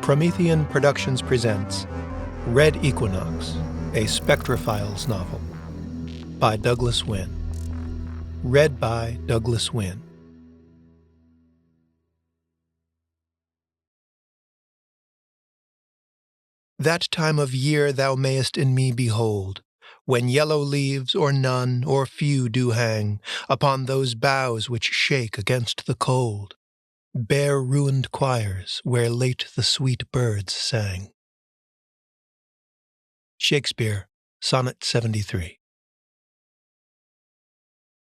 Promethean Productions presents Red Equinox, a SPECTRA Files novel, by Douglas Wynne. Read by Douglas Wynne. That time of year thou mayest in me behold, when yellow leaves, or none, or few do hang, upon those boughs which shake against the cold, bare ruined choirs where late the sweet birds sang. Shakespeare, Sonnet 73.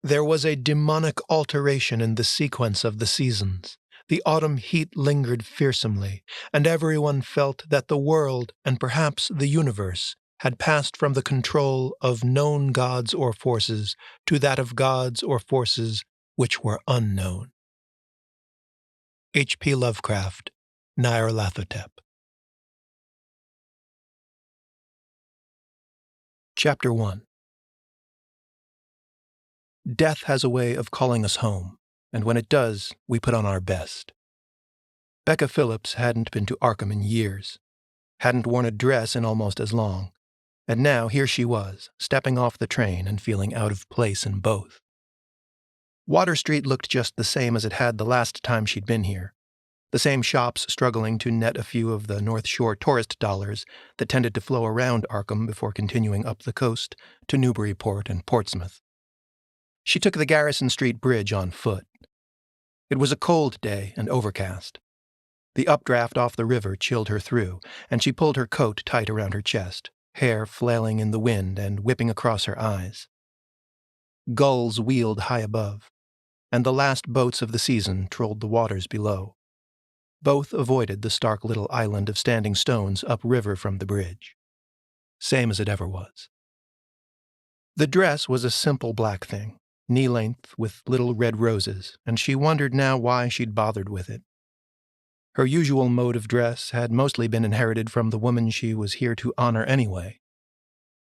There was a demonic alteration in the sequence of the seasons. The autumn heat lingered fearsomely, and everyone felt that the world, and perhaps the universe, had passed from the control of known gods or forces to that of gods or forces which were unknown. H.P. Lovecraft, Nyarlathotep. Chapter 1. Death has a way of calling us home, and when it does, we put on our best. Becca Philips hadn't been to Arkham in years, hadn't worn a dress in almost as long, and now here she was, stepping off the train and feeling out of place in both. Water Street looked just the same as it had the last time she'd been here, the same shops struggling to net a few of the North Shore tourist dollars that tended to flow around Arkham before continuing up the coast to Newburyport and Portsmouth. She took the Garrison Street Bridge on foot. It was a cold day and overcast. The updraft off the river chilled her through, and she pulled her coat tight around her chest, hair flailing in the wind and whipping across her eyes. Gulls wheeled high above, and the last boats of the season trolled the waters below. Both avoided the stark little island of standing stones upriver from the bridge. Same as it ever was. The dress was a simple black thing, knee-length with little red roses, and she wondered now why she'd bothered with it. Her usual mode of dress had mostly been inherited from the woman she was here to honor anyway.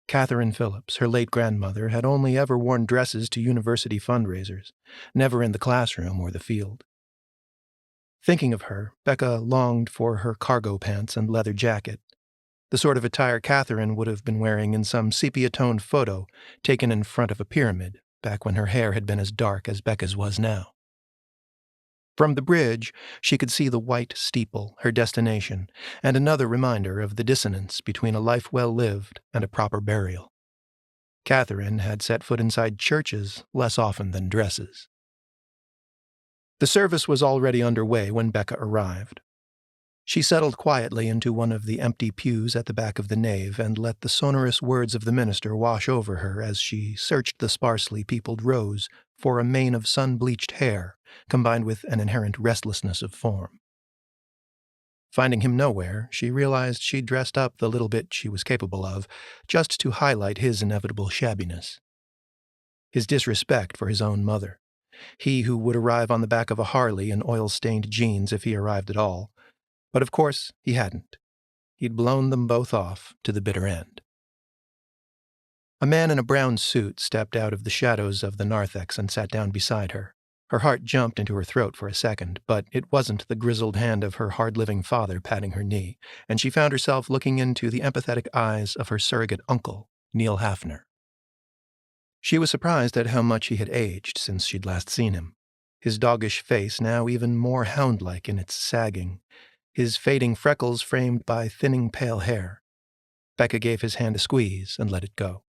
Catherine Philips, her late grandmother, had only ever worn dresses to university fundraisers, never in the classroom or the field. Thinking of her, Becca longed for her cargo pants and leather jacket, the sort of attire Catherine would have been wearing in some sepia-toned photo taken in front of a pyramid, back when her hair had been as dark as Becca's was now. From the bridge, she could see the white steeple, her destination, and another reminder of the dissonance between a life well lived and a proper burial. Catherine had set foot inside churches less often than dresses. The service was already underway when Becca arrived. She settled quietly into one of the empty pews at the back of the nave and let the sonorous words of the minister wash over her as she searched the sparsely peopled rows for a mane of sun-bleached hair, combined with an inherent restlessness of form. Finding him nowhere, she realized she'd dressed up the little bit she was capable of, just to highlight his inevitable shabbiness. His disrespect for his own mother. He who would arrive on the back of a Harley in oil-stained jeans if he arrived at all. But of course, he hadn't. He'd blown them both off to the bitter end. A man in a brown suit stepped out of the shadows of the narthex and sat down beside her. Her heart jumped into her throat for a second, but it wasn't the grizzled hand of her hard-living father patting her knee, and she found herself looking into the empathetic eyes of her surrogate uncle, Neil Hafner. She was surprised at how much he had aged since she'd last seen him, his doggish face now even more hound-like in its sagging, his fading freckles framed by thinning pale hair. Becca gave his hand a squeeze and let it go.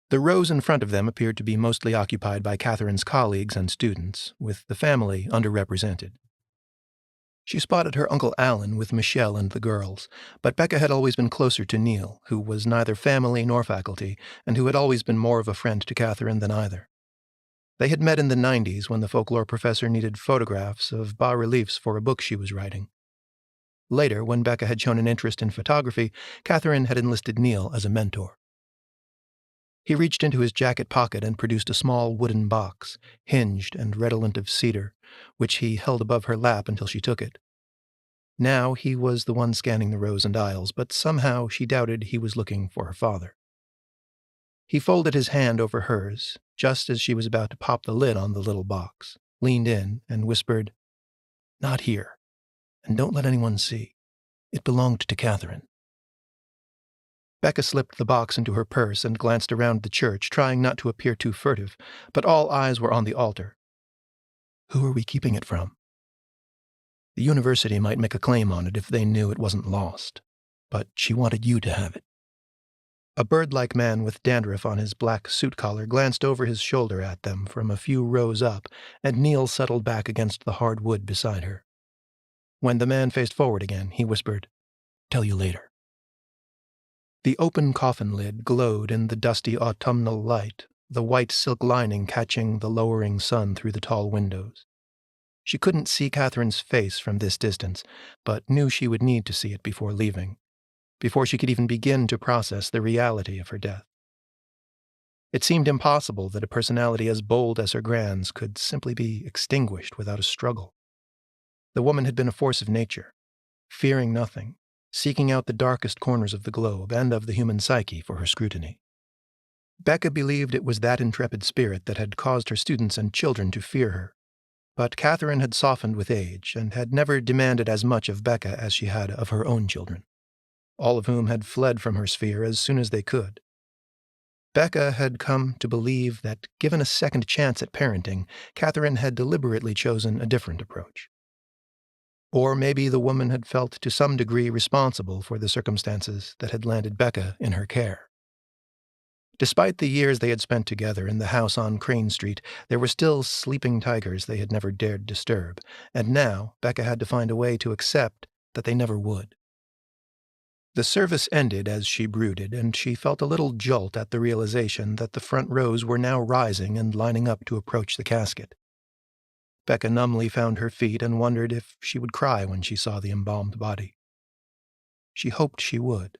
The rows in front of them appeared to be mostly occupied by Catherine's colleagues and students, with the family underrepresented. She spotted her Uncle Alan with Michelle and the girls, but Becca had always been closer to Neil, who was neither family nor faculty, and who had always been more of a friend to Catherine than either. They had met in the 90s when the folklore professor needed photographs of bas-reliefs for a book she was writing. Later, when Becca had shown an interest in photography, Catherine had enlisted Neil as a mentor. He reached into his jacket pocket and produced a small wooden box, hinged and redolent of cedar, which he held above her lap until she took it. Now he was the one scanning the rows and aisles, but somehow she doubted he was looking for her father. He folded his hand over hers, just as she was about to pop the lid on the little box, leaned in, and whispered, "Not here, and don't let anyone see." It belonged to Catherine. Becca slipped the box into her purse and glanced around the church, trying not to appear too furtive, but all eyes were on the altar. Who are we keeping it from? The university might make a claim on it if they knew it wasn't lost, but she wanted you to have it. A bird-like man with dandruff on his black suit collar glanced over his shoulder at them from a few rows up, and Neil settled back against the hard wood beside her. When the man faced forward again, he whispered, "Tell you later." The open coffin lid glowed in the dusty autumnal light, the white silk lining catching the lowering sun through the tall windows. She couldn't see Catherine's face from this distance, but knew she would need to see it before leaving, before she could even begin to process the reality of her death. It seemed impossible that a personality as bold as her grand's could simply be extinguished without a struggle. The woman had been a force of nature, fearing nothing, seeking out the darkest corners of the globe and of the human psyche for her scrutiny. Becca believed it was that intrepid spirit that had caused her students and children to fear her, but Catherine had softened with age and had never demanded as much of Becca as she had of her own children, all of whom had fled from her sphere as soon as they could. Becca had come to believe that, given a second chance at parenting, Catherine had deliberately chosen a different approach. Or maybe the woman had felt to some degree responsible for the circumstances that had landed Becca in her care. Despite the years they had spent together in the house on Crane Street, there were still sleeping tigers they had never dared disturb, and now Becca had to find a way to accept that they never would. The service ended as she brooded, and she felt a little jolt at the realization that the front rows were now rising and lining up to approach the casket. Becca numbly found her feet and wondered if she would cry when she saw the embalmed body. She hoped she would.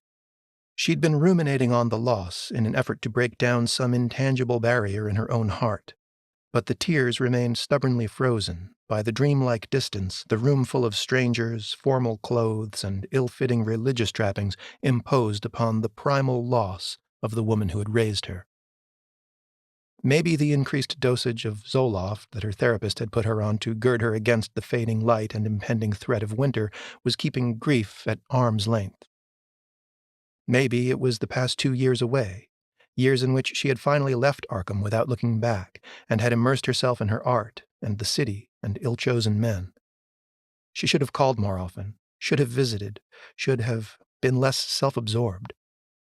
She'd been ruminating on the loss in an effort to break down some intangible barrier in her own heart, but the tears remained stubbornly frozen by the dreamlike distance the room full of strangers, formal clothes, and ill-fitting religious trappings imposed upon the primal loss of the woman who had raised her. Maybe the increased dosage of Zoloft that her therapist had put her on to gird her against the fading light and impending threat of winter was keeping grief at arm's length. Maybe it was the past 2 years away, years in which she had finally left Arkham without looking back and had immersed herself in her art and the city and ill-chosen men. She should have called more often, should have visited, should have been less self-absorbed,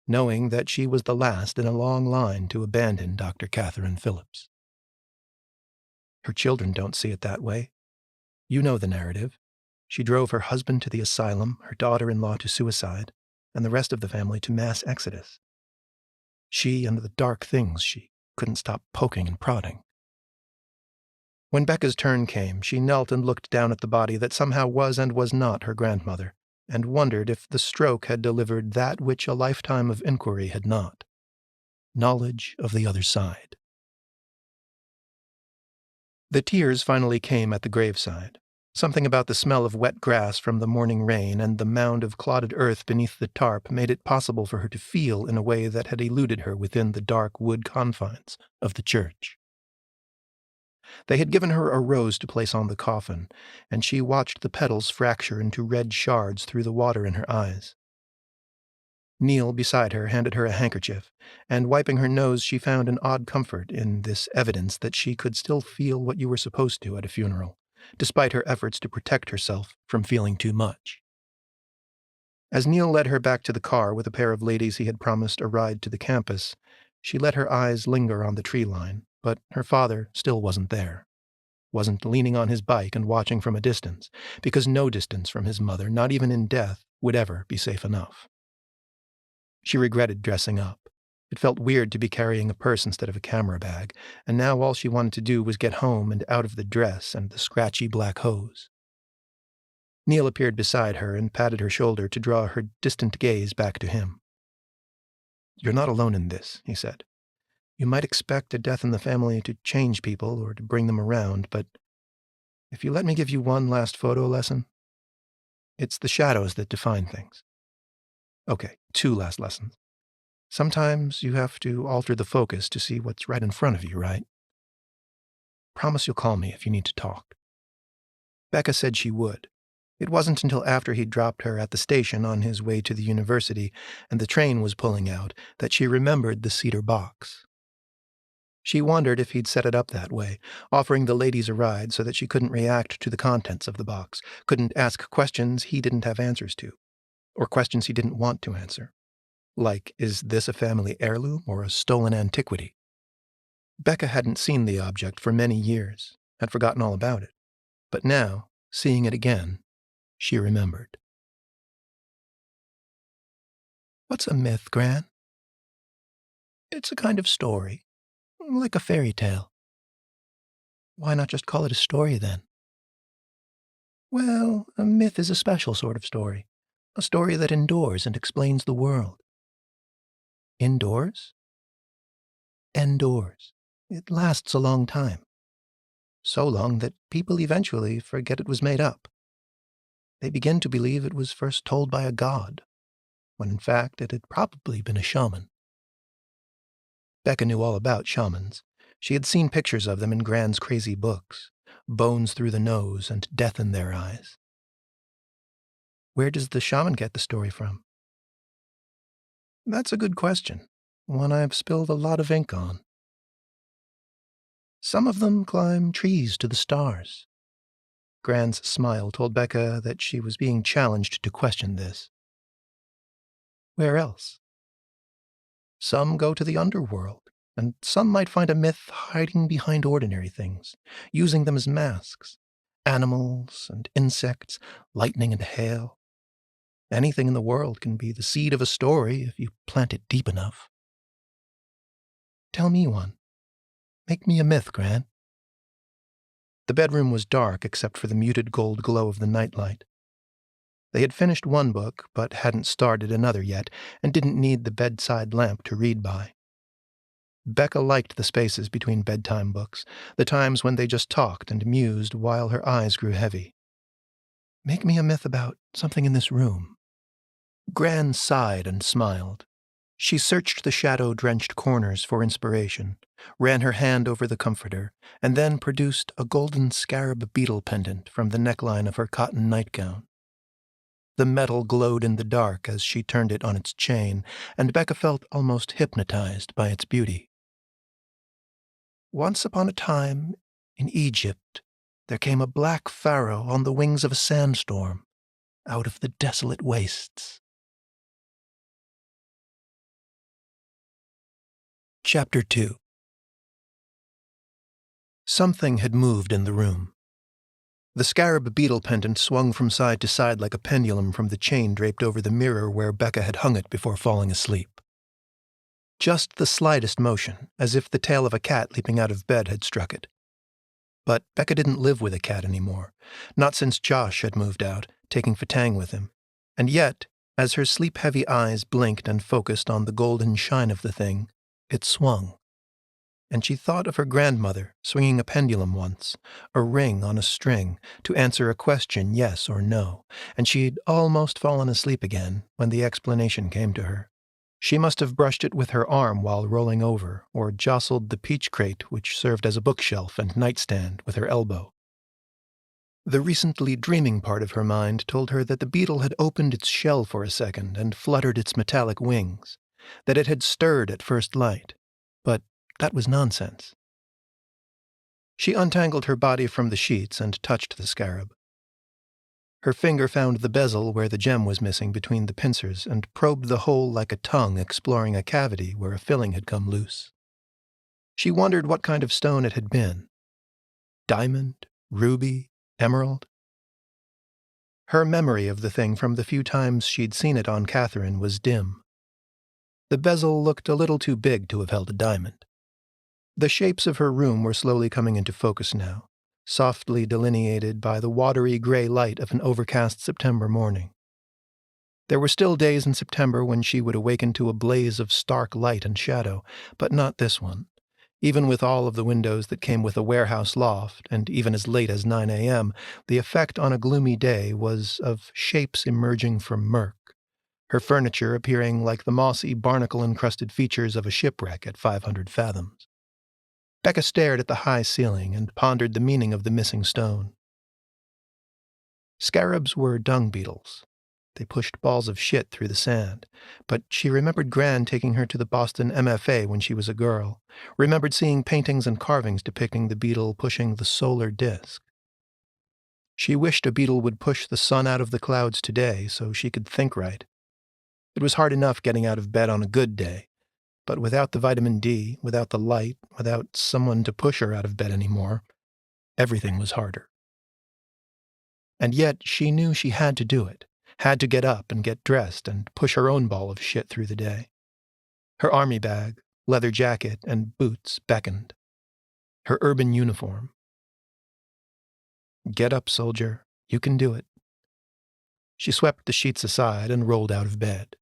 knowing that she was the last in a long line to abandon Dr. Catherine Philips. Her children don't see it that way. You know the narrative. She drove her husband to the asylum, her daughter-in-law to suicide, and the rest of the family to mass exodus. She and the dark things she couldn't stop poking and prodding. When Becca's turn came, she knelt and looked down at the body that somehow was and was not her grandmother, and wondered if the stroke had delivered that which a lifetime of inquiry had not: knowledge of the other side. The tears finally came at the graveside. Something about the smell of wet grass from the morning rain and the mound of clotted earth beneath the tarp made it possible for her to feel in a way that had eluded her within the dark wood confines of the church. They had given her a rose to place on the coffin, and she watched the petals fracture into red shards through the water in her eyes. Neil, beside her, handed her a handkerchief, and wiping her nose she found an odd comfort in this evidence that she could still feel what you were supposed to at a funeral, despite her efforts to protect herself from feeling too much. As Neil led her back to the car with a pair of ladies he had promised a ride to the campus, she let her eyes linger on the tree line, but her father still wasn't there. Wasn't leaning on his bike and watching from a distance, because no distance from his mother, not even in death, would ever be safe enough. She regretted dressing up. It felt weird to be carrying a purse instead of a camera bag, and now all she wanted to do was get home and out of the dress and the scratchy black hose. Neil appeared beside her and patted her shoulder to draw her distant gaze back to him. "You're not alone in this," he said. "You might expect a death in the family to change people or to bring them around, but if you let me give you one last photo lesson, it's the shadows that define things. Okay, 2 last lessons. Sometimes you have to alter the focus to see what's right in front of you, right? Promise you'll call me if you need to talk." Becca said she would. It wasn't until after he'd dropped her at the station on his way to the university and the train was pulling out that she remembered the cedar box. She wondered if he'd set it up that way, offering the ladies a ride so that she couldn't react to the contents of the box, couldn't ask questions he didn't have answers to, or questions he didn't want to answer. Like, is this a family heirloom or a stolen antiquity? Becca hadn't seen the object for many years, had forgotten all about it. But now, seeing it again, she remembered. What's a myth, Gran? It's a kind of story, like a fairy tale. Why not just call it a story, then? Well, a myth is a special sort of story, a story that endures and explains the world. Indoors? Endures. It lasts a long time. So long that people eventually forget it was made up. They begin to believe it was first told by a god, when in fact it had probably been a shaman. Becca knew all about shamans. She had seen pictures of them in Gran's crazy books, bones through the nose and death in their eyes. Where does the shaman get the story from? That's a good question, one I've spilled a lot of ink on. Some of them climb trees to the stars. Gran's smile told Becca that she was being challenged to question this. Where else? Some go to the underworld, and some might find a myth hiding behind ordinary things, using them as masks. Animals and insects, lightning and hail. Anything in the world can be the seed of a story if you plant it deep enough. Tell me one. Make me a myth, Gran. The bedroom was dark except for the muted gold glow of the nightlight. They had finished one book, but hadn't started another yet, and didn't need the bedside lamp to read by. Becca liked the spaces between bedtime books, the times when they just talked and mused while her eyes grew heavy. Make me a myth about something in this room. Gran sighed and smiled. She searched the shadow-drenched corners for inspiration, ran her hand over the comforter, and then produced a golden scarab beetle pendant from the neckline of her cotton nightgown. The metal glowed in the dark as she turned it on its chain, and Becca felt almost hypnotized by its beauty. Once upon a time, in Egypt, there came a black pharaoh on the wings of a sandstorm, out of the desolate wastes. Chapter 2. Something had moved in the room. The scarab beetle pendant swung from side to side like a pendulum from the chain draped over the mirror where Becca had hung it before falling asleep. Just the slightest motion, as if the tail of a cat leaping out of bed had struck it. But Becca didn't live with a cat anymore, not since Josh had moved out, taking Fatang with him. And yet, as her sleep-heavy eyes blinked and focused on the golden shine of the thing, it swung. And she thought of her grandmother swinging a pendulum once, a ring on a string, to answer a question yes or no, and she'd almost fallen asleep again when the explanation came to her. She must have brushed it with her arm while rolling over, or jostled the peach crate which served as a bookshelf and nightstand with her elbow. The recently dreaming part of her mind told her that the beetle had opened its shell for a second and fluttered its metallic wings, that it had stirred at first light, but that was nonsense. She untangled her body from the sheets and touched the scarab. Her finger found the bezel where the gem was missing between the pincers and probed the hole like a tongue exploring a cavity where a filling had come loose. She wondered what kind of stone it had been. Diamond, ruby, emerald? Her memory of the thing from the few times she'd seen it on Catherine was dim. The bezel looked a little too big to have held a diamond. The shapes of her room were slowly coming into focus now, softly delineated by the watery gray light of an overcast September morning. There were still days in September when she would awaken to a blaze of stark light and shadow, but not this one. Even with all of the windows that came with a warehouse loft, and even as late as 9 a.m., the effect on a gloomy day was of shapes emerging from murk, her furniture appearing like the mossy, barnacle-encrusted features of a shipwreck at 500 fathoms. Becca stared at the high ceiling and pondered the meaning of the missing stone. Scarabs were dung beetles. They pushed balls of shit through the sand, but she remembered Gran taking her to the Boston MFA when she was a girl, remembered seeing paintings and carvings depicting the beetle pushing the solar disk. She wished a beetle would push the sun out of the clouds today so she could think right. It was hard enough getting out of bed on a good day, but without the vitamin D, without the light, without someone to push her out of bed anymore, everything was harder. And yet she knew she had to do it, had to get up and get dressed and push her own ball of shit through the day. Her army bag, leather jacket, and boots beckoned. Her urban uniform. Get up, soldier. You can do it. She swept the sheets aside and rolled out of bed.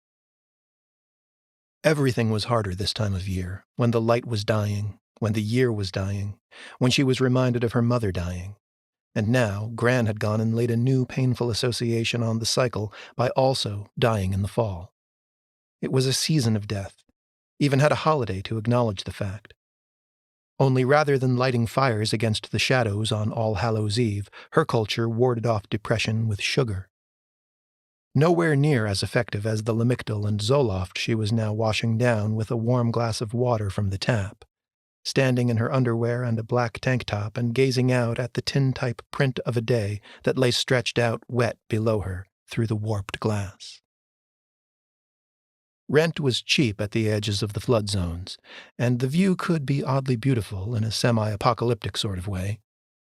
Everything was harder this time of year, when the light was dying, when the year was dying, when she was reminded of her mother dying. And now Gran had gone and laid a new painful association on the cycle by also dying in the fall. It was a season of death, even had a holiday to acknowledge the fact. Only rather than lighting fires against the shadows on All Hallows' Eve, her culture warded off depression with sugar. Nowhere near as effective as the Lamictal and Zoloft she was now washing down with a warm glass of water from the tap, standing in her underwear and a black tank top and gazing out at the tintype print of a day that lay stretched out wet below her through the warped glass. Rent was cheap at the edges of the flood zones, and the view could be oddly beautiful in a semi-apocalyptic sort of way.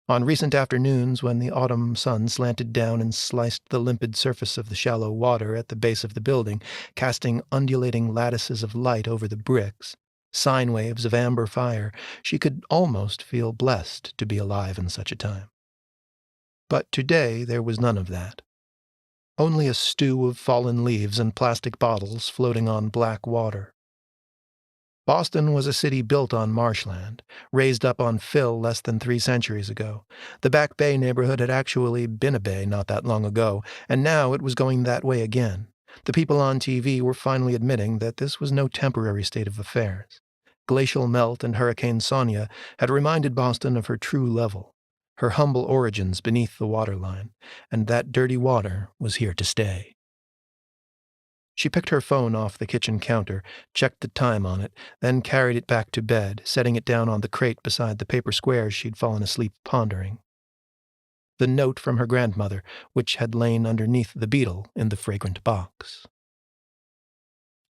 On recent afternoons when the autumn sun slanted down and sliced the limpid surface of the shallow water at the base of the building, casting undulating lattices of light over the bricks, sine waves of amber fire, she could almost feel blessed to be alive in such a time. But today there was none of that. Only a stew of fallen leaves and plastic bottles floating on black water. Boston was a city built on marshland, raised up on fill less than 3 centuries ago. The Back Bay neighborhood had actually been a bay not that long ago, and now it was going that way again. The people on TV were finally admitting that this was no temporary state of affairs. Glacial melt and Hurricane Sonia had reminded Boston of her true level, her humble origins beneath the waterline, and that dirty water was here to stay. She picked her phone off the kitchen counter, checked the time on it, then carried it back to bed, setting it down on the crate beside the paper squares she'd fallen asleep pondering. The note from her grandmother, which had lain underneath the beetle in the fragrant box.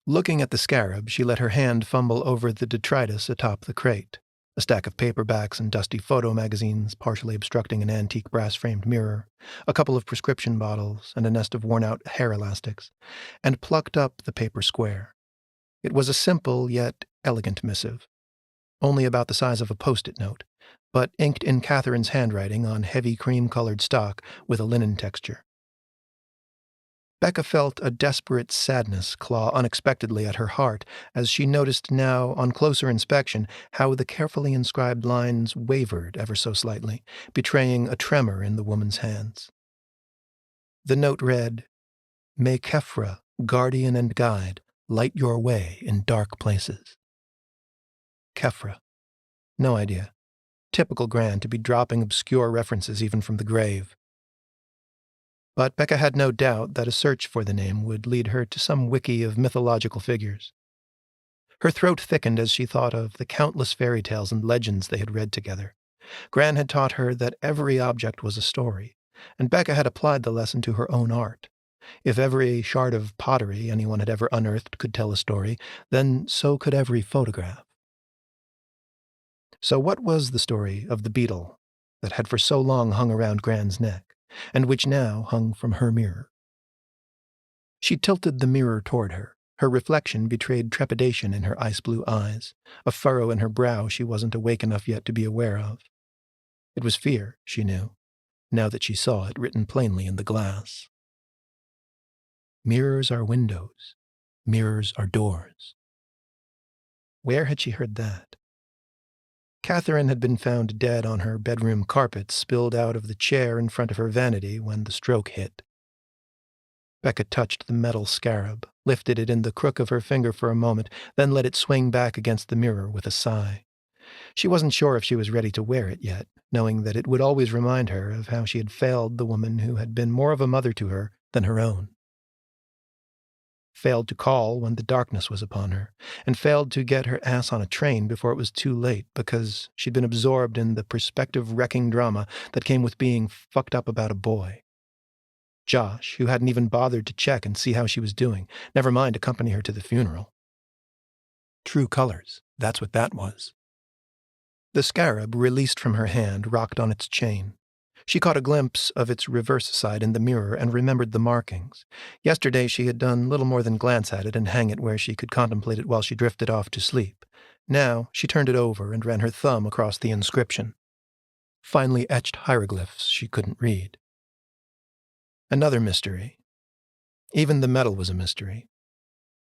Looking at the scarab, she let her hand fumble over the detritus atop the crate, a stack of paperbacks and dusty photo magazines partially obstructing an antique brass-framed mirror, a couple of prescription bottles, and a nest of worn-out hair elastics, and plucked up the paper square. It was a simple yet elegant missive, only about the size of a post-it note, but inked in Catherine's handwriting on heavy cream-colored stock with a linen texture. Becca felt a desperate sadness claw unexpectedly at her heart as she noticed now, on closer inspection, how the carefully inscribed lines wavered ever so slightly, betraying a tremor in the woman's hands. The note read, "May Kefra, guardian and guide, light your way in dark places." Kefra. No idea. Typical Gran to be dropping obscure references even from the grave. But Becca had no doubt that a search for the name would lead her to some wiki of mythological figures. Her throat thickened as she thought of the countless fairy tales and legends they had read together. Gran had taught her that every object was a story, and Becca had applied the lesson to her own art. If every shard of pottery anyone had ever unearthed could tell a story, then so could every photograph. So what was the story of the beetle that had for so long hung around Gran's neck, and which now hung from her mirror? She tilted the mirror toward her. Her reflection betrayed trepidation in her ice-blue eyes, a furrow in her brow she wasn't awake enough yet to be aware of. It was fear, she knew, now that she saw it written plainly in the glass. Mirrors are windows. Mirrors are doors. Where had she heard that? Catherine had been found dead on her bedroom carpet, spilled out of the chair in front of her vanity when the stroke hit. Becca touched the metal scarab, lifted it in the crook of her finger for a moment, then let it swing back against the mirror with a sigh. She wasn't sure if she was ready to wear it yet, knowing that it would always remind her of how she had failed the woman who had been more of a mother to her than her own. Failed to call when the darkness was upon her, and failed to get her ass on a train before it was too late because she'd been absorbed in the perspective-wrecking drama that came with being fucked up about a boy. Josh, who hadn't even bothered to check and see how she was doing, never mind accompany her to the funeral. True colors, that's what that was. The scarab, released from her hand, rocked on its chain. She caught a glimpse of its reverse side in the mirror and remembered the markings. Yesterday she had done little more than glance at it and hang it where she could contemplate it while she drifted off to sleep. Now she turned it over and ran her thumb across the inscription. Finely etched hieroglyphs she couldn't read. Another mystery. Even the metal was a mystery.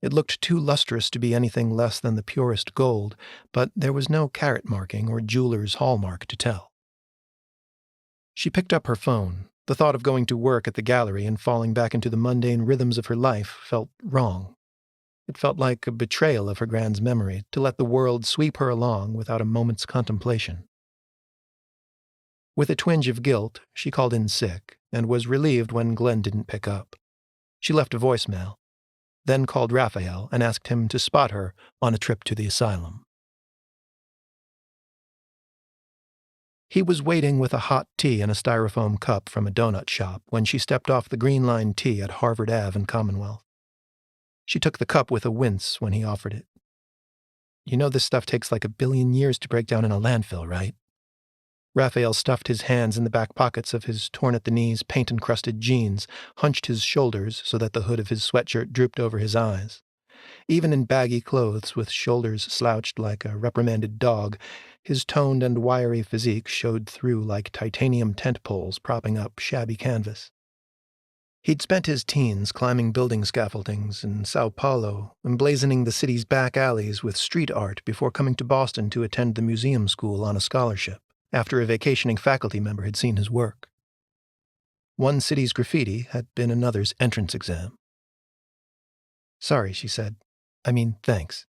It looked too lustrous to be anything less than the purest gold, but there was no carat marking or jeweler's hallmark to tell. She picked up her phone. The thought of going to work at the gallery and falling back into the mundane rhythms of her life felt wrong. It felt like a betrayal of her grand's memory to let the world sweep her along without a moment's contemplation. With a twinge of guilt, she called in sick and was relieved when Glenn didn't pick up. She left a voicemail, then called Raphael and asked him to spot her on a trip to the asylum. He was waiting with a hot tea in a styrofoam cup from a donut shop when she stepped off the Green Line T at Harvard Ave and Commonwealth. She took the cup with a wince when he offered it. "You know this stuff takes like 1 billion years to break down in a landfill, right?" Raphael stuffed his hands in the back pockets of his torn-at-the-knees, paint-encrusted jeans, hunched his shoulders so that the hood of his sweatshirt drooped over his eyes. Even in baggy clothes with shoulders slouched like a reprimanded dog, his toned and wiry physique showed through like titanium tent poles propping up shabby canvas. He'd spent his teens climbing building scaffoldings in Sao Paulo, emblazoning the city's back alleys with street art before coming to Boston to attend the museum school on a scholarship, after a vacationing faculty member had seen his work. One city's graffiti had been another's entrance exam. "Sorry," she said. Thanks."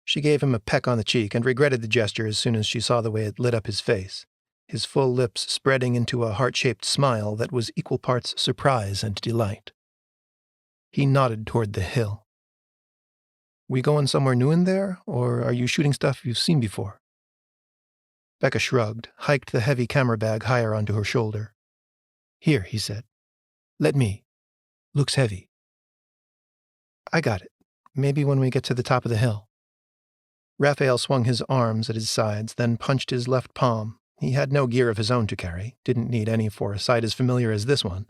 She gave him a peck on the cheek and regretted the gesture as soon as she saw the way it lit up his face, his full lips spreading into a heart-shaped smile that was equal parts surprise and delight. He nodded toward the hill. "We going somewhere new in there, or are you shooting stuff you've seen before?" Becca shrugged, hiked the heavy camera bag higher onto her shoulder. "Here," he said. "Let me. Looks heavy." "I got it. Maybe when we get to the top of the hill." Raphael swung his arms at his sides, then punched his left palm. He had no gear of his own to carry, didn't need any for a sight as familiar as this one.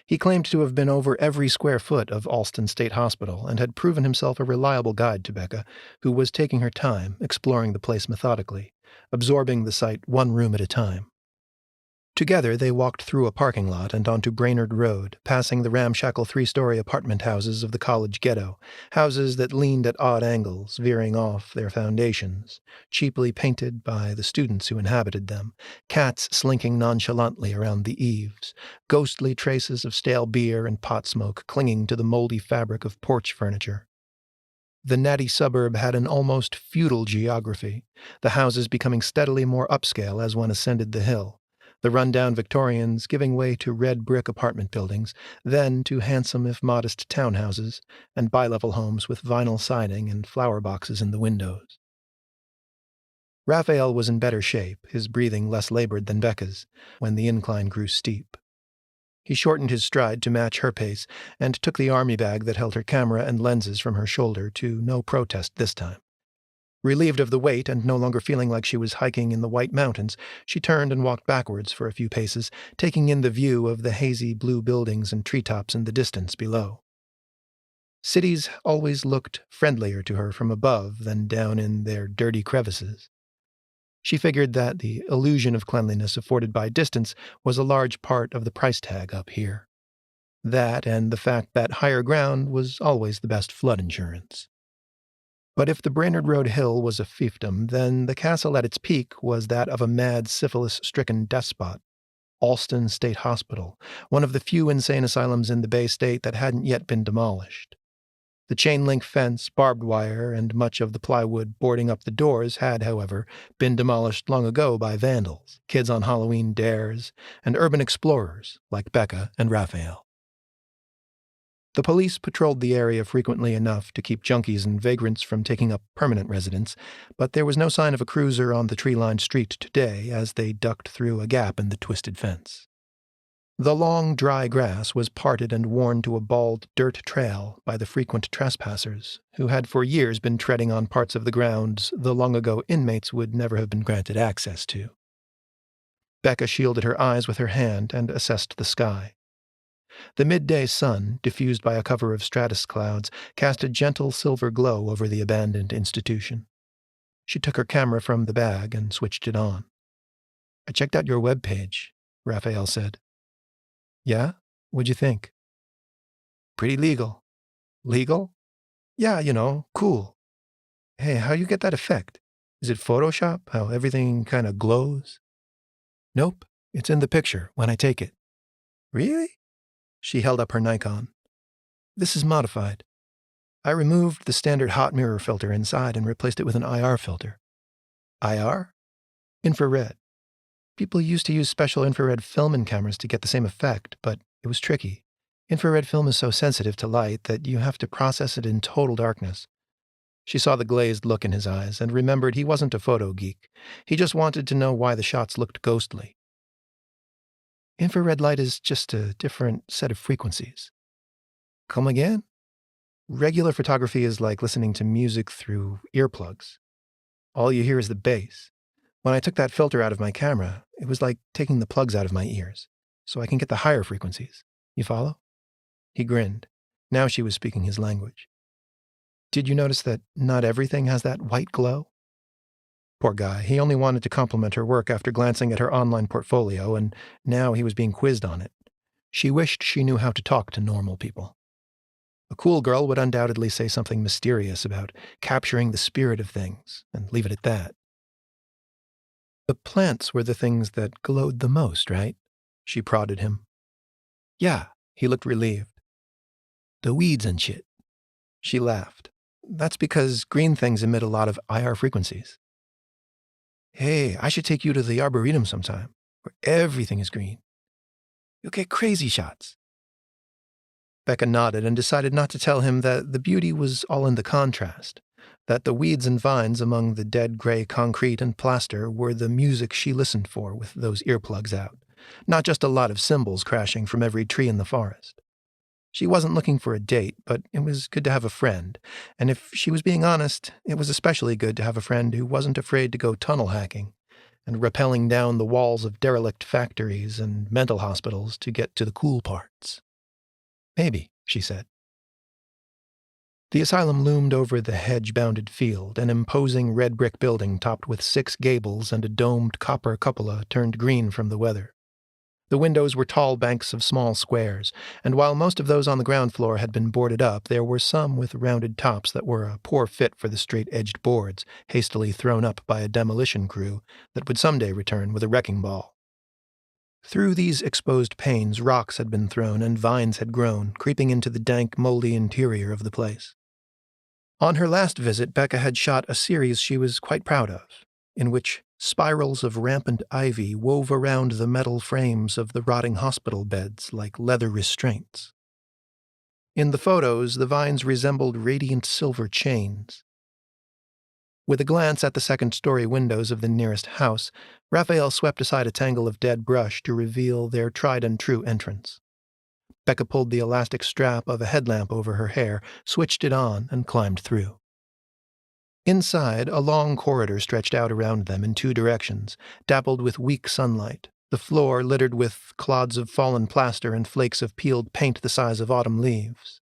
He claimed to have been over every square foot of Alston State Hospital and had proven himself a reliable guide to Becca, who was taking her time, exploring the place methodically, absorbing the site one room at a time. Together they walked through a parking lot and onto Brainerd Road, passing the ramshackle 3-story apartment houses of the college ghetto, houses that leaned at odd angles, veering off their foundations, cheaply painted by the students who inhabited them, cats slinking nonchalantly around the eaves, ghostly traces of stale beer and pot smoke clinging to the moldy fabric of porch furniture. The natty suburb had an almost feudal geography, the houses becoming steadily more upscale as one ascended the hill, the run-down Victorians giving way to red brick apartment buildings, then to handsome if modest townhouses, and bi-level homes with vinyl siding and flower boxes in the windows. Raphael was in better shape, his breathing less labored than Becca's, when the incline grew steep. He shortened his stride to match her pace, and took the army bag that held her camera and lenses from her shoulder to no protest this time. Relieved of the weight and no longer feeling like she was hiking in the White Mountains, she turned and walked backwards for a few paces, taking in the view of the hazy blue buildings and treetops in the distance below. Cities always looked friendlier to her from above than down in their dirty crevices. She figured that the illusion of cleanliness afforded by distance was a large part of the price tag up here. That and the fact that higher ground was always the best flood insurance. But if the Brainerd Road Hill was a fiefdom, then the castle at its peak was that of a mad syphilis-stricken despot, Alston State Hospital, one of the few insane asylums in the Bay State that hadn't yet been demolished. The chain-link fence, barbed wire, and much of the plywood boarding up the doors had, however, been demolished long ago by vandals, kids on Halloween dares, and urban explorers like Becca and Raphael. The police patrolled the area frequently enough to keep junkies and vagrants from taking up permanent residence, but there was no sign of a cruiser on the tree-lined street today as they ducked through a gap in the twisted fence. The long, dry grass was parted and worn to a bald dirt trail by the frequent trespassers, who had for years been treading on parts of the grounds the long-ago inmates would never have been granted access to. Becca shielded her eyes with her hand and assessed the sky. The midday sun, diffused by a cover of stratus clouds, cast a gentle silver glow over the abandoned institution. She took her camera from the bag and switched it on. "I checked out your webpage," Raphael said. "Yeah? What'd you think?" "Pretty legal." "Legal?" "Yeah, cool. Hey, how you get that effect? Is it Photoshop, how everything kind of glows?" "Nope, it's in the picture when I take it." "Really?" She held up her Nikon. "This is modified. I removed the standard hot mirror filter inside and replaced it with an IR filter." "IR?" "Infrared. People used to use special infrared film in cameras to get the same effect, but it was tricky. Infrared film is so sensitive to light that you have to process it in total darkness." She saw the glazed look in his eyes and remembered he wasn't a photo geek. He just wanted to know why the shots looked ghostly. "Infrared light is just a different set of frequencies." "Come again?" "Regular photography is like listening to music through earplugs. All you hear is the bass. When I took that filter out of my camera, it was like taking the plugs out of my ears, so I can get the higher frequencies. You follow?" He grinned. Now she was speaking his language. "Did you notice that not everything has that white glow?" Poor guy, he only wanted to compliment her work after glancing at her online portfolio, and now he was being quizzed on it. She wished she knew how to talk to normal people. A cool girl would undoubtedly say something mysterious about capturing the spirit of things, and leave it at that. "The plants were the things that glowed the most, right?" She prodded him. "Yeah," he looked relieved. "The weeds and shit." She laughed. "That's because green things emit a lot of IR frequencies." "Hey, I should take you to the Arboretum sometime, where everything is green. You'll get crazy shots." Becca nodded and decided not to tell him that the beauty was all in the contrast, that the weeds and vines among the dead gray concrete and plaster were the music she listened for with those earplugs out, not just a lot of cymbals crashing from every tree in the forest. She wasn't looking for a date, but it was good to have a friend, and if she was being honest, it was especially good to have a friend who wasn't afraid to go tunnel hacking and rappelling down the walls of derelict factories and mental hospitals to get to the cool parts. "Maybe," she said. The asylum loomed over the hedge-bounded field, an imposing red brick building topped with 6 gables and a domed copper cupola turned green from the weather. The windows were tall banks of small squares, and while most of those on the ground floor had been boarded up, there were some with rounded tops that were a poor fit for the straight-edged boards, hastily thrown up by a demolition crew that would someday return with a wrecking ball. Through these exposed panes, rocks had been thrown and vines had grown, creeping into the dank, moldy interior of the place. On her last visit, Becca had shot a series she was quite proud of, in which spirals of rampant ivy wove around the metal frames of the rotting hospital beds like leather restraints. In the photos, the vines resembled radiant silver chains. With a glance at the second-story windows of the nearest house, Raphael swept aside a tangle of dead brush to reveal their tried-and-true entrance. Becca pulled the elastic strap of a headlamp over her hair, switched it on, and climbed through. Inside, a long corridor stretched out around them in 2 directions, dappled with weak sunlight, the floor littered with clods of fallen plaster and flakes of peeled paint the size of autumn leaves.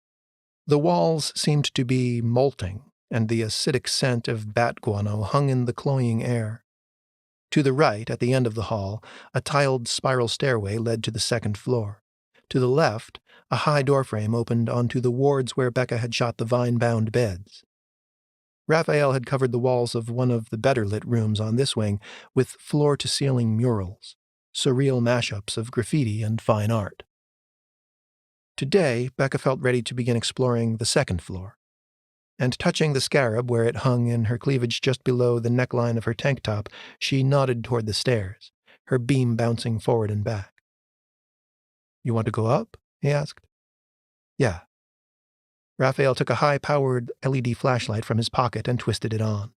The walls seemed to be molting, and the acidic scent of bat guano hung in the cloying air. To the right, at the end of the hall, a tiled spiral stairway led to the 2nd floor. To the left, a high doorframe opened onto the wards where Becca had shot the vine-bound beds. Raphael had covered the walls of one of the better-lit rooms on this wing with floor-to-ceiling murals, surreal mashups of graffiti and fine art. Today, Becca felt ready to begin exploring the 2nd floor, and touching the scarab where it hung in her cleavage just below the neckline of her tank top, she nodded toward the stairs, her beam bouncing forward and back. "You want to go up?" he asked. "Yeah." Raphael took a high-powered LED flashlight from his pocket and twisted it on.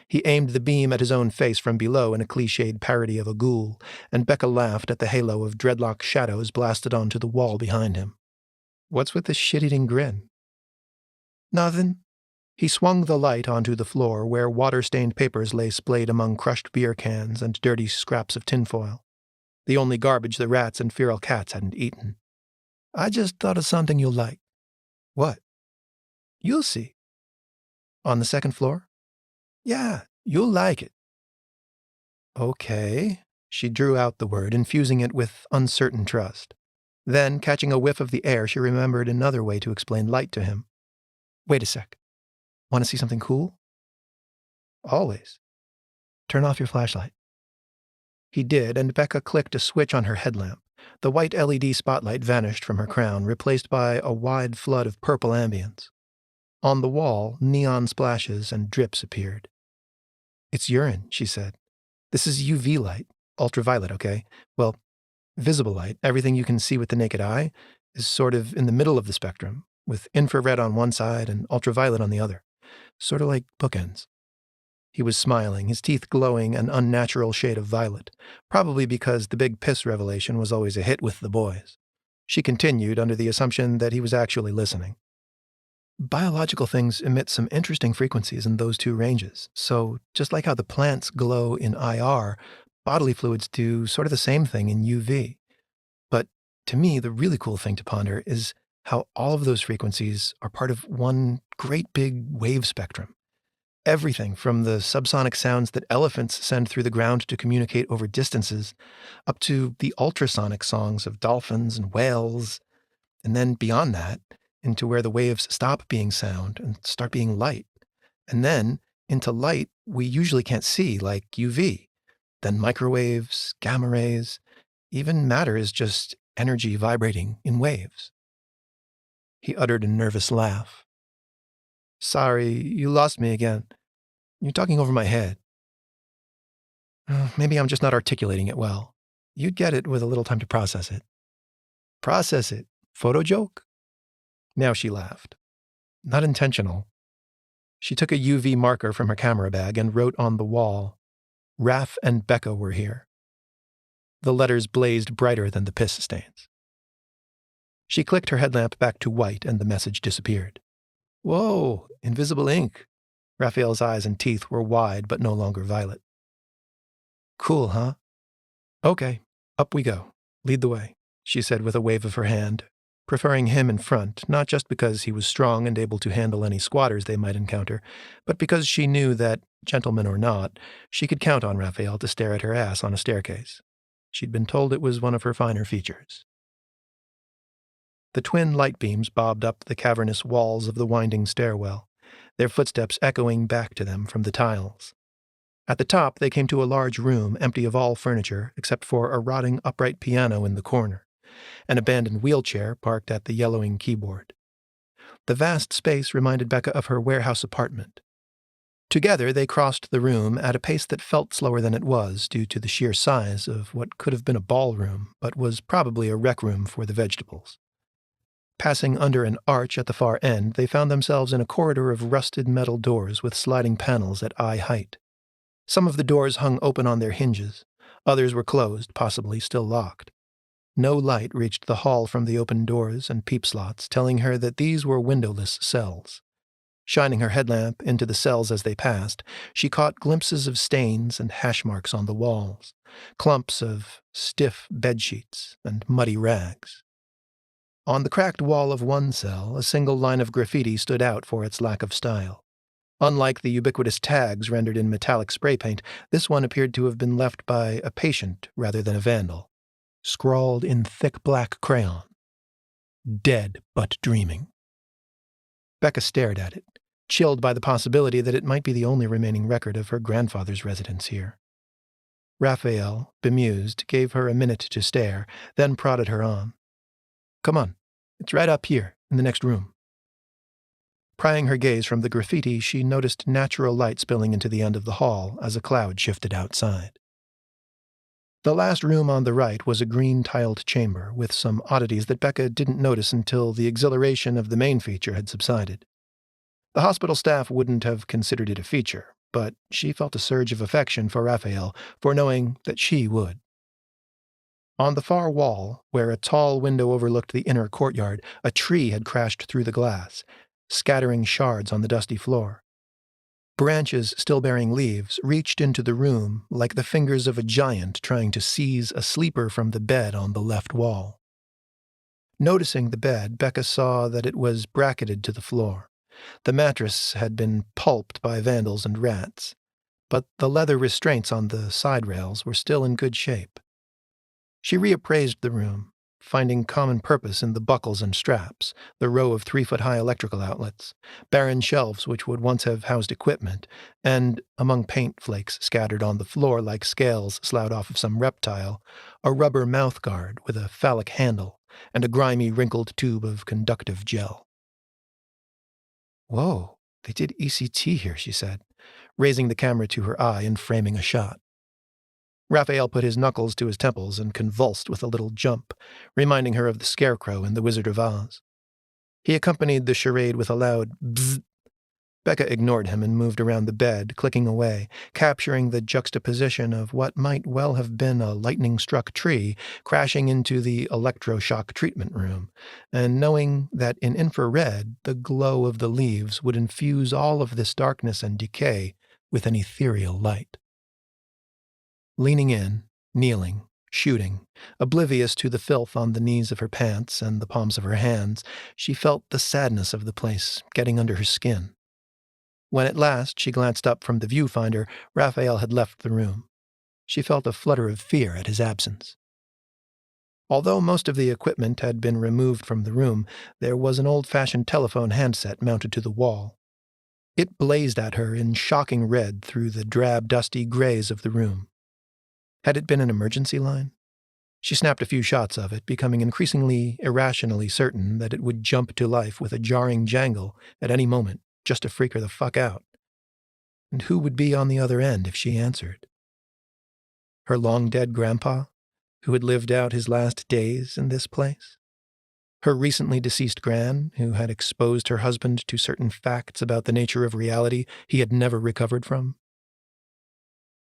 He aimed the beam at his own face from below in a cliched parody of a ghoul, and Becca laughed at the halo of dreadlock shadows blasted onto the wall behind him. "What's with this shit-eating grin?" "Nothing." He swung the light onto the floor where water-stained papers lay splayed among crushed beer cans and dirty scraps of tinfoil, the only garbage the rats and feral cats hadn't eaten. "I just thought of something you'll like." "What?" "You'll see." "On the second floor?" "Yeah, you'll like it." "Okay." She drew out the word, infusing it with uncertain trust. Then, catching a whiff of the air, she remembered another way to explain light to him. "Wait a sec. Want to see something cool?" "Always." "Turn off your flashlight." He did, and Becca clicked a switch on her headlamp. The white LED spotlight vanished from her crown, replaced by a wide flood of purple ambience. On the wall, neon splashes and drips appeared. "It's urine," she said. "This is UV light, ultraviolet, okay? Well, visible light, everything you can see with the naked eye, is sort of in the middle of the spectrum, with infrared on one side and ultraviolet on the other. Sort of like bookends." He was smiling, his teeth glowing an unnatural shade of violet, probably because the big piss revelation was always a hit with the boys. She continued under the assumption that he was actually listening. "Biological things emit some interesting frequencies in those two ranges, so just like how the plants glow in IR, bodily fluids do sort of the same thing in UV. But to me, the really cool thing to ponder is how all of those frequencies are part of one great big wave spectrum. Everything from the subsonic sounds that elephants send through the ground to communicate over distances, up to the ultrasonic songs of dolphins and whales, and then beyond that, into where the waves stop being sound and start being light, and then into light we usually can't see, like UV, then microwaves, gamma rays, even matter is just energy vibrating in waves." He uttered a nervous laugh. "Sorry, you lost me again. You're talking over my head." Maybe I'm just not articulating it well. You'd get it with a little time to process it." "Process it? Photo joke?" Now she laughed. "Not intentional." She took a UV marker from her camera bag and wrote on the wall, "Raph and Becca were here." The letters blazed brighter than the piss stains. She clicked her headlamp back to white and the message disappeared. "Whoa, invisible ink." Raphael's eyes and teeth were wide but no longer violet. "Cool, huh?" "Okay, up we go. Lead the way," she said with a wave of her hand, preferring him in front, not just because he was strong and able to handle any squatters they might encounter, but because she knew that, gentleman or not, she could count on Raphael to stare at her ass on a staircase. She'd been told it was one of her finer features. The twin light beams bobbed up the cavernous walls of the winding stairwell, their footsteps echoing back to them from the tiles. At the top, they came to a large room empty of all furniture except for a rotting upright piano in the corner, an abandoned wheelchair parked at the yellowing keyboard. The vast space reminded Becca of her warehouse apartment. Together, they crossed the room at a pace that felt slower than it was due to the sheer size of what could have been a ballroom, but was probably a rec room for the vegetables. Passing under an arch at the far end, they found themselves in a corridor of rusted metal doors with sliding panels at eye height. Some of the doors hung open on their hinges. Others were closed, possibly still locked. No light reached the hall from the open doors and peep slots, telling her that these were windowless cells. Shining her headlamp into the cells as they passed, she caught glimpses of stains and hash marks on the walls, clumps of stiff bedsheets and muddy rags. On the cracked wall of one cell, a single line of graffiti stood out for its lack of style. Unlike the ubiquitous tags rendered in metallic spray paint, this one appeared to have been left by a patient rather than a vandal. Scrawled in thick black crayon, "Dead but dreaming." Becca stared at it, chilled by the possibility that it might be the only remaining record of her grandfather's residence here. Raphael, bemused, gave her a minute to stare, then prodded her on. "Come on, it's right up here, in the next room." Prying her gaze from the graffiti, she noticed natural light spilling into the end of the hall as a cloud shifted outside. The last room on the right was a green-tiled chamber with some oddities that Becca didn't notice until the exhilaration of the main feature had subsided. The hospital staff wouldn't have considered it a feature, but she felt a surge of affection for Raphael for knowing that she would. On the far wall, where a tall window overlooked the inner courtyard, a tree had crashed through the glass, scattering shards on the dusty floor. Branches still bearing leaves reached into the room like the fingers of a giant trying to seize a sleeper from the bed on the left wall. Noticing the bed, Becca saw that it was bracketed to the floor. The mattress had been pulped by vandals and rats, but the leather restraints on the side rails were still in good shape. She reappraised the room, finding common purpose in the buckles and straps, the row of 3-foot-high electrical outlets, barren shelves which would once have housed equipment, and, among paint flakes scattered on the floor like scales sloughed off of some reptile, a rubber mouthguard with a phallic handle and a grimy, wrinkled tube of conductive gel. "Whoa, they did ECT here," she said, raising the camera to her eye and framing a shot. Raphael put his knuckles to his temples and convulsed with a little jump, reminding her of the scarecrow in The Wizard of Oz. He accompanied the charade with a loud bzzz. Becca ignored him and moved around the bed, clicking away, capturing the juxtaposition of what might well have been a lightning-struck tree crashing into the electroshock treatment room, and knowing that in infrared the glow of the leaves would infuse all of this darkness and decay with an ethereal light. Leaning in, kneeling, shooting, oblivious to the filth on the knees of her pants and the palms of her hands, she felt the sadness of the place getting under her skin. When at last she glanced up from the viewfinder, Raphael had left the room. She felt a flutter of fear at his absence. Although most of the equipment had been removed from the room, there was an old-fashioned telephone handset mounted to the wall. It blazed at her in shocking red through the drab, dusty grays of the room. Had it been an emergency line? She snapped a few shots of it, becoming increasingly irrationally certain that it would jump to life with a jarring jangle at any moment, just to freak her the fuck out. And who would be on the other end if she answered? Her long-dead grandpa, who had lived out his last days in this place? Her recently deceased gran, who had exposed her husband to certain facts about the nature of reality he had never recovered from?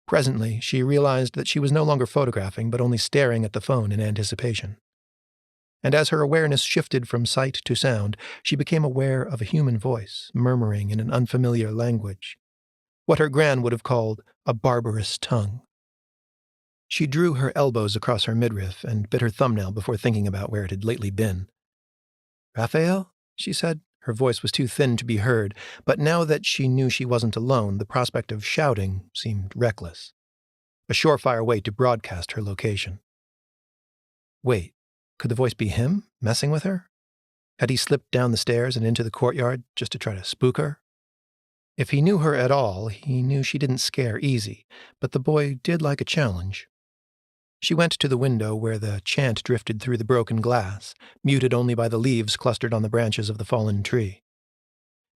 Presently, she realized that she was no longer photographing, but only staring at the phone in anticipation. And as her awareness shifted from sight to sound, she became aware of a human voice murmuring in an unfamiliar language, what her gran would have called a barbarous tongue. She drew her elbows across her midriff and bit her thumbnail before thinking about where it had lately been. "Raphael?" she said. Her voice was too thin to be heard, but now that she knew she wasn't alone, the prospect of shouting seemed reckless. A surefire way to broadcast her location. Wait, could the voice be him, messing with her? Had he slipped down the stairs and into the courtyard just to try to spook her? If he knew her at all, he knew she didn't scare easy, but the boy did like a challenge. She went to the window where the chant drifted through the broken glass, muted only by the leaves clustered on the branches of the fallen tree.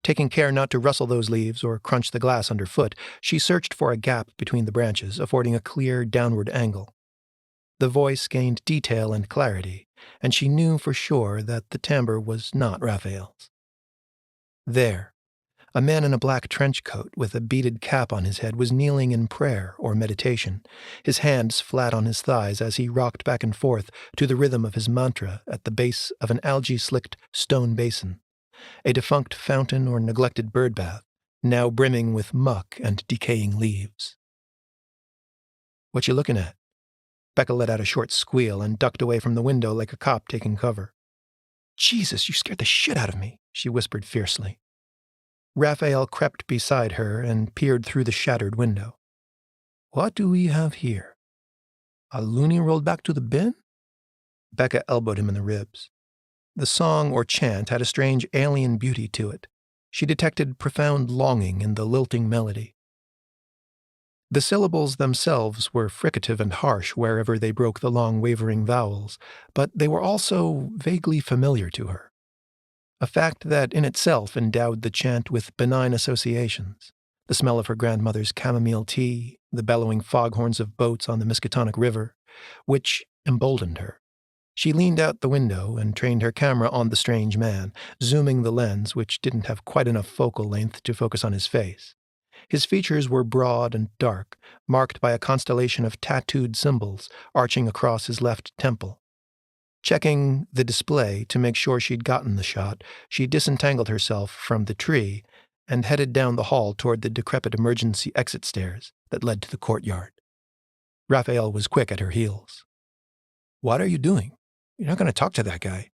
Taking care not to rustle those leaves or crunch the glass underfoot, she searched for a gap between the branches, affording a clear downward angle. The voice gained detail and clarity, and she knew for sure that the timbre was not Raphael's. There, a man in a black trench coat with a beaded cap on his head was kneeling in prayer or meditation, his hands flat on his thighs as he rocked back and forth to the rhythm of his mantra at the base of an algae-slicked stone basin, a defunct fountain or neglected birdbath, now brimming with muck and decaying leaves. "What you looking at?" Becca let out a short squeal and ducked away from the window like a cop taking cover. "Jesus, you scared the shit out of me," she whispered fiercely. Raphael crept beside her and peered through the shattered window. "What do we have here? A loony rolled back to the bin?" Becca elbowed him in the ribs. The song or chant had a strange alien beauty to it. She detected profound longing in the lilting melody. The syllables themselves were fricative and harsh wherever they broke the long wavering vowels, but they were also vaguely familiar to her. a fact that in itself endowed the chant with benign associations. The smell of her grandmother's chamomile tea, the bellowing foghorns of boats on the Miskatonic River, which emboldened her. She leaned out the window and trained her camera on the strange man, zooming the lens, which didn't have quite enough focal length to focus on his face. His features were broad and dark, marked by a constellation of tattooed symbols arching across his left temple. Checking the display to make sure she'd gotten the shot, she disentangled herself from the tree and headed down the hall toward the decrepit emergency exit stairs that led to the courtyard. Raphael was quick at her heels. "What are you doing? You're not going to talk to that guy."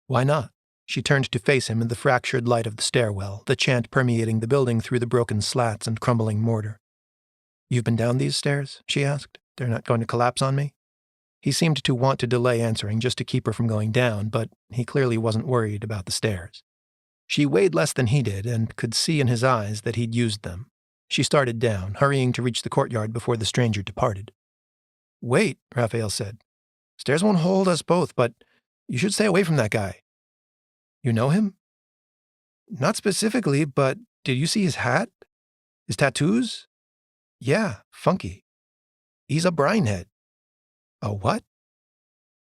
"Why not?" She turned to face him in the fractured light of the stairwell, the chant permeating the building through the broken slats and crumbling mortar. "You've been down these stairs?" she asked. "They're not going to collapse on me?" He seemed to want to delay answering just to keep her from going down, but he clearly wasn't worried about the stairs. She weighed less than he did and could see in his eyes that he'd used them. She started down, hurrying to reach the courtyard before the stranger departed. "Wait," Raphael said. "Stairs won't hold us both, but you should stay away from that guy." "You know him?" "Not specifically, but did you see his hat? His tattoos?" "Yeah, funky. He's a brinehead." "A what?"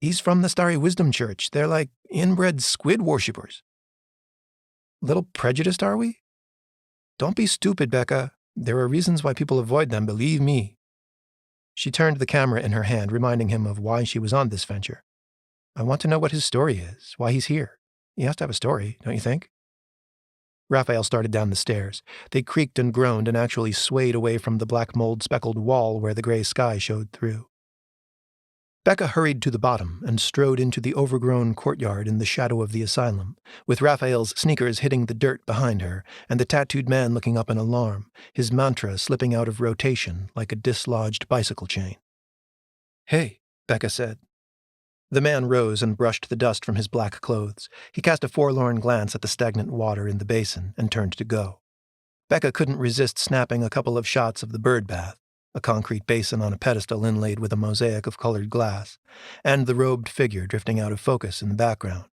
"He's from the Starry Wisdom Church. They're like inbred squid worshippers." "Little prejudiced, are we?" "Don't be stupid, Becca. There are reasons why people avoid them, believe me." She turned the camera in her hand, reminding him of why she was on this venture. "I want to know what his story is, why he's here. He has to have a story, don't you think?" Raphael started down the stairs. They creaked and groaned and actually swayed away from the black mold-speckled wall where the gray sky showed through. Becca hurried to the bottom and strode into the overgrown courtyard in the shadow of the asylum, with Raphael's sneakers hitting the dirt behind her and the tattooed man looking up in alarm, his mantra slipping out of rotation like a dislodged bicycle chain. "Hey," Becca said. The man rose and brushed the dust from his black clothes. He cast a forlorn glance at the stagnant water in the basin and turned to go. Becca couldn't resist snapping a couple of shots of the bird bath, a concrete basin on a pedestal inlaid with a mosaic of colored glass, and the robed figure drifting out of focus in the background.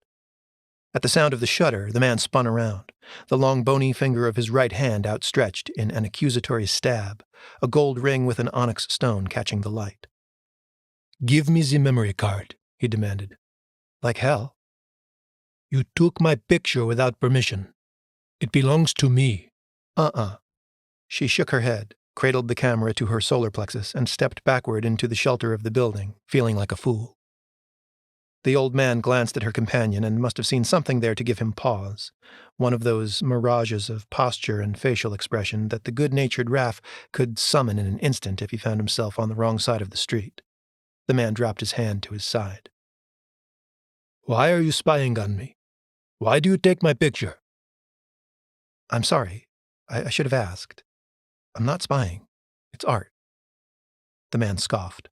At the sound of the shutter, the man spun around, the long bony finger of his right hand outstretched in an accusatory stab, a gold ring with an onyx stone catching the light. "Give me the memory card," he demanded. "Like hell." "You took my picture without permission. It belongs to me." She shook her head, cradled the camera to her solar plexus, and stepped backward into the shelter of the building, feeling like a fool. The old man glanced at her companion and must have seen something there to give him pause, one of those mirages of posture and facial expression that the good-natured Raph could summon in an instant if he found himself on the wrong side of the street. The man dropped his hand to his side. "Why are you spying on me? Why do you take my picture?" "I'm sorry. I should have asked. I'm not spying. It's art." The man scoffed.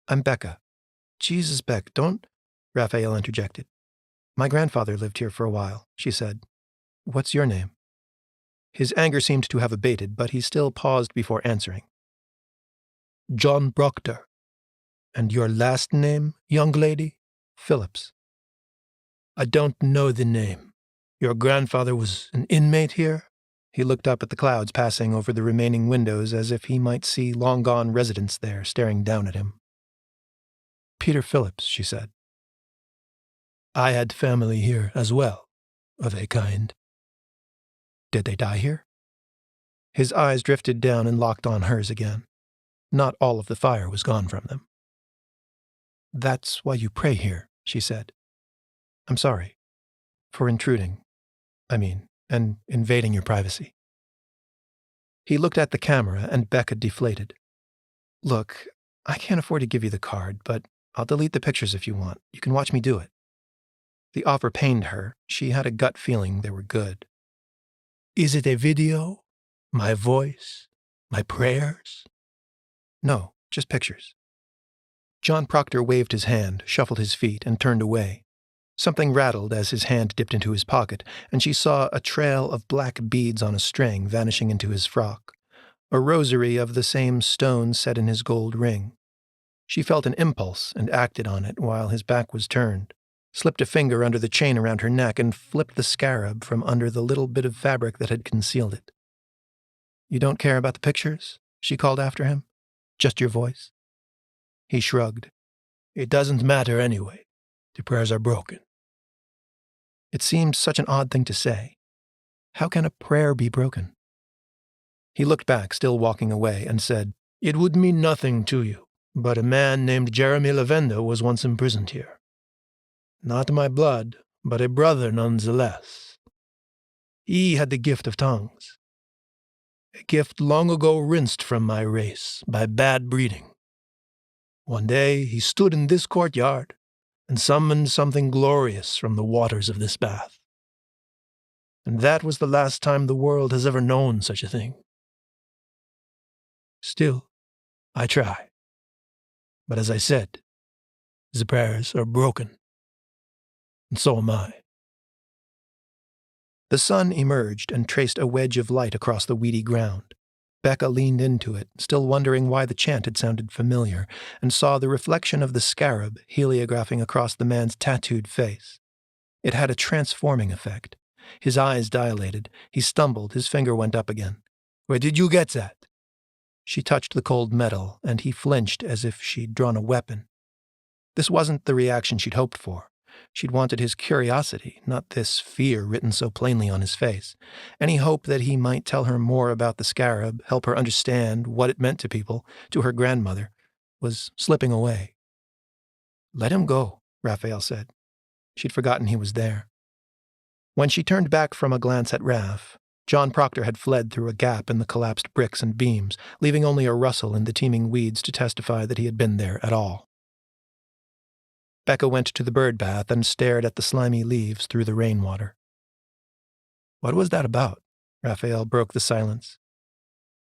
"I'm Becca." "Jesus, Beck, don't—" Raphael interjected. "My grandfather lived here for a while," she said. "What's your name?" His anger seemed to have abated, but he still paused before answering. "John Proctor." "And your last name, young lady?" "Phillips." "I don't know the name. Your grandfather was an inmate here?" He looked up at the clouds passing over the remaining windows as if he might see long-gone residents there staring down at him. "Peter Phillips," she said. "I had family here as well, of a kind." "Did they die here?" His eyes drifted down and locked on hers again. Not all of the fire was gone from them. "That's why you pray here," she said. "I'm sorry. For intruding. And invading your privacy." He looked at the camera, and Becca deflated. "Look, I can't afford to give you the card, but I'll delete the pictures if you want. You can watch me do it." The offer pained her. She had a gut feeling they were good. "Is it a video? My voice? My prayers?" "No, just pictures." John Proctor waved his hand, shuffled his feet, and turned away. Something rattled as his hand dipped into his pocket, and she saw a trail of black beads on a string vanishing into his frock, a rosary of the same stone set in his gold ring. She felt an impulse and acted on it while his back was turned. slipped a finger under the chain around her neck, and flipped the scarab from under the little bit of fabric that had concealed it. "You don't care about the pictures?" she called after him. "Just your voice?" He shrugged. "It doesn't matter anyway. The prayers are broken." It seemed such an odd thing to say. How can a prayer be broken? He looked back, still walking away, and said, "It would mean nothing to you, but a man named Jeremy Lavender was once imprisoned here. Not my blood, but a brother nonetheless. He had the gift of tongues. A gift long ago rinsed from my race by bad breeding. One day he stood in this courtyard and summoned something glorious from the waters of this bath. And that was the last time the world has ever known such a thing. Still, I try. But as I said, the prayers are broken. And so am I." The sun emerged and traced a wedge of light across the weedy ground. Becca leaned into it, still wondering why the chant had sounded familiar, and saw the reflection of the scarab heliographing across the man's tattooed face. It had a transforming effect. His eyes dilated. He stumbled. His finger went up again. "Where did you get that?" She touched the cold metal, and he flinched as if she'd drawn a weapon. This wasn't the reaction she'd hoped for. She'd wanted his curiosity, not this fear written so plainly on his face. Any hope that he might tell her more about the scarab, help her understand what it meant to people, to her grandmother, was slipping away. "Let him go," Raphael said. She'd forgotten he was there. When she turned back from a glance at Raph, John Proctor had fled through a gap in the collapsed bricks and beams, leaving only a rustle in the teeming weeds to testify that he had been there at all. Becca went to the bird bath and stared at the slimy leaves through the rainwater. "What was that about?" Raphael broke the silence.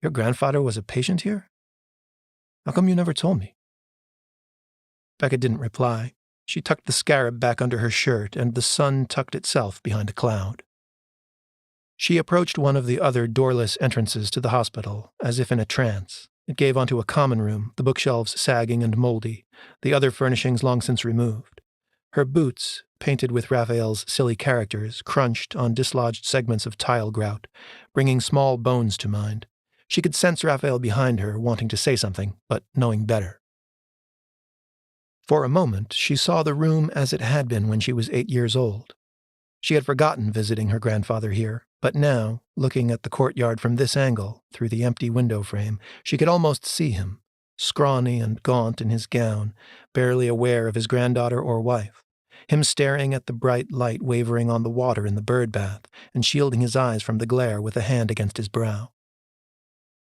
"Your grandfather was a patient here? How come you never told me?" Becca didn't reply. She tucked the scarab back under her shirt, and the sun tucked itself behind a cloud. She approached one of the other doorless entrances to the hospital, as if in a trance. It gave onto a common room, the bookshelves sagging and moldy, the other furnishings long since removed. Her boots, painted with Raphael's silly characters, crunched on dislodged segments of tile grout, bringing small bones to mind. She could sense Raphael behind her, wanting to say something, but knowing better. For a moment, she saw the room as it had been when she was 8 years old. She had forgotten visiting her grandfather here, but now, looking at the courtyard from this angle, through the empty window frame, she could almost see him, scrawny and gaunt in his gown, barely aware of his granddaughter or wife, him staring at the bright light wavering on the water in the bird bath and shielding his eyes from the glare with a hand against his brow.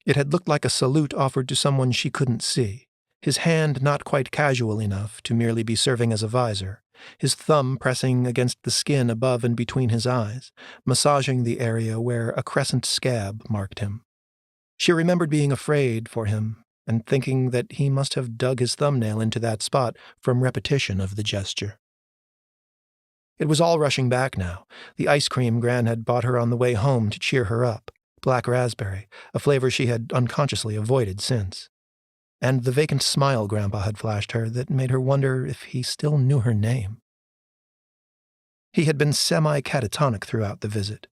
It had looked like a salute offered to someone she couldn't see, his hand not quite casual enough to merely be serving as a visor, his thumb pressing against the skin above and between his eyes, massaging the area where a crescent scab marked him. She remembered being afraid for him and thinking that he must have dug his thumbnail into that spot from repetition of the gesture. It was all rushing back now, the ice cream Gran had bought her on the way home to cheer her up, black raspberry, a flavor she had unconsciously avoided since. And the vacant smile Grandpa had flashed her that made her wonder if he still knew her name. He had been semi-catatonic throughout the visit.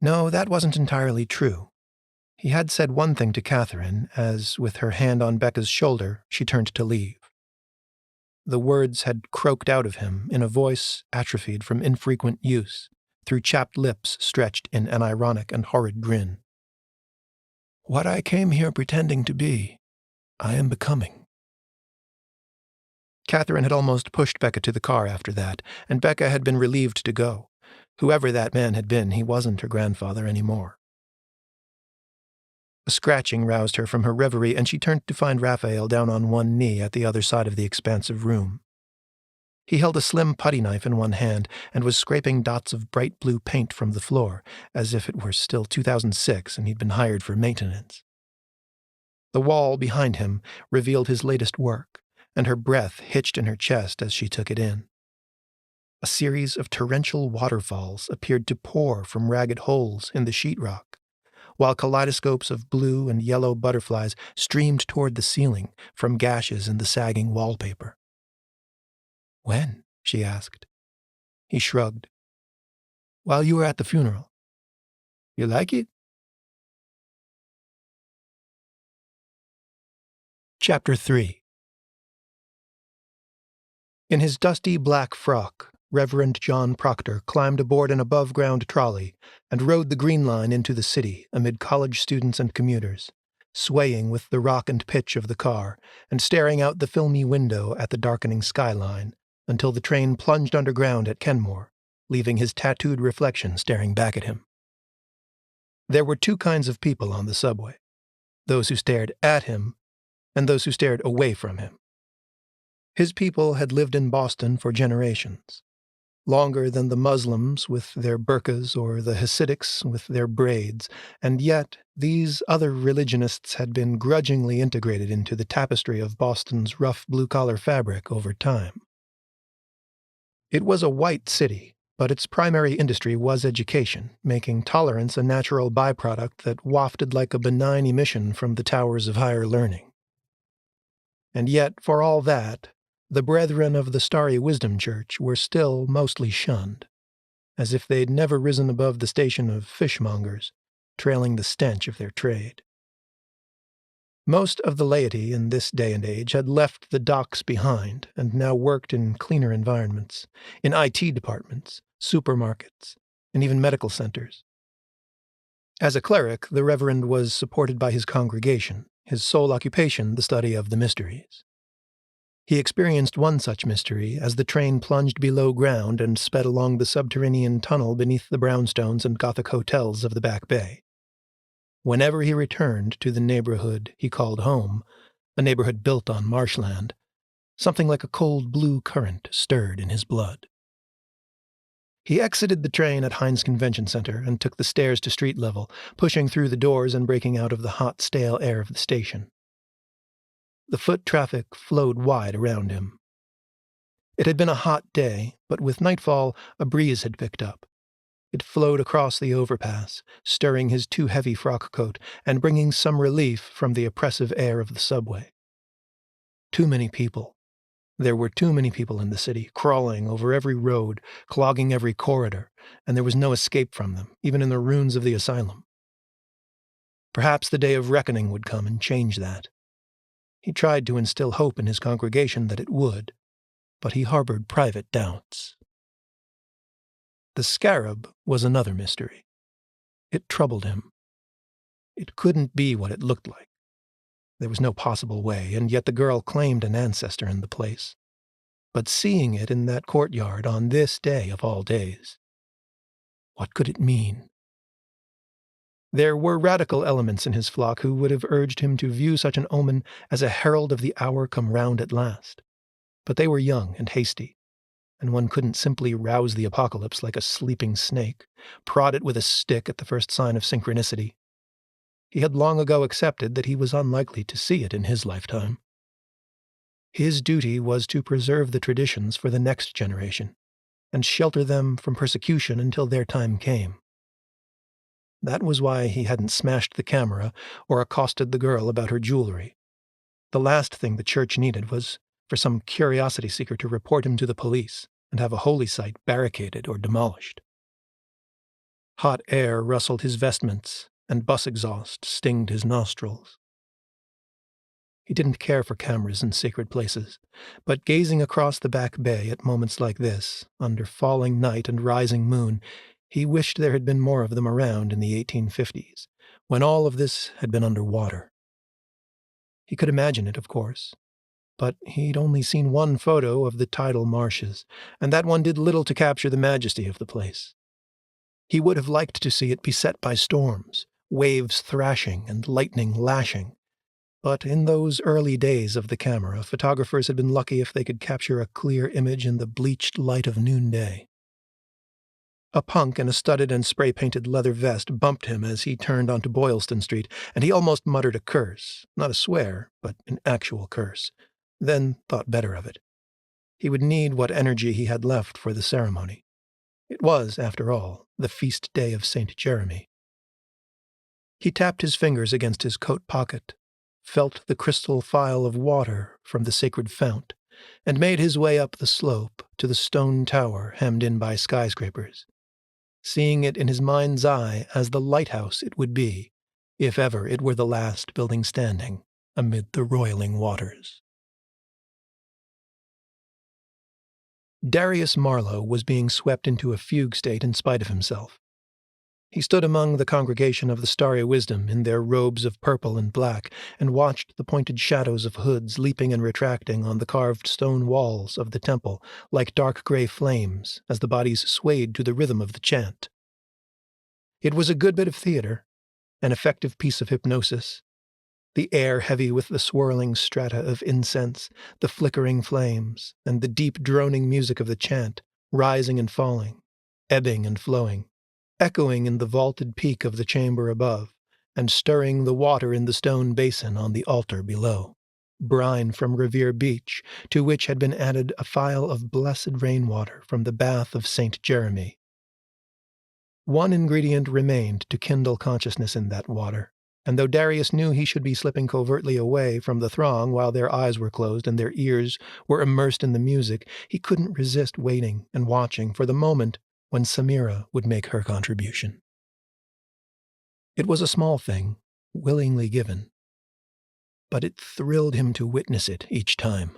No, that wasn't entirely true. He had said one thing to Catherine as, with her hand on Becca's shoulder, she turned to leave. The words had croaked out of him in a voice atrophied from infrequent use, through chapped lips stretched in an ironic and horrid grin. "What I came here pretending to be, I am becoming." Catherine had almost pushed Becca to the car after that, and Becca had been relieved to go. Whoever that man had been, he wasn't her grandfather anymore. A scratching roused her from her reverie, and she turned to find Raphael down on one knee at the other side of the expansive room. He held a slim putty knife in one hand and was scraping dots of bright blue paint from the floor, as if it were still 2006 and he'd been hired for maintenance. The wall behind him revealed his latest work, and her breath hitched in her chest as she took it in. A series of torrential waterfalls appeared to pour from ragged holes in the sheetrock, while kaleidoscopes of blue and yellow butterflies streamed toward the ceiling from gashes in the sagging wallpaper. "When?" she asked. He shrugged. While you were at the funeral. You like it? Chapter 3. In his dusty black frock, Reverend John Proctor climbed aboard an above-ground trolley and rode the Green Line into the city amid college students and commuters, swaying with the rock and pitch of the car and staring out the filmy window at the darkening skyline until the train plunged underground at Kenmore, leaving his tattooed reflection staring back at him. There were two kinds of people on the subway, those who stared at him and those who stared away from him. His people had lived in Boston for generations, longer than the Muslims with their burqas or the Hasidics with their braids, and yet these other religionists had been grudgingly integrated into the tapestry of Boston's rough blue-collar fabric over time. It was a white city, but its primary industry was education, making tolerance a natural byproduct that wafted like a benign emission from the towers of higher learning. And yet, for all that, the brethren of the Starry Wisdom Church were still mostly shunned, as if they'd never risen above the station of fishmongers, trailing the stench of their trade. Most of the laity in this day and age had left the docks behind and now worked in cleaner environments, in IT departments, supermarkets, and even medical centers. As a cleric, the Reverend was supported by his congregation, his sole occupation the study of the mysteries. He experienced one such mystery as the train plunged below ground and sped along the subterranean tunnel beneath the brownstones and Gothic hotels of the Back Bay. Whenever he returned to the neighborhood he called home, a neighborhood built on marshland, something like a cold blue current stirred in his blood. He exited the train at Heinz Convention Center and took the stairs to street level, pushing through the doors and breaking out of the hot, stale air of the station. The foot traffic flowed wide around him. It had been a hot day, but with nightfall, a breeze had picked up. It flowed across the overpass, stirring his too heavy frock coat and bringing some relief from the oppressive air of the subway. Too many people. There were too many people in the city, crawling over every road, clogging every corridor, and there was no escape from them, even in the ruins of the asylum. Perhaps the day of reckoning would come and change that. He tried to instill hope in his congregation that it would, but he harbored private doubts. The scarab was another mystery. It troubled him. It couldn't be what it looked like. There was no possible way, and yet the girl claimed an ancestor in the place. But seeing it in that courtyard on this day of all days, what could it mean? There were radical elements in his flock who would have urged him to view such an omen as a herald of the hour come round at last. But they were young and hasty, and one couldn't simply rouse the apocalypse like a sleeping snake, prod it with a stick at the first sign of synchronicity. He had long ago accepted that he was unlikely to see it in his lifetime. His duty was to preserve the traditions for the next generation, and shelter them from persecution until their time came. That was why he hadn't smashed the camera or accosted the girl about her jewelry. The last thing the church needed was for some curiosity seeker to report him to the police and have a holy site barricaded or demolished. Hot air rustled his vestments, and bus exhaust stinged his nostrils. He didn't care for cameras in sacred places, but gazing across the Back Bay at moments like this, under falling night and rising moon, he wished there had been more of them around in the 1850s, when all of this had been underwater. He could imagine it, of course, but he'd only seen one photo of the tidal marshes, and that one did little to capture the majesty of the place. He would have liked to see it beset by storms, waves thrashing and lightning lashing. But in those early days of the camera, photographers had been lucky if they could capture a clear image in the bleached light of noonday. A punk in a studded and spray-painted leather vest bumped him as he turned onto Boylston Street, and he almost muttered a curse, not a swear, but an actual curse, then thought better of it. He would need what energy he had left for the ceremony. It was, after all, the feast day of St. Jeremy. He tapped his fingers against his coat pocket, felt the crystal phial of water from the sacred fount, and made his way up the slope to the stone tower hemmed in by skyscrapers, seeing it in his mind's eye as the lighthouse it would be, if ever it were the last building standing amid the roiling waters. Darius Marlowe was being swept into a fugue state in spite of himself. He stood among the congregation of the Starry Wisdom in their robes of purple and black, and watched the pointed shadows of hoods leaping and retracting on the carved stone walls of the temple like dark gray flames as the bodies swayed to the rhythm of the chant. It was a good bit of theater, an effective piece of hypnosis, the air heavy with the swirling strata of incense, the flickering flames, and the deep droning music of the chant, rising and falling, ebbing and flowing, echoing in the vaulted peak of the chamber above, and stirring the water in the stone basin on the altar below, brine from Revere Beach, to which had been added a phial of blessed rainwater from the bath of St. Jeremy. One ingredient remained to kindle consciousness in that water, and though Darius knew he should be slipping covertly away from the throng while their eyes were closed and their ears were immersed in the music, he couldn't resist waiting and watching for the moment when Samira would make her contribution. It was a small thing, willingly given, but it thrilled him to witness it each time.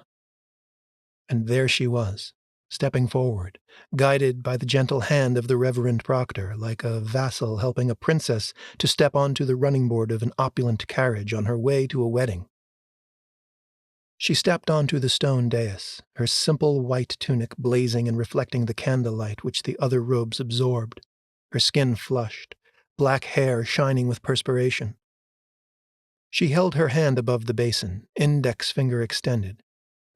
And there she was, stepping forward, guided by the gentle hand of the Reverend Proctor, like a vassal helping a princess to step onto the running board of an opulent carriage on her way to a wedding. She stepped onto the stone dais, her simple white tunic blazing and reflecting the candlelight which the other robes absorbed, her skin flushed, black hair shining with perspiration. She held her hand above the basin, index finger extended,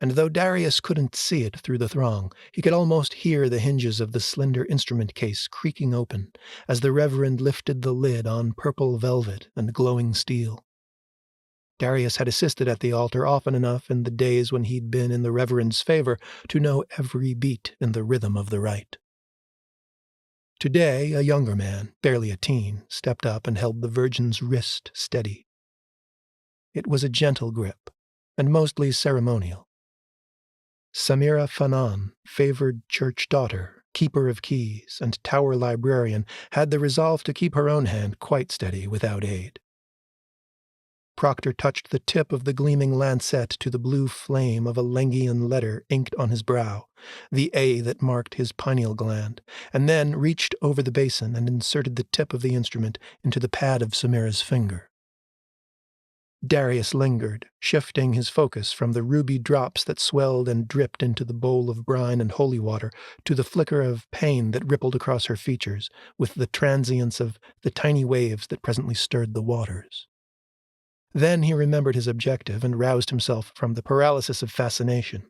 and though Darius couldn't see it through the throng, he could almost hear the hinges of the slender instrument case creaking open as the Reverend lifted the lid on purple velvet and glowing steel. Darius had assisted at the altar often enough in the days when he'd been in the Reverend's favor to know every beat in the rhythm of the rite. Today, a younger man, barely a teen, stepped up and held the Virgin's wrist steady. It was a gentle grip, and mostly ceremonial. Samira Fanon, favored church daughter, keeper of keys, and tower librarian, had the resolve to keep her own hand quite steady without aid. Proctor touched the tip of the gleaming lancet to the blue flame of a Lengian letter inked on his brow, the A that marked his pineal gland, and then reached over the basin and inserted the tip of the instrument into the pad of Samira's finger. Darius lingered, shifting his focus from the ruby drops that swelled and dripped into the bowl of brine and holy water to the flicker of pain that rippled across her features with the transience of the tiny waves that presently stirred the waters. Then he remembered his objective and roused himself from the paralysis of fascination.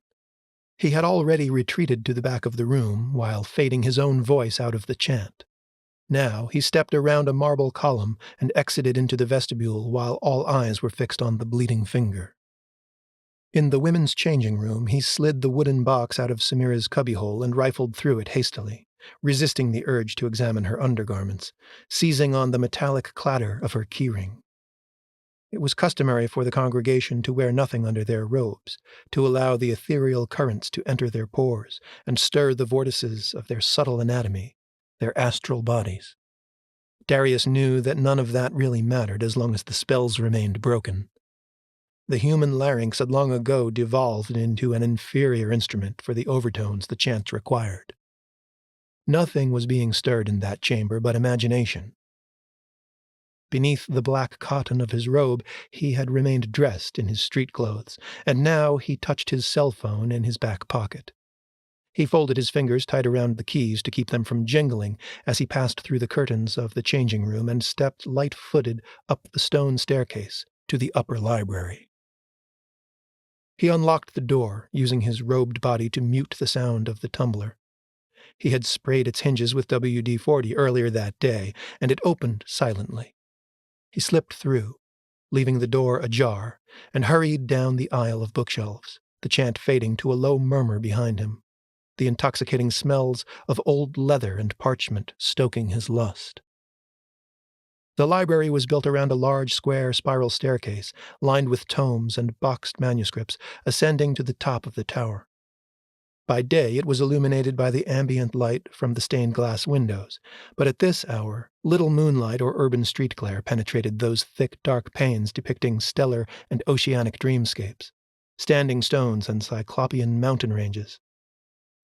He had already retreated to the back of the room while fading his own voice out of the chant. Now he stepped around a marble column and exited into the vestibule while all eyes were fixed on the bleeding finger. In the women's changing room, he slid the wooden box out of Samira's cubbyhole and rifled through it hastily, resisting the urge to examine her undergarments, seizing on the metallic clatter of her keyring. It was customary for the congregation to wear nothing under their robes, to allow the ethereal currents to enter their pores and stir the vortices of their subtle anatomy, their astral bodies. Darius knew that none of that really mattered as long as the spells remained broken. The human larynx had long ago devolved into an inferior instrument for the overtones the chant required. Nothing was being stirred in that chamber but imagination. Beneath the black cotton of his robe, he had remained dressed in his street clothes, and now he touched his cell phone in his back pocket. He folded his fingers tight around the keys to keep them from jingling as he passed through the curtains of the changing room and stepped light-footed up the stone staircase to the upper library. He unlocked the door, using his robed body to mute the sound of the tumbler. He had sprayed its hinges with WD-40 earlier that day, and it opened silently. He slipped through, leaving the door ajar, and hurried down the aisle of bookshelves, the chant fading to a low murmur behind him, the intoxicating smells of old leather and parchment stoking his lust. The library was built around a large square spiral staircase, lined with tomes and boxed manuscripts, ascending to the top of the tower. By day, it was illuminated by the ambient light from the stained glass windows, but at this hour, little moonlight or urban street glare penetrated those thick, dark panes depicting stellar and oceanic dreamscapes, standing stones and cyclopean mountain ranges.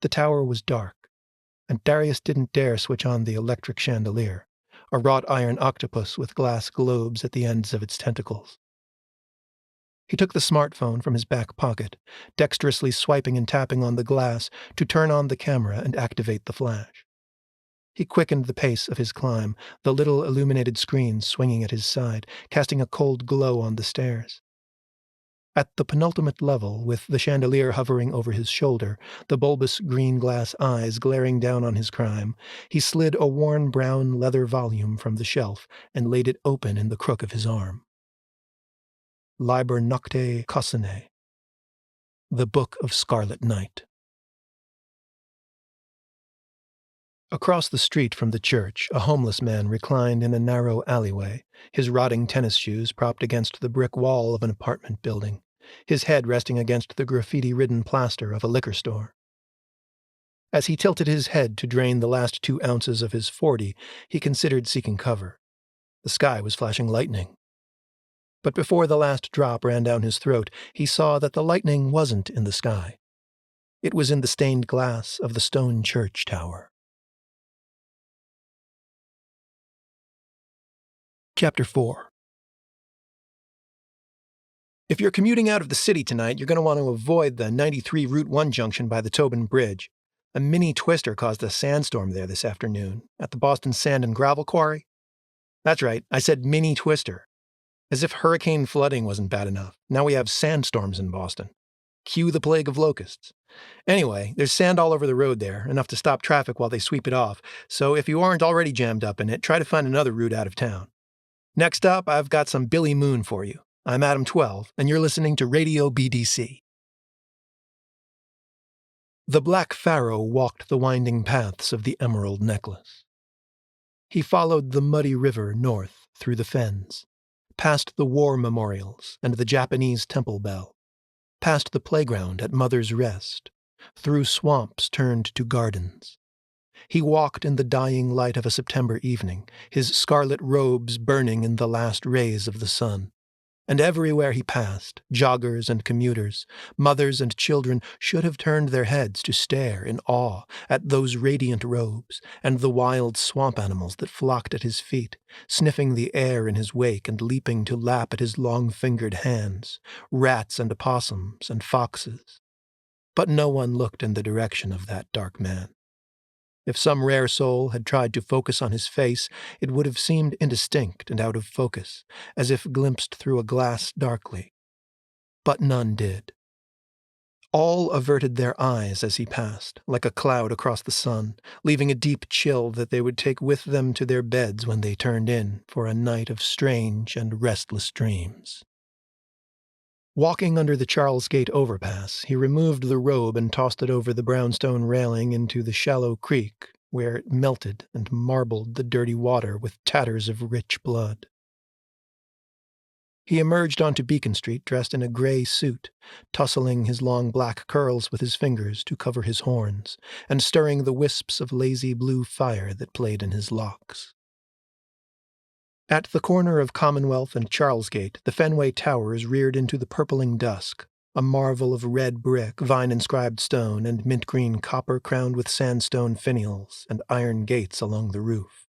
The tower was dark, and Darius didn't dare switch on the electric chandelier, a wrought iron octopus with glass globes at the ends of its tentacles. He took the smartphone from his back pocket, dexterously swiping and tapping on the glass to turn on the camera and activate the flash. He quickened the pace of his climb, the little illuminated screen swinging at his side, casting a cold glow on the stairs. At the penultimate level, with the chandelier hovering over his shoulder, the bulbous green glass eyes glaring down on his crime, he slid a worn brown leather volume from the shelf and laid it open in the crook of his arm. Liber Nocte Cossinae, the Book of Scarlet Night. Across the street from the church, a homeless man reclined in a narrow alleyway, his rotting tennis shoes propped against the brick wall of an apartment building, his head resting against the graffiti-ridden plaster of a liquor store. As he tilted his head to drain the last 2 ounces of his 40, he considered seeking cover. The sky was flashing lightning. But before the last drop ran down his throat, he saw that the lightning wasn't in the sky. It was in the stained glass of the stone church tower. Chapter 4. If you're commuting out of the city tonight, you're going to want to avoid the 93 Route 1 junction by the Tobin Bridge. A mini twister caused a sandstorm there this afternoon, at the Boston Sand and Gravel Quarry. That's right, I said mini twister. As if hurricane flooding wasn't bad enough. Now we have sandstorms in Boston. Cue the plague of locusts. Anyway, there's sand all over the road there, enough to stop traffic while they sweep it off, so if you aren't already jammed up in it, try to find another route out of town. Next up, I've got some Billy Moon for you. I'm Adam 12, and you're listening to Radio BDC. The Black Pharaoh walked the winding paths of the Emerald Necklace. He followed the muddy river north through the fens, past the war memorials and the Japanese temple bell, past the playground at Mother's Rest, through swamps turned to gardens. He walked in the dying light of a September evening, his scarlet robes burning in the last rays of the sun. And everywhere he passed, joggers and commuters, mothers and children should have turned their heads to stare in awe at those radiant robes and the wild swamp animals that flocked at his feet, sniffing the air in his wake and leaping to lap at his long-fingered hands, rats and opossums and foxes. But no one looked in the direction of that dark man. If some rare soul had tried to focus on his face, it would have seemed indistinct and out of focus, as if glimpsed through a glass darkly. But none did. All averted their eyes as he passed, like a cloud across the sun, leaving a deep chill that they would take with them to their beds when they turned in for a night of strange and restless dreams. Walking under the Charles Gate overpass, he removed the robe and tossed it over the brownstone railing into the shallow creek, where it melted and marbled the dirty water with tatters of rich blood. He emerged onto Beacon Street dressed in a gray suit, tussling his long black curls with his fingers to cover his horns, and stirring the wisps of lazy blue fire that played in his locks. At the corner of Commonwealth and Charlesgate, the Fenway Towers reared into the purpling dusk, a marvel of red brick, vine-inscribed stone, and mint-green copper crowned with sandstone finials and iron gates along the roof.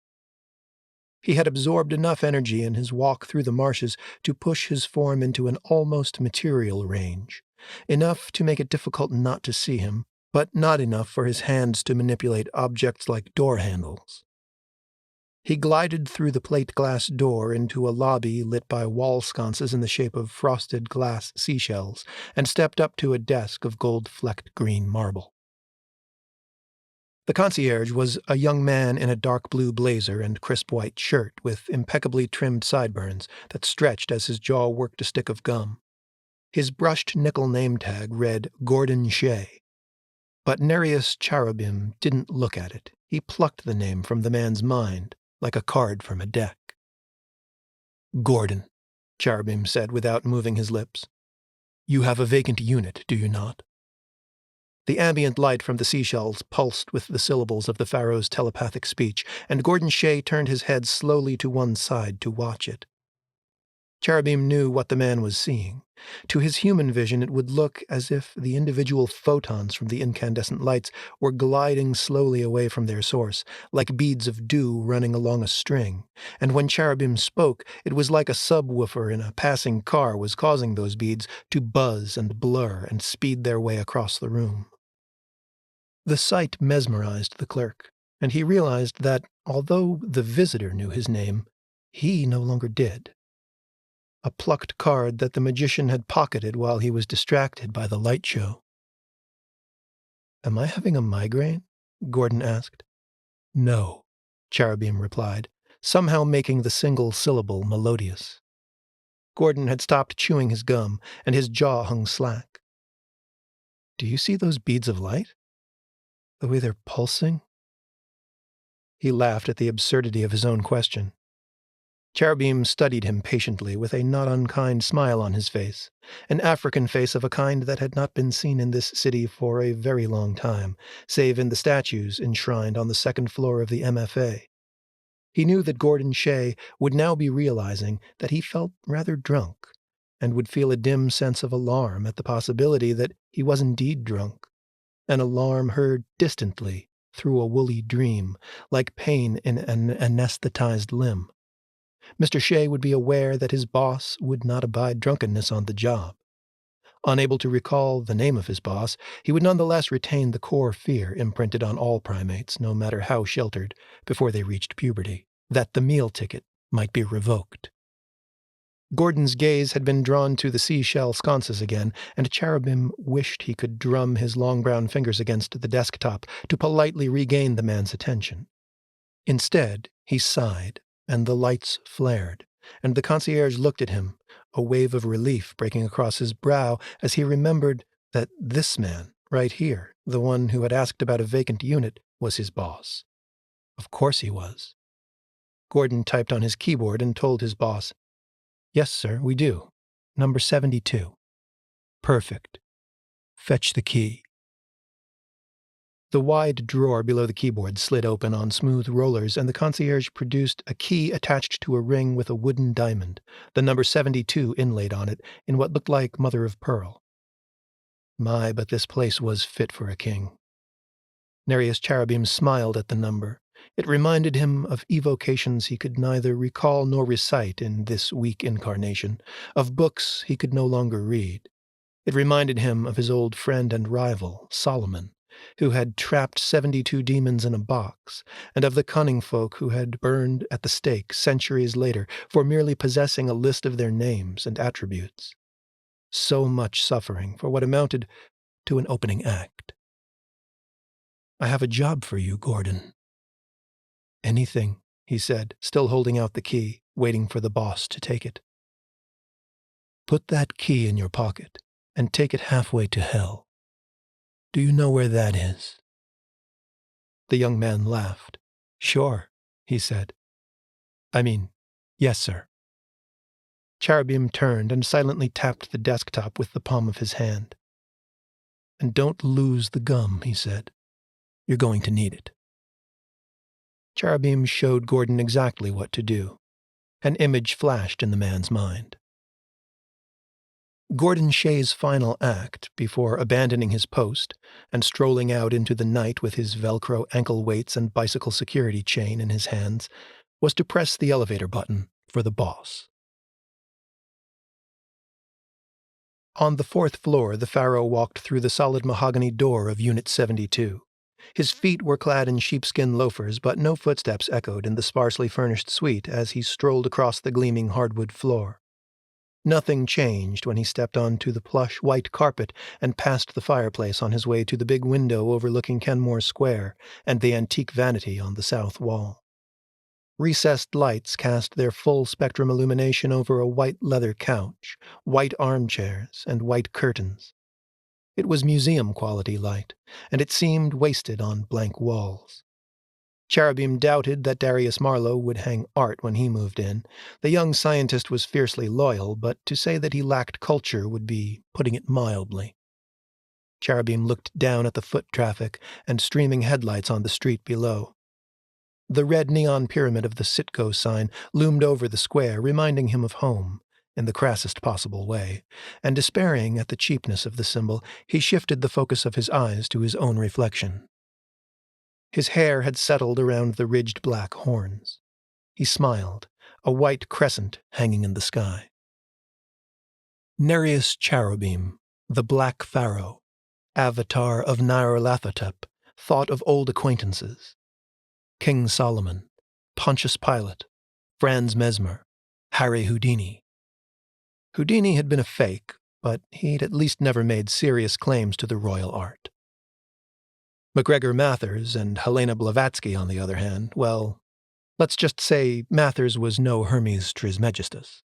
He had absorbed enough energy in his walk through the marshes to push his form into an almost material range, enough to make it difficult not to see him, but not enough for his hands to manipulate objects like door handles. He glided through the plate-glass door into a lobby lit by wall sconces in the shape of frosted glass seashells, and stepped up to a desk of gold-flecked green marble. The concierge was a young man in a dark blue blazer and crisp white shirt with impeccably trimmed sideburns that stretched as his jaw worked a stick of gum. His brushed nickel name tag read Gordon Shea. But Nereus Cherubim didn't look at it. He plucked the name from the man's mind, like a card from a deck. Gordon, Cherubim said without moving his lips. You have a vacant unit, do you not? The ambient light from the seashells pulsed with the syllables of the Pharaoh's telepathic speech, and Gordon Shea turned his head slowly to one side to watch it. Cherubim knew what the man was seeing. To his human vision, it would look as if the individual photons from the incandescent lights were gliding slowly away from their source, like beads of dew running along a string. And when Cherubim spoke, it was like a subwoofer in a passing car was causing those beads to buzz and blur and speed their way across the room. The sight mesmerized the clerk, and he realized that, although the visitor knew his name, he no longer did. A plucked card that the magician had pocketed while he was distracted by the light show. Am I having a migraine? Gordon asked. No, Cherubim replied, somehow making the single syllable melodious. Gordon had stopped chewing his gum, and his jaw hung slack. Do you see those beads of light? The way they're pulsing? He laughed at the absurdity of his own question. Cherubim studied him patiently with a not unkind smile on his face, an African face of a kind that had not been seen in this city for a very long time, save in the statues enshrined on the second floor of the MFA. He knew that Gordon Shea would now be realizing that he felt rather drunk, and would feel a dim sense of alarm at the possibility that he was indeed drunk, an alarm heard distantly through a woolly dream, like pain in an anesthetized limb. Mr. Shea would be aware that his boss would not abide drunkenness on the job. Unable to recall the name of his boss, he would nonetheless retain the core fear imprinted on all primates, no matter how sheltered, before they reached puberty, that the meal ticket might be revoked. Gordon's gaze had been drawn to the seashell sconces again, and Cherubim wished he could drum his long brown fingers against the desktop to politely regain the man's attention. Instead, he sighed, and the lights flared, and the concierge looked at him, a wave of relief breaking across his brow as he remembered that this man, right here, the one who had asked about a vacant unit, was his boss. Of course he was. Gordon typed on his keyboard and told his boss, "Yes, sir, we do. Number 72. Perfect. Fetch the key." The wide drawer below the keyboard slid open on smooth rollers, and the concierge produced a key attached to a ring with a wooden diamond, the number 72 inlaid on it in what looked like mother of pearl. My, but this place was fit for a king. Nereus Cherubim smiled at the number. It reminded him of evocations he could neither recall nor recite in this weak incarnation, of books he could no longer read. It reminded him of his old friend and rival, Solomon, who had trapped 72 demons in a box, and of the cunning folk who had burned at the stake centuries later for merely possessing a list of their names and attributes. So much suffering for what amounted to an opening act. "I have a job for you, Gordon." "Anything," he said, still holding out the key, waiting for the boss to take it. "Put that key in your pocket and take it halfway to hell. Do you know where that is?" The young man laughed. "Sure," he said. Yes, sir." Cherubim turned and silently tapped the desktop with the palm of his hand. "And don't lose the gum," he said. "You're going to need it." Cherubim showed Gordon exactly what to do. An image flashed in the man's mind. Gordon Shea's final act, before abandoning his post and strolling out into the night with his Velcro ankle weights and bicycle security chain in his hands, was to press the elevator button for the boss. On the fourth floor, the Pharaoh walked through the solid mahogany door of Unit 72. His feet were clad in sheepskin loafers, but no footsteps echoed in the sparsely furnished suite as he strolled across the gleaming hardwood floor. Nothing changed when he stepped onto the plush white carpet and passed the fireplace on his way to the big window overlooking Kenmore Square and the antique vanity on the south wall. Recessed lights cast their full spectrum illumination over a white leather couch, white armchairs, and white curtains. It was museum-quality light, and it seemed wasted on blank walls. Cherubim doubted that Darius Marlowe would hang art when he moved in. The young scientist was fiercely loyal, but to say that he lacked culture would be putting it mildly. Cherubim looked down at the foot traffic and streaming headlights on the street below. The red neon pyramid of the Citgo sign loomed over the square, reminding him of home, in the crassest possible way, and despairing at the cheapness of the symbol, he shifted the focus of his eyes to his own reflection. His hair had settled around the ridged black horns. He smiled, a white crescent hanging in the sky. Nereus Cherubim, the Black Pharaoh, avatar of Nyarlathotep, thought of old acquaintances. King Solomon, Pontius Pilate, Franz Mesmer, Harry Houdini. Houdini had been a fake, but he'd at least never made serious claims to the royal art. MacGregor Mathers and Helena Blavatsky, on the other hand, well, let's just say Mathers was no Hermes Trismegistus.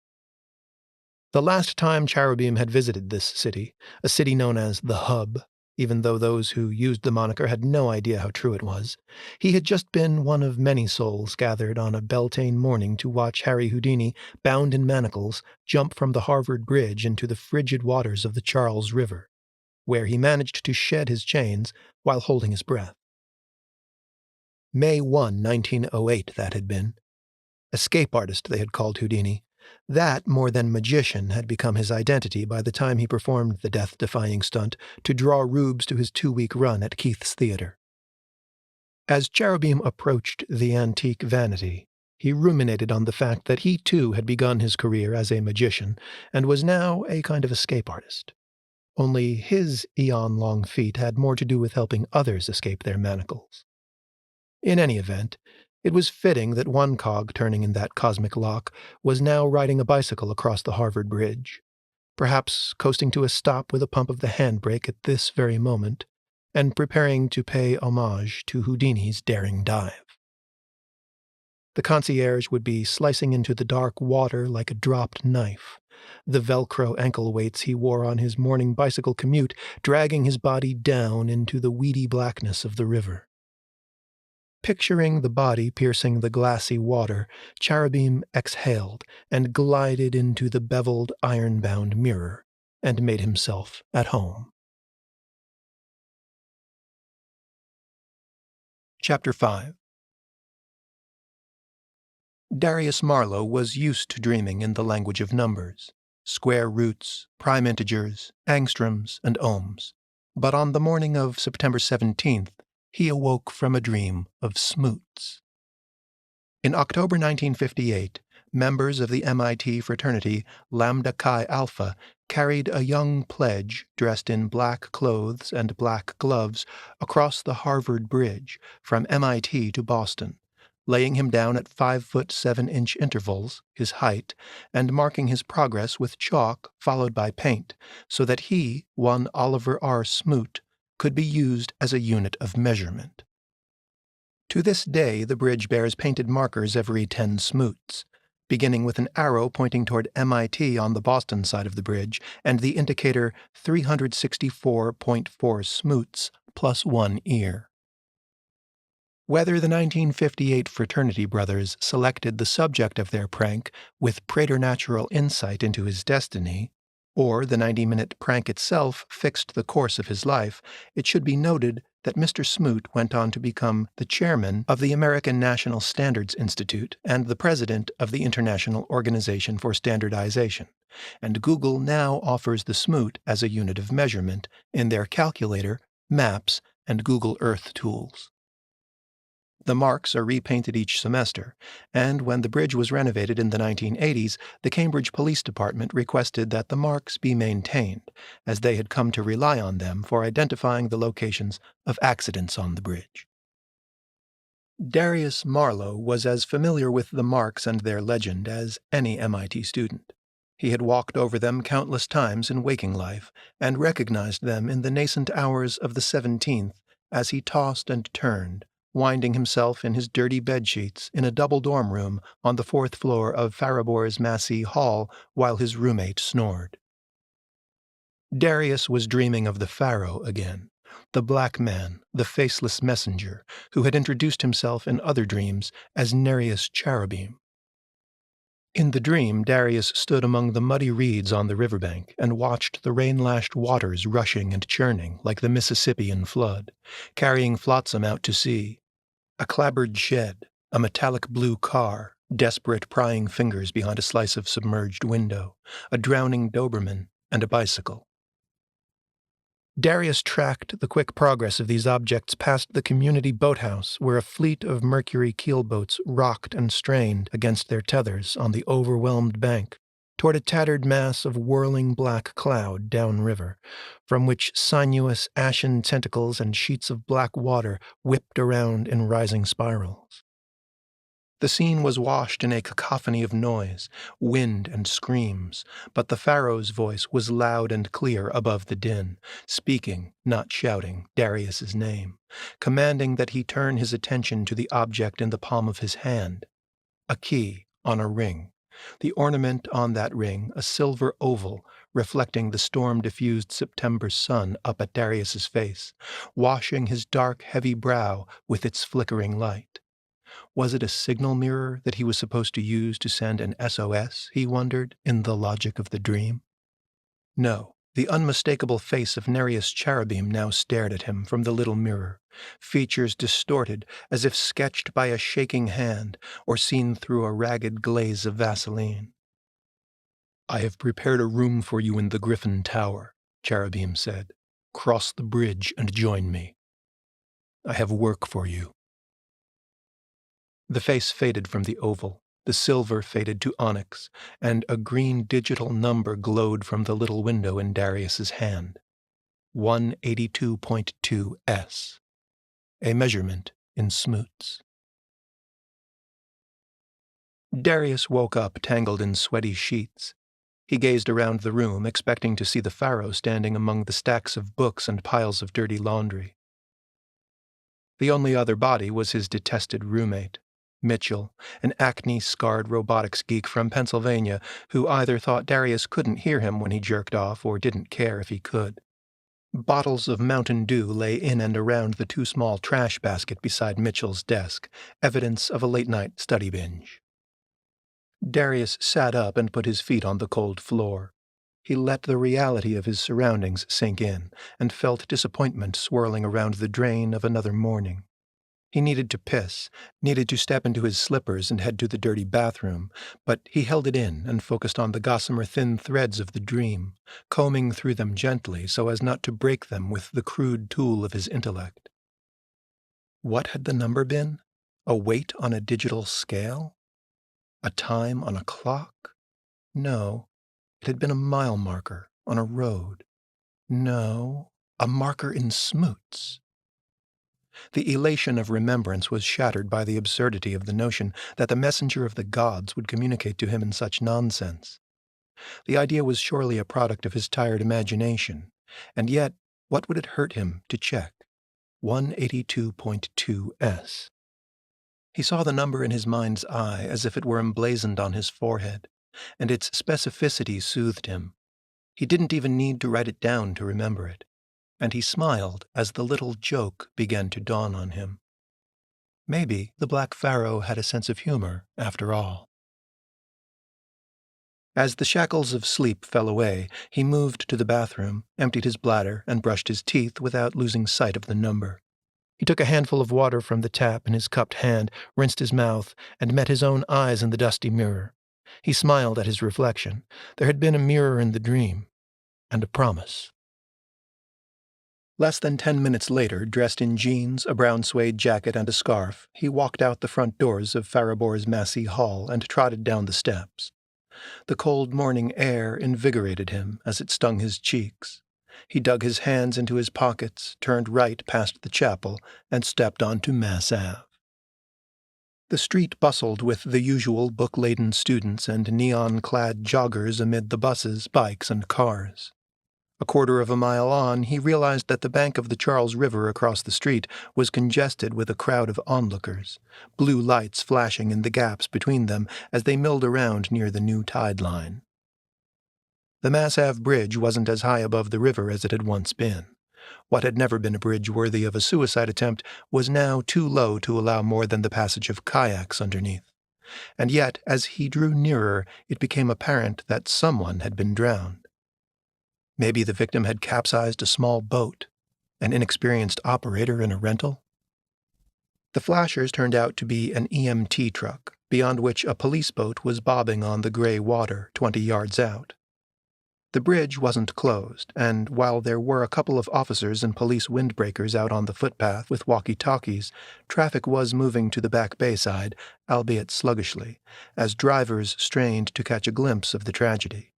The last time Cherubim had visited this city, a city known as the Hub, even though those who used the moniker had no idea how true it was, he had just been one of many souls gathered on a Beltane morning to watch Harry Houdini, bound in manacles, jump from the Harvard Bridge into the frigid waters of the Charles River, where he managed to shed his chains while holding his breath. May 1, 1908, that had been. Escape artist, they had called Houdini. That, more than magician, had become his identity by the time he performed the death-defying stunt to draw rubes to his 2-week run at Keith's Theatre. As Cherubim approached the antique vanity, he ruminated on the fact that he too had begun his career as a magician and was now a kind of escape artist. Only his eon-long feat had more to do with helping others escape their manacles. In any event, it was fitting that one cog turning in that cosmic lock was now riding a bicycle across the Harvard Bridge, perhaps coasting to a stop with a pump of the handbrake at this very moment, and preparing to pay homage to Houdini's daring dive. The concierge would be slicing into the dark water like a dropped knife, the Velcro ankle weights he wore on his morning bicycle commute dragging his body down into the weedy blackness of the river. Picturing the body piercing the glassy water, Cherubim exhaled and glided into the beveled, iron-bound mirror and made himself at home. Chapter 5. Darius Marlowe was used to dreaming in the language of numbers, square roots, prime integers, angstroms, and ohms. But on the morning of September 17th, he awoke from a dream of smoots. In October 1958, members of the MIT fraternity Lambda Chi Alpha carried a young pledge dressed in black clothes and black gloves across the Harvard Bridge from MIT to Boston, laying him down at 5'7" intervals, his height, and marking his progress with chalk followed by paint, so that he, one Oliver R. Smoot, could be used as a unit of measurement. To this day, the bridge bears painted markers every 10 smoots, beginning with an arrow pointing toward MIT on the Boston side of the bridge and the indicator 364.4 smoots plus 1 ear. Whether the 1958 fraternity brothers selected the subject of their prank with preternatural insight into his destiny, or the 90-minute prank itself fixed the course of his life, it should be noted that Mr. Smoot went on to become the chairman of the American National Standards Institute and the president of the International Organization for Standardization, and Google now offers the Smoot as a unit of measurement in their calculator, maps, and Google Earth tools. The marks are repainted each semester, and when the bridge was renovated in the 1980s, the Cambridge Police Department requested that the marks be maintained, as they had come to rely on them for identifying the locations of accidents on the bridge. Darius Marlowe was as familiar with the marks and their legend as any MIT student. He had walked over them countless times in waking life, and recognized them in the nascent hours of the 17th as he tossed and turned, winding himself in his dirty bedsheets in a double dorm room on the 4th floor of Faribor's Massey Hall while his roommate snored. Darius was dreaming of the pharaoh again, the black man, the faceless messenger, who had introduced himself in other dreams as Nereus Cherubim. In the dream, Darius stood among the muddy reeds on the riverbank and watched the rain-lashed waters rushing and churning like the Mississippian flood, carrying flotsam out to sea. A clapboard shed, a metallic blue car, desperate prying fingers behind a slice of submerged window, a drowning Doberman, and a bicycle. Darius tracked the quick progress of these objects past the community boathouse, where a fleet of Mercury keelboats rocked and strained against their tethers on the overwhelmed bank, toward a tattered mass of whirling black cloud downriver, from which sinuous ashen tentacles and sheets of black water whipped around in rising spirals. The scene was washed in a cacophony of noise, wind and screams, but the pharaoh's voice was loud and clear above the din, speaking, not shouting, Darius's name, commanding that he turn his attention to the object in the palm of his hand, a key on a ring, the ornament on that ring a silver oval reflecting the storm-diffused September sun up at Darius's face, washing his dark, heavy brow with its flickering light. Was it a signal mirror that he was supposed to use to send an SOS, he wondered, in the logic of the dream? No, the unmistakable face of Nereus Cherubim now stared at him from the little mirror, features distorted as if sketched by a shaking hand or seen through a ragged glaze of Vaseline. "I have prepared a room for you in the Griffin Tower," Cherubim said. "Cross the bridge and join me. I have work for you." The face faded from the oval, the silver faded to onyx, and a green digital number glowed from the little window in Darius's hand. 182.2S. A measurement in smoots. Darius woke up tangled in sweaty sheets. He gazed around the room, expecting to see the pharaoh standing among the stacks of books and piles of dirty laundry. The only other body was his detested roommate, Mitchell, an acne-scarred robotics geek from Pennsylvania who either thought Darius couldn't hear him when he jerked off or didn't care if he could. Bottles of Mountain Dew lay in and around the too-small trash basket beside Mitchell's desk, evidence of a late-night study binge. Darius sat up and put his feet on the cold floor. He let the reality of his surroundings sink in and felt disappointment swirling around the drain of another morning. He needed to piss, needed to step into his slippers and head to the dirty bathroom, but he held it in and focused on the gossamer thin threads of the dream, combing through them gently so as not to break them with the crude tool of his intellect. What had the number been? A weight on a digital scale? A time on a clock? No, it had been a mile marker on a road. No, a marker in smoots. The elation of remembrance was shattered by the absurdity of the notion that the messenger of the gods would communicate to him in such nonsense. The idea was surely a product of his tired imagination, and yet what would it hurt him to check? 182.2S. He saw the number in his mind's eye as if it were emblazoned on his forehead, and its specificity soothed him. He didn't even need to write it down to remember it. And he smiled as the little joke began to dawn on him. Maybe the Black Pharaoh had a sense of humor, after all. As the shackles of sleep fell away, he moved to the bathroom, emptied his bladder, and brushed his teeth without losing sight of the number. He took a handful of water from the tap in his cupped hand, rinsed his mouth, and met his own eyes in the dusty mirror. He smiled at his reflection. There had been a mirror in the dream, and a promise. Less than 10 minutes later, dressed in jeans, a brown suede jacket, and a scarf, he walked out the front doors of Farabor's Massey Hall and trotted down the steps. The cold morning air invigorated him as it stung his cheeks. He dug his hands into his pockets, turned right past the chapel, and stepped onto Mass Ave. The street bustled with the usual book-laden students and neon-clad joggers amid the buses, bikes, and cars. A quarter of a mile on, he realized that the bank of the Charles River across the street was congested with a crowd of onlookers, blue lights flashing in the gaps between them as they milled around near the new tide line. The Mass Ave Bridge wasn't as high above the river as it had once been. What had never been a bridge worthy of a suicide attempt was now too low to allow more than the passage of kayaks underneath. And yet, as he drew nearer, it became apparent that someone had been drowned. Maybe the victim had capsized a small boat, an inexperienced operator in a rental. The flashers turned out to be an EMT truck, beyond which a police boat was bobbing on the gray water 20 yards out. The bridge wasn't closed, and while there were a couple of officers and police windbreakers out on the footpath with walkie-talkies, traffic was moving to the back bay side, albeit sluggishly, as drivers strained to catch a glimpse of the tragedy.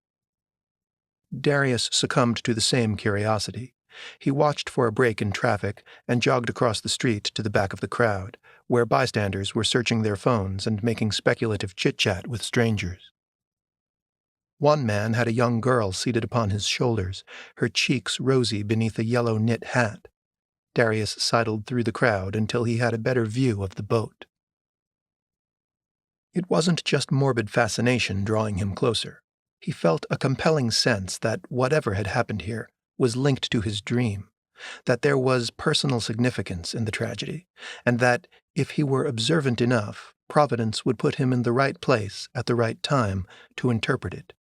Darius succumbed to the same curiosity. He watched for a break in traffic and jogged across the street to the back of the crowd, where bystanders were searching their phones and making speculative chit-chat with strangers. One man had a young girl seated upon his shoulders, her cheeks rosy beneath a yellow knit hat. Darius sidled through the crowd until he had a better view of the boat. It wasn't just morbid fascination drawing him closer. He felt a compelling sense that whatever had happened here was linked to his dream, that there was personal significance in the tragedy, and that, if he were observant enough, Providence would put him in the right place at the right time to interpret it.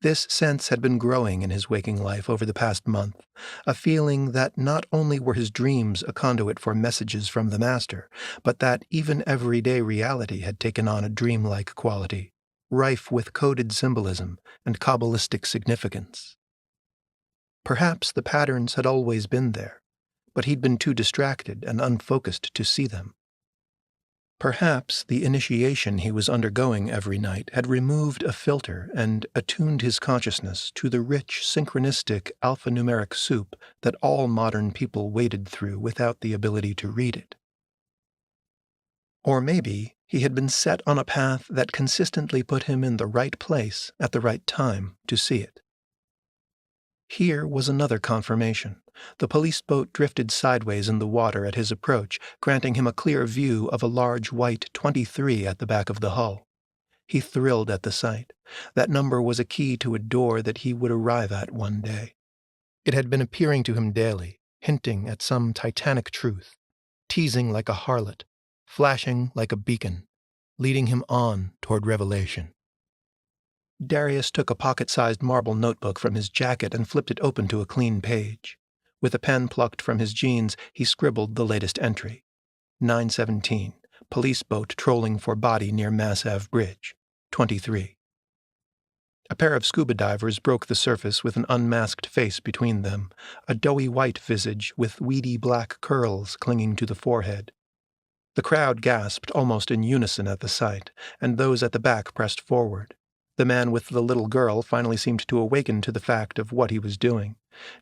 This sense had been growing in his waking life over the past month, a feeling that not only were his dreams a conduit for messages from the Master, but that even everyday reality had taken on a dreamlike quality, rife with coded symbolism and Kabbalistic significance. Perhaps the patterns had always been there, but he'd been too distracted and unfocused to see them. Perhaps the initiation he was undergoing every night had removed a filter and attuned his consciousness to the rich, synchronistic alphanumeric soup that all modern people waded through without the ability to read it. Or maybe he had been set on a path that consistently put him in the right place at the right time to see it. Here was another confirmation. The police boat drifted sideways in the water at his approach, granting him a clear view of a large white 23 at the back of the hull. He thrilled at the sight. That number was a key to a door that he would arrive at one day. It had been appearing to him daily, hinting at some titanic truth, teasing like a harlot, flashing like a beacon, leading him on toward revelation. Darius took a pocket-sized marble notebook from his jacket and flipped it open to a clean page. With a pen plucked from his jeans, he scribbled the latest entry. 9:17, police boat trolling for body near Mass Ave Bridge, 23. A pair of scuba divers broke the surface with an unmasked face between them, a doughy white visage with weedy black curls clinging to the forehead. The crowd gasped almost in unison at the sight, and those at the back pressed forward. The man with the little girl finally seemed to awaken to the fact of what he was doing.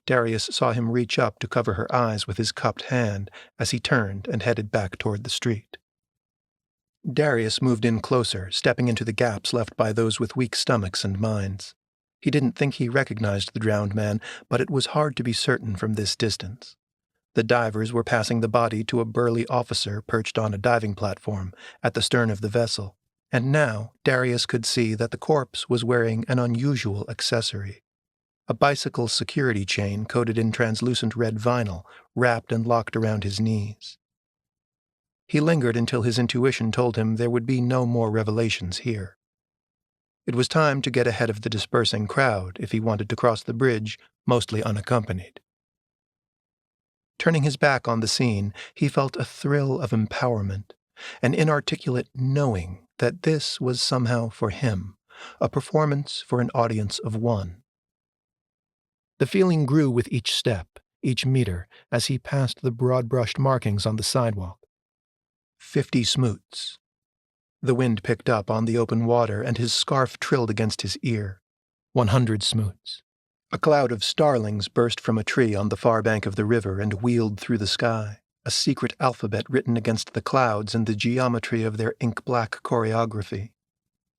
Darius saw him reach up to cover her eyes with his cupped hand as he turned and headed back toward the street. Darius moved in closer, stepping into the gaps left by those with weak stomachs and minds. He didn't think he recognized the drowned man, but it was hard to be certain from this distance. The divers were passing the body to a burly officer perched on a diving platform at the stern of the vessel. And now Darius could see that the corpse was wearing an unusual accessory. A bicycle security chain coated in translucent red vinyl, wrapped and locked around his knees. He lingered until his intuition told him there would be no more revelations here. It was time to get ahead of the dispersing crowd if he wanted to cross the bridge, mostly unaccompanied. Turning his back on the scene, he felt a thrill of empowerment, an inarticulate knowing that this was somehow for him, a performance for an audience of one. The feeling grew with each step, each meter, as he passed the broad-brushed markings on the sidewalk. 50 smoots. The wind picked up on the open water, and his scarf trilled against his ear. 100 smoots. A cloud of starlings burst from a tree on the far bank of the river and wheeled through the sky, a secret alphabet written against the clouds in the geometry of their ink-black choreography.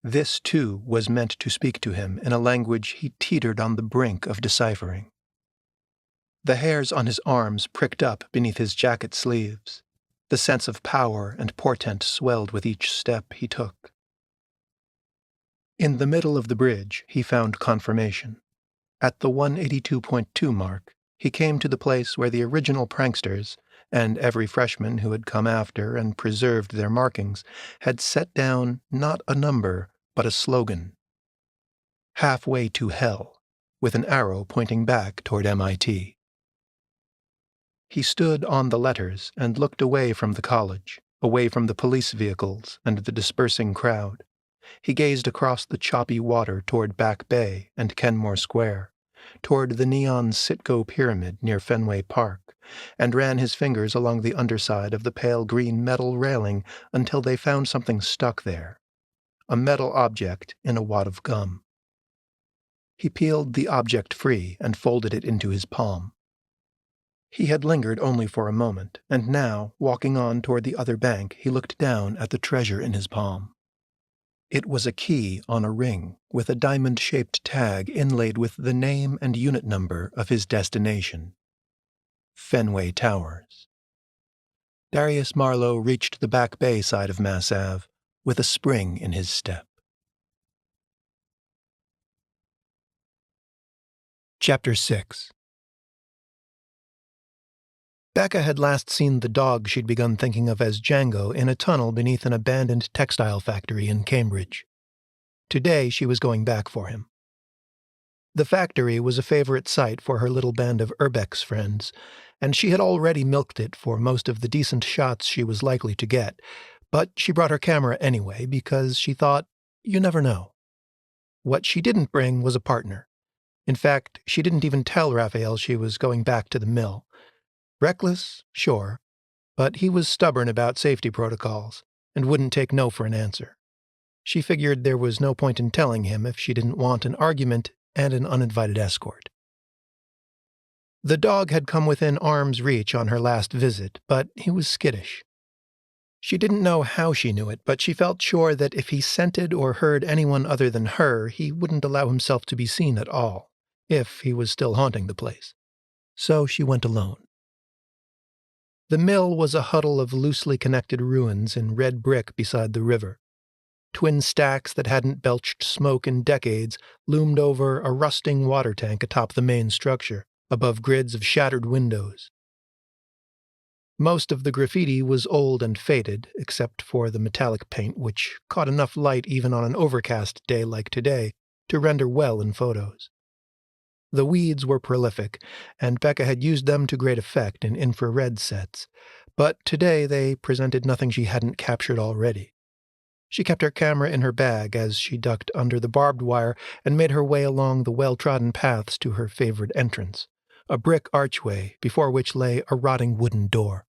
This, too, was meant to speak to him in a language he teetered on the brink of deciphering. The hairs on his arms pricked up beneath his jacket sleeves. The sense of power and portent swelled with each step he took. In the middle of the bridge, he found confirmation. At the 182.2 mark, he came to the place where the original pranksters, and every freshman who had come after and preserved their markings, had set down not a number, but a slogan. Halfway to Hell, with an arrow pointing back toward MIT. He stood on the letters and looked away from the college, away from the police vehicles and the dispersing crowd. He gazed across the choppy water toward Back Bay and Kenmore Square, toward the neon Citgo Pyramid near Fenway Park, and ran his fingers along the underside of the pale green metal railing until they found something stuck there, a metal object in a wad of gum. He peeled the object free and folded it into his palm. He had lingered only for a moment, and now, walking on toward the other bank, he looked down at the treasure in his palm. It was a key on a ring, with a diamond-shaped tag inlaid with the name and unit number of his destination. Fenway Towers. Darius Marlowe reached the Back Bay side of Mass Ave with a spring in his step. Chapter 6. Becca had last seen the dog she'd begun thinking of as Django in a tunnel beneath an abandoned textile factory in Cambridge. Today she was going back for him. The factory was a favorite site for her little band of Urbex friends, and she had already milked it for most of the decent shots she was likely to get, but she brought her camera anyway because she thought, you never know. What she didn't bring was a partner. In fact, she didn't even tell Raphael she was going back to the mill. Reckless, sure, but he was stubborn about safety protocols and wouldn't take no for an answer. She figured there was no point in telling him if she didn't want an argument and an uninvited escort. The dog had come within arm's reach on her last visit, but he was skittish. She didn't know how she knew it, but she felt sure that if he scented or heard anyone other than her, he wouldn't allow himself to be seen at all, if he was still haunting the place. So she went alone. The mill was a huddle of loosely connected ruins in red brick beside the river. Twin stacks that hadn't belched smoke in decades loomed over a rusting water tank atop the main structure, above grids of shattered windows. Most of the graffiti was old and faded, except for the metallic paint, which caught enough light even on an overcast day like today to render well in photos. The weeds were prolific, and Becca had used them to great effect in infrared sets, but today they presented nothing she hadn't captured already. She kept her camera in her bag as she ducked under the barbed wire and made her way along the well-trodden paths to her favorite entrance, a brick archway before which lay a rotting wooden door.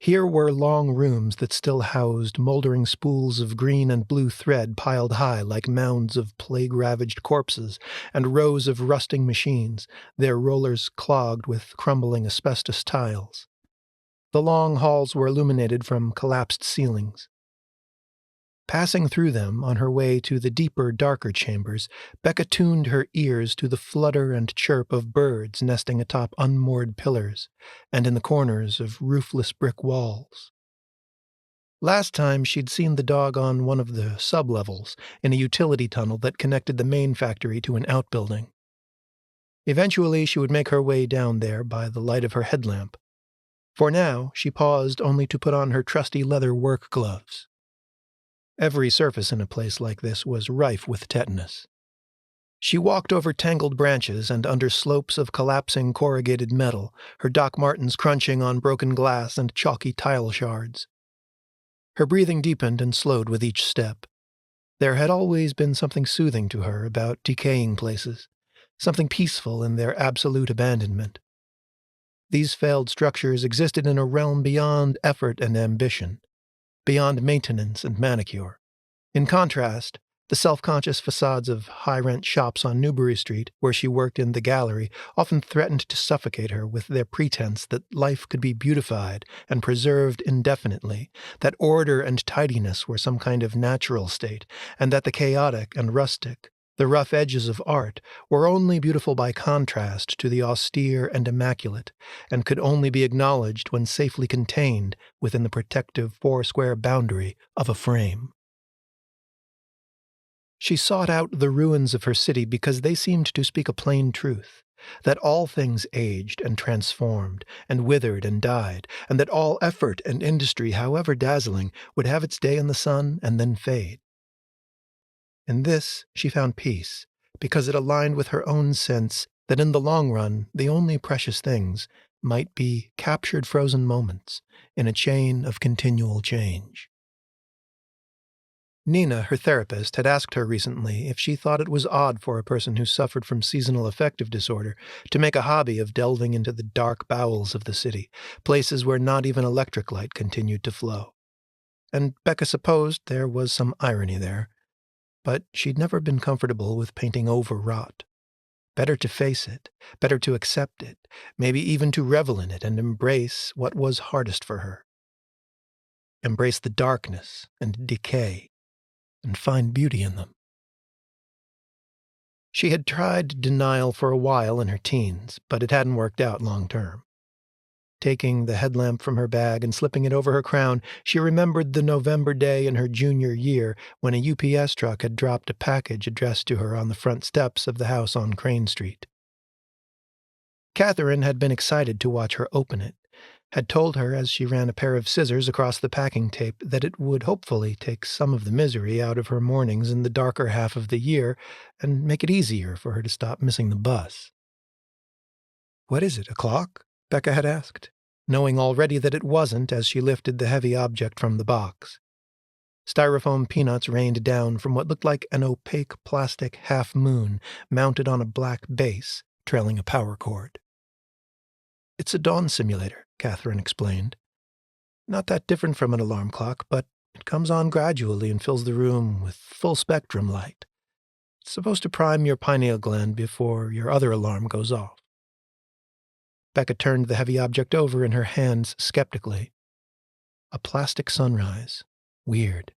Here were long rooms that still housed moldering spools of green and blue thread piled high like mounds of plague-ravaged corpses, and rows of rusting machines, their rollers clogged with crumbling asbestos tiles. The long halls were illuminated from collapsed ceilings. Passing through them on her way to the deeper, darker chambers, Becca tuned her ears to the flutter and chirp of birds nesting atop unmoored pillars and in the corners of roofless brick walls. Last time she'd seen the dog on one of the sublevels in a utility tunnel that connected the main factory to an outbuilding. Eventually she would make her way down there by the light of her headlamp. For now, she paused only to put on her trusty leather work gloves. Every surface in a place like this was rife with tetanus. She walked over tangled branches and under slopes of collapsing corrugated metal, her Doc Martens crunching on broken glass and chalky tile shards. Her breathing deepened and slowed with each step. There had always been something soothing to her about decaying places, something peaceful in their absolute abandonment. These failed structures existed in a realm beyond effort and ambition, beyond maintenance and manicure. In contrast, the self-conscious facades of high-rent shops on Newbury Street, where she worked in the gallery, often threatened to suffocate her with their pretense that life could be beautified and preserved indefinitely, that order and tidiness were some kind of natural state, and that the chaotic and rustic, the rough edges of art, were only beautiful by contrast to the austere and immaculate, and could only be acknowledged when safely contained within the protective four-square boundary of a frame. She sought out the ruins of her city because they seemed to speak a plain truth, that all things aged and transformed, and withered and died, and that all effort and industry, however dazzling, would have its day in the sun and then fade. In this she found peace, because it aligned with her own sense that in the long run the only precious things might be captured frozen moments in a chain of continual change. Nina, her therapist, had asked her recently if she thought it was odd for a person who suffered from seasonal affective disorder to make a hobby of delving into the dark bowels of the city, places where not even electric light continued to flow. And Becca supposed there was some irony there, but she'd never been comfortable with painting over rot. Better to face it, better to accept it, maybe even to revel in it and embrace what was hardest for her. Embrace the darkness and decay, and find beauty in them. She had tried denial for a while in her teens, but it hadn't worked out long term. Taking the headlamp from her bag and slipping it over her crown, she remembered the November day in her junior year when a UPS truck had dropped a package addressed to her on the front steps of the house on Crane Street. Catherine had been excited to watch her open it, had told her as she ran a pair of scissors across the packing tape that it would hopefully take some of the misery out of her mornings in the darker half of the year and make it easier for her to stop missing the bus. "What is it, a clock?" Becca had asked, knowing already that it wasn't as she lifted the heavy object from the box. Styrofoam peanuts rained down from what looked like an opaque plastic half-moon mounted on a black base, trailing a power cord. "It's a dawn simulator," Catherine explained. "Not that different from an alarm clock, but it comes on gradually and fills the room with full-spectrum light. It's supposed to prime your pineal gland before your other alarm goes off." Becca turned the heavy object over in her hands skeptically. A plastic sunrise. Weird.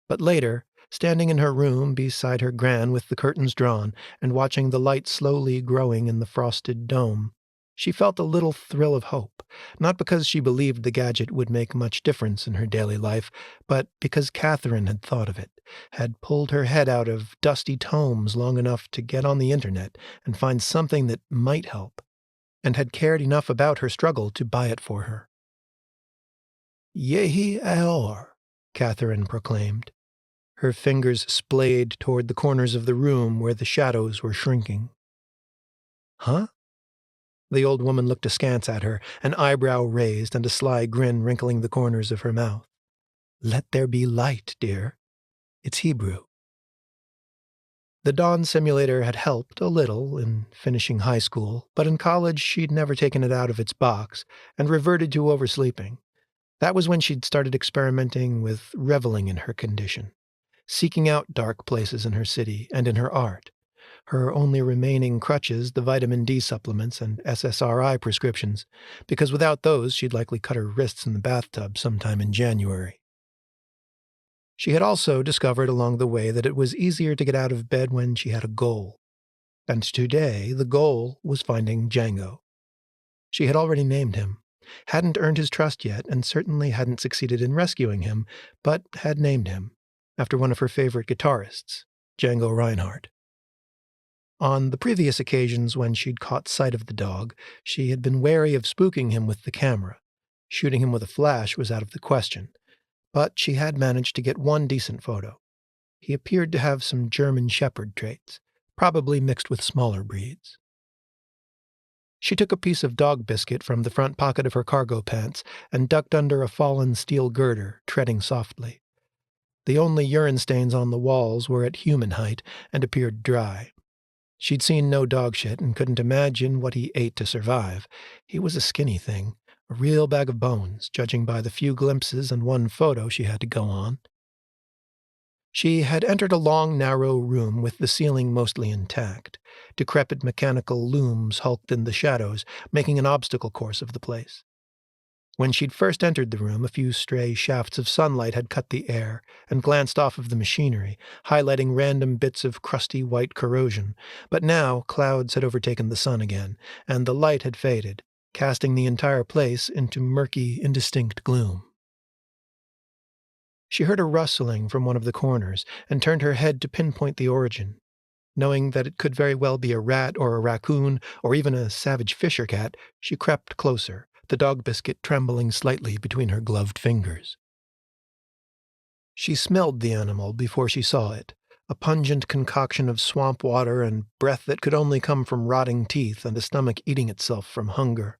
But later, standing in her room beside her gran with the curtains drawn and watching the light slowly growing in the frosted dome, she felt a little thrill of hope, not because she believed the gadget would make much difference in her daily life, but because Catherine had thought of it, had pulled her head out of dusty tomes long enough to get on the internet and find something that might help, and had cared enough about her struggle to buy it for her. "Yehi Aor," Catherine proclaimed. Her fingers splayed toward the corners of the room where the shadows were shrinking. "Huh?" The old woman looked askance at her, an eyebrow raised and a sly grin wrinkling the corners of her mouth. "Let there be light, dear. It's Hebrew." The dawn simulator had helped a little in finishing high school, but in college she'd never taken it out of its box and reverted to oversleeping. That was when she'd started experimenting with reveling in her condition, seeking out dark places in her city and in her art. Her only remaining crutches the vitamin D supplements and SSRI prescriptions, because without those she'd likely cut her wrists in the bathtub sometime in January. She had also discovered along the way that it was easier to get out of bed when she had a goal. And today the goal was finding Django. She had already named him, hadn't earned his trust yet, and certainly hadn't succeeded in rescuing him, but had named him, after one of her favorite guitarists, Django Reinhardt. On the previous occasions when she'd caught sight of the dog, she had been wary of spooking him with the camera. Shooting him with a flash was out of the question. But she had managed to get one decent photo. He appeared to have some German Shepherd traits, probably mixed with smaller breeds. She took a piece of dog biscuit from the front pocket of her cargo pants and ducked under a fallen steel girder, treading softly. The only urine stains on the walls were at human height and appeared dry. She'd seen no dog shit and couldn't imagine what he ate to survive. He was a skinny thing. A real bag of bones, judging by the few glimpses and one photo she had to go on. She had entered a long, narrow room with the ceiling mostly intact. Decrepit mechanical looms hulked in the shadows, making an obstacle course of the place. When she'd first entered the room, a few stray shafts of sunlight had cut the air and glanced off of the machinery, highlighting random bits of crusty white corrosion. But now clouds had overtaken the sun again, and the light had faded, casting the entire place into murky, indistinct gloom. She heard a rustling from one of the corners and turned her head to pinpoint the origin. Knowing that it could very well be a rat or a raccoon or even a savage fisher cat, she crept closer, the dog biscuit trembling slightly between her gloved fingers. She smelled the animal before she saw it, a pungent concoction of swamp water and breath that could only come from rotting teeth and a stomach eating itself from hunger.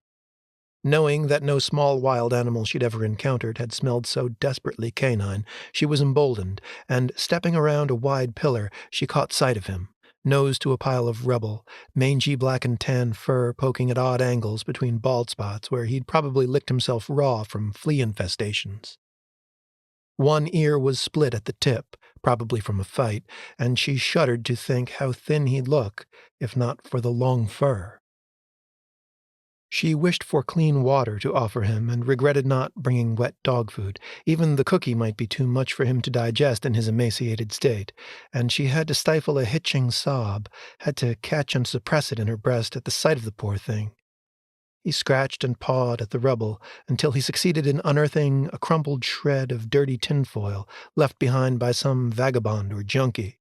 Knowing that no small wild animal she'd ever encountered had smelled so desperately canine, she was emboldened, and stepping around a wide pillar, she caught sight of him, nose to a pile of rubble, mangy black and tan fur poking at odd angles between bald spots where he'd probably licked himself raw from flea infestations. One ear was split at the tip, probably from a fight, and she shuddered to think how thin he'd look, if not for the long fur. She wished for clean water to offer him and regretted not bringing wet dog food. Even the cookie might be too much for him to digest in his emaciated state, and she had to stifle a hitching sob, had to catch and suppress it in her breast at the sight of the poor thing. He scratched and pawed at the rubble until he succeeded in unearthing a crumpled shred of dirty tinfoil left behind by some vagabond or junkie.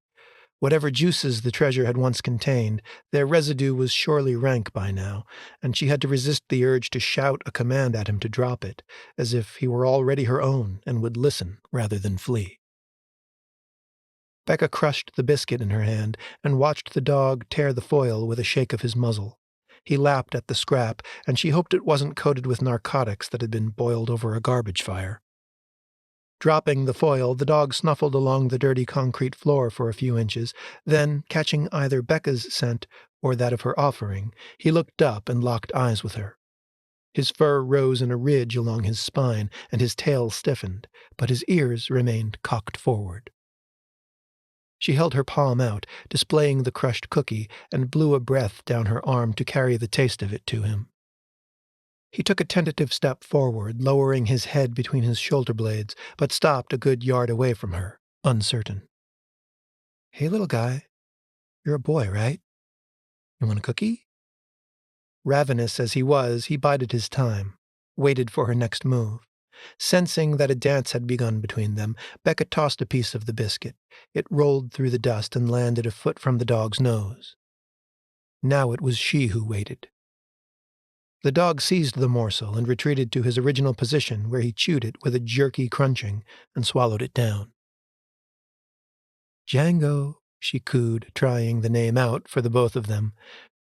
Whatever juices the treasure had once contained, their residue was surely rank by now, and she had to resist the urge to shout a command at him to drop it, as if he were already her own and would listen rather than flee. Becca crushed the biscuit in her hand and watched the dog tear the foil with a shake of his muzzle. He lapped at the scrap, and she hoped it wasn't coated with narcotics that had been boiled over a garbage fire. Dropping the foil, the dog snuffled along the dirty concrete floor for a few inches, then, catching either Becca's scent or that of her offering, he looked up and locked eyes with her. His fur rose in a ridge along his spine, and his tail stiffened, but his ears remained cocked forward. She held her palm out, displaying the crushed cookie, and blew a breath down her arm to carry the taste of it to him. He took a tentative step forward, lowering his head between his shoulder blades, but stopped a good yard away from her, uncertain. "Hey, little guy. You're a boy, right? You want a cookie?" Ravenous as he was, he bided his time, waited for her next move. Sensing that a dance had begun between them, Becca tossed a piece of the biscuit. It rolled through the dust and landed a foot from the dog's nose. Now it was she who waited. The dog seized the morsel and retreated to his original position where he chewed it with a jerky crunching and swallowed it down. "Django," she cooed, trying the name out for the both of them.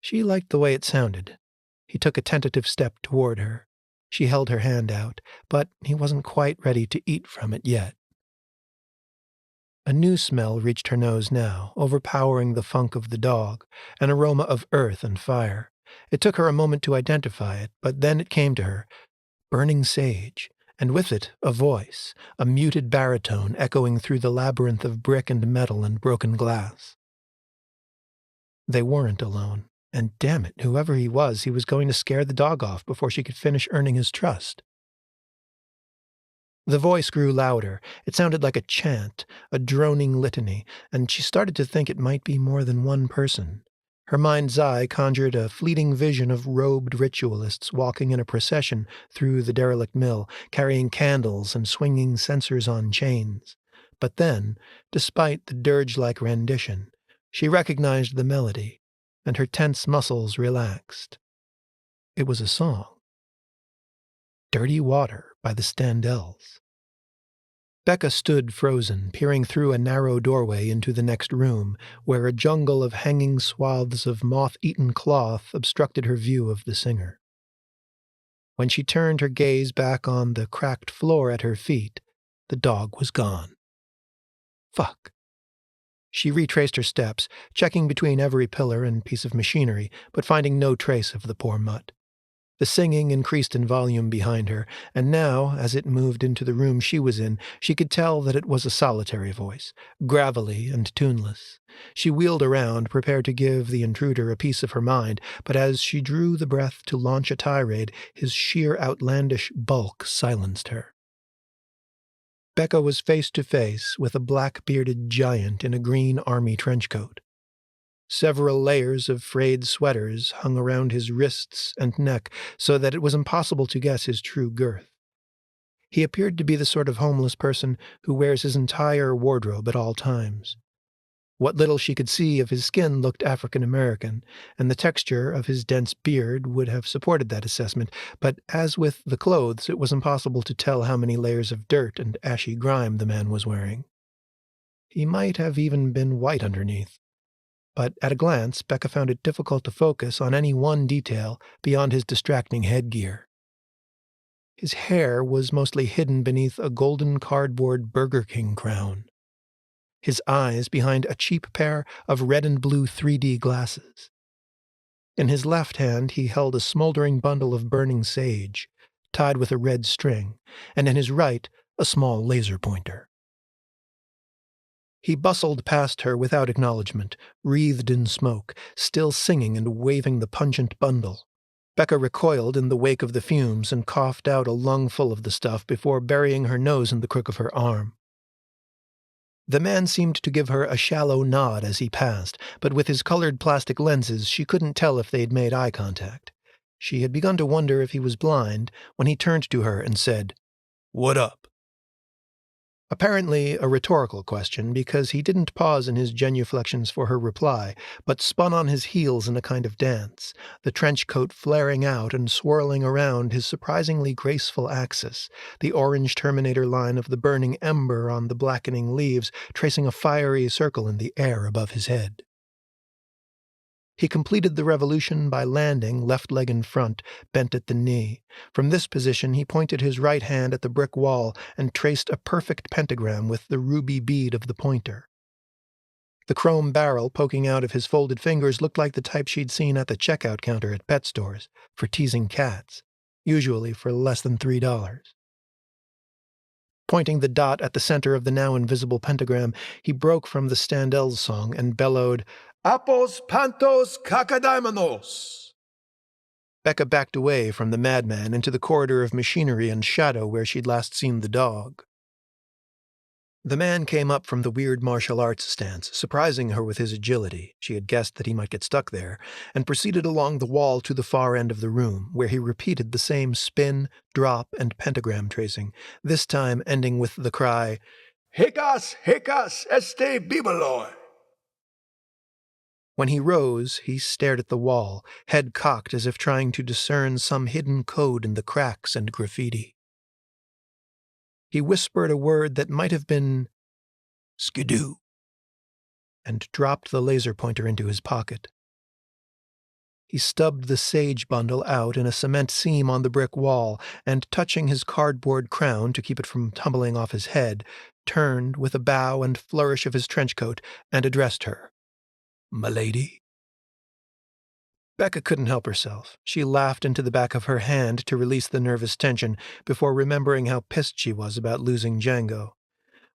She liked the way it sounded. He took a tentative step toward her. She held her hand out, but he wasn't quite ready to eat from it yet. A new smell reached her nose now, overpowering the funk of the dog, an aroma of earth and fire. It took her a moment to identify it, but then it came to her, burning sage, and with it a voice, a muted baritone echoing through the labyrinth of brick and metal and broken glass. They weren't alone, and damn it, whoever he was going to scare the dog off before she could finish earning his trust. The voice grew louder. It sounded like a chant, a droning litany, and she started to think it might be more than one person. Her mind's eye conjured a fleeting vision of robed ritualists walking in a procession through the derelict mill, carrying candles and swinging censers on chains. But then, despite the dirge-like rendition, she recognized the melody, and her tense muscles relaxed. It was a song. "Dirty Water" by the Standells. Becca stood frozen, peering through a narrow doorway into the next room, where a jungle of hanging swaths of moth-eaten cloth obstructed her view of the singer. When she turned her gaze back on the cracked floor at her feet, the dog was gone. Fuck. She retraced her steps, checking between every pillar and piece of machinery, but finding no trace of the poor mutt. The singing increased in volume behind her, and now, as it moved into the room she was in, she could tell that it was a solitary voice, gravelly and tuneless. She wheeled around, prepared to give the intruder a piece of her mind, but as she drew the breath to launch a tirade, his sheer outlandish bulk silenced her. Becca was face to face with a black-bearded giant in a green army trenchcoat. Several layers of frayed sweaters hung around his wrists and neck so that it was impossible to guess his true girth. He appeared to be the sort of homeless person who wears his entire wardrobe at all times. What little she could see of his skin looked African American, and the texture of his dense beard would have supported that assessment, but as with the clothes, it was impossible to tell how many layers of dirt and ashy grime the man was wearing. He might have even been white underneath. But at a glance, Becca found it difficult to focus on any one detail beyond his distracting headgear. His hair was mostly hidden beneath a golden cardboard Burger King crown. His eyes behind a cheap pair of red and blue 3D glasses. In his left hand he held a smoldering bundle of burning sage, tied with a red string, and in his right a small laser pointer. He bustled past her without acknowledgement, wreathed in smoke, still singing and waving the pungent bundle. Becca recoiled in the wake of the fumes and coughed out a lungful of the stuff before burying her nose in the crook of her arm. The man seemed to give her a shallow nod as he passed, but with his colored plastic lenses she couldn't tell if they'd made eye contact. She had begun to wonder if he was blind when he turned to her and said, "What up?" Apparently a rhetorical question, because he didn't pause in his genuflections for her reply, but spun on his heels in a kind of dance, the trench coat flaring out and swirling around his surprisingly graceful axis, the orange terminator line of the burning ember on the blackening leaves tracing a fiery circle in the air above his head. He completed the revolution by landing, left leg in front, bent at the knee. From this position he pointed his right hand at the brick wall and traced a perfect pentagram with the ruby bead of the pointer. The chrome barrel poking out of his folded fingers looked like the type she'd seen at the checkout counter at pet stores, for teasing cats, usually for less than $3. Pointing the dot at the center of the now invisible pentagram, he broke from the Standells song and bellowed, "Apos pantos kakadaimanos!" Becca backed away from the madman into the corridor of machinery and shadow where she'd last seen the dog. The man came up from the weird martial arts stance, surprising her with his agility. She had guessed that he might get stuck there, and proceeded along the wall to the far end of the room, where he repeated the same spin, drop, and pentagram tracing, this time ending with the cry, "Hicas, hicas, este bibeloi!" When he rose, he stared at the wall, head cocked as if trying to discern some hidden code in the cracks and graffiti. He whispered a word that might have been "skidoo," and dropped the laser pointer into his pocket. He stubbed the sage bundle out in a cement seam on the brick wall, and touching his cardboard crown to keep it from tumbling off his head, turned with a bow and flourish of his trench coat and addressed her. "M'lady?" Becca couldn't help herself. She laughed into the back of her hand to release the nervous tension before remembering how pissed she was about losing Django.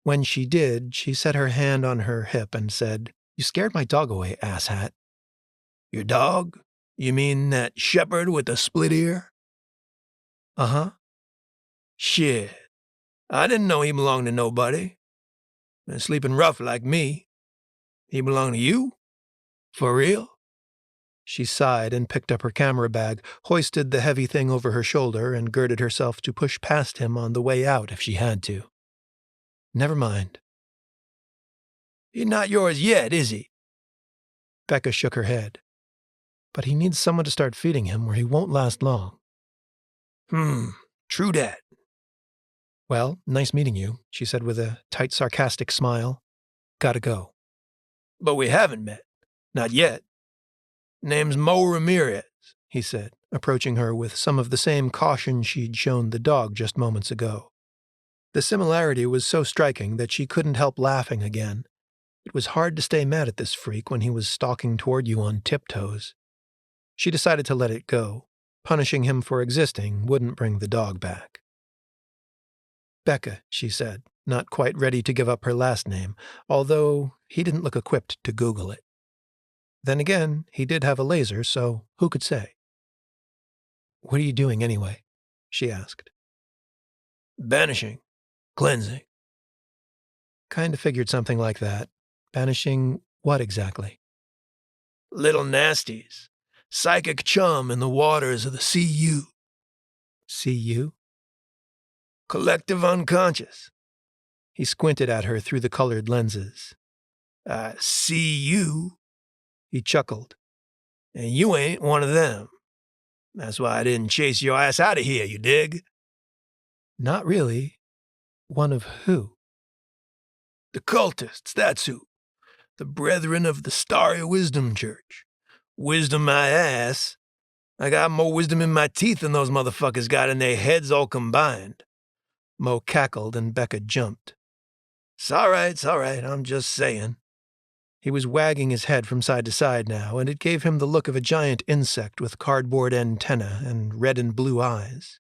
When she did, she set her hand on her hip and said, "You scared my dog away, asshat." "Your dog? You mean that shepherd with the split ear?" "Uh-huh." "Shit. I didn't know he belonged to nobody. Been sleeping rough like me. He belong to you? For real?" She sighed and picked up her camera bag, hoisted the heavy thing over her shoulder, and girded herself to push past him on the way out if she had to. "Never mind." "He's not yours yet, is he?" Becca shook her head. "But he needs someone to start feeding him, or he won't last long." True dat." "Well, nice meeting you," she said with a tight, sarcastic smile. "Gotta go." "But we haven't met. Not yet. Name's Mo Ramirez," he said, approaching her with some of the same caution she'd shown the dog just moments ago. The similarity was so striking that she couldn't help laughing again. It was hard to stay mad at this freak when he was stalking toward you on tiptoes. She decided to let it go. Punishing him for existing wouldn't bring the dog back. "Becca," she said, not quite ready to give up her last name, although he didn't look equipped to Google it. Then again, he did have a laser, so who could say? "What are you doing anyway?" she asked. "Banishing. Cleansing." Kinda figured something like that. Banishing what exactly? Little nasties. Psychic chum in the waters of the CU. CU? Collective unconscious. He squinted at her through the colored lenses. I see you, he chuckled, and you ain't one of them. That's why I didn't chase your ass out of here, you dig? Not really. One of who? The cultists, that's who. The brethren of the Starry Wisdom Church. Wisdom my ass. I got more wisdom in my teeth than those motherfuckers got in their heads all combined. Mo cackled and Becca jumped. It's all right, I'm just saying. He was wagging his head from side to side now, and it gave him the look of a giant insect with cardboard antennae and red and blue eyes.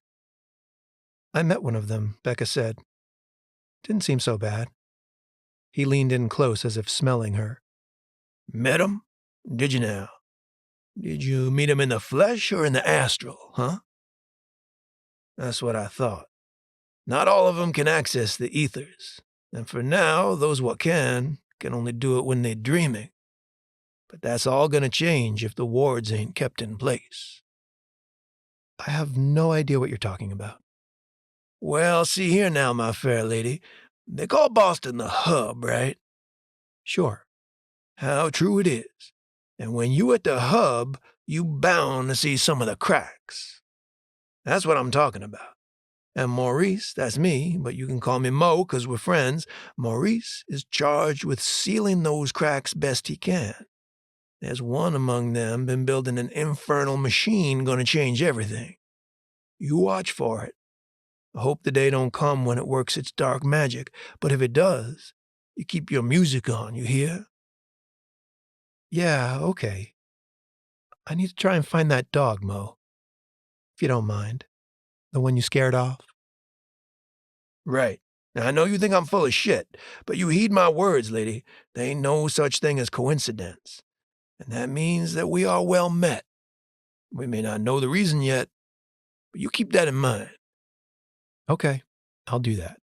I met one of them, Becca said. Didn't seem so bad. He leaned in close as if smelling her. Met him? Did you now? Did you meet him in the flesh or in the astral, huh? That's what I thought. Not all of them can access the ethers, and for now, those what can only do it when they're dreaming. But that's all gonna change if the wards ain't kept in place. I have no idea what you're talking about. Well, see here now, my fair lady. They call Boston the hub, right? Sure. How true it is. And when you at the hub, you bound to see some of the cracks. That's what I'm talking about. And Maurice, that's me, but you can call me Mo 'cause we're friends. Maurice is charged with sealing those cracks best he can. There's one among them been building an infernal machine gonna change everything. You watch for it. I hope the day don't come when it works its dark magic, but if it does, you keep your music on, you hear? Yeah, okay. I need to try and find that dog, Mo. If you don't mind. The one you scared off? Right. Now, I know you think I'm full of shit, but you heed my words, lady. There ain't no such thing as coincidence. And that means that we are well met. We may not know the reason yet, but you keep that in mind. Okay, I'll do that.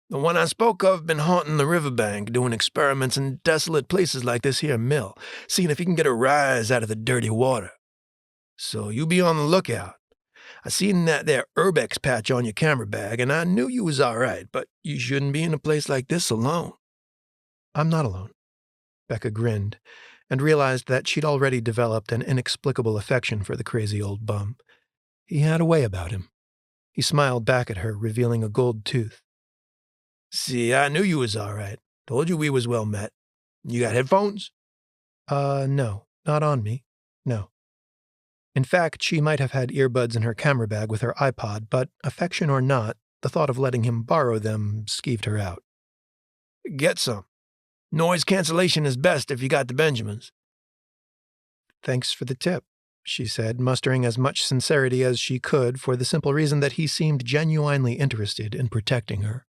The one I spoke of been haunting the riverbank, doing experiments in desolate places like this here mill, seeing if he can get a rise out of the dirty water. So you be on the lookout. I seen that there Urbex patch on your camera bag, and I knew you was all right, but you shouldn't be in a place like this alone. I'm not alone. Becca grinned, and realized that she'd already developed an inexplicable affection for the crazy old bum. He had a way about him. He smiled back at her, revealing a gold tooth. See, I knew you was all right. Told you we was well met. You got headphones? No, not on me. No. In fact, she might have had earbuds in her camera bag with her iPod, but affection or not, the thought of letting him borrow them skeeved her out. Get some. Noise cancellation is best if you got the Benjamins. Thanks for the tip, she said, mustering as much sincerity as she could for the simple reason that he seemed genuinely interested in protecting her.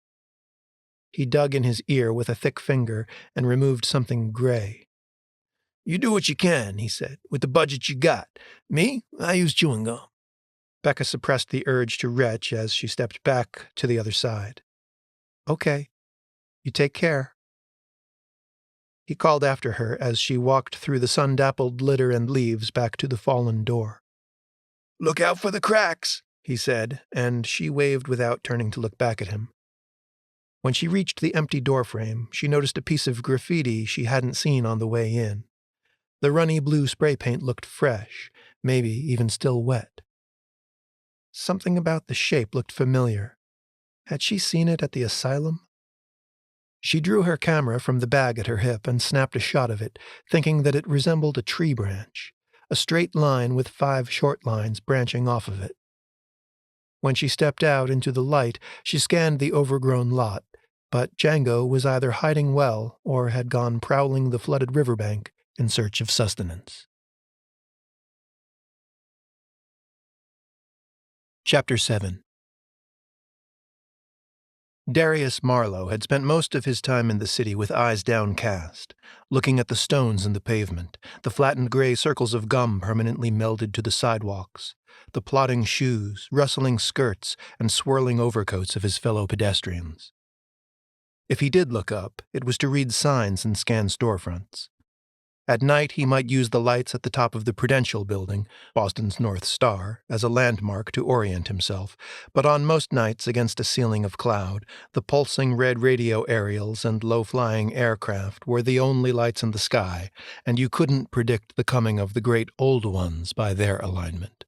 He dug in his ear with a thick finger and removed something gray. You do what you can, he said, with the budget you got. Me, I use chewing gum. Becca suppressed the urge to retch as she stepped back to the other side. Okay. You take care. He called after her as she walked through the sun-dappled litter and leaves back to the fallen door. Look out for the cracks, he said, and she waved without turning to look back at him. When she reached the empty doorframe, she noticed a piece of graffiti she hadn't seen on the way in. The runny blue spray paint looked fresh, maybe even still wet. Something about the shape looked familiar. Had she seen it at the asylum? She drew her camera from the bag at her hip and snapped a shot of it, thinking that it resembled a tree branch, a straight line with 5 short lines branching off of it. When she stepped out into the light, she scanned the overgrown lot, but Django was either hiding well or had gone prowling the flooded riverbank in search of sustenance. Chapter 7. Darius Marlowe had spent most of his time in the city with eyes downcast, looking at the stones in the pavement, the flattened gray circles of gum permanently melded to the sidewalks, the plodding shoes, rustling skirts, and swirling overcoats of his fellow pedestrians. If he did look up, it was to read signs and scan storefronts. At night, he might use the lights at the top of the Prudential Building, Boston's North Star, as a landmark to orient himself, but on most nights against a ceiling of cloud, the pulsing red radio aerials and low-flying aircraft were the only lights in the sky, and you couldn't predict the coming of the great old ones by their alignment.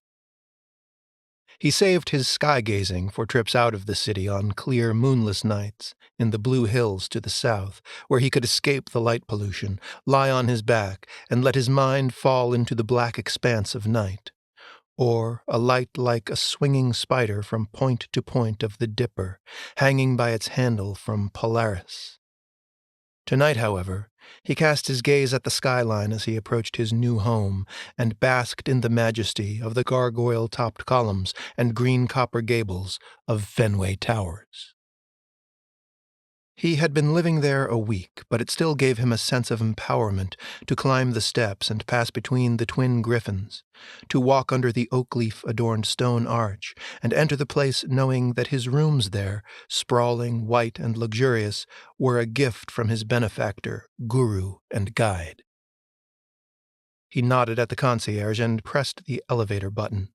He saved his sky-gazing for trips out of the city on clear, moonless nights, in the blue hills to the south, where he could escape the light pollution, lie on his back, and let his mind fall into the black expanse of night. Or a light like a swinging spider from point to point of the Dipper, hanging by its handle from Polaris. Tonight, however, he cast his gaze at the skyline as he approached his new home and basked in the majesty of the gargoyle-topped columns and green copper gables of Fenway Towers. He had been living there a week, but it still gave him a sense of empowerment to climb the steps and pass between the twin griffins, to walk under the oak-leaf-adorned stone arch and enter the place knowing that his rooms there, sprawling, white, and luxurious, were a gift from his benefactor, guru, and guide. He nodded at the concierge and pressed the elevator button.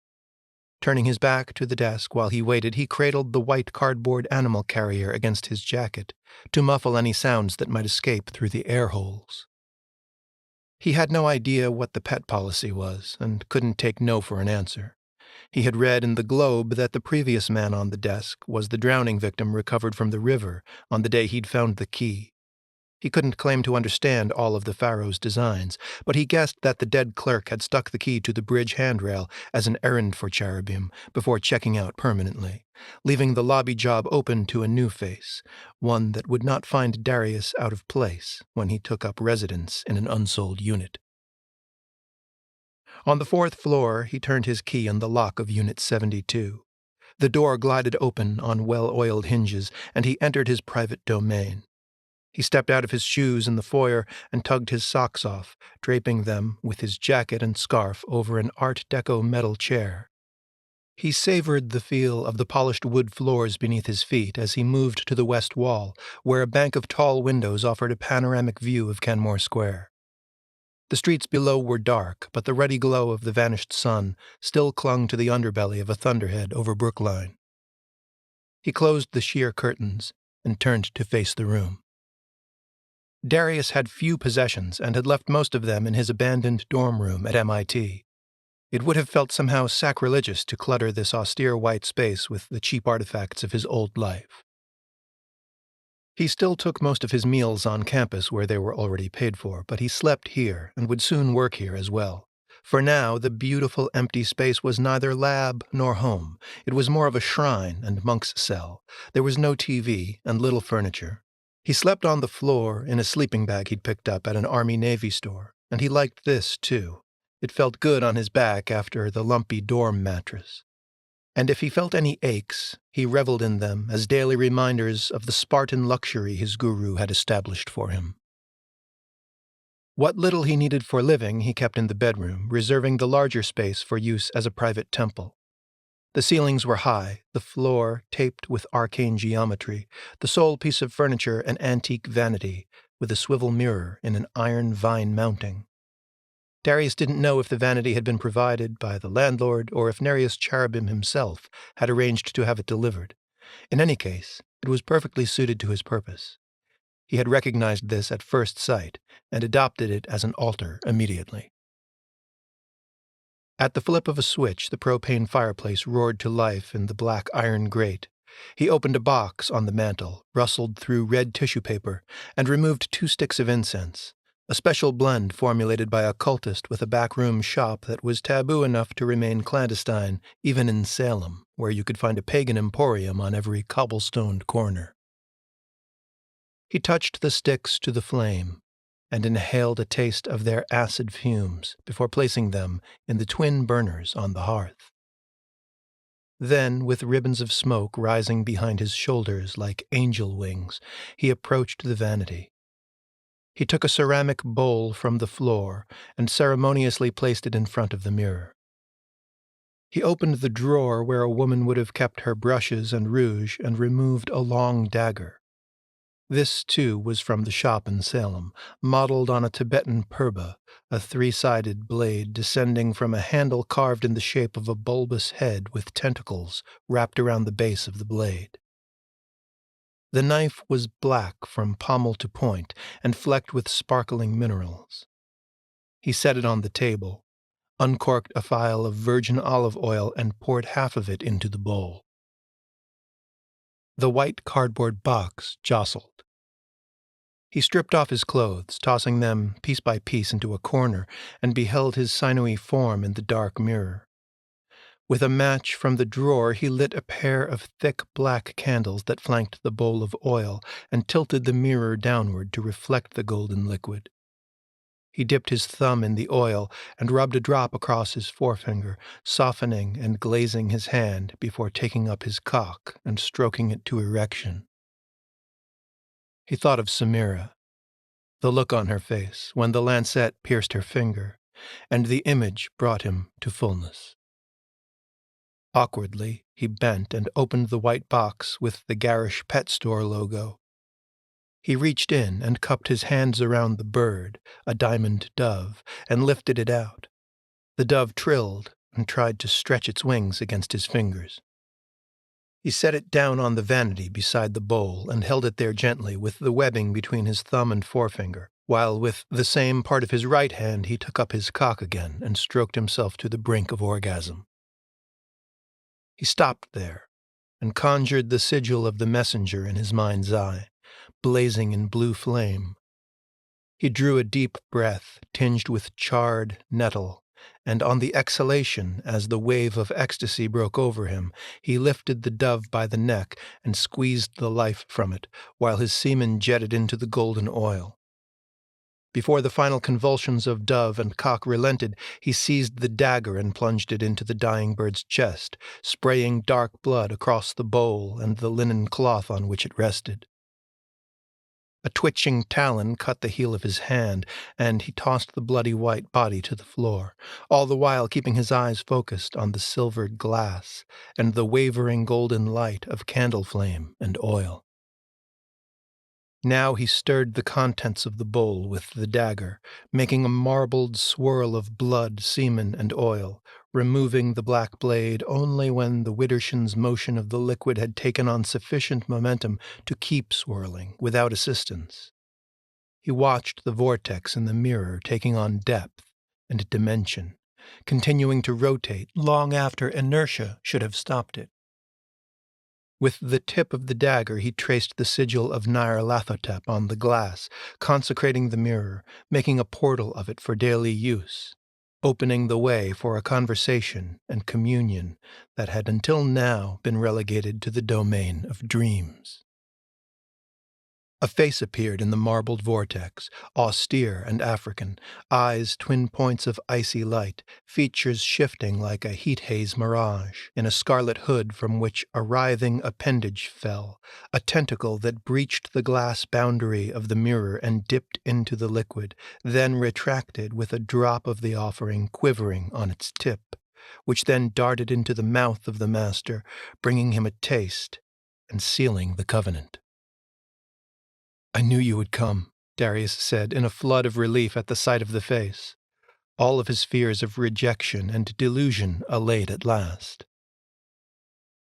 Turning his back to the desk while he waited, he cradled the white cardboard animal carrier against his jacket to muffle any sounds that might escape through the air holes. He had no idea what the pet policy was and couldn't take no for an answer. He had read in the Globe that the previous man on the desk was the drowning victim recovered from the river on the day he'd found the key. He couldn't claim to understand all of the Pharaoh's designs, but he guessed that the dead clerk had stuck the key to the bridge handrail as an errand for cherubim before checking out permanently, leaving the lobby job open to a new face, one that would not find Darius out of place when he took up residence in an unsold unit. On the 4th floor, he turned his key in the lock of Unit 72. The door glided open on well-oiled hinges, and he entered his private domain. He stepped out of his shoes in the foyer and tugged his socks off, draping them with his jacket and scarf over an Art Deco metal chair. He savored the feel of the polished wood floors beneath his feet as he moved to the west wall, where a bank of tall windows offered a panoramic view of Kenmore Square. The streets below were dark, but the ruddy glow of the vanished sun still clung to the underbelly of a thunderhead over Brookline. He closed the sheer curtains and turned to face the room. Darius had few possessions and had left most of them in his abandoned dorm room at MIT. It would have felt somehow sacrilegious to clutter this austere white space with the cheap artifacts of his old life. He still took most of his meals on campus where they were already paid for, but he slept here and would soon work here as well. For now, the beautiful empty space was neither lab nor home. It was more of a shrine and monk's cell. There was no TV and little furniture. He slept on the floor in a sleeping bag he'd picked up at an Army-Navy store, and he liked this, too. It felt good on his back after the lumpy dorm mattress. And if he felt any aches, he reveled in them as daily reminders of the Spartan luxury his guru had established for him. What little he needed for living he kept in the bedroom, reserving the larger space for use as a private temple. The ceilings were high, the floor taped with arcane geometry, the sole piece of furniture an antique vanity with a swivel mirror in an iron vine mounting. Darius didn't know if the vanity had been provided by the landlord or if Nereus Cherubim himself had arranged to have it delivered. In any case, it was perfectly suited to his purpose. He had recognized this at first sight and adopted it as an altar immediately. At the flip of a switch, the propane fireplace roared to life in the black iron grate. He opened a box on the mantel, rustled through red tissue paper, and removed 2 sticks of incense, a special blend formulated by a cultist with a backroom shop that was taboo enough to remain clandestine even in Salem, where you could find a pagan emporium on every cobblestoned corner. He touched the sticks to the flame and inhaled a taste of their acid fumes before placing them in the twin burners on the hearth. Then, with ribbons of smoke rising behind his shoulders like angel wings, he approached the vanity. He took a ceramic bowl from the floor and ceremoniously placed it in front of the mirror. He opened the drawer where a woman would have kept her brushes and rouge and removed a long dagger. This, too, was from the shop in Salem, modeled on a Tibetan purba, a three-sided blade descending from a handle carved in the shape of a bulbous head with tentacles wrapped around the base of the blade. The knife was black from pommel to point and flecked with sparkling minerals. He set it on the table, uncorked a phial of virgin olive oil, and poured half of it into the bowl. The white cardboard box jostled. He stripped off his clothes, tossing them piece by piece into a corner, and beheld his sinewy form in the dark mirror. With a match from the drawer, he lit a pair of thick black candles that flanked the bowl of oil and tilted the mirror downward to reflect the golden liquid. He dipped his thumb in the oil and rubbed a drop across his forefinger, softening and glazing his hand before taking up his cock and stroking it to erection. He thought of Samira, the look on her face when the lancet pierced her finger, and the image brought him to fullness. Awkwardly, he bent and opened the white box with the garish pet store logo. He reached in and cupped his hands around the bird, a diamond dove, and lifted it out. The dove trilled and tried to stretch its wings against his fingers. He set it down on the vanity beside the bowl and held it there gently with the webbing between his thumb and forefinger, while with the same part of his right hand he took up his cock again and stroked himself to the brink of orgasm. He stopped there and conjured the sigil of the messenger in his mind's eye, blazing in blue flame. He drew a deep breath tinged with charred nettle, and on the exhalation, as the wave of ecstasy broke over him, he lifted the dove by the neck and squeezed the life from it, while his semen jetted into the golden oil. Before the final convulsions of dove and cock relented, he seized the dagger and plunged it into the dying bird's chest, spraying dark blood across the bowl and the linen cloth on which it rested. A twitching talon cut the heel of his hand, and he tossed the bloody white body to the floor, all the while keeping his eyes focused on the silvered glass and the wavering golden light of candle flame and oil. Now he stirred the contents of the bowl with the dagger, making a marbled swirl of blood, semen, and oil, removing the black blade only when the widdershins motion of the liquid had taken on sufficient momentum to keep swirling without assistance. He watched the vortex in the mirror taking on depth and dimension, continuing to rotate long after inertia should have stopped it. With the tip of the dagger he traced the sigil of Nyarlathotep on the glass, consecrating the mirror, making a portal of it for daily use, opening the way for a conversation and communion that had until now been relegated to the domain of dreams. A face appeared in the marbled vortex, austere and African, eyes twin points of icy light, features shifting like a heat haze mirage, in a scarlet hood from which a writhing appendage fell, a tentacle that breached the glass boundary of the mirror and dipped into the liquid, then retracted with a drop of the offering quivering on its tip, which then darted into the mouth of the master, bringing him a taste and sealing the covenant. "I knew you would come," Darius said in a flood of relief at the sight of the face, all of his fears of rejection and delusion allayed at last.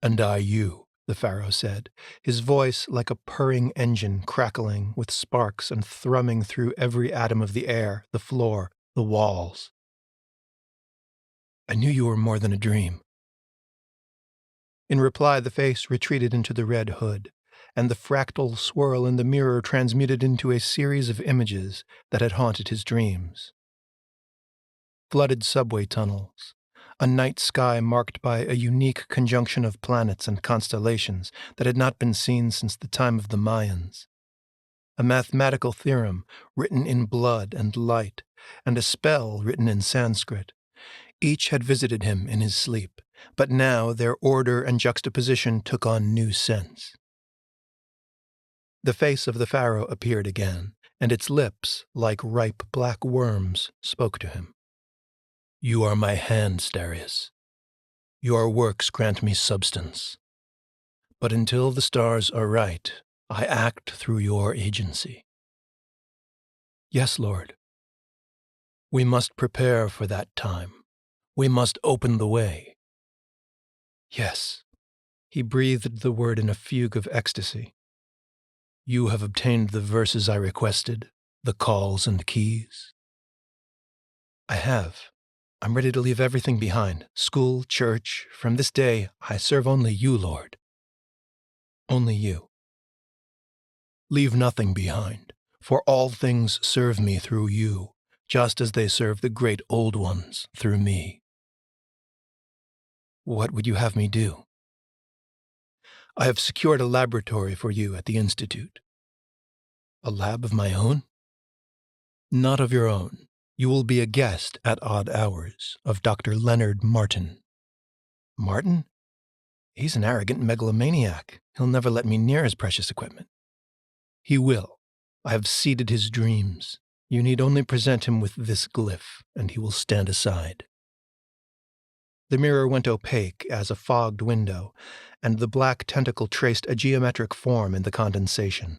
"And I you," the pharaoh said, his voice like a purring engine crackling with sparks and thrumming through every atom of the air, the floor, the walls. "I knew you were more than a dream." In reply, the face retreated into the red hood, and the fractal swirl in the mirror transmuted into a series of images that had haunted his dreams. Flooded subway tunnels, a night sky marked by a unique conjunction of planets and constellations that had not been seen since the time of the Mayans, a mathematical theorem written in blood and light, and a spell written in Sanskrit. Each had visited him in his sleep, but now their order and juxtaposition took on new sense. The face of the pharaoh appeared again, and its lips, like ripe black worms, spoke to him. "You are my hands, Darius. Your works grant me substance. But until the stars are right, I act through your agency. Yes, Lord. We must prepare for that time. We must open the way. Yes. He breathed the word in a fugue of ecstasy. You have obtained the verses I requested, the calls and keys. I have. I'm ready to leave everything behind. School, church. From this day, I serve only you, Lord. Only you. Leave nothing behind, for all things serve me through you, just as they serve the great old ones through me. What would you have me do? I have secured a laboratory for you at the Institute. A lab of my own? Not of your own. You will be a guest at odd hours of Dr. Leonard Martin. Martin? He's an arrogant megalomaniac. He'll never let me near his precious equipment. He will. I have seeded his dreams. You need only present him with this glyph, and he will stand aside. The mirror went opaque as a fogged window, and the black tentacle traced a geometric form in the condensation.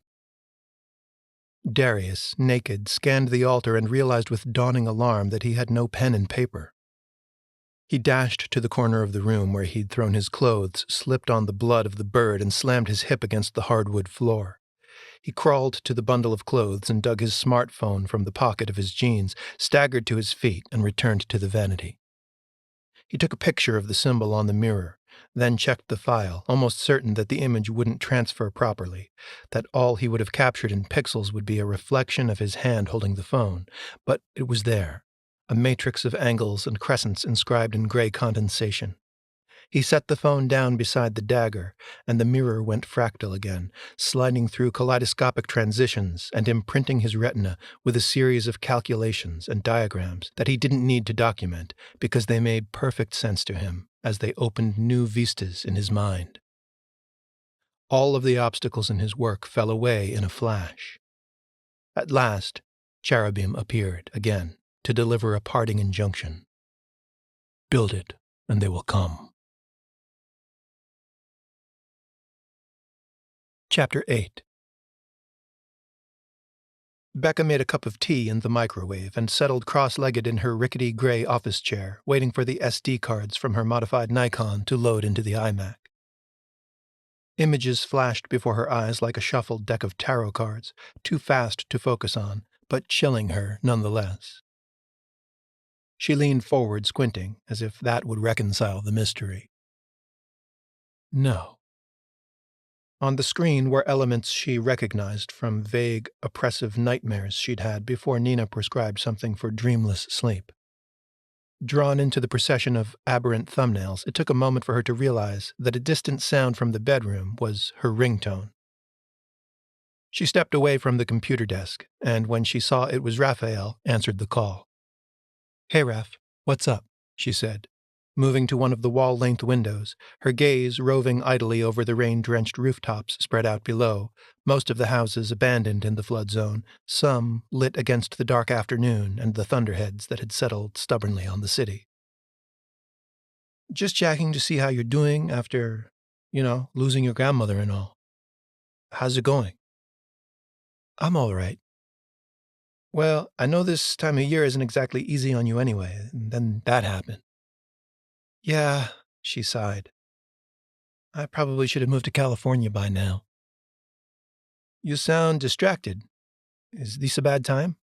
Darius, naked, scanned the altar and realized with dawning alarm that he had no pen and paper. He dashed to the corner of the room where he'd thrown his clothes, slipped on the blood of the bird, and slammed his hip against the hardwood floor. He crawled to the bundle of clothes and dug his smartphone from the pocket of his jeans, staggered to his feet, and returned to the vanity. He took a picture of the symbol on the mirror, then checked the file, almost certain that the image wouldn't transfer properly, that all he would have captured in pixels would be a reflection of his hand holding the phone. But it was there, a matrix of angles and crescents inscribed in gray condensation. He set the phone down beside the dagger, and the mirror went fractal again, sliding through kaleidoscopic transitions and imprinting his retina with a series of calculations and diagrams that he didn't need to document because they made perfect sense to him as they opened new vistas in his mind. All of the obstacles in his work fell away in a flash. At last, Cherubim appeared again to deliver a parting injunction. Build it, and they will come. Chapter 8. Becca made a cup of tea in the microwave and settled cross-legged in her rickety gray office chair, waiting for the SD cards from her modified Nikon to load into the iMac. Images flashed before her eyes like a shuffled deck of tarot cards, too fast to focus on, but chilling her nonetheless. She leaned forward, squinting, as if that would reconcile the mystery. No. On the screen were elements she recognized from vague, oppressive nightmares she'd had before Nina prescribed something for dreamless sleep. Drawn into the procession of aberrant thumbnails, it took a moment for her to realize that a distant sound from the bedroom was her ringtone. She stepped away from the computer desk, and when she saw it was Raphael, answered the call. "Hey, Raph, what's up?" she said, moving to one of the wall-length windows, her gaze roving idly over the rain-drenched rooftops spread out below, most of the houses abandoned in the flood zone, some lit against the dark afternoon and the thunderheads that had settled stubbornly on the city. "Just checking to see how you're doing after, losing your grandmother and all. How's it going?" "I'm all right." "Well, I know this time of year isn't exactly easy on you anyway, and then that happened." "Yeah," she sighed. "I probably should have moved to California by now." "You sound distracted. Is this a bad time?"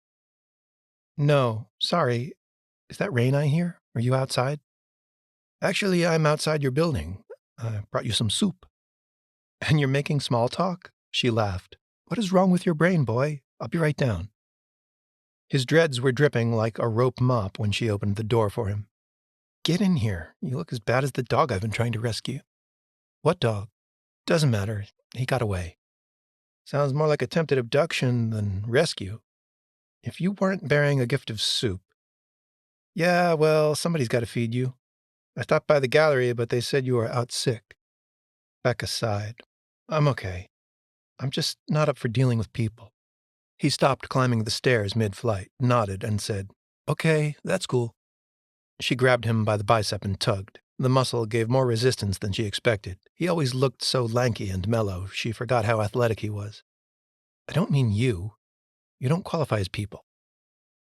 "No, sorry. Is that rain I hear? Are you outside?" "Actually, I'm outside your building. I brought you some soup." "And you're making small talk?" She laughed. "What is wrong with your brain, boy? I'll be right down." His dreads were dripping like a rope mop when she opened the door for him. "Get in here. You look as bad as the dog I've been trying to rescue." "What dog?" "Doesn't matter. He got away." "Sounds more like attempted abduction than rescue. If you weren't bearing a gift of soup." "Yeah, well, somebody's got to feed you. I stopped by the gallery, but they said you were out sick." Becca sighed. "I'm okay. I'm just not up for dealing with people." He stopped climbing the stairs mid-flight, nodded, and said, "Okay, that's cool." She grabbed him by the bicep and tugged. The muscle gave more resistance than she expected. He always looked so lanky and mellow, she forgot how athletic he was. I don't mean you. You don't qualify as people.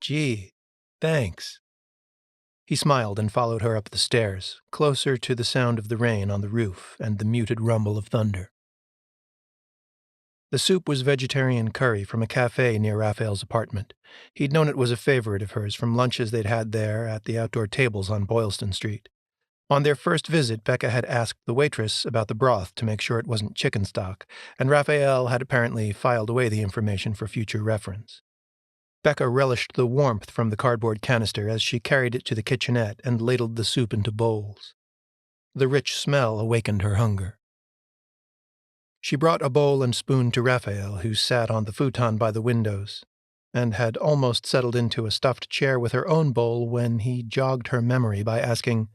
Gee, thanks. He smiled and followed her up the stairs, closer to the sound of the rain on the roof and the muted rumble of thunder. The soup was vegetarian curry from a cafe near Raphael's apartment. He'd known it was a favorite of hers from lunches they'd had there at the outdoor tables on Boylston Street. On their first visit, Becca had asked the waitress about the broth to make sure it wasn't chicken stock, and Raphael had apparently filed away the information for future reference. Becca relished the warmth from the cardboard canister as she carried it to the kitchenette and ladled the soup into bowls. The rich smell awakened her hunger. She brought a bowl and spoon to Raphael, who sat on the futon by the windows, and had almost settled into a stuffed chair with her own bowl when he jogged her memory by asking,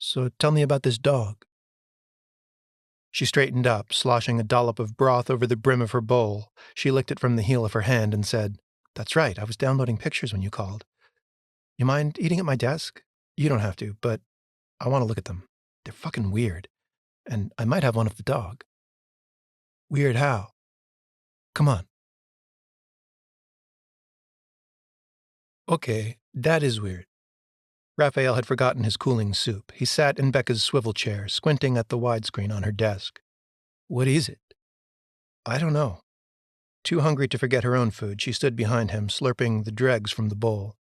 "So tell me about this dog." She straightened up, sloshing a dollop of broth over the brim of her bowl. She licked it from the heel of her hand and said, "That's right, I was downloading pictures when you called. You mind eating at my desk? You don't have to, but I want to look at them. They're fucking weird, and I might have one of the dog." "Weird how?" "Come on." "Okay, that is weird." Raphael had forgotten his cooling soup. He sat in Becca's swivel chair, squinting at the widescreen on her desk. "What is it?" "I don't know." Too hungry to forget her own food, she stood behind him, slurping the dregs from the bowl.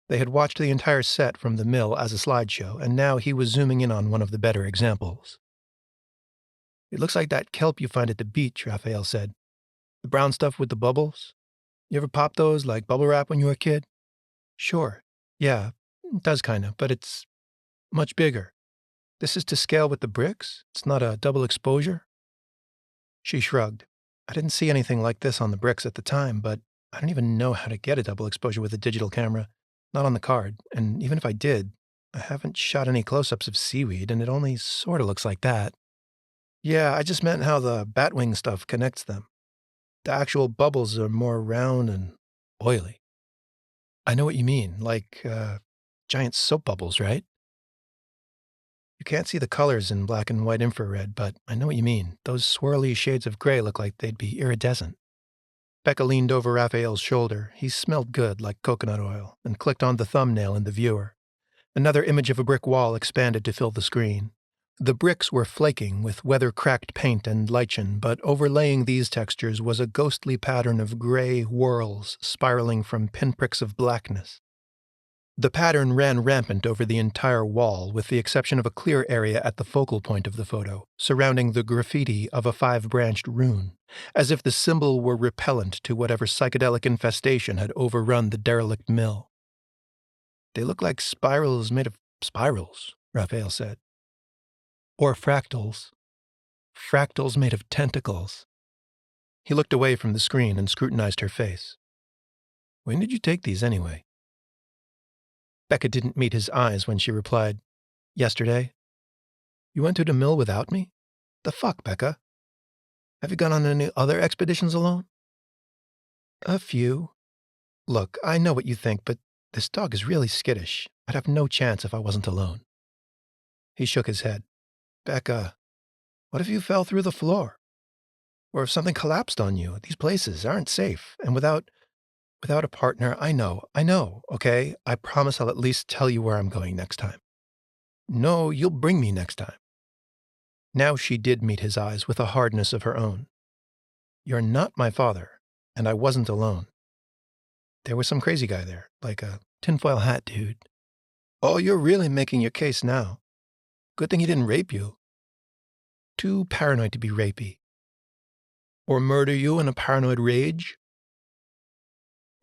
They had watched the entire set from the mill as a slideshow, and now he was zooming in on one of the better examples. "It looks like that kelp you find at the beach," Raphael said. "The brown stuff with the bubbles. You ever pop those like bubble wrap when you were a kid?" "Sure. Yeah, it does kinda, but it's much bigger. This is to scale with the bricks? It's not a double exposure?" She shrugged. "I didn't see anything like this on the bricks at the time, but I don't even know how to get a double exposure with a digital camera. Not on the card, and even if I did, I haven't shot any close-ups of seaweed, and it only sorta looks like that." "Yeah, I just meant how the batwing stuff connects them. The actual bubbles are more round and oily." "I know what you mean, like, giant soap bubbles, right?" "You can't see the colors in black and white infrared, but I know what you mean. Those swirly shades of gray look like they'd be iridescent." Becca leaned over Raphael's shoulder. He smelled good, like coconut oil, and clicked on the thumbnail in the viewer. Another image of a brick wall expanded to fill the screen. The bricks were flaking with weather-cracked paint and lichen, but overlaying these textures was a ghostly pattern of gray whorls spiraling from pinpricks of blackness. The pattern ran rampant over the entire wall, with the exception of a clear area at the focal point of the photo, surrounding the graffiti of a 5-branched rune, as if the symbol were repellent to whatever psychedelic infestation had overrun the derelict mill. "They look like spirals made of spirals," Raphael said. "Or fractals. Fractals made of tentacles." He looked away from the screen and scrutinized her face. "When did you take these, anyway?" Becca didn't meet his eyes when she replied, "Yesterday." "You went to the mill without me? The fuck, Becca? Have you gone on any other expeditions alone?" "A few. Look, I know what you think, but this dog is really skittish. I'd have no chance if I wasn't alone." He shook his head. "Becca, what if you fell through the floor? Or if something collapsed on you? These places aren't safe, and without a partner, I know, okay? I promise I'll at least tell you where I'm going next time." "No, you'll bring me next time." Now she did meet his eyes with a hardness of her own. "You're not my father, and I wasn't alone. There was some crazy guy there, like a tinfoil hat dude." "Oh, you're really making your case now. Good thing he didn't rape you." "Too paranoid to be rapey." "Or murder you in a paranoid rage?"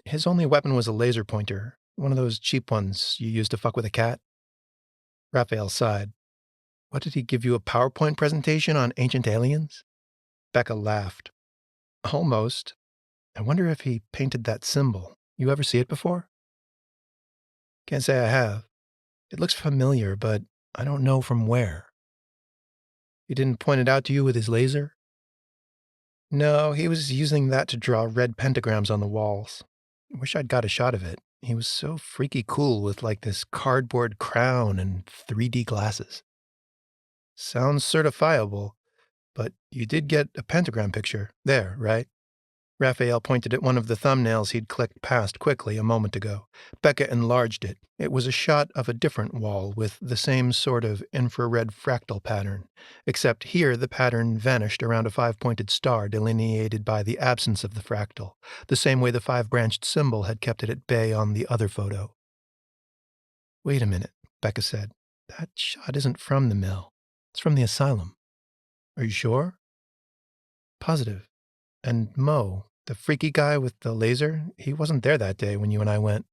"His only weapon was a laser pointer, one of those cheap ones you use to fuck with a cat." Raphael sighed. "What, did he give you a PowerPoint presentation on ancient aliens?" Becca laughed. "Almost. I wonder if he painted that symbol. You ever see it before?" "Can't say I have. It looks familiar, but I don't know from where." "He didn't point it out to you with his laser?" "No, he was using that to draw red pentagrams on the walls. I wish I'd got a shot of it. He was so freaky cool with like this cardboard crown and 3D glasses." Sounds certifiable, but you did get a pentagram picture there, right? Raphael pointed at one of the thumbnails he'd clicked past quickly a moment ago. Becca enlarged it. It was a shot of a different wall with the same sort of infrared fractal pattern, except here the pattern vanished around a five-pointed star delineated by the absence of the fractal, the same way the five-branched symbol had kept it at bay on the other photo. Wait a minute, Becca said. That shot isn't from the mill. It's from the asylum. Are you sure? Positive. And Mo, the freaky guy with the laser, he wasn't there that day when you and I went.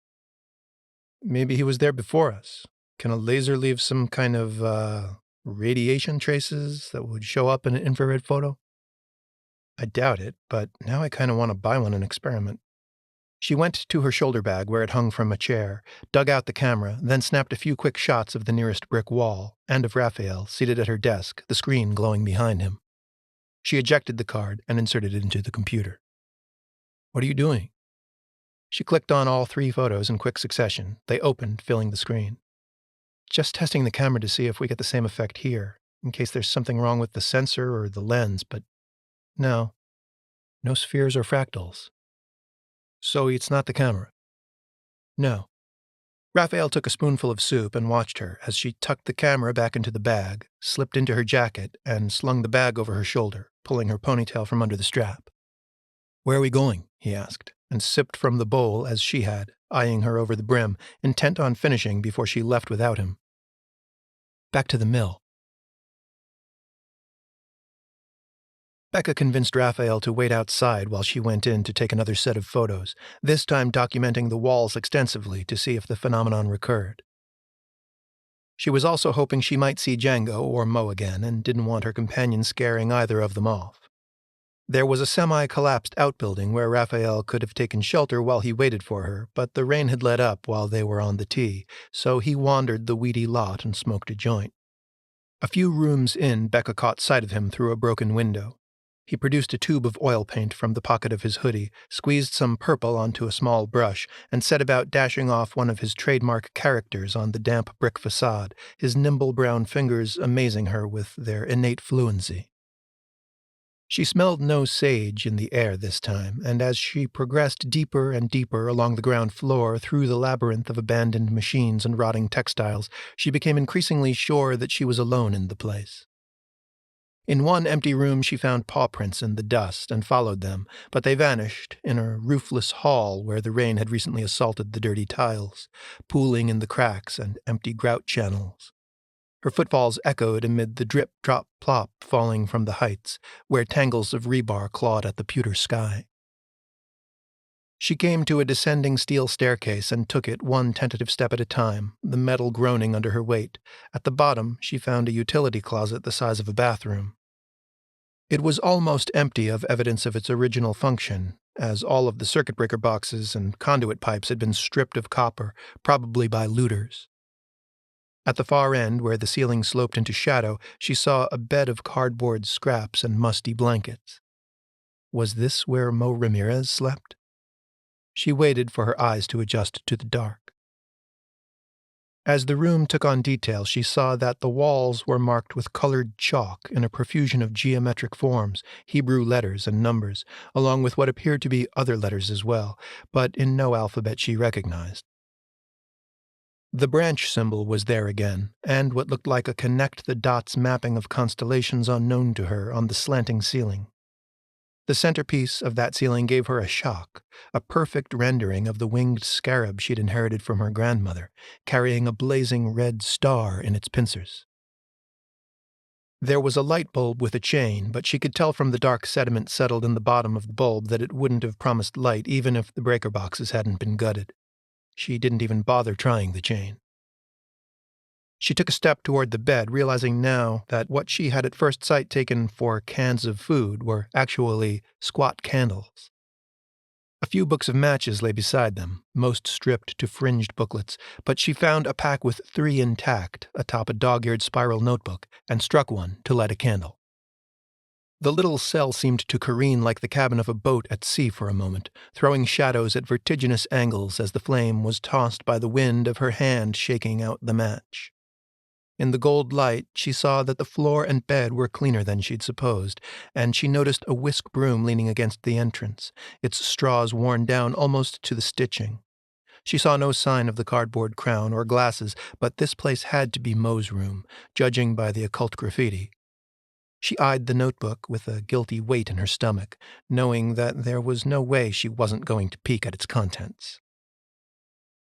Maybe he was there before us. Can a laser leave some kind of, radiation traces that would show up in an infrared photo? I doubt it, but now I kind of want to buy one and experiment. She went to her shoulder bag where it hung from a chair, dug out the camera, then snapped a few quick shots of the nearest brick wall, and of Raphael, seated at her desk, the screen glowing behind him. She ejected the card and inserted it into the computer. What are you doing? She clicked on all three photos in quick succession. They opened, filling the screen. Just testing the camera to see if we get the same effect here, in case there's something wrong with the sensor or the lens, but no. No spheres or fractals. So it's not the camera? No. Raphael took a spoonful of soup and watched her as she tucked the camera back into the bag, slipped into her jacket, and slung the bag over her shoulder, pulling her ponytail from under the strap. Where are we going? He asked, and sipped from the bowl as she had, eyeing her over the brim, intent on finishing before she left without him. Back to the mill. Becca convinced Raphael to wait outside while she went in to take another set of photos, this time documenting the walls extensively to see if the phenomenon recurred. She was also hoping she might see Django or Mo again and didn't want her companion scaring either of them off. There was a semi-collapsed outbuilding where Raphael could have taken shelter while he waited for her, but the rain had let up while they were on the tee, so he wandered the weedy lot and smoked a joint. A few rooms in, Becca caught sight of him through a broken window. He produced a tube of oil paint from the pocket of his hoodie, squeezed some purple onto a small brush, and set about dashing off one of his trademark characters on the damp brick facade, his nimble brown fingers amazing her with their innate fluency. She smelled no sage in the air this time, and as she progressed deeper and deeper along the ground floor through the labyrinth of abandoned machines and rotting textiles, she became increasingly sure that she was alone in the place. In one empty room she found paw prints in the dust and followed them, but they vanished in a roofless hall where the rain had recently assaulted the dirty tiles, pooling in the cracks and empty grout channels. Her footfalls echoed amid the drip, drop, plop falling from the heights, where tangles of rebar clawed at the pewter sky. She came to a descending steel staircase and took it one tentative step at a time, the metal groaning under her weight. At the bottom, she found a utility closet the size of a bathroom. It was almost empty of evidence of its original function, as all of the circuit breaker boxes and conduit pipes had been stripped of copper, probably by looters. At the far end, where the ceiling sloped into shadow, she saw a bed of cardboard scraps and musty blankets. Was this where Mo Ramirez slept? She waited for her eyes to adjust to the dark. As the room took on detail, she saw that the walls were marked with colored chalk in a profusion of geometric forms, Hebrew letters and numbers, along with what appeared to be other letters as well, but in no alphabet she recognized. The branch symbol was there again, and what looked like a connect-the-dots mapping of constellations unknown to her on the slanting ceiling. The centerpiece of that ceiling gave her a shock, a perfect rendering of the winged scarab she'd inherited from her grandmother, carrying a blazing red star in its pincers. There was a light bulb with a chain, but she could tell from the dark sediment settled in the bottom of the bulb that it wouldn't have promised light even if the breaker boxes hadn't been gutted. She didn't even bother trying the chain. She took a step toward the bed, realizing now that what she had at first sight taken for cans of food were actually squat candles. A few books of matches lay beside them, most stripped to fringed booklets, but she found a pack with 3 intact atop a dog-eared spiral notebook and struck one to light a candle. The little cell seemed to careen like the cabin of a boat at sea for a moment, throwing shadows at vertiginous angles as the flame was tossed by the wind of her hand shaking out the match. In the gold light, she saw that the floor and bed were cleaner than she'd supposed, and she noticed a whisk broom leaning against the entrance, its straws worn down almost to the stitching. She saw no sign of the cardboard crown or glasses, but this place had to be Moe's room, judging by the occult graffiti. She eyed the notebook with a guilty weight in her stomach, knowing that there was no way she wasn't going to peek at its contents.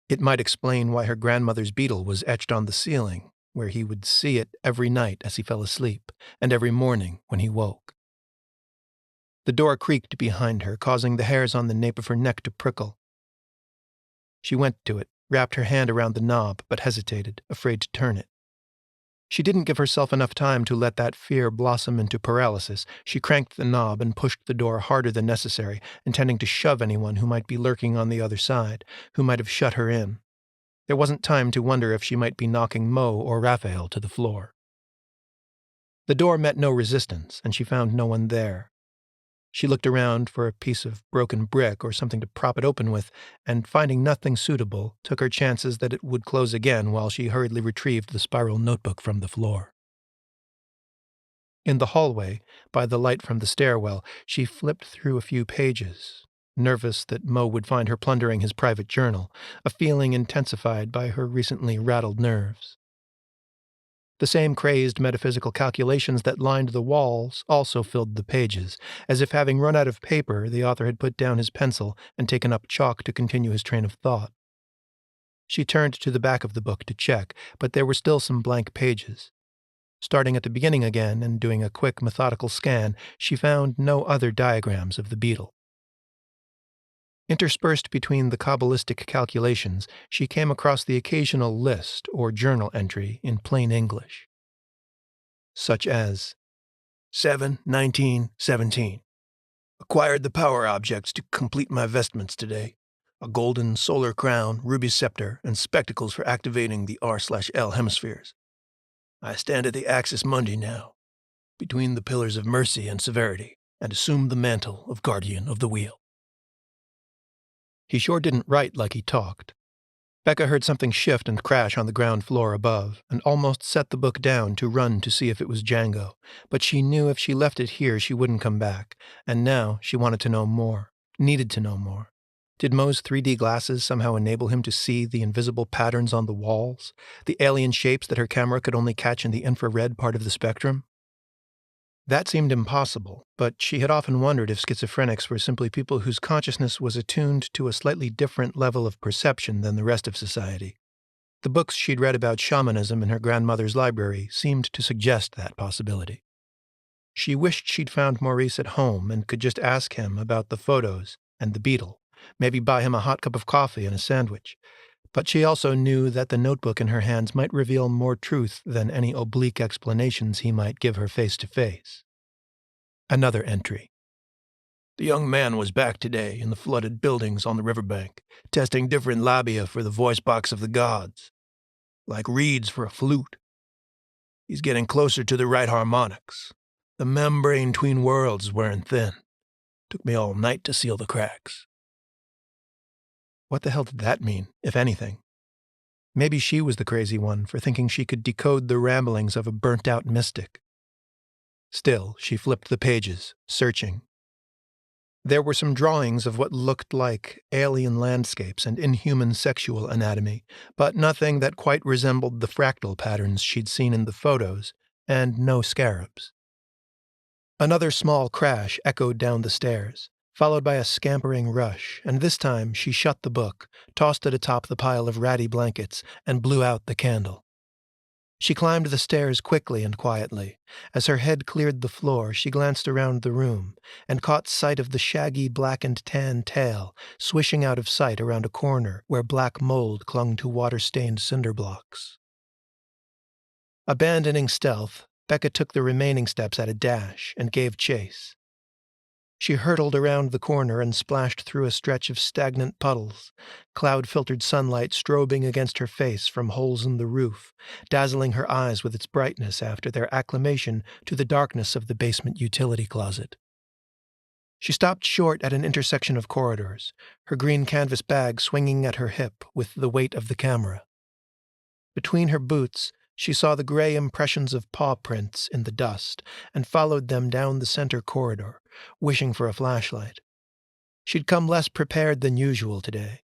It might explain why her grandmother's beetle was etched on the ceiling, where he would see it every night as he fell asleep, and every morning when he woke. The door creaked behind her, causing the hairs on the nape of her neck to prickle. She went to it, wrapped her hand around the knob, but hesitated, afraid to turn it. She didn't give herself enough time to let that fear blossom into paralysis. She cranked the knob and pushed the door harder than necessary, intending to shove anyone who might be lurking on the other side, who might have shut her in. There wasn't time to wonder if she might be knocking Mo or Raphael to the floor. The door met no resistance, and she found no one there. She looked around for a piece of broken brick or something to prop it open with, and finding nothing suitable, took her chances that it would close again while she hurriedly retrieved the spiral notebook from the floor. In the hallway, by the light from the stairwell, she flipped through a few pages, nervous that Mo would find her plundering his private journal, a feeling intensified by her recently rattled nerves. The same crazed metaphysical calculations that lined the walls also filled the pages, as if having run out of paper, the author had put down his pencil and taken up chalk to continue his train of thought. She turned to the back of the book to check, but there were still some blank pages. Starting at the beginning again and doing a quick methodical scan, she found no other diagrams of the beetle. Interspersed between the Kabbalistic calculations, she came across the occasional list or journal entry in plain English, such as 7-19-17. Acquired the power objects to complete my vestments today. A golden solar crown, ruby scepter, and spectacles for activating the R/L hemispheres. I stand at the axis mundi now, between the pillars of mercy and severity, and assume the mantle of guardian of the wheel. He sure didn't write like he talked. Becca heard something shift and crash on the ground floor above, and almost set the book down to run to see if it was Django, but she knew if she left it here she wouldn't come back, and now she wanted to know more, needed to know more. Did Moe's 3D glasses somehow enable him to see the invisible patterns on the walls, the alien shapes that her camera could only catch in the infrared part of the spectrum? That seemed impossible, but she had often wondered if schizophrenics were simply people whose consciousness was attuned to a slightly different level of perception than the rest of society. The books she'd read about shamanism in her grandmother's library seemed to suggest that possibility. She wished she'd found Maurice at home and could just ask him about the photos and the beetle, maybe buy him a hot cup of coffee and a sandwich. But she also knew that the notebook in her hands might reveal more truth than any oblique explanations he might give her face to face. Another entry. The young man was back today in the flooded buildings on the riverbank, testing different labia for the voice box of the gods, like reeds for a flute. He's getting closer to the right harmonics. The membrane between worlds is wearing thin. Took me all night to seal the cracks. What the hell did that mean, if anything? Maybe she was the crazy one for thinking she could decode the ramblings of a burnt-out mystic. Still, she flipped the pages, searching. There were some drawings of what looked like alien landscapes and inhuman sexual anatomy, but nothing that quite resembled the fractal patterns she'd seen in the photos, and no scarabs. Another small crash echoed down the stairs, followed by a scampering rush, and this time she shut the book, tossed it atop the pile of ratty blankets, and blew out the candle. She climbed the stairs quickly and quietly. As her head cleared the floor, she glanced around the room, and caught sight of the shaggy black and tan tail, swishing out of sight around a corner where black mold clung to water-stained cinder blocks. Abandoning stealth, Becca took the remaining steps at a dash and gave chase. She hurtled around the corner and splashed through a stretch of stagnant puddles, cloud-filtered sunlight strobing against her face from holes in the roof, dazzling her eyes with its brightness after their acclimation to the darkness of the basement utility closet. She stopped short at an intersection of corridors, her green canvas bag swinging at her hip with the weight of the camera. Between her boots, She saw the gray impressions of paw prints in the dust and followed them down the center corridor, wishing for a flashlight. She'd come less prepared than usual today.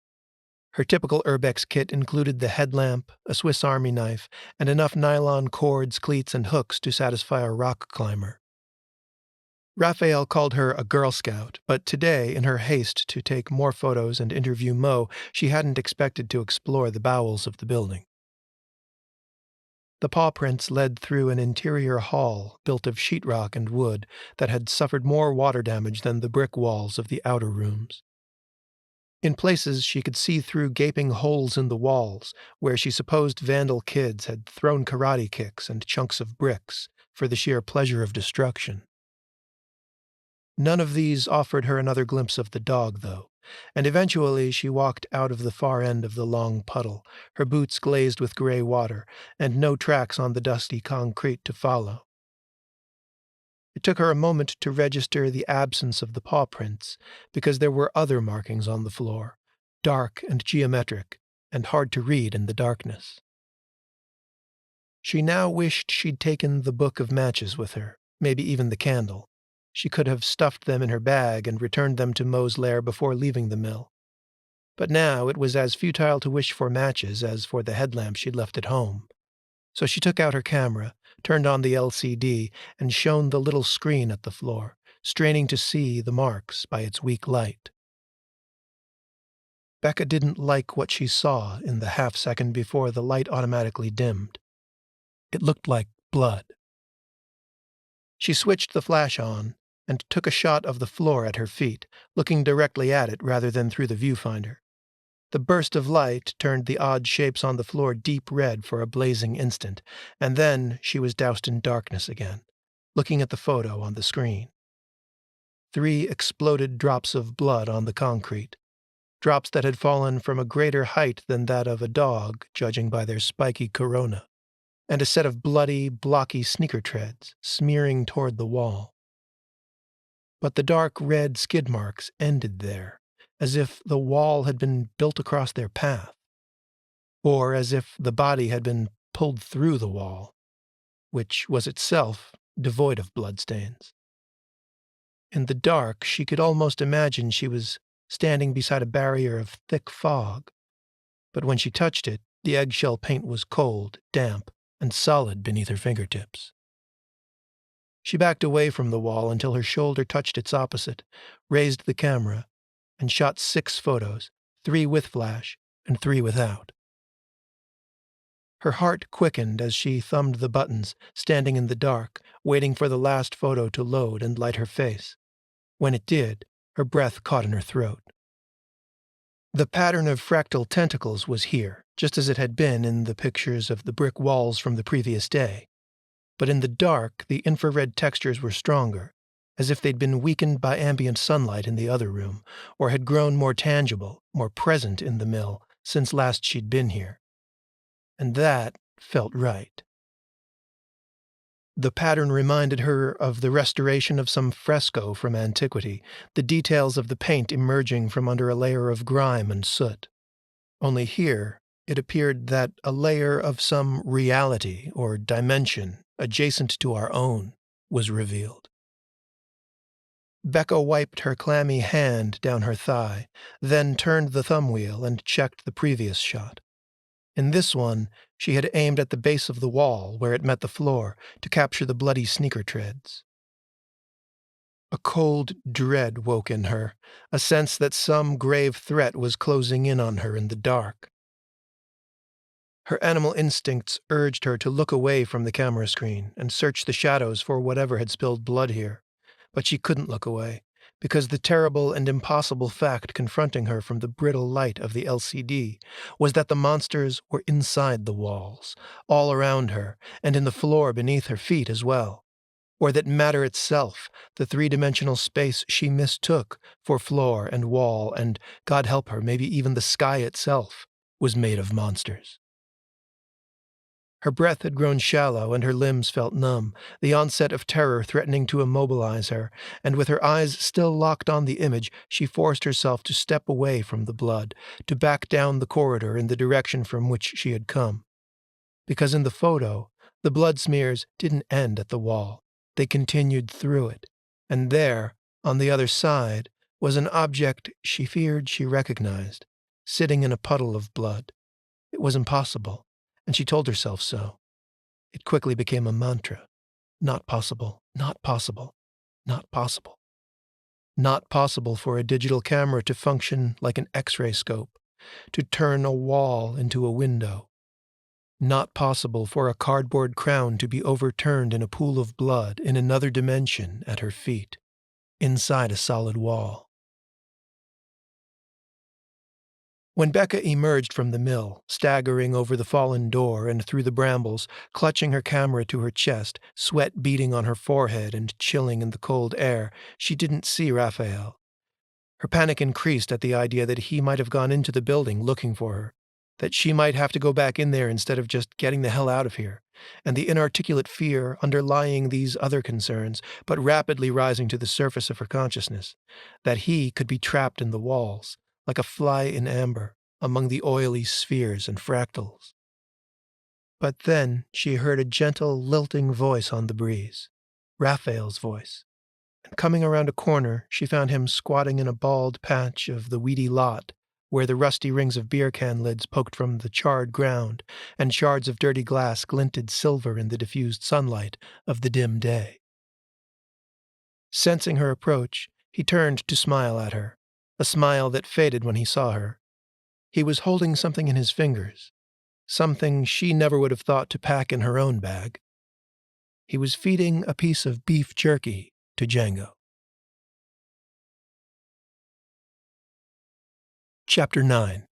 Her typical urbex kit included the headlamp, a Swiss Army knife, and enough nylon cords, cleats, and hooks to satisfy a rock climber. Raphael called her a Girl Scout, but today, in her haste to take more photos and interview Mo, she hadn't expected to explore the bowels of the building. The paw prints led through an interior hall built of sheetrock and wood that had suffered more water damage than the brick walls of the outer rooms. In places, she could see through gaping holes in the walls where she supposed vandal kids had thrown karate kicks and chunks of bricks for the sheer pleasure of destruction. None of these offered her another glimpse of the dog, though, and eventually she walked out of the far end of the long puddle, her boots glazed with gray water, and no tracks on the dusty concrete to follow. It took her a moment to register the absence of the paw prints, because there were other markings on the floor, dark and geometric, and hard to read in the darkness. She now wished she'd taken the book of matches with her, maybe even the candle. She could have stuffed them in her bag and returned them to Mo's lair before leaving the mill. But now it was as futile to wish for matches as for the headlamp she'd left at home. So she took out her camera, turned on the LCD, and shone the little screen at the floor, straining to see the marks by its weak light. Becca didn't like what she saw in the half-second before the light automatically dimmed. It looked like blood. She switched the flash on and took a shot of the floor at her feet, looking directly at it rather than through the viewfinder. The burst of light turned the odd shapes on the floor deep red for a blazing instant, and then she was doused in darkness again, looking at the photo on the screen. 3 exploded drops of blood on the concrete, drops that had fallen from a greater height than that of a dog, judging by their spiky corona, and a set of bloody, blocky sneaker treads smearing toward the wall. But the dark red skid marks ended there, as if the wall had been built across their path, or as if the body had been pulled through the wall, which was itself devoid of bloodstains. In the dark, she could almost imagine she was standing beside a barrier of thick fog, but when she touched it, the eggshell paint was cold, damp, and solid beneath her fingertips. She backed away from the wall until her shoulder touched its opposite, raised the camera, and shot 6 photos, 3 with flash and 3 without. Her heart quickened as she thumbed the buttons, standing in the dark, waiting for the last photo to load and light her face. When it did, her breath caught in her throat. The pattern of fractal tentacles was here, just as it had been in the pictures of the brick walls from the previous day. But in the dark, the infrared textures were stronger, as if they'd been weakened by ambient sunlight in the other room, or had grown more tangible, more present in the mill since last she'd been here. And that felt right. The pattern reminded her of the restoration of some fresco from antiquity, the details of the paint emerging from under a layer of grime and soot. Only here, it appeared that a layer of some reality or dimension adjacent to our own was revealed. Becca wiped her clammy hand down her thigh, then turned the thumb wheel and checked the previous shot. In this one, she had aimed at the base of the wall where it met the floor to capture the bloody sneaker treads. A cold dread woke in her, a sense that some grave threat was closing in on her in the dark. Her animal instincts urged her to look away from the camera screen and search the shadows for whatever had spilled blood here. But she couldn't look away, because the terrible and impossible fact confronting her from the brittle light of the LCD was that the monsters were inside the walls, all around her, and in the floor beneath her feet as well. Or that matter itself, the 3-dimensional space she mistook for floor and wall and, God help her, maybe even the sky itself, was made of monsters. Her breath had grown shallow and her limbs felt numb, the onset of terror threatening to immobilize her, and with her eyes still locked on the image, she forced herself to step away from the blood, to back down the corridor in the direction from which she had come. because in the photo, the blood smears didn't end at the wall. They continued through it, and there, on the other side, was an object she feared she recognized, sitting in a puddle of blood. It was impossible, and she told herself so. It quickly became a mantra. Not possible, not possible, not possible. Not possible for a digital camera to function like an X-ray scope, to turn a wall into a window. Not possible for a cardboard crown to be overturned in a pool of blood in another dimension at her feet, inside a solid wall. When Becca emerged from the mill, staggering over the fallen door and through the brambles, clutching her camera to her chest, sweat beading on her forehead and chilling in the cold air, she didn't see Raphael. Her panic increased at the idea that he might have gone into the building looking for her, that she might have to go back in there instead of just getting the hell out of here, and the inarticulate fear underlying these other concerns, but rapidly rising to the surface of her consciousness, that he could be trapped in the walls, like a fly in amber, among the oily spheres and fractals. But then she heard a gentle, lilting voice on the breeze, Raphael's voice. And coming around a corner, she found him squatting in a bald patch of the weedy lot, where the rusty rings of beer can lids poked from the charred ground, and shards of dirty glass glinted silver in the diffused sunlight of the dim day. Sensing her approach, he turned to smile at her, a smile that faded when he saw her. He was holding something in his fingers, something she never would have thought to pack in her own bag. He was feeding a piece of beef jerky to Django. Chapter 9.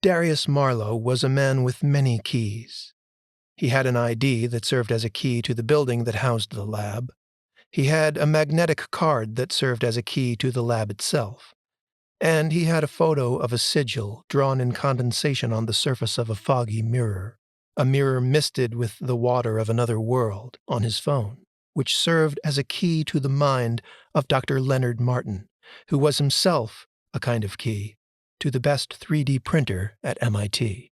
Darius Marlowe was a man with many keys. He had an ID that served as a key to the building that housed the lab. He had a magnetic card that served as a key to the lab itself. And he had a photo of a sigil drawn in condensation on the surface of a foggy mirror, a mirror misted with the water of another world, on his phone, which served as a key to the mind of Dr. Leonard Martin, who was himself a kind of key to the best 3D printer at MIT.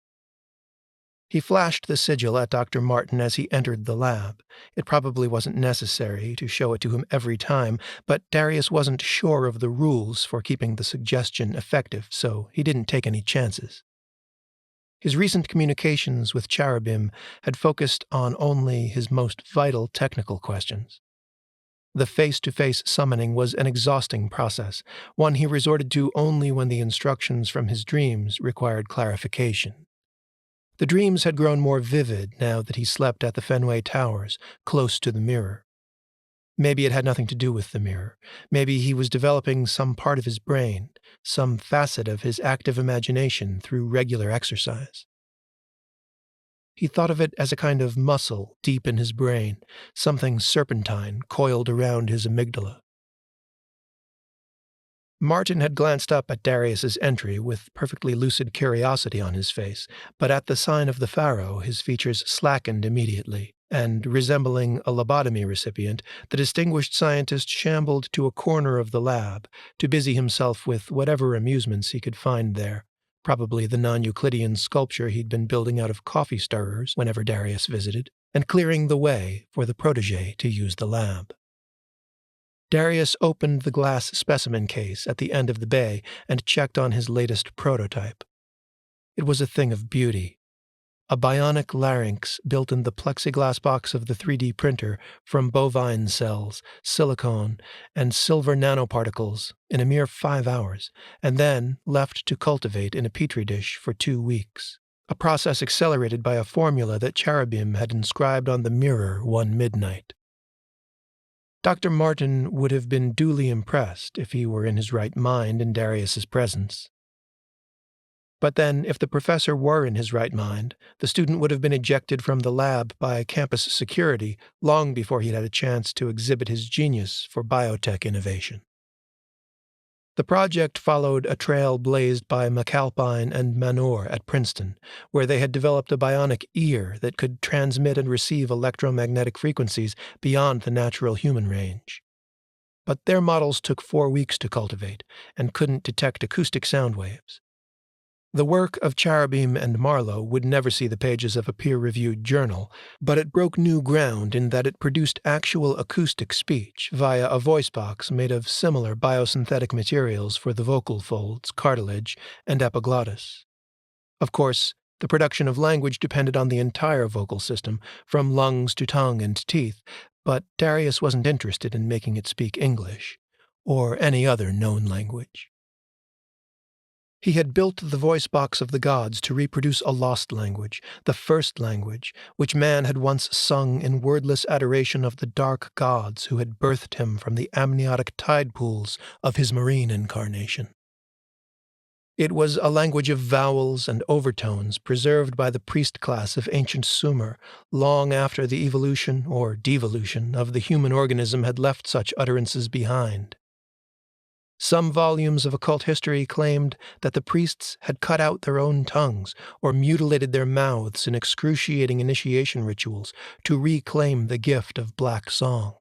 He flashed the sigil at Dr. Martin as he entered the lab. It probably wasn't necessary to show it to him every time, but Darius wasn't sure of the rules for keeping the suggestion effective, so he didn't take any chances. His recent communications with Cherubim had focused on only his most vital technical questions. The face-to-face summoning was an exhausting process, one he resorted to only when the instructions from his dreams required clarification. The dreams had grown more vivid now that he slept at the Fenway Towers, close to the mirror. Maybe it had nothing to do with the mirror. Maybe he was developing some part of his brain, some facet of his active imagination through regular exercise. He thought of it as a kind of muscle deep in his brain, something serpentine coiled around his amygdala. Martin had glanced up at Darius's entry with perfectly lucid curiosity on his face, but at the sign of the pharaoh his features slackened immediately, and, resembling a lobotomy recipient, the distinguished scientist shambled to a corner of the lab to busy himself with whatever amusements he could find there, probably the non-Euclidean sculpture he'd been building out of coffee stirrers whenever Darius visited, and clearing the way for the protégé to use the lab. Darius opened the glass specimen case at the end of the bay and checked on his latest prototype. It was a thing of beauty. A bionic larynx built in the plexiglass box of the 3D printer from bovine cells, silicone, and silver nanoparticles in a mere 5 hours, and then left to cultivate in a petri dish for 2 weeks, a process accelerated by a formula that Cherubim had inscribed on the mirror one midnight. Dr. Martin would have been duly impressed if he were in his right mind in Darius's presence. But then, if the professor were in his right mind, the student would have been ejected from the lab by campus security long before he'd had a chance to exhibit his genius for biotech innovation. The project followed a trail blazed by McAlpine and Manor at Princeton, where they had developed a bionic ear that could transmit and receive electromagnetic frequencies beyond the natural human range. But their models took 4 weeks to cultivate and couldn't detect acoustic sound waves. The work of Cherubim and Marlowe would never see the pages of a peer-reviewed journal, but it broke new ground in that it produced actual acoustic speech via a voice box made of similar biosynthetic materials for the vocal folds, cartilage, and epiglottis. Of course, the production of language depended on the entire vocal system, from lungs to tongue and teeth, but Darius wasn't interested in making it speak English, or any other known language. He had built the voice box of the gods to reproduce a lost language, the first language, which man had once sung in wordless adoration of the dark gods who had birthed him from the amniotic tide pools of his marine incarnation. It was a language of vowels and overtones preserved by the priest class of ancient Sumer long after the evolution or devolution of the human organism had left such utterances behind. Some volumes of occult history claimed that the priests had cut out their own tongues or mutilated their mouths in excruciating initiation rituals to reclaim the gift of black song.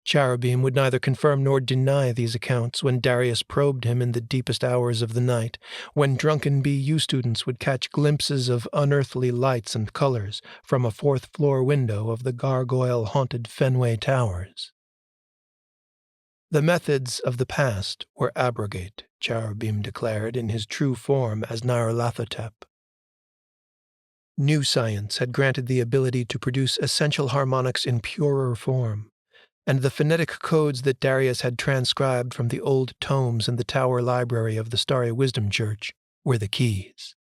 Cherubim would neither confirm nor deny these accounts when Darius probed him in the deepest hours of the night, when drunken BU students would catch glimpses of unearthly lights and colors from a fourth-floor window of the gargoyle-haunted Fenway Towers. The methods of the past were abrogate, Cherubim declared in his true form as Nyarlathotep. New science had granted the ability to produce essential harmonics in purer form, and the phonetic codes that Darius had transcribed from the old tomes in the Tower Library of the Starry Wisdom Church were the keys.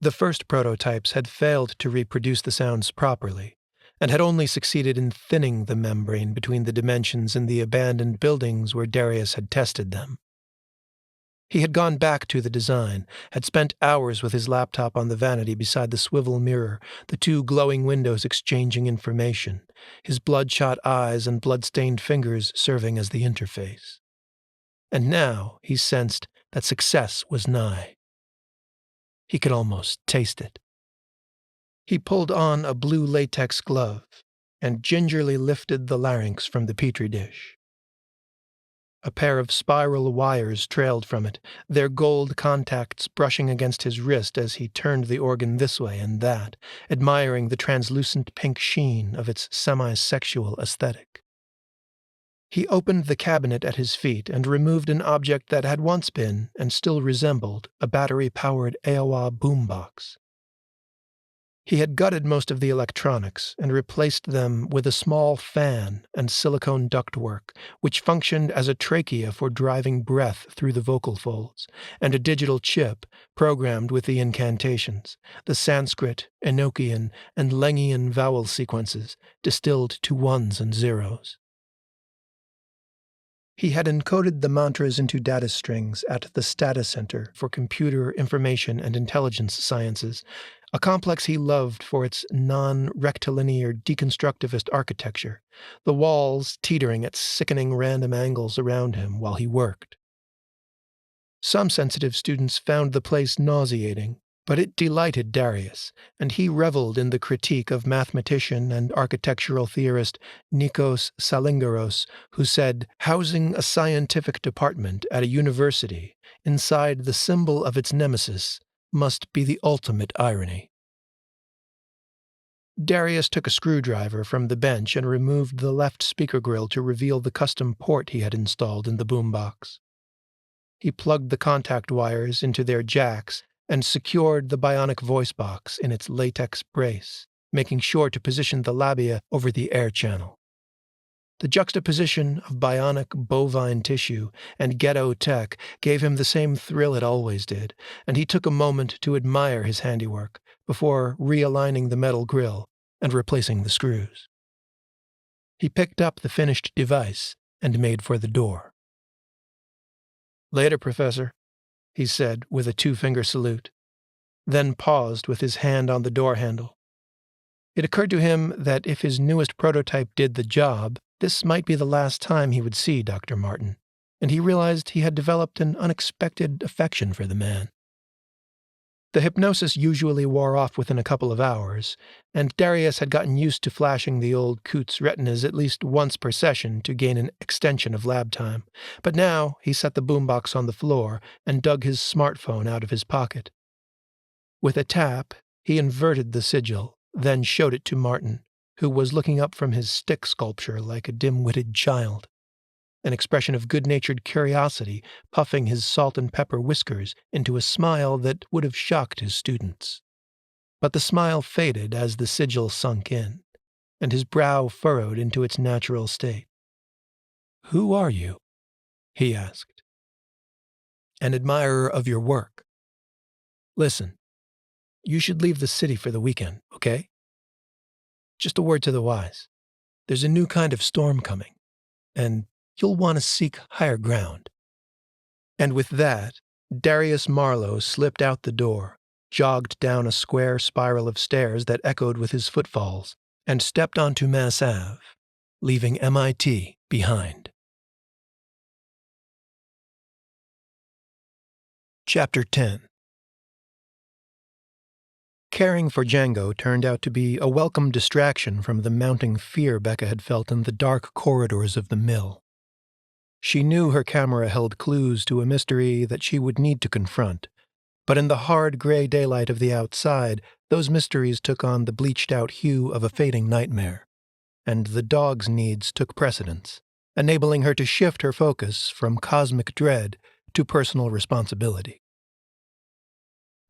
The first prototypes had failed to reproduce the sounds properly, and had only succeeded in thinning the membrane between the dimensions in the abandoned buildings where Darius had tested them. He had gone back to the design, had spent hours with his laptop on the vanity beside the swivel mirror, the two glowing windows exchanging information, his bloodshot eyes and blood-stained fingers serving as the interface. And now he sensed that success was nigh. He could almost taste it. He pulled on a blue latex glove and gingerly lifted the larynx from the petri dish. A pair of spiral wires trailed from it, their gold contacts brushing against his wrist as he turned the organ this way and that, admiring the translucent pink sheen of its semi-sexual aesthetic. He opened the cabinet at his feet and removed an object that had once been, and still resembled, a battery-powered AOA boombox. He had gutted most of the electronics and replaced them with a small fan and silicone ductwork, which functioned as a trachea for driving breath through the vocal folds, and a digital chip programmed with the incantations, the Sanskrit, Enochian, and Lengian vowel sequences distilled to ones and zeros. He had encoded the mantras into data strings at the Stata Center for Computer, Information, and Intelligence Sciences, a complex he loved for its non-rectilinear deconstructivist architecture, the walls teetering at sickening random angles around him while he worked. Some sensitive students found the place nauseating, but it delighted Darius, and he reveled in the critique of mathematician and architectural theorist Nikos Salingaros, who said, "Housing a scientific department at a university inside the symbol of its nemesis must be the ultimate irony." Darius took a screwdriver from the bench and removed the left speaker grill to reveal the custom port he had installed in the boombox. He plugged the contact wires into their jacks and secured the bionic voice box in its latex brace, making sure to position the labia over the air channel. The juxtaposition of bionic bovine tissue and ghetto tech gave him the same thrill it always did, and he took a moment to admire his handiwork before realigning the metal grill and replacing the screws. He picked up the finished device and made for the door. "Later, Professor," he said with a two-finger salute, then paused with his hand on the door handle. It occurred to him that if his newest prototype did the job, this might be the last time he would see Dr. Martin, and he realized he had developed an unexpected affection for the man. The hypnosis usually wore off within a couple of hours, and Darius had gotten used to flashing the old coot's retinas at least once per session to gain an extension of lab time. But now he set the boombox on the floor and dug his smartphone out of his pocket. With a tap, he inverted the sigil, then showed it to Martin, who was looking up from his stick sculpture like a dim-witted child, an expression of good-natured curiosity puffing his salt and pepper whiskers into a smile that would have shocked his students. But the smile faded as the sigil sunk in, and his brow furrowed into its natural state. "Who are you?" he asked. "An admirer of your work. Listen, you should leave the city for the weekend, okay? Just a word to the wise. There's a new kind of storm coming, and you'll want to seek higher ground." And with that, Darius Marlowe slipped out the door, jogged down a square spiral of stairs that echoed with his footfalls, and stepped onto Mass Ave, leaving MIT behind. Chapter 10. Caring for Django turned out to be a welcome distraction from the mounting fear Becca had felt in the dark corridors of the mill. She knew her camera held clues to a mystery that she would need to confront, but in the hard gray daylight of the outside, those mysteries took on the bleached-out hue of a fading nightmare, and the dog's needs took precedence, enabling her to shift her focus from cosmic dread to personal responsibility.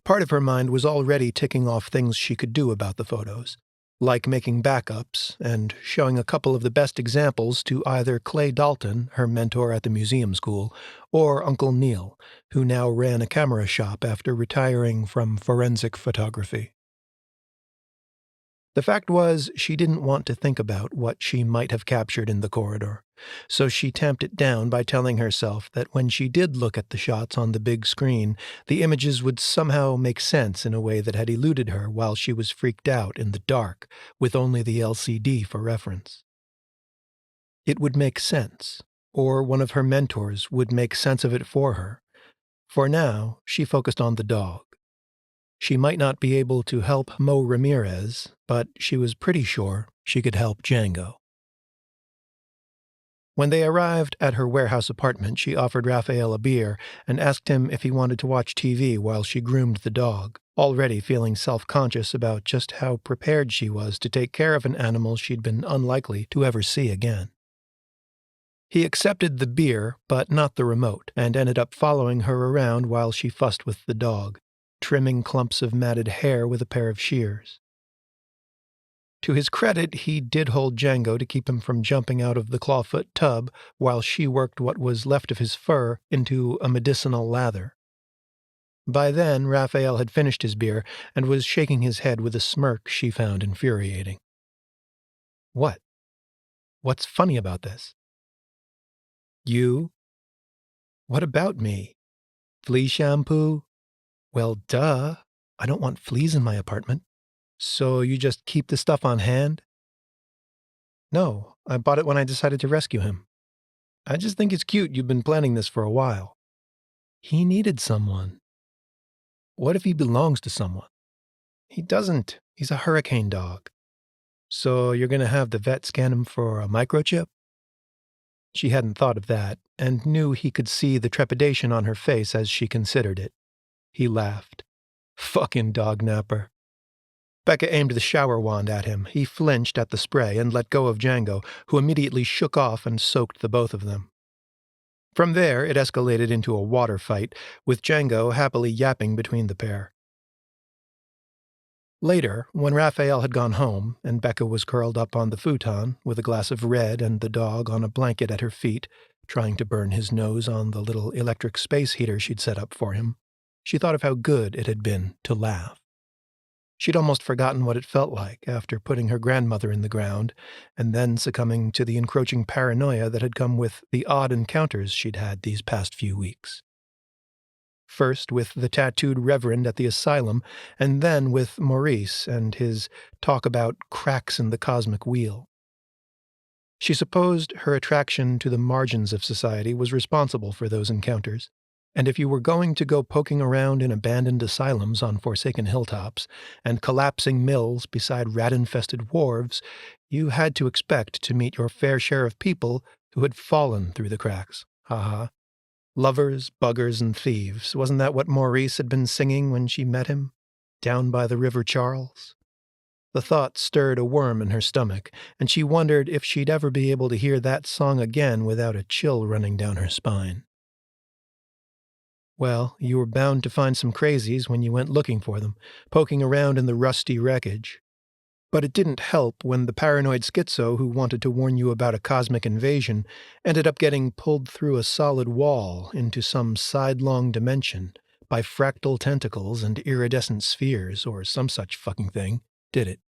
Part of her mind was already ticking off things she could do about the photos, like making backups and showing a couple of the best examples to either Clay Dalton, her mentor at the museum school, or Uncle Neil, who now ran a camera shop after retiring from forensic photography. The fact was, she didn't want to think about what she might have captured in the corridor, so she tamped it down by telling herself that when she did look at the shots on the big screen, the images would somehow make sense in a way that had eluded her while she was freaked out in the dark, with only the LCD for reference. It would make sense, or one of her mentors would make sense of it for her. For now, she focused on the dog. She might not be able to help Mo Ramirez, but she was pretty sure she could help Django. When they arrived at her warehouse apartment, she offered Raphael a beer and asked him if he wanted to watch TV while she groomed the dog, already feeling self-conscious about just how prepared she was to take care of an animal she'd been unlikely to ever see again. He accepted the beer, but not the remote, and ended up following her around while she fussed with the dog, trimming clumps of matted hair with a pair of shears. To his credit, he did hold Django to keep him from jumping out of the clawfoot tub while she worked what was left of his fur into a medicinal lather. By then, Raphael had finished his beer and was shaking his head with a smirk she found infuriating. "What? What's funny about this?" "You? What about me? Flea shampoo? Well, duh. I don't want fleas in my apartment. So you just keep the stuff on hand?" "No, I bought it when I decided to rescue him. I just think it's cute you've been planning this for a while." "He needed someone." "What if he belongs to someone?" "He doesn't. He's a hurricane dog." "So you're going to have the vet scan him for a microchip?" She hadn't thought of that, and knew he could see the trepidation on her face as she considered it. He laughed. "Fucking dog napper." Becca aimed the shower wand at him. He flinched at the spray and let go of Django, who immediately shook off and soaked the both of them. From there, it escalated into a water fight, with Django happily yapping between the pair. Later, when Raphael had gone home, and Becca was curled up on the futon, with a glass of red and the dog on a blanket at her feet, trying to burn his nose on the little electric space heater she'd set up for him, she thought of how good it had been to laugh. She'd almost forgotten what it felt like after putting her grandmother in the ground, and then succumbing to the encroaching paranoia that had come with the odd encounters she'd had these past few weeks. First with the tattooed reverend at the asylum, and then with Maurice and his talk about cracks in the cosmic wheel. She supposed her attraction to the margins of society was responsible for those encounters, And if you were going to go poking around in abandoned asylums on forsaken hilltops and collapsing mills beside rat-infested wharves, you had to expect to meet your fair share of people who had fallen through the cracks. Ha. Lovers, buggers, and thieves. Wasn't that what Maurice had been singing when she met him? Down by the River Charles? The thought stirred a worm in her stomach, and she wondered if she'd ever be able to hear that song again without a chill running down her spine. Well, you were bound to find some crazies when you went looking for them, poking around in the rusty wreckage. But it didn't help when the paranoid schizo who wanted to warn you about a cosmic invasion ended up getting pulled through a solid wall into some sidelong dimension by fractal tentacles and iridescent spheres or some such fucking thing, did it?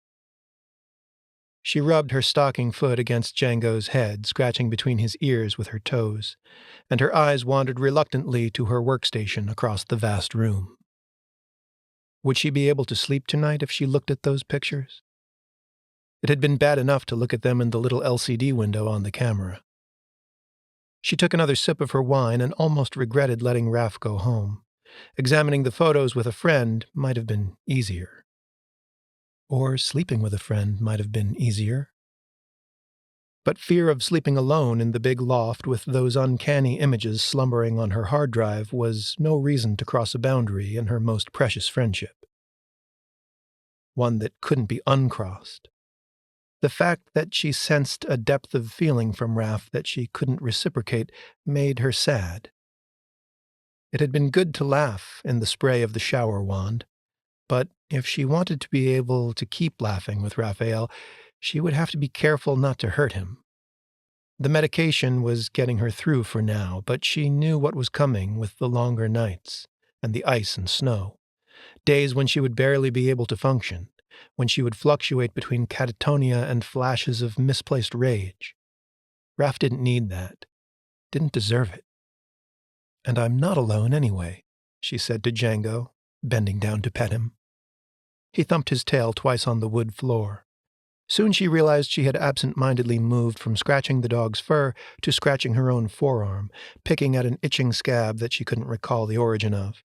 She rubbed her stocking foot against Django's head, scratching between his ears with her toes, and her eyes wandered reluctantly to her workstation across the vast room. Would she be able to sleep tonight if she looked at those pictures? It had been bad enough to look at them in the little LCD window on the camera. She took another sip of her wine and almost regretted letting Raph go home. Examining the photos with a friend might have been easier. Or sleeping with a friend might have been easier. But fear of sleeping alone in the big loft with those uncanny images slumbering on her hard drive was no reason to cross a boundary in her most precious friendship. One that couldn't be uncrossed. The fact that she sensed a depth of feeling from Raph that she couldn't reciprocate made her sad. It had been good to laugh in the spray of the shower wand, but if she wanted to be able to keep laughing with Raphael, she would have to be careful not to hurt him. The medication was getting her through for now, but she knew what was coming with the longer nights and the ice and snow, days when she would barely be able to function, when she would fluctuate between catatonia and flashes of misplaced rage. Raph didn't need that, didn't deserve it. And I'm not alone anyway, she said to Django, bending down to pet him. He thumped his tail twice on the wood floor. Soon she realized she had absent-mindedly moved from scratching the dog's fur to scratching her own forearm, picking at an itching scab that she couldn't recall the origin of.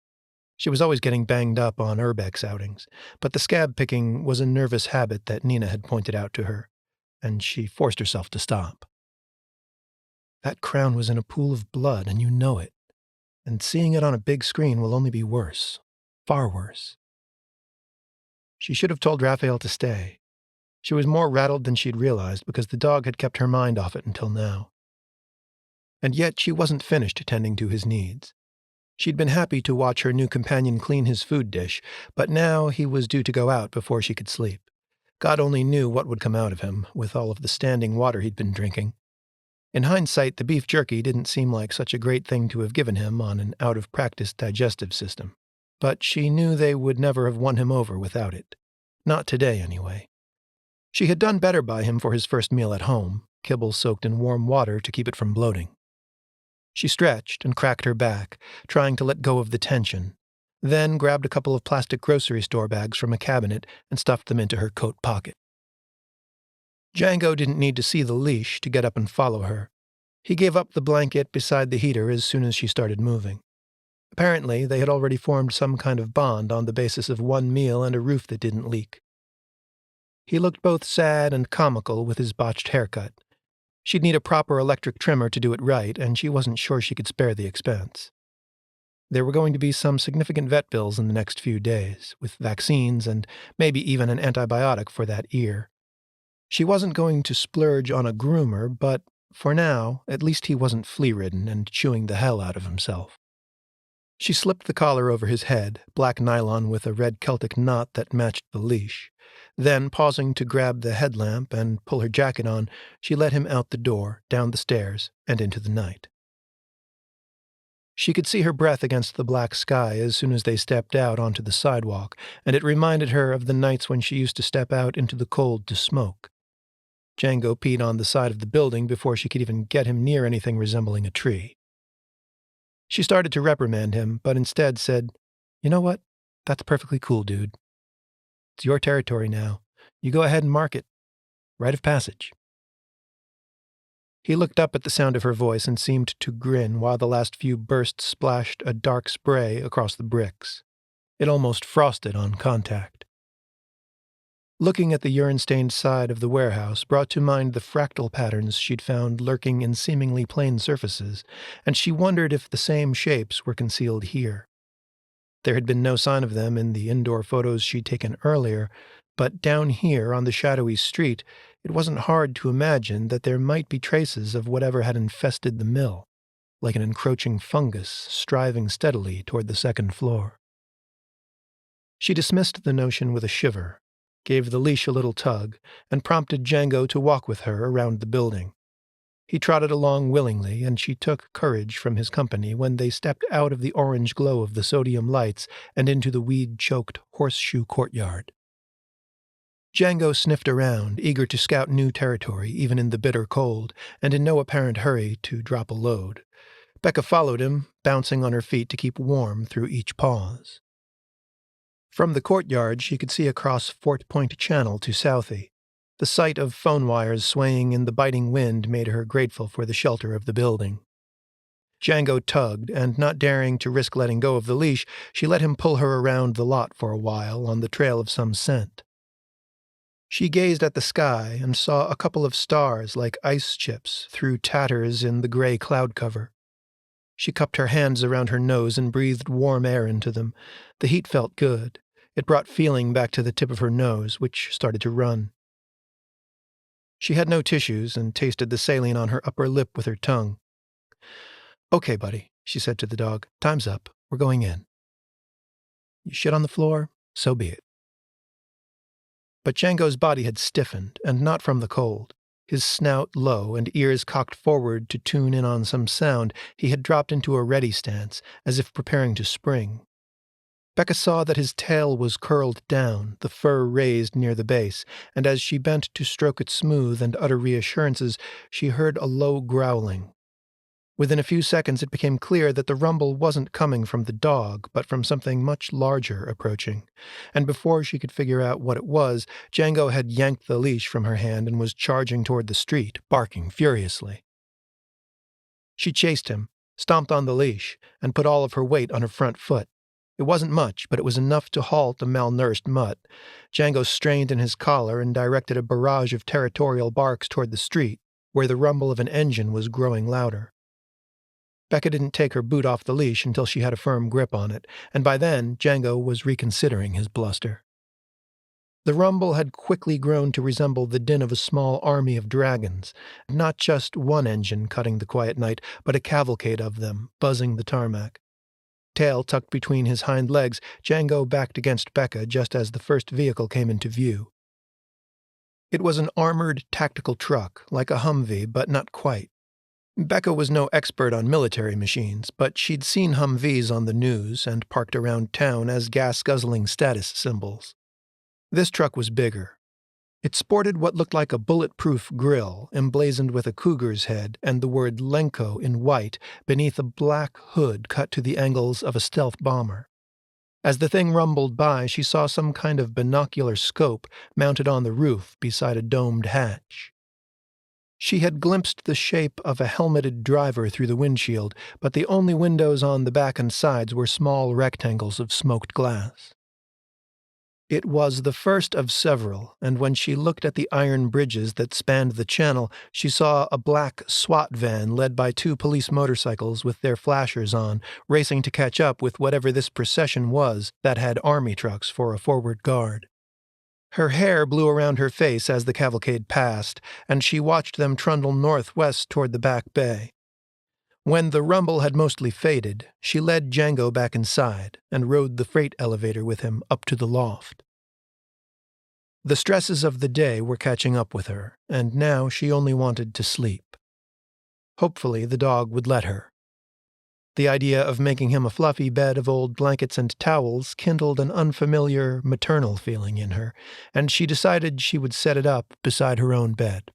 She was always getting banged up on urbex outings, but the scab picking was a nervous habit that Nina had pointed out to her, and she forced herself to stop. That crown was in a pool of blood, and you know it, and seeing it on a big screen will only be worse, far worse. She should have told Raphael to stay. She was more rattled than she'd realized because the dog had kept her mind off it until now. And yet she wasn't finished attending to his needs. She'd been happy to watch her new companion clean his food dish, but now he was due to go out before she could sleep. God only knew what would come out of him, with all of the standing water he'd been drinking. In hindsight, the beef jerky didn't seem like such a great thing to have given him on an out-of-practice digestive system. But she knew they would never have won him over without it. Not today, anyway. She had done better by him for his first meal at home, kibble soaked in warm water to keep it from bloating. She stretched and cracked her back, trying to let go of the tension, then grabbed a couple of plastic grocery store bags from a cabinet and stuffed them into her coat pocket. Django didn't need to see the leash to get up and follow her. He gave up the blanket beside the heater as soon as she started moving. Apparently, they had already formed some kind of bond on the basis of one meal and a roof that didn't leak. He looked both sad and comical with his botched haircut. She'd need a proper electric trimmer to do it right, and she wasn't sure she could spare the expense. There were going to be some significant vet bills in the next few days, with vaccines and maybe even an antibiotic for that ear. She wasn't going to splurge on a groomer, but for now, at least he wasn't flea-ridden and chewing the hell out of himself. She slipped the collar over his head, black nylon with a red Celtic knot that matched the leash. Then, pausing to grab the headlamp and pull her jacket on, she led him out the door, down the stairs, and into the night. She could see her breath against the black sky as soon as they stepped out onto the sidewalk, and it reminded her of the nights when she used to step out into the cold to smoke. Django peed on the side of the building before she could even get him near anything resembling a tree. She started to reprimand him, but instead said, "You know what? That's perfectly cool, dude. It's your territory now. You go ahead and mark it. Rite of passage." He looked up at the sound of her voice and seemed to grin while the last few bursts splashed a dark spray across the bricks. It almost frosted on contact. Looking at the urine-stained side of the warehouse brought to mind the fractal patterns she'd found lurking in seemingly plain surfaces, and she wondered if the same shapes were concealed here. There had been no sign of them in the indoor photos she'd taken earlier, but down here on the shadowy street, it wasn't hard to imagine that there might be traces of whatever had infested the mill, like an encroaching fungus striving steadily toward the second floor. She dismissed the notion with a shiver, gave the leash a little tug, and prompted Django to walk with her around the building. He trotted along willingly, and she took courage from his company when they stepped out of the orange glow of the sodium lights and into the weed-choked horseshoe courtyard. Django sniffed around, eager to scout new territory, even in the bitter cold, and in no apparent hurry to drop a load. Becca followed him, bouncing on her feet to keep warm through each pause. From the courtyard, she could see across Fort Point Channel to Southie. The sight of phone wires swaying in the biting wind made her grateful for the shelter of the building. Django tugged, and not daring to risk letting go of the leash, she let him pull her around the lot for a while on the trail of some scent. She gazed at the sky and saw a couple of stars like ice chips through tatters in the gray cloud cover. She cupped her hands around her nose and breathed warm air into them. The heat felt good. It brought feeling back to the tip of her nose, which started to run. She had no tissues and tasted the saline on her upper lip with her tongue. "Okay, buddy," she said to the dog. "Time's up. We're going in. You shit on the floor? So be it." But Django's body had stiffened, and not from the cold. His snout low and ears cocked forward to tune in on some sound, he had dropped into a ready stance, as if preparing to spring. Becca saw that his tail was curled down, the fur raised near the base, and as she bent to stroke it smooth and utter reassurances, she heard a low growling. Within a few seconds it became clear that the rumble wasn't coming from the dog, but from something much larger approaching, and before she could figure out what it was, Django had yanked the leash from her hand and was charging toward the street, barking furiously. She chased him, stomped on the leash, and put all of her weight on her front foot. It wasn't much, but it was enough to halt a malnourished mutt. Django strained in his collar and directed a barrage of territorial barks toward the street, where the rumble of an engine was growing louder. Becca didn't take her boot off the leash until she had a firm grip on it, and by then Django was reconsidering his bluster. The rumble had quickly grown to resemble the din of a small army of dragons, not just one engine cutting the quiet night, but a cavalcade of them, buzzing the tarmac. Tail tucked between his hind legs, Django backed against Becca just as the first vehicle came into view. It was an armored tactical truck, like a Humvee, but not quite. Becca was no expert on military machines, but she'd seen Humvees on the news and parked around town as gas-guzzling status symbols. This truck was bigger. It sported what looked like a bulletproof grille, emblazoned with a cougar's head and the word Lenko in white beneath a black hood cut to the angles of a stealth bomber. As the thing rumbled by, she saw some kind of binocular scope mounted on the roof beside a domed hatch. She had glimpsed the shape of a helmeted driver through the windshield, but the only windows on the back and sides were small rectangles of smoked glass. It was the first of several, and when she looked at the iron bridges that spanned the channel, she saw a black SWAT van led by 2 police motorcycles with their flashers on, racing to catch up with whatever this procession was that had army trucks for a forward guard. Her hair blew around her face as the cavalcade passed, and she watched them trundle northwest toward the back bay. When the rumble had mostly faded, she led Django back inside and rode the freight elevator with him up to the loft. The stresses of the day were catching up with her, and now she only wanted to sleep. Hopefully the dog would let her. The idea of making him a fluffy bed of old blankets and towels kindled an unfamiliar maternal feeling in her, and she decided she would set it up beside her own bed.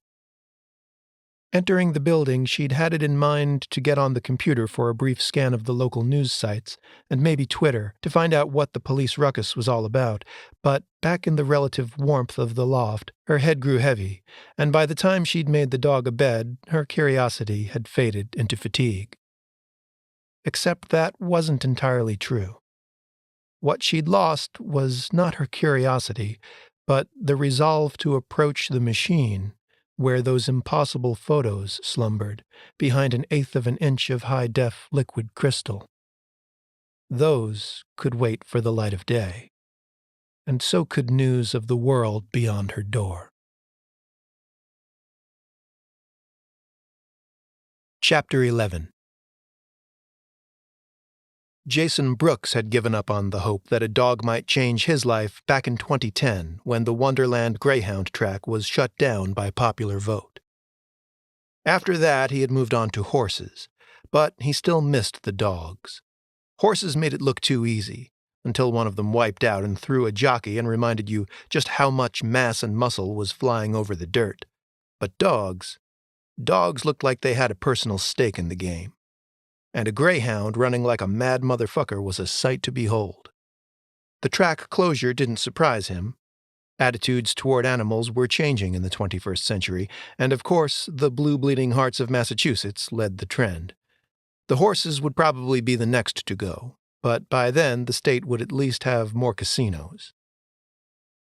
Entering the building, she'd had it in mind to get on the computer for a brief scan of the local news sites, and maybe Twitter, to find out what the police ruckus was all about, but back in the relative warmth of the loft, her head grew heavy, and by the time she'd made the dog a bed, her curiosity had faded into fatigue. Except that wasn't entirely true. What she'd lost was not her curiosity, but the resolve to approach the machine where those impossible photos slumbered, behind an eighth of an inch of high-def liquid crystal. Those could wait for the light of day, and so could news of the world beyond her door. Chapter 11. Jason Brooks had given up on the hope that a dog might change his life back in 2010 when the Wonderland Greyhound track was shut down by popular vote. After that, he had moved on to horses, but he still missed the dogs. Horses made it look too easy, until one of them wiped out and threw a jockey and reminded you just how much mass and muscle was flying over the dirt. But dogs looked like they had a personal stake in the game. And a greyhound running like a mad motherfucker was a sight to behold. The track closure didn't surprise him. Attitudes toward animals were changing in the 21st century, and of course, the blue bleeding hearts of Massachusetts led the trend. The horses would probably be the next to go, but by then the state would at least have more casinos.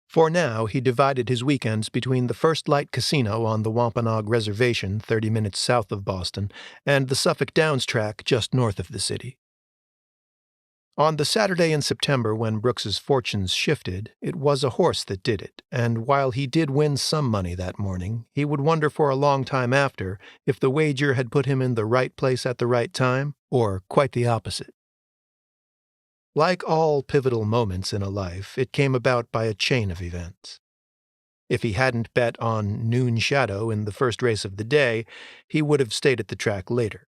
For now, he divided his weekends between the First Light Casino on the Wampanoag Reservation 30 minutes south of Boston and the Suffolk Downs track just north of the city. On the Saturday in September when Brooks's fortunes shifted, it was a horse that did it, and while he did win some money that morning, he would wonder for a long time after if the wager had put him in the right place at the right time, or quite the opposite. Like all pivotal moments in a life, it came about by a chain of events. If he hadn't bet on Noon Shadow in the first race of the day, he would have stayed at the track later.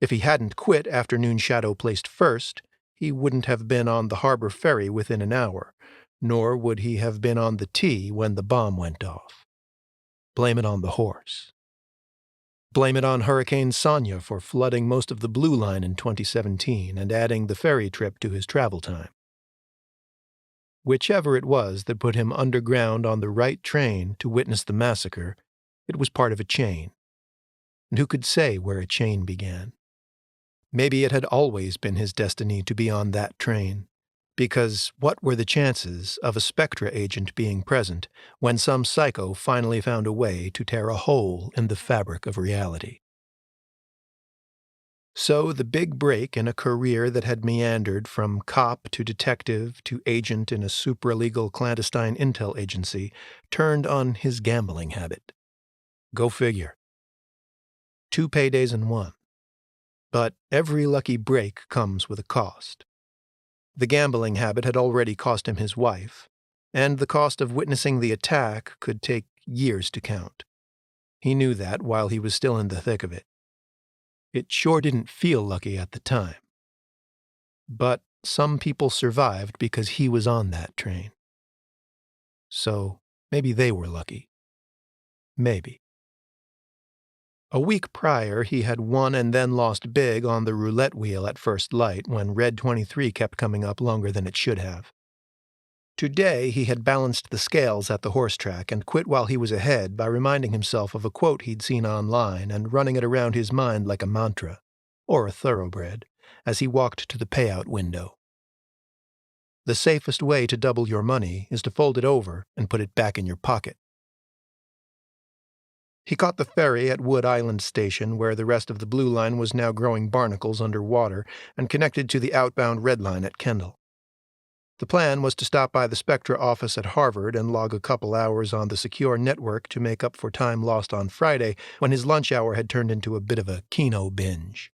If he hadn't quit after Noon Shadow placed first, he wouldn't have been on the harbor ferry within an hour, nor would he have been on the tee when the bomb went off. Blame it on the horse. Blame it on Hurricane Sonia for flooding most of the Blue Line in 2017 and adding the ferry trip to his travel time. Whichever it was that put him underground on the right train to witness the massacre, it was part of a chain. And who could say where a chain began? Maybe it had always been his destiny to be on that train, because what were the chances of a SPECTRA agent being present when some psycho finally found a way to tear a hole in the fabric of reality? So the big break in a career that had meandered from cop to detective to agent in a supralegal clandestine intel agency turned on his gambling habit. Go figure. 2 paydays in one. But every lucky break comes with a cost. The gambling habit had already cost him his wife, and the cost of witnessing the attack could take years to count. He knew that while he was still in the thick of it. It sure didn't feel lucky at the time. But some people survived because he was on that train. So maybe they were lucky. Maybe. A week prior, he had won and then lost big on the roulette wheel at First Light when Red 23 kept coming up longer than it should have. Today, he had balanced the scales at the horse track and quit while he was ahead by reminding himself of a quote he'd seen online and running it around his mind like a mantra, or a thoroughbred, as he walked to the payout window. The safest way to double your money is to fold it over and put it back in your pocket. He caught the ferry at Wood Island Station, where the rest of the Blue Line was now growing barnacles under water, and connected to the outbound Red Line at Kendall. The plan was to stop by the SPECTRA office at Harvard and log a couple hours on the secure network to make up for time lost on Friday when his lunch hour had turned into a bit of a Kino binge.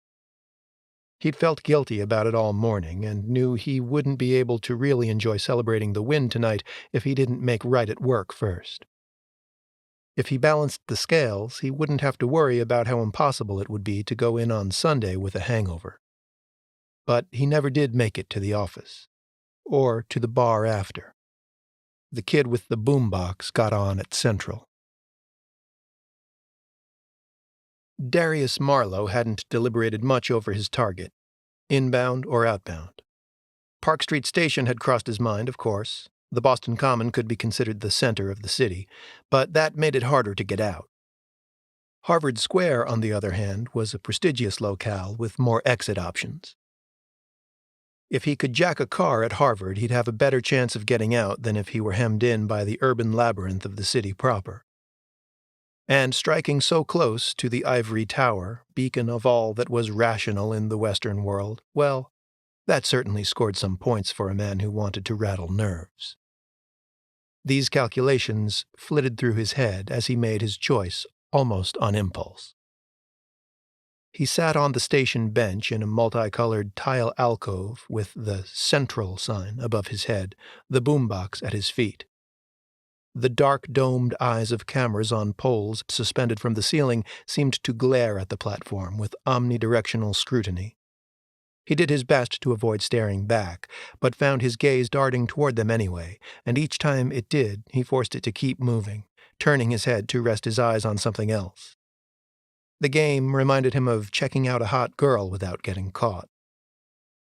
He'd felt guilty about it all morning and knew he wouldn't be able to really enjoy celebrating the win tonight if he didn't make right at work first. If he balanced the scales, he wouldn't have to worry about how impossible it would be to go in on Sunday with a hangover. But he never did make it to the office. Or to the bar after. The kid with the boombox got on at Central. Darius Marlowe hadn't deliberated much over his target, inbound or outbound. Park Street Station had crossed his mind, of course. The Boston Common could be considered the center of the city, but that made it harder to get out. Harvard Square, on the other hand, was a prestigious locale with more exit options. If he could jack a car at Harvard, he'd have a better chance of getting out than if he were hemmed in by the urban labyrinth of the city proper. And striking so close to the ivory tower, beacon of all that was rational in the Western world, well, that certainly scored some points for a man who wanted to rattle nerves. These calculations flitted through his head as he made his choice almost on impulse. He sat on the station bench in a multicolored tile alcove with the Central sign above his head, the boombox at his feet. The dark domed eyes of cameras on poles suspended from the ceiling seemed to glare at the platform with omnidirectional scrutiny. He did his best to avoid staring back, but found his gaze darting toward them anyway, and each time it did, he forced it to keep moving, turning his head to rest his eyes on something else. The game reminded him of checking out a hot girl without getting caught.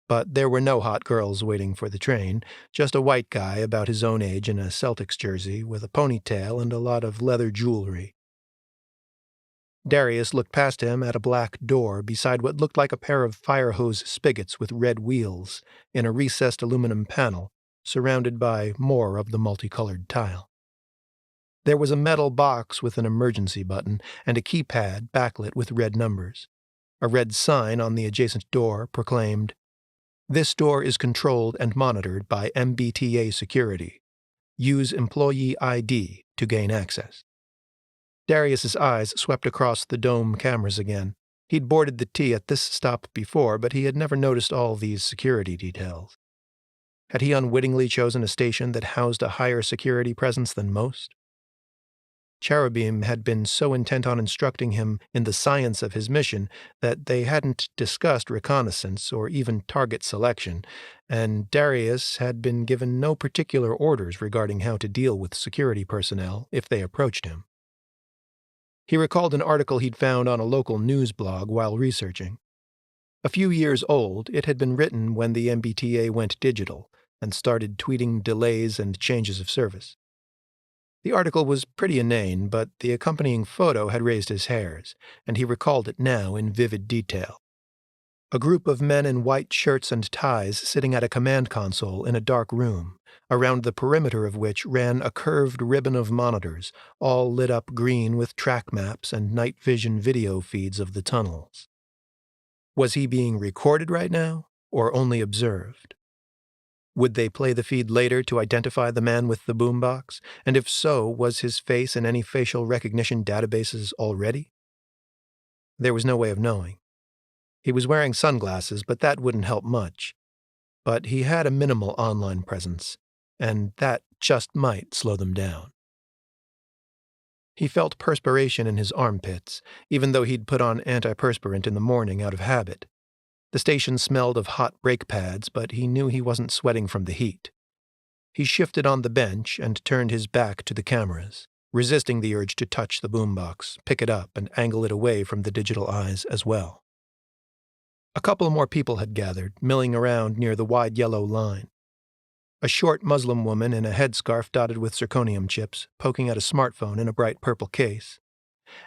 But there were no hot girls waiting for the train, just a white guy about his own age in a Celtics jersey with a ponytail and a lot of leather jewelry. Darius looked past him at a black door beside what looked like a pair of fire hose spigots with red wheels in a recessed aluminum panel, surrounded by more of the multicolored tile. There was a metal box with an emergency button and a keypad backlit with red numbers. A red sign on the adjacent door proclaimed, "This door is controlled and monitored by MBTA security. Use employee ID to gain access." Darius's eyes swept across the dome cameras again. He'd boarded the T at this stop before, but he had never noticed all these security details. Had he unwittingly chosen a station that housed a higher security presence than most? Cherubim had been so intent on instructing him in the science of his mission that they hadn't discussed reconnaissance or even target selection, and Darius had been given no particular orders regarding how to deal with security personnel if they approached him. He recalled an article he'd found on a local news blog while researching. A few years old, it had been written when the MBTA went digital and started tweeting delays and changes of service. The article was pretty inane, but the accompanying photo had raised his hairs, and he recalled it now in vivid detail. A group of men in white shirts and ties sitting at a command console in a dark room, around the perimeter of which ran a curved ribbon of monitors, all lit up green with track maps and night vision video feeds of the tunnels. Was he being recorded right now, or only observed? Would they play the feed later to identify the man with the boombox? And if so, was his face in any facial recognition databases already? There was no way of knowing. He was wearing sunglasses, but that wouldn't help much. But he had a minimal online presence, and that just might slow them down. He felt perspiration in his armpits, even though he'd put on antiperspirant in the morning out of habit. The station smelled of hot brake pads, but he knew he wasn't sweating from the heat. He shifted on the bench and turned his back to the cameras, resisting the urge to touch the boombox, pick it up, and angle it away from the digital eyes as well. A couple more people had gathered, milling around near the wide yellow line. A short Muslim woman in a headscarf dotted with zirconium chips, poking at a smartphone in a bright purple case.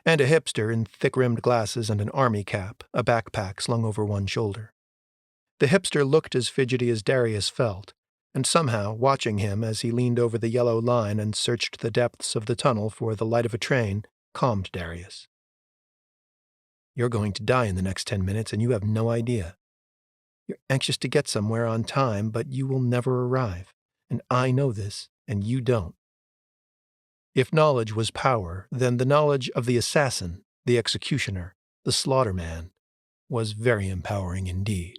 And a hipster in thick-rimmed glasses and an army cap, a backpack slung over one shoulder. The hipster looked as fidgety as Darius felt, and somehow, watching him as he leaned over the yellow line and searched the depths of the tunnel for the light of a train, calmed Darius. "You're going to die in the next 10 minutes, and you have no idea. You're anxious to get somewhere on time, but you will never arrive, and I know this, and you don't." If knowledge was power, then the knowledge of the assassin, the executioner, the slaughterman, was very empowering indeed.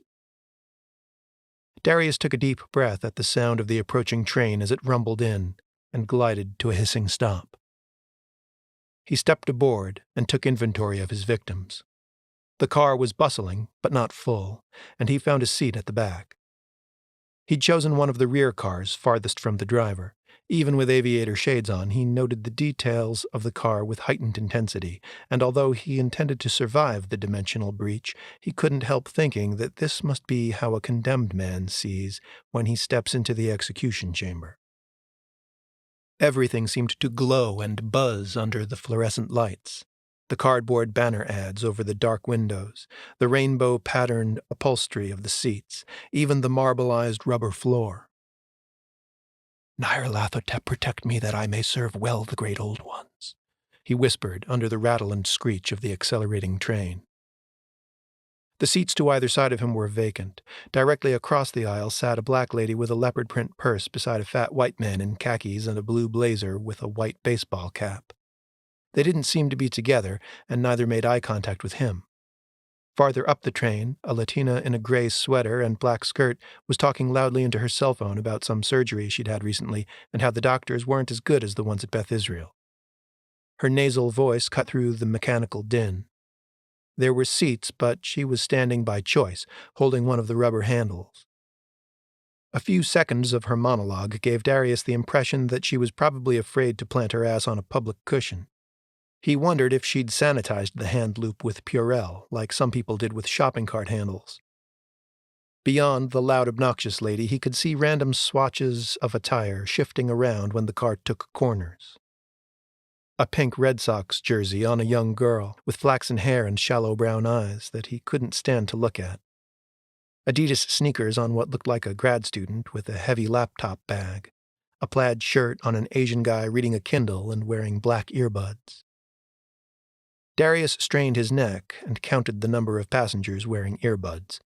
Darius took a deep breath at the sound of the approaching train as it rumbled in and glided to a hissing stop. He stepped aboard and took inventory of his victims. The car was bustling, but not full, and he found a seat at the back. He'd chosen one of the rear cars farthest from the driver, Even with aviator shades on, he noted the details of the car with heightened intensity, and although he intended to survive the dimensional breach, he couldn't help thinking that this must be how a condemned man sees when he steps into the execution chamber. Everything seemed to glow and buzz under the fluorescent lights. The cardboard banner ads over the dark windows, the rainbow-patterned upholstery of the seats, even the marbleized rubber floor. Nyarlathotep, protect me that I may serve well the great old ones, he whispered under the rattle and screech of the accelerating train. The seats to either side of him were vacant. Directly across the aisle sat a black lady with a leopard print purse beside a fat white man in khakis and a blue blazer with a white baseball cap. They didn't seem to be together, and neither made eye contact with him. Farther up the train, a Latina in a gray sweater and black skirt was talking loudly into her cell phone about some surgery she'd had recently and how the doctors weren't as good as the ones at Beth Israel. Her nasal voice cut through the mechanical din. There were seats, but she was standing by choice, holding one of the rubber handles. A few seconds of her monologue gave Darius the impression that she was probably afraid to plant her ass on a public cushion. He wondered if she'd sanitized the hand loop with Purell, like some people did with shopping cart handles. Beyond the loud, obnoxious lady, he could see random swatches of attire shifting around when the cart took corners. A pink Red Sox jersey on a young girl, with flaxen hair and shallow brown eyes that he couldn't stand to look at. Adidas sneakers on what looked like a grad student with a heavy laptop bag. A plaid shirt on an Asian guy reading a Kindle and wearing black earbuds. Darius strained his neck and counted the number of passengers wearing earbuds.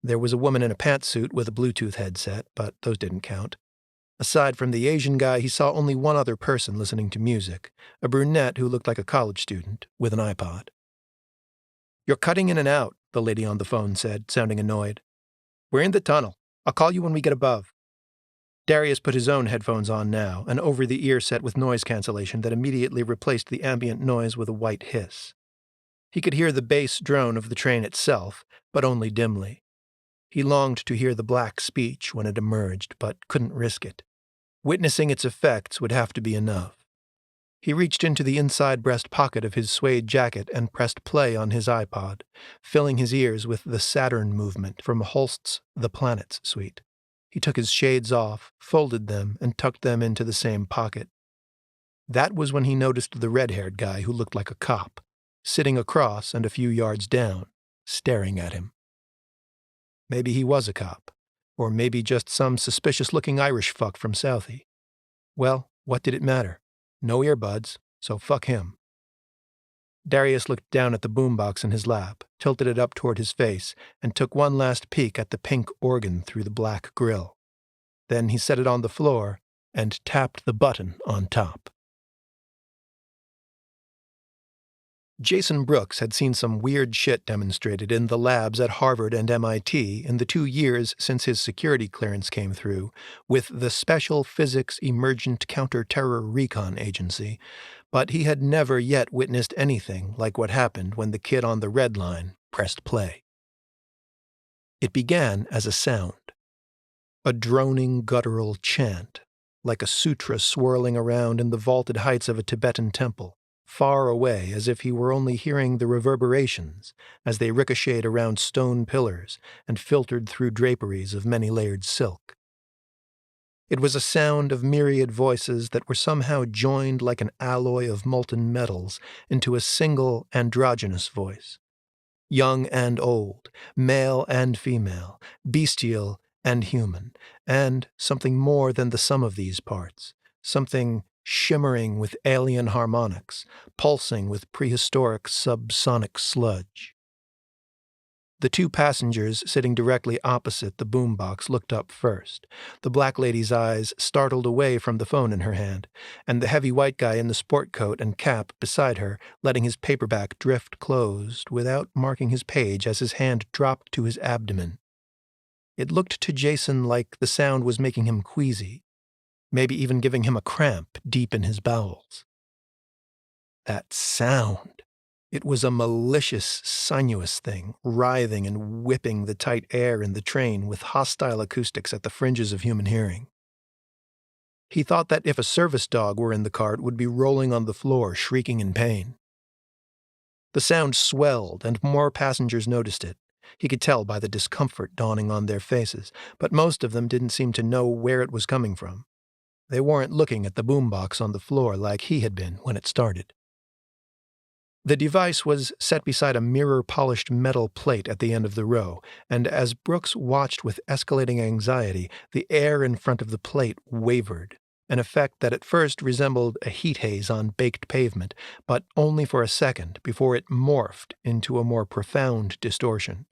There was a woman in a pantsuit with a Bluetooth headset, but those didn't count. Aside from the Asian guy, he saw only one other person listening to music, a brunette who looked like a college student, with an iPod. "You're cutting in and out," the lady on the phone said, sounding annoyed. "We're in the tunnel. I'll call you when we get above." Darius put his own headphones on now, an over-the-ear set with noise cancellation that immediately replaced the ambient noise with a white hiss. He could hear the bass drone of the train itself, but only dimly. He longed to hear the black speech when it emerged, but couldn't risk it. Witnessing its effects would have to be enough. He reached into the inside breast pocket of his suede jacket and pressed play on his iPod, filling his ears with the Saturn movement from Holst's The Planets suite. He took his shades off, folded them, and tucked them into the same pocket. That was when he noticed the red-haired guy who looked like a cop, sitting across and a few yards down, staring at him. Maybe he was a cop, or maybe just some suspicious-looking Irish fuck from Southie. Well, what did it matter? No earbuds, so fuck him. Darius looked down at the boombox in his lap, tilted it up toward his face, and took one last peek at the pink organ through the black grill. Then he set it on the floor and tapped the button on top. Jason Brooks had seen some weird shit demonstrated in the labs at Harvard and MIT in the 2 years since his security clearance came through with the Special Physics Emergent Counter-Terror Recon Agency, but he had never yet witnessed anything like what happened when the kid on the red line pressed play. It began as a sound, a droning guttural chant, like a sutra swirling around in the vaulted heights of a Tibetan temple, far away as if he were only hearing the reverberations as they ricocheted around stone pillars and filtered through draperies of many-layered silk. It was a sound of myriad voices that were somehow joined like an alloy of molten metals into a single androgynous voice. Young and old, male and female, bestial and human, and something more than the sum of these parts, something shimmering with alien harmonics, pulsing with prehistoric subsonic sludge. The 2 passengers sitting directly opposite the boombox looked up first, the black lady's eyes startled away from the phone in her hand, and the heavy white guy in the sport coat and cap beside her letting his paperback drift closed without marking his page as his hand dropped to his abdomen. It looked to Jason like the sound was making him queasy, maybe even giving him a cramp deep in his bowels. That sound! It was a malicious, sinuous thing, writhing and whipping the tight air in the train with hostile acoustics at the fringes of human hearing. He thought that if a service dog were in the cart, it would be rolling on the floor, shrieking in pain. The sound swelled, and more passengers noticed it. He could tell by the discomfort dawning on their faces, but most of them didn't seem to know where it was coming from. They weren't looking at the boombox on the floor like he had been when it started. The device was set beside a mirror-polished metal plate at the end of the row, and as Brooks watched with escalating anxiety, the air in front of the plate wavered, an effect that at first resembled a heat haze on baked pavement, but only for a second before it morphed into a more profound distortion.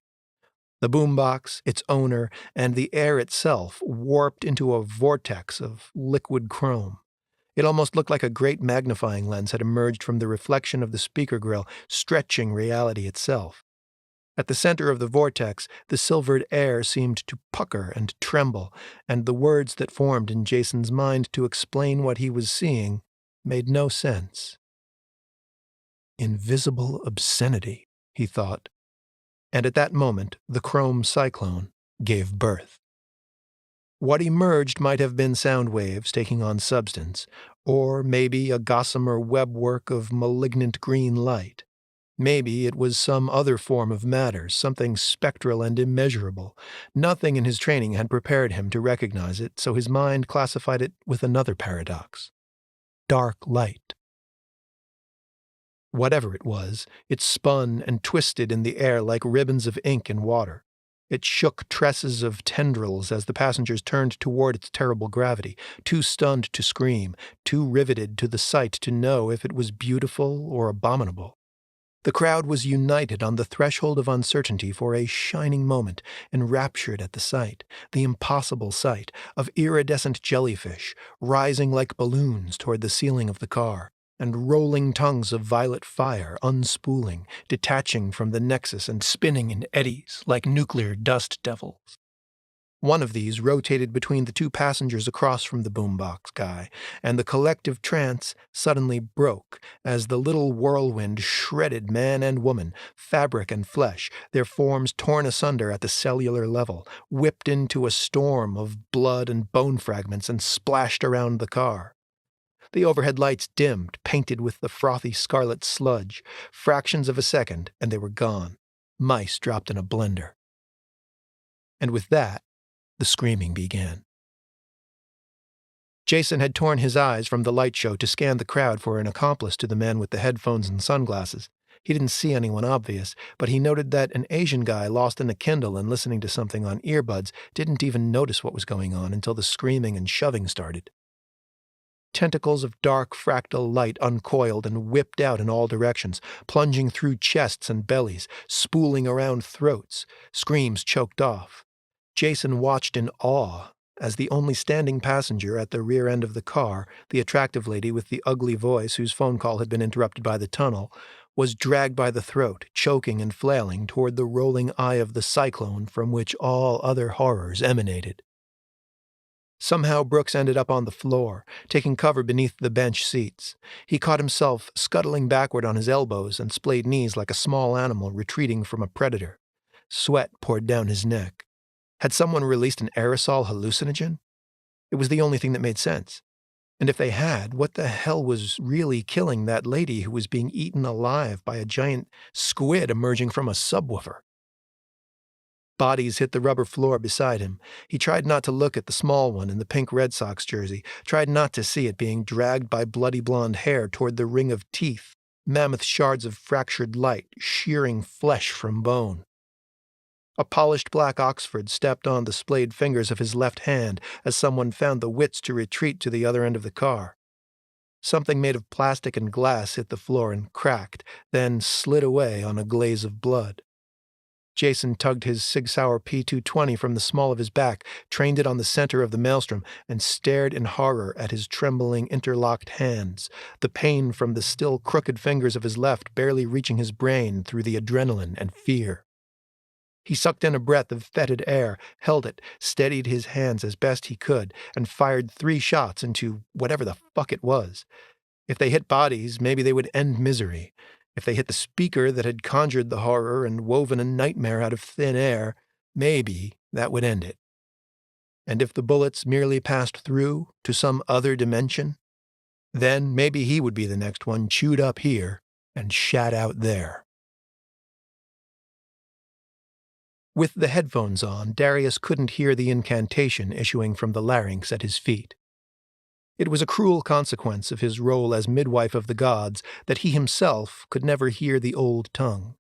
The boombox, its owner, and the air itself warped into a vortex of liquid chrome. It almost looked like a great magnifying lens had emerged from the reflection of the speaker grill, stretching reality itself. At the center of the vortex, the silvered air seemed to pucker and tremble, and the words that formed in Jason's mind to explain what he was seeing made no sense. Invisible obscenity, he thought. And at that moment, the chrome cyclone gave birth. What emerged might have been sound waves taking on substance, or maybe a gossamer webwork of malignant green light. Maybe it was some other form of matter, something spectral and immeasurable. Nothing in his training had prepared him to recognize it, so his mind classified it with another paradox: dark light. Whatever it was, it spun and twisted in the air like ribbons of ink in water. It shook tresses of tendrils as the passengers turned toward its terrible gravity, too stunned to scream, too riveted to the sight to know if it was beautiful or abominable. The crowd was united on the threshold of uncertainty for a shining moment, enraptured at the sight, the impossible sight, of iridescent jellyfish rising like balloons toward the ceiling of the car, and rolling tongues of violet fire unspooling, detaching from the nexus and spinning in eddies like nuclear dust devils. One of these rotated between the two passengers across from the boombox guy, and the collective trance suddenly broke as the little whirlwind shredded man and woman, fabric and flesh, their forms torn asunder at the cellular level, whipped into a storm of blood and bone fragments and splashed around the car. The overhead lights dimmed, painted with the frothy scarlet sludge. Fractions of a second, and they were gone. Mice dropped in a blender. And with that, the screaming began. Jason had torn his eyes from the light show to scan the crowd for an accomplice to the man with the headphones and sunglasses. He didn't see anyone obvious, but he noted that an Asian guy lost in a Kindle and listening to something on earbuds didn't even notice what was going on until the screaming and shoving started. Tentacles of dark fractal light uncoiled and whipped out in all directions, plunging through chests and bellies, spooling around throats. Screams choked off. Jason watched in awe as the only standing passenger at the rear end of the car, the attractive lady with the ugly voice whose phone call had been interrupted by the tunnel, was dragged by the throat, choking and flailing toward the rolling eye of the cyclone from which all other horrors emanated. Somehow Brooks ended up on the floor, taking cover beneath the bench seats. He caught himself scuttling backward on his elbows and splayed knees like a small animal retreating from a predator. Sweat poured down his neck. Had someone released an aerosol hallucinogen? It was the only thing that made sense. And if they had, what the hell was really killing that lady who was being eaten alive by a giant squid emerging from a subwoofer? Bodies hit the rubber floor beside him. He tried not to look at the small one in the pink Red Sox jersey, tried not to see it being dragged by bloody blonde hair toward the ring of teeth, mammoth shards of fractured light shearing flesh from bone. A polished black Oxford stepped on the splayed fingers of his left hand as someone found the wits to retreat to the other end of the car. Something made of plastic and glass hit the floor and cracked, then slid away on a glaze of blood. Jason tugged his Sig Sauer P220 from the small of his back, trained it on the center of the maelstrom, and stared in horror at his trembling, interlocked hands, the pain from the still crooked fingers of his left barely reaching his brain through the adrenaline and fear. He sucked in a breath of fetid air, held it, steadied his hands as best he could, and fired 3 shots into whatever the fuck it was. If they hit bodies, maybe they would end misery. If they hit the speaker that had conjured the horror and woven a nightmare out of thin air, maybe that would end it. And if the bullets merely passed through to some other dimension, then maybe he would be the next one chewed up here and shat out there. With the headphones on, Darius couldn't hear the incantation issuing from the larynx at his feet. It was a cruel consequence of his role as midwife of the gods that he himself could never hear the old tongue,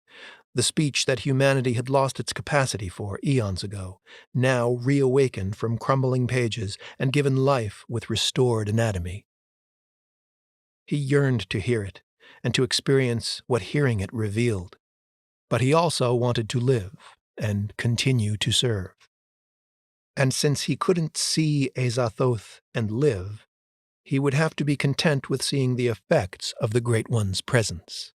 the speech that humanity had lost its capacity for eons ago, now reawakened from crumbling pages and given life with restored anatomy. He yearned to hear it, and to experience what hearing it revealed. But he also wanted to live and continue to serve. And since he couldn't see Azathoth and live, he would have to be content with seeing the effects of the Great One's presence.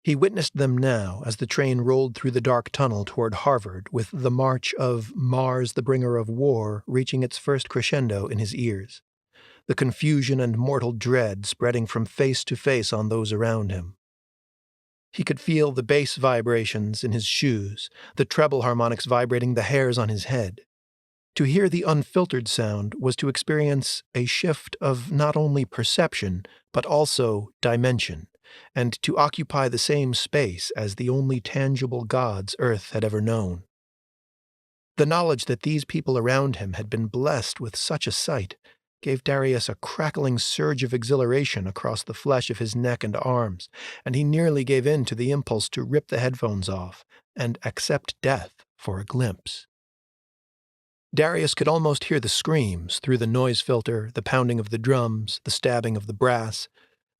He witnessed them now as the train rolled through the dark tunnel toward Harvard, with the march of Mars the Bringer of War reaching its first crescendo in his ears, the confusion and mortal dread spreading from face to face on those around him. He could feel the bass vibrations in his shoes, the treble harmonics vibrating the hairs on his head. To hear the unfiltered sound was to experience a shift of not only perception, but also dimension, and to occupy the same space as the only tangible gods Earth had ever known. The knowledge that these people around him had been blessed with such a sight gave Darius a crackling surge of exhilaration across the flesh of his neck and arms, and he nearly gave in to the impulse to rip the headphones off and accept death for a glimpse. Darius could almost hear the screams through the noise filter, the pounding of the drums, the stabbing of the brass.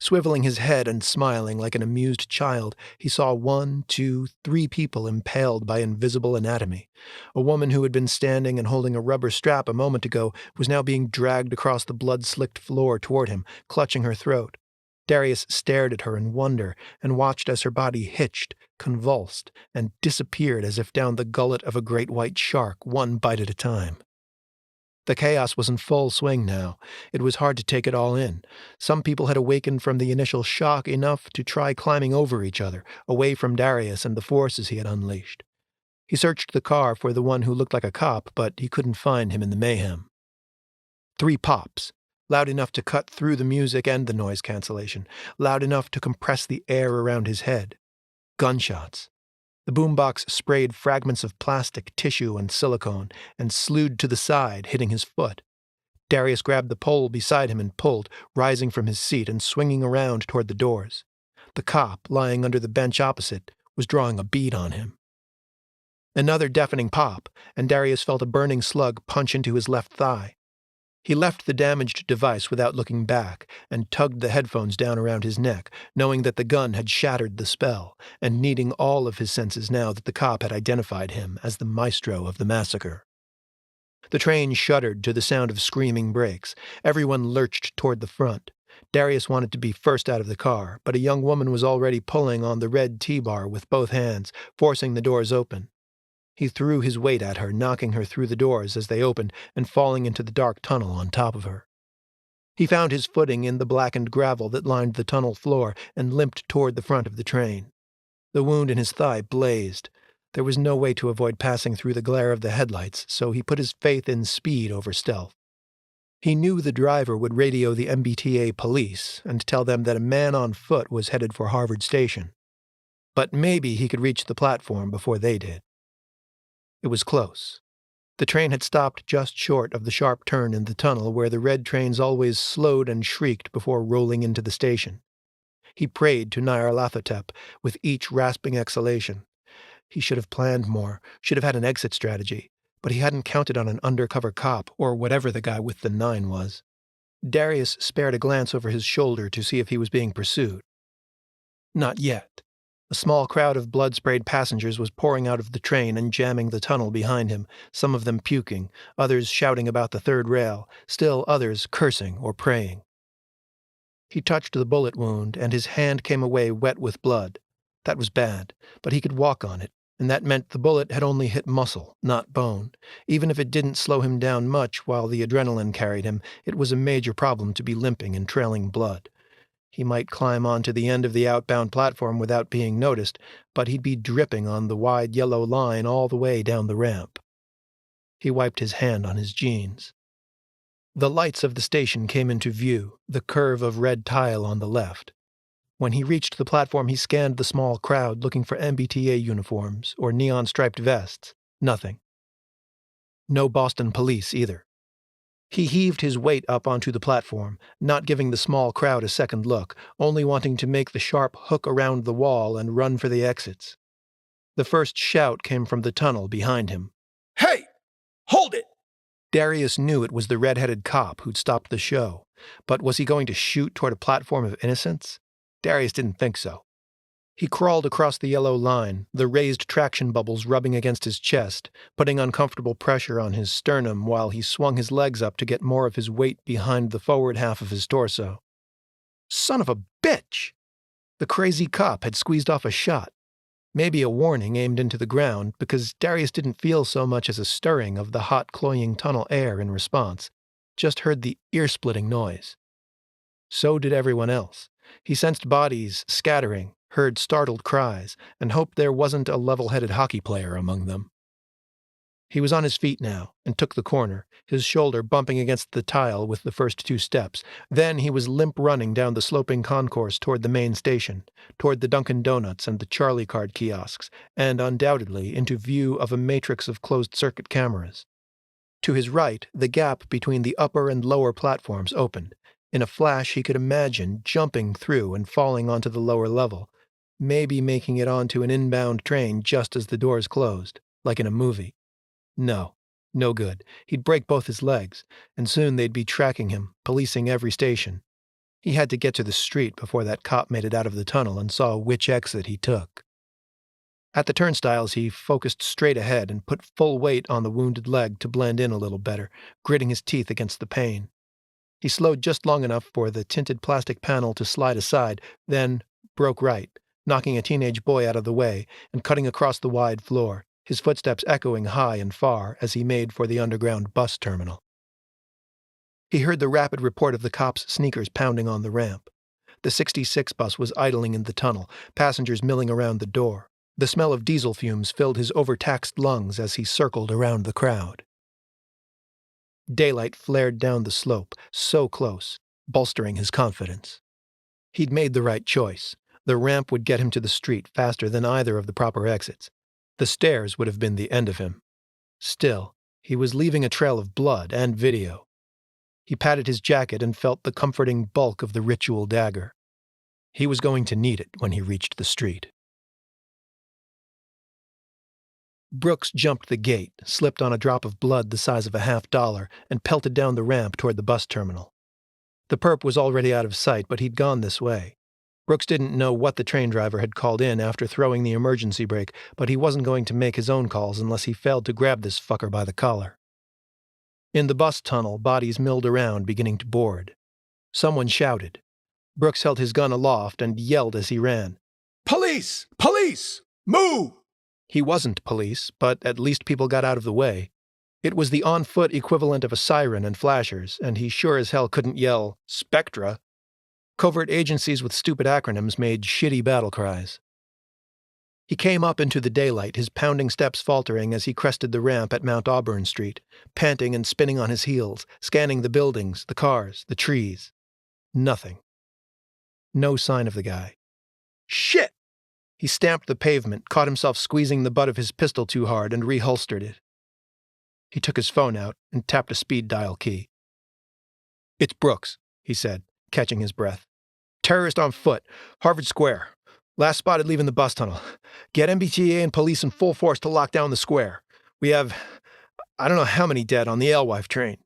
Swiveling his head and smiling like an amused child, he saw 1, 2, 3 people impaled by invisible anatomy. A woman who had been standing and holding a rubber strap a moment ago was now being dragged across the blood-slicked floor toward him, clutching her throat. Darius stared at her in wonder and watched as her body hitched, convulsed, and disappeared as if down the gullet of a great white shark, one bite at a time. The chaos was in full swing now. It was hard to take it all in. Some people had awakened from the initial shock enough to try climbing over each other, away from Darius and the forces he had unleashed. He searched the car for the one who looked like a cop, but he couldn't find him in the mayhem. 3 pops, loud enough to cut through the music and the noise cancellation, loud enough to compress the air around his head. Gunshots. The boombox sprayed fragments of plastic, tissue, and silicone, and slewed to the side, hitting his foot. Darius grabbed the pole beside him and pulled, rising from his seat and swinging around toward the doors. The cop, lying under the bench opposite, was drawing a bead on him. Another deafening pop, and Darius felt a burning slug punch into his left thigh. He left the damaged device without looking back and tugged the headphones down around his neck, knowing that the gun had shattered the spell, and needing all of his senses now that the cop had identified him as the maestro of the massacre. The train shuddered to the sound of screaming brakes. Everyone lurched toward the front. Darius wanted to be first out of the car, but a young woman was already pulling on the red T-bar with both hands, forcing the doors open. He threw his weight at her, knocking her through the doors as they opened and falling into the dark tunnel on top of her. He found his footing in the blackened gravel that lined the tunnel floor and limped toward the front of the train. The wound in his thigh blazed. There was no way to avoid passing through the glare of the headlights, so he put his faith in speed over stealth. He knew the driver would radio the MBTA police and tell them that a man on foot was headed for Harvard Station. But maybe he could reach the platform before they did. It was close. The train had stopped just short of the sharp turn in the tunnel where the red trains always slowed and shrieked before rolling into the station. He prayed to Nyarlathotep with each rasping exhalation. He should have planned more, should have had an exit strategy, but he hadn't counted on an undercover cop or whatever the guy with the 9 was. Darius spared a glance over his shoulder to see if he was being pursued. Not yet. A small crowd of blood-sprayed passengers was pouring out of the train and jamming the tunnel behind him, some of them puking, others shouting about the third rail, still others cursing or praying. He touched the bullet wound, and his hand came away wet with blood. That was bad, but he could walk on it, and that meant the bullet had only hit muscle, not bone. Even if it didn't slow him down much while the adrenaline carried him, it was a major problem to be limping and trailing blood. He might climb onto the end of the outbound platform without being noticed, but he'd be dripping on the wide yellow line all the way down the ramp. He wiped his hand on his jeans. The lights of the station came into view, the curve of red tile on the left. When he reached the platform, he scanned the small crowd looking for MBTA uniforms or neon-striped vests. Nothing. No Boston police, either. He heaved his weight up onto the platform, not giving the small crowd a second look, only wanting to make the sharp hook around the wall and run for the exits. The first shout came from the tunnel behind him. Hey! Hold it! Darius knew it was the red-headed cop who'd stopped the show, but was he going to shoot toward a platform of innocents? Darius didn't think so. He crawled across the yellow line, the raised traction bubbles rubbing against his chest, putting uncomfortable pressure on his sternum while he swung his legs up to get more of his weight behind the forward half of his torso. Son of a bitch! The crazy cop had squeezed off a shot. Maybe a warning aimed into the ground, because Darius didn't feel so much as a stirring of the hot, cloying tunnel air in response, just heard the ear-splitting noise. So did everyone else. He sensed bodies scattering, heard startled cries, and hoped there wasn't a level-headed hockey player among them. He was on his feet now, and took the corner, his shoulder bumping against the tile with the first 2 steps. Then he was limp running down the sloping concourse toward the main station, toward the Dunkin' Donuts and the Charlie card kiosks, and undoubtedly into view of a matrix of closed-circuit cameras. To his right, the gap between the upper and lower platforms opened. In a flash, he could imagine jumping through and falling onto the lower level, maybe making it onto an inbound train just as the doors closed, like in a movie. No good. He'd break both his legs, and soon they'd be tracking him, policing every station. He had to get to the street before that cop made it out of the tunnel and saw which exit he took. At the turnstiles, he focused straight ahead and put full weight on the wounded leg to blend in a little better, gritting his teeth against the pain. He slowed just long enough for the tinted plastic panel to slide aside, then broke right, knocking a teenage boy out of the way and cutting across the wide floor, his footsteps echoing high and far as he made for the underground bus terminal. He heard the rapid report of the cops' sneakers pounding on the ramp. The 66 bus was idling in the tunnel, passengers milling around the door. The smell of diesel fumes filled his overtaxed lungs as he circled around the crowd. Daylight flared down the slope, so close, bolstering his confidence. He'd made the right choice. The ramp would get him to the street faster than either of the proper exits. The stairs would have been the end of him. Still, he was leaving a trail of blood and video. He patted his jacket and felt the comforting bulk of the ritual dagger. He was going to need it when he reached the street. Brooks jumped the gate, slipped on a drop of blood the size of a $50, and pelted down the ramp toward the bus terminal. The perp was already out of sight, but he'd gone this way. Brooks didn't know what the train driver had called in after throwing the emergency brake, but he wasn't going to make his own calls unless he failed to grab this fucker by the collar. In the bus tunnel, bodies milled around, beginning to board. Someone shouted. Brooks held his gun aloft and yelled as he ran. Police! Police! Move! He wasn't police, but at least people got out of the way. It was the on-foot equivalent of a siren and flashers, and he sure as hell couldn't yell, SPECTRA. Covert agencies with stupid acronyms made shitty battle cries. He came up into the daylight, his pounding steps faltering as he crested the ramp at Mount Auburn Street, panting and spinning on his heels, scanning the buildings, the cars, the trees. Nothing. No sign of the guy. Shit! He stamped the pavement, caught himself squeezing the butt of his pistol too hard, and reholstered it. He took his phone out and tapped a speed dial key. "It's Brooks," he said, catching his breath. "Terrorist on foot, Harvard Square. Last spotted leaving the bus tunnel. Get MBTA and police in full force to lock down the square. We have, I don't know how many dead on the Alewife train."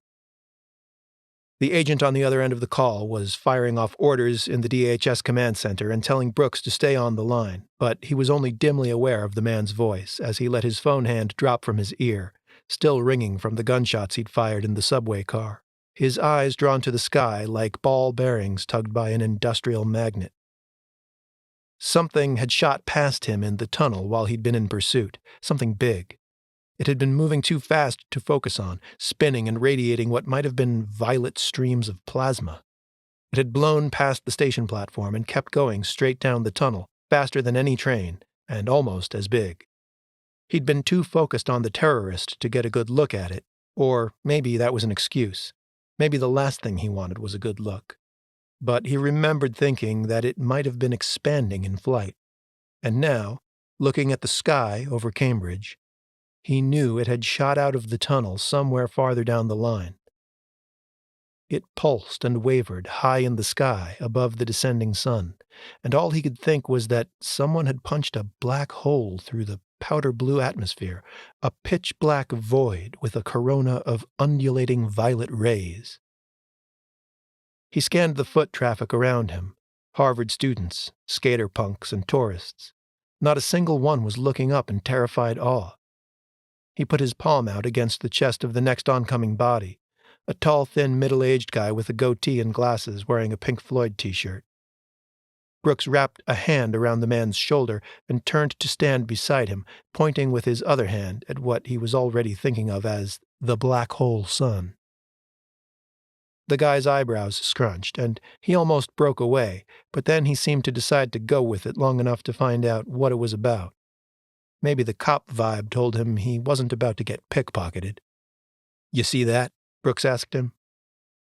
The agent on the other end of the call was firing off orders in the DHS command center and telling Brooks to stay on the line, but he was only dimly aware of the man's voice as he let his phone hand drop from his ear, still ringing from the gunshots he'd fired in the subway car, his eyes drawn to the sky like ball bearings tugged by an industrial magnet. Something had shot past him in the tunnel while he'd been in pursuit, something big. It had been moving too fast to focus on, spinning and radiating what might have been violet streams of plasma. It had blown past the station platform and kept going straight down the tunnel, faster than any train, and almost as big. He'd been too focused on the terrorist to get a good look at it, or maybe that was an excuse. Maybe the last thing he wanted was a good look. But he remembered thinking that it might have been expanding in flight. And now, looking at the sky over Cambridge, he knew it had shot out of the tunnel somewhere farther down the line. It pulsed and wavered high in the sky above the descending sun, and all he could think was that someone had punched a black hole through the powder blue atmosphere, a pitch-black void with a corona of undulating violet rays. He scanned the foot traffic around him, Harvard students, skater punks, and tourists. Not a single one was looking up in terrified awe. He put his palm out against the chest of the next oncoming body, a tall, thin, middle-aged guy with a goatee and glasses wearing a Pink Floyd t-shirt. Brooks wrapped a hand around the man's shoulder and turned to stand beside him, pointing with his other hand at what he was already thinking of as the black hole sun. The guy's eyebrows scrunched, and he almost broke away, but then he seemed to decide to go with it long enough to find out what it was about. Maybe the cop vibe told him he wasn't about to get pickpocketed. "You see that?" Brooks asked him.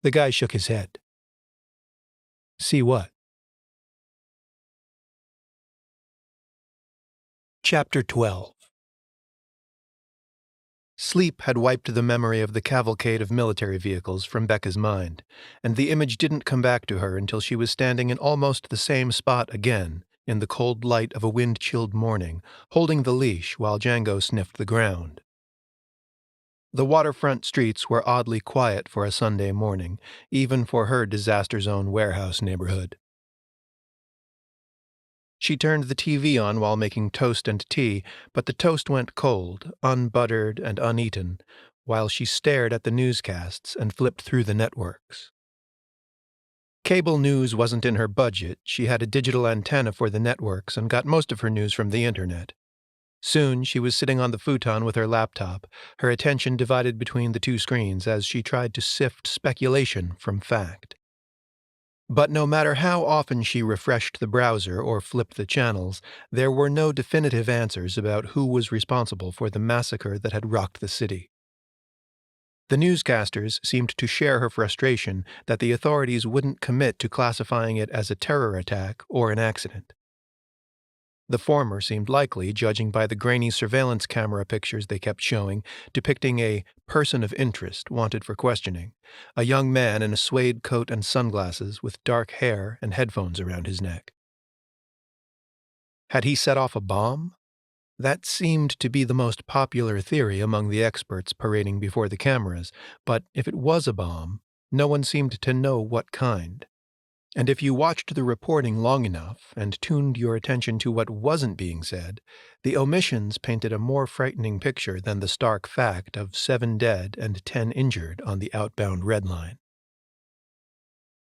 The guy shook his head. "See what?" Chapter 12. Sleep had wiped the memory of the cavalcade of military vehicles from Becca's mind, and the image didn't come back to her until she was standing in almost the same spot again, in the cold light of a wind-chilled morning, holding the leash while Django sniffed the ground. The waterfront streets were oddly quiet for a Sunday morning, even for her disaster-zone warehouse neighborhood. She turned the TV on while making toast and tea, but the toast went cold, unbuttered and uneaten, while she stared at the newscasts and flipped through the networks. Cable news wasn't in her budget. She had a digital antenna for the networks and got most of her news from the internet. Soon she was sitting on the futon with her laptop, her attention divided between the two screens as she tried to sift speculation from fact. But no matter how often she refreshed the browser or flipped the channels, there were no definitive answers about who was responsible for the massacre that had rocked the city. The newscasters seemed to share her frustration that the authorities wouldn't commit to classifying it as a terror attack or an accident. The former seemed likely, judging by the grainy surveillance camera pictures they kept showing, depicting a person of interest wanted for questioning, a young man in a suede coat and sunglasses with dark hair and headphones around his neck. Had he set off a bomb? That seemed to be the most popular theory among the experts parading before the cameras, but if it was a bomb, no one seemed to know what kind. And if you watched the reporting long enough and tuned your attention to what wasn't being said, the omissions painted a more frightening picture than the stark fact of 7 dead and 10 injured on the outbound Red Line.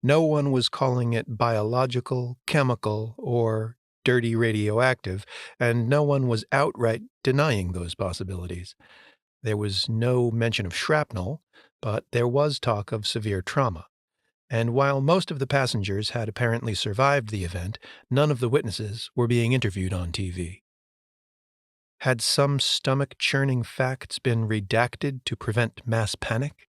No one was calling it biological, chemical, or dirty radioactive, and no one was outright denying those possibilities. There was no mention of shrapnel, but there was talk of severe trauma. And while most of the passengers had apparently survived the event, none of the witnesses were being interviewed on TV. Had some stomach-churning facts been redacted to prevent mass panic?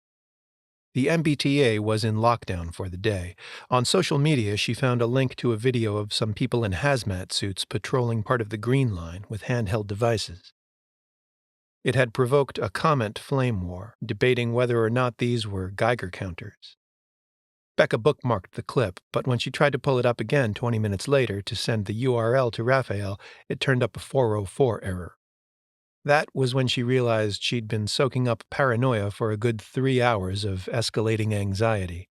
The MBTA was in lockdown for the day. On social media, she found a link to a video of some people in hazmat suits patrolling part of the Green Line with handheld devices. It had provoked a comment flame war, debating whether or not these were Geiger counters. Becca bookmarked the clip, but when she tried to pull it up again 20 minutes later to send the URL to Raphael, it turned up a 404 error. That was when she realized she'd been soaking up paranoia for a good 3 hours of escalating anxiety.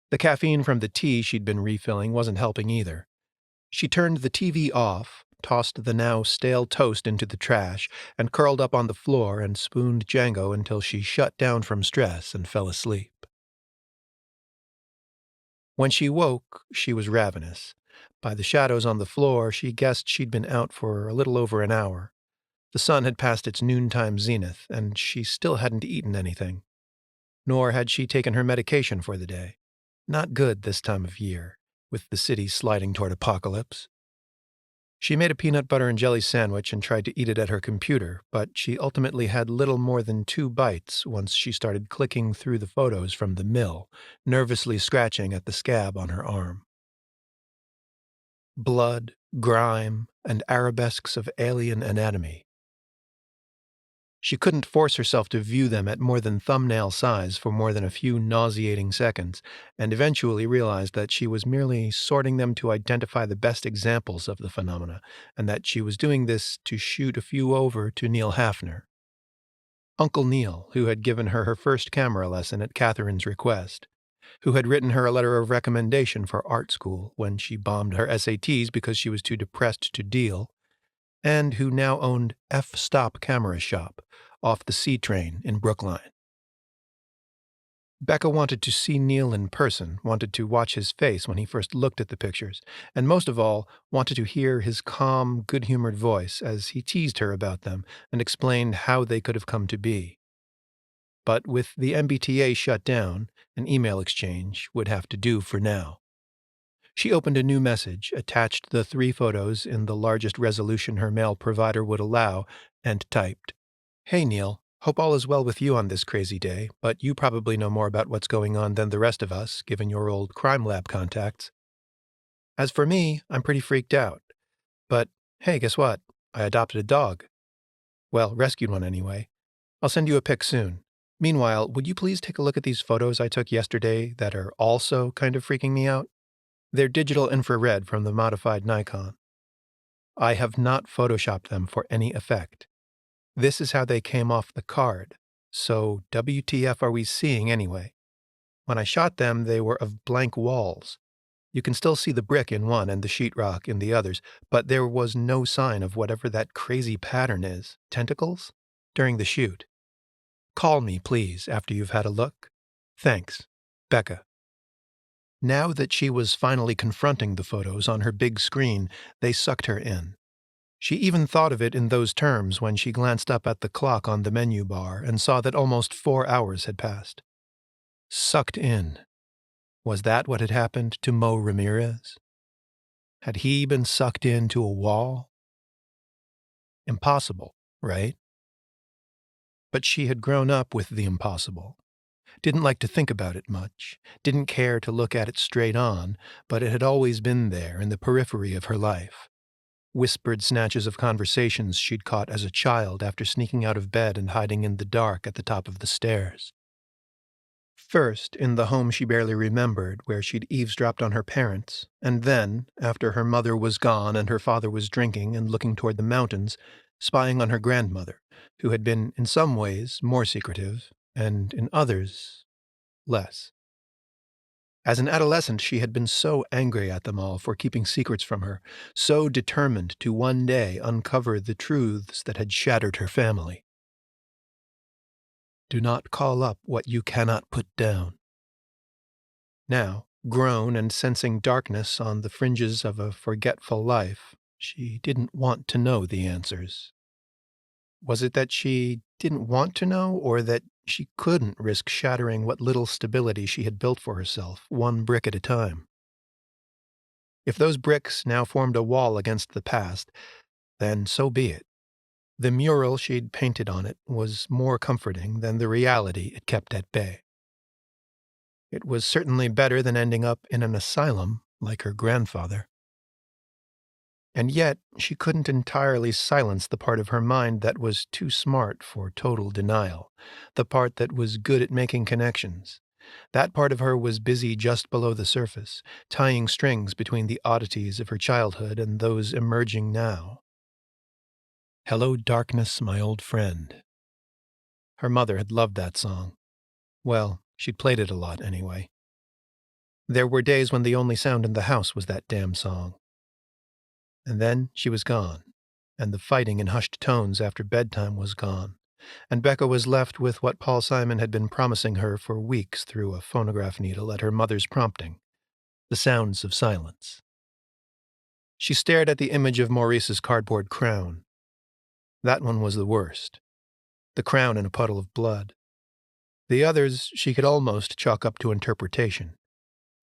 The caffeine from the tea she'd been refilling wasn't helping either. She turned the TV off, tossed the now stale toast into the trash, and curled up on the floor and spooned Django until she shut down from stress and fell asleep. When she woke, she was ravenous. By the shadows on the floor, she guessed she'd been out for a little over an hour. The sun had passed its noontime zenith, and she still hadn't eaten anything. Nor had she taken her medication for the day. Not good this time of year, with the city sliding toward apocalypse. She made a peanut butter and jelly sandwich and tried to eat it at her computer, but she ultimately had little more than 2 bites once she started clicking through the photos from the mill, nervously scratching at the scab on her arm. Blood, grime, and arabesques of alien anatomy. She couldn't force herself to view them at more than thumbnail size for more than a few nauseating seconds, and eventually realized that she was merely sorting them to identify the best examples of the phenomena, and that she was doing this to shoot a few over to Neil Hafner. Uncle Neil, who had given her her first camera lesson at Catherine's request, who had written her a letter of recommendation for art school when she bombed her SATs because she was too depressed to deal, and who now owned F-Stop Camera Shop off the C train in Brookline. Becca wanted to see Neil in person, wanted to watch his face when he first looked at the pictures, and most of all, wanted to hear his calm, good-humored voice as he teased her about them and explained how they could have come to be. But with the MBTA shut down, an email exchange would have to do for now. She opened a new message, attached the 3 photos in the largest resolution her mail provider would allow, and typed, "Hey Neil, hope all is well with you on this crazy day, but you probably know more about what's going on than the rest of us, given your old crime lab contacts. As for me, I'm pretty freaked out. But hey, guess what? I adopted a dog. Well, rescued one anyway. I'll send you a pic soon. Meanwhile, would you please take a look at these photos I took yesterday that are also kind of freaking me out? They're digital infrared from the modified Nikon. I have not photoshopped them for any effect. This is how they came off the card. So WTF are we seeing anyway? When I shot them, they were of blank walls. You can still see the brick in one and the sheetrock in the others, but there was no sign of whatever that crazy pattern is. Tentacles? During the shoot. Call me, please, after you've had a look. Thanks. Becca." Now that she was finally confronting the photos on her big screen, they sucked her in. She even thought of it in those terms when she glanced up at the clock on the menu bar and saw that almost 4 hours had passed. Sucked in. Was that what had happened to Mo Ramirez? Had he been sucked into a wall? Impossible, right? But she had grown up with the impossible. Didn't like to think about it much, didn't care to look at it straight on, but it had always been there in the periphery of her life. Whispered snatches of conversations she'd caught as a child after sneaking out of bed and hiding in the dark at the top of the stairs. First, in the home she barely remembered, where she'd eavesdropped on her parents, and then, after her mother was gone and her father was drinking and looking toward the mountains, spying on her grandmother, who had been in some ways more secretive, and in others, less. As an adolescent, she had been so angry at them all for keeping secrets from her, so determined to one day uncover the truths that had shattered her family. Do not call up what you cannot put down. Now, grown and sensing darkness on the fringes of a forgetful life, she didn't want to know the answers. Was it that she didn't want to know, or that she couldn't risk shattering what little stability she had built for herself, one brick at a time? If those bricks now formed a wall against the past, then so be it. The mural she'd painted on it was more comforting than the reality it kept at bay. It was certainly better than ending up in an asylum like her grandfather. And yet, she couldn't entirely silence the part of her mind that was too smart for total denial, the part that was good at making connections. That part of her was busy just below the surface, tying strings between the oddities of her childhood and those emerging now. Hello, darkness, my old friend. Her mother had loved that song. Well, she'd played it a lot anyway. There were days when the only sound in the house was that damn song. And then she was gone, and the fighting in hushed tones after bedtime was gone, and Becca was left with what Paul Simon had been promising her for weeks through a phonograph needle at her mother's prompting, the sounds of silence. She stared at the image of Maurice's cardboard crown. That one was the worst, the crown in a puddle of blood. The others she could almost chalk up to interpretation.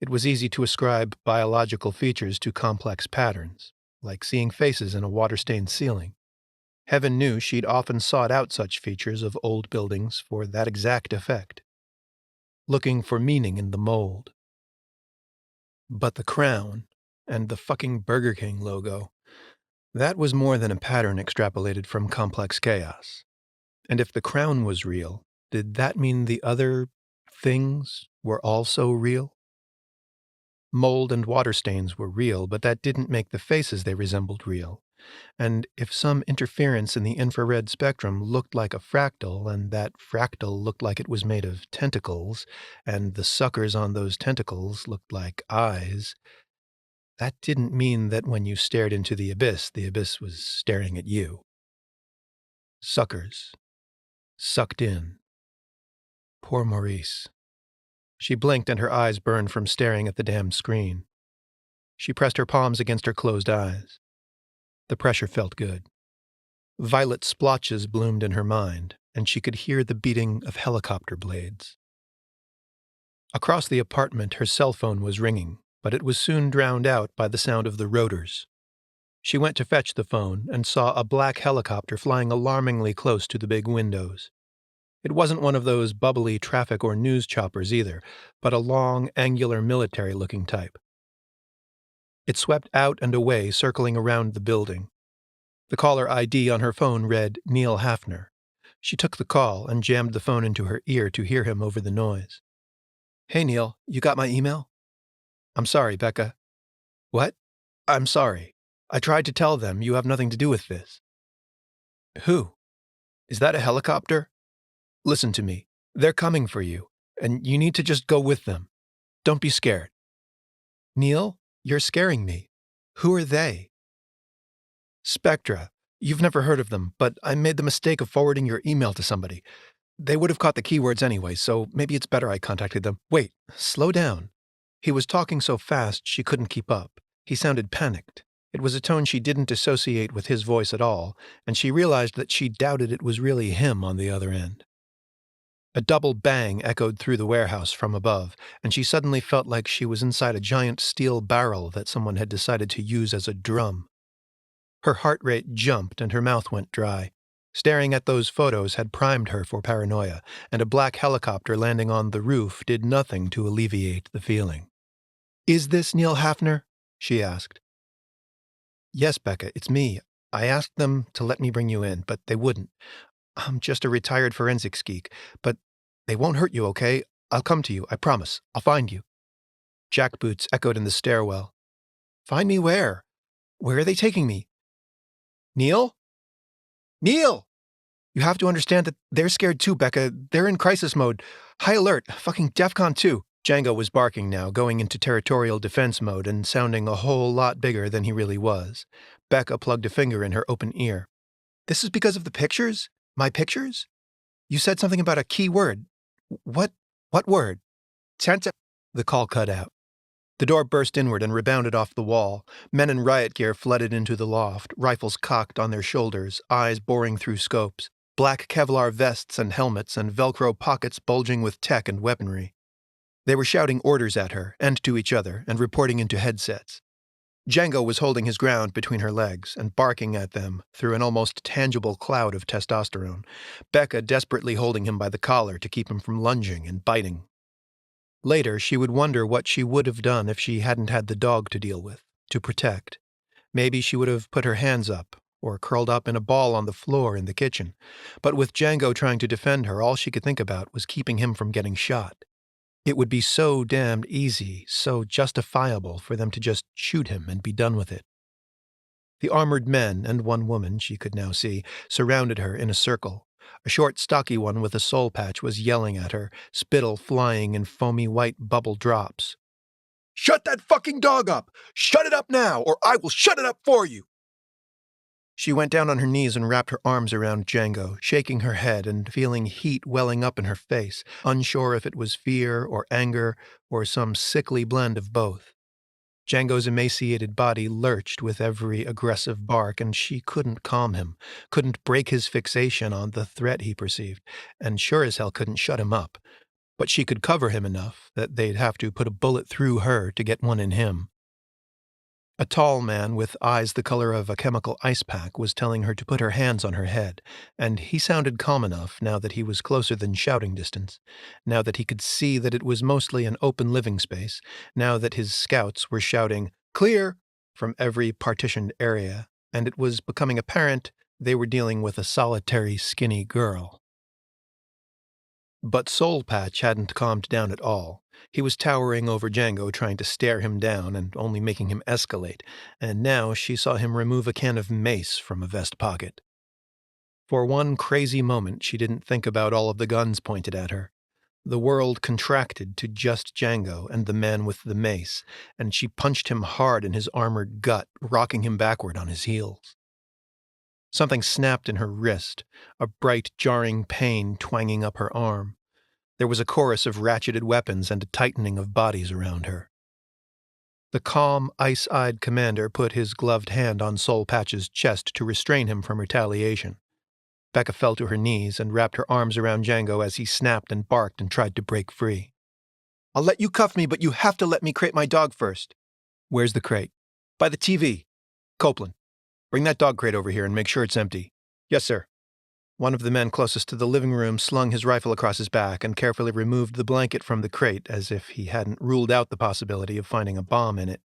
It was easy to ascribe biological features to complex patterns. like seeing faces in a water-stained ceiling. Heaven knew she'd often sought out such features of old buildings for that exact effect, looking for meaning in the mold. But the crown, and the fucking Burger King logo, that was more than a pattern extrapolated from complex chaos. And if the crown was real, did that mean the other things were also real? Mold and water stains were real, but that didn't make the faces they resembled real. And if some interference in the infrared spectrum looked like a fractal, and that fractal looked like it was made of tentacles, and the suckers on those tentacles looked like eyes, that didn't mean that when you stared into the abyss was staring at you. Suckers. Sucked in. Poor Maurice. She blinked and her eyes burned from staring at the damned screen. She pressed her palms against her closed eyes. The pressure felt good. Violet splotches bloomed in her mind, and she could hear the beating of helicopter blades. Across the apartment, her cell phone was ringing, but it was soon drowned out by the sound of the rotors. She went to fetch the phone and saw a black helicopter flying alarmingly close to the big windows. It wasn't one of those bubbly traffic or news choppers either, but a long, angular military-looking type. It swept out and away, circling around the building. The caller ID on her phone read Neil Hafner. She took the call and jammed the phone into her ear to hear him over the noise. "Hey, Neil, you got my email?" "I'm sorry, Becca." "What?" "I'm sorry. I tried to tell them you have nothing to do with this." "Who? Is that a helicopter?" "Listen to me. They're coming for you, and you need to just go with them. Don't be scared." "Neil, you're scaring me. Who are they?" "SPECTRA. You've never heard of them, but I made the mistake of forwarding your email to somebody. They would have caught the keywords anyway, so maybe it's better I contacted them." "Wait, slow down." He was talking so fast she couldn't keep up. He sounded panicked. It was a tone she didn't associate with his voice at all, and she realized that she doubted it was really him on the other end. A double bang echoed through the warehouse from above, and she suddenly felt like she was inside a giant steel barrel that someone had decided to use as a drum. Her heart rate jumped and her mouth went dry. Staring at those photos had primed her for paranoia, and a black helicopter landing on the roof did nothing to alleviate the feeling. "Is this Neil Hafner?" she asked. "Yes, Becca, it's me. I asked them to let me bring you in, but they wouldn't. I'm just a retired forensics geek, but they won't hurt you, okay? I'll come to you, I promise. I'll find you." Jackboots echoed in the stairwell. "Find me where? Where are they taking me?" "Neil? Neil! You have to understand that they're scared too, Becca. They're in crisis mode. High alert. Fucking DEFCON 2. Django was barking now, going into territorial defense mode and sounding a whole lot bigger than he really was. Becca plugged a finger in her open ear. "This is because of the pictures? My pictures? You said something about a key word. What word?" "Tenta." The call cut out. The door burst inward and rebounded off the wall. Men in riot gear flooded into the loft, rifles cocked on their shoulders, eyes boring through scopes, black Kevlar vests and helmets and Velcro pockets bulging with tech and weaponry. They were shouting orders at her, and to each other, and reporting into headsets. Django was holding his ground between her legs and barking at them through an almost tangible cloud of testosterone, Becca desperately holding him by the collar to keep him from lunging and biting. Later, she would wonder what she would have done if she hadn't had the dog to deal with, to protect. Maybe she would have put her hands up, or curled up in a ball on the floor in the kitchen. But with Django trying to defend her, all she could think about was keeping him from getting shot. It would be so damned easy, so justifiable for them to just shoot him and be done with it. The armored men, and one woman she could now see, surrounded her in a circle. A short, stocky one with a soul patch was yelling at her, spittle flying in foamy white bubble drops. "Shut that fucking dog up! Shut it up now, or I will shut it up for you!" She went down on her knees and wrapped her arms around Django, shaking her head and feeling heat welling up in her face, unsure if it was fear or anger or some sickly blend of both. Django's emaciated body lurched with every aggressive bark, and she couldn't calm him, couldn't break his fixation on the threat he perceived, and sure as hell couldn't shut him up. But she could cover him enough that they'd have to put a bullet through her to get one in him. A tall man with eyes the color of a chemical ice pack was telling her to put her hands on her head, and he sounded calm enough now that he was closer than shouting distance, now that he could see that it was mostly an open living space, now that his scouts were shouting, "Clear!" from every partitioned area, and it was becoming apparent they were dealing with a solitary, skinny girl. But Soul Patch hadn't calmed down at all. He was towering over Django, trying to stare him down and only making him escalate, and now she saw him remove a can of mace from a vest pocket. For one crazy moment, she didn't think about all of the guns pointed at her. The world contracted to just Django and the man with the mace, and she punched him hard in his armored gut, rocking him backward on his heels. Something snapped in her wrist, a bright, jarring pain twanging up her arm. There was a chorus of ratcheted weapons and a tightening of bodies around her. The calm, ice-eyed commander put his gloved hand on Soul Patch's chest to restrain him from retaliation. Becca fell to her knees and wrapped her arms around Django as he snapped and barked and tried to break free. "I'll let you cuff me, but you have to let me crate my dog first." "Where's the crate?" "By the TV. Copeland, bring that dog crate over here and make sure it's empty." "Yes, sir." One of the men closest to the living room slung his rifle across his back and carefully removed the blanket from the crate as if he hadn't ruled out the possibility of finding a bomb in it.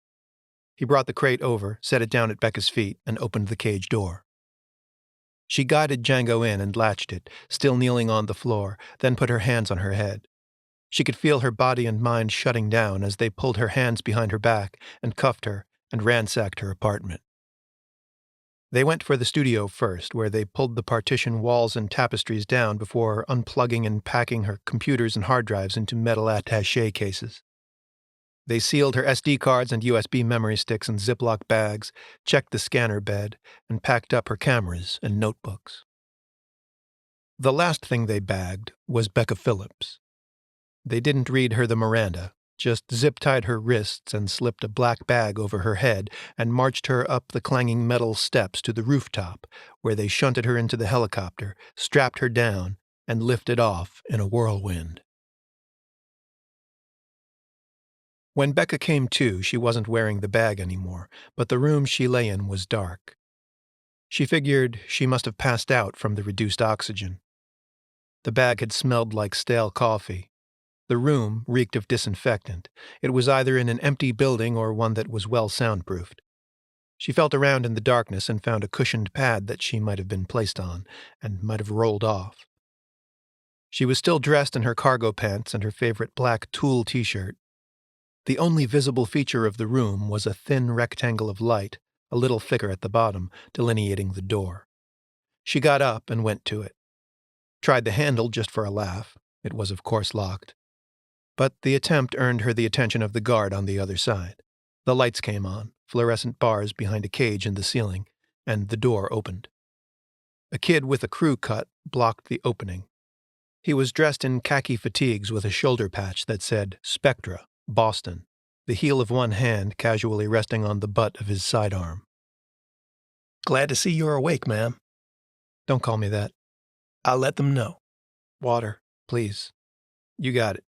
He brought the crate over, set it down at Becca's feet, and opened the cage door. She guided Django in and latched it, still kneeling on the floor, then put her hands on her head. She could feel her body and mind shutting down as they pulled her hands behind her back and cuffed her and ransacked her apartment. They went for the studio first, where they pulled the partition walls and tapestries down before unplugging and packing her computers and hard drives into metal attaché cases. They sealed her SD cards and USB memory sticks in Ziploc bags, checked the scanner bed, and packed up her cameras and notebooks. The last thing they bagged was Becca Philips. They didn't read her the Miranda, just zip-tied her wrists and slipped a black bag over her head and marched her up the clanging metal steps to the rooftop, where they shunted her into the helicopter, strapped her down, and lifted off in a whirlwind. When Becca came to, she wasn't wearing the bag anymore, but the room she lay in was dark. She figured she must have passed out from the reduced oxygen. The bag had smelled like stale coffee. The room reeked of disinfectant. It was either in an empty building or one that was well soundproofed. She felt around in the darkness and found a cushioned pad that she might have been placed on, and might have rolled off. She was still dressed in her cargo pants and her favorite black tulle t-shirt. The only visible feature of the room was a thin rectangle of light, a little thicker at the bottom, delineating the door. She got up and went to it. Tried the handle just for a laugh. It was, of course, locked. But the attempt earned her the attention of the guard on the other side. The lights came on, fluorescent bars behind a cage in the ceiling, and the door opened. A kid with a crew cut blocked the opening. He was dressed in khaki fatigues with a shoulder patch that said SPECTRA, Boston, the heel of one hand casually resting on the butt of his sidearm. "Glad to see you're awake, ma'am." "Don't call me that." "I'll let them know." "Water, please." "You got it."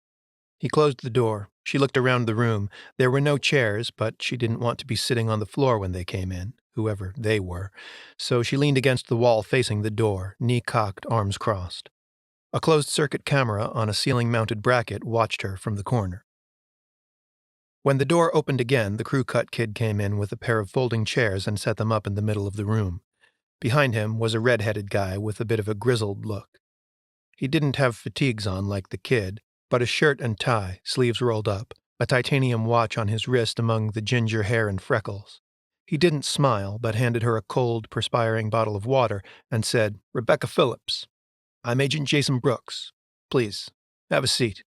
He closed the door. She looked around the room. There were no chairs, but she didn't want to be sitting on the floor when they came in, whoever they were, so she leaned against the wall facing the door, knee cocked, arms crossed. A closed-circuit camera on a ceiling-mounted bracket watched her from the corner. When the door opened again, the crew-cut kid came in with a pair of folding chairs and set them up in the middle of the room. Behind him was a red-headed guy with a bit of a grizzled look. He didn't have fatigues on like the kid, but a shirt and tie, sleeves rolled up, a titanium watch on his wrist among the ginger hair and freckles. He didn't smile, but handed her a cold, perspiring bottle of water and said, "Rebecca Philips. I'm Agent Jason Brooks. Please, have a seat."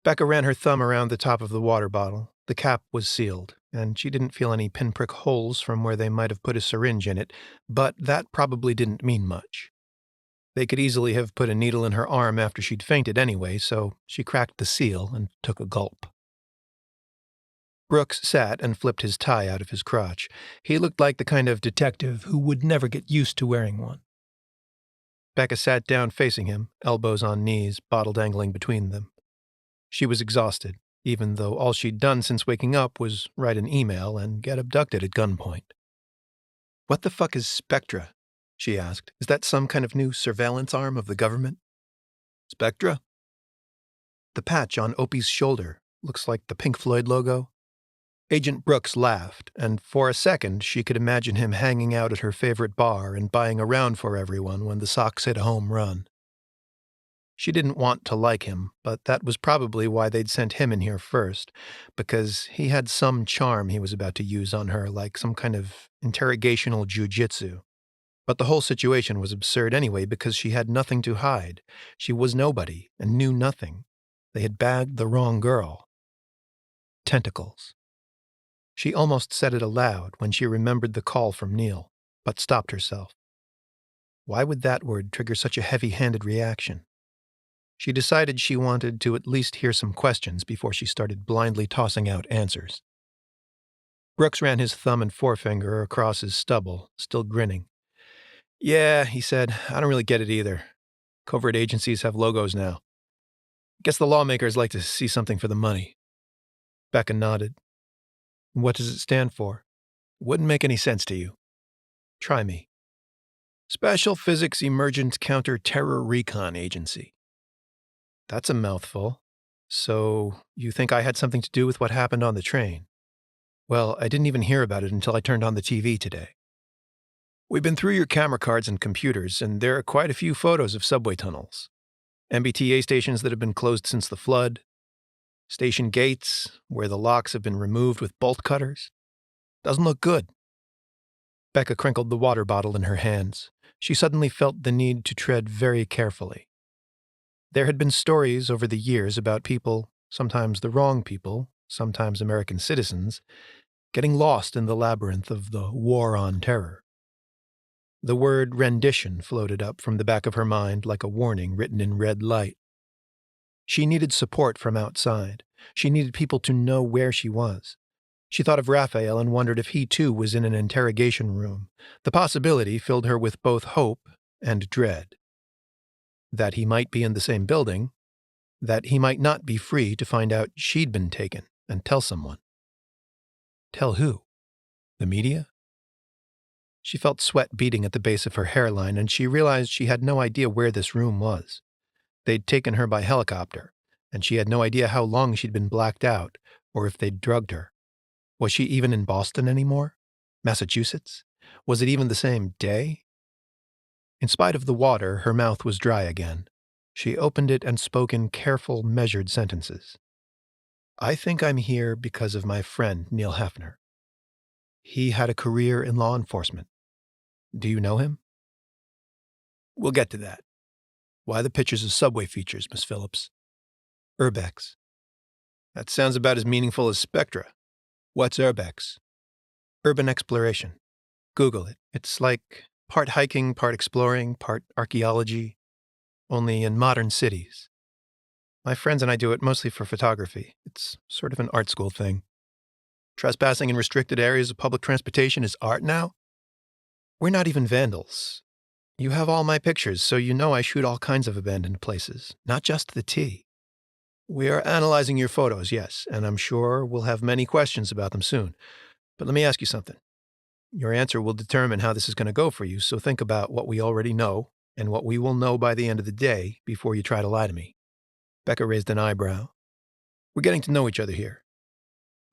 Becca ran her thumb around the top of the water bottle. The cap was sealed, and she didn't feel any pinprick holes from where they might have put a syringe in it, but that probably didn't mean much. They could easily have put a needle in her arm after she'd fainted anyway, so she cracked the seal and took a gulp. Brooks sat and flipped his tie out of his crotch. He looked like the kind of detective who would never get used to wearing one. Becca sat down facing him, elbows on knees, bottle dangling between them. She was exhausted, even though all she'd done since waking up was write an email and get abducted at gunpoint. "What the fuck is SPECTRA?" she asked. "Is that some kind of new surveillance arm of the government?" "SPECTRA?" The patch on Opie's shoulder looks like the Pink Floyd logo. Agent Brooks laughed, and for a second she could imagine him hanging out at her favorite bar and buying a round for everyone when the Sox hit a home run. She didn't want to like him, but that was probably why they'd sent him in here first, because he had some charm he was about to use on her, like some kind of interrogational jujitsu. But the whole situation was absurd anyway because she had nothing to hide. She was nobody and knew nothing. They had bagged the wrong girl. Tentacles. She almost said it aloud when she remembered the call from Neil, but stopped herself. Why would that word trigger such a heavy-handed reaction? She decided she wanted to at least hear some questions before she started blindly tossing out answers. Brooks ran his thumb and forefinger across his stubble, still grinning. "Yeah," he said, "I don't really get it either. Covert agencies have logos now. Guess the lawmakers like to see something for the money." Becca nodded. "What does it stand for?" "Wouldn't make any sense to you." "Try me." "Special Physics Emergent Counter-Terror Recon Agency." That's a mouthful. So, you think I had something to do with what happened on the train? Well, I didn't even hear about it until I turned on the TV today. We've been through your camera cards and computers, and there are quite a few photos of subway tunnels. MBTA stations that have been closed since the flood. Station gates, where the locks have been removed with bolt cutters. Doesn't look good. Becca crinkled the water bottle in her hands. She suddenly felt the need to tread very carefully. There had been stories over the years about people, sometimes the wrong people, sometimes American citizens, getting lost in the labyrinth of the War on Terror. The word rendition floated up from the back of her mind like a warning written in red light. She needed support from outside. She needed people to know where she was. She thought of Raphael and wondered if he too was in an interrogation room. The possibility filled her with both hope and dread. That he might be in the same building, that he might not be free to find out she'd been taken and tell someone. Tell who? The media? She felt sweat beating at the base of her hairline, and she realized she had no idea where this room was. They'd taken her by helicopter, and she had no idea how long she'd been blacked out, or if they'd drugged her. Was she even in Boston anymore? Massachusetts? Was it even the same day? In spite of the water, her mouth was dry again. She opened it and spoke in careful, measured sentences. "I think I'm here because of my friend, Neil Hefner. He had a career in law enforcement. Do you know him?" "We'll get to that. Why the pictures of subway features, Miss Phillips?" "Urbex." "That sounds about as meaningful as SPECTRA. What's Urbex?" "Urban exploration. Google it. It's like part hiking, part exploring, part archaeology, only in modern cities. My friends and I do it mostly for photography. It's sort of an art school thing." "Trespassing in restricted areas of public transportation is art now?" "We're not even vandals. You have all my pictures, so you know I shoot all kinds of abandoned places, not just the T." "We are analyzing your photos, yes, and I'm sure we'll have many questions about them soon. But let me ask you something. Your answer will determine how this is going to go for you, so think about what we already know and what we will know by the end of the day before you try to lie to me." Becca raised an eyebrow. "We're getting to know each other here.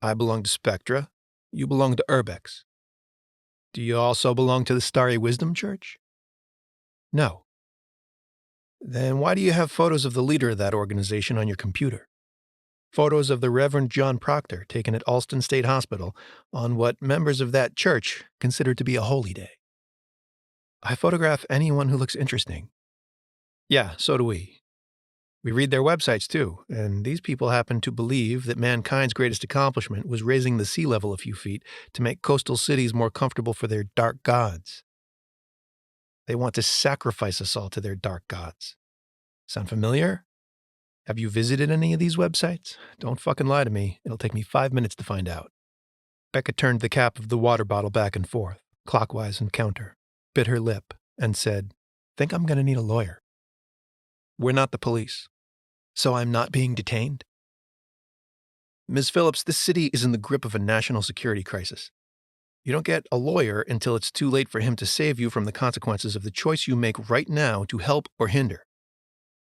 I belong to SPECTRA. You belong to Urbex. Do you also belong to the Starry Wisdom Church?" "No." "Then why do you have photos of the leader of that organization on your computer? Photos of the Reverend John Proctor taken at Alston State Hospital on what members of that church consider to be a holy day." "I photograph anyone who looks interesting." "Yeah, so do we. We read their websites too, and these people happen to believe that mankind's greatest accomplishment was raising the sea level a few feet to make coastal cities more comfortable for their dark gods. They want to sacrifice us all to their dark gods. Sound familiar? Have you visited any of these websites? Don't fucking lie to me. It'll take me 5 minutes to find out." Becca turned the cap of the water bottle back and forth, clockwise and counter, bit her lip, and said, "Think I'm going to need a lawyer." "We're not the police." "So I'm not being detained?" Ms. Phillips, this city is in the grip of a national security crisis. You don't get a lawyer until it's too late for him to save you from the consequences of the choice you make right now to help or hinder.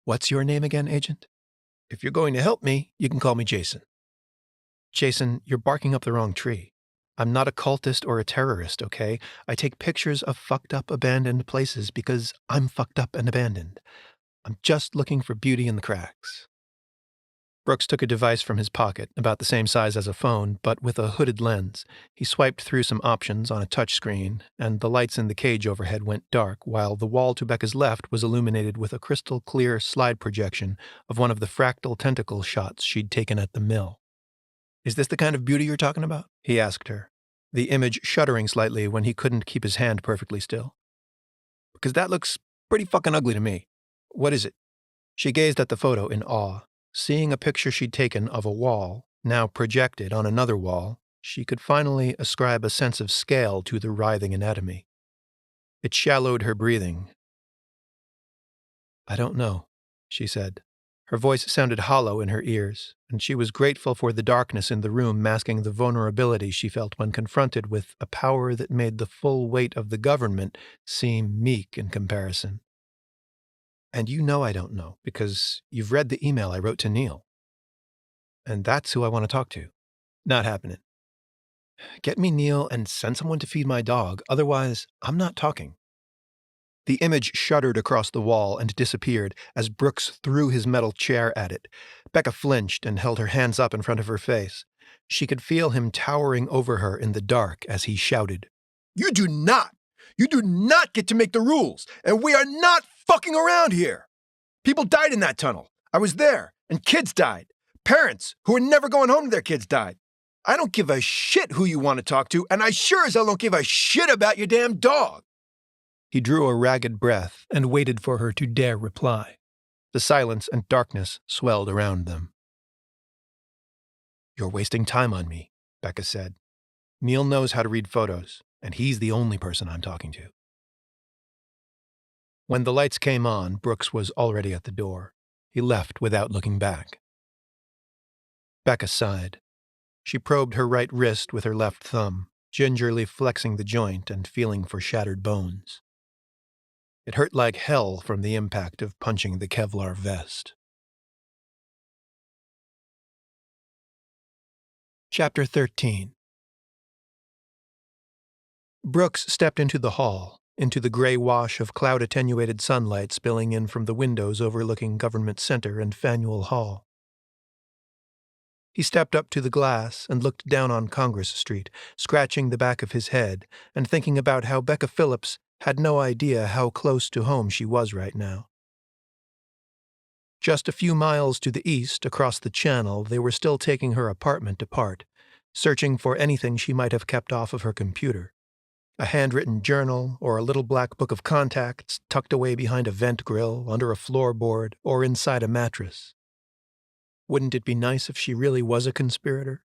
What's your name again, Agent? If you're going to help me, you can call me Jason. Jason, you're barking up the wrong tree. I'm not a cultist or a terrorist, okay? I take pictures of fucked up, abandoned places because I'm fucked up and abandoned. I'm just looking for beauty in the cracks. Brooks took a device from his pocket, about the same size as a phone, but with a hooded lens. He swiped through some options on a touchscreen, and the lights in the cage overhead went dark, while the wall to Becca's left was illuminated with a crystal-clear slide projection of one of the fractal tentacle shots she'd taken at the mill. Is this the kind of beauty you're talking about? He asked her, the image shuddering slightly when he couldn't keep his hand perfectly still. Because that looks pretty fucking ugly to me. What is it? She gazed at the photo in awe. Seeing a picture she'd taken of a wall, now projected on another wall, she could finally ascribe a sense of scale to the writhing anatomy. It shallowed her breathing. I don't know, she said. Her voice sounded hollow in her ears, and she was grateful for the darkness in the room masking the vulnerability she felt when confronted with a power that made the full weight of the government seem meek in comparison. And you know I don't know, because you've read the email I wrote to Neil. And that's who I want to talk to. Not happening. Get me Neil and send someone to feed my dog, otherwise I'm not talking. The image shuddered across the wall and disappeared as Brooks threw his metal chair at it. Becca flinched and held her hands up in front of her face. She could feel him towering over her in the dark as he shouted, You do not get to make the rules, and we are not fucking around here. People died in that tunnel. I was there, and kids died. Parents who are never going home to their kids died. I don't give a shit who you want to talk to, and I sure as hell don't give a shit about your damn dog. He drew a ragged breath and waited for her to dare reply. The silence and darkness swelled around them. You're wasting time on me, Becca said. Neil knows how to read photos, and he's the only person I'm talking to. When the lights came on, Brooks was already at the door. He left without looking back. Becca sighed. She probed her right wrist with her left thumb, gingerly flexing the joint and feeling for shattered bones. It hurt like hell from the impact of punching the Kevlar vest. Chapter 13. Brooks stepped into the hall, into the gray wash of cloud-attenuated sunlight spilling in from the windows overlooking Government Center and Faneuil Hall. He stepped up to the glass and looked down on Congress Street, scratching the back of his head and thinking about how Becca Philips had no idea how close to home she was right now. Just a few miles to the east, across the channel, they were still taking her apartment apart, searching for anything she might have kept off of her computer. A handwritten journal or a little black book of contacts tucked away behind a vent grill, under a floorboard, or inside a mattress. Wouldn't it be nice if she really was a conspirator?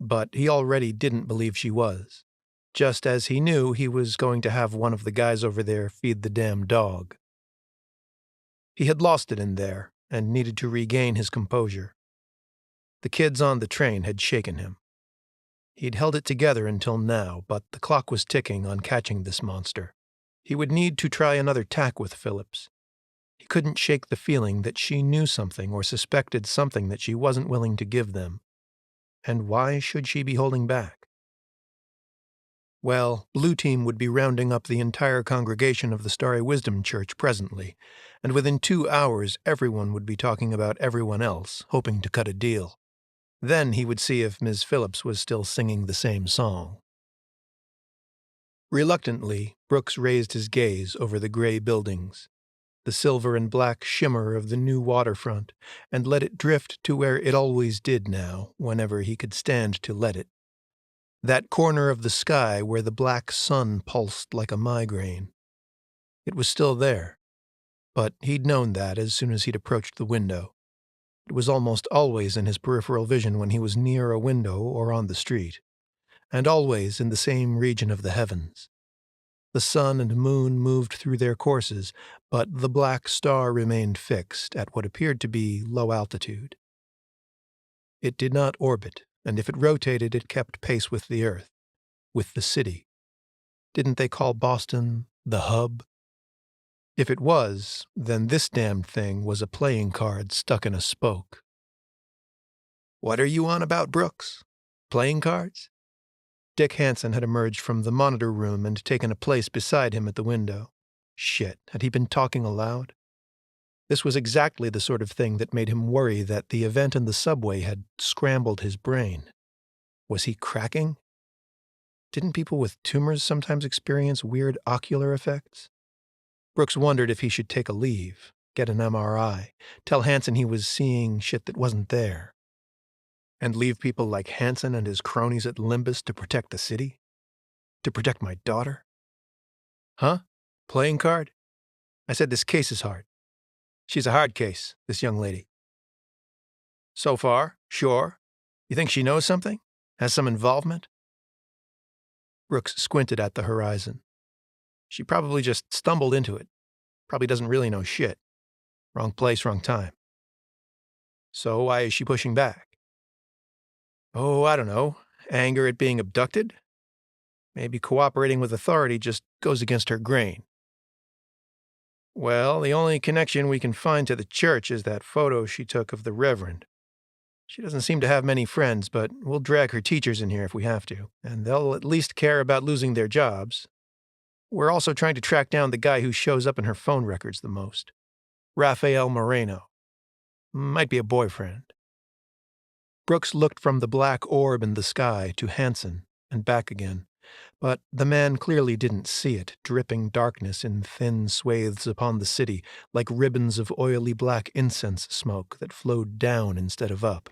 But he already didn't believe she was, just as he knew he was going to have one of the guys over there feed the damn dog. He had lost it in there and needed to regain his composure. The kids on the train had shaken him. He'd held it together until now, but the clock was ticking on catching this monster. He would need to try another tack with Phillips. He couldn't shake the feeling that she knew something or suspected something that she wasn't willing to give them. And why should she be holding back? Well, Blue Team would be rounding up the entire congregation of the Starry Wisdom Church presently, and within 2 hours everyone would be talking about everyone else, hoping to cut a deal. Then he would see if Ms. Phillips was still singing the same song. Reluctantly, Brooks raised his gaze over the gray buildings, the silver and black shimmer of the new waterfront, and let it drift to where it always did now, whenever he could stand to let it. That corner of the sky where the black sun pulsed like a migraine. It was still there, but he'd known that as soon as he'd approached the window. It was almost always in his peripheral vision when he was near a window or on the street, and always in the same region of the heavens. The sun and moon moved through their courses, but the black star remained fixed at what appeared to be low altitude. It did not orbit, and if it rotated, it kept pace with the Earth, with the city. Didn't they call Boston the hub? If it was, then this damned thing was a playing card stuck in a spoke. "What are you on about, Brooks? Playing cards?" Dick Hansen had emerged from the monitor room and taken a place beside him at the window. Shit, had he been talking aloud? This was exactly the sort of thing that made him worry that the event in the subway had scrambled his brain. Was he cracking? Didn't people with tumors sometimes experience weird ocular effects? Brooks wondered if he should take a leave, get an MRI, tell Hansen he was seeing shit that wasn't there. And leave people like Hansen and his cronies at Limbus to protect the city? To protect my daughter? Huh? Playing card? I said this case is hard. She's a hard case, this young lady. So far, sure. You think she knows something? Has some involvement? Brooks squinted at the horizon. She probably just stumbled into it. Probably doesn't really know shit. Wrong place, wrong time. So why is she pushing back? Oh, I don't know. Anger at being abducted? Maybe cooperating with authority just goes against her grain. Well, the only connection we can find to the church is that photo she took of the Reverend. She doesn't seem to have many friends, but we'll drag her teachers in here if we have to, and they'll at least care about losing their jobs. We're also trying to track down the guy who shows up in her phone records the most. Rafael Moreno. Might be a boyfriend. Brooks looked from the black orb in the sky to Hansen and back again, but the man clearly didn't see it, dripping darkness in thin swathes upon the city like ribbons of oily black incense smoke that flowed down instead of up.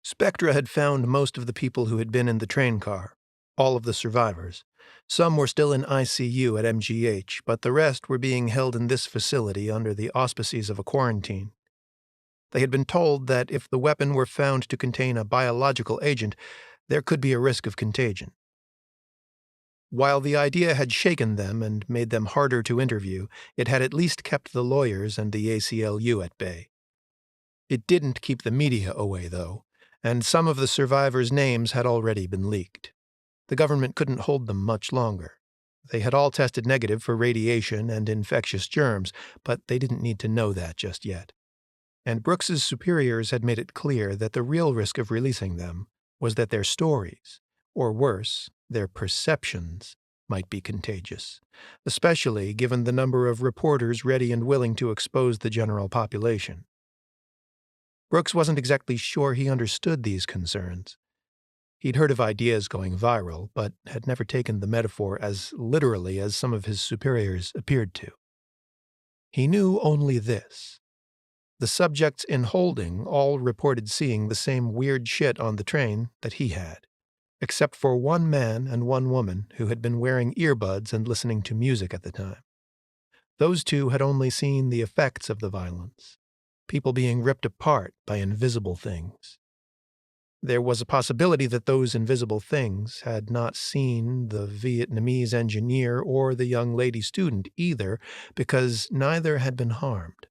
SPECTRA had found most of the people who had been in the train car, all of the survivors. Some were still in ICU at MGH, but the rest were being held in this facility under the auspices of a quarantine. They had been told that if the weapon were found to contain a biological agent, there could be a risk of contagion. While the idea had shaken them and made them harder to interview, it had at least kept the lawyers and the ACLU at bay. It didn't keep the media away, though, and some of the survivors' names had already been leaked. The government couldn't hold them much longer. They had all tested negative for radiation and infectious germs, but they didn't need to know that just yet. And Brooks's superiors had made it clear that the real risk of releasing them was that their stories, or worse, their perceptions, might be contagious, especially given the number of reporters ready and willing to expose the general population. Brooks wasn't exactly sure he understood these concerns. He'd heard of ideas going viral, but had never taken the metaphor as literally as some of his superiors appeared to. He knew only this. The subjects in holding all reported seeing the same weird shit on the train that he had, except for one man and one woman who had been wearing earbuds and listening to music at the time. Those two had only seen the effects of the violence, people being ripped apart by invisible things. There was a possibility that those invisible things had not seen the Vietnamese engineer or the young lady student either, because neither had been harmed.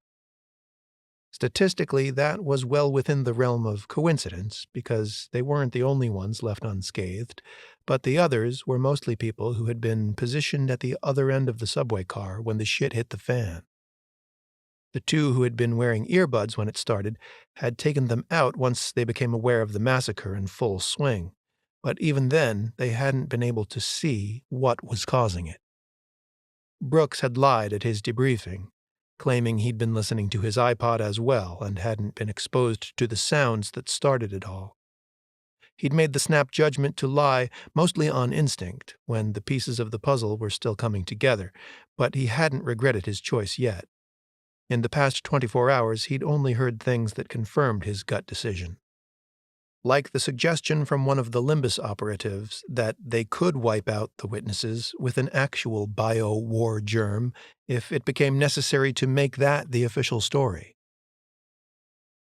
Statistically, that was well within the realm of coincidence, because they weren't the only ones left unscathed, but the others were mostly people who had been positioned at the other end of the subway car when the shit hit the fan. The two who had been wearing earbuds when it started had taken them out once they became aware of the massacre in full swing, but even then they hadn't been able to see what was causing it. Brooks had lied at his debriefing, claiming he'd been listening to his iPod as well and hadn't been exposed to the sounds that started it all. He'd made the snap judgment to lie mostly on instinct when the pieces of the puzzle were still coming together, but he hadn't regretted his choice yet. In the past 24 hours, he'd only heard things that confirmed his gut decision. Like the suggestion from one of the Limbus operatives that they could wipe out the witnesses with an actual bio-war germ if it became necessary to make that the official story.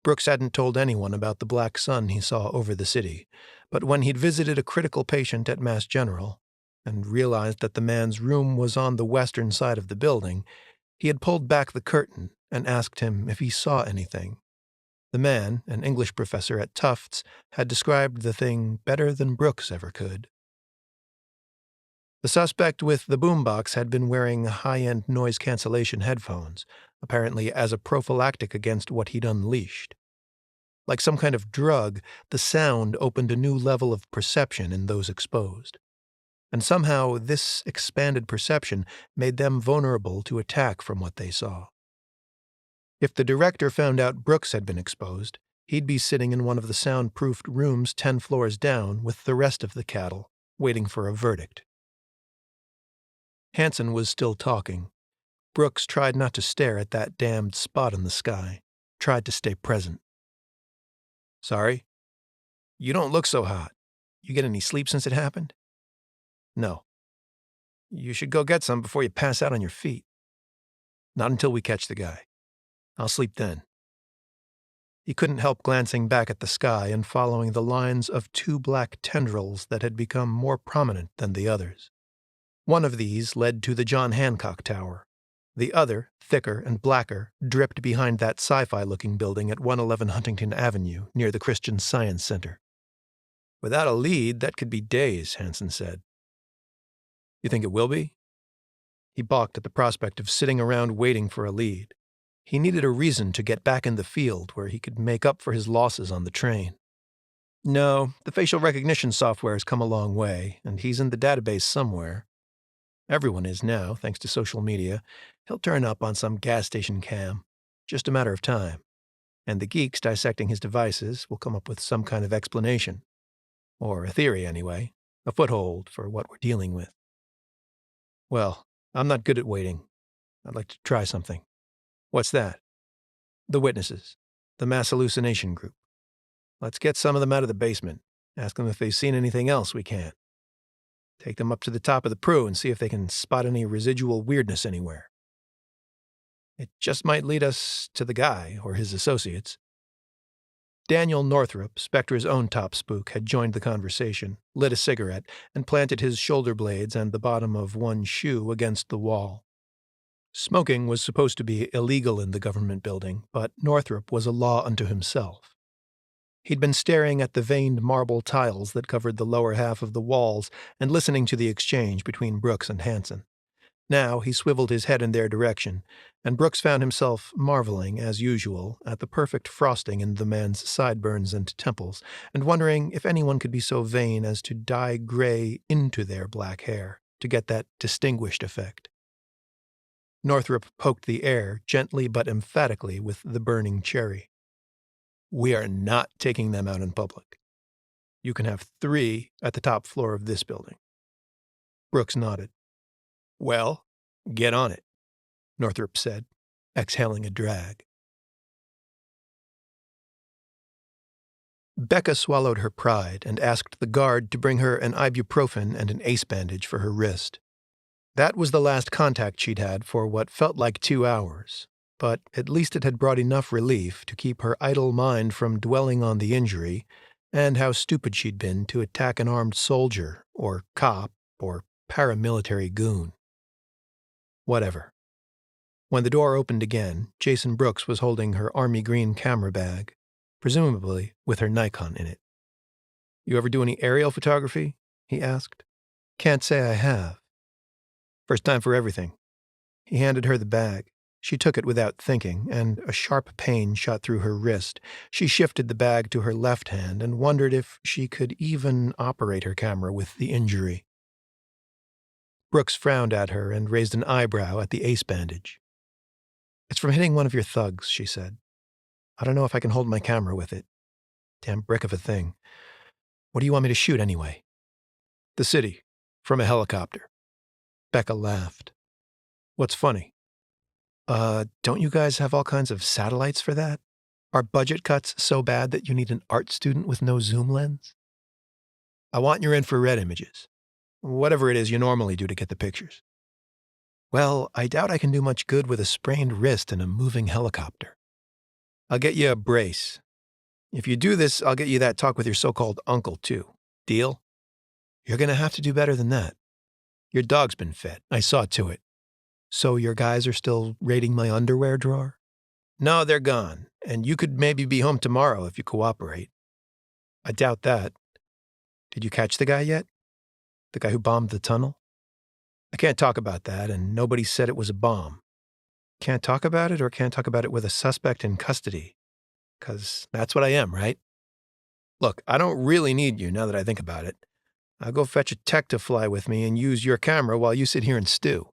Brooks hadn't told anyone about the black sun he saw over the city, but when he'd visited a critical patient at Mass General and realized that the man's room was on the western side of the building, he had pulled back the curtain and asked him if he saw anything. The man, an English professor at Tufts, had described the thing better than Brooks ever could. The suspect with the boombox had been wearing high-end noise cancellation headphones, apparently as a prophylactic against what he'd unleashed. Like some kind of drug, the sound opened a new level of perception in those exposed. And somehow this expanded perception made them vulnerable to attack from what they saw. If the director found out Brooks had been exposed, he'd be sitting in one of the soundproofed rooms 10 floors down with the rest of the cattle, waiting for a verdict. Hansen was still talking. Brooks tried not to stare at that damned spot in the sky, tried to stay present. Sorry? You don't look so hot. You get any sleep since it happened? No. You should go get some before you pass out on your feet. Not until we catch the guy. I'll sleep then. He couldn't help glancing back at the sky and following the lines of 2 black tendrils that had become more prominent than the others. One of these led to the John Hancock Tower. The other, thicker and blacker, dripped behind that sci-fi-looking building at 111 Huntington Avenue, near the Christian Science Center. Without a lead, that could be days, Hansen said. You think it will be? He balked at the prospect of sitting around waiting for a lead. He needed a reason to get back in the field where he could make up for his losses on the train. No, the facial recognition software has come a long way, and he's in the database somewhere. Everyone is now, thanks to social media. He'll turn up on some gas station cam. Just a matter of time. And the geeks dissecting his devices will come up with some kind of explanation. Or a theory, anyway. A foothold for what we're dealing with. Well, I'm not good at waiting. I'd like to try something. What's that? The witnesses. The mass hallucination group. Let's get some of them out of the basement. Ask them if they've seen anything else we can't. Take them up to the top of the Prue and see if they can spot any residual weirdness anywhere. It just might lead us to the guy or his associates. Daniel Northrop, Spectra's own top spook, had joined the conversation, lit a cigarette, and planted his shoulder blades and the bottom of one shoe against the wall. Smoking was supposed to be illegal in the government building, but Northrop was a law unto himself. He'd been staring at the veined marble tiles that covered the lower half of the walls and listening to the exchange between Brooks and Hansen. Now he swiveled his head in their direction, and Brooks found himself marveling, as usual, at the perfect frosting in the man's sideburns and temples, and wondering if anyone could be so vain as to dye gray into their black hair to get that distinguished effect. Northrop poked the air gently but emphatically with the burning cherry. We are not taking them out in public. You can have 3 at the top floor of this building. Brooks nodded. Well, get on it, Northrop said, exhaling a drag. Becca swallowed her pride and asked the guard to bring her an ibuprofen and an ace bandage for her wrist. That was the last contact she'd had for what felt like 2 hours, but at least it had brought enough relief to keep her idle mind from dwelling on the injury and how stupid she'd been to attack an armed soldier, or cop, or paramilitary goon. Whatever. When the door opened again, Jason Brooks was holding her army green camera bag, presumably with her Nikon in it. You ever do any aerial photography? He asked. Can't say I have. First time for everything. He handed her the bag. She took it without thinking, and a sharp pain shot through her wrist. She shifted the bag to her left hand and wondered if she could even operate her camera with the injury. Brooks frowned at her and raised an eyebrow at the ace bandage. It's from hitting one of your thugs, she said. I don't know if I can hold my camera with it. Damn brick of a thing. What do you want me to shoot anyway? The city, from a helicopter. Becca laughed. What's funny? Don't you guys have all kinds of satellites for that? Are budget cuts so bad that you need an art student with no zoom lens? I want your infrared images. Whatever it is you normally do to get the pictures. Well, I doubt I can do much good with a sprained wrist and a moving helicopter. I'll get you a brace. If you do this, I'll get you that talk with your so-called uncle, too. Deal? You're going to have to do better than that. Your dog's been fed. I saw to it. So your guys are still raiding my underwear drawer? No, they're gone, and you could maybe be home tomorrow if you cooperate. I doubt that. Did you catch the guy yet? The guy who bombed the tunnel? I can't talk about that, and nobody said it was a bomb. Can't talk about it or can't talk about it with a suspect in custody? 'Cause that's what I am, right? Look, I don't really need you now that I think about it. I'll go fetch a tech to fly with me and use your camera while you sit here and stew.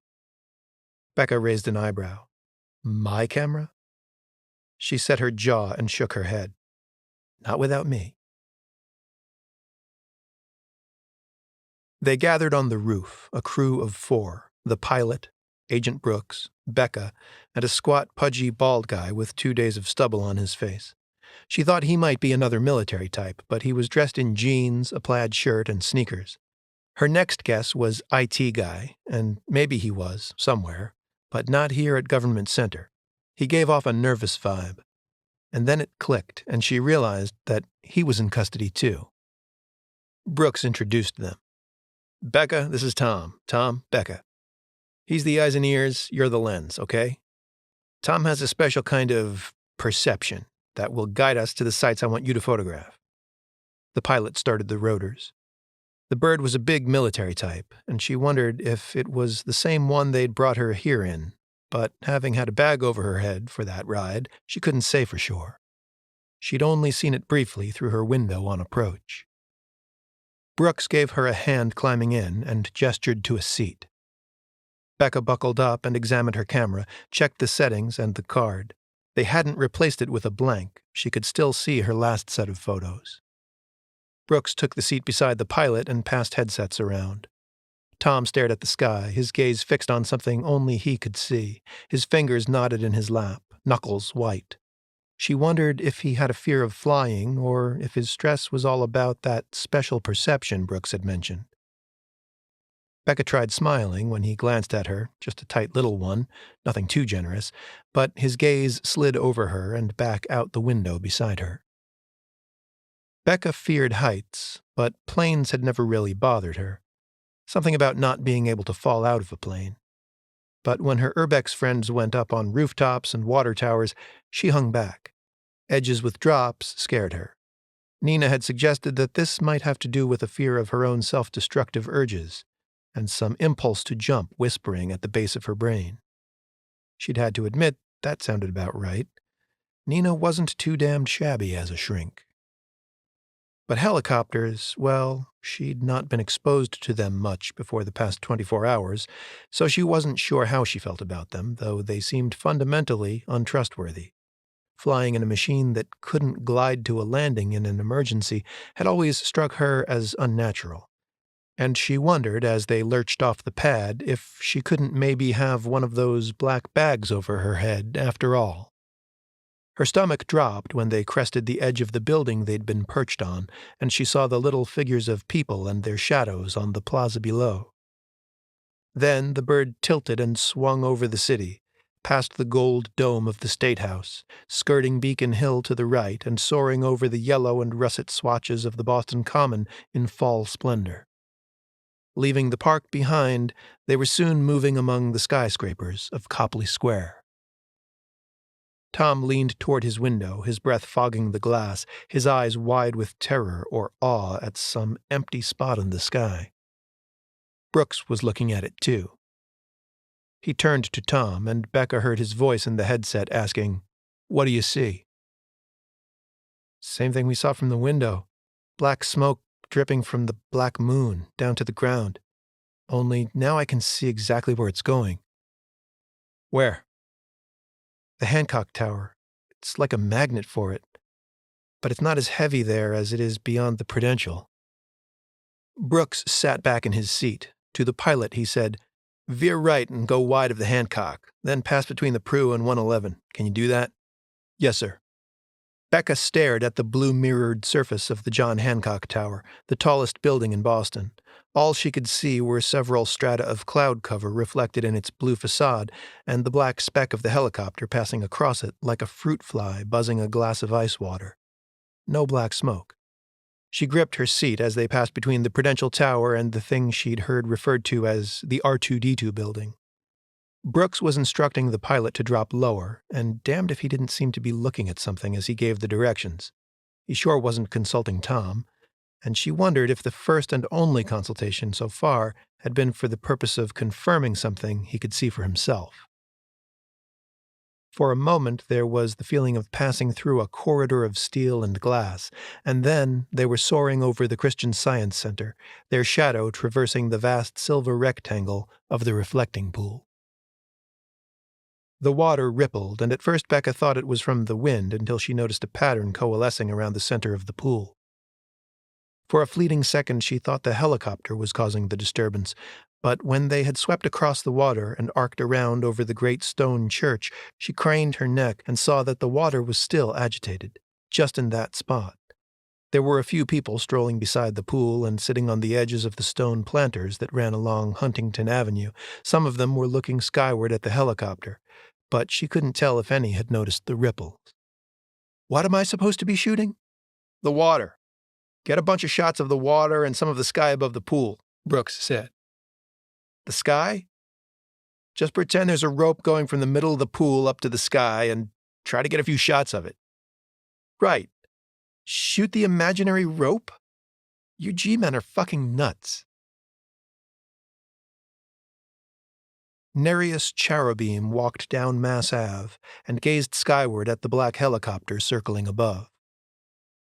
Becca raised an eyebrow. My camera? She set her jaw and shook her head. Not without me. They gathered on the roof, a crew of 4, the pilot, Agent Brooks, Becca, and a squat, pudgy, bald guy with 2 days of stubble on his face. She thought he might be another military type, but he was dressed in jeans, a plaid shirt, and sneakers. Her next guess was IT guy, and maybe he was, somewhere, but not here at Government Center. He gave off a nervous vibe. And then it clicked, and she realized that he was in custody too. Brooks introduced them. Becca, this is Tom. Tom, Becca. He's the eyes and ears, you're the lens, okay? Tom has a special kind of perception that will guide us to the sites I want you to photograph. The pilot started the rotors. The bird was a big military type, and she wondered if it was the same one they'd brought her here in, but having had a bag over her head for that ride, she couldn't say for sure. She'd only seen it briefly through her window on approach. Brooks gave her a hand climbing in and gestured to a seat. Becca buckled up and examined her camera, checked the settings and the card. They hadn't replaced it with a blank. She could still see her last set of photos. Brooks took the seat beside the pilot and passed headsets around. Tom stared at the sky, his gaze fixed on something only he could see, his fingers knotted in his lap, knuckles white. She wondered if he had a fear of flying or if his stress was all about that special perception Brooks had mentioned. Becca tried smiling when he glanced at her, just a tight little one, nothing too generous, but his gaze slid over her and back out the window beside her. Becca feared heights, but planes had never really bothered her. Something about not being able to fall out of a plane. But when her urbex friends went up on rooftops and water towers, she hung back. Edges with drops scared her. Nina had suggested that this might have to do with a fear of her own self-destructive urges, and some impulse to jump whispering at the base of her brain. She'd had to admit that sounded about right. Nina wasn't too damned shabby as a shrink. But helicopters, well, she'd not been exposed to them much before the past 24 hours, so she wasn't sure how she felt about them, though they seemed fundamentally untrustworthy. Flying in a machine that couldn't glide to a landing in an emergency had always struck her as unnatural. And she wondered, as they lurched off the pad, if she couldn't maybe have one of those black bags over her head after all. Her stomach dropped when they crested the edge of the building they'd been perched on, and she saw the little figures of people and their shadows on the plaza below. Then the bird tilted and swung over the city, past the gold dome of the State House, skirting Beacon Hill to the right and soaring over the yellow and russet swatches of the Boston Common in fall splendor. Leaving the park behind, they were soon moving among the skyscrapers of Copley Square. Tom leaned toward his window, his breath fogging the glass, his eyes wide with terror or awe at some empty spot in the sky. Brooks was looking at it too. He turned to Tom, and Becca heard his voice in the headset asking, "What do you see?" "Same thing we saw from the window. Black smoke dripping from the black moon down to the ground. Only now I can see exactly where it's going." "Where?" "The Hancock Tower. It's like a magnet for it. But it's not as heavy there as it is beyond the Prudential." Brooks sat back in his seat. To the pilot he said, "Veer right and go wide of the Hancock, then pass between the Prue and 111. Can you do that?" "Yes, sir." Becca stared at the blue-mirrored surface of the John Hancock Tower, the tallest building in Boston. All she could see were several strata of cloud cover reflected in its blue facade, and the black speck of the helicopter passing across it like a fruit fly buzzing a glass of ice water. No black smoke. She gripped her seat as they passed between the Prudential Tower and the thing she'd heard referred to as the R2-D2 building. Brooks was instructing the pilot to drop lower, and damned if he didn't seem to be looking at something as he gave the directions. He sure wasn't consulting Tom, and she wondered if the first and only consultation so far had been for the purpose of confirming something he could see for himself. For a moment there was the feeling of passing through a corridor of steel and glass, and then they were soaring over the Christian Science Center, their shadow traversing the vast silver rectangle of the reflecting pool. The water rippled, and at first Becca thought it was from the wind until she noticed a pattern coalescing around the center of the pool. For a fleeting second she thought the helicopter was causing the disturbance, but when they had swept across the water and arced around over the great stone church, she craned her neck and saw that the water was still agitated, just in that spot. There were a few people strolling beside the pool and sitting on the edges of the stone planters that ran along Huntington Avenue. Some of them were looking skyward at the helicopter, but she couldn't tell if any had noticed the ripples. "What am I supposed to be shooting?" "The water. Get a bunch of shots of the water and some of the sky above the pool," Brooks said. "The sky? Just pretend there's a rope going from the middle of the pool up to the sky and try to get a few shots of it." "Right. Shoot the imaginary rope? You G-men are fucking nuts." Nereus Cherubim walked down Mass Ave and gazed skyward at the black helicopter circling above.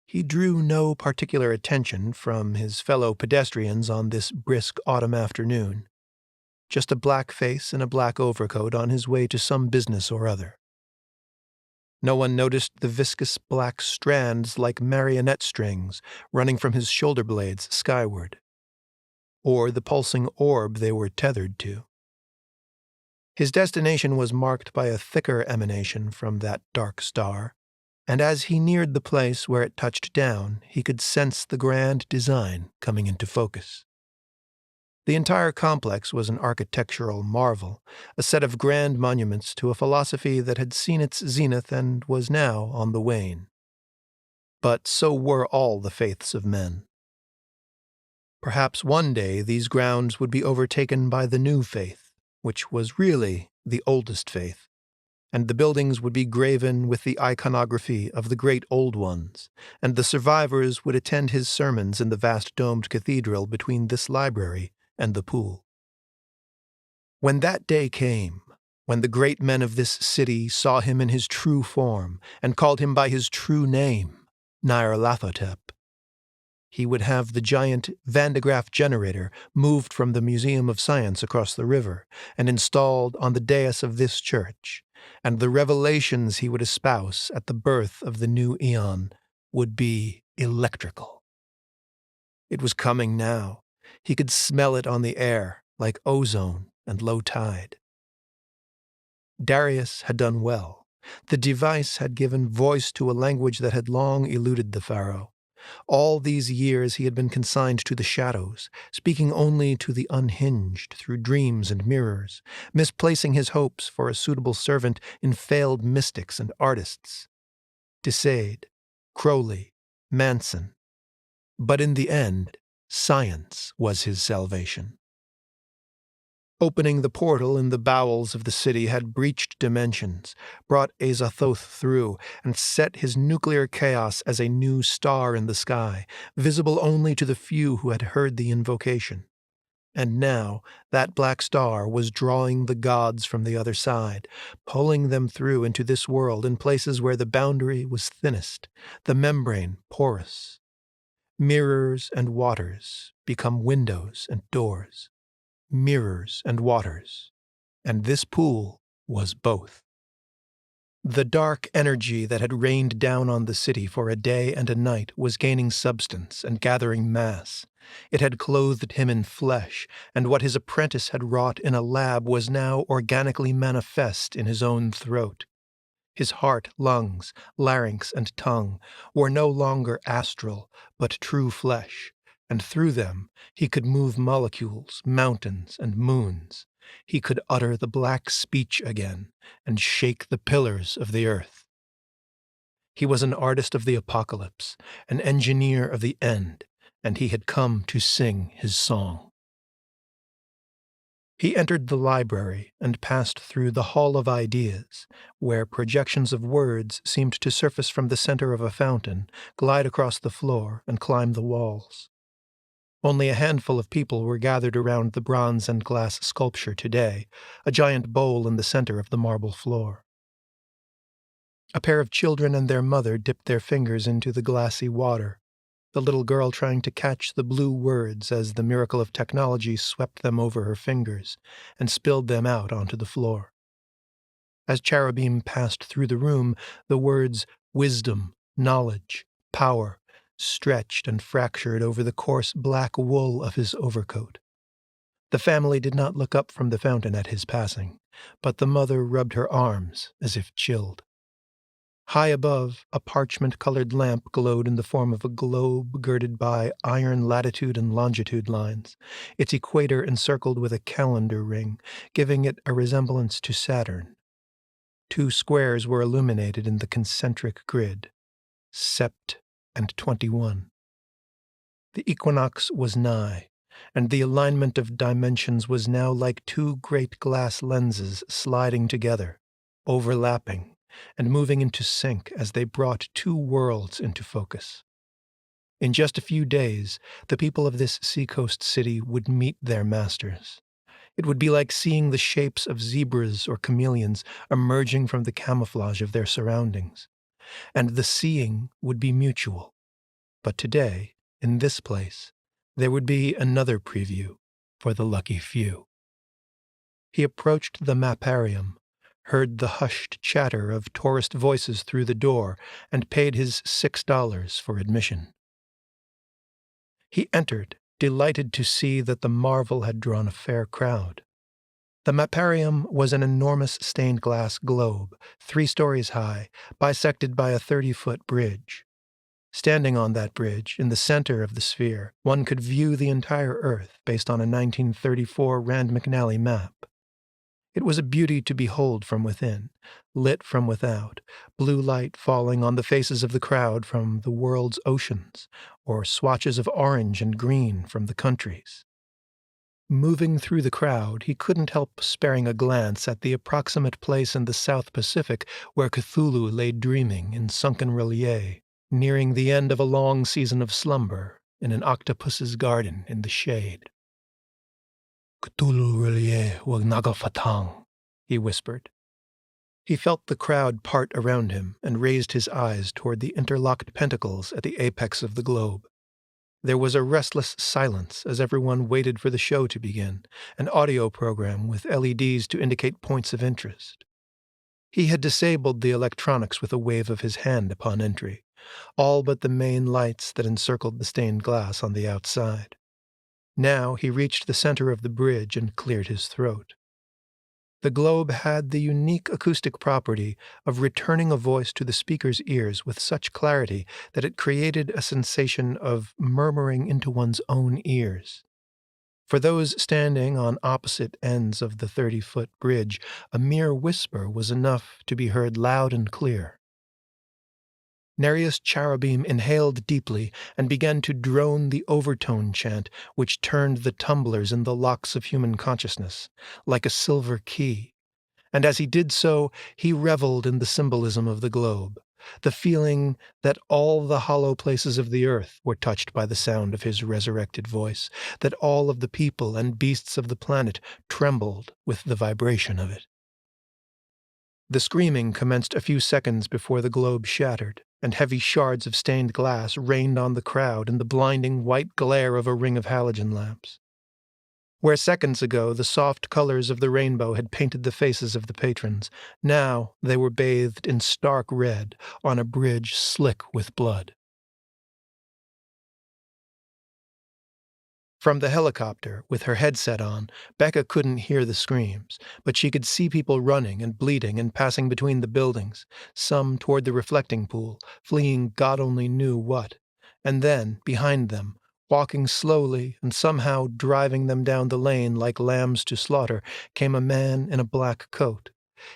He drew no particular attention from his fellow pedestrians on this brisk autumn afternoon. Just a black face and a black overcoat on his way to some business or other. No one noticed the viscous black strands like marionette strings running from his shoulder blades skyward, or the pulsing orb they were tethered to. His destination was marked by a thicker emanation from that dark star, and as he neared the place where it touched down, he could sense the grand design coming into focus. The entire complex was an architectural marvel, a set of grand monuments to a philosophy that had seen its zenith and was now on the wane. But so were all the faiths of men. Perhaps one day these grounds would be overtaken by the new faith, which was really the oldest faith, and the buildings would be graven with the iconography of the great old ones, and the survivors would attend his sermons in the vast domed cathedral between this library and the pool. When that day came, when the great men of this city saw him in his true form and called him by his true name, Nyarlathotep, he would have the giant Van de Graaff generator moved from the Museum of Science across the river and installed on the dais of this church, and the revelations he would espouse at the birth of the new aeon would be electrical. It was coming now. He could smell it on the air, like ozone and low tide. Darius had done well. The device had given voice to a language that had long eluded the pharaoh. All these years he had been consigned to the shadows, speaking only to the unhinged through dreams and mirrors, misplacing his hopes for a suitable servant in failed mystics and artists. Desaid, Crowley, Manson. But in the end, science was his salvation. Opening the portal in the bowels of the city had breached dimensions, brought Azathoth through, and set his nuclear chaos as a new star in the sky, visible only to the few who had heard the invocation. And now that black star was drawing the gods from the other side, pulling them through into this world in places where the boundary was thinnest, the membrane porous. Mirrors and waters become windows and doors. Mirrors and waters, and this pool was both. The dark energy that had rained down on the city for a day and a night was gaining substance and gathering mass. It had clothed him in flesh, and what his apprentice had wrought in a lab was now organically manifest in his own throat. His heart, lungs, larynx, and tongue were no longer astral, but true flesh, and through them he could move molecules, mountains, and moons. He could utter the black speech again and shake the pillars of the earth. He was an artist of the apocalypse, an engineer of the end, and he had come to sing his song. He entered the library and passed through the Hall of Ideas, where projections of words seemed to surface from the center of a fountain, glide across the floor, and climb the walls. Only a handful of people were gathered around the bronze and glass sculpture today, a giant bowl in the center of the marble floor. A pair of children and their mother dipped their fingers into the glassy water, the little girl trying to catch the blue words as the miracle of technology swept them over her fingers and spilled them out onto the floor. As Cherubim passed through the room, the words wisdom, knowledge, power stretched and fractured over the coarse black wool of his overcoat. The family did not look up from the fountain at his passing, but the mother rubbed her arms as if chilled. High above, a parchment-colored lamp glowed in the form of a globe girded by iron latitude and longitude lines, its equator encircled with a calendar ring, giving it a resemblance to Saturn. 2 squares were illuminated in the concentric grid, Sept and 21. The equinox was nigh, and the alignment of dimensions was now like 2 great glass lenses sliding together, overlapping, and moving into sync as they brought 2 worlds into focus. In just a few days, the people of this seacoast city would meet their masters. It would be like seeing the shapes of zebras or chameleons emerging from the camouflage of their surroundings. And the seeing would be mutual. But today, in this place, there would be another preview for the lucky few. He approached the maparium, heard the hushed chatter of tourist voices through the door, and paid his $6 for admission. He entered, delighted to see that the marvel had drawn a fair crowd. The maparium was an enormous stained glass globe, 3 stories high, bisected by a 30-foot bridge. Standing on that bridge, in the center of the sphere, one could view the entire Earth based on a 1934 Rand McNally map. It was a beauty to behold from within, lit from without, blue light falling on the faces of the crowd from the world's oceans, or swatches of orange and green from the countries. Moving through the crowd, he couldn't help sparing a glance at the approximate place in the South Pacific where Cthulhu lay dreaming in sunken relief, nearing the end of a long season of slumber in an octopus's garden in the shade. "Cthulhu relief wag nagalfatang," he whispered. He felt the crowd part around him and raised his eyes toward the interlocked pentacles at the apex of the globe. There was a restless silence as everyone waited for the show to begin, an audio program with LEDs to indicate points of interest. He had disabled the electronics with a wave of his hand upon entry, all but the main lights that encircled the stained glass on the outside. Now he reached the center of the bridge and cleared his throat. The globe had the unique acoustic property of returning a voice to the speaker's ears with such clarity that it created a sensation of murmuring into one's own ears. For those standing on opposite ends of the 30-foot bridge, a mere whisper was enough to be heard loud and clear. Nereus Cherubim inhaled deeply and began to drone the overtone chant which turned the tumblers in the locks of human consciousness, like a silver key. And as he did so, he reveled in the symbolism of the globe, the feeling that all the hollow places of the earth were touched by the sound of his resurrected voice, that all of the people and beasts of the planet trembled with the vibration of it. The screaming commenced a few seconds before the globe shattered, and heavy shards of stained glass rained on the crowd in the blinding white glare of a ring of halogen lamps. Where seconds ago the soft colors of the rainbow had painted the faces of the patrons, now they were bathed in stark red on a bridge slick with blood. From the helicopter, with her headset on, Becca couldn't hear the screams, but she could see people running and bleeding and passing between the buildings, some toward the reflecting pool, fleeing God only knew what, and then, behind them, walking slowly and somehow driving them down the lane like lambs to slaughter, came a man in a black coat.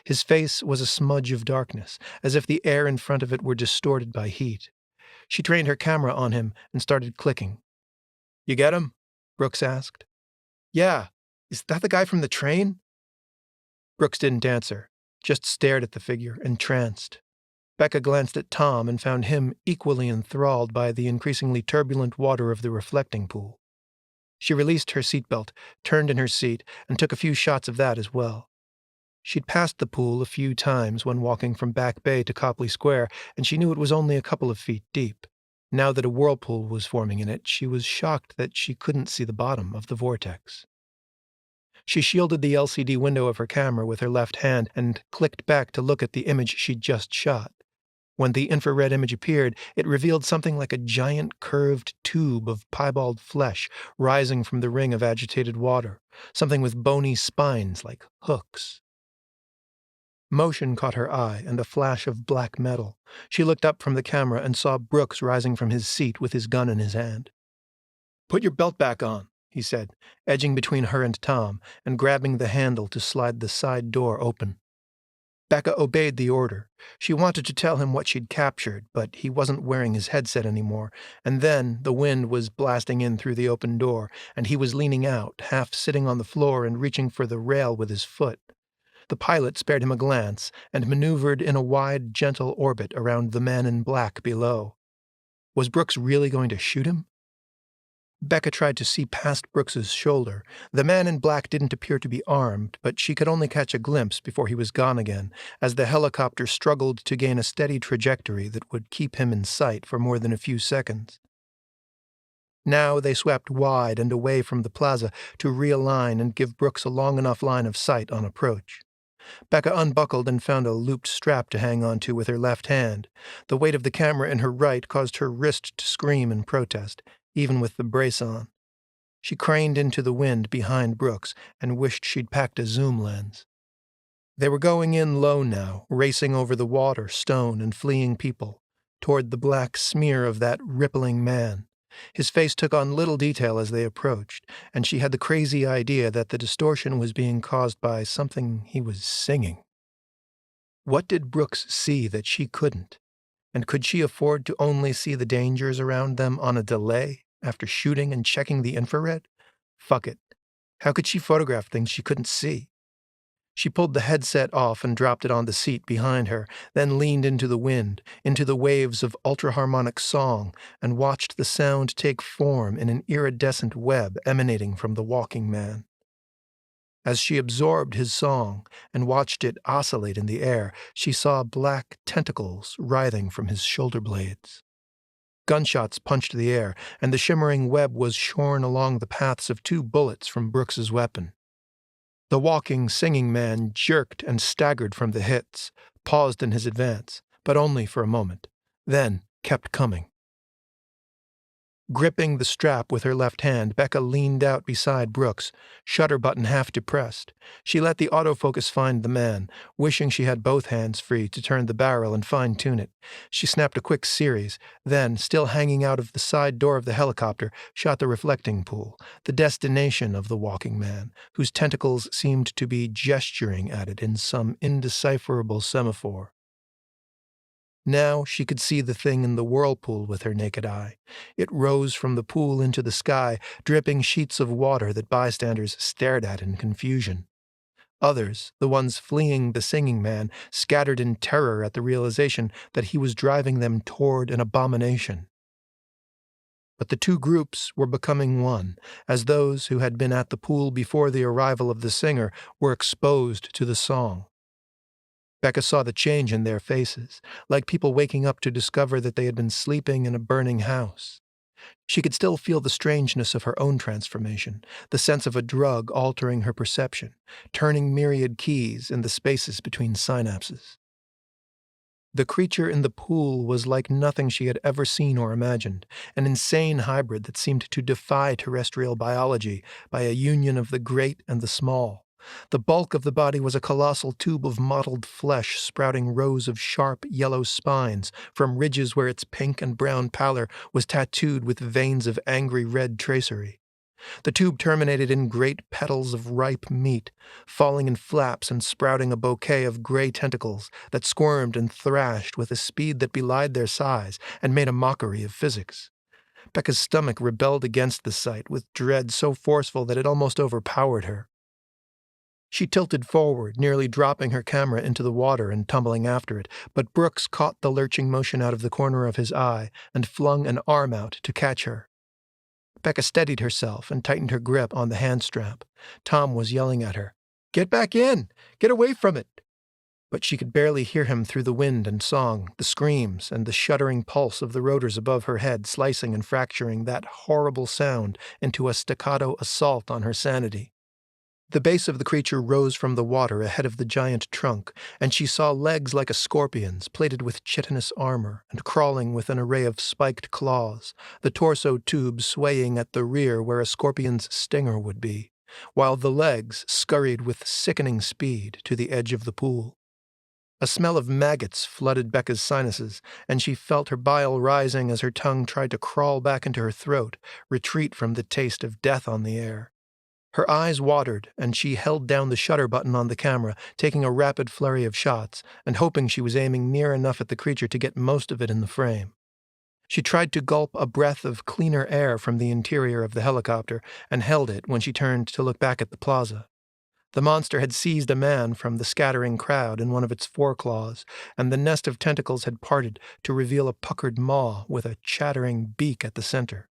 His face was a smudge of darkness, as if the air in front of it were distorted by heat. She trained her camera on him and started clicking. "You get him?" Brooks asked. "Yeah. Is that the guy from the train? Brooks didn't answer, just stared at the figure, entranced. Becca glanced at Tom and found him equally enthralled by the increasingly turbulent water of the reflecting pool. She released her seatbelt, turned in her seat, and took a few shots of that as well. She'd passed the pool a few times when walking from Back Bay to Copley Square, and she knew it was only a couple of feet deep. Now that a whirlpool was forming in it, she was shocked that she couldn't see the bottom of the vortex. She shielded the LCD window of her camera with her left hand and clicked back to look at the image she'd just shot. When the infrared image appeared, it revealed something like a giant curved tube of piebald flesh rising from the ring of agitated water, something with bony spines like hooks. Motion caught her eye and a flash of black metal. She looked up from the camera and saw Brooks rising from his seat with his gun in his hand. "Put your belt back on," he said, edging between her and Tom and grabbing the handle to slide the side door open. Becca obeyed the order. She wanted to tell him what she'd captured, but he wasn't wearing his headset anymore, and then the wind was blasting in through the open door, and he was leaning out, half sitting on the floor and reaching for the rail with his foot. The pilot spared him a glance and maneuvered in a wide, gentle orbit around the man in black below. Was Brooks really going to shoot him? Becca tried to see past Brooks's shoulder. The man in black didn't appear to be armed, but she could only catch a glimpse before he was gone again, as the helicopter struggled to gain a steady trajectory that would keep him in sight for more than a few seconds. Now they swept wide and away from the plaza to realign and give Brooks a long enough line of sight on approach. Becca unbuckled and found a looped strap to hang onto with her left hand. The weight of the camera in her right caused her wrist to scream in protest, even with the brace on. She craned into the wind behind Brooks and wished she'd packed a zoom lens. They were going in low now, racing over the water, stone, and fleeing people, toward the black smear of that rippling man. His face took on little detail as they approached, and she had the crazy idea that the distortion was being caused by something he was singing. What did Brooks see that she couldn't? And could she afford to only see the dangers around them on a delay after shooting and checking the infrared? Fuck it. How could she photograph things she couldn't see? She pulled the headset off and dropped it on the seat behind her, then leaned into the wind, into the waves of ultraharmonic song, and watched the sound take form in an iridescent web emanating from the walking man. As she absorbed his song and watched it oscillate in the air, she saw black tentacles writhing from his shoulder blades. Gunshots punched the air, and the shimmering web was shorn along the paths of 2 bullets from Brooks's weapon. The walking, singing man jerked and staggered from the hits, paused in his advance, but only for a moment, then kept coming. Gripping the strap with her left hand, Becca leaned out beside Brooks, shutter button half depressed. She let the autofocus find the man, wishing she had both hands free to turn the barrel and fine-tune it. She snapped a quick series, then, still hanging out of the side door of the helicopter, shot the reflecting pool, the destination of the walking man, whose tentacles seemed to be gesturing at it in some indecipherable semaphore. Now she could see the thing in the whirlpool with her naked eye. It rose from the pool into the sky, dripping sheets of water that bystanders stared at in confusion. Others, the ones fleeing the singing man, scattered in terror at the realization that he was driving them toward an abomination. But the 2 groups were becoming one, as those who had been at the pool before the arrival of the singer were exposed to the song. Becca saw the change in their faces, like people waking up to discover that they had been sleeping in a burning house. She could still feel the strangeness of her own transformation, the sense of a drug altering her perception, turning myriad keys in the spaces between synapses. The creature in the pool was like nothing she had ever seen or imagined, an insane hybrid that seemed to defy terrestrial biology by a union of the great and the small. The bulk of the body was a colossal tube of mottled flesh sprouting rows of sharp yellow spines from ridges where its pink and brown pallor was tattooed with veins of angry red tracery. The tube terminated in great petals of ripe meat, falling in flaps and sprouting a bouquet of gray tentacles that squirmed and thrashed with a speed that belied their size and made a mockery of physics. Becca's stomach rebelled against the sight with dread so forceful that it almost overpowered her. She tilted forward, nearly dropping her camera into the water and tumbling after it, but Brooks caught the lurching motion out of the corner of his eye and flung an arm out to catch her. Becca steadied herself and tightened her grip on the hand strap. Tom was yelling at her, "Get back in! Get away from it!" But she could barely hear him through the wind and song, the screams, and the shuddering pulse of the rotors above her head slicing and fracturing that horrible sound into a staccato assault on her sanity. The base of the creature rose from the water ahead of the giant trunk, and she saw legs like a scorpion's, plated with chitinous armor, and crawling with an array of spiked claws, the torso tube swaying at the rear where a scorpion's stinger would be, while the legs scurried with sickening speed to the edge of the pool. A smell of maggots flooded Becca's sinuses, and she felt her bile rising as her tongue tried to crawl back into her throat, retreat from the taste of death on the air. Her eyes watered, and she held down the shutter button on the camera, taking a rapid flurry of shots, and hoping she was aiming near enough at the creature to get most of it in the frame. She tried to gulp a breath of cleaner air from the interior of the helicopter, and held it when she turned to look back at the plaza. The monster had seized a man from the scattering crowd in one of its foreclaws, and the nest of tentacles had parted to reveal a puckered maw with a chattering beak at the center.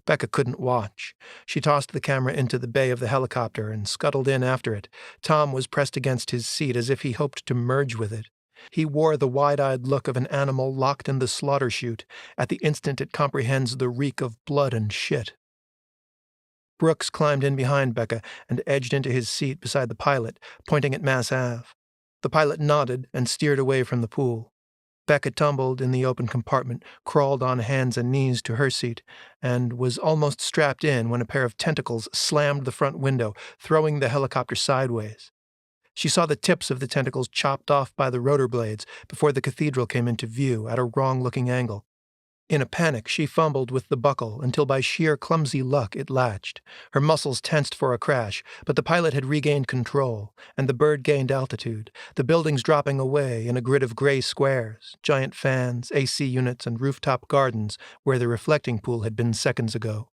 Becca couldn't watch. She tossed the camera into the bay of the helicopter and scuttled in after it. Tom was pressed against his seat as if he hoped to merge with it. He wore the wide-eyed look of an animal locked in the slaughter chute at the instant it comprehends the reek of blood and shit. Brooks climbed in behind Becca and edged into his seat beside the pilot, pointing at Mass Ave. The pilot nodded and steered away from the pool. Becca tumbled in the open compartment, crawled on hands and knees to her seat, and was almost strapped in when a pair of tentacles slammed the front window, throwing the helicopter sideways. She saw the tips of the tentacles chopped off by the rotor blades before the cathedral came into view at a wrong-looking angle. In a panic, she fumbled with the buckle until by sheer clumsy luck it latched. Her muscles tensed for a crash, but the pilot had regained control, and the bird gained altitude, the buildings dropping away in a grid of gray squares, giant fans, AC units, and rooftop gardens where the reflecting pool had been seconds ago.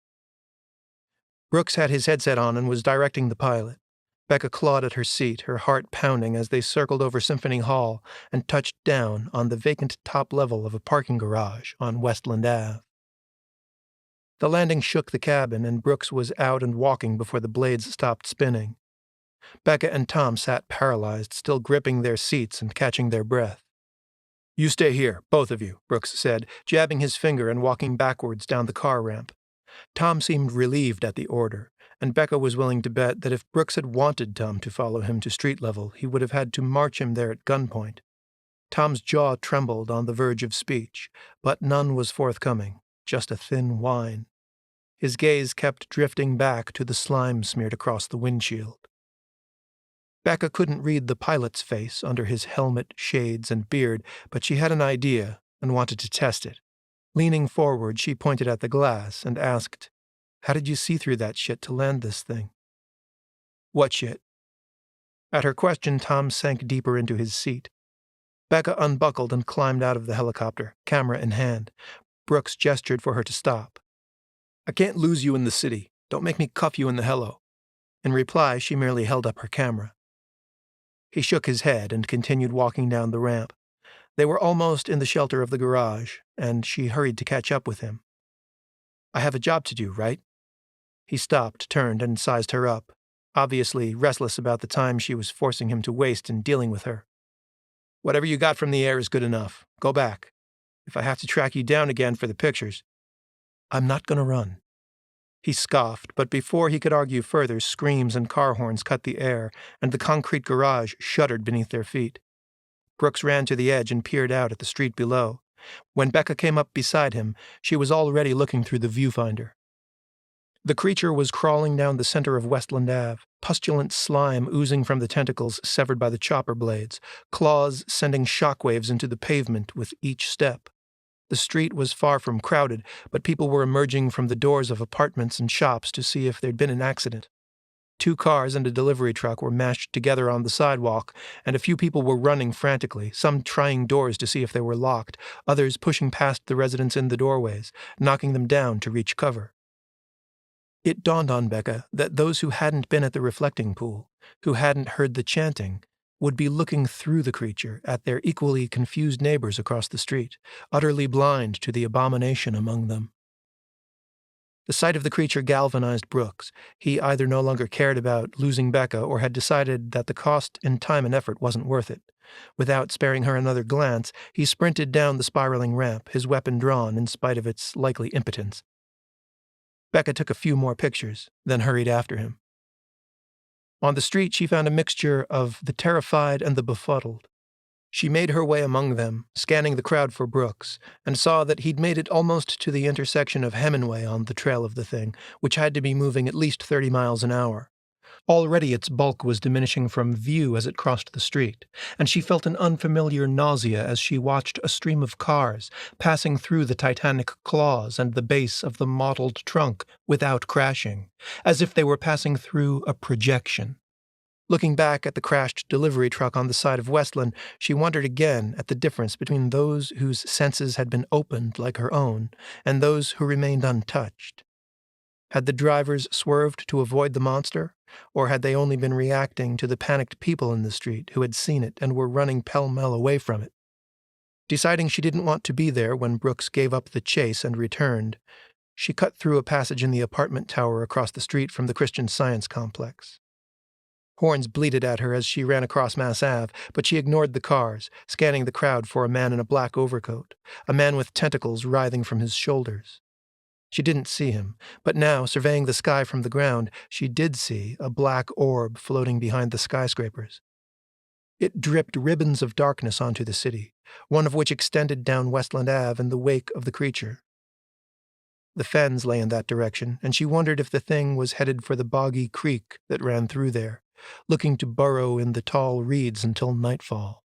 Brooks had his headset on and was directing the pilot. Becca clawed at her seat, her heart pounding as they circled over Symphony Hall and touched down on the vacant top level of a parking garage on Westland Ave. The landing shook the cabin, and Brooks was out and walking before the blades stopped spinning. Becca and Tom sat paralyzed, still gripping their seats and catching their breath. "You stay here, both of you," Brooks said, jabbing his finger and walking backwards down the car ramp. Tom seemed relieved at the order, and Becca was willing to bet that if Brooks had wanted Tom to follow him to street level, he would have had to march him there at gunpoint. Tom's jaw trembled on the verge of speech, but none was forthcoming, just a thin whine. His gaze kept drifting back to the slime smeared across the windshield. Becca couldn't read the pilot's face under his helmet, shades, and beard, but she had an idea and wanted to test it. Leaning forward, she pointed at the glass and asked, "How did you see through that shit to land this thing?" "What shit?" At her question, Tom sank deeper into his seat. Becca unbuckled and climbed out of the helicopter, camera in hand. Brooks gestured for her to stop. "I can't lose you in the city. Don't make me cuff you in the helo." In reply, she merely held up her camera. He shook his head and continued walking down the ramp. They were almost in the shelter of the garage, and she hurried to catch up with him. "I have a job to do, right?" He stopped, turned, and sized her up, obviously restless about the time she was forcing him to waste in dealing with her. "Whatever you got from the air is good enough. Go back. If I have to track you down again for the pictures..." "I'm not going to run." He scoffed, but before he could argue further, screams and car horns cut the air, and the concrete garage shuddered beneath their feet. Brooks ran to the edge and peered out at the street below. When Becca came up beside him, she was already looking through the viewfinder. The creature was crawling down the center of Westland Ave, pustulent slime oozing from the tentacles severed by the chopper blades, claws sending shockwaves into the pavement with each step. The street was far from crowded, but people were emerging from the doors of apartments and shops to see if there'd been an accident. 2 cars and a delivery truck were mashed together on the sidewalk, and a few people were running frantically, some trying doors to see if they were locked, others pushing past the residents in the doorways, knocking them down to reach cover. It dawned on Becca that those who hadn't been at the reflecting pool, who hadn't heard the chanting, would be looking through the creature at their equally confused neighbors across the street, utterly blind to the abomination among them. The sight of the creature galvanized Brooks. He either no longer cared about losing Becca or had decided that the cost in time and effort wasn't worth it. Without sparing her another glance, he sprinted down the spiraling ramp, his weapon drawn in spite of its likely impotence. Becca took a few more pictures, then hurried after him. On the street, she found a mixture of the terrified and the befuddled. She made her way among them, scanning the crowd for Brooks, and saw that he'd made it almost to the intersection of Hemingway on the trail of the thing, which had to be moving at least 30 miles an hour. Already its bulk was diminishing from view as it crossed the street, and she felt an unfamiliar nausea as she watched a stream of cars passing through the titanic claws and the base of the mottled trunk without crashing, as if they were passing through a projection. Looking back at the crashed delivery truck on the side of Westland, she wondered again at the difference between those whose senses had been opened like her own and those who remained untouched. Had the drivers swerved to avoid the monster, or had they only been reacting to the panicked people in the street who had seen it and were running pell-mell away from it? Deciding she didn't want to be there when Brooks gave up the chase and returned, she cut through a passage in the apartment tower across the street from the Christian Science complex. Horns bleated at her as she ran across Mass Ave, but she ignored the cars, scanning the crowd for a man in a black overcoat, a man with tentacles writhing from his shoulders. She didn't see him, but now, surveying the sky from the ground, she did see a black orb floating behind the skyscrapers. It dripped ribbons of darkness onto the city, one of which extended down Westland Ave in the wake of the creature. The fens lay in that direction, and she wondered if the thing was headed for the boggy creek that ran through there, looking to burrow in the tall reeds until nightfall.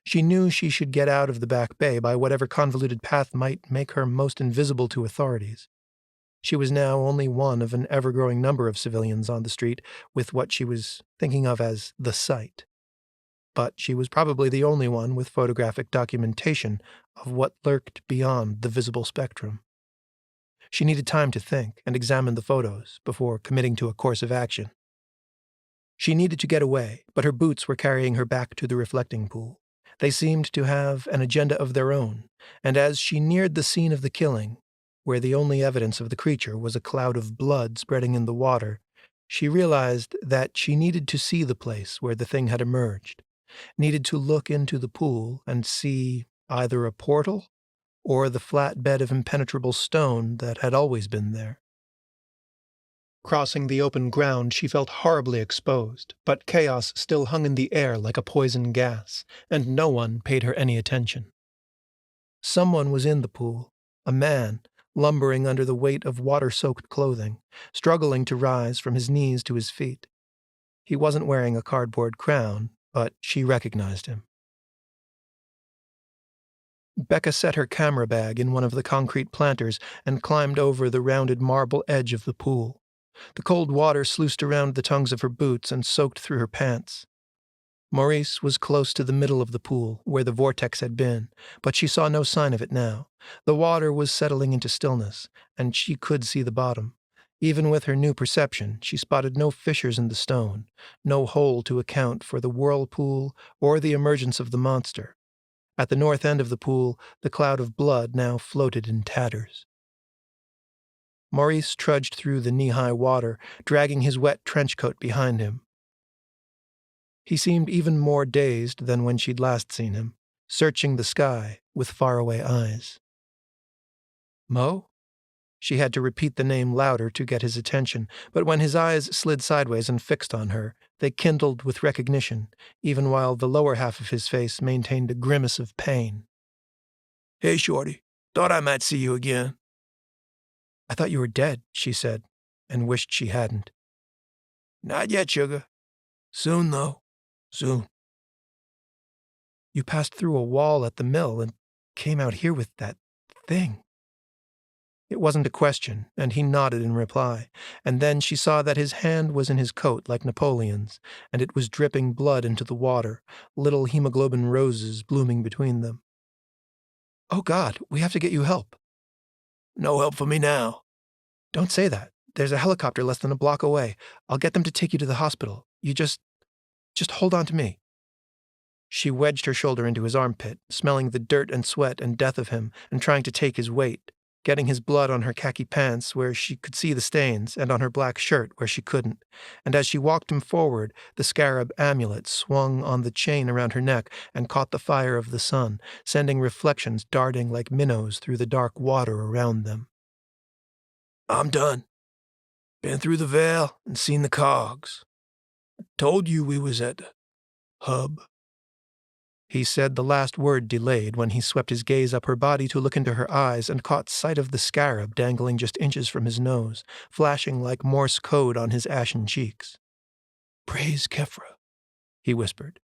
She knew she should get out of the back bay by whatever convoluted path might make her most invisible to authorities. She was now only one of an ever-growing number of civilians on the street with what she was thinking of as the sight. But she was probably the only one with photographic documentation of what lurked beyond the visible spectrum. She needed time to think and examine the photos before committing to a course of action. She needed to get away, but her boots were carrying her back to the reflecting pool. They seemed to have an agenda of their own, and as she neared the scene of the killing, where the only evidence of the creature was a cloud of blood spreading in the water, she realized that she needed to see the place where the thing had emerged, needed to look into the pool and see either a portal or the flat bed of impenetrable stone that had always been there. Crossing the open ground, she felt horribly exposed, but chaos still hung in the air like a poison gas, and no one paid her any attention. Someone was in the pool, a man, lumbering under the weight of water-soaked clothing, struggling to rise from his knees to his feet. He wasn't wearing a cardboard crown, but she recognized him. Becca set her camera bag in one of the concrete planters and climbed over the rounded marble edge of the pool. The cold water sluiced around the tongues of her boots and soaked through her pants. Maurice was close to the middle of the pool, where the vortex had been, but she saw no sign of it now. The water was settling into stillness, and she could see the bottom. Even with her new perception, she spotted no fissures in the stone, no hole to account for the whirlpool or the emergence of the monster. At the north end of the pool, the cloud of blood now floated in tatters. Maurice trudged through the knee-high water, dragging his wet trench coat behind him. He seemed even more dazed than when she'd last seen him, searching the sky with faraway eyes. Mo? She had to repeat the name louder to get his attention, but when his eyes slid sideways and fixed on her, they kindled with recognition, even while the lower half of his face maintained a grimace of pain. Hey, Shorty. Thought I might see you again. I thought you were dead, she said, and wished she hadn't. Not yet, sugar. Soon, though. Soon. You passed through a wall at the mill and came out here with that thing. It wasn't a question, and he nodded in reply, and then she saw that his hand was in his coat like Napoleon's, and it was dripping blood into the water, little hemoglobin roses blooming between them. Oh God, we have to get you help. No help for me now. Don't say that. There's a helicopter less than a block away. I'll get them to take you to the hospital. You just hold on to me." She wedged her shoulder into his armpit, smelling the dirt and sweat and death of him, and trying to take his weight, getting his blood on her khaki pants where she could see the stains, and on her black shirt where she couldn't. And as she walked him forward, the scarab amulet swung on the chain around her neck and caught the fire of the sun, sending reflections darting like minnows through the dark water around them. "I'm done. Been through the veil and seen the cogs. I told you we was at the hub." He said the last word delayed when he swept his gaze up her body to look into her eyes and caught sight of the scarab dangling just inches from his nose, flashing like Morse code on his ashen cheeks. "Praise Kefra," he whispered.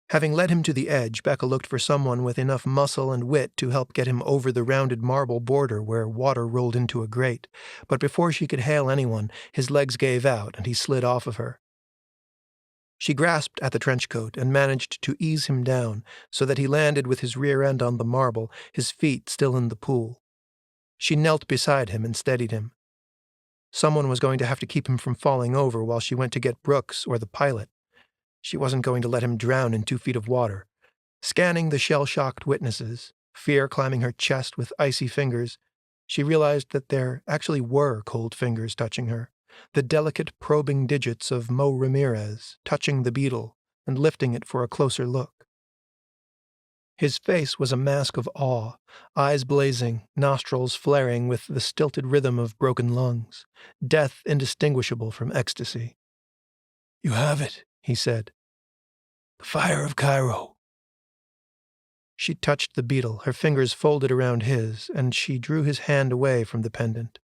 Having led him to the edge, Becca looked for someone with enough muscle and wit to help get him over the rounded marble border where water rolled into a grate, but before she could hail anyone, his legs gave out and he slid off of her. She grasped at the trench coat and managed to ease him down so that he landed with his rear end on the marble, his feet still in the pool. She knelt beside him and steadied him. Someone was going to have to keep him from falling over while she went to get Brooks or the pilot. She wasn't going to let him drown in 2 feet of water. Scanning the shell-shocked witnesses, fear climbing her chest with icy fingers, she realized that there actually were cold fingers touching her. The delicate probing digits of Mo Ramirez touching the beetle and lifting it for a closer look. His face was a mask of awe, eyes blazing, nostrils flaring with the stilted rhythm of broken lungs, death indistinguishable from ecstasy. "You have it," he said. "The Fire of Cairo." She touched the beetle, her fingers folded around his, and she drew his hand away from the pendant,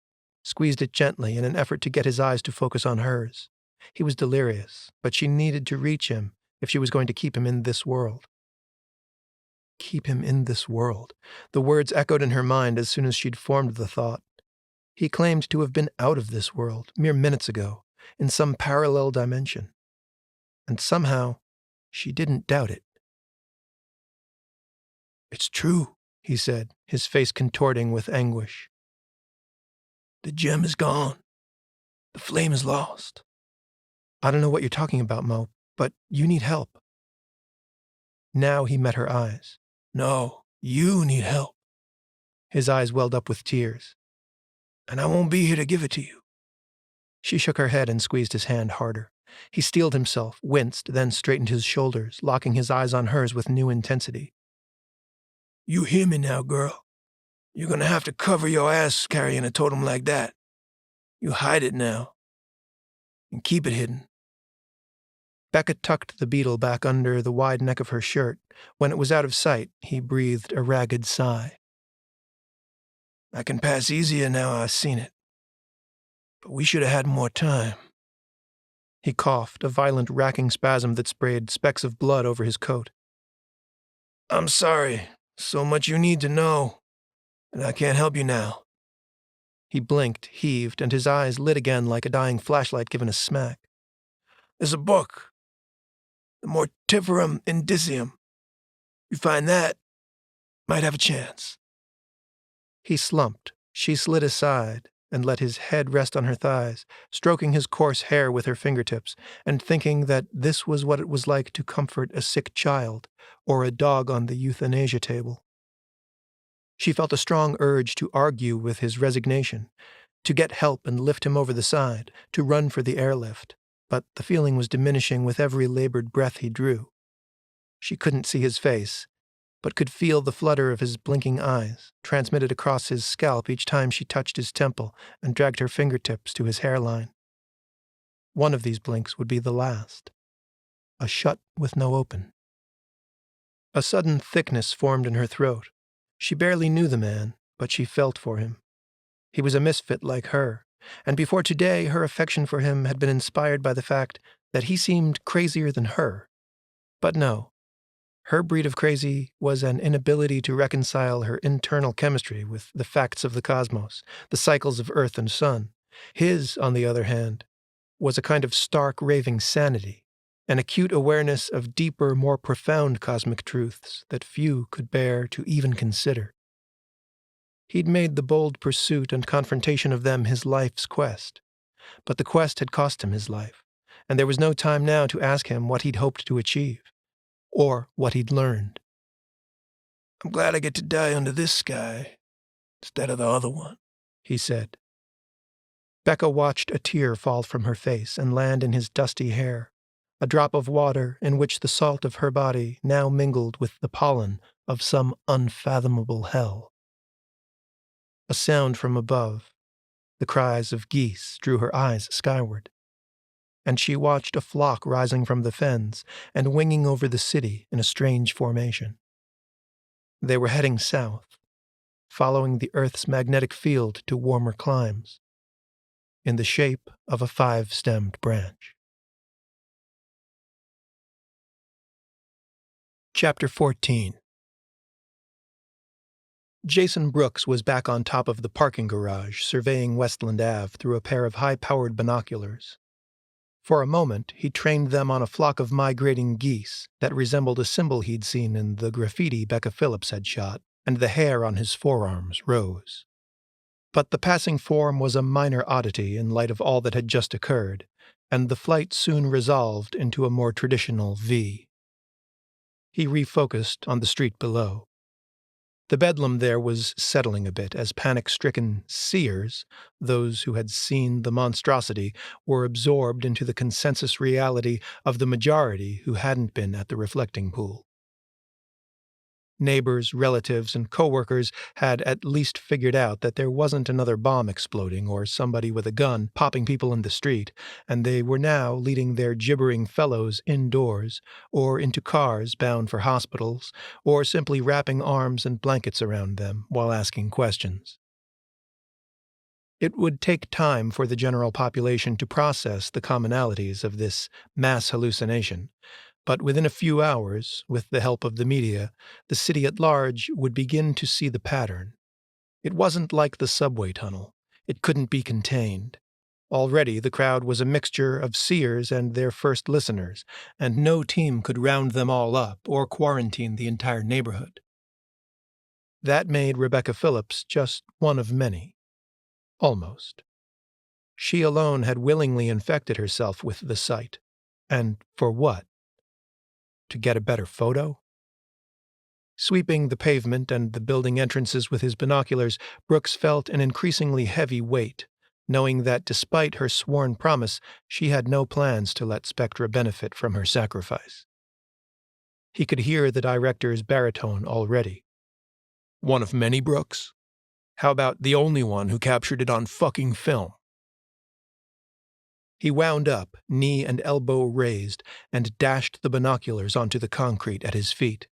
squeezed it gently in an effort to get his eyes to focus on hers. He was delirious, but she needed to reach him if she was going to keep him in this world. Keep him in this world. The words echoed in her mind as soon as she'd formed the thought. He claimed to have been out of this world mere minutes ago, in some parallel dimension. And somehow, she didn't doubt it. "It's true," he said, his face contorting with anguish. "The gem is gone. The flame is lost." "I don't know what you're talking about, Mo, but you need help." Now he met her eyes. "No, you need help." His eyes welled up with tears. "And I won't be here to give it to you." She shook her head and squeezed his hand harder. He steeled himself, winced, then straightened his shoulders, locking his eyes on hers with new intensity. "You hear me now, girl. You're gonna have to cover your ass carrying a totem like that. You hide it now. And keep it hidden." Becca tucked the beetle back under the wide neck of her shirt. When it was out of sight, he breathed a ragged sigh. "I can pass easier now I've seen it. But we should have had more time." He coughed, a violent racking spasm that sprayed specks of blood over his coat. "I'm sorry. So much you need to know. And I can't help you now." He blinked, heaved, and his eyes lit again like a dying flashlight given a smack. "There's a book. The Mortiferum Indicium. You find that, might have a chance." He slumped. She slid aside and let his head rest on her thighs, stroking his coarse hair with her fingertips, and thinking that this was what it was like to comfort a sick child or a dog on the euthanasia table. She felt a strong urge to argue with his resignation, to get help and lift him over the side, to run for the airlift, but the feeling was diminishing with every labored breath he drew. She couldn't see his face, but could feel the flutter of his blinking eyes, transmitted across his scalp each time she touched his temple and dragged her fingertips to his hairline. One of these blinks would be the last. A shut with no open. A sudden thickness formed in her throat. She barely knew the man, but she felt for him. He was a misfit like her, and before today her affection for him had been inspired by the fact that he seemed crazier than her. But no. Her breed of crazy was an inability to reconcile her internal chemistry with the facts of the cosmos, the cycles of earth and sun. His, on the other hand, was a kind of stark raving sanity, an acute awareness of deeper, more profound cosmic truths that few could bear to even consider. He'd made the bold pursuit and confrontation of them his life's quest. But the quest had cost him his life, and there was no time now to ask him what he'd hoped to achieve, or what he'd learned. "I'm glad I get to die under this sky instead of the other one," he said. Becca watched a tear fall from her face and land in his dusty hair, a drop of water in which the salt of her body now mingled with the pollen of some unfathomable hell. A sound from above, the cries of geese, drew her eyes skyward, and she watched a flock rising from the fens and winging over the city in a strange formation. They were heading south, following the Earth's magnetic field to warmer climes, in the shape of a 5-stemmed branch. Chapter 14. Jason Brooks was back on top of the parking garage, surveying Westland Ave through a pair of high-powered binoculars. For a moment, he trained them on a flock of migrating geese that resembled a symbol he'd seen in the graffiti Becca Philips had shot, and the hair on his forearms rose. But the passing form was a minor oddity in light of all that had just occurred, and the flight soon resolved into a more traditional V. He refocused on the street below. The bedlam there was settling a bit as panic-stricken seers, those who had seen the monstrosity, were absorbed into the consensus reality of the majority who hadn't been at the reflecting pool. Neighbors, relatives, and coworkers had at least figured out that there wasn't another bomb exploding or somebody with a gun popping people in the street, and they were now leading their gibbering fellows indoors or into cars bound for hospitals, or simply wrapping arms and blankets around them while asking questions. It would take time for the general population to process the commonalities of this mass hallucination, but within a few hours, with the help of the media, the city at large would begin to see the pattern. It wasn't like the subway tunnel. It couldn't be contained. Already the crowd was a mixture of seers and their first listeners, and no team could round them all up or quarantine the entire neighborhood. That made Rebecca Philips just one of many. Almost. She alone had willingly infected herself with the sight. And for what? To get a better photo? Sweeping the pavement and the building entrances with his binoculars, Brooks felt an increasingly heavy weight, knowing that despite her sworn promise, she had no plans to let SPECTRA benefit from her sacrifice. He could hear the director's baritone already. "One of many, Brooks? How about the only one who captured it on fucking film?" He wound up, knee and elbow raised, and dashed the binoculars onto the concrete at his feet.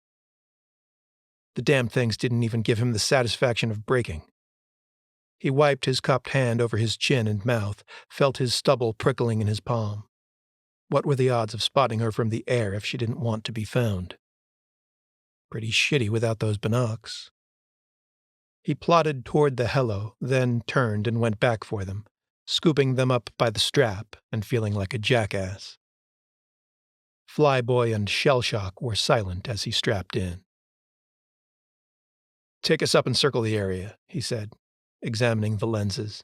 The damn things didn't even give him the satisfaction of breaking. He wiped his cupped hand over his chin and mouth, felt his stubble prickling in his palm. What were the odds of spotting her from the air if she didn't want to be found? Pretty shitty without those binocs. He plodded toward the hello, then turned and went back for them, scooping them up by the strap and feeling like a jackass. Flyboy and Shellshock were silent as he strapped in. "Take us up and circle the area," he said, examining the lenses.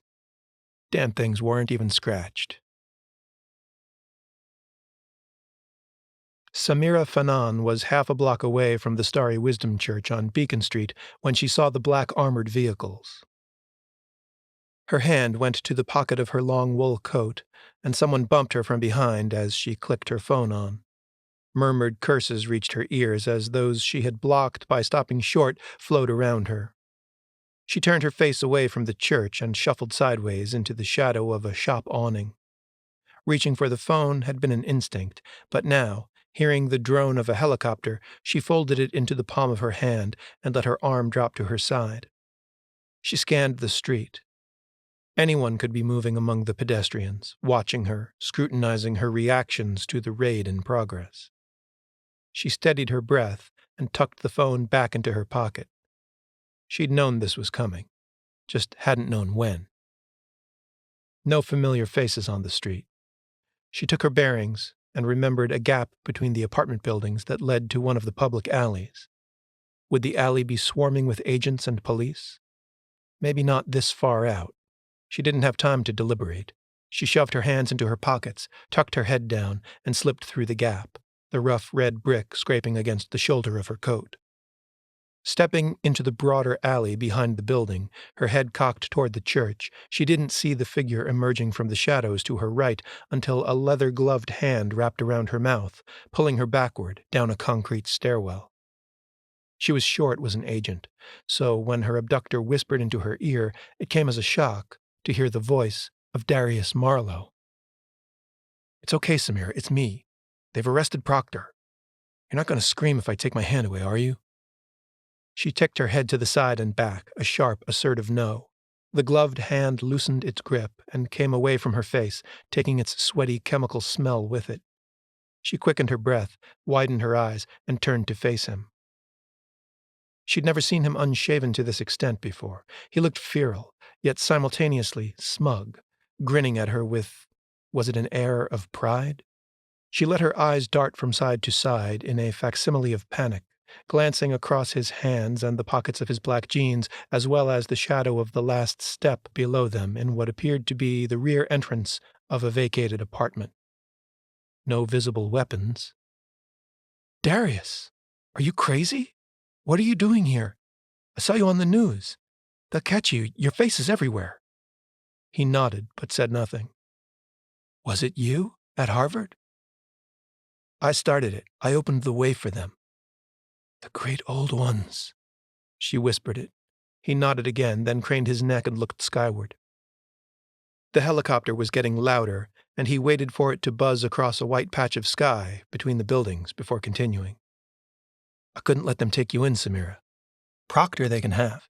Damn things weren't even scratched. Samira Fanon was half a block away from the Starry Wisdom Church on Beacon Street when she saw the black armored vehicles. Her hand went to the pocket of her long wool coat, and someone bumped her from behind as she clicked her phone on. Murmured curses reached her ears as those she had blocked by stopping short flowed around her. She turned her face away from the church and shuffled sideways into the shadow of a shop awning. Reaching for the phone had been an instinct, but now, hearing the drone of a helicopter, she folded it into the palm of her hand and let her arm drop to her side. She scanned the street. Anyone could be moving among the pedestrians, watching her, scrutinizing her reactions to the raid in progress. She steadied her breath and tucked the phone back into her pocket. She'd known this was coming, just hadn't known when. No familiar faces on the street. She took her bearings and remembered a gap between the apartment buildings that led to one of the public alleys. Would the alley be swarming with agents and police? Maybe not this far out. She didn't have time to deliberate. She shoved her hands into her pockets, tucked her head down, and slipped through the gap, the rough red brick scraping against the shoulder of her coat. Stepping into the broader alley behind the building, her head cocked toward the church, she didn't see the figure emerging from the shadows to her right until a leather-gloved hand wrapped around her mouth, pulling her backward down a concrete stairwell. She was sure it was an agent, so when her abductor whispered into her ear, it came as a shock to hear the voice of Darius Marlowe. "It's okay, Samira, it's me. They've arrested Proctor. You're not going to scream if I take my hand away, are you?" She ticked her head to the side and back, a sharp, assertive no. The gloved hand loosened its grip and came away from her face, taking its sweaty chemical smell with it. She quickened her breath, widened her eyes, and turned to face him. She'd never seen him unshaven to this extent before. He looked feral, yet simultaneously smug, grinning at her with, was it an air of pride? She let her eyes dart from side to side in a facsimile of panic, glancing across his hands and the pockets of his black jeans, as well as the shadow of the last step below them in what appeared to be the rear entrance of a vacated apartment. No visible weapons. "Darius, are you crazy? What are you doing here? I saw you on the news. They'll catch you. Your face is everywhere." He nodded, but said nothing. "Was it you, at Harvard?" "I started it. I opened the way for them." "The great old ones." She whispered it. He nodded again, then craned his neck and looked skyward. The helicopter was getting louder, and he waited for it to buzz across a white patch of sky between the buildings before continuing. "I couldn't let them take you in, Samira. Proctor they can have.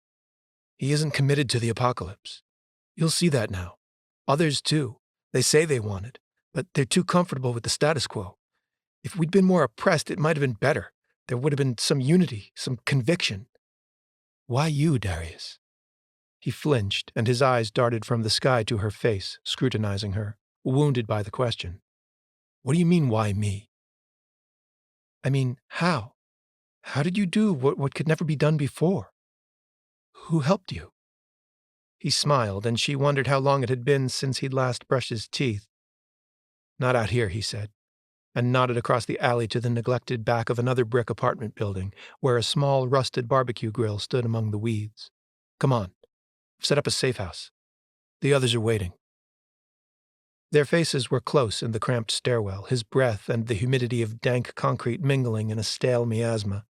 He isn't committed to the apocalypse. You'll see that now. Others, too. They say they want it, but they're too comfortable with the status quo. If we'd been more oppressed, it might have been better. There would have been some unity, some conviction." "Why you, Darius?" He flinched, and his eyes darted from the sky to her face, scrutinizing her, wounded by the question. "What do you mean, why me?" "I mean, how? How did you do what could never be done before? Who helped you?" He smiled, and she wondered how long it had been since he'd last brushed his teeth. "Not out here," he said, and nodded across the alley to the neglected back of another brick apartment building, where a small rusted barbecue grill stood among the weeds. "Come on. I've set up a safe house. The others are waiting." Their faces were close in the cramped stairwell, his breath and the humidity of dank concrete mingling in a stale miasma.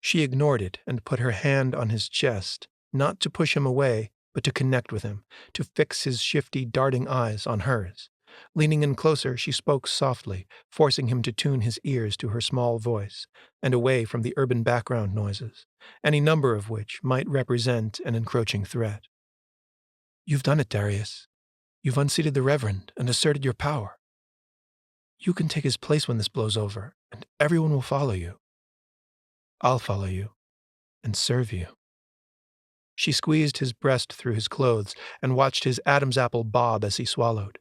She ignored it and put her hand on his chest, not to push him away, but to connect with him, to fix his shifty, darting eyes on hers. Leaning in closer, she spoke softly, forcing him to tune his ears to her small voice, and away from the urban background noises, any number of which might represent an encroaching threat. "You've done it, Darius. You've unseated the Reverend and asserted your power. You can take his place when this blows over, and everyone will follow you. I'll follow you and serve you." She squeezed his breast through his clothes and watched his Adam's apple bob as he swallowed.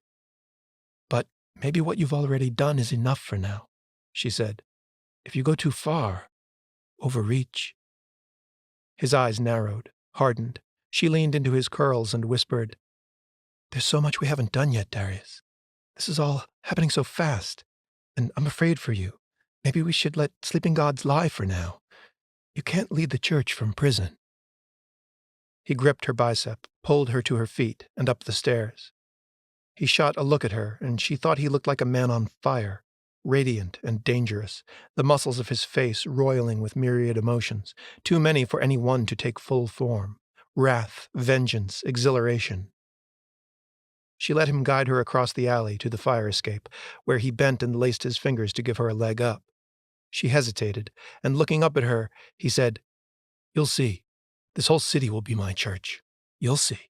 "But maybe what you've already done is enough for now," she said. "If you go too far, overreach." His eyes narrowed, hardened. She leaned into his curls and whispered, "There's so much we haven't done yet, Darius. This is all happening so fast, and I'm afraid for you. Maybe we should let sleeping gods lie for now. You can't lead the church from prison." He gripped her bicep, pulled her to her feet, and up the stairs. He shot a look at her, and she thought he looked like a man on fire, radiant and dangerous, the muscles of his face roiling with myriad emotions, too many for any one to take full form: wrath, vengeance, exhilaration. She let him guide her across the alley to the fire escape, where he bent and laced his fingers to give her a leg up. She hesitated, and looking up at her, he said, "You'll see. This whole city will be my church. You'll see."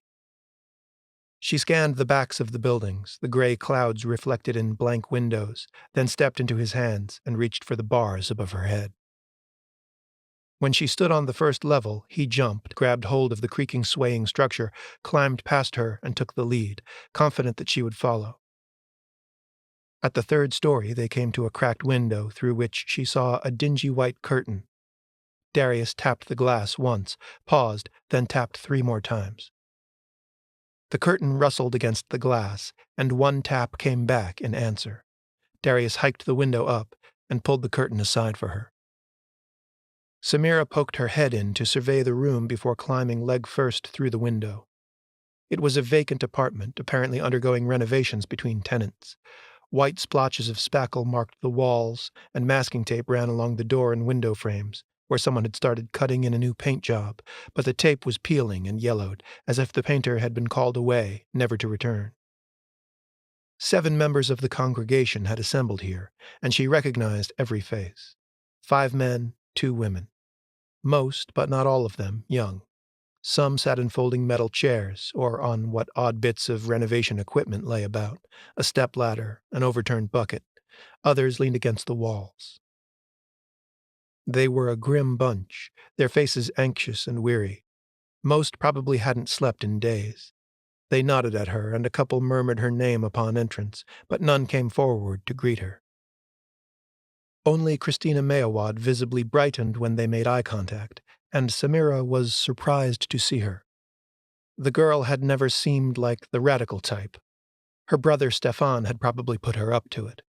She scanned the backs of the buildings, the gray clouds reflected in blank windows, then stepped into his hands and reached for the bars above her head. When she stood on the first level, he jumped, grabbed hold of the creaking, swaying structure, climbed past her, and took the lead, confident that she would follow. At the third story, they came to a cracked window through which she saw a dingy white curtain. Darius tapped the glass once, paused, then tapped 3 more times. The curtain rustled against the glass, and one tap came back in answer. Darius hiked the window up and pulled the curtain aside for her. Samira poked her head in to survey the room before climbing leg first through the window. It was a vacant apartment, apparently undergoing renovations between tenants. White splotches of spackle marked the walls, and masking tape ran along the door and window frames, where someone had started cutting in a new paint job, but the tape was peeling and yellowed, as if the painter had been called away, never to return. 7 members of the congregation had assembled here, and she recognized every face. 5 men, 2 women. Most, but not all of them, young. Some sat in folding metal chairs, or on what odd bits of renovation equipment lay about, a stepladder, an overturned bucket. Others leaned against the walls. They were a grim bunch, their faces anxious and weary. Most probably hadn't slept in days. They nodded at her, and a couple murmured her name upon entrance, but none came forward to greet her. Only Christina Mayawad visibly brightened when they made eye contact, and Samira was surprised to see her. The girl had never seemed like the radical type. Her brother Stefan had probably put her up to it.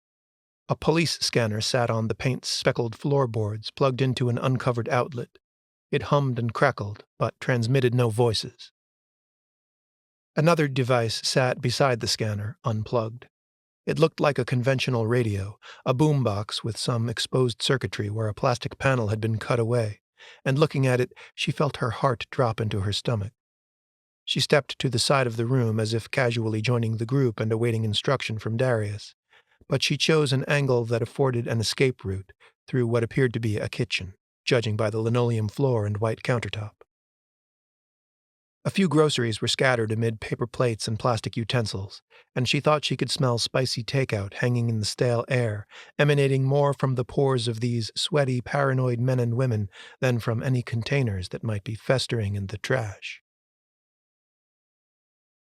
A police scanner sat on the paint-speckled floorboards plugged into an uncovered outlet. It hummed and crackled, but transmitted no voices. Another device sat beside the scanner, unplugged. It looked like a conventional radio, a boombox with some exposed circuitry where a plastic panel had been cut away, and looking at it, she felt her heart drop into her stomach. She stepped to the side of the room as if casually joining the group and awaiting instruction from Darius, but she chose an angle that afforded an escape route through what appeared to be a kitchen, judging by the linoleum floor and white countertop. A few groceries were scattered amid paper plates and plastic utensils, and she thought she could smell spicy takeout hanging in the stale air, emanating more from the pores of these sweaty, paranoid men and women than from any containers that might be festering in the trash.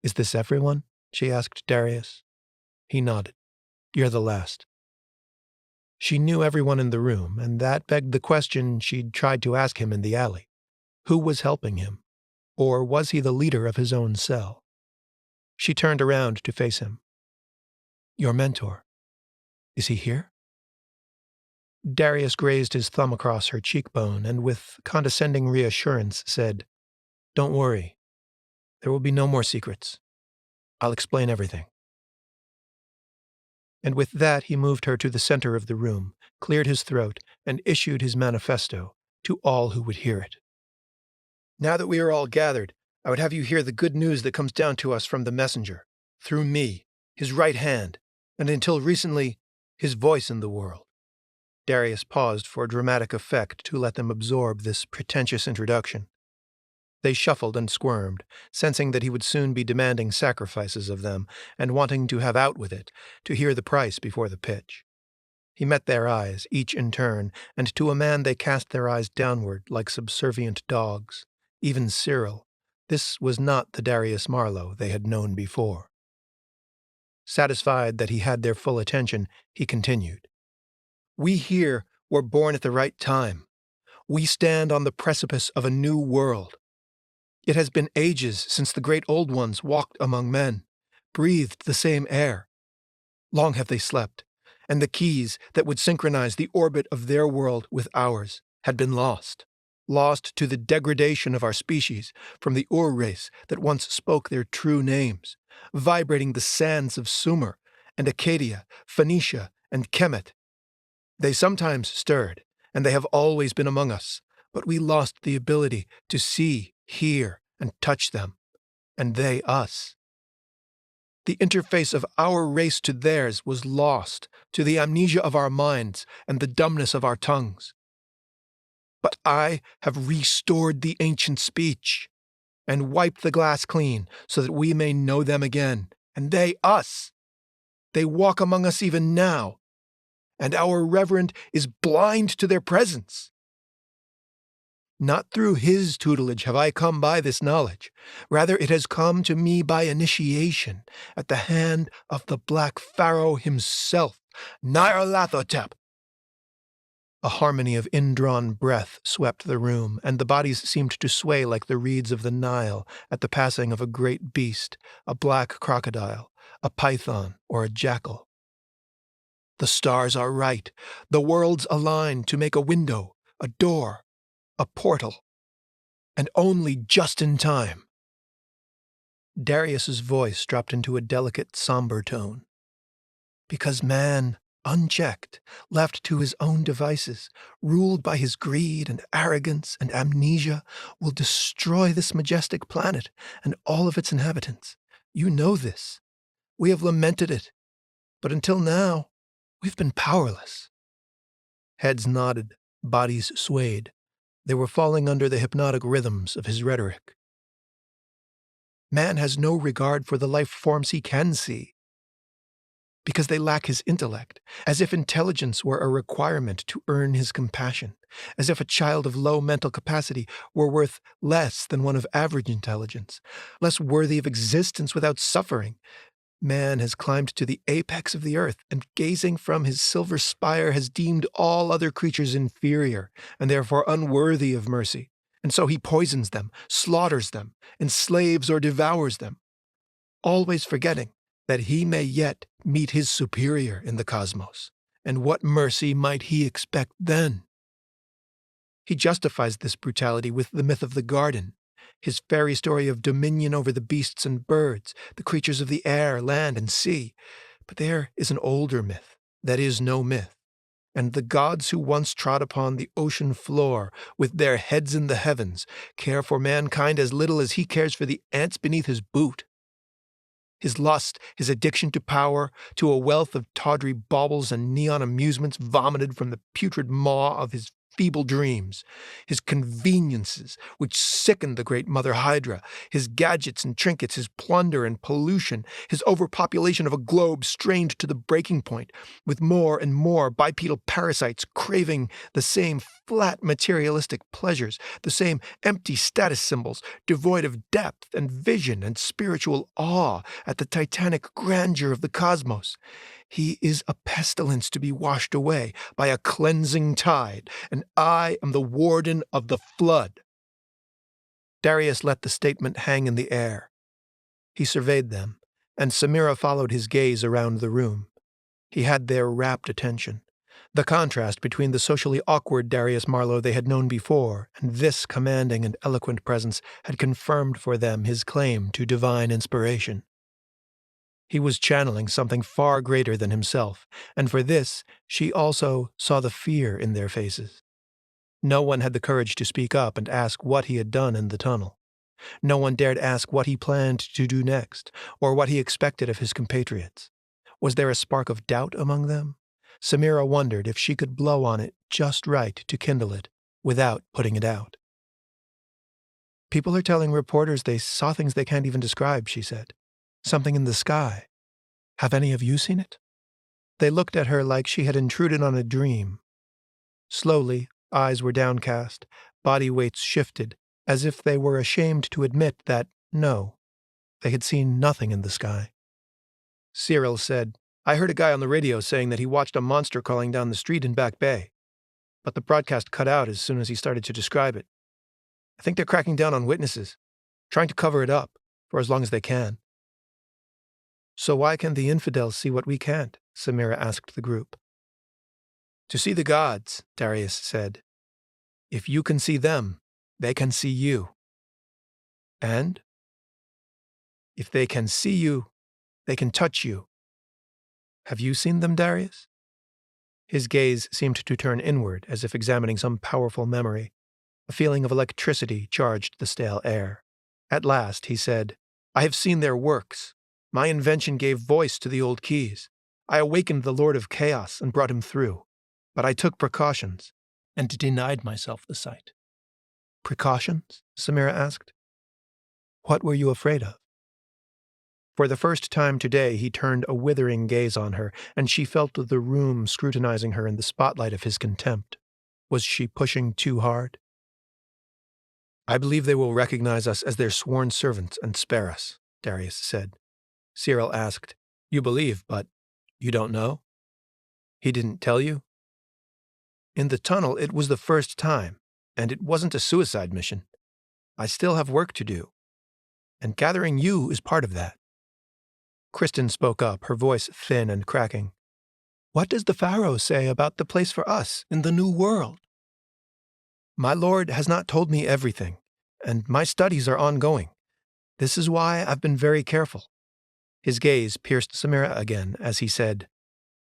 "Is this everyone?" she asked Darius. He nodded. "You're the last." She knew everyone in the room, and that begged the question she'd tried to ask him in the alley. Who was helping him? Or was he the leader of his own cell? She turned around to face him. "Your mentor. Is he here?" Darius grazed his thumb across her cheekbone and with condescending reassurance said, "Don't worry. There will be no more secrets. I'll explain everything." And with that he moved her to the center of the room, cleared his throat, and issued his manifesto to all who would hear it. "Now that we are all gathered, I would have you hear the good news that comes down to us from the messenger, through me, his right hand, and until recently, his voice in the world." Darius paused for dramatic effect to let them absorb this pretentious introduction. They shuffled and squirmed, sensing that he would soon be demanding sacrifices of them, and wanting to have out with it, to hear the price before the pitch. He met their eyes, each in turn, and to a man they cast their eyes downward like subservient dogs. Even Cyril. This was not the Darius Marlowe they had known before. Satisfied that he had their full attention, he continued. "We here were born at the right time. We stand on the precipice of a new world. It has been ages since the great old ones walked among men, breathed the same air. Long have they slept, and the keys that would synchronize the orbit of their world with ours had been lost. Lost to the degradation of our species from the Ur race that once spoke their true names, vibrating the sands of Sumer and Acadia, Phoenicia and Kemet. They sometimes stirred, and they have always been among us, but we lost the ability to see, hear, and touch them, and they us. The interface of our race to theirs was lost to the amnesia of our minds and the dumbness of our tongues. But I have restored the ancient speech and wiped the glass clean so that we may know them again, and they us. They walk among us even now, and our reverend is blind to their presence. Not through his tutelage have I come by this knowledge. Rather, it has come to me by initiation at the hand of the Black Pharaoh himself, Nyarlathotep. A harmony of indrawn breath swept the room, and the bodies seemed to sway like the reeds of the Nile at the passing of a great beast, a black crocodile, a python, or a jackal. The stars are right. The worlds align to make a window, a door, a portal. And only just in time. Darius's voice dropped into a delicate, somber tone. Because man, unchecked, left to his own devices, ruled by his greed and arrogance and amnesia, will destroy this majestic planet and all of its inhabitants. You know this. We have lamented it. But until now, we've been powerless. Heads nodded, bodies swayed. They were falling under the hypnotic rhythms of his rhetoric. Man has no regard for the life forms he can see, because they lack his intellect, as if intelligence were a requirement to earn his compassion, as if a child of low mental capacity were worth less than one of average intelligence, less worthy of existence without suffering. Man has climbed to the apex of the earth, and gazing from his silver spire has deemed all other creatures inferior, and therefore unworthy of mercy. And so he poisons them, slaughters them, enslaves or devours them, always forgetting that he may yet meet his superior in the cosmos. And what mercy might he expect then? He justifies this brutality with the myth of the garden, his fairy story of dominion over the beasts and birds, the creatures of the air, land, and sea. But there is an older myth that is no myth, and the gods who once trod upon the ocean floor with their heads in the heavens care for mankind as little as he cares for the ants beneath his boot. His lust, his addiction to power, to a wealth of tawdry baubles and neon amusements vomited from the putrid maw of his feeble dreams, his conveniences, which sickened the great Mother Hydra, his gadgets and trinkets, his plunder and pollution, his overpopulation of a globe strained to the breaking point, with more and more bipedal parasites craving the same flat materialistic pleasures, the same empty status symbols, devoid of depth and vision and spiritual awe at the titanic grandeur of the cosmos. He is a pestilence to be washed away by a cleansing tide, and I am the warden of the flood. Darius let the statement hang in the air. He surveyed them, and Samira followed his gaze around the room. He had their rapt attention. The contrast between the socially awkward Darius Marlowe they had known before and this commanding and eloquent presence had confirmed for them his claim to divine inspiration. He was channeling something far greater than himself, and for this she also saw the fear in their faces. No one had the courage to speak up and ask what he had done in the tunnel. No one dared ask what he planned to do next, or what he expected of his compatriots. Was there a spark of doubt among them? Samira wondered if she could blow on it just right to kindle it, without putting it out. People are telling reporters they saw things they can't even describe, she said. Something in the sky. Have any of you seen it? They looked at her like she had intruded on a dream. Slowly, eyes were downcast, body weights shifted, as if they were ashamed to admit that, no, they had seen nothing in the sky. Cyril said, I heard a guy on the radio saying that he watched a monster crawling down the street in Back Bay, but the broadcast cut out as soon as he started to describe it. I think they're cracking down on witnesses, trying to cover it up, for as long as they can. So why can the infidels see what we can't? Samira asked the group. To see the gods, Darius said. If you can see them, they can see you. And? If they can see you, they can touch you. Have you seen them, Darius? His gaze seemed to turn inward, as if examining some powerful memory. A feeling of electricity charged the stale air. At last, he said, I have seen their works. My invention gave voice to the old keys. I awakened the Lord of Chaos and brought him through. But I took precautions, and denied myself the sight. Precautions? Samira asked. What were you afraid of? For the first time today, he turned a withering gaze on her, and she felt the room scrutinizing her in the spotlight of his contempt. Was she pushing too hard? I believe they will recognize us as their sworn servants and spare us, Darius said. Cyril asked, You believe, but you don't know? He didn't tell you? In the tunnel, it was the first time, and it wasn't a suicide mission. I still have work to do, and gathering you is part of that. Kristen spoke up, her voice thin and cracking. What does the Pharaoh say about the place for us in the new world? My lord has not told me everything, and my studies are ongoing. This is why I've been very careful. His gaze pierced Samira again as he said,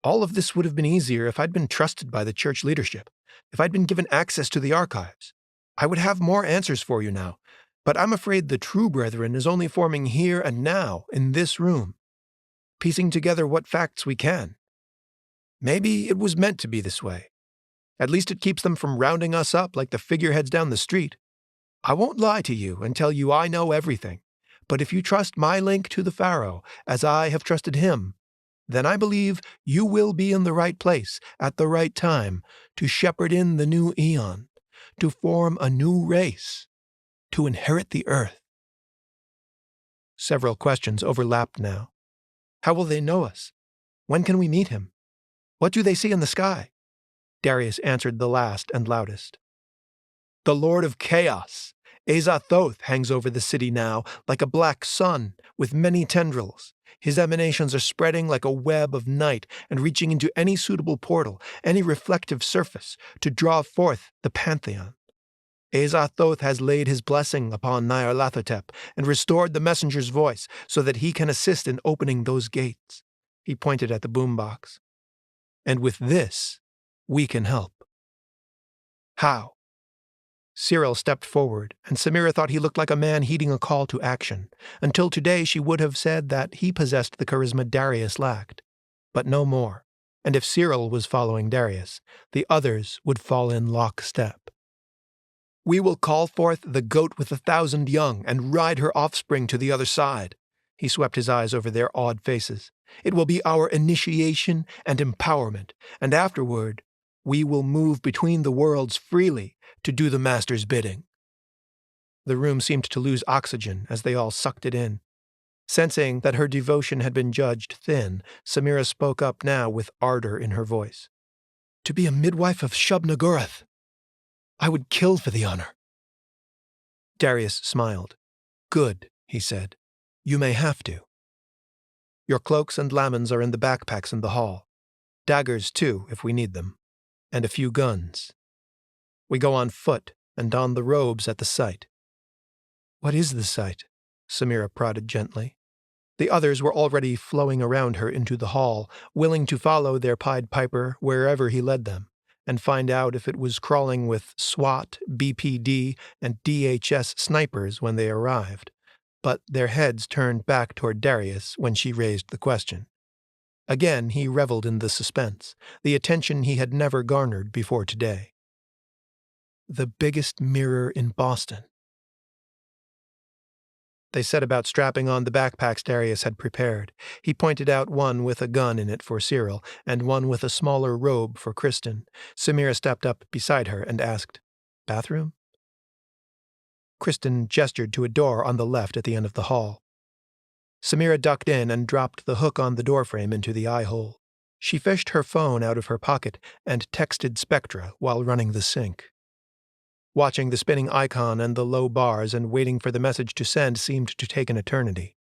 all of this would have been easier if I'd been trusted by the church leadership, if I'd been given access to the archives. I would have more answers for you now, but I'm afraid the true brethren is only forming here and now in this room, piecing together what facts we can. Maybe it was meant to be this way. At least it keeps them from rounding us up like the figureheads down the street. I won't lie to you and tell you I know everything, but if you trust my link to the Pharaoh as I have trusted him, then I believe you will be in the right place at the right time to shepherd in the new aeon, to form a new race, to inherit the earth. Several questions overlapped now. How will they know us? When can we meet him? What do they see in the sky? Darius answered the last and loudest. The Lord of Chaos, Azathoth, hangs over the city now like a black sun with many tendrils. His emanations are spreading like a web of night and reaching into any suitable portal, any reflective surface, to draw forth the pantheon. Azathoth has laid his blessing upon Nyarlathotep and restored the messenger's voice so that he can assist in opening those gates. He pointed at the boombox. And with this, we can help. How? Cyril stepped forward, and Samira thought he looked like a man heeding a call to action. Until today she would have said that he possessed the charisma Darius lacked. But no more, and if Cyril was following Darius, the others would fall in lockstep. We will call forth the goat with 1,000 young and ride her offspring to the other side. He swept his eyes over their awed faces. It will be our initiation and empowerment, and afterward, we will move between the worlds freely to do the Master's bidding. The room seemed to lose oxygen as they all sucked it in. Sensing that her devotion had been judged thin, Samira spoke up now with ardor in her voice. To be a midwife of Shub-Niggurath. I would kill for the honor. Darius smiled. Good, he said. You may have to. Your cloaks and lamens are in the backpacks in the hall. Daggers, too, if we need them. And a few guns. We go on foot and don the robes at the site. What is the site? Samira prodded gently. The others were already flowing around her into the hall, willing to follow their Pied Piper wherever he led them, and find out if it was crawling with SWAT, BPD, and DHS snipers when they arrived. But their heads turned back toward Darius when she raised the question. Again he reveled in the suspense, the attention he had never garnered before today. The biggest mirror in Boston. They set about strapping on the backpacks Darius had prepared. He pointed out one with a gun in it for Cyril, and one with a smaller robe for Kristen. Samira stepped up beside her and asked, Bathroom? Kristen gestured to a door on the left at the end of the hall. Samira ducked in and dropped the hook on the doorframe into the eye-hole. She fished her phone out of her pocket and texted SPECTRA while running the sink. Watching the spinning icon and the low bars and waiting for the message to send seemed to take an eternity.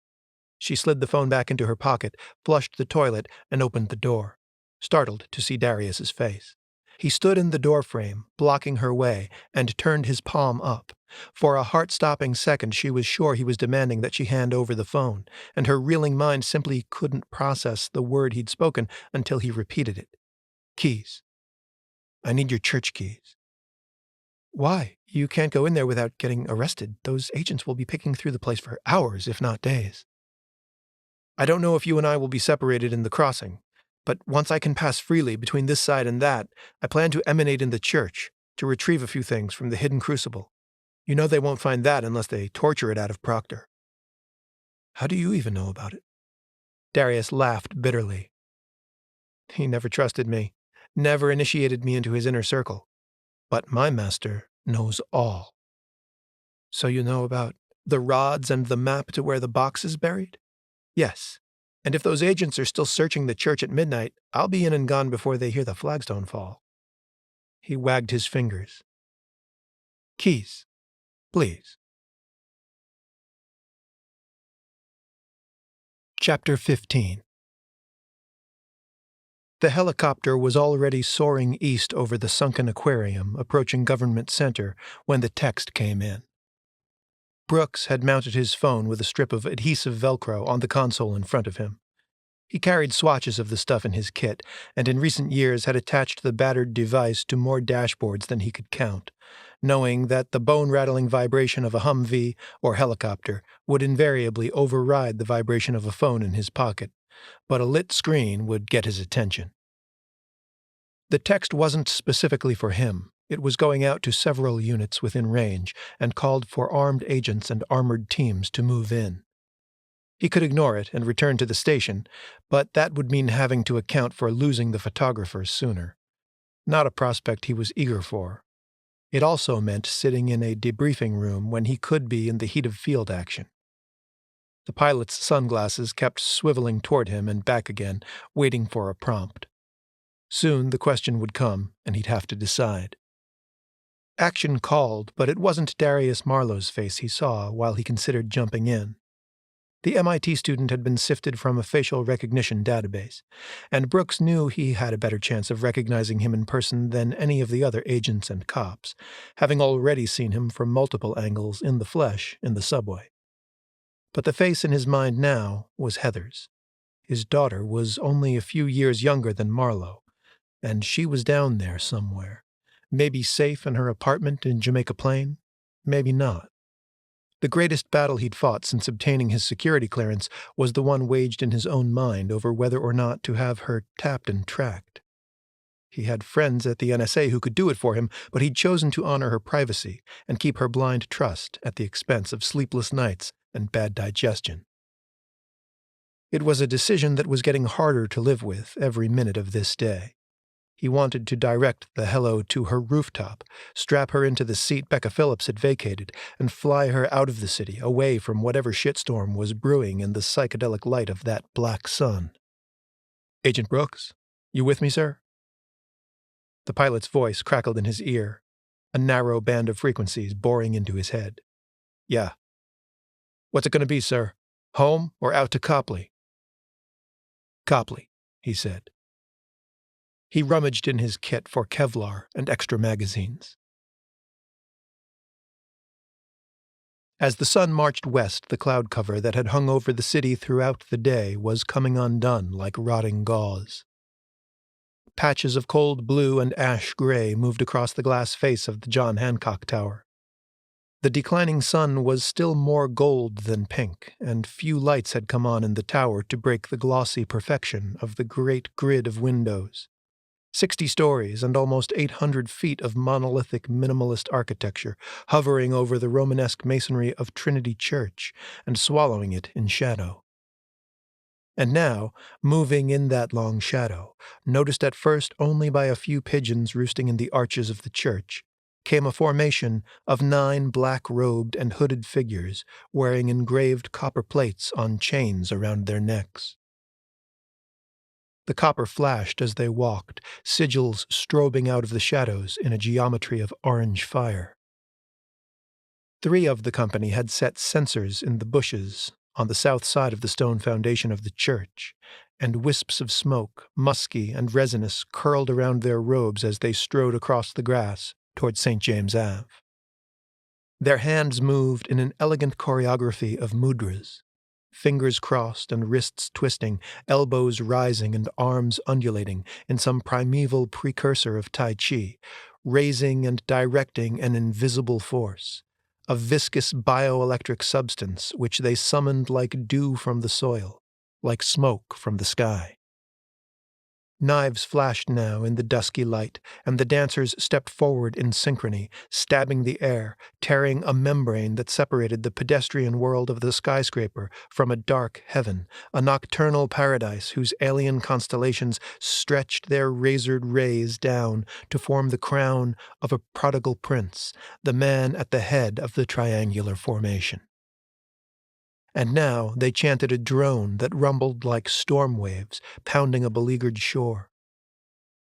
She slid the phone back into her pocket, flushed the toilet, and opened the door, startled to see Darius's face. He stood in the doorframe, blocking her way, and turned his palm up. For a heart-stopping second she was sure he was demanding that she hand over the phone, and her reeling mind simply couldn't process the word he'd spoken until he repeated it. Keys. I need your church keys. Why? You can't go in there without getting arrested. Those agents will be picking through the place for hours, if not days. I don't know if you and I will be separated in the crossing, but once I can pass freely between this side and that, I plan to emanate in the church to retrieve a few things from the hidden crucible. You know they won't find that unless they torture it out of Proctor. How do you even know about it? Darius laughed bitterly. He never trusted me, never initiated me into his inner circle. But my master knows all. So you know about the rods and the map to where the box is buried? Yes. And if those agents are still searching the church at midnight, I'll be in and gone before they hear the flagstone fall. He wagged his fingers. Keys, please. Chapter 15. The helicopter was already soaring east over the sunken aquarium, approaching Government Center, when the text came in. Brooks had mounted his phone with a strip of adhesive Velcro on the console in front of him. He carried swatches of the stuff in his kit, and in recent years had attached the battered device to more dashboards than he could count, knowing that the bone-rattling vibration of a Humvee or helicopter would invariably override the vibration of a phone in his pocket, but a lit screen would get his attention. The text wasn't specifically for him. It was going out to several units within range and called for armed agents and armored teams to move in. He could ignore it and return to the station, but that would mean having to account for losing the photographers sooner. Not a prospect he was eager for. It also meant sitting in a debriefing room when he could be in the heat of field action. The pilot's sunglasses kept swiveling toward him and back again, waiting for a prompt. Soon the question would come, and he'd have to decide. Action called, but it wasn't Darius Marlowe's face he saw while he considered jumping in. The MIT student had been sifted from a facial recognition database, and Brooks knew he had a better chance of recognizing him in person than any of the other agents and cops, having already seen him from multiple angles in the flesh in the subway. But the face in his mind now was Heather's. His daughter was only a few years younger than Marlowe, and she was down there somewhere, maybe safe in her apartment in Jamaica Plain, maybe not. The greatest battle he'd fought since obtaining his security clearance was the one waged in his own mind over whether or not to have her tapped and tracked. He had friends at the NSA who could do it for him, but he'd chosen to honor her privacy and keep her blind trust at the expense of sleepless nights and bad digestion. It was a decision that was getting harder to live with every minute of this day. He wanted to direct the hello to her rooftop, strap her into the seat Becca Philips had vacated, and fly her out of the city, away from whatever shitstorm was brewing in the psychedelic light of that black sun. "Agent Brooks, you with me, sir?" The pilot's voice crackled in his ear, a narrow band of frequencies boring into his head. "Yeah." "What's it going to be, sir? Home or out to Copley?" "Copley," he said. He rummaged in his kit for Kevlar and extra magazines. As the sun marched west, the cloud cover that had hung over the city throughout the day was coming undone like rotting gauze. Patches of cold blue and ash gray moved across the glass face of the John Hancock Tower. The declining sun was still more gold than pink, and few lights had come on in the tower to break the glossy perfection of the great grid of windows. 60 stories and almost 800 feet of monolithic minimalist architecture hovering over the Romanesque masonry of Trinity Church and swallowing it in shadow. And now, moving in that long shadow, noticed at first only by a few pigeons roosting in the arches of the church, came a formation of 9 black-robed and hooded figures wearing engraved copper plates on chains around their necks. The copper flashed as they walked, sigils strobing out of the shadows in a geometry of orange fire. 3 of the company had set sensors in the bushes on the south side of the stone foundation of the church, and wisps of smoke, musky and resinous, curled around their robes as they strode across the grass toward St. James Ave. Their hands moved in an elegant choreography of mudras, fingers crossed and wrists twisting, elbows rising and arms undulating in some primeval precursor of Tai Chi, raising and directing an invisible force, a viscous bioelectric substance which they summoned like dew from the soil, like smoke from the sky. Knives flashed now in the dusky light, and the dancers stepped forward in synchrony, stabbing the air, tearing a membrane that separated the pedestrian world of the skyscraper from a dark heaven, a nocturnal paradise whose alien constellations stretched their razored rays down to form the crown of a prodigal prince, the man at the head of the triangular formation. And now they chanted a drone that rumbled like storm waves pounding a beleaguered shore.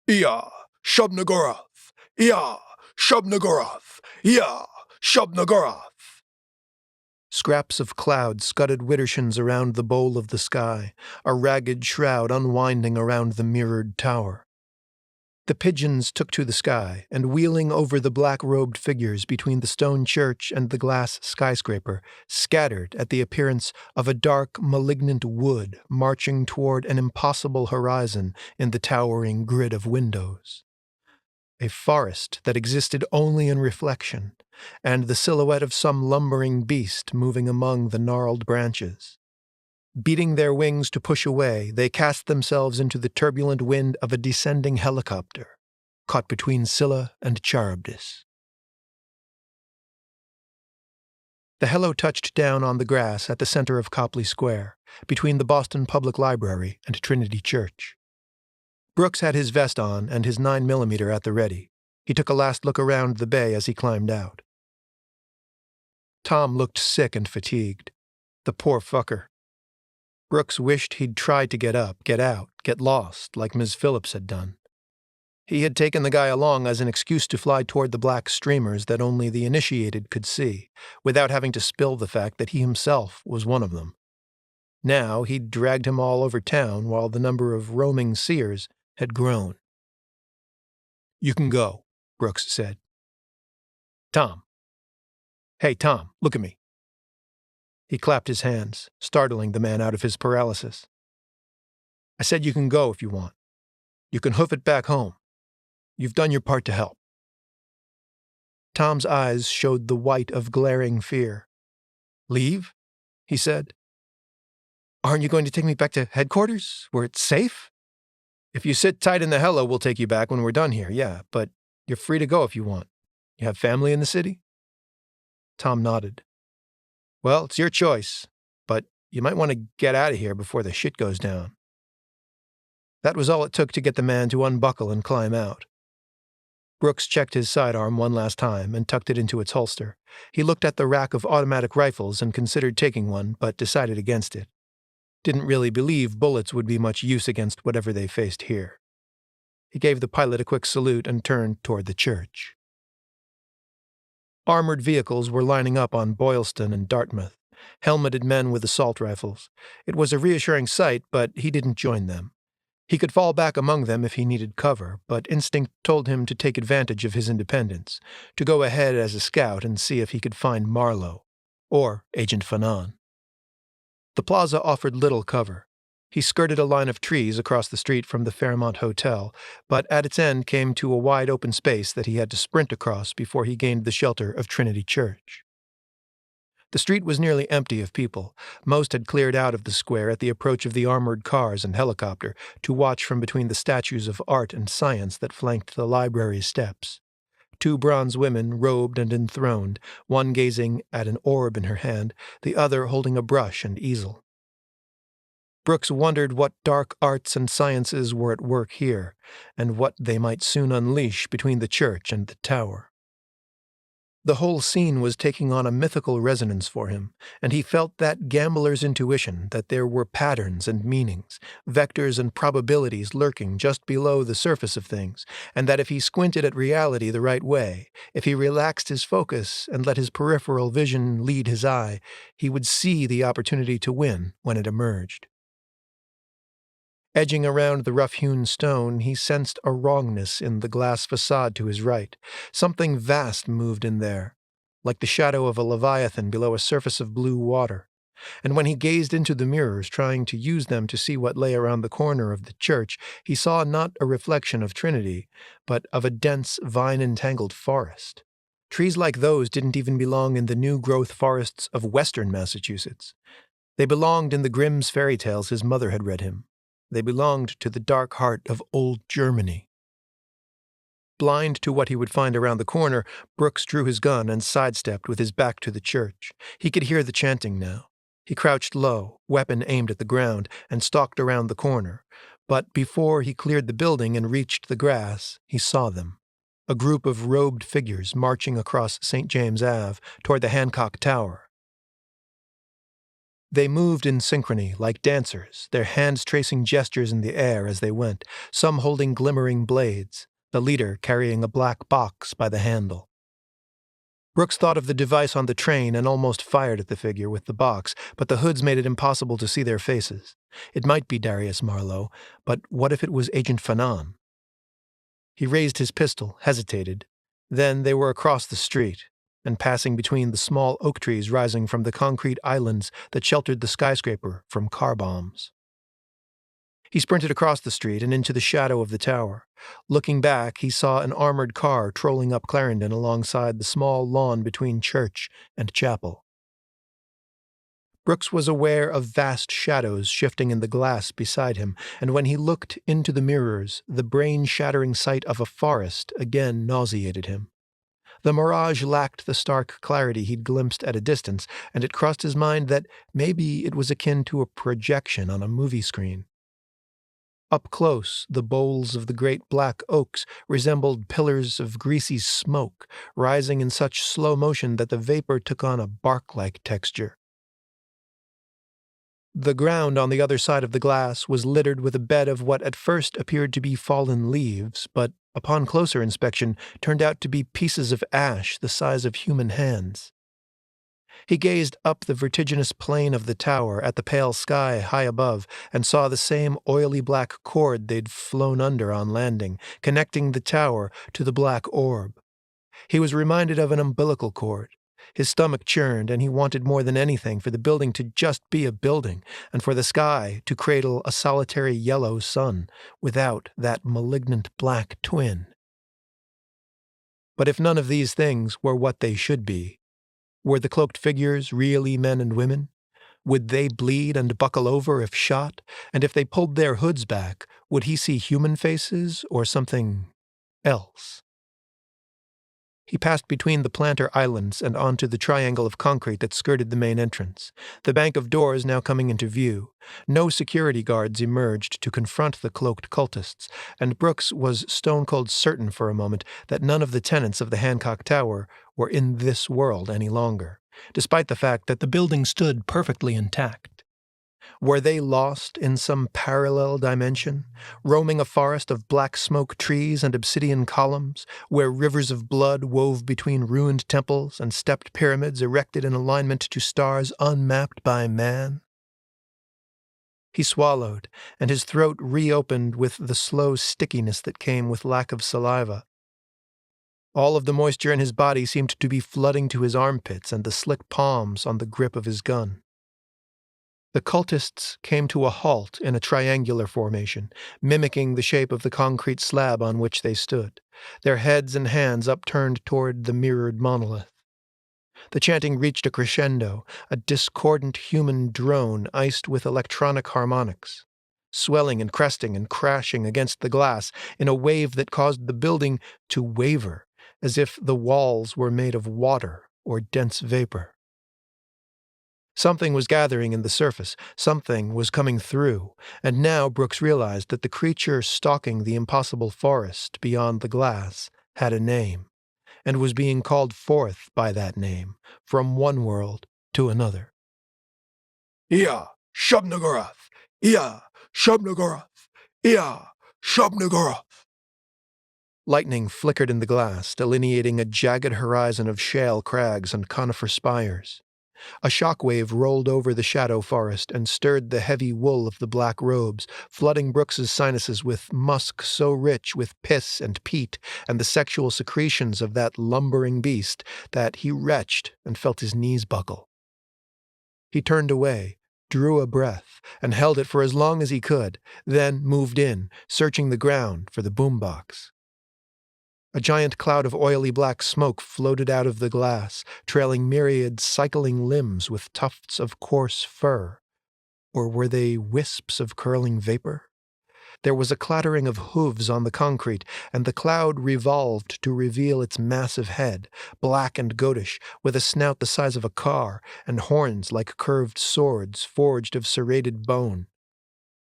"Iya, Shubnagorath, Ya, Shub-Niggurath! Ya, Shub-Niggurath! Scraps of cloud scudded widdershins around the bowl of the sky, a ragged shroud unwinding around the mirrored tower. The pigeons took to the sky, and wheeling over the black-robed figures between the stone church and the glass skyscraper, scattered at the appearance of a dark, malignant wood marching toward an impossible horizon in the towering grid of windows. A forest that existed only in reflection, and the silhouette of some lumbering beast moving among the gnarled branches. Beating their wings to push away, they cast themselves into the turbulent wind of a descending helicopter, caught between Scylla and Charybdis. The helo touched down on the grass at the center of Copley Square, between the Boston Public Library and Trinity Church. Brooks had his vest on and his 9mm at the ready. He took a last look around the bay as he climbed out. Tom looked sick and fatigued. The poor fucker. Brooks wished he'd tried to get up, get out, get lost, like Ms. Phillips had done. He had taken the guy along as an excuse to fly toward the black streamers that only the initiated could see, without having to spill the fact that he himself was one of them. Now he'd dragged him all over town while the number of roaming seers had grown. "You can go," Brooks said. "Tom. Hey, Tom, look at me." He clapped his hands, startling the man out of his paralysis. "I said you can go if you want. You can hoof it back home. You've done your part to help." Tom's eyes showed the white of glaring fear. "Leave?" he said. "Aren't you going to take me back to headquarters, where it's safe?" "If you sit tight in the helo, we'll take you back when we're done here, yeah, but you're free to go if you want. You have family in the city?" Tom nodded. "Well, it's your choice, but you might want to get out of here before the shit goes down." That was all it took to get the man to unbuckle and climb out. Brooks checked his sidearm one last time and tucked it into its holster. He looked at the rack of automatic rifles and considered taking one, but decided against it. Didn't really believe bullets would be much use against whatever they faced here. He gave the pilot a quick salute and turned toward the church. Armored vehicles were lining up on Boylston and Dartmouth, helmeted men with assault rifles. It was a reassuring sight, but he didn't join them. He could fall back among them if he needed cover, but instinct told him to take advantage of his independence, to go ahead as a scout and see if he could find Marlowe, or Agent Fanon. The plaza offered little cover. He skirted a line of trees across the street from the Fairmont Hotel, but at its end came to a wide open space that he had to sprint across before he gained the shelter of Trinity Church. The street was nearly empty of people. Most had cleared out of the square at the approach of the armored cars and helicopter to watch from between the statues of art and science that flanked the library's steps. 2 bronze women, robed and enthroned, one gazing at an orb in her hand, the other holding a brush and easel. Brooks wondered what dark arts and sciences were at work here, and what they might soon unleash between the church and the tower. The whole scene was taking on a mythical resonance for him, and he felt that gambler's intuition that there were patterns and meanings, vectors and probabilities lurking just below the surface of things, and that if he squinted at reality the right way, if he relaxed his focus and let his peripheral vision lead his eye, he would see the opportunity to win when it emerged. Edging around the rough-hewn stone, he sensed a wrongness in the glass facade to his right. Something vast moved in there, like the shadow of a leviathan below a surface of blue water. And when he gazed into the mirrors, trying to use them to see what lay around the corner of the church, he saw not a reflection of Trinity, but of a dense, vine-entangled forest. Trees like those didn't even belong in the new-growth forests of western Massachusetts. They belonged in the Grimm's fairy tales his mother had read him. They belonged to the dark heart of old Germany. Blind to what he would find around the corner, Brooks drew his gun and sidestepped with his back to the church. He could hear the chanting now. He crouched low, weapon aimed at the ground, and stalked around the corner. But before he cleared the building and reached the grass, he saw them. A group of robed figures marching across St. James Ave toward the Hancock Tower. They moved in synchrony, like dancers, their hands tracing gestures in the air as they went, some holding glimmering blades. the leader carrying a black box by the handle. Brooks thought of the device on the train and almost fired at the figure with the box, but the hoods made it impossible to see their faces. It might be Darius Marlowe, but what if it was Agent Fanon? He raised his pistol, hesitated. Then they were across the street, and passing between the small oak trees rising from the concrete islands that sheltered the skyscraper from car bombs. He sprinted across the street and into the shadow of the tower. Looking back, he saw an armored car trolling up Clarendon alongside the small lawn between church and chapel. Brooks was aware of vast shadows shifting in the glass beside him, and when he looked into the mirrors, the brain-shattering sight of a forest again nauseated him. The mirage lacked the stark clarity he'd glimpsed at a distance, and it crossed his mind that maybe it was akin to a projection on a movie screen. Up close, the boles of the great black oaks resembled pillars of greasy smoke, rising in such slow motion that the vapor took on a bark-like texture. The ground on the other side of the glass was littered with a bed of what at first appeared to be fallen leaves, but upon closer inspection turned out to be pieces of ash the size of human hands. He gazed up the vertiginous plane of the tower at the pale sky high above and saw the same oily black cord they'd flown under on landing, connecting the tower to the black orb. He was reminded of an umbilical cord. His stomach churned, and he wanted more than anything for the building to just be a building, and for the sky to cradle a solitary yellow sun without that malignant black twin. But if none of these things were what they should be, were the cloaked figures really men and women? Would they bleed and buckle over if shot? And if they pulled their hoods back, would he see human faces or something else? He passed between the planter islands and onto the triangle of concrete that skirted the main entrance, the bank of doors now coming into view. No security guards emerged to confront the cloaked cultists, and Brooks was stone-cold certain for a moment that none of the tenants of the Hancock Tower were in this world any longer, despite the fact that the building stood perfectly intact. Were they lost in some parallel dimension, roaming a forest of black smoke trees and obsidian columns, where rivers of blood wove between ruined temples and stepped pyramids erected in alignment to stars unmapped by man? He swallowed, and his throat reopened with the slow stickiness that came with lack of saliva. All of the moisture in his body seemed to be flooding to his armpits and the slick palms on the grip of his gun. The cultists came to a halt in a triangular formation, mimicking the shape of the concrete slab on which they stood, their heads and hands upturned toward the mirrored monolith. The chanting reached a crescendo, a discordant human drone iced with electronic harmonics, swelling and cresting and crashing against the glass in a wave that caused the building to waver, as if the walls were made of water or dense vapor. Something was gathering in the surface, something was coming through, and now Brooks realized that the creature stalking the impossible forest beyond the glass had a name, and was being called forth by that name, from one world to another. Ia, Shub-Niggurath! Ia, Shub-Niggurath! Ia, Shub-Niggurath! Lightning flickered in the glass, delineating a jagged horizon of shale crags and conifer spires. A shockwave rolled over the shadow forest and stirred the heavy wool of the black robes, flooding Brooks's sinuses with musk so rich with piss and peat and the sexual secretions of that lumbering beast that he retched and felt his knees buckle. He turned away, drew a breath, and held it for as long as he could, then moved in, searching the ground for the boombox. A giant cloud of oily black smoke floated out of the glass, trailing myriad cycling limbs with tufts of coarse fur. Or were they wisps of curling vapor? There was a clattering of hooves on the concrete, and the cloud revolved to reveal its massive head, black and goatish, with a snout the size of a car, and horns like curved swords forged of serrated bone.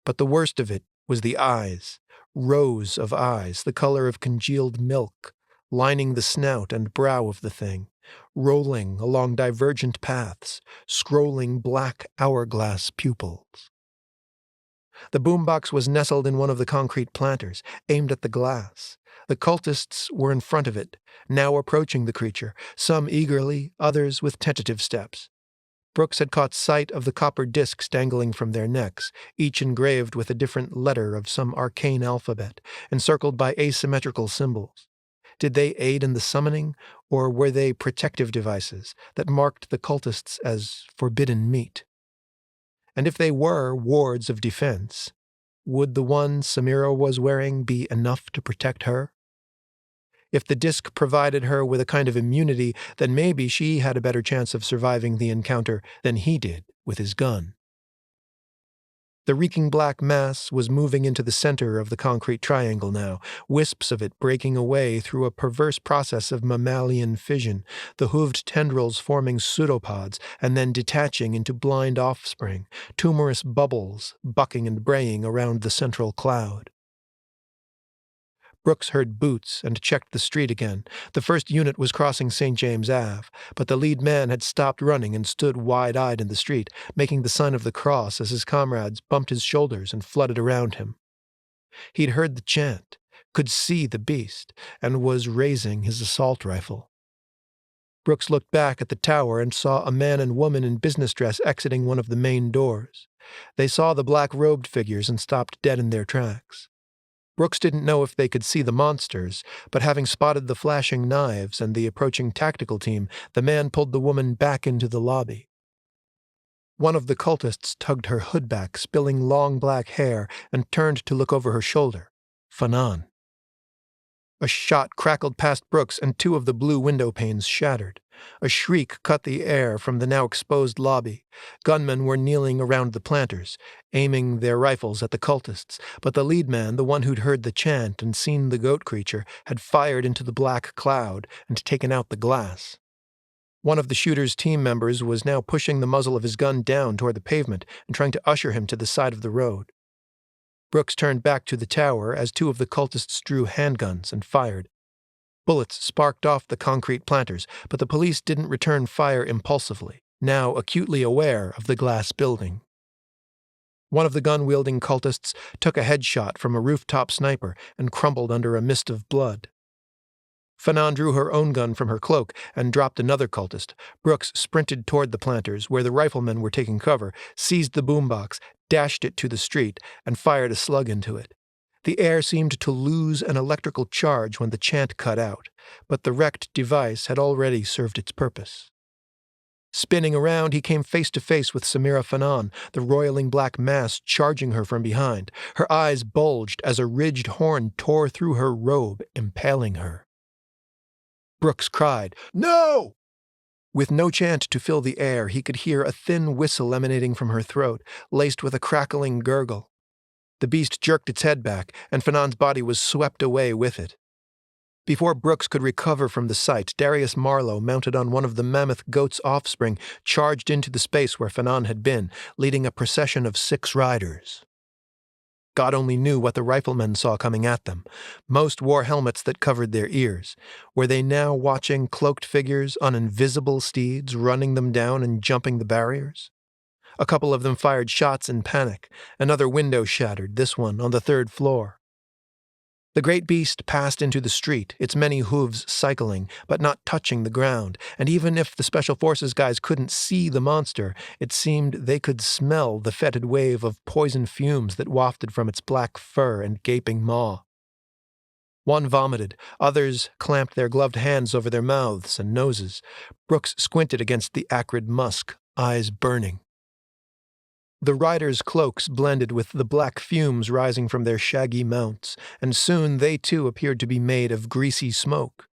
But the worst of it was the eyes. Rows of eyes, the color of congealed milk, lining the snout and brow of the thing, rolling along divergent paths, scrolling black hourglass pupils. The boombox was nestled in one of the concrete planters, aimed at the glass. The cultists were in front of it, now approaching the creature, some eagerly, others with tentative steps. Brooks had caught sight of the copper discs dangling from their necks, each engraved with a different letter of some arcane alphabet, encircled by asymmetrical symbols. Did they aid in the summoning, or were they protective devices that marked the cultists as forbidden meat? And if they were wards of defense, would the one Samira was wearing be enough to protect her? If the disc provided her with a kind of immunity, then maybe she had a better chance of surviving the encounter than he did with his gun. The reeking black mass was moving into the center of the concrete triangle now, wisps of it breaking away through a perverse process of mammalian fission, the hooved tendrils forming pseudopods and then detaching into blind offspring, tumorous bubbles bucking and braying around the central cloud. Brooks heard boots and checked the street again. The first unit was crossing St. James Ave, but the lead man had stopped running and stood wide-eyed in the street, making the sign of the cross as his comrades bumped his shoulders and flooded around him. He'd heard the chant, could see the beast, and was raising his assault rifle. Brooks looked back at the tower and saw a man and woman in business dress exiting one of the main doors. They saw the black-robed figures and stopped dead in their tracks. Brooks didn't know if they could see the monsters, but having spotted the flashing knives and the approaching tactical team, the man pulled the woman back into the lobby. One of the cultists tugged her hood back, spilling long black hair, and turned to look over her shoulder. Fanon. A shot crackled past Brooks, and two of the blue window panes shattered. A shriek cut the air from the now exposed lobby. Gunmen were kneeling around the planters, aiming their rifles at the cultists, but the lead man, the one who'd heard the chant and seen the goat creature, had fired into the black cloud and taken out the glass. One of the shooter's team members was now pushing the muzzle of his gun down toward the pavement and trying to usher him to the side of the road. Brooks turned back to the tower as two of the cultists drew handguns and fired. Bullets sparked off the concrete planters, but the police didn't return fire impulsively, now acutely aware of the glass building. One of the gun-wielding cultists took a headshot from a rooftop sniper and crumbled under a mist of blood. Fanon drew her own gun from her cloak and dropped another cultist. Brooks sprinted toward the planters, where the riflemen were taking cover, seized the boombox, dashed it to the street, and fired a slug into it. The air seemed to lose an electrical charge when the chant cut out, but the wrecked device had already served its purpose. Spinning around, he came face to face with Samira Fanon, the roiling black mass charging her from behind. Her eyes bulged as a ridged horn tore through her robe, impaling her. Brooks cried, "No!" With no chant to fill the air, he could hear a thin whistle emanating from her throat, laced with a crackling gurgle. The beast jerked its head back, and Fanon's body was swept away with it. Before Brooks could recover from the sight, Darius Marlowe, mounted on one of the mammoth goat's offspring, charged into the space where Fanon had been, leading a procession of 6 riders. God only knew what the riflemen saw coming at them. Most wore helmets that covered their ears. Were they now watching cloaked figures on invisible steeds, running them down and jumping the barriers? A couple of them fired shots in panic. Another window shattered, this one on the 3rd floor. The great beast passed into the street, its many hooves cycling, but not touching the ground, and even if the Special Forces guys couldn't see the monster, it seemed they could smell the fetid wave of poison fumes that wafted from its black fur and gaping maw. One vomited, others clamped their gloved hands over their mouths and noses. Brooks squinted against the acrid musk, eyes burning. The riders' cloaks blended with the black fumes rising from their shaggy mounts, and soon they too appeared to be made of greasy smoke.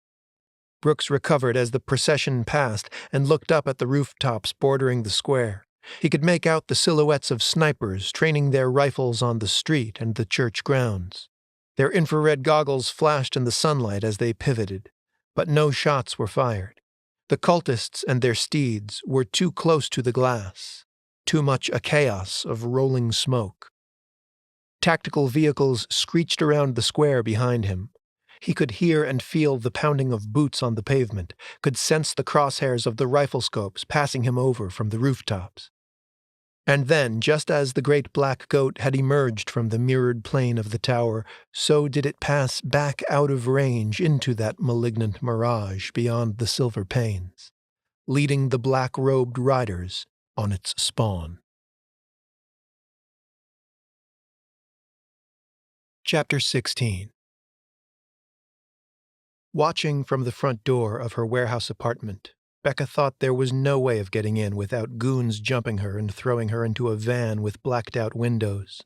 Brooks recovered as the procession passed and looked up at the rooftops bordering the square. He could make out the silhouettes of snipers training their rifles on the street and the church grounds. Their infrared goggles flashed in the sunlight as they pivoted, but no shots were fired. The cultists and their steeds were too close to the glass. Too much a chaos of rolling smoke. Tactical vehicles screeched around the square behind him. He could hear and feel the pounding of boots on the pavement, could sense the crosshairs of the rifle scopes passing him over from the rooftops. And then, just as the great black goat had emerged from the mirrored plane of the tower, so did it pass back out of range into that malignant mirage beyond the silver panes, leading the black-robed riders on its spawn. Chapter 16. Watching from the front door of her warehouse apartment, Becca thought there was no way of getting in without goons jumping her and throwing her into a van with blacked-out windows.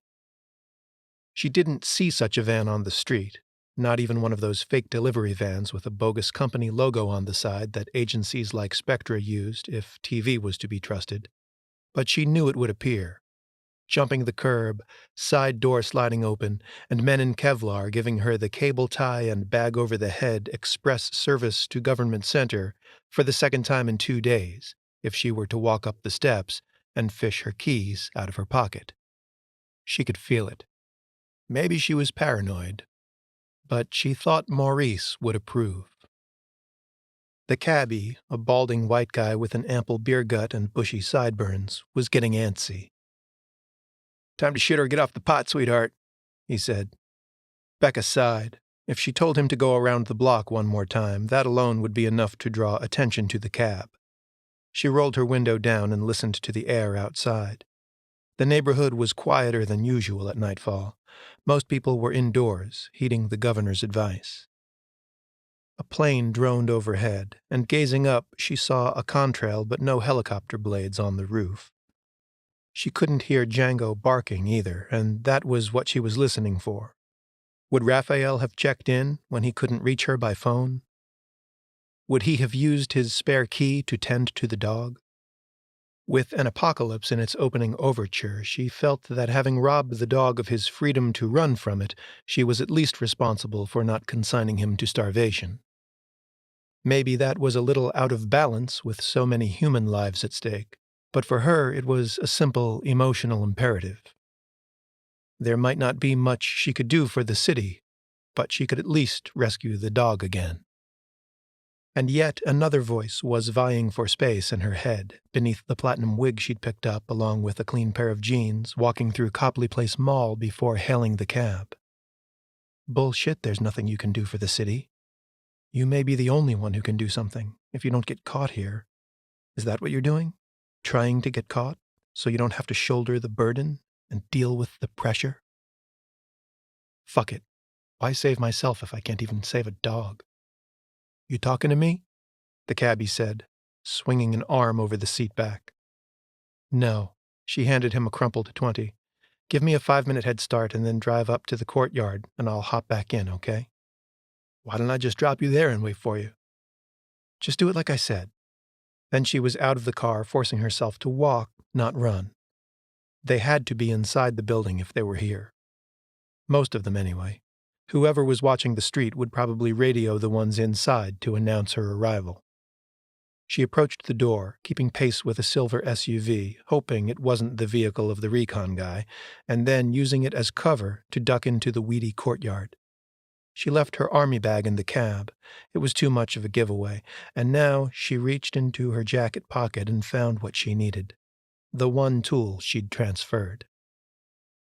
She didn't see such a van on the street, not even one of those fake delivery vans with a bogus company logo on the side that agencies like SPECTRA used if TV was to be trusted. But she knew it would appear. Jumping the curb, side door sliding open, and men in Kevlar giving her the cable tie and bag over the head express service to Government Center for the second time in 2 days, if she were to walk up the steps and fish her keys out of her pocket. She could feel it. Maybe she was paranoid, but she thought Maurice would approve. The cabbie, a balding white guy with an ample beer gut and bushy sideburns, was getting antsy. "Time to shit or get off the pot, sweetheart," he said. Becca sighed. If she told him to go around the block one more time, that alone would be enough to draw attention to the cab. She rolled her window down and listened to the air outside. The neighborhood was quieter than usual at nightfall. Most people were indoors, heeding the governor's advice. A plane droned overhead, and gazing up, she saw a contrail but no helicopter blades on the roof. She couldn't hear Django barking either, and that was what she was listening for. Would Raphael have checked in when he couldn't reach her by phone? Would he have used his spare key to tend to the dog? With an apocalypse in its opening overture, she felt that having robbed the dog of his freedom to run from it, she was at least responsible for not consigning him to starvation. Maybe that was a little out of balance with so many human lives at stake, but for her it was a simple emotional imperative. There might not be much she could do for the city, but she could at least rescue the dog again. And yet another voice was vying for space in her head, beneath the platinum wig she'd picked up along with a clean pair of jeans, walking through Copley Place Mall before hailing the cab. "Bullshit, there's nothing you can do for the city. You may be the only one who can do something, if you don't get caught here. Is that what you're doing? Trying to get caught, so you don't have to shoulder the burden and deal with the pressure? Fuck it. Why save myself if I can't even save a dog?" "You talking to me?" the cabbie said, swinging an arm over the seat back. "No." She handed him a crumpled 20. "Give me a 5-minute head start and then drive up to the courtyard and I'll hop back in, okay?" "Why don't I just drop you there and wait for you?" "Just do it like I said." Then she was out of the car, forcing herself to walk, not run. They had to be inside the building if they were here. Most of them, anyway. Whoever was watching the street would probably radio the ones inside to announce her arrival. She approached the door, keeping pace with a silver SUV, hoping it wasn't the vehicle of the recon guy, and then using it as cover to duck into the weedy courtyard. She left her army bag in the cab. It was too much of a giveaway, and now she reached into her jacket pocket and found what she needed. The one tool she'd transferred.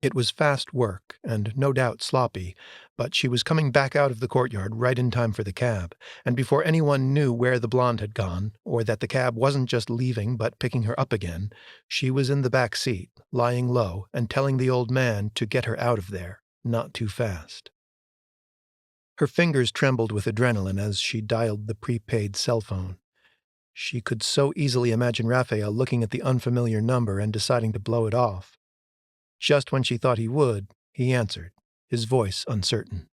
It was fast work, and no doubt sloppy, but she was coming back out of the courtyard right in time for the cab, and before anyone knew where the blonde had gone, or that the cab wasn't just leaving but picking her up again, she was in the back seat, lying low, and telling the old man to get her out of there, not too fast. Her fingers trembled with adrenaline as she dialed the prepaid cell phone. She could so easily imagine Raphael looking at the unfamiliar number and deciding to blow it off. Just when she thought he would, he answered, his voice uncertain.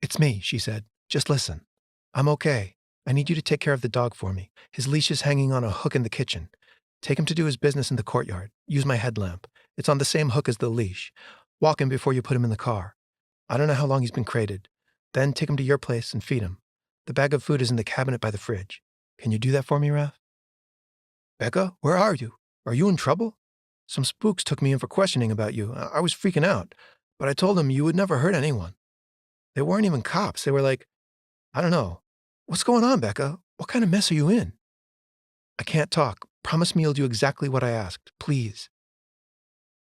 "It's me," she said. "Just listen. I'm okay. I need you to take care of the dog for me. His leash is hanging on a hook in the kitchen. Take him to do his business in the courtyard. Use my headlamp. It's on the same hook as the leash. Walk him before you put him in the car. I don't know how long he's been crated. Then take him to your place and feed him. The bag of food is in the cabinet by the fridge. Can you do that for me, Raph?" "Becca, where are you? Are you in trouble? Some spooks took me in for questioning about you. I was freaking out, but I told them you would never hurt anyone. They weren't even cops. They were like, I don't know. What's going on, Becca? What kind of mess are you in?" "I can't talk. Promise me you'll do exactly what I asked, please."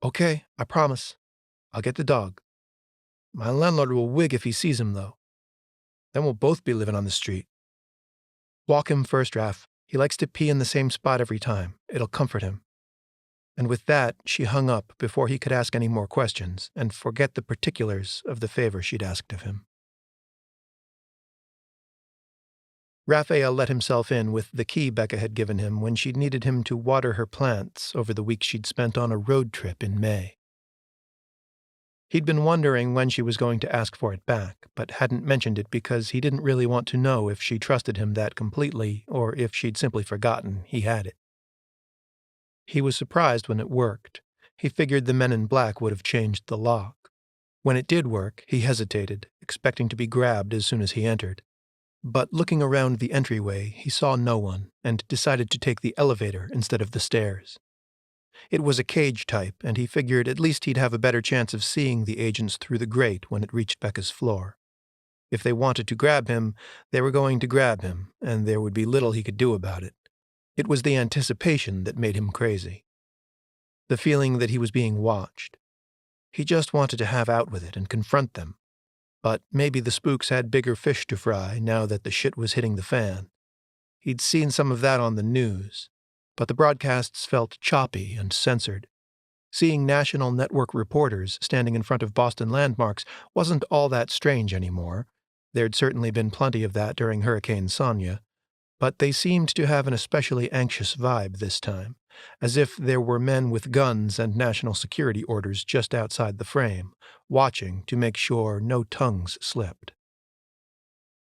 Okay, I promise. I'll get the dog. My landlord will wig if he sees him, though. Then we'll both be living on the street. Walk him first, Raph. He likes to pee in the same spot every time. It'll comfort him. And with that, she hung up before he could ask any more questions and forget the particulars of the favor she'd asked of him. Raphael let himself in with the key Becca had given him when she'd needed him to water her plants over the week she'd spent on a road trip in May. He'd been wondering when she was going to ask for it back, but hadn't mentioned it because he didn't really want to know if she trusted him that completely or if she'd simply forgotten he had it. He was surprised when it worked. He figured the men in black would have changed the lock. When it did work, he hesitated, expecting to be grabbed as soon as he entered. But looking around the entryway, he saw no one and decided to take the elevator instead of the stairs. It was a cage type, and he figured at least he'd have a better chance of seeing the agents through the grate when it reached Becca's floor. If they wanted to grab him, they were going to grab him, and there would be little he could do about it. It was the anticipation that made him crazy. The feeling that he was being watched. He just wanted to have out with it and confront them. But maybe the spooks had bigger fish to fry now that the shit was hitting the fan. He'd seen some of that on the news, but the broadcasts felt choppy and censored. Seeing national network reporters standing in front of Boston landmarks wasn't all that strange anymore. There'd certainly been plenty of that during Hurricane Sonia, but they seemed to have an especially anxious vibe this time, as if there were men with guns and national security orders just outside the frame, watching to make sure no tongues slipped.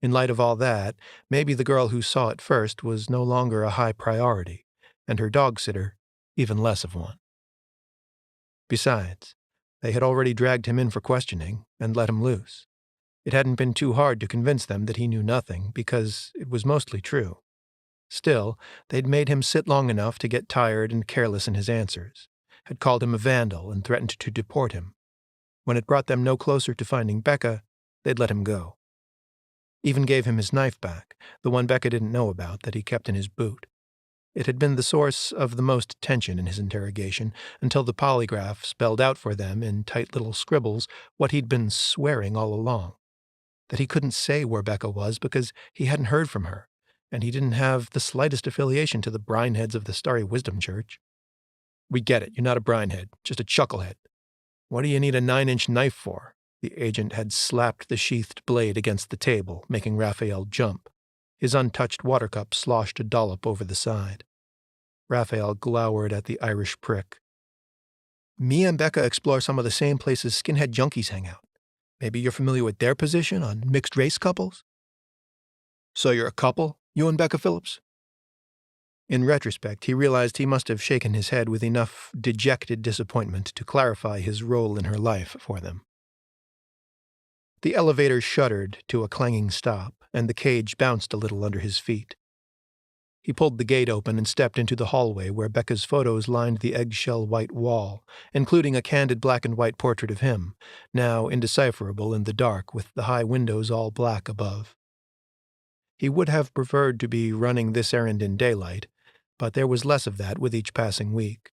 In light of all that, maybe the girl who saw it first was no longer a high priority, and her dog-sitter even less of one. Besides, they had already dragged him in for questioning and let him loose. It hadn't been too hard to convince them that he knew nothing, because it was mostly true. Still, they'd made him sit long enough to get tired and careless in his answers, had called him a vandal and threatened to deport him. When it brought them no closer to finding Becca, they'd let him go. Even gave him his knife back, the one Becca didn't know about that he kept in his boot. It had been the source of the most tension in his interrogation until the polygraph spelled out for them in tight little scribbles what he'd been swearing all along. That he couldn't say where Becca was because he hadn't heard from her, and he didn't have the slightest affiliation to the brineheads of the Starry Wisdom Church. We get it, you're not a brinehead, just a chucklehead. What do you need a 9-inch knife for? The agent had slapped the sheathed blade against the table, making Raphael jump. His untouched water cup sloshed a dollop over the side. Raphael glowered at the Irish prick. Me and Becca explore some of the same places skinhead junkies hang out. Maybe you're familiar with their position on mixed-race couples? So you're a couple, you and Becca Philips? In retrospect, he realized he must have shaken his head with enough dejected disappointment to clarify his role in her life for them. The elevator shuddered to a clanging stop, and the cage bounced a little under his feet. He pulled the gate open and stepped into the hallway where Becca's photos lined the eggshell white wall, including a candid black and white portrait of him, now indecipherable in the dark with the high windows all black above. He would have preferred to be running this errand in daylight, but there was less of that with each passing week.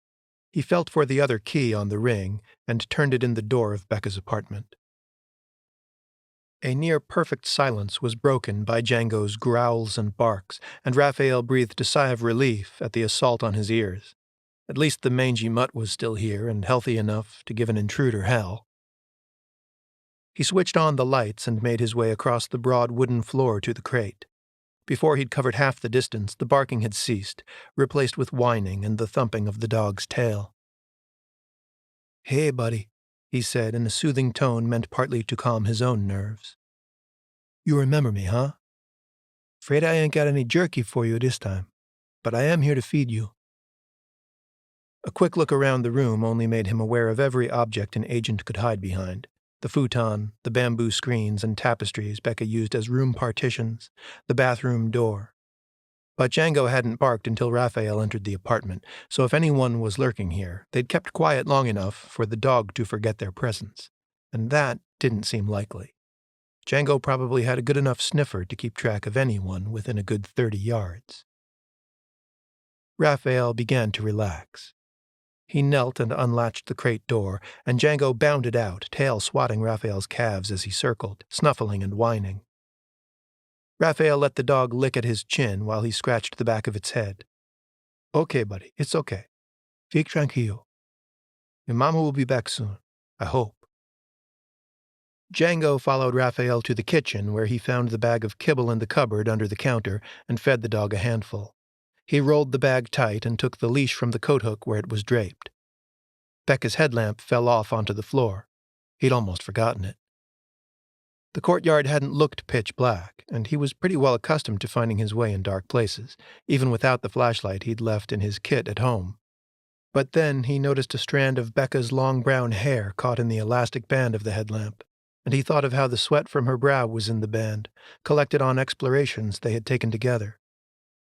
He felt for the other key on the ring and turned it in the door of Becca's apartment. A near-perfect silence was broken by Django's growls and barks, and Raphael breathed a sigh of relief at the assault on his ears. At least the mangy mutt was still here and healthy enough to give an intruder hell. He switched on the lights and made his way across the broad wooden floor to the crate. Before he'd covered half the distance, the barking had ceased, replaced with whining and the thumping of the dog's tail. "Hey, buddy," he said in a soothing tone meant partly to calm his own nerves. "You remember me, huh? Afraid I ain't got any jerky for you this time, but I am here to feed you." A quick look around the room only made him aware of every object an agent could hide behind. The futon, the bamboo screens and tapestries Becca used as room partitions, the bathroom door. But Django hadn't barked until Raphael entered the apartment, so if anyone was lurking here, they'd kept quiet long enough for the dog to forget their presence. And that didn't seem likely. Django probably had a good enough sniffer to keep track of anyone within a good 30 yards. Raphael began to relax. He knelt and unlatched the crate door, and Django bounded out, tail swatting Raphael's calves as he circled, snuffling and whining. Raphael let the dog lick at his chin while he scratched the back of its head. Okay, buddy, it's okay. Fique tranquilo. Your mama will be back soon, I hope. Django followed Raphael to the kitchen, where he found the bag of kibble in the cupboard under the counter and fed the dog a handful. He rolled the bag tight and took the leash from the coat hook where it was draped. Becca's headlamp fell off onto the floor. He'd almost forgotten it. The courtyard hadn't looked pitch black, and he was pretty well accustomed to finding his way in dark places, even without the flashlight he'd left in his kit at home. But then he noticed a strand of Becca's long brown hair caught in the elastic band of the headlamp, and he thought of how the sweat from her brow was in the band, collected on explorations they had taken together.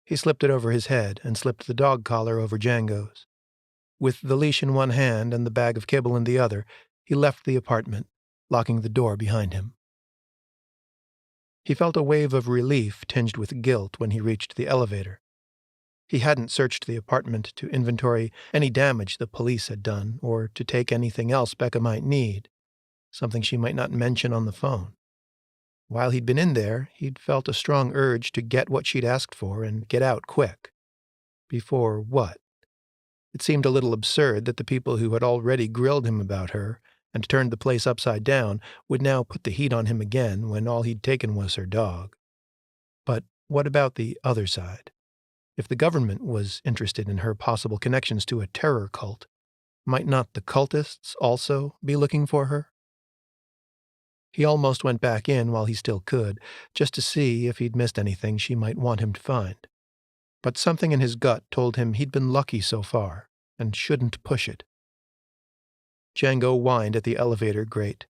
He slipped it over his head and slipped the dog collar over Django's. With the leash in one hand and the bag of kibble in the other, he left the apartment, locking the door behind him. He felt a wave of relief tinged with guilt when he reached the elevator. He hadn't searched the apartment to inventory any damage the police had done, or to take anything else Becca might need, something she might not mention on the phone. While he'd been in there, he'd felt a strong urge to get what she'd asked for and get out quick. Before what? It seemed a little absurd that the people who had already grilled him about her and turned the place upside down would now put the heat on him again when all he'd taken was her dog. But what about the other side? If the government was interested in her possible connections to a terror cult, might not the cultists also be looking for her? He almost went back in while he still could, just to see if he'd missed anything she might want him to find. But something in his gut told him he'd been lucky so far, and shouldn't push it. Django whined at the elevator grate,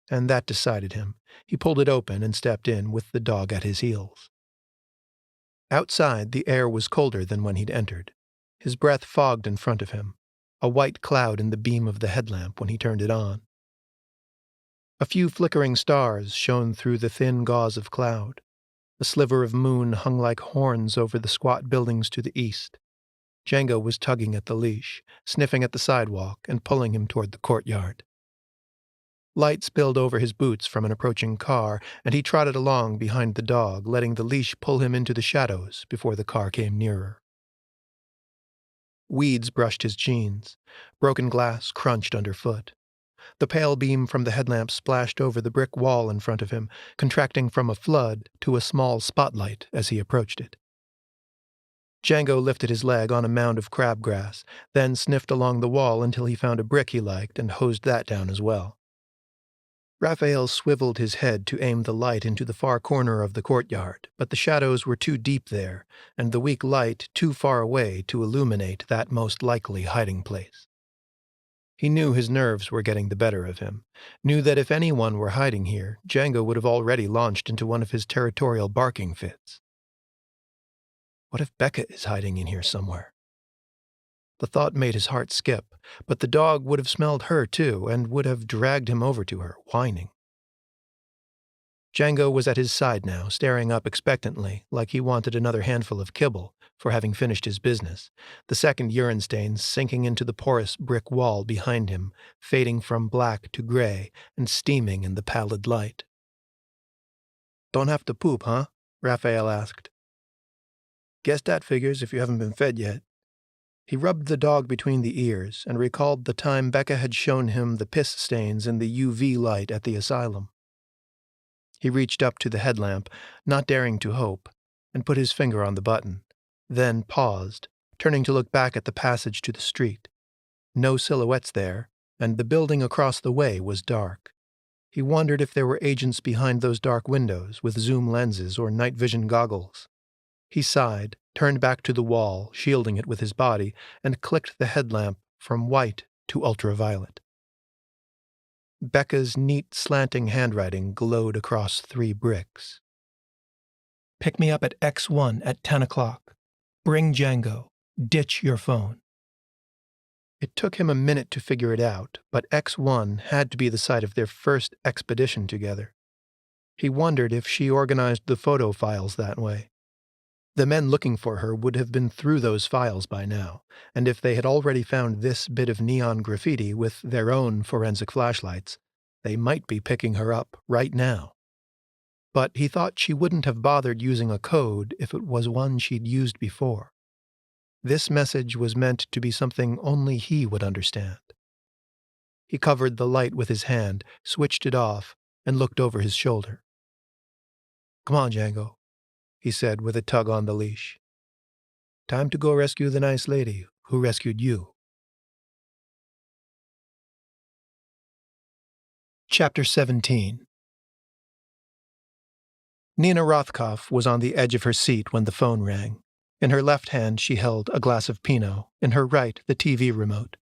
and that decided him. He pulled it open and stepped in with the dog at his heels. Outside, the air was colder than when he'd entered. His breath fogged in front of him, a white cloud in the beam of the headlamp when he turned it on. A few flickering stars shone through the thin gauze of cloud. A sliver of moon hung like horns over the squat buildings to the east. Django was tugging at the leash, sniffing at the sidewalk, and pulling him toward the courtyard. Light spilled over his boots from an approaching car, and he trotted along behind the dog, letting the leash pull him into the shadows before the car came nearer. Weeds brushed his jeans. Broken glass crunched underfoot. The pale beam from the headlamp splashed over the brick wall in front of him, contracting from a flood to a small spotlight as he approached it. Django lifted his leg on a mound of crabgrass, then sniffed along the wall until he found a brick he liked and hosed that down as well. Raphael swiveled his head to aim the light into the far corner of the courtyard, but the shadows were too deep there, and the weak light too far away to illuminate that most likely hiding place. He knew his nerves were getting the better of him, knew that if anyone were hiding here, Django would have already launched into one of his territorial barking fits. What if Becca is hiding in here somewhere? The thought made his heart skip, but the dog would have smelled her too and would have dragged him over to her, whining. Django was at his side now, staring up expectantly, like he wanted another handful of kibble for having finished his business, the second urine stain sinking into the porous brick wall behind him, fading from black to gray and steaming in the pallid light. "Don't have to poop, huh?" Raphael asked. "Guess that figures if you haven't been fed yet." He rubbed the dog between the ears and recalled the time Becca had shown him the piss stains in the UV light at the asylum. He reached up to the headlamp, not daring to hope, and put his finger on the button, then paused, turning to look back at the passage to the street. No silhouettes there, and the building across the way was dark. He wondered if there were agents behind those dark windows with zoom lenses or night vision goggles. He sighed, turned back to the wall, shielding it with his body, and clicked the headlamp from white to ultraviolet. Becca's neat, slanting handwriting glowed across 3 bricks. "Pick me up at X1 at 10 o'clock. Bring Django. Ditch your phone." It took him a minute to figure it out, but X1 had to be the site of their first expedition together. He wondered if she organized the photo files that way. The men looking for her would have been through those files by now, and if they had already found this bit of neon graffiti with their own forensic flashlights, they might be picking her up right now. But he thought she wouldn't have bothered using a code if it was one she'd used before. This message was meant to be something only he would understand. He covered the light with his hand, switched it off, and looked over his shoulder. "Come on, Django," he said with a tug on the leash. "Time to go rescue the nice lady who rescued you." Chapter 17. Nina Rothkopf was on the edge of her seat when the phone rang. In her left hand she held a glass of Pinot, in her right the TV remote.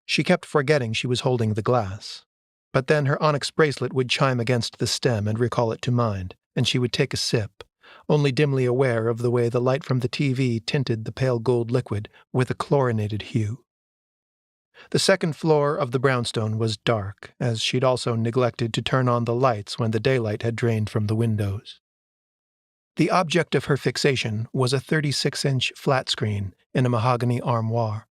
She kept forgetting she was holding the glass. But then her onyx bracelet would chime against the stem and recall it to mind, and she would take a sip, only dimly aware of the way the light from the TV tinted the pale gold liquid with a chlorinated hue. The second floor of the brownstone was dark, as she'd also neglected to turn on the lights when the daylight had drained from the windows. The object of her fixation was a 36-inch flat screen in a mahogany armoire.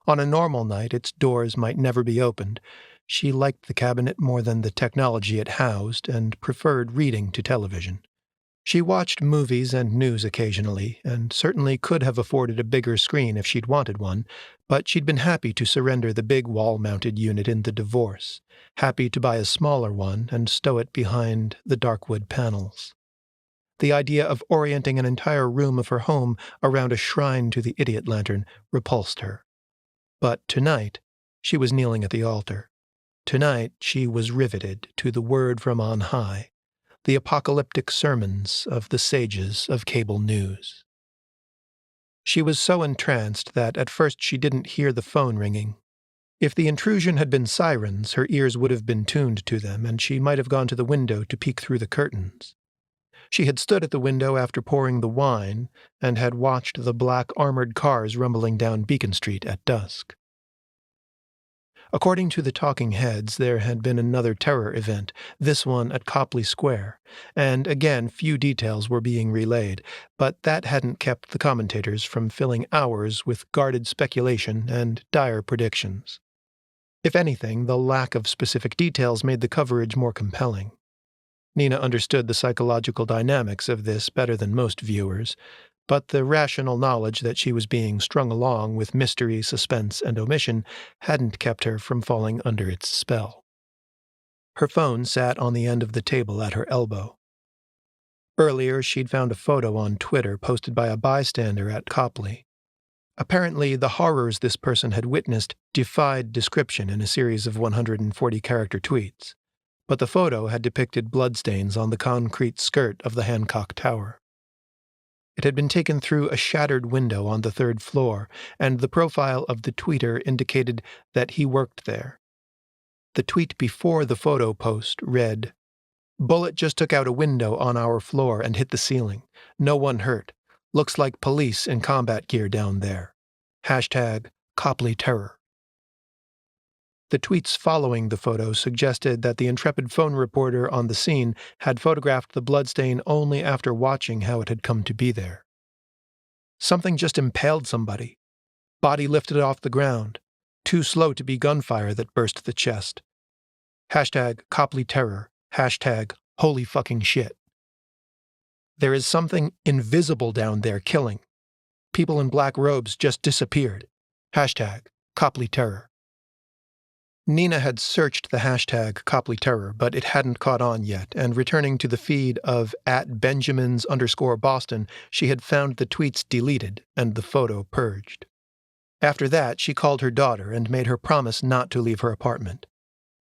On a normal night, its doors might never be opened. She liked the cabinet more than the technology it housed and preferred reading to television. She watched movies and news occasionally, and certainly could have afforded a bigger screen if she'd wanted one, but she'd been happy to surrender the big wall-mounted unit in the divorce, happy to buy a smaller one and stow it behind the dark wood panels. The idea of orienting an entire room of her home around a shrine to the idiot lantern repulsed her. But tonight, she was kneeling at the altar. Tonight, she was riveted to the word from on high, the apocalyptic sermons of the sages of cable news. She was so entranced that at first she didn't hear the phone ringing. If the intrusion had been sirens, her ears would have been tuned to them, and she might have gone to the window to peek through the curtains. She had stood at the window after pouring the wine and had watched the black armored cars rumbling down Beacon Street at dusk. According to the talking heads, there had been another terror event, this one at Copley Square, and again few details were being relayed, but that hadn't kept the commentators from filling hours with guarded speculation and dire predictions. If anything, the lack of specific details made the coverage more compelling. Nina understood the psychological dynamics of this better than most viewers, but the rational knowledge that she was being strung along with mystery, suspense, and omission hadn't kept her from falling under its spell. Her phone sat on the end of the table at her elbow. Earlier, she'd found a photo on Twitter posted by a bystander at Copley. Apparently, the horrors this person had witnessed defied description in a series of 140-character tweets, but the photo had depicted bloodstains on the concrete skirt of the Hancock Tower. It had been taken through a shattered window on the third floor, and the profile of the tweeter indicated that he worked there. The tweet before the photo post read, "Bullet just took out a window on our floor and hit the ceiling. No one hurt. Looks like police in combat gear down there. Hashtag Copley Terror." The tweets following the photo suggested that the intrepid phone reporter on the scene had photographed the bloodstain only after watching how it had come to be there. Something just impaled somebody. Body lifted off the ground. Too slow to be gunfire that burst the chest. Hashtag Copley Terror. Hashtag holy fucking shit. There is something invisible down there killing. People in black robes just disappeared. Hashtag Copley Terror. Nina had searched the hashtag Copley Terror, but it hadn't caught on yet, and returning to the feed of @Benjamins_Boston, she had found the tweets deleted and the photo purged. After that, she called her daughter and made her promise not to leave her apartment.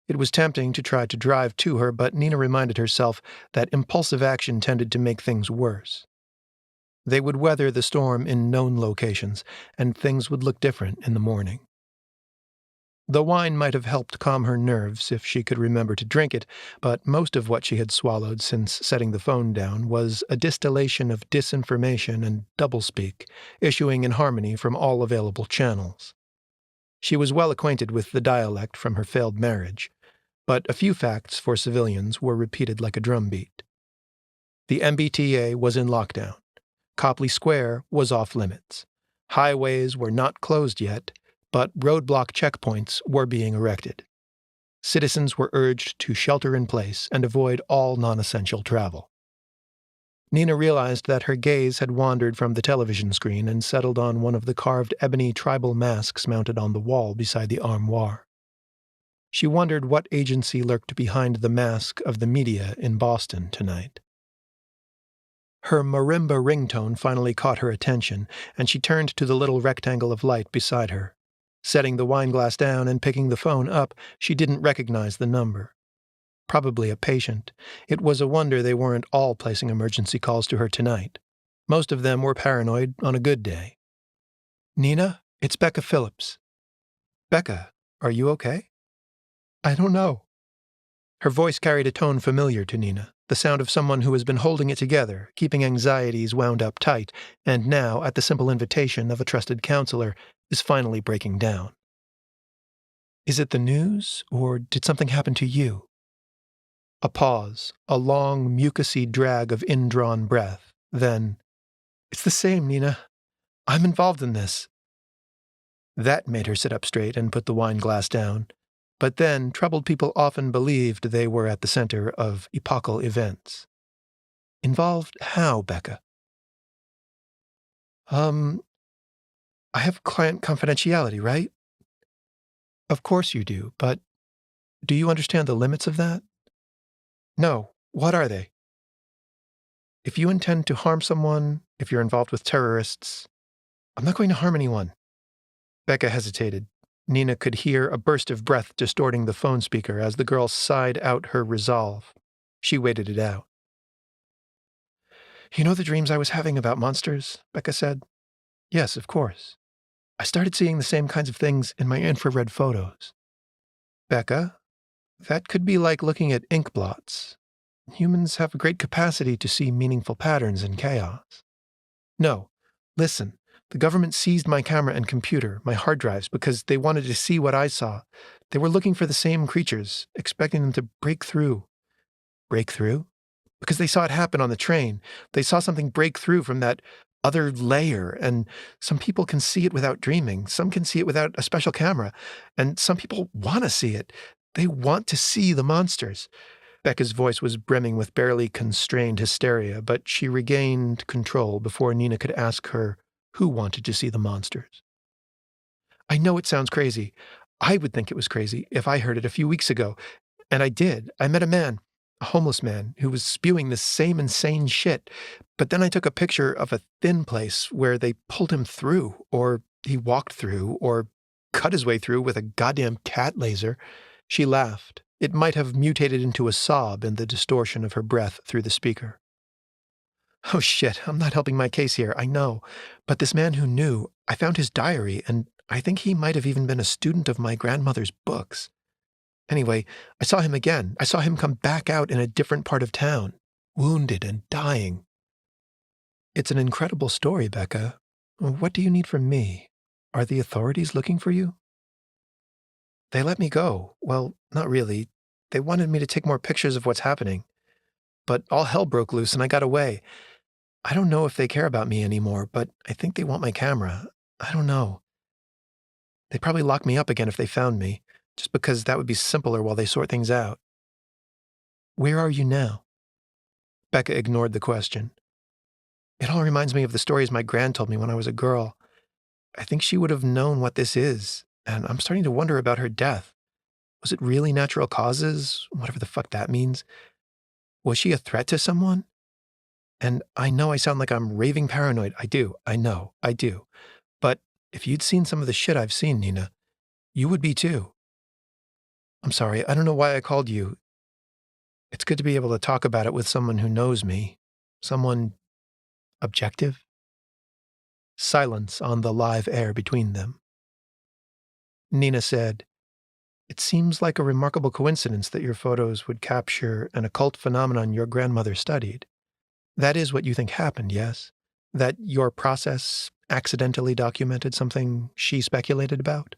It was tempting to try to drive to her, but Nina reminded herself that impulsive action tended to make things worse. They would weather the storm in known locations, and things would look different in the morning. The wine might have helped calm her nerves if she could remember to drink it, but most of what she had swallowed since setting the phone down was a distillation of disinformation and doublespeak, issuing in harmony from all available channels. She was well acquainted with the dialect from her failed marriage, but a few facts for civilians were repeated like a drumbeat. The MBTA was in lockdown. Copley Square was off limits. Highways were not closed yet, but roadblock checkpoints were being erected. Citizens were urged to shelter in place and avoid all non-essential travel. Nina realized that her gaze had wandered from the television screen and settled on one of the carved ebony tribal masks mounted on the wall beside the armoire. She wondered what agency lurked behind the mask of the media in Boston tonight. Her marimba ringtone finally caught her attention, and she turned to the little rectangle of light beside her. Setting the wineglass down and picking the phone up, she didn't recognize the number. Probably a patient. It was a wonder they weren't all placing emergency calls to her tonight. Most of them were paranoid on a good day. "Nina, it's Becca Philips." "Becca, are you okay?" "I don't know." Her voice carried a tone familiar to Nina, the sound of someone who has been holding it together, keeping anxieties wound up tight, and now, at the simple invitation of a trusted counselor, is finally breaking down. "Is it the news, or did something happen to you?" A pause, a long, mucusy drag of indrawn breath. Then, "It's the same, Nina. I'm involved in this." That made her sit up straight and put the wineglass down. But then, troubled people often believed they were at the center of epochal events. "Involved how, Becca?" I have client confidentiality, right?" "Of course you do, but do you understand the limits of that?" "No. What are they?" "If you intend to harm someone, if you're involved with terrorists—" "I'm not going to harm anyone." Becca hesitated. Nina could hear a burst of breath distorting the phone speaker as the girl sighed out her resolve. She waited it out. "You know the dreams I was having about monsters?" Becca said. "Yes, of course. I started seeing the same kinds of things in my infrared photos." "Becca, that could be like looking at ink blots. Humans have a great capacity to see meaningful patterns in chaos." "No. Listen. The government seized my camera and computer, my hard drives, because they wanted to see what I saw. They were looking for the same creatures, expecting them to break through." "Break through?" "Because they saw it happen on the train. They saw something break through from that other layer, and some people can see it without dreaming. Some can see it without a special camera, and some people want to see it. They want to see the monsters." Becca's voice was brimming with barely constrained hysteria, but she regained control before Nina could ask her who wanted to see the monsters. "I know it sounds crazy. I would think it was crazy if I heard it a few weeks ago. And I did. I met a man, a homeless man, who was spewing the same insane shit. But then I took a picture of a thin place where they pulled him through, or he walked through, or cut his way through with a goddamn cat laser." She laughed. It might have mutated into a sob in the distortion of her breath through the speaker. "Oh shit, I'm not helping my case here, I know. But this man who knew, I found his diary, and I think he might have even been a student of my grandmother's books. Anyway, I saw him again. I saw him come back out in a different part of town, wounded and dying." "It's an incredible story, Becca. What do you need from me? Are the authorities looking for you?" "They let me go. Well, not really. They wanted me to take more pictures of what's happening. But all hell broke loose and I got away. I don't know if they care about me anymore, but I think they want my camera. I don't know. They'd probably lock me up again if they found me, just because that would be simpler while they sort things out." "Where are you now?" Becca ignored the question. "It all reminds me of the stories my gran told me when I was a girl. I think she would have known what this is, and I'm starting to wonder about her death. Was it really natural causes, whatever the fuck that means? Was she a threat to someone? And I know I sound like I'm raving paranoid. I do. I know. I do. But if you'd seen some of the shit I've seen, Nina, you would be too. I'm sorry. I don't know why I called you. It's good to be able to talk about it with someone who knows me. Someone objective." Silence on the live air between them. Nina said, "It seems like a remarkable coincidence that your photos would capture an occult phenomenon your grandmother studied. That is what you think happened, yes? That your process accidentally documented something she speculated about?"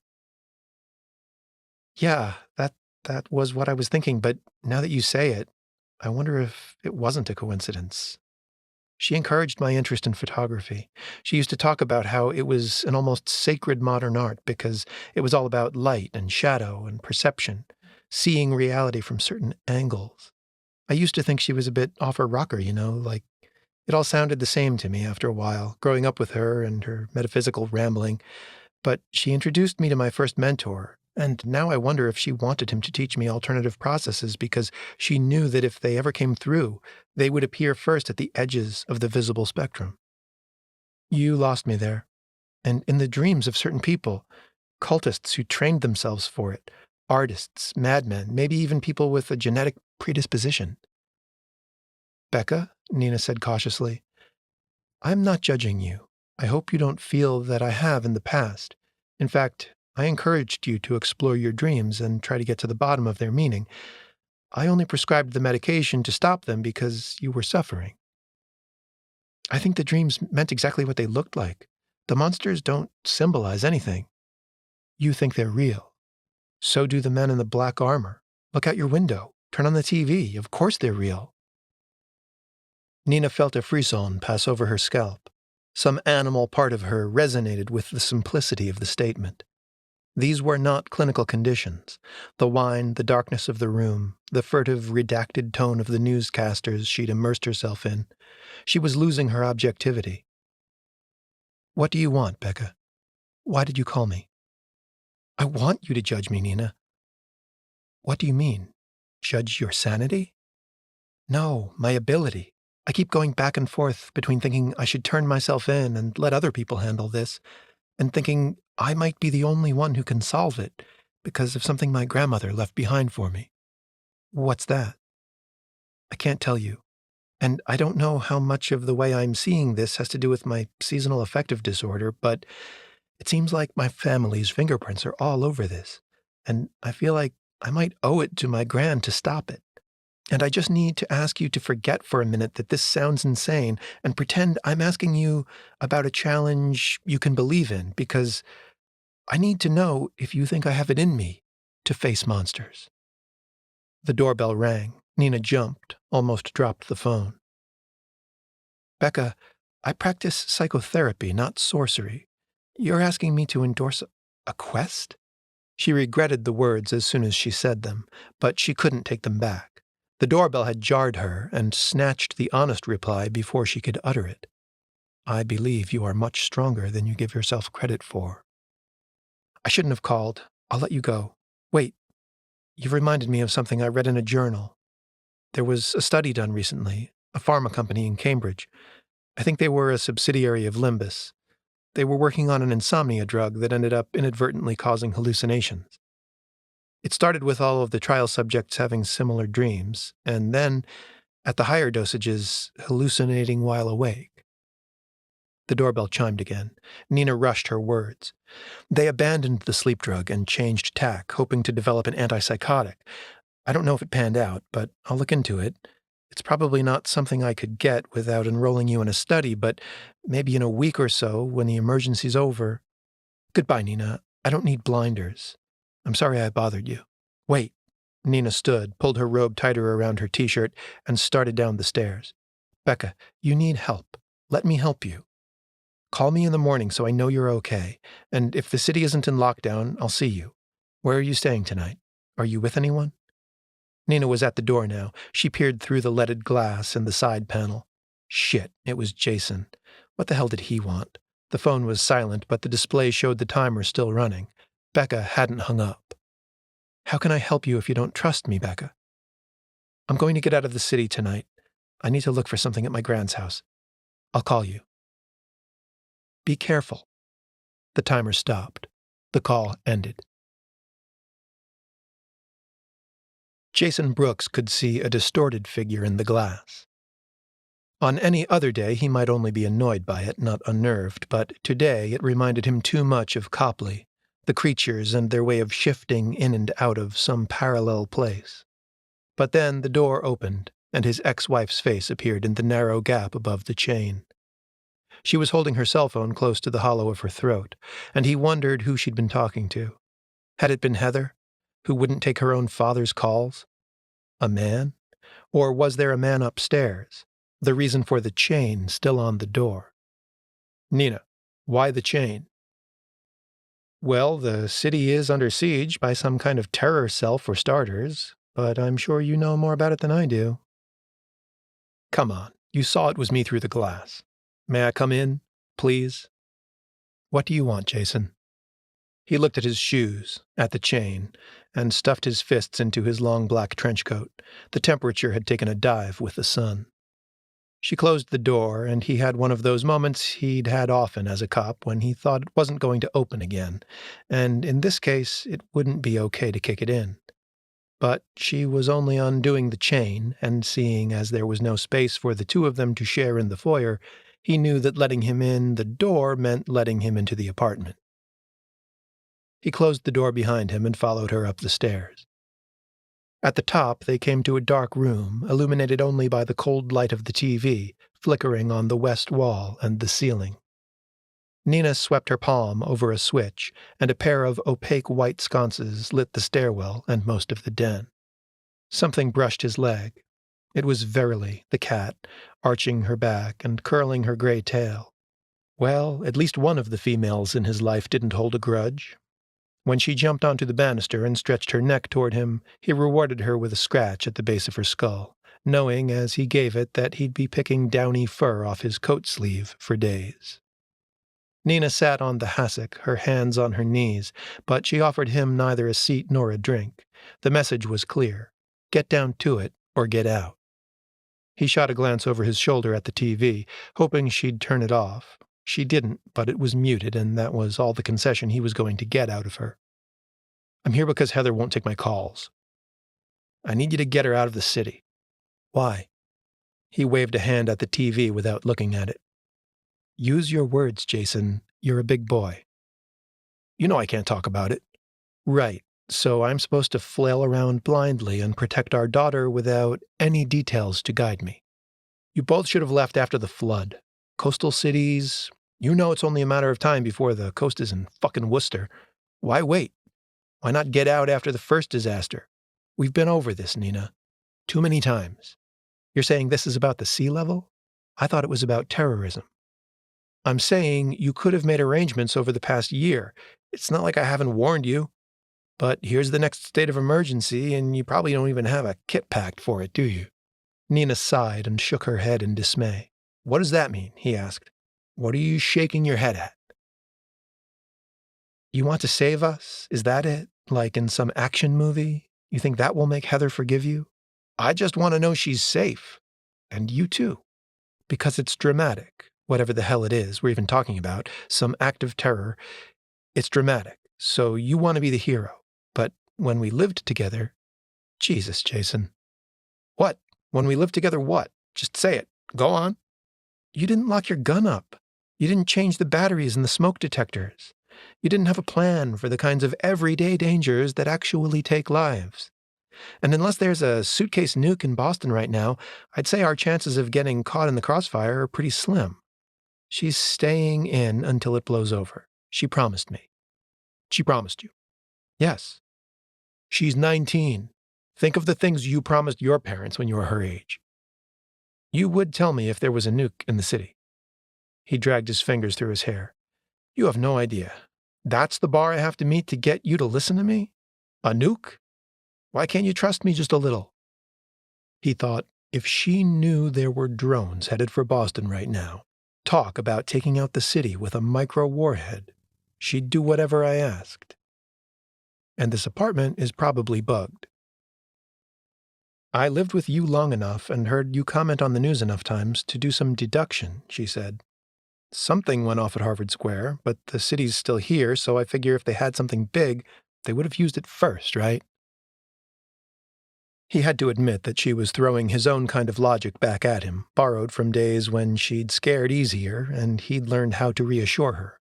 "Yeah, that was what I was thinking, but now that you say it, I wonder if it wasn't a coincidence." She encouraged my interest in photography. She used to talk about how it was an almost sacred modern art because it was all about light and shadow and perception, seeing reality from certain angles. I used to think she was a bit off her rocker, like it all sounded the same to me after a while, growing up with her and her metaphysical rambling. But she introduced me to my first mentor, and now I wonder if she wanted him to teach me alternative processes because she knew that if they ever came through, they would appear first at the edges of the visible spectrum. You lost me there, and in the dreams of certain people, cultists who trained themselves for it, artists, madmen, maybe even people with a genetic predisposition. Becca, Nina said cautiously, I'm not judging you. I hope you don't feel that I have in the past. In fact, I encouraged you to explore your dreams and try to get to the bottom of their meaning. I only prescribed the medication to stop them because you were suffering. I think the dreams meant exactly what they looked like. The monsters don't symbolize anything. You think they're real. So do the men in the black armor. Look out your window. Turn on the TV. Of course they're real. Nina felt a frisson pass over her scalp. Some animal part of her resonated with the simplicity of the statement. These were not clinical conditions. The wine, the darkness of the room, the furtive, redacted tone of the newscasters she'd immersed herself in. She was losing her objectivity. What do you want, Becca? Why did you call me? I want you to judge me, Nina. What do you mean? Judge your sanity? No, my ability. I keep going back and forth between thinking I should turn myself in and let other people handle this, and thinking I might be the only one who can solve it because of something my grandmother left behind for me. What's that? I can't tell you. And I don't know how much of the way I'm seeing this has to do with my seasonal affective disorder, but it seems like my family's fingerprints are all over this, and I feel like I might owe it to my gran to stop it. And I just need to ask you to forget for a minute that this sounds insane and pretend I'm asking you about a challenge you can believe in, because I need to know if you think I have it in me to face monsters. The doorbell rang. Nina jumped, almost dropped the phone. Becca, I practice psychotherapy, not sorcery. You're asking me to endorse a quest? She regretted the words as soon as she said them, but she couldn't take them back. The doorbell had jarred her and snatched the honest reply before she could utter it. I believe you are much stronger than you give yourself credit for. I shouldn't have called. I'll let you go. Wait, you've reminded me of something I read in a journal. There was a study done recently, a pharma company in Cambridge. I think they were a subsidiary of Limbus. They were working on an insomnia drug that ended up inadvertently causing hallucinations. It started with all of the trial subjects having similar dreams, and then, at the higher dosages, hallucinating while awake. The doorbell chimed again. Nina rushed her words. They abandoned the sleep drug and changed tack, hoping to develop an antipsychotic. I don't know if it panned out, but I'll look into it. It's probably not something I could get without enrolling you in a study, but maybe in a week or so, when the emergency's over. Goodbye, Nina. I don't need blinders. I'm sorry I bothered you. Wait. Nina stood, pulled her robe tighter around her t-shirt, and started down the stairs. Becca, you need help. Let me help you. Call me in the morning so I know you're okay, and if the city isn't in lockdown, I'll see you. Where are you staying tonight? Are you with anyone? Nina was at the door now. She peered through the leaded glass in the side panel. Shit, it was Jason. What the hell did he want? The phone was silent, but the display showed the timer still running. Becca hadn't hung up. How can I help you if you don't trust me, Becca? I'm going to get out of the city tonight. I need to look for something at my grand's house. I'll call you. Be careful. The timer stopped. The call ended. Jason Brooks could see a distorted figure in the glass. On any other day, he might only be annoyed by it, not unnerved, but today it reminded him too much of Copley, the creatures and their way of shifting in and out of some parallel place. But then the door opened, and his ex-wife's face appeared in the narrow gap above the chain. She was holding her cell phone close to the hollow of her throat, and he wondered who she'd been talking to. Had it been Heather, who wouldn't take her own father's calls? A man? Or was there a man upstairs? the reason for the chain still on the door. Nina, why the chain? Well, the city is under siege by some kind of terror cell for starters, but I'm sure you know more about it than I do. Come on, you saw it was me through the glass. May I come in, please? What do you want, Jason? He looked at his shoes, at the chain, and stuffed his fists into his long black trench coat. The temperature had taken a dive with the sun. She closed the door, and he had one of those moments he'd had often as a cop when he thought it wasn't going to open again, and in this case it wouldn't be okay to kick it in. But she was only undoing the chain, and seeing as there was no space for the two of them to share in the foyer, he knew that letting him in the door meant letting him into the apartment. He closed the door behind him and followed her up the stairs. At the top, they came to a dark room, illuminated only by the cold light of the TV, flickering on the west wall and the ceiling. Nina swept her palm over a switch, and a pair of opaque white sconces lit the stairwell and most of the den. Something brushed his leg. It was Verily, the cat, arching her back and curling her gray tail. Well, at least one of the females in his life didn't hold a grudge. When she jumped onto the banister and stretched her neck toward him, he rewarded her with a scratch at the base of her skull, knowing as he gave it that he'd be picking downy fur off his coat sleeve for days. Nina sat on the hassock, her hands on her knees, but she offered him neither a seat nor a drink. The message was clear. Get down to it, or get out. He shot a glance over his shoulder at the TV, hoping she'd turn it off. She didn't, but it was muted, and that was all the concession he was going to get out of her. I'm here because Heather won't take my calls. I need you to get her out of the city. Why? He waved a hand at the TV without looking at it. Use your words, Jason. You're a big boy. You know I can't talk about it. Right, so I'm supposed to flail around blindly and protect our daughter without any details to guide me. You both should have left after the flood. Coastal cities, you know it's only a matter of time before the coast is in fucking Worcester. Why wait? Why not get out after the first disaster? We've been over this, Nina. Too many times. You're saying this is about the sea level? I thought it was about terrorism. I'm saying you could have made arrangements over the past year. It's not like I haven't warned you. But here's the next state of emergency, and you probably don't even have a kit packed for it, do you? Nina sighed and shook her head in dismay. What does that mean? He asked. What are you shaking your head at? You want to save us? Is that it? Like in some action movie? You think that will make Heather forgive you? I just want to know she's safe. And you too. Because it's dramatic. Whatever the hell it is we're even talking about, some act of terror. It's dramatic. So you want to be the hero. But when we lived together... Jesus, Jason. What? When we lived together what? Just say it. Go on. You didn't lock your gun up. You didn't change the batteries in the smoke detectors. You didn't have a plan for the kinds of everyday dangers that actually take lives. And unless there's a suitcase nuke in Boston right now, I'd say our chances of getting caught in the crossfire are pretty slim. She's staying in until it blows over. She promised me. She promised you. Yes. She's 19. Think of the things you promised your parents when you were her age. You would tell me if there was a nuke in the city. He dragged his fingers through his hair. You have no idea. That's the bar I have to meet to get you to listen to me? A nuke? Why can't you trust me just a little? He thought, if she knew there were drones headed for Boston right now, talk about taking out the city with a micro-warhead, she'd do whatever I asked. And this apartment is probably bugged. I lived with you long enough and heard you comment on the news enough times to do some deduction, she said. Something went off at Harvard Square, but the city's still here, so I figure if they had something big, they would have used it first, right? He had to admit that she was throwing his own kind of logic back at him, borrowed from days when she'd scared easier and he'd learned how to reassure her.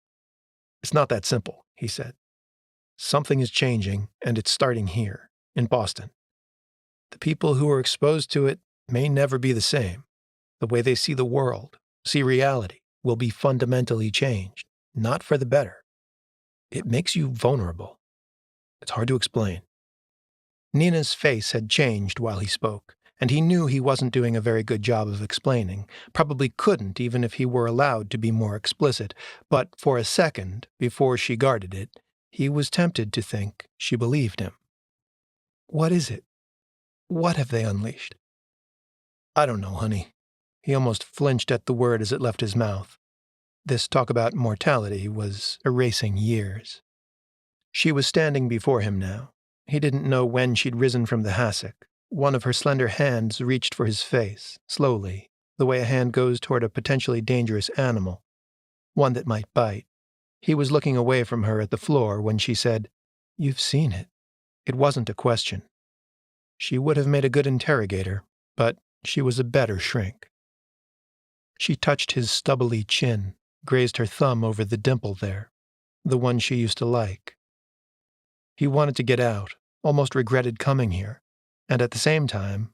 It's not that simple, he said. Something is changing, and it's starting here, in Boston. The people who are exposed to it may never be the same. The way they see the world, see reality, will be fundamentally changed, not for the better. It makes you vulnerable. It's hard to explain. Nina's face had changed while he spoke, and he knew he wasn't doing a very good job of explaining, probably couldn't even if he were allowed to be more explicit, but for a second, before she guarded it, he was tempted to think she believed him. What is it? What have they unleashed? I don't know, honey. He almost flinched at the word as it left his mouth. This talk about mortality was erasing years. She was standing before him now. He didn't know when she'd risen from the hassock. One of her slender hands reached for his face, slowly, the way a hand goes toward a potentially dangerous animal, one that might bite. He was looking away from her at the floor when she said, "You've seen it." It wasn't a question. She would have made a good interrogator, but she was a better shrink. She touched his stubbly chin, grazed her thumb over the dimple there, the one she used to like. He wanted to get out, almost regretted coming here, and at the same time,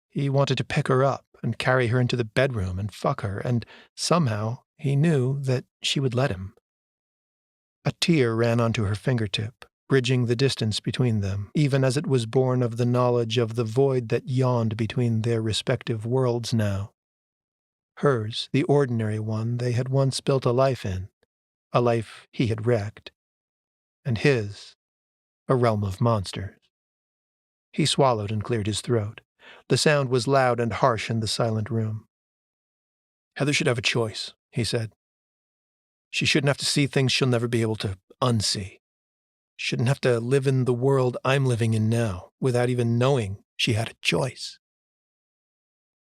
he wanted to pick her up and carry her into the bedroom and fuck her, and somehow he knew that she would let him. A tear ran onto her fingertip, bridging the distance between them, even as it was born of the knowledge of the void that yawned between their respective worlds now. Hers, the ordinary one they had once built a life in, a life he had wrecked, and his, a realm of monsters. He swallowed and cleared his throat. The sound was loud and harsh in the silent room. Heather should have a choice, he said. She shouldn't have to see things she'll never be able to unsee. Shouldn't have to live in the world I'm living in now, without even knowing she had a choice.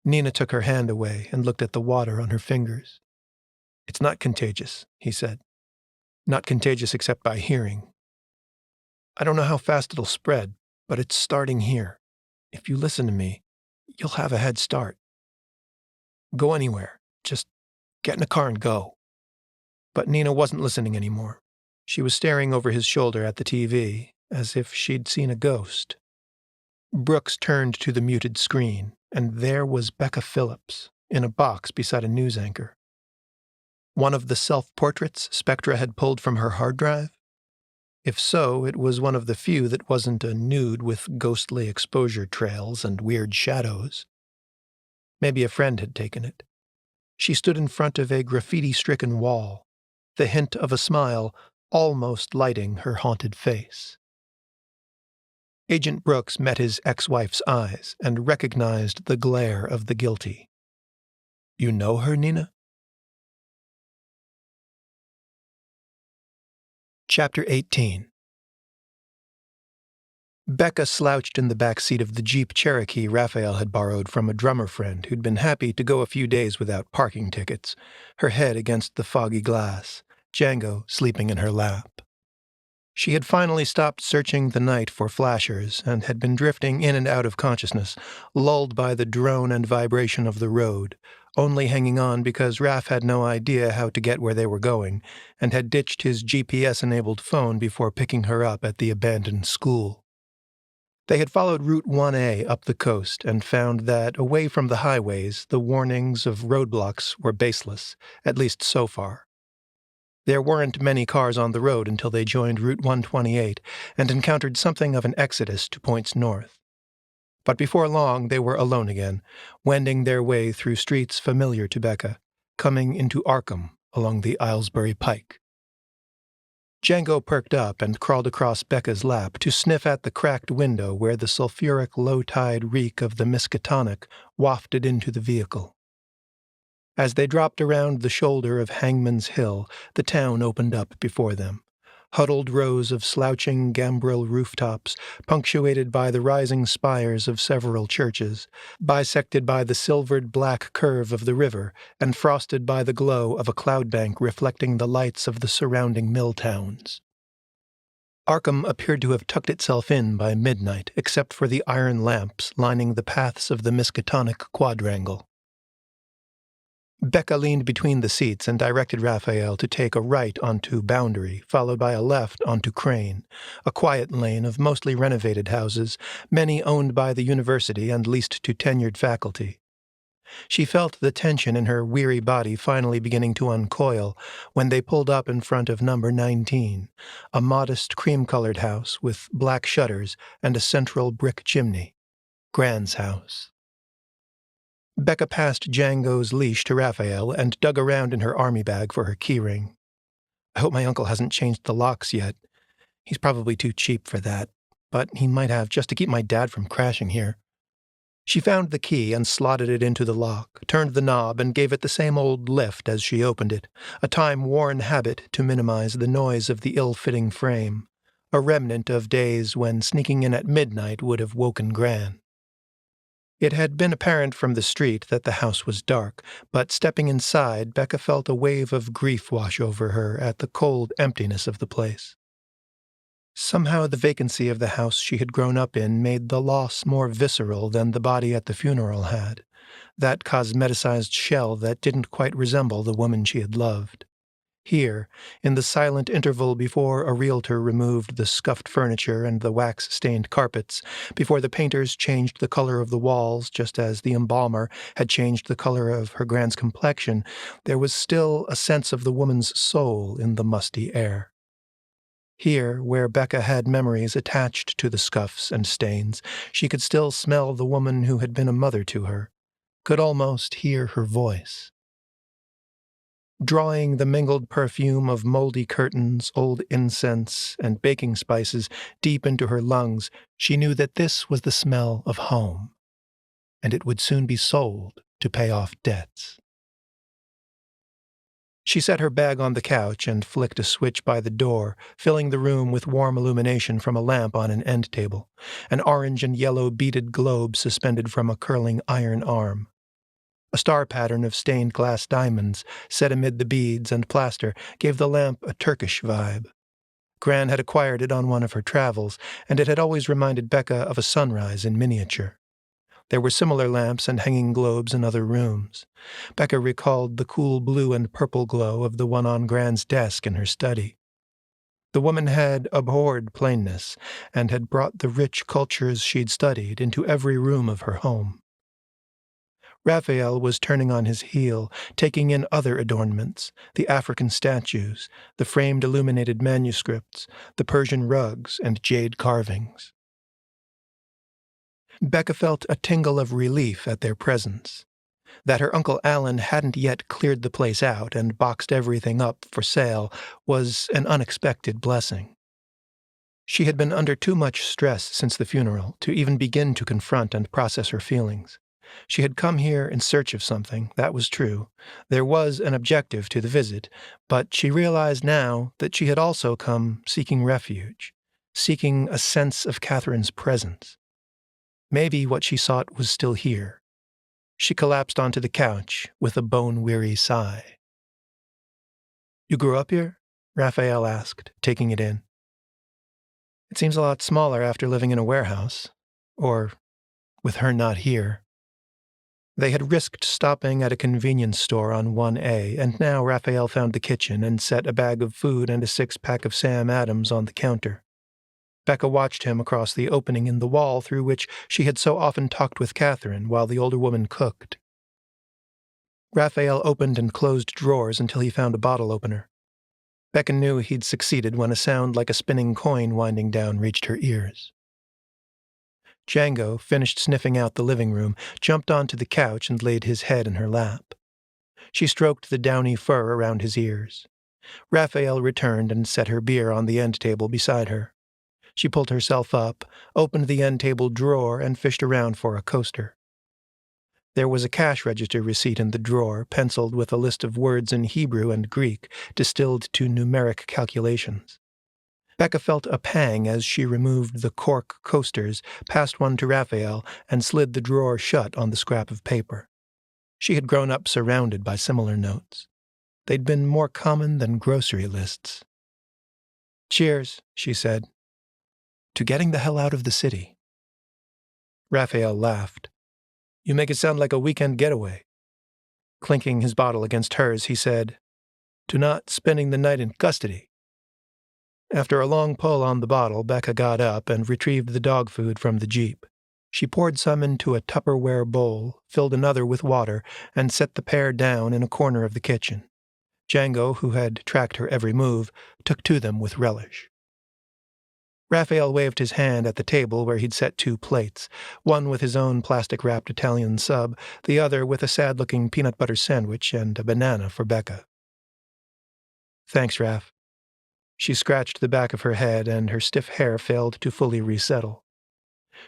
Nina took her hand away and looked at the water on her fingers. It's not contagious, he said. Not contagious except by hearing. I don't know how fast it'll spread, but it's starting here. If you listen to me, you'll have a head start. Go anywhere. Just get in a car and go. But Nina wasn't listening anymore. She was staring over his shoulder at the TV, as if she'd seen a ghost. Brooks turned to the muted screen, and there was Becca Philips, in a box beside a news anchor. One of the self-portraits SPECTRA had pulled from her hard drive? If so, it was one of the few that wasn't a nude with ghostly exposure trails and weird shadows. Maybe a friend had taken it. She stood in front of a graffiti-stricken wall, the hint of a smile almost lighting her haunted face. Agent Brooks met his ex-wife's eyes and recognized the glare of the guilty. You know her, Nina? Chapter 18. Becca slouched in the back seat of the Jeep Cherokee Raphael had borrowed from a drummer friend who'd been happy to go a few days without parking tickets, her head against the foggy glass, Django sleeping in her lap. She had finally stopped searching the night for flashers and had been drifting in and out of consciousness, lulled by the drone and vibration of the road, only hanging on because Raph had no idea how to get where they were going and had ditched his GPS-enabled phone before picking her up at the abandoned school. They had followed Route 1A up the coast and found that, away from the highways, the warnings of roadblocks were baseless, at least so far. There weren't many cars on the road until they joined Route 128 and encountered something of an exodus to points north. But before long they were alone again, wending their way through streets familiar to Becca, coming into Arkham along the Aylesbury Pike. Django perked up and crawled across Becca's lap to sniff at the cracked window where the sulfuric low-tide reek of the Miskatonic wafted into the vehicle. As they dropped around the shoulder of Hangman's Hill, the town opened up before them. Huddled rows of slouching gambrel rooftops, punctuated by the rising spires of several churches, bisected by the silvered black curve of the river, and frosted by the glow of a cloud bank reflecting the lights of the surrounding mill towns. Arkham appeared to have tucked itself in by midnight, except for the iron lamps lining the paths of the Miskatonic quadrangle. Becca leaned between the seats and directed Raphael to take a right onto Boundary, followed by a left onto Crane, a quiet lane of mostly renovated houses, many owned by the university and leased to tenured faculty. She felt the tension in her weary body finally beginning to uncoil when they pulled up in front of number 19, a modest cream-colored house with black shutters and a central brick chimney. Grand's house. Becca passed Django's leash to Raphael and dug around in her army bag for her keyring. I hope my uncle hasn't changed the locks yet. He's probably too cheap for that, but he might have just to keep my dad from crashing here. She found the key and slotted it into the lock, turned the knob, and gave it the same old lift as she opened it, a time-worn habit to minimize the noise of the ill-fitting frame, a remnant of days when sneaking in at midnight would have woken Gran. It had been apparent from the street that the house was dark, but stepping inside, Becca felt a wave of grief wash over her at the cold emptiness of the place. Somehow the vacancy of the house she had grown up in made the loss more visceral than the body at the funeral had, that cosmeticized shell that didn't quite resemble the woman she had loved. Here, in the silent interval before a realtor removed the scuffed furniture and the wax-stained carpets, before the painters changed the color of the walls just as the embalmer had changed the color of her Gran's complexion, there was still a sense of the woman's soul in the musty air. Here, where Becca had memories attached to the scuffs and stains, she could still smell the woman who had been a mother to her, could almost hear her voice. Drawing the mingled perfume of moldy curtains, old incense, and baking spices deep into her lungs, she knew that this was the smell of home, and it would soon be sold to pay off debts. She set her bag on the couch and flicked a switch by the door, filling the room with warm illumination from a lamp on an end table, an orange and yellow beaded globe suspended from a curling iron arm. A star pattern of stained glass diamonds, set amid the beads and plaster, gave the lamp a Turkish vibe. Gran had acquired it on one of her travels, and it had always reminded Becca of a sunrise in miniature. There were similar lamps and hanging globes in other rooms. Becca recalled the cool blue and purple glow of the one on Gran's desk in her study. The woman had abhorred plainness, and had brought the rich cultures she'd studied into every room of her home. Raphael was turning on his heel, taking in other adornments, the African statues, the framed illuminated manuscripts, the Persian rugs and jade carvings. Becca felt a tingle of relief at their presence. That her Uncle Alan hadn't yet cleared the place out and boxed everything up for sale was an unexpected blessing. She had been under too much stress since the funeral to even begin to confront and process her feelings. She had come here in search of something, that was true. There was an objective to the visit, but she realized now that she had also come seeking refuge, seeking a sense of Catherine's presence. Maybe what she sought was still here. She collapsed onto the couch with a bone-weary sigh. "You grew up here?" Raphael asked, taking it in. "It seems a lot smaller after living in a warehouse. Or with her not here." They had risked stopping at a convenience store on 1A, and now Raphael found the kitchen and set a bag of food and a 6-pack of Sam Adams on the counter. Becca watched him across the opening in the wall through which she had so often talked with Catherine while the older woman cooked. Raphael opened and closed drawers until he found a bottle opener. Becca knew he'd succeeded when a sound like a spinning coin winding down reached her ears. Django, finished sniffing out the living room, jumped onto the couch and laid his head in her lap. She stroked the downy fur around his ears. Raphael returned and set her beer on the end table beside her. She pulled herself up, opened the end table drawer, and fished around for a coaster. There was a cash register receipt in the drawer, penciled with a list of words in Hebrew and Greek, distilled to numeric calculations. Becca felt a pang as she removed the cork coasters, passed one to Raphael, and slid the drawer shut on the scrap of paper. She had grown up surrounded by similar notes. They'd been more common than grocery lists. "Cheers," she said. "To getting the hell out of the city." Raphael laughed. "You make it sound like a weekend getaway." Clinking his bottle against hers, he said, "To not spending the night in custody." After a long pull on the bottle, Becca got up and retrieved the dog food from the Jeep. She poured some into a Tupperware bowl, filled another with water, and set the pair down in a corner of the kitchen. Django, who had tracked her every move, took to them with relish. Raphael waved his hand at the table where he'd set 2 plates, one with his own plastic-wrapped Italian sub, the other with a sad-looking peanut butter sandwich and a banana for Becca. "Thanks, Raph." She scratched the back of her head, and her stiff hair failed to fully resettle.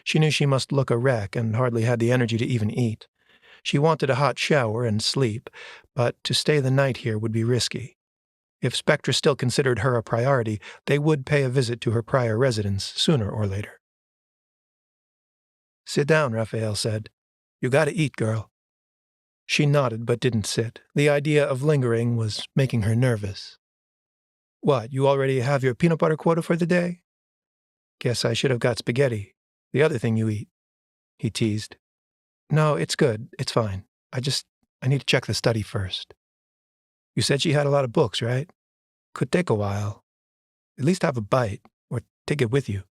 She knew she must look a wreck and hardly had the energy to even eat. She wanted a hot shower and sleep, but to stay the night here would be risky. If SPECTRA still considered her a priority, they would pay a visit to her prior residence sooner or later. "Sit down," Raphael said. "You gotta eat, girl." She nodded but didn't sit. The idea of lingering was making her nervous. "What, you already have your peanut butter quota for the day?" "Guess I should have got spaghetti. The other thing you eat," he teased. "No, it's good. It's fine. I need to check the study first." "You said she had a lot of books, right? Could take a while. At least have a bite, or take it with you."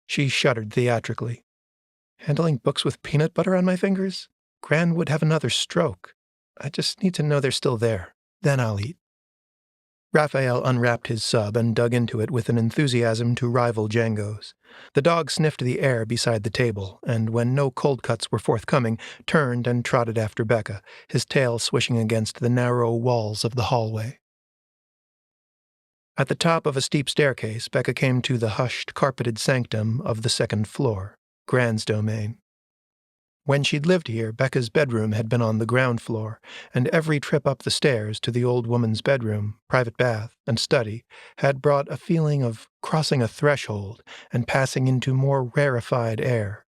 She shuddered theatrically. "Handling books with peanut butter on my fingers? Gran would have another stroke. I just need to know they're still there. Then I'll eat." Raphael unwrapped his sub and dug into it with an enthusiasm to rival Django's. The dog sniffed the air beside the table, and when no cold cuts were forthcoming, turned and trotted after Becca, his tail swishing against the narrow walls of the hallway. At the top of a steep staircase, Becca came to the hushed, carpeted sanctum of the 2nd floor, Gran's domain. When she'd lived here, Becca's bedroom had been on the ground floor, and every trip up the stairs to the old woman's bedroom, private bath, and study had brought a feeling of crossing a threshold and passing into more rarefied air.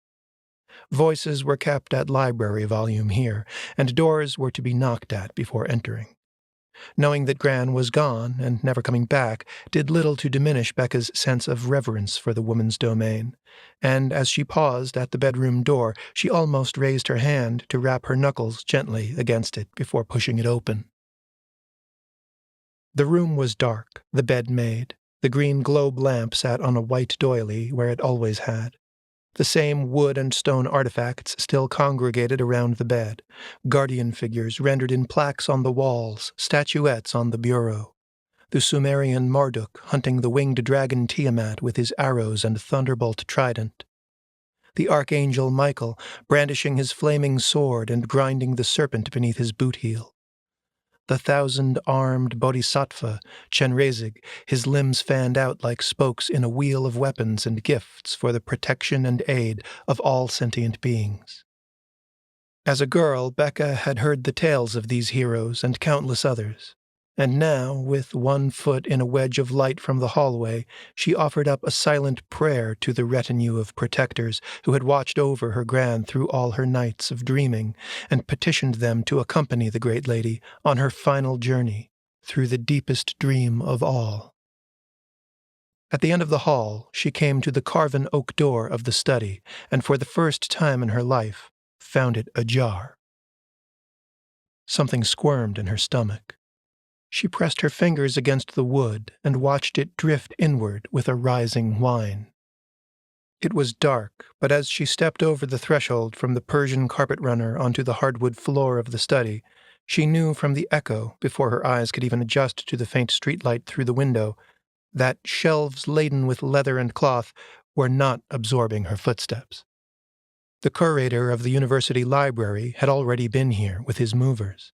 Voices were kept at library volume here, and doors were to be knocked at before entering. Knowing that Gran was gone and never coming back did little to diminish Becca's sense of reverence for the woman's domain, and as she paused at the bedroom door, she almost raised her hand to rap her knuckles gently against it before pushing it open. The room was dark, the bed made. The green globe lamp sat on a white doily where it always had. The same wood and stone artifacts still congregated around the bed, guardian figures rendered in plaques on the walls, statuettes on the bureau. The Sumerian Marduk hunting the winged dragon Tiamat with his arrows and thunderbolt trident. The archangel Michael brandishing his flaming sword and grinding the serpent beneath his boot heel. The 1,000-armed bodhisattva, Chenrezig, his limbs fanned out like spokes in a wheel of weapons and gifts for the protection and aid of all sentient beings. As a girl, Becca had heard the tales of these heroes and countless others, and now, with one foot in a wedge of light from the hallway, she offered up a silent prayer to the retinue of protectors who had watched over her Gran through all her nights of dreaming, and petitioned them to accompany the great lady on her final journey through the deepest dream of all. At the end of the hall, she came to the carven oak door of the study, and for the first time in her life, found it ajar. Something squirmed in her stomach. She pressed her fingers against the wood and watched it drift inward with a rising whine. It was dark, but as she stepped over the threshold from the Persian carpet runner onto the hardwood floor of the study, she knew from the echo, before her eyes could even adjust to the faint streetlight through the window, that shelves laden with leather and cloth were not absorbing her footsteps. The curator of the university library had already been here with his movers.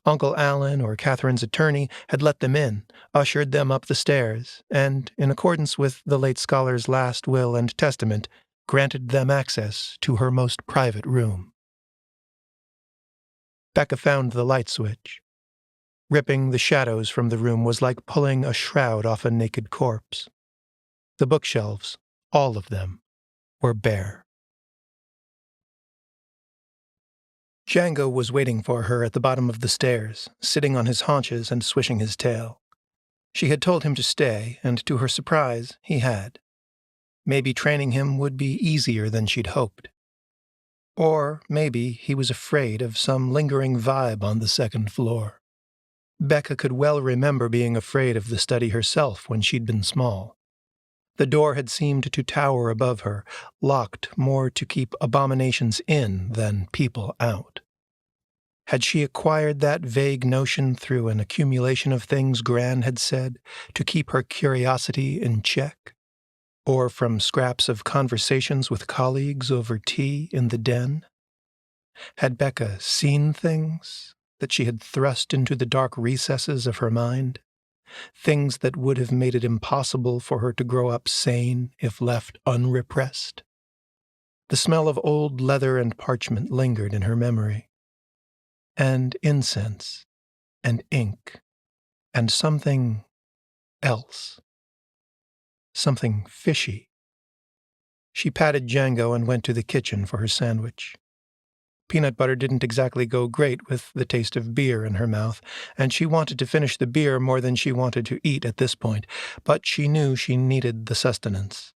Uncle Alan or Catherine's attorney had let them in, ushered them up the stairs, and, in accordance with the late scholar's last will and testament, granted them access to her most private room. Becca found the light switch. Ripping the shadows from the room was like pulling a shroud off a naked corpse. The bookshelves, all of them, were bare. Django was waiting for her at the bottom of the stairs, sitting on his haunches and swishing his tail. She had told him to stay, and to her surprise, he had. Maybe training him would be easier than she'd hoped. Or maybe he was afraid of some lingering vibe on the 2nd floor. Becca could well remember being afraid of the study herself when she'd been small. The door had seemed to tower above her, locked more to keep abominations in than people out. Had she acquired that vague notion through an accumulation of things Gran had said to keep her curiosity in check? Or from scraps of conversations with colleagues over tea in the den? Had Becca seen things that she had thrust into the dark recesses of her mind? Things that would have made it impossible for her to grow up sane if left unrepressed? The smell of old leather and parchment lingered in her memory, and incense, and ink, and something else. Something fishy. She patted Django and went to the kitchen for her sandwich. Peanut butter didn't exactly go great with the taste of beer in her mouth, and she wanted to finish the beer more than she wanted to eat at this point, but she knew she needed the sustenance.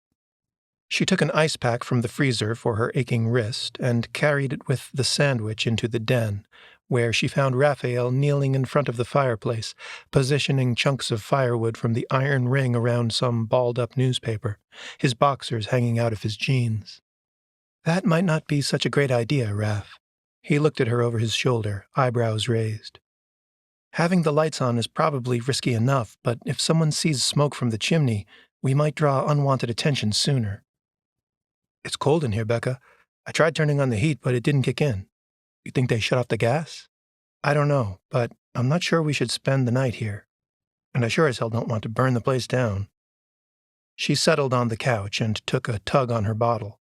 She took an ice pack from the freezer for her aching wrist and carried it with the sandwich into the den, where she found Raphael kneeling in front of the fireplace, positioning chunks of firewood from the iron ring around some balled-up newspaper, his boxers hanging out of his jeans. That might not be such a great idea, Raph. He looked at her over his shoulder, eyebrows raised. Having the lights on is probably risky enough, but if someone sees smoke from the chimney, we might draw unwanted attention sooner. It's cold in here, Becca. I tried turning on the heat, but it didn't kick in. You think they shut off the gas? I don't know, but I'm not sure we should spend the night here. And I sure as hell don't want to burn the place down. She settled on the couch and took a tug on her bottle.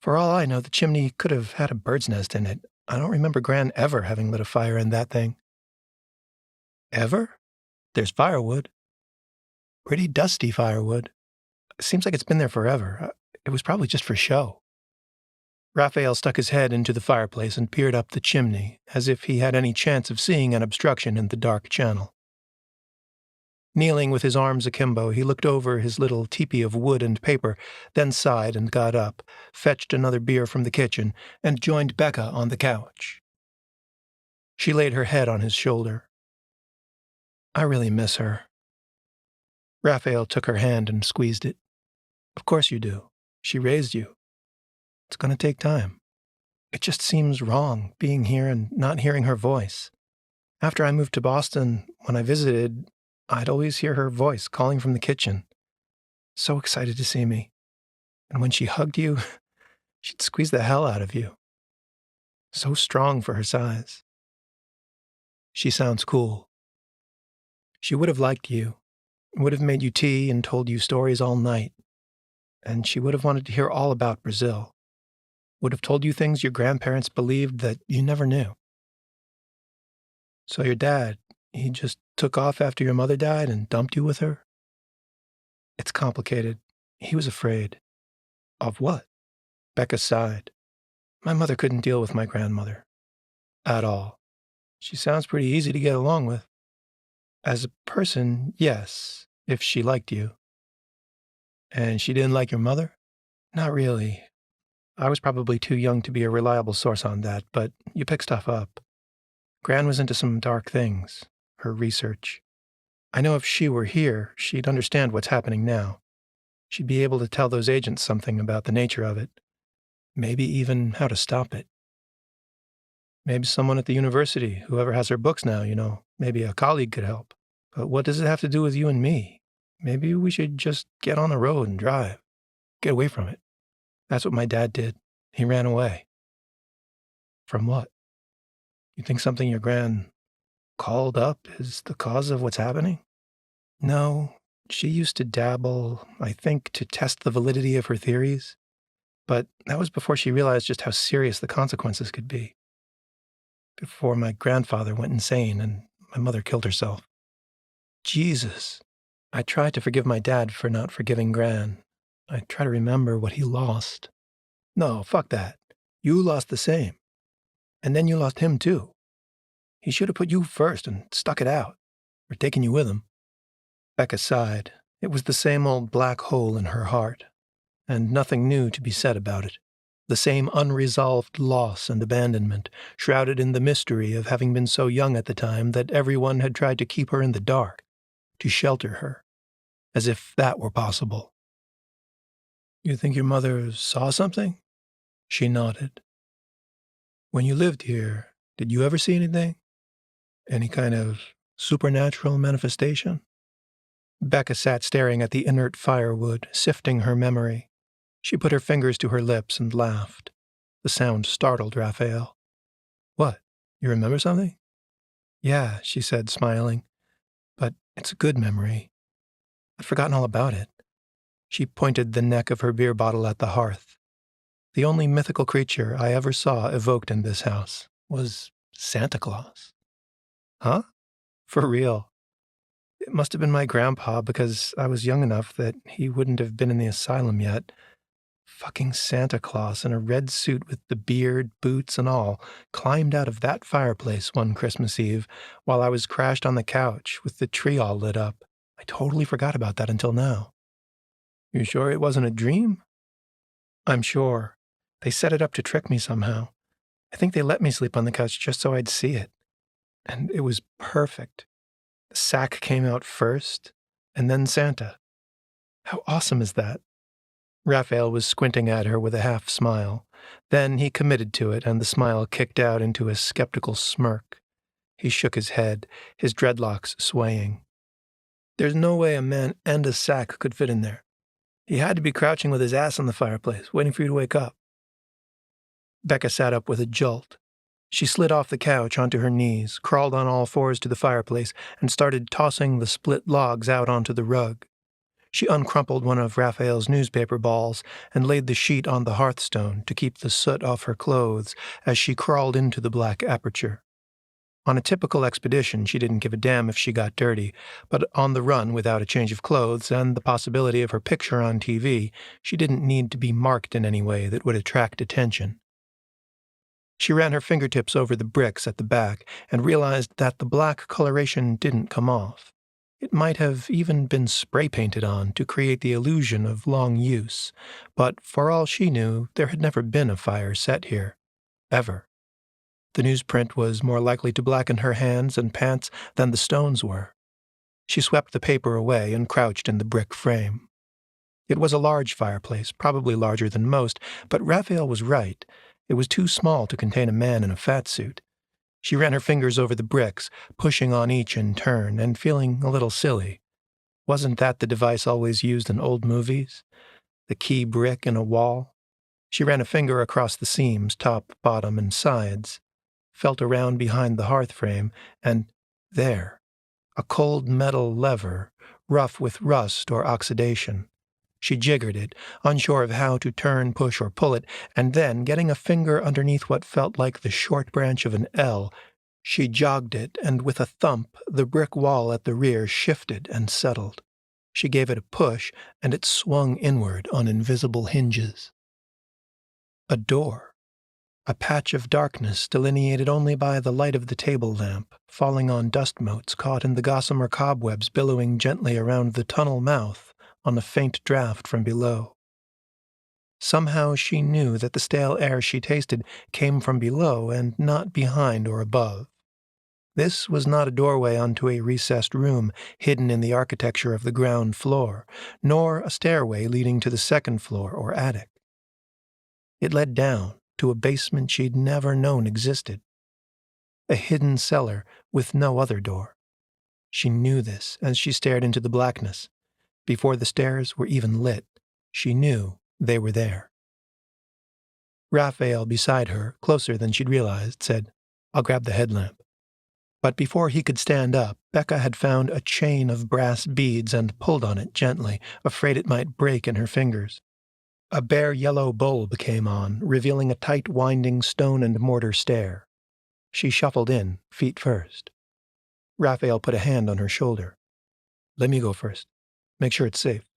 For all I know, the chimney could have had a bird's nest in it. I don't remember Gran ever having lit a fire in that thing. Ever? There's firewood. Pretty dusty firewood. Seems like it's been there forever. It was probably just for show. Raphael stuck his head into the fireplace and peered up the chimney, as if he had any chance of seeing an obstruction in the dark channel. Kneeling with his arms akimbo, he looked over his little teepee of wood and paper, then sighed and got up, fetched another beer from the kitchen, and joined Becca on the couch. She laid her head on his shoulder. I really miss her. Raphael took her hand and squeezed it. Of course you do. She raised you. It's going to take time. It just seems wrong, being here and not hearing her voice. After I moved to Boston, when I visited, I'd always hear her voice calling from the kitchen. So excited to see me. And when she hugged you, she'd squeeze the hell out of you. So strong for her size. She sounds cool. She would have liked you, would have made you tea and told you stories all night. And she would have wanted to hear all about Brazil. Would have told you things your grandparents believed that you never knew. So your dad, he just took off after your mother died and dumped you with her? It's complicated. He was afraid. Of what? Becca sighed. My mother couldn't deal with my grandmother. At all. She sounds pretty easy to get along with. As a person, yes, if she liked you. And she didn't like your mother? Not really. I was probably too young to be a reliable source on that, but you pick stuff up. Gran was into some dark things, her research. I know if she were here, she'd understand what's happening now. She'd be able to tell those agents something about the nature of it. Maybe even how to stop it. Maybe someone at the university, whoever has her books now, maybe a colleague could help. But what does it have to do with you and me? Maybe we should just get on the road and drive. Get away from it. That's what my dad did. He ran away. From what? You think something your gran called up is the cause of what's happening? No, she used to dabble, I think, to test the validity of her theories. But that was before she realized just how serious the consequences could be. Before my grandfather went insane and my mother killed herself. Jesus. I try to forgive my dad for not forgiving Gran. I try to remember what he lost. No, fuck that. You lost the same. And then you lost him too. He should have put you first and stuck it out. Or taken you with him. Becca sighed. It was the same old black hole in her heart. And nothing new to be said about it. The same unresolved loss and abandonment, shrouded in the mystery of having been so young at the time that everyone had tried to keep her in the dark, to shelter her, as if that were possible. You think your mother saw something? She nodded. When you lived here, did you ever see anything? Any kind of supernatural manifestation? Becca sat staring at the inert firewood, sifting her memory. She put her fingers to her lips and laughed. The sound startled Raphael. "What? You remember something?" "Yeah," she said, smiling. "But it's a good memory. I'd forgotten all about it." She pointed the neck of her beer bottle at the hearth. "The only mythical creature I ever saw evoked in this house was Santa Claus." "Huh? For real? It must have been my grandpa because I was young enough that he wouldn't have been in the asylum yet. Fucking Santa Claus in a red suit with the beard, boots, and all climbed out of that fireplace one Christmas Eve while I was crashed on the couch with the tree all lit up. I totally forgot about that until now." "You sure it wasn't a dream?" "I'm sure. They set it up to trick me somehow. I think they let me sleep on the couch just so I'd see it. And it was perfect. The sack came out first, and then Santa. How awesome is that?" Raphael was squinting at her with a half smile. Then he committed to it, and the smile kicked out into a skeptical smirk. He shook his head, his dreadlocks swaying. "There's no way a man and a sack could fit in there. He had to be crouching with his ass on the fireplace, waiting for you to wake up." Becca sat up with a jolt. She slid off the couch onto her knees, crawled on all fours to the fireplace, and started tossing the split logs out onto the rug. She uncrumpled one of Raphael's newspaper balls and laid the sheet on the hearthstone to keep the soot off her clothes as she crawled into the black aperture. On a typical expedition, she didn't give a damn if she got dirty, but on the run without a change of clothes and the possibility of her picture on TV, she didn't need to be marked in any way that would attract attention. She ran her fingertips over the bricks at the back and realized that the black coloration didn't come off. It might have even been spray-painted on to create the illusion of long use, but for all she knew, there had never been a fire set here. Ever. The newsprint was more likely to blacken her hands and pants than the stones were. She swept the paper away and crouched in the brick frame. It was a large fireplace, probably larger than most, but Raphael was right. It was too small to contain a man in a fat suit. She ran her fingers over the bricks, pushing on each in turn and feeling a little silly. Wasn't that the device always used in old movies? The key brick in a wall? She ran a finger across the seams, top, bottom, and sides, felt around behind the hearth frame, and there, a cold metal lever, rough with rust or oxidation. She jiggered it, unsure of how to turn, push, or pull it, and then, getting a finger underneath what felt like the short branch of an L, she jogged it, and with a thump, the brick wall at the rear shifted and settled. She gave it a push, and it swung inward on invisible hinges. A door. A patch of darkness delineated only by the light of the table lamp, falling on dust motes caught in the gossamer cobwebs billowing gently around the tunnel mouth on a faint draft from below. Somehow she knew that the stale air she tasted came from below and not behind or above. This was not a doorway onto a recessed room hidden in the architecture of the ground floor, nor a stairway leading to the second floor or attic. It led down to a basement she'd never known existed. A hidden cellar with no other door. She knew this as she stared into the blackness. Before the stairs were even lit, she knew they were there. Raphael beside her, closer than she'd realized, said, "I'll grab the headlamp." But before he could stand up, Becca had found a chain of brass beads and pulled on it gently, afraid it might break in her fingers. A bare yellow bulb came on, revealing a tight, winding stone and mortar stair. She shuffled in, feet first. Raphael put a hand on her shoulder. "Let me go first. Make sure it's safe."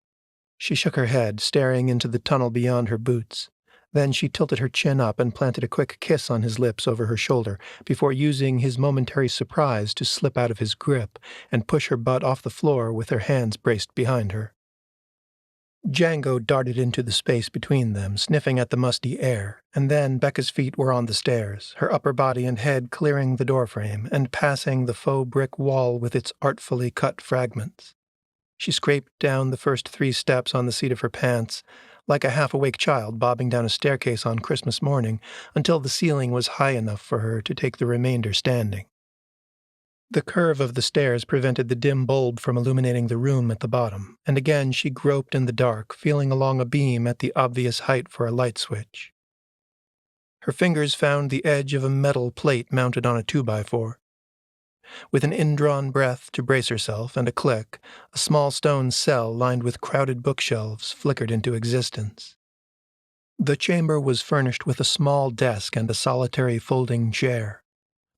She shook her head, staring into the tunnel beyond her boots. Then she tilted her chin up and planted a quick kiss on his lips over her shoulder, before using his momentary surprise to slip out of his grip and push her butt off the floor with her hands braced behind her. Django darted into the space between them, sniffing at the musty air, and then Becca's feet were on the stairs, her upper body and head clearing the doorframe and passing the faux brick wall with its artfully cut fragments. She scraped down the first 3 steps on the seat of her pants, like a half-awake child bobbing down a staircase on Christmas morning, until the ceiling was high enough for her to take the remainder standing. The curve of the stairs prevented the dim bulb from illuminating the room at the bottom, and again she groped in the dark, feeling along a beam at the obvious height for a light switch. Her fingers found the edge of a metal plate mounted on a 2x4. With an indrawn breath to brace herself and a click, a small stone cell lined with crowded bookshelves flickered into existence. The chamber was furnished with a small desk and a solitary folding chair.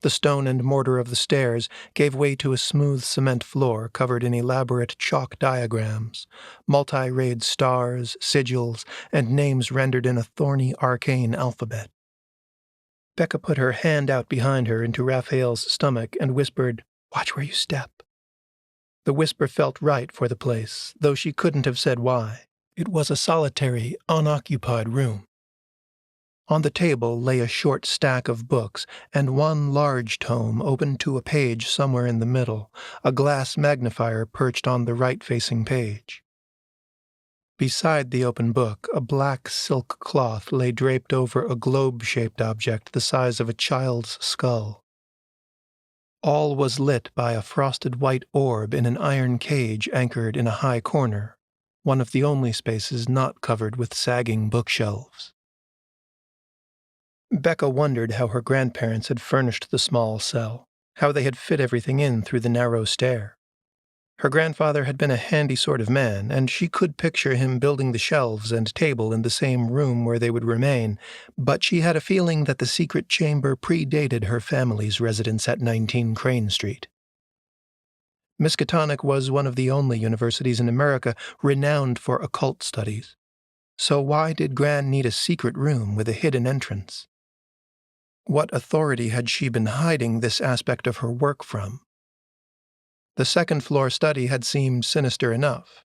The stone and mortar of the stairs gave way to a smooth cement floor covered in elaborate chalk diagrams, multi-rayed stars, sigils, and names rendered in a thorny arcane alphabet. Becca put her hand out behind her into Raphael's stomach and whispered, "Watch where you step." The whisper felt right for the place, though she couldn't have said why. It was a solitary, unoccupied room. On the table lay a short stack of books, and one large tome open to a page somewhere in the middle, a glass magnifier perched on the right-facing page. Beside the open book, a black silk cloth lay draped over a globe-shaped object the size of a child's skull. All was lit by a frosted white orb in an iron cage anchored in a high corner, one of the only spaces not covered with sagging bookshelves. Becca wondered how her grandparents had furnished the small cell, how they had fit everything in through the narrow stair. Her grandfather had been a handy sort of man, and she could picture him building the shelves and table in the same room where they would remain, but she had a feeling that the secret chamber predated her family's residence at 19 Crane Street. Miskatonic was one of the only universities in America renowned for occult studies. So why did Gran need a secret room with a hidden entrance? What authority had she been hiding this aspect of her work from? The second-floor study had seemed sinister enough.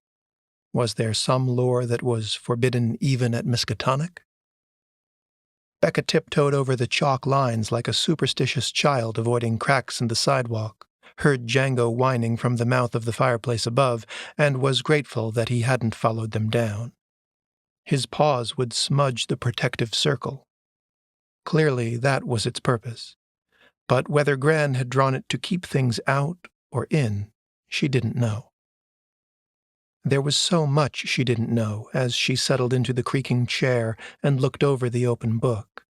Was there some lore that was forbidden even at Miskatonic? Becca tiptoed over the chalk lines like a superstitious child avoiding cracks in the sidewalk, heard Django whining from the mouth of the fireplace above, and was grateful that he hadn't followed them down. His paws would smudge the protective circle. Clearly, that was its purpose. But whether Gran had drawn it to keep things out or in, she didn't know. There was so much she didn't know as she settled into the creaking chair and looked over the open book.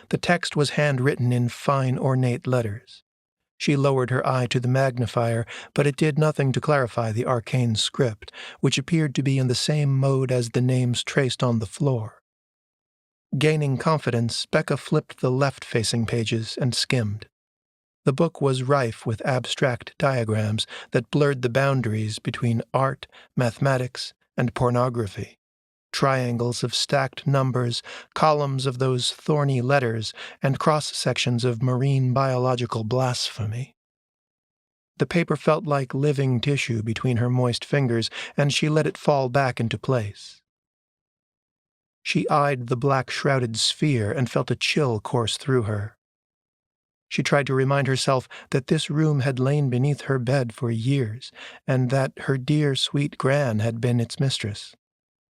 The text was handwritten in fine, ornate letters. She lowered her eye to the magnifier, but it did nothing to clarify the arcane script, which appeared to be in the same mode as the names traced on the floor. Gaining confidence, Becca flipped the left-facing pages and skimmed. The book was rife with abstract diagrams that blurred the boundaries between art, mathematics, and pornography. Triangles of stacked numbers, columns of those thorny letters, and cross-sections of marine biological blasphemy. The paper felt like living tissue between her moist fingers, and she let it fall back into place. She eyed the black-shrouded sphere and felt a chill course through her. She tried to remind herself that this room had lain beneath her bed for years, and that her dear, sweet Gran had been its mistress.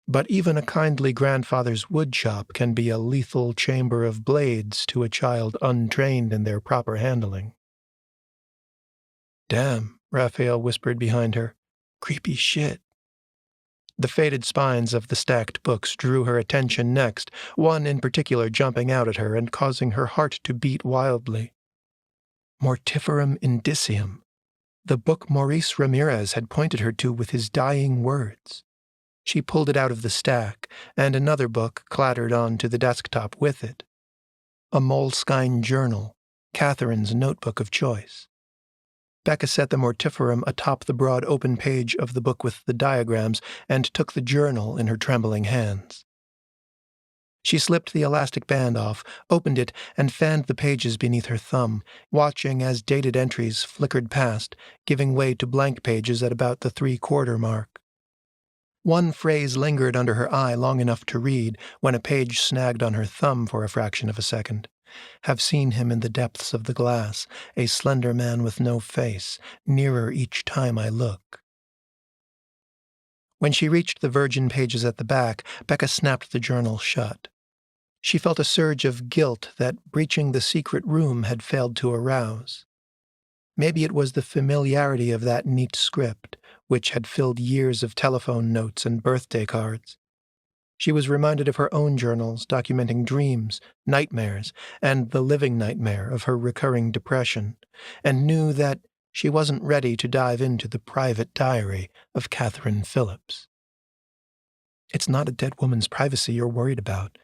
But even a kindly grandfather's woodshop can be a lethal chamber of blades to a child untrained in their proper handling. "Damn," Raphael whispered behind her. "Creepy shit." The faded spines of the stacked books drew her attention next, one in particular jumping out at her and causing her heart to beat wildly. Mortiferum Indicium, the book Maurice Ramirez had pointed her to with his dying words. She pulled it out of the stack, and another book clattered onto the desktop with it. A moleskine journal, Catherine's notebook of choice. Becca set the mortiferum atop the broad open page of the book with the diagrams and took the journal in her trembling hands. She slipped the elastic band off, opened it, and fanned the pages beneath her thumb, watching as dated entries flickered past, giving way to blank pages at about the 3/4 mark. One phrase lingered under her eye long enough to read when a page snagged on her thumb for a fraction of a second. Have seen him in the depths of the glass, a slender man with no face, nearer each time I look. When she reached the virgin pages at the back, Becca snapped the journal shut. She felt a surge of guilt that breaching the secret room had failed to arouse. Maybe it was the familiarity of that neat script, which had filled years of telephone notes and birthday cards. She was reminded of her own journals documenting dreams, nightmares, and the living nightmare of her recurring depression, and knew that she wasn't ready to dive into the private diary of Catherine Philips. It's not a dead woman's privacy you're worried about.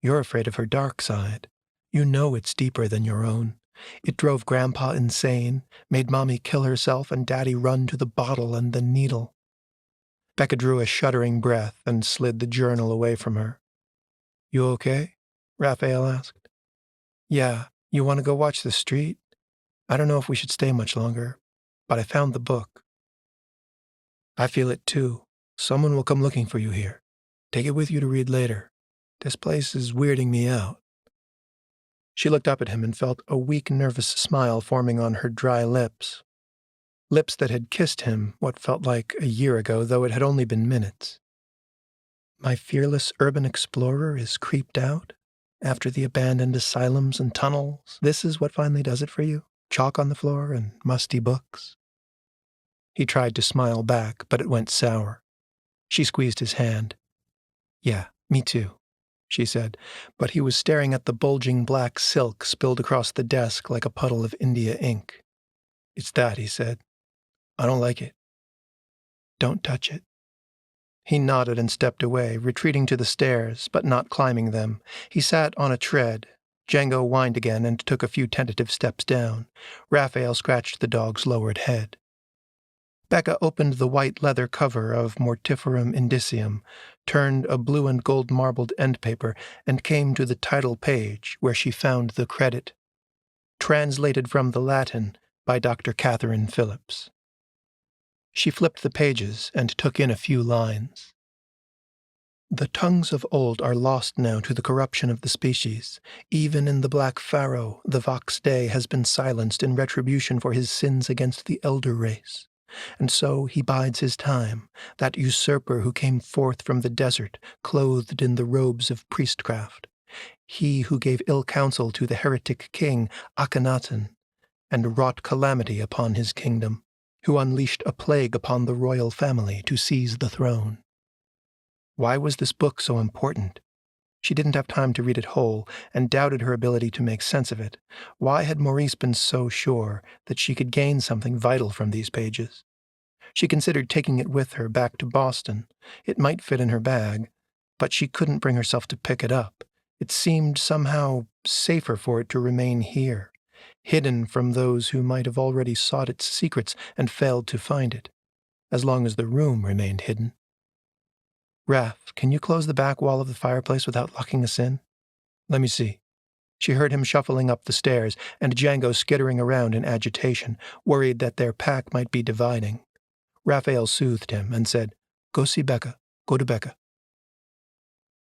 You're afraid of her dark side. You know it's deeper than your own. It drove Grandpa insane, made Mommy kill herself, and Daddy run to the bottle and the needle. Becca drew a shuddering breath and slid the journal away from her. You okay? Raphael asked. Yeah, you want to go watch the street? I don't know if we should stay much longer, but I found the book. I feel it too. Someone will come looking for you here. Take it with you to read later. This place is weirding me out. She looked up at him and felt a weak, nervous smile forming on her dry lips. Lips that had kissed him what felt like a year ago, though it had only been minutes. My fearless urban explorer is creeped out after the abandoned asylums and tunnels. This is what finally does it for you? Chalk on the floor and musty books? He tried to smile back, but it went sour. She squeezed his hand. Yeah, me too, she said, but he was staring at the bulging black silk spilled across the desk like a puddle of India ink. It's that, he said. I don't like it. Don't touch it. He nodded and stepped away, retreating to the stairs, but not climbing them. He sat on a tread. Django whined again and took a few tentative steps down. Raphael scratched the dog's lowered head. Becca opened the white leather cover of Mortiferum Indicium, turned a blue and gold marbled end paper, and came to the title page, where she found the credit. Translated from the Latin by Dr. Catherine Philips. She flipped the pages and took in a few lines. The tongues of old are lost now to the corruption of the species. Even in the Black Pharaoh, the Vox Dei has been silenced in retribution for his sins against the elder race. And so he bides his time, that usurper who came forth from the desert, clothed in the robes of priestcraft. He who gave ill counsel to the heretic king Akhenaten, and wrought calamity upon his kingdom, who unleashed a plague upon the royal family to seize the throne. Why was this book so important? She didn't have time to read it whole, and doubted her ability to make sense of it. Why had Maurice been so sure that she could gain something vital from these pages? She considered taking it with her back to Boston. It might fit in her bag, but she couldn't bring herself to pick it up. It seemed somehow safer for it to remain here, hidden from those who might have already sought its secrets and failed to find it, as long as the room remained hidden. Raph, can you close the back wall of the fireplace without locking us in? Let me see. She heard him shuffling up the stairs, and Django skittering around in agitation, worried that their pack might be dividing. Raphael soothed him and said, Go see Becca. Go to Becca.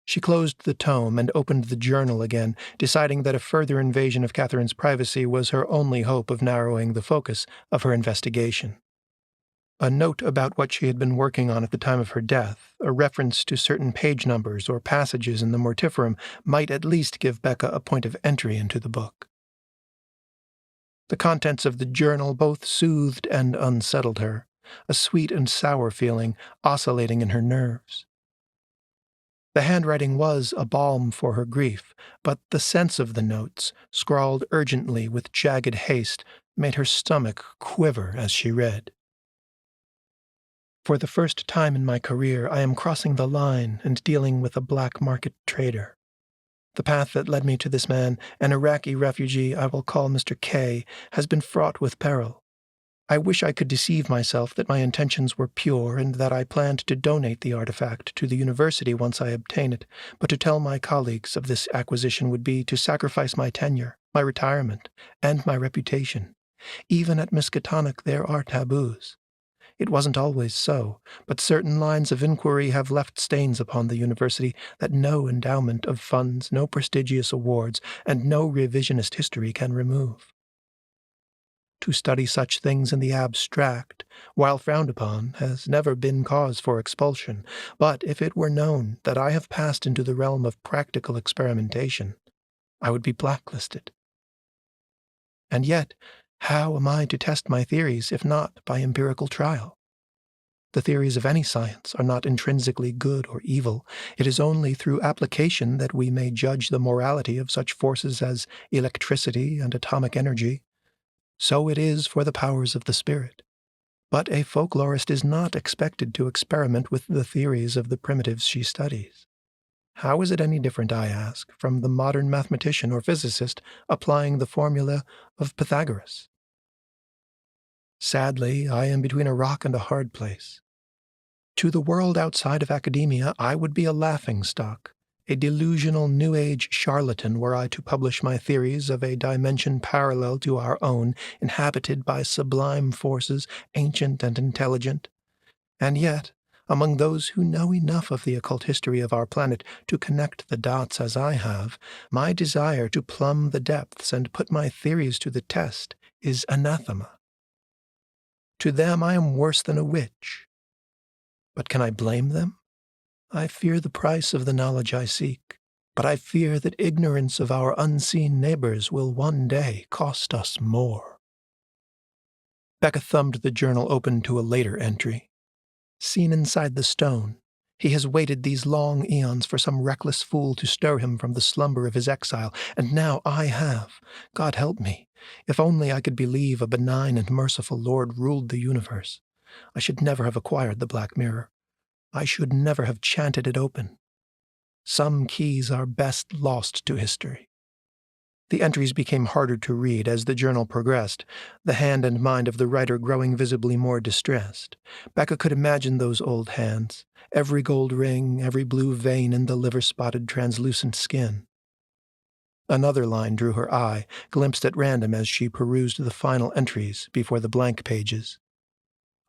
She closed the tome and opened the journal again, deciding that a further invasion of Catherine's privacy was her only hope of narrowing the focus of her investigation. A note about what she had been working on at the time of her death, a reference to certain page numbers or passages in the Mortiferum, might at least give Becca a point of entry into the book. The contents of the journal both soothed and unsettled her, a sweet and sour feeling oscillating in her nerves. The handwriting was a balm for her grief, but the sense of the notes, scrawled urgently with jagged haste, made her stomach quiver as she read. For the first time in my career, I am crossing the line and dealing with a black market trader. The path that led me to this man, an Iraqi refugee I will call Mr. K, has been fraught with peril. I wish I could deceive myself that my intentions were pure and that I planned to donate the artifact to the university once I obtain it, but to tell my colleagues of this acquisition would be to sacrifice my tenure, my retirement, and my reputation. Even at Miskatonic there are taboos. It wasn't always so, but certain lines of inquiry have left stains upon the university that no endowment of funds, no prestigious awards, and no revisionist history can remove. To study such things in the abstract, while frowned upon, has never been cause for expulsion, but if it were known that I have passed into the realm of practical experimentation, I would be blacklisted. And yet, How am I to test my theories if not by empirical trial? The theories of any science are not intrinsically good or evil. It is only through application that we may judge the morality of such forces as electricity and atomic energy. So it is for the powers of the spirit. But a folklorist is not expected to experiment with the theories of the primitives she studies. How is it any different, I ask, from the modern mathematician or physicist applying the formula of Pythagoras? Sadly, I am between a rock and a hard place. To the world outside of academia, I would be a laughingstock, a delusional New Age charlatan were I to publish my theories of a dimension parallel to our own, inhabited by sublime forces, ancient and intelligent. And yet, among those who know enough of the occult history of our planet to connect the dots as I have, my desire to plumb the depths and put my theories to the test is anathema. To them I am worse than a witch. But can I blame them? I fear the price of the knowledge I seek, but I fear that ignorance of our unseen neighbors will one day cost us more. Becca thumbed the journal open to a later entry. Seen inside the stone, he has waited these long eons for some reckless fool to stir him from the slumber of his exile, and now I have. God help me. If only I could believe a benign and merciful Lord ruled the universe. I should never have acquired the Black Mirror. I should never have chanted it open. Some keys are best lost to history. The entries became harder to read as the journal progressed, the hand and mind of the writer growing visibly more distressed. Becca could imagine those old hands, every gold ring, every blue vein in the liver-spotted translucent skin. Another line drew her eye, glimpsed at random as she perused the final entries before the blank pages.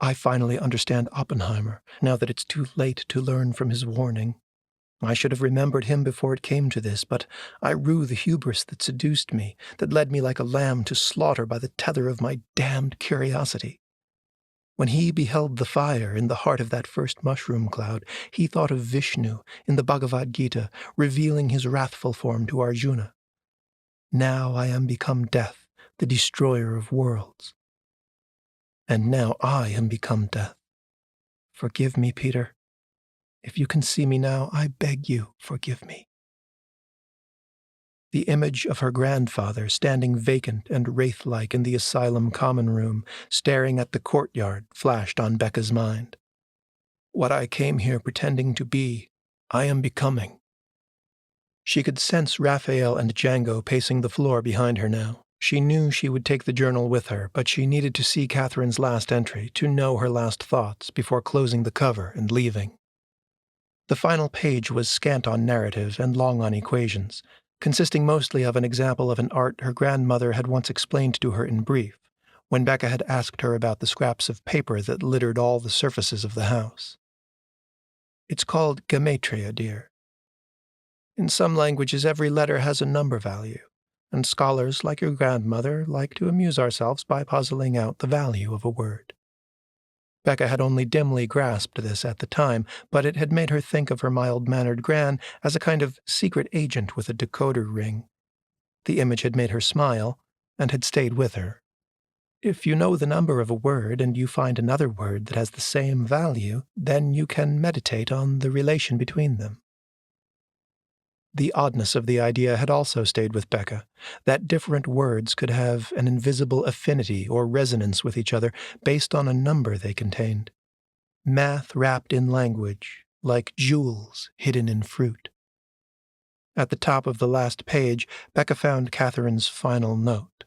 I finally understand Oppenheimer, now that it's too late to learn from his warning. I should have remembered him before it came to this, but I rue the hubris that seduced me, that led me like a lamb to slaughter by the tether of my damned curiosity. When he beheld the fire in the heart of that first mushroom cloud, he thought of Vishnu in the Bhagavad Gita, revealing his wrathful form to Arjuna. Now I am become death, the destroyer of worlds. And now I am become death. Forgive me, Peter. If you can see me now, I beg you, forgive me. The image of her grandfather standing vacant and wraith-like in the asylum common room, staring at the courtyard, flashed on Becca's mind. What I came here pretending to be, I am becoming. She could sense Raphael and Django pacing the floor behind her now. She knew she would take the journal with her, but she needed to see Catherine's last entry, to know her last thoughts, before closing the cover and leaving. The final page was scant on narrative and long on equations, consisting mostly of an example of an art her grandmother had once explained to her in brief, when Becca had asked her about the scraps of paper that littered all the surfaces of the house. It's called gematria, dear. In some languages, every letter has a number value, and scholars like your grandmother like to amuse ourselves by puzzling out the value of a word. Becca had only dimly grasped this at the time, but it had made her think of her mild-mannered gran as a kind of secret agent with a decoder ring. The image had made her smile, and had stayed with her. If you know the number of a word and you find another word that has the same value, then you can meditate on the relation between them. The oddness of the idea had also stayed with Becca, that different words could have an invisible affinity or resonance with each other based on a number they contained. Math wrapped in language, like jewels hidden in fruit. At the top of the last page, Becca found Catherine's final note.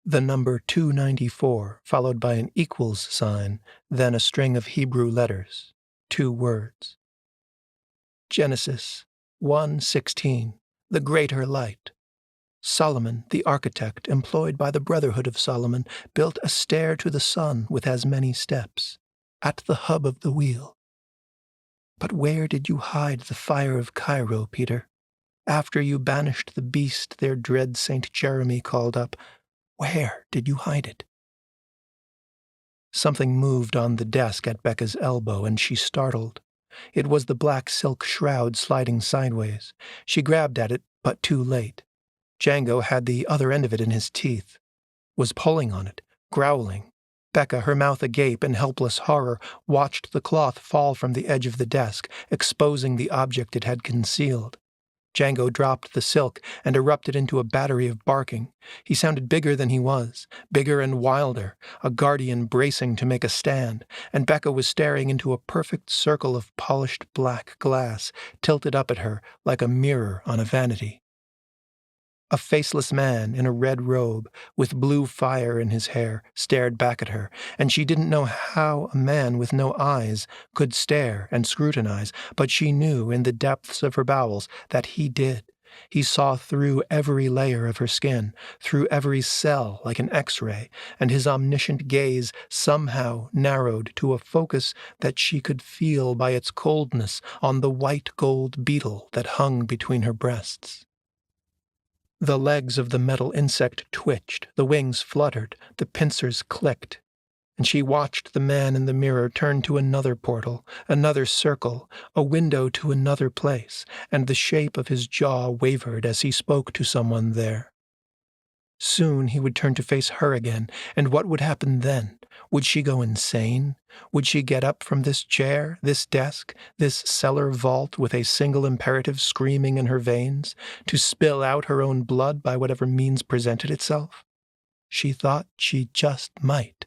The number 294, followed by an equals sign, then a string of Hebrew letters, 2 words. Genesis 1:16, the greater light. Solomon, the architect employed by the Brotherhood of Solomon, built a stair to the sun with as many steps, at the hub of the wheel. But where did you hide the fire of Cairo, Peter? After you banished the beast their dread Saint Jeremy called up, where did you hide it? Something moved on the desk at Becca's elbow, and she startled. It was the black silk shroud sliding sideways. She grabbed at it, but too late. Django had the other end of it in his teeth. was pulling on it, growling. Becca, her mouth agape in helpless horror, watched the cloth fall from the edge of the desk, exposing the object it had concealed. Django dropped the silk and erupted into a battery of barking. He sounded bigger than he was, bigger and wilder, a guardian bracing to make a stand, and Becca was staring into a perfect circle of polished black glass, tilted up at her like a mirror on a vanity. A faceless man in a red robe, with blue fire in his hair, stared back at her, and she didn't know how a man with no eyes could stare and scrutinize, but she knew in the depths of her bowels that he did. He saw through every layer of her skin, through every cell like an X-ray, and his omniscient gaze somehow narrowed to a focus that she could feel by its coldness on the white gold beetle that hung between her breasts. The legs of the metal insect twitched, the wings fluttered, the pincers clicked, and she watched the man in the mirror turn to another portal, another circle, a window to another place, and the shape of his jaw wavered as he spoke to someone there. Soon he would turn to face her again, and what would happen then? Would she go insane? Would she get up from this chair, this desk, this cellar vault with a single imperative screaming in her veins, to spill out her own blood by whatever means presented itself? She thought she just might.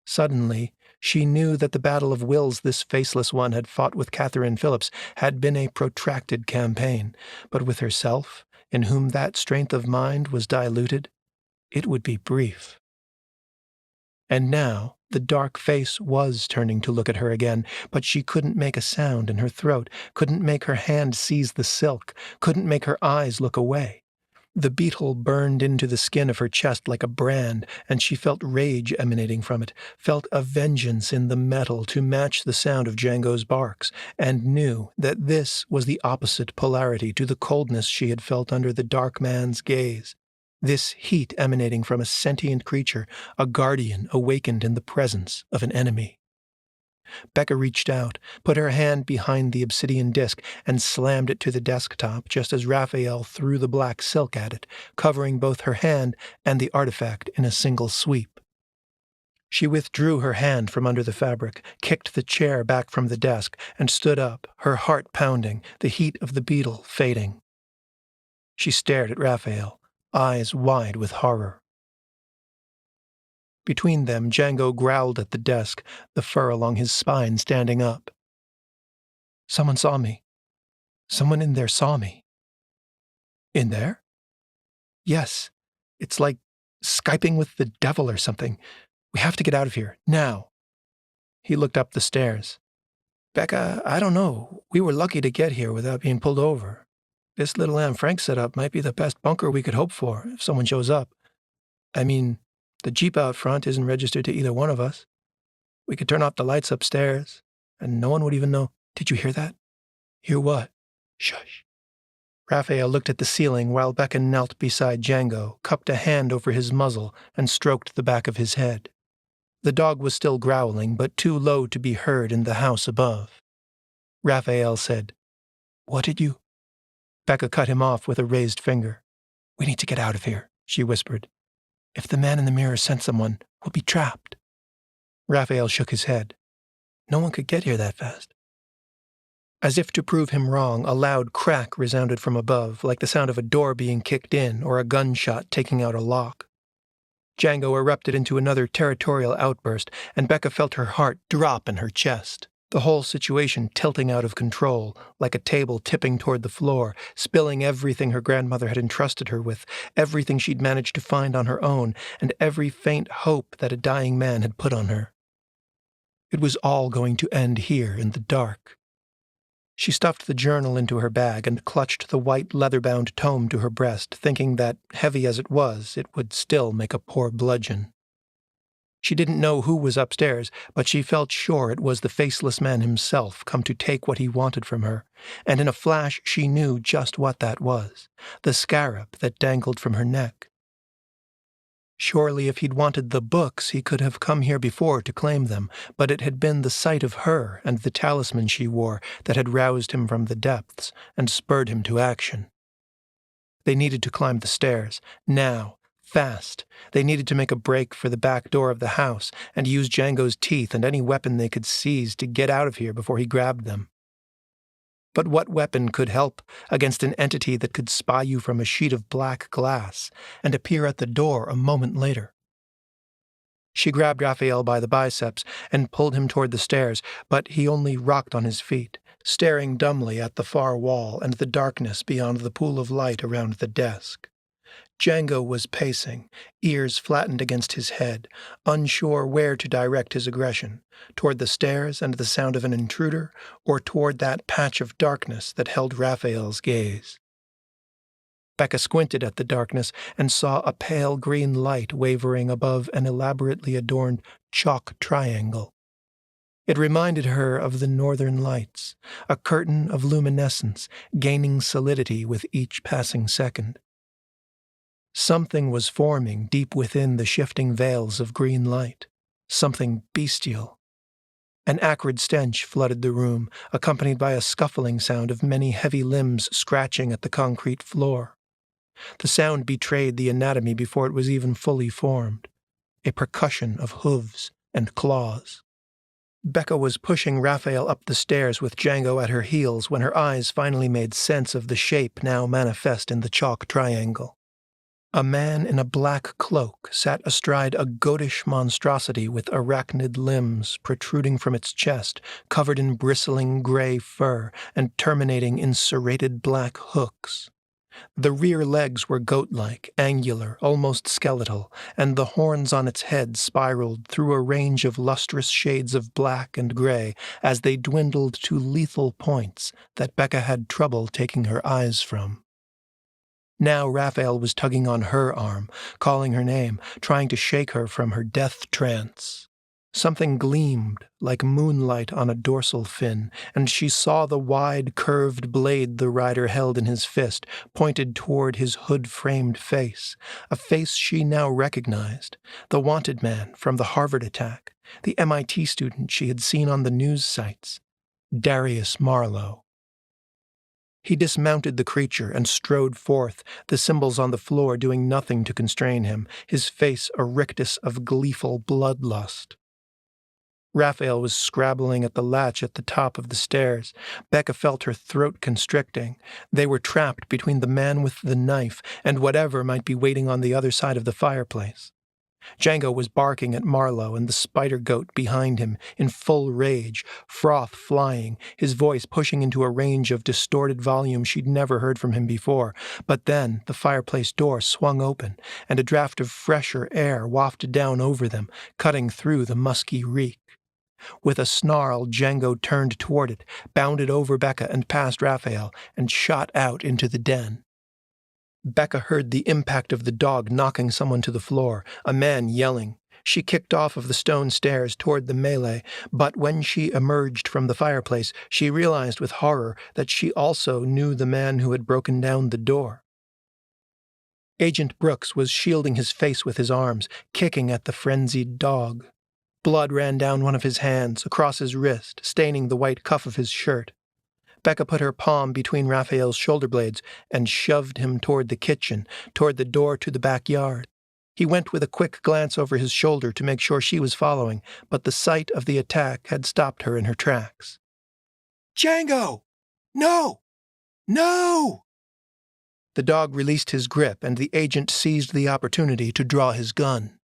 Suddenly, she knew that the battle of wills this faceless one had fought with Catherine Phillips had been a protracted campaign, but with herself, in whom that strength of mind was diluted, it would be brief. And now the dark face was turning to look at her again, but she couldn't make a sound in her throat, couldn't make her hand seize the silk, couldn't make her eyes look away. The beetle burned into the skin of her chest like a brand, and she felt rage emanating from it, felt a vengeance in the metal to match the sound of Django's barks, and knew that this was the opposite polarity to the coldness she had felt under the dark man's gaze. This heat emanating from a sentient creature, a guardian awakened in the presence of an enemy. Becca reached out, put her hand behind the obsidian disc, and slammed it to the desktop just as Raphael threw the black silk at it, covering both her hand and the artifact in a single sweep. She withdrew her hand from under the fabric, kicked the chair back from the desk, and stood up, her heart pounding, the heat of the beetle fading. She stared at Raphael, eyes wide with horror. Between them, Django growled at the desk, the fur along his spine standing up. Someone saw me. Someone in there saw me. In there? Yes. It's like Skyping with the devil or something. We have to get out of here, now. He looked up the stairs. Becca, I don't know. We were lucky to get here without being pulled over. This little lamb Frank set up might be the best bunker we could hope for if someone shows up. I mean, the Jeep out front isn't registered to either one of us. We could turn off the lights upstairs, and no one would even know. Did you hear that? Hear what? Shush. Raphael looked at the ceiling while Becca knelt beside Django, cupped a hand over his muzzle, and stroked the back of his head. The dog was still growling, but too low to be heard in the house above. Raphael said, What did you? Becca cut him off with a raised finger. We need to get out of here, she whispered. If the man in the mirror sent someone, we'll be trapped. Raphael shook his head. No one could get here that fast. As if to prove him wrong, a loud crack resounded from above, like the sound of a door being kicked in or a gunshot taking out a lock. Django erupted into another territorial outburst, and Becca felt her heart drop in her chest. The whole situation tilting out of control, like a table tipping toward the floor, spilling everything her grandmother had entrusted her with, everything she'd managed to find on her own, and every faint hope that a dying man had put on her. It was all going to end here in the dark. She stuffed the journal into her bag and clutched the white leather-bound tome to her breast, thinking that, heavy as it was, it would still make a poor bludgeon. She didn't know who was upstairs, but she felt sure it was the faceless man himself come to take what he wanted from her, and in a flash she knew just what that was, the scarab that dangled from her neck. Surely if he'd wanted the books, he could have come here before to claim them, but it had been the sight of her and the talisman she wore that had roused him from the depths and spurred him to action. They needed to climb the stairs, now, Fast. They needed to make a break for the back door of the house and use Django's teeth and any weapon they could seize to get out of here before he grabbed them. But what weapon could help against an entity that could spy you from a sheet of black glass and appear at the door a moment later? She grabbed Raphael by the biceps and pulled him toward the stairs, but he only rocked on his feet, staring dumbly at the far wall and the darkness beyond the pool of light around the desk. Django was pacing, ears flattened against his head, unsure where to direct his aggression, toward the stairs and the sound of an intruder, or toward that patch of darkness that held Raphael's gaze. Becca squinted at the darkness and saw a pale green light wavering above an elaborately adorned chalk triangle. It reminded her of the northern lights, a curtain of luminescence gaining solidity with each passing second. Something was forming deep within the shifting veils of green light, something bestial. An acrid stench flooded the room, accompanied by a scuffling sound of many heavy limbs scratching at the concrete floor. The sound betrayed the anatomy before it was even fully formed, a percussion of hooves and claws. Becca was pushing Raphael up the stairs with Django at her heels when her eyes finally made sense of the shape now manifest in the chalk triangle. A man in a black cloak sat astride a goatish monstrosity with arachnid limbs protruding from its chest, covered in bristling gray fur and terminating in serrated black hooks. The rear legs were goat-like, angular, almost skeletal, and the horns on its head spiraled through a range of lustrous shades of black and gray as they dwindled to lethal points that Becca had trouble taking her eyes from. Now Raphael was tugging on her arm, calling her name, trying to shake her from her death trance. Something gleamed like moonlight on a dorsal fin, and she saw the wide, curved blade the rider held in his fist, pointed toward his hood-framed face, a face she now recognized, the wanted man from the Harvard attack, the MIT student she had seen on the news sites, Darius Marlowe. He dismounted the creature and strode forth, the symbols on the floor doing nothing to constrain him, his face a rictus of gleeful bloodlust. Raphael was scrabbling at the latch at the top of the stairs. Becca felt her throat constricting. They were trapped between the man with the knife and whatever might be waiting on the other side of the fireplace. Django was barking at Marlowe and the spider goat behind him in full rage, froth flying, his voice pushing into a range of distorted volume she'd never heard from him before. But then the fireplace door swung open, and a draft of fresher air wafted down over them, cutting through the musky reek. With a snarl, Django turned toward it, bounded over Becca and past Raphael, and shot out into the den. Becca heard the impact of the dog knocking someone to the floor, a man yelling. She kicked off of the stone stairs toward the melee, but when she emerged from the fireplace, she realized with horror that she also knew the man who had broken down the door. Agent Brooks was shielding his face with his arms, kicking at the frenzied dog. Blood ran down one of his hands, across his wrist, staining the white cuff of his shirt. Becca put her palm between Raphael's shoulder blades and shoved him toward the kitchen, toward the door to the backyard. He went with a quick glance over his shoulder to make sure she was following, but the sight of the attack had stopped her in her tracks. "Django! No! No!" The dog released his grip, and the agent seized the opportunity to draw his gun.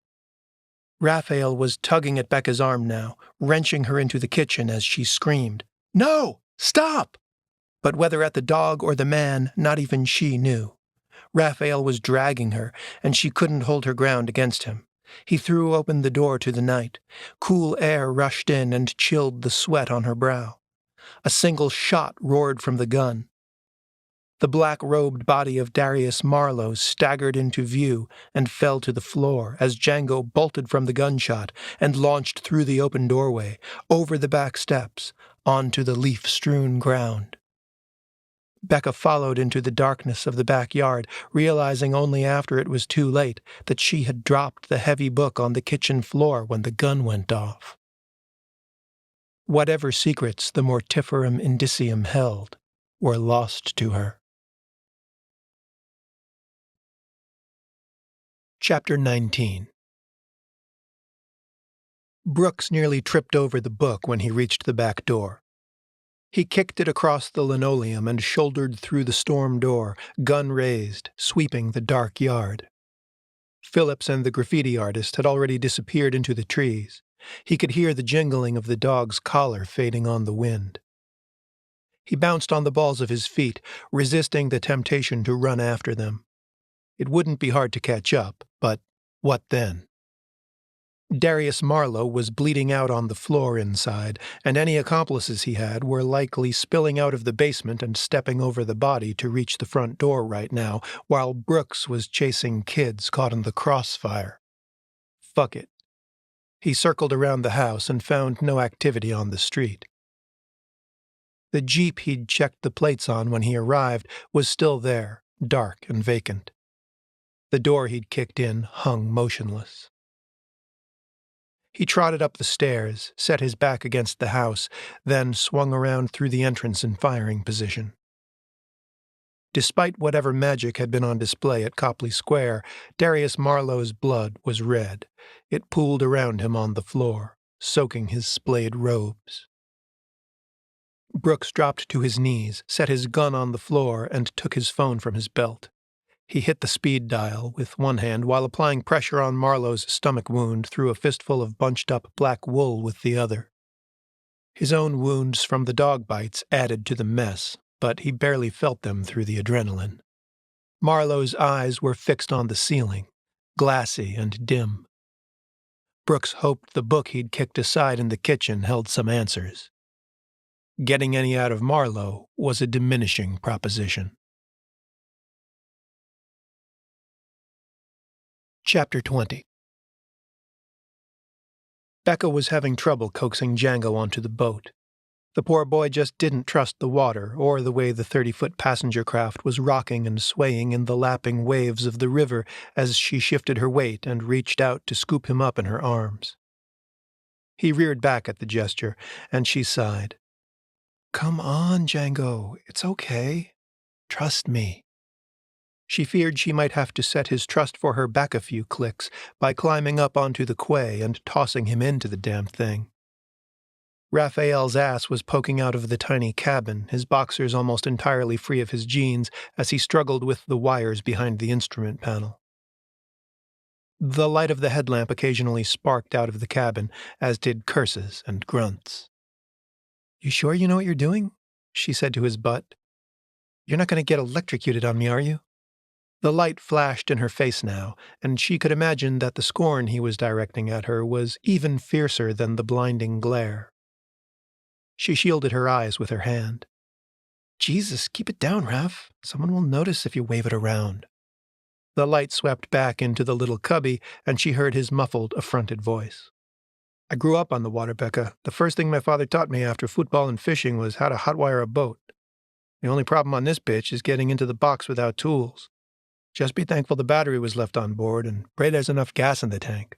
Raphael was tugging at Becca's arm now, wrenching her into the kitchen as she screamed, "No! Stop!" But whether at the dog or the man, not even she knew. Raphael was dragging her, and she couldn't hold her ground against him. He threw open the door to the night. Cool air rushed in and chilled the sweat on her brow. A single shot roared from the gun. The black-robed body of Darius Marlowe staggered into view and fell to the floor as Django bolted from the gunshot and launched through the open doorway, over the back steps, onto the leaf-strewn ground. Becca followed into the darkness of the backyard, realizing only after it was too late that she had dropped the heavy book on the kitchen floor when the gun went off. Whatever secrets the mortiferum indicium held were lost to her. Chapter 19. Brooks nearly tripped over the book when he reached the back door. He kicked it across the linoleum and shouldered through the storm door, gun raised, sweeping the dark yard. Phillips and the graffiti artist had already disappeared into the trees. He could hear the jingling of the dog's collar fading on the wind. He bounced on the balls of his feet, resisting the temptation to run after them. It wouldn't be hard to catch up, but what then? Darius Marlowe was bleeding out on the floor inside, and any accomplices he had were likely spilling out of the basement and stepping over the body to reach the front door right now, while Brooks was chasing kids caught in the crossfire. Fuck it. He circled around the house and found no activity on the street. The Jeep he'd checked the plates on when he arrived was still there, dark and vacant. The door he'd kicked in hung motionless. He trotted up the stairs, set his back against the house, then swung around through the entrance in firing position. Despite whatever magic had been on display at Copley Square, Darius Marlowe's blood was red. It pooled around him on the floor, soaking his splayed robes. Brooks dropped to his knees, set his gun on the floor, and took his phone from his belt. He hit the speed dial with one hand while applying pressure on Marlowe's stomach wound through a fistful of bunched-up black wool with the other. His own wounds from the dog bites added to the mess, but he barely felt them through the adrenaline. Marlowe's eyes were fixed on the ceiling, glassy and dim. Brooks hoped the book he'd kicked aside in the kitchen held some answers. Getting any out of Marlowe was a diminishing proposition. Chapter 20. Becca was having trouble coaxing Django onto the boat. The poor boy just didn't trust the water or the way the 30-foot passenger craft was rocking and swaying in the lapping waves of the river as she shifted her weight and reached out to scoop him up in her arms. He reared back at the gesture, and she sighed. "Come on, Django. It's okay. Trust me." She feared she might have to set his trust for her back a few clicks by climbing up onto the quay and tossing him into the damn thing. Raphael's ass was poking out of the tiny cabin, his boxers almost entirely free of his jeans as he struggled with the wires behind the instrument panel. The light of the headlamp occasionally sparked out of the cabin, as did curses and grunts. "You sure you know what you're doing?" she said to his butt. "You're not going to get electrocuted on me, are you?" The light flashed in her face now, and she could imagine that the scorn he was directing at her was even fiercer than the blinding glare. She shielded her eyes with her hand. "Jesus, keep it down, Raph. Someone will notice if you wave it around." The light swept back into the little cubby, and she heard his muffled, affronted voice. "I grew up on the water, Becca. The first thing my father taught me after football and fishing was how to hotwire a boat. The only problem on this bitch is getting into the box without tools. Just be thankful the battery was left on board and pray there's enough gas in the tank."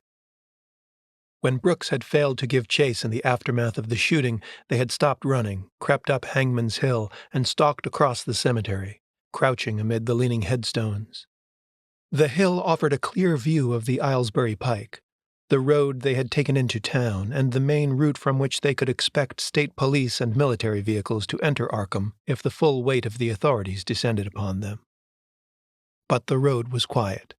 When Brooks had failed to give chase in the aftermath of the shooting, they had stopped running, crept up Hangman's Hill, and stalked across the cemetery, crouching amid the leaning headstones. The hill offered a clear view of the Aylesbury Pike, the road they had taken into town, and the main route from which they could expect state police and military vehicles to enter Arkham if the full weight of the authorities descended upon them. But the road was quiet.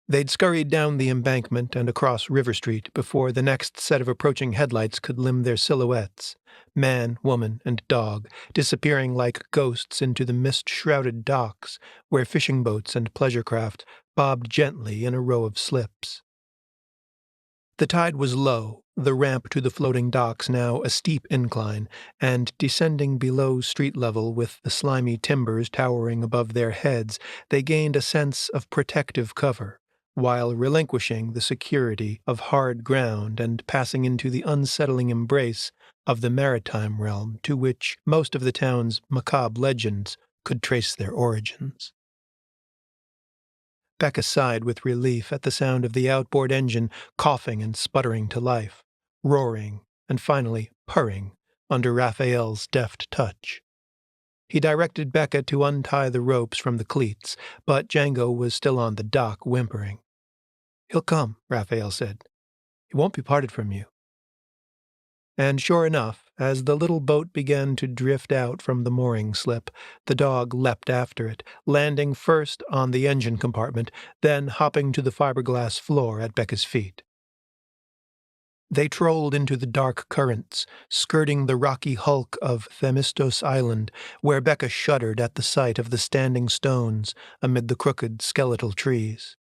They'd scurried down the embankment and across River Street before the next set of approaching headlights could limn their silhouettes, man, woman, and dog, disappearing like ghosts into the mist-shrouded docks where fishing boats and pleasure craft bobbed gently in a row of slips. The tide was low, the ramp to the floating docks now a steep incline, and descending below street level with the slimy timbers towering above their heads, they gained a sense of protective cover, while relinquishing the security of hard ground and passing into the unsettling embrace of the maritime realm to which most of the town's macabre legends could trace their origins. Becca sighed with relief at the sound of the outboard engine coughing and sputtering to life, roaring, and finally purring under Raphael's deft touch. He directed Becca to untie the ropes from the cleats, but Django was still on the dock, whimpering. "He'll come," Raphael said. "He won't be parted from you." And sure enough, as the little boat began to drift out from the mooring slip, the dog leapt after it, landing first on the engine compartment, then hopping to the fiberglass floor at Becca's feet. They trolled into the dark currents, skirting the rocky hulk of Themystos Island, where Becca shuddered at the sight of the standing stones amid the crooked skeletal trees.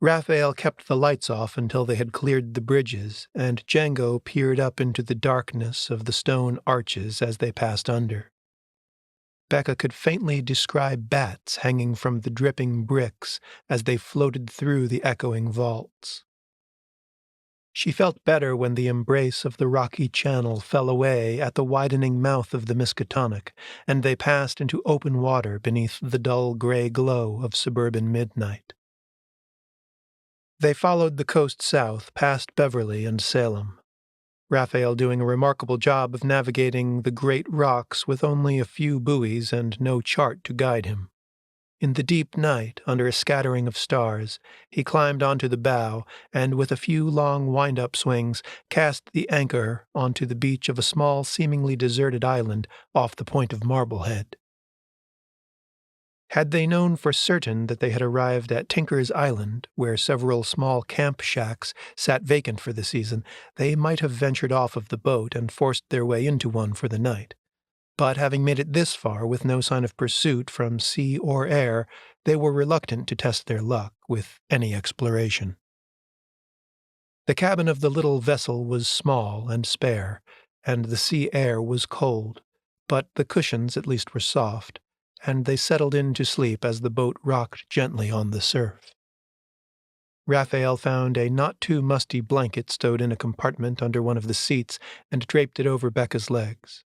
Raphael kept the lights off until they had cleared the bridges, and Django peered up into the darkness of the stone arches as they passed under. Becca could faintly descry bats hanging from the dripping bricks as they floated through the echoing vaults. She felt better when the embrace of the rocky channel fell away at the widening mouth of the Miskatonic, and they passed into open water beneath the dull gray glow of suburban midnight. They followed the coast south, past Beverly and Salem, Raphael doing a remarkable job of navigating the great rocks with only a few buoys and no chart to guide him. In the deep night, under a scattering of stars, he climbed onto the bow and, with a few long wind-up swings, cast the anchor onto the beach of a small, seemingly deserted island off the point of Marblehead. Had they known for certain that they had arrived at Tinker's Island, where several small camp shacks sat vacant for the season, they might have ventured off of the boat and forced their way into one for the night. But having made it this far with no sign of pursuit from sea or air, they were reluctant to test their luck with any exploration. The cabin of the little vessel was small and spare, and the sea air was cold, but the cushions at least were soft, and they settled in to sleep as the boat rocked gently on the surf. Raphael found a not-too-musty blanket stowed in a compartment under one of the seats and draped it over Becca's legs.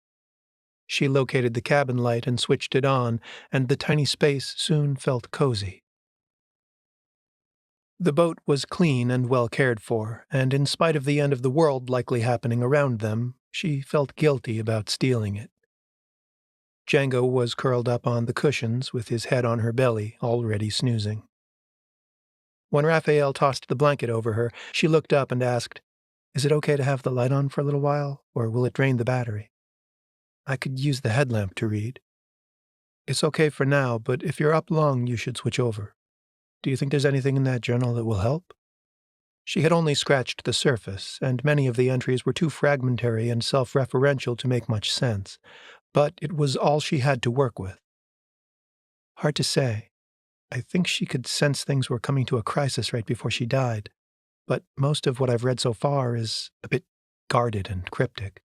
She located the cabin light and switched it on, and the tiny space soon felt cozy. The boat was clean and well cared for, and in spite of the end of the world likely happening around them, she felt guilty about stealing it. Django was curled up on the cushions with his head on her belly, already snoozing. When Raphael tossed the blanket over her, she looked up and asked, "Is it okay to have the light on for a little while, or will it drain the battery? I could use the headlamp to read." "It's okay for now, but if you're up long, you should switch over. Do you think there's anything in that journal that will help?" She had only scratched the surface, and many of the entries were too fragmentary and self-referential to make much sense, but it was all she had to work with. "Hard to say. I think she could sense things were coming to a crisis right before she died, but most of what I've read so far is a bit guarded and cryptic.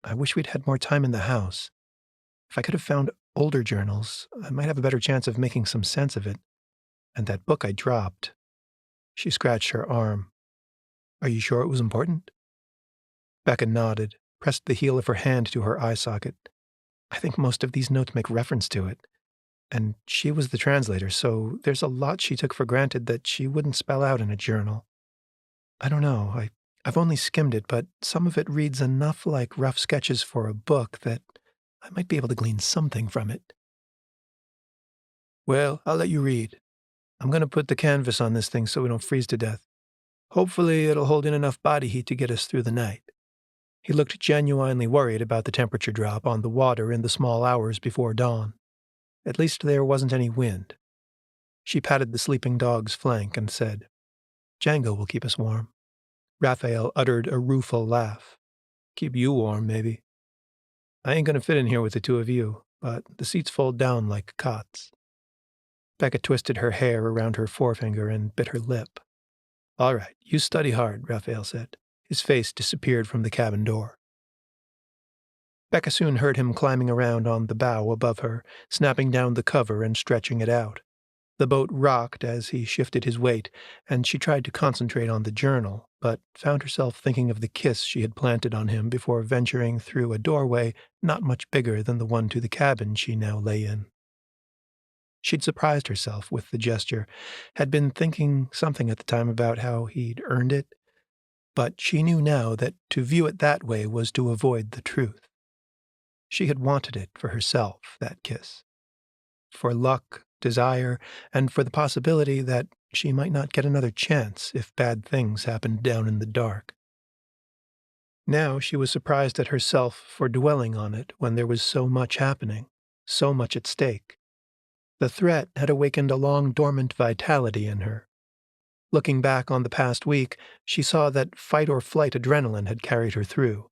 I wish we'd had more time in the house. If I could have found older journals, I might have a better chance of making some sense of it. And that book I dropped." She scratched her arm. "Are you sure it was important?" Becca nodded, pressed the heel of her hand to her eye socket. "I think most of these notes make reference to it. And she was the translator, so there's a lot she took for granted that she wouldn't spell out in a journal. I don't know, I've only skimmed it, but some of it reads enough like rough sketches for a book that I might be able to glean something from it." "Well, I'll let you read. I'm going to put the canvas on this thing so we don't freeze to death. Hopefully it'll hold in enough body heat to get us through the night." He looked genuinely worried about the temperature drop on the water in the small hours before dawn. At least there wasn't any wind. She patted the sleeping dog's flank and said, "Django will keep us warm." Raphael uttered a rueful laugh. "Keep you warm, maybe. I ain't going to fit in here with the two of you, but the seats fold down like cots." Becca twisted her hair around her forefinger and bit her lip. "All right, you study hard," Raphael said. His face disappeared from the cabin door. Becca soon heard him climbing around on the bow above her, snapping down the cover and stretching it out. The boat rocked as he shifted his weight, and she tried to concentrate on the journal, but found herself thinking of the kiss she had planted on him before venturing through a doorway not much bigger than the one to the cabin she now lay in. She'd surprised herself with the gesture, had been thinking something at the time about how he'd earned it, but she knew now that to view it that way was to avoid the truth. She had wanted it for herself, that kiss. For luck, desire, and for the possibility that she might not get another chance if bad things happened down in the dark. Now she was surprised at herself for dwelling on it when there was so much happening, so much at stake. The threat had awakened a long-dormant vitality in her. Looking back on the past week, she saw that fight-or-flight adrenaline had carried her through,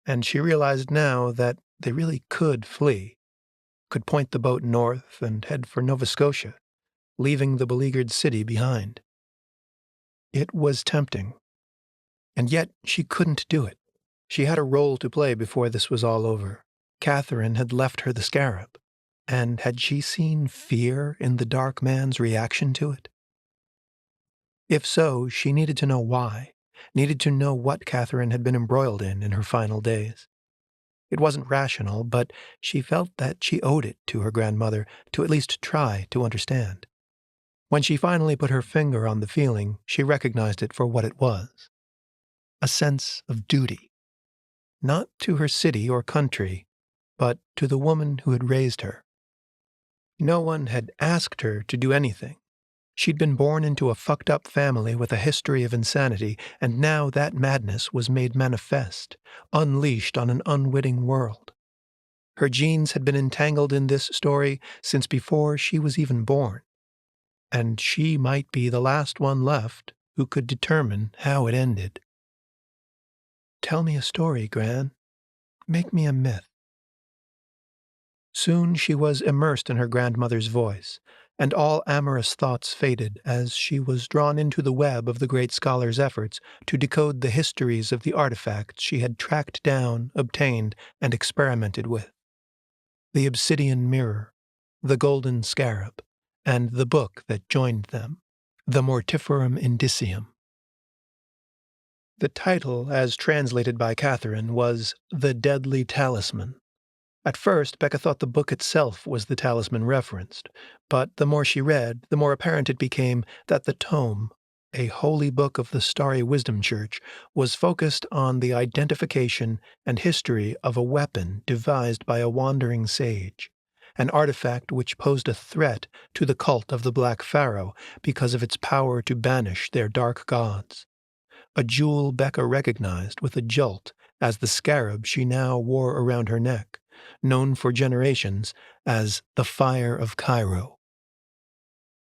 and she realized now that they really could flee, could point the boat north and head for Nova Scotia, leaving the beleaguered city behind. It was tempting, and yet she couldn't do it. She had a role to play before this was all over. Catherine had left her the scarab, and had she seen fear in the dark man's reaction to it? If so, she needed to know why, needed to know what Catherine had been embroiled in her final days. It wasn't rational, but she felt that she owed it to her grandmother to at least try to understand. When she finally put her finger on the feeling, she recognized it for what it was. A sense of duty. Not to her city or country, but to the woman who had raised her. No one had asked her to do anything. She'd been born into a fucked-up family with a history of insanity, and now that madness was made manifest, unleashed on an unwitting world. Her genes had been entangled in this story since before she was even born, and she might be the last one left who could determine how it ended. Tell me a story, Gran. Make me a myth. Soon she was immersed in her grandmother's voice, and all amorous thoughts faded as she was drawn into the web of the great scholar's efforts to decode the histories of the artifacts she had tracked down, obtained, and experimented with. The obsidian mirror, the golden scarab, and the book that joined them, the Mortiferum Indicium. The title, as translated by Catherine, was The Deadly Talisman. At first, Becca thought the book itself was the talisman referenced, but the more she read, the more apparent it became that the tome, a holy book of the Starry Wisdom Church, was focused on the identification and history of a weapon devised by a wandering sage, an artifact which posed a threat to the cult of the Black Pharaoh because of its power to banish their dark gods. A jewel Becca recognized with a jolt as the scarab she now wore around her neck, known for generations as the Fire of Cairo.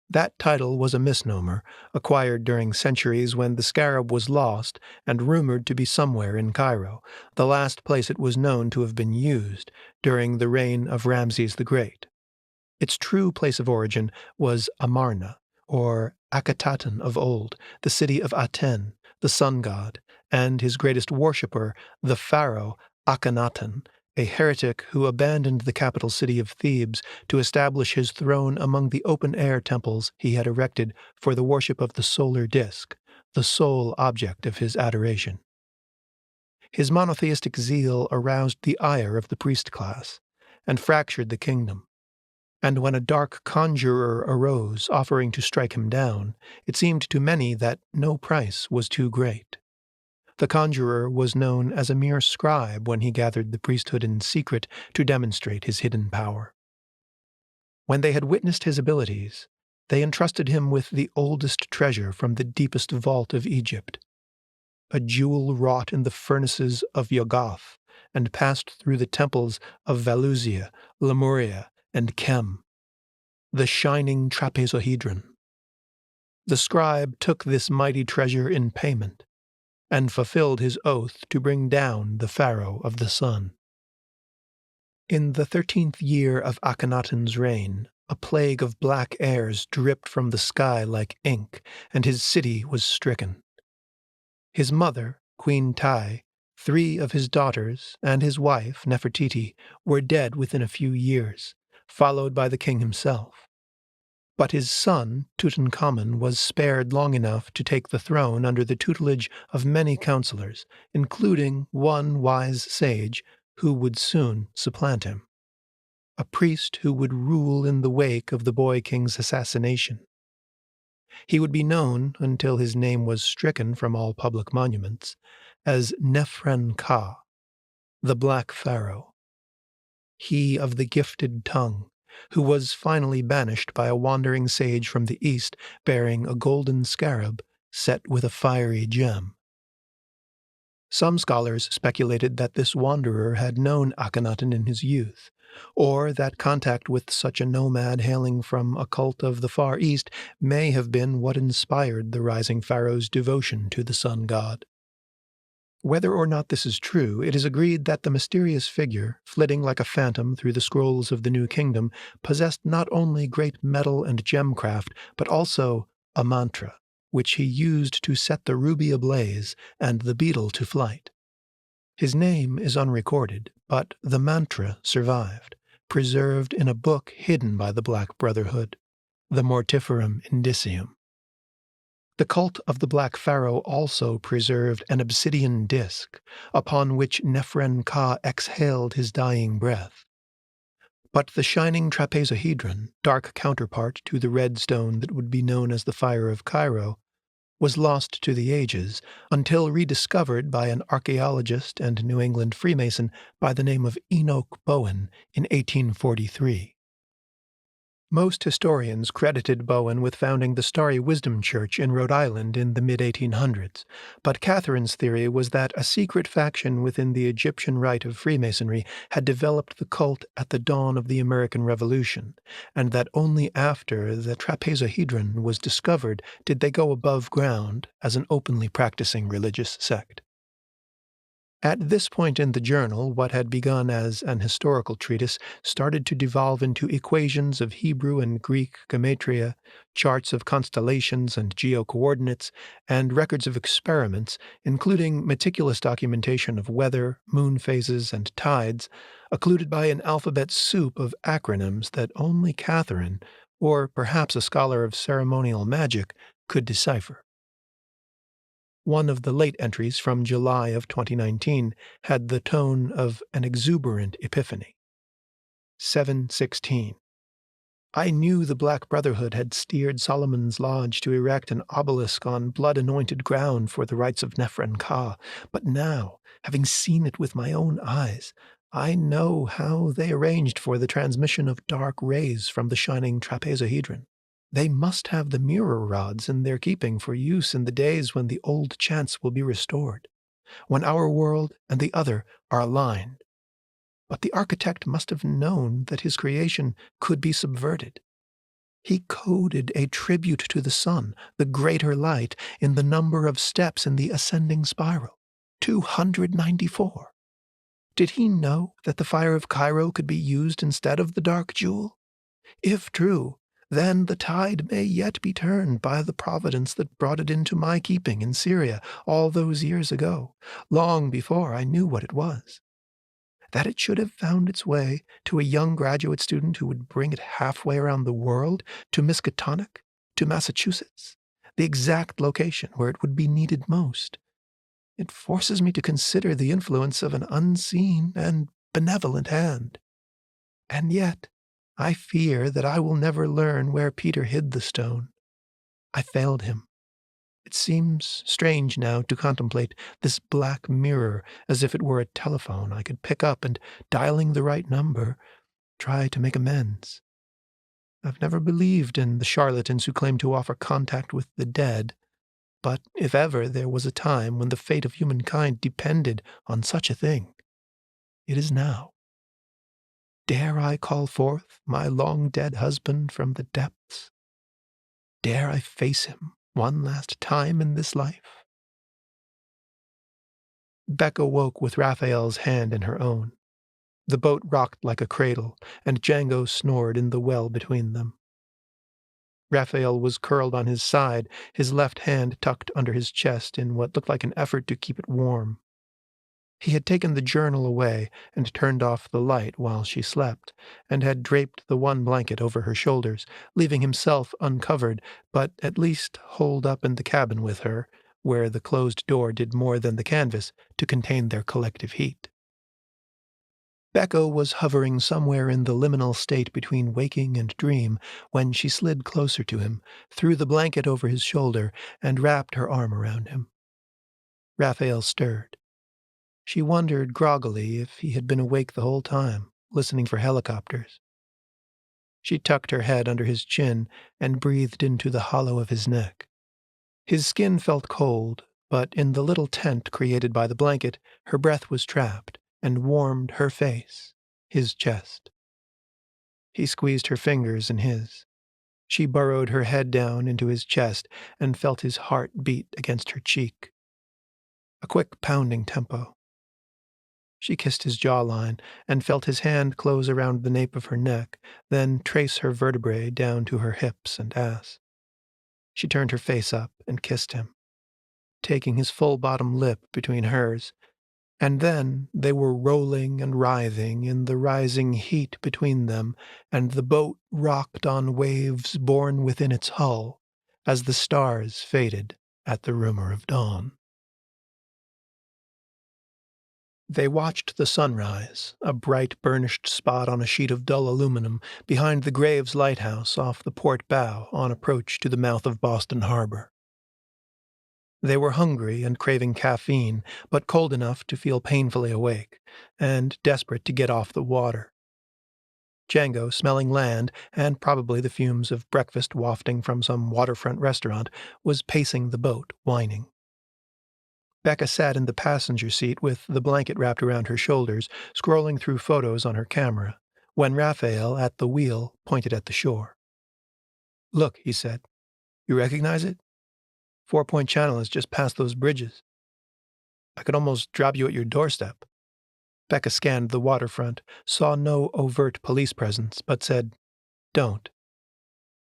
That title was a misnomer, acquired during centuries when the scarab was lost and rumored to be somewhere in Cairo, the last place it was known to have been used during the reign of Ramses the Great. Its true place of origin was Amarna, or Akhenaten of old, the city of Aten, the sun god, and his greatest worshipper, the pharaoh Akhenaten, a heretic who abandoned the capital city of Thebes to establish his throne among the open-air temples he had erected for the worship of the solar disk, the sole object of his adoration. His monotheistic zeal aroused the ire of the priest class, and fractured the kingdom. And when a dark conjurer arose offering to strike him down, it seemed to many that no price was too great. The conjurer was known as a mere scribe when he gathered the priesthood in secret to demonstrate his hidden power. When they had witnessed his abilities, they entrusted him with the oldest treasure from the deepest vault of Egypt, a jewel wrought in the furnaces of Yuggoth and passed through the temples of Valusia, Lemuria, and Kem, the shining trapezohedron. The scribe took this mighty treasure in payment, and fulfilled his oath to bring down the Pharaoh of the Sun. In the 13th year of Akhenaten's reign, a plague of black airs dripped from the sky like ink, and his city was stricken. His mother, Queen Tai, 3 of his daughters, and his wife, Nefertiti, were dead within a few years, followed by the king himself. But his son, Tutankhamun, was spared long enough to take the throne under the tutelage of many counselors, including one wise sage who would soon supplant him. A priest who would rule in the wake of the boy king's assassination. He would be known, until his name was stricken from all public monuments, as Nefren-Ka, the Black Pharaoh. he of the gifted tongue, who was finally banished by a wandering sage from the east bearing a golden scarab set with a fiery gem. Some scholars speculated that this wanderer had known Akhenaten in his youth, or that contact with such a nomad hailing from a cult of the Far East may have been what inspired the rising pharaoh's devotion to the sun god. Whether or not this is true, it is agreed that the mysterious figure, flitting like a phantom through the scrolls of the New Kingdom, possessed not only great metal and gemcraft, but also a mantra, which he used to set the ruby ablaze and the beetle to flight. His name is unrecorded, but the mantra survived, preserved in a book hidden by the Black Brotherhood, the Mortiferum Indicium. The cult of the Black Pharaoh also preserved an obsidian disk, upon which Nephren-Ka exhaled his dying breath. But the shining trapezohedron, dark counterpart to the red stone that would be known as the Fire of Cairo, was lost to the ages until rediscovered by an archaeologist and New England Freemason by the name of Enoch Bowen in 1843. Most historians credited Bowen with founding the Starry Wisdom Church in Rhode Island in the mid-1800s, but Catherine's theory was that a secret faction within the Egyptian rite of Freemasonry had developed the cult at the dawn of the American Revolution, and that only after the trapezohedron was discovered did they go above ground as an openly practicing religious sect. At this point in the journal, what had begun as an historical treatise started to devolve into equations of Hebrew and Greek gematria, charts of constellations and geocoordinates, and records of experiments, including meticulous documentation of weather, moon phases, and tides, occluded by an alphabet soup of acronyms that only Catherine, or perhaps a scholar of ceremonial magic, could decipher. One of the late entries from July of 2019 had the tone of an exuberant epiphany. 7:16. I knew the Black Brotherhood had steered Solomon's Lodge to erect an obelisk on blood-anointed ground for the rites of Nephren-Ka, but now, having seen it with my own eyes, I know how they arranged for the transmission of dark rays from the shining trapezohedron. They must have the mirror rods in their keeping for use in the days when the old chants will be restored, when our world and the other are aligned. But the architect must have known that his creation could be subverted. He coded a tribute to the sun, the greater light, in the number of steps in the ascending spiral, 294. Did he know that the Fire of Cairo could be used instead of the dark jewel? If true, then the tide may yet be turned by the providence that brought it into my keeping in Syria all those years ago, long before I knew what it was. That it should have found its way to a young graduate student who would bring it halfway around the world, to Miskatonic, to Massachusetts, the exact location where it would be needed most. It forces me to consider the influence of an unseen and benevolent hand. And yet, I fear that I will never learn where Peter hid the stone. I failed him. It seems strange now to contemplate this black mirror as if it were a telephone I could pick up and, dialing the right number, try to make amends. I've never believed in the charlatans who claim to offer contact with the dead, but if ever there was a time when the fate of humankind depended on such a thing, it is now. Dare I call forth my long-dead husband from the depths? Dare I face him one last time in this life? Becca woke with Raphael's hand in her own. The boat rocked like a cradle, and Django snored in the well between them. Raphael was curled on his side, his left hand tucked under his chest in what looked like an effort to keep it warm. He had taken the journal away and turned off the light while she slept, and had draped the one blanket over her shoulders, leaving himself uncovered, but at least holed up in the cabin with her, where the closed door did more than the canvas to contain their collective heat. Becca was hovering somewhere in the liminal state between waking and dream when she slid closer to him, threw the blanket over his shoulder, and wrapped her arm around him. Raphael stirred. She wondered groggily if he had been awake the whole time, listening for helicopters. She tucked her head under his chin and breathed into the hollow of his neck. His skin felt cold, but in the little tent created by the blanket, her breath was trapped and warmed her face, his chest. He squeezed her fingers in his. She burrowed her head down into his chest and felt his heart beat against her cheek. A quick pounding tempo. She kissed his jawline and felt his hand close around the nape of her neck, then trace her vertebrae down to her hips and ass. She turned her face up and kissed him, taking his full bottom lip between hers, and then they were rolling and writhing in the rising heat between them, and the boat rocked on waves born within its hull as the stars faded at the rumor of dawn. They watched the sunrise, a bright burnished spot on a sheet of dull aluminum behind the Graves lighthouse off the port bow on approach to the mouth of Boston Harbor. They were hungry and craving caffeine, but cold enough to feel painfully awake, and desperate to get off the water. Django, smelling land and probably the fumes of breakfast wafting from some waterfront restaurant, was pacing the boat, whining. Becca sat in the passenger seat with the blanket wrapped around her shoulders, scrolling through photos on her camera, when Raphael, at the wheel, pointed at the shore. "Look," he said. "You recognize it? 4-Point Channel is just past those bridges. I could almost drop you at your doorstep." Becca scanned the waterfront, saw no overt police presence, but said, "Don't."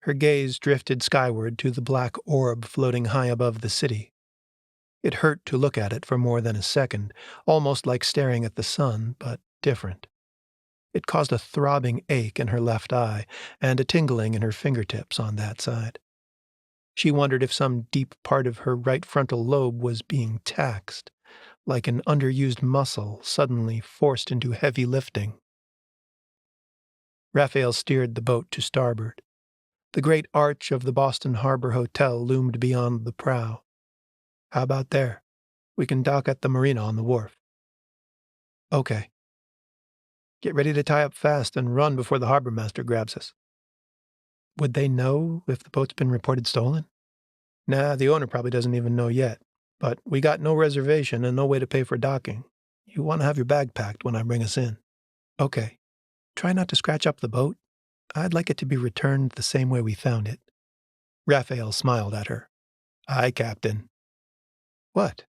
Her gaze drifted skyward to the black orb floating high above the city. It hurt to look at it for more than a second, almost like staring at the sun, but different. It caused a throbbing ache in her left eye and a tingling in her fingertips on that side. She wondered if some deep part of her right frontal lobe was being taxed, like an underused muscle suddenly forced into heavy lifting. Raphael steered the boat to starboard. The great arch of the Boston Harbor Hotel loomed beyond the prow. "How about there? We can dock at the marina on the wharf." "Okay. Get ready to tie up fast and run before the harbor master grabs us." "Would they know if the boat's been reported stolen?" "Nah, the owner probably doesn't even know yet. But we got no reservation and no way to pay for docking. You want to have your bag packed when I bring us in." "Okay. Try not to scratch up the boat. I'd like it to be returned the same way we found it." Raphael smiled at her. "Aye, Captain." "What?"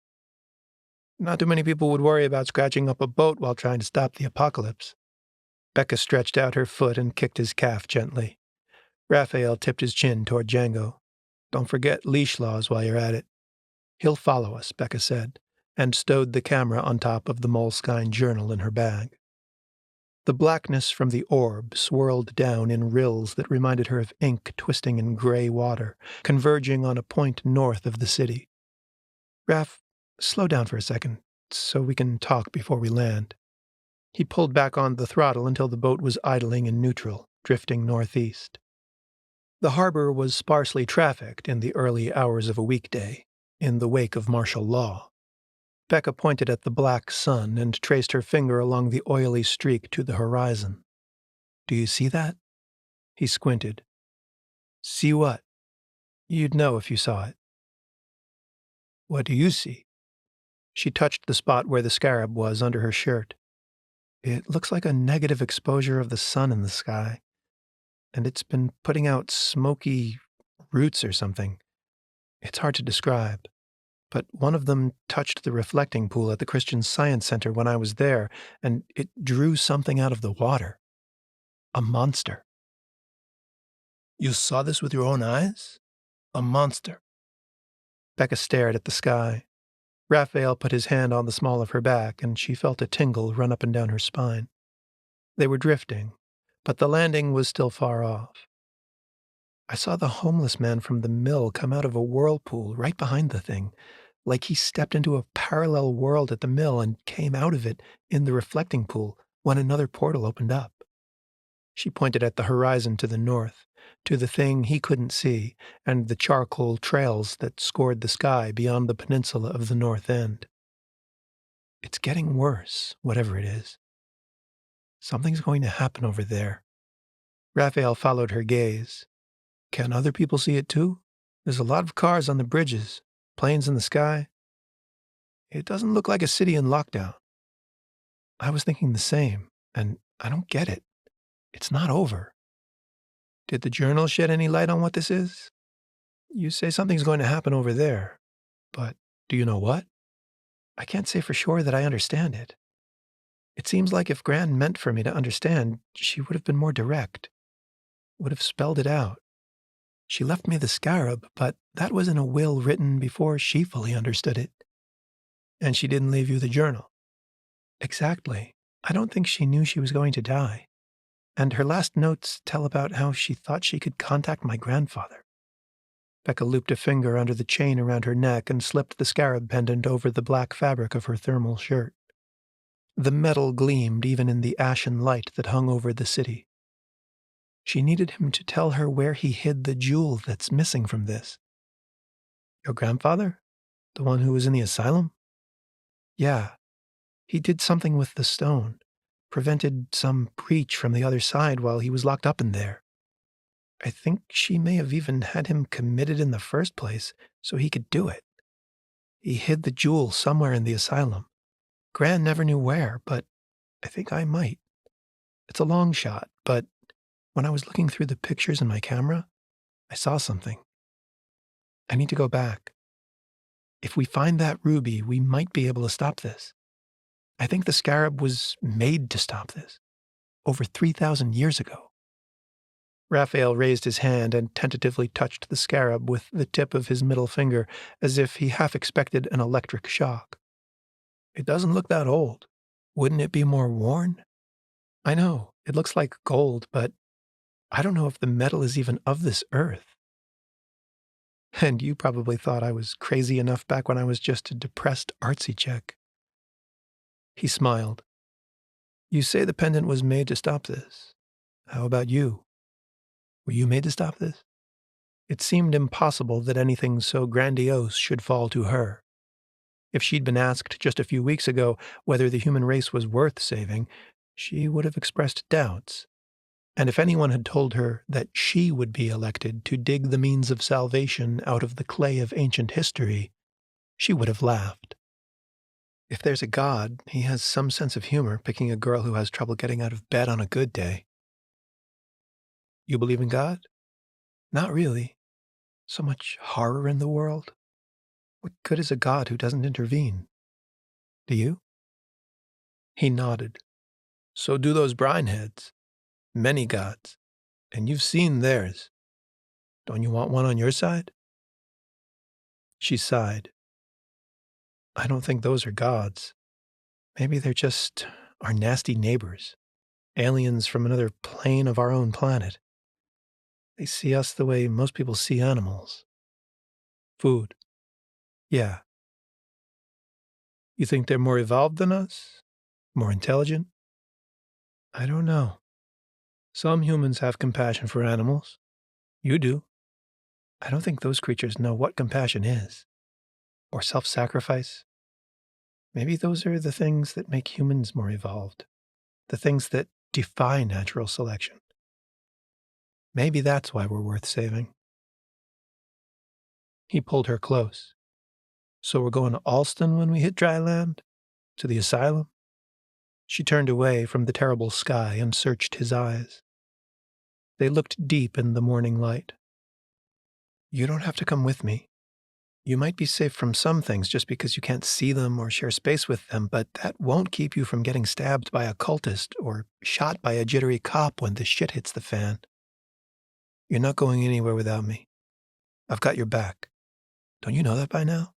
"Not too many people would worry about scratching up a boat while trying to stop the apocalypse." Becca stretched out her foot and kicked his calf gently. Raphael tipped his chin toward Django. "Don't forget leash laws while you're at it." "He'll follow us," Becca said, and stowed the camera on top of the moleskine journal in her bag. The blackness from the orb swirled down in rills that reminded her of ink twisting in gray water, converging on a point north of the city. "Raph, slow down for a second, so we can talk before we land." He pulled back on the throttle until the boat was idling in neutral, drifting northeast. The harbor was sparsely trafficked in the early hours of a weekday, in the wake of martial law. Becca pointed at the black sun and traced her finger along the oily streak to the horizon. "Do you see that?" He squinted. "See what?" "You'd know if you saw it." "What do you see?" She touched the spot where the scarab was under her shirt. "It looks like a negative exposure of the sun in the sky, and it's been putting out smoky roots or something. It's hard to describe. But one of them touched the reflecting pool at the Christian Science Center when I was there, and it drew something out of the water. A monster." "You saw this with your own eyes? A monster?" Becca stared at the sky. Raphael put his hand on the small of her back, and she felt a tingle run up and down her spine. They were drifting, but the landing was still far off. "I saw the homeless man from the mill come out of a whirlpool right behind the thing, like he stepped into a parallel world at the mill and came out of it in the reflecting pool when another portal opened up." She pointed at the horizon to the north, to the thing he couldn't see, and the charcoal trails that scored the sky beyond the peninsula of the north end. "It's getting worse, whatever it is." Something's going to happen over there. Raphael followed her gaze. Can other people see it too? There's a lot of cars on the bridges, planes in the sky. It doesn't look like a city in lockdown. I was thinking the same, and I don't get it. It's not over. Did the journal shed any light on what this is? You say something's going to happen over there, but do you know what? I can't say for sure that I understand it. It seems like if Gran meant for me to understand, she would have been more direct, would have spelled it out. She left me the scarab, but that was in a will written before she fully understood it. And she didn't leave you the journal. Exactly. I don't think she knew she was going to die. And her last notes tell about how she thought she could contact my grandfather. Becca looped a finger under the chain around her neck and slipped the scarab pendant over the black fabric of her thermal shirt. The metal gleamed even in the ashen light that hung over the city. She needed him to tell her where he hid the jewel that's missing from this. Your grandfather? The one who was in the asylum? Yeah. He did something with the stone, prevented some breach from the other side while he was locked up in there. I think she may have even had him committed in the first place so he could do it. He hid the jewel somewhere in the asylum. Gran never knew where, but I think I might. It's a long shot, but when I was looking through the pictures in my camera, I saw something. I need to go back. If we find that ruby, we might be able to stop this. I think the scarab was made to stop this, over 3,000 years ago. Raphael raised his hand and tentatively touched the scarab with the tip of his middle finger, as if he half expected an electric shock. It doesn't look that old. Wouldn't it be more worn? I know, it looks like gold, but I don't know if the metal is even of this earth. And you probably thought I was crazy enough back when I was just a depressed artsy chick. He smiled. You say the pendant was made to stop this. How about you? Were you made to stop this? It seemed impossible that anything so grandiose should fall to her. If she'd been asked just a few weeks ago whether the human race was worth saving, she would have expressed doubts. And if anyone had told her that she would be elected to dig the means of salvation out of the clay of ancient history, she would have laughed. If there's a God, he has some sense of humor picking a girl who has trouble getting out of bed on a good day. You believe in God? Not really. So much horror in the world. What good is a God who doesn't intervene? Do you? He nodded. So do those brine heads. Many gods. And you've seen theirs. Don't you want one on your side? She sighed. I don't think those are gods. Maybe they're just our nasty neighbors. Aliens from another plane of our own planet. They see us the way most people see animals. Food. Yeah. You think they're more evolved than us? More intelligent? I don't know. Some humans have compassion for animals. You do. I don't think those creatures know what compassion is. Or self-sacrifice. Maybe those are the things that make humans more evolved. The things that defy natural selection. Maybe that's why we're worth saving. He pulled her close. So we're going to Alston when we hit dry land? To the asylum? She turned away from the terrible sky and searched his eyes. They looked deep in the morning light. You don't have to come with me. You might be safe from some things just because you can't see them or share space with them, but that won't keep you from getting stabbed by a cultist or shot by a jittery cop when the shit hits the fan. You're not going anywhere without me. I've got your back. Don't you know that by now?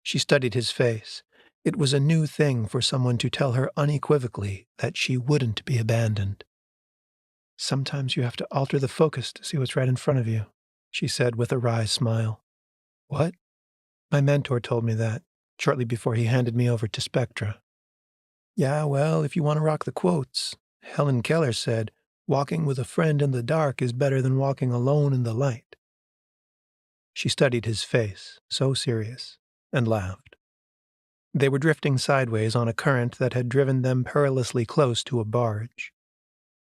She studied his face. It was a new thing for someone to tell her unequivocally that she wouldn't be abandoned. Sometimes you have to alter the focus to see what's right in front of you, she said with a wry smile. What? My mentor told me that, shortly before he handed me over to SPECTRA. Yeah, well, if you want to rock the quotes, Helen Keller said, walking with a friend in the dark is better than walking alone in the light. She studied his face, so serious, and laughed. They were drifting sideways on a current that had driven them perilously close to a barge.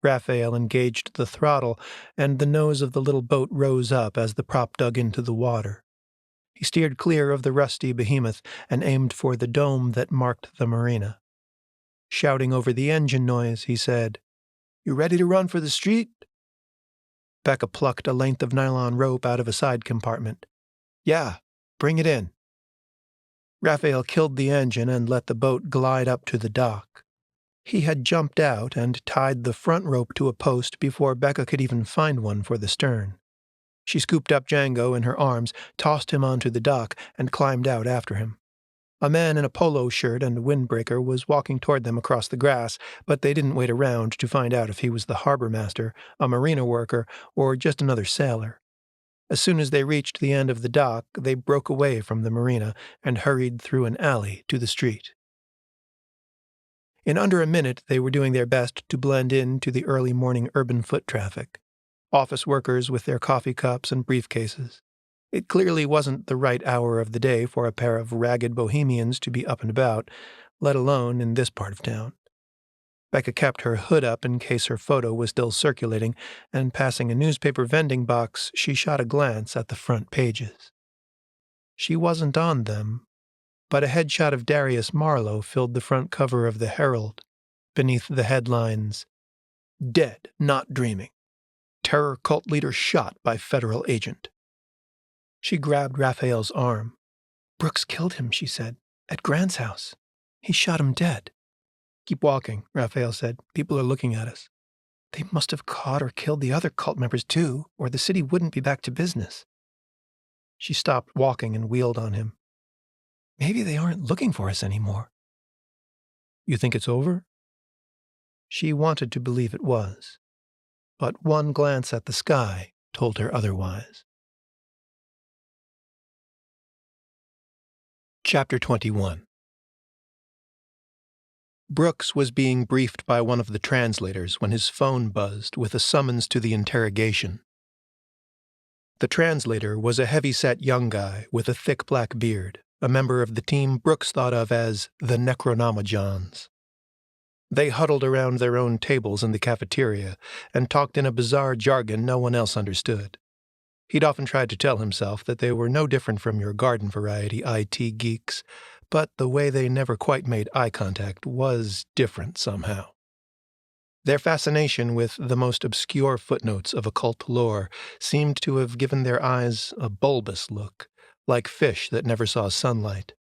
Raphael engaged the throttle, and the nose of the little boat rose up as the prop dug into the water. He steered clear of the rusty behemoth and aimed for the dome that marked the marina. Shouting over the engine noise, he said, "You ready to run for the street?" Becca plucked a length of nylon rope out of a side compartment. "Yeah, bring it in." Raphael killed the engine and let the boat glide up to the dock. He had jumped out and tied the front rope to a post before Becca could even find one for the stern. She scooped up Django in her arms, tossed him onto the dock, and climbed out after him. A man in a polo shirt and a windbreaker was walking toward them across the grass, but they didn't wait around to find out if he was the harbor master, a marina worker, or just another sailor. As soon as they reached the end of the dock, they broke away from the marina and hurried through an alley to the street. In under a minute, they were doing their best to blend into the early morning urban foot traffic. Office workers with their coffee cups and briefcases. It clearly wasn't the right hour of the day for a pair of ragged bohemians to be up and about, let alone in this part of town. Becca kept her hood up in case her photo was still circulating, and passing a newspaper vending box, she shot a glance at the front pages. She wasn't on them, but a headshot of Darius Marlowe filled the front cover of the Herald, beneath the headlines, "Dead, Not Dreaming. Terror Cult Leader Shot by Federal Agent." She grabbed Raphael's arm. "Brooks killed him," she said, "at Grant's house. He shot him dead." "Keep walking," Raphael said. "People are looking at us." "They must have caught or killed the other cult members too, or the city wouldn't be back to business." She stopped walking and wheeled on him. "Maybe they aren't looking for us anymore." "You think it's over?" She wanted to believe it was, but one glance at the sky told her otherwise. Chapter 21. Brooks was being briefed by one of the translators when his phone buzzed with a summons to the interrogation. The translator was a heavy-set young guy with a thick black beard, a member of the team Brooks thought of as the Necronomicons. They huddled around their own tables in the cafeteria and talked in a bizarre jargon no one else understood. He'd often tried to tell himself that they were no different from your garden variety IT geeks, but the way they never quite made eye contact was different somehow. Their fascination with the most obscure footnotes of occult lore seemed to have given their eyes a bulbous look, like fish that never saw sunlight.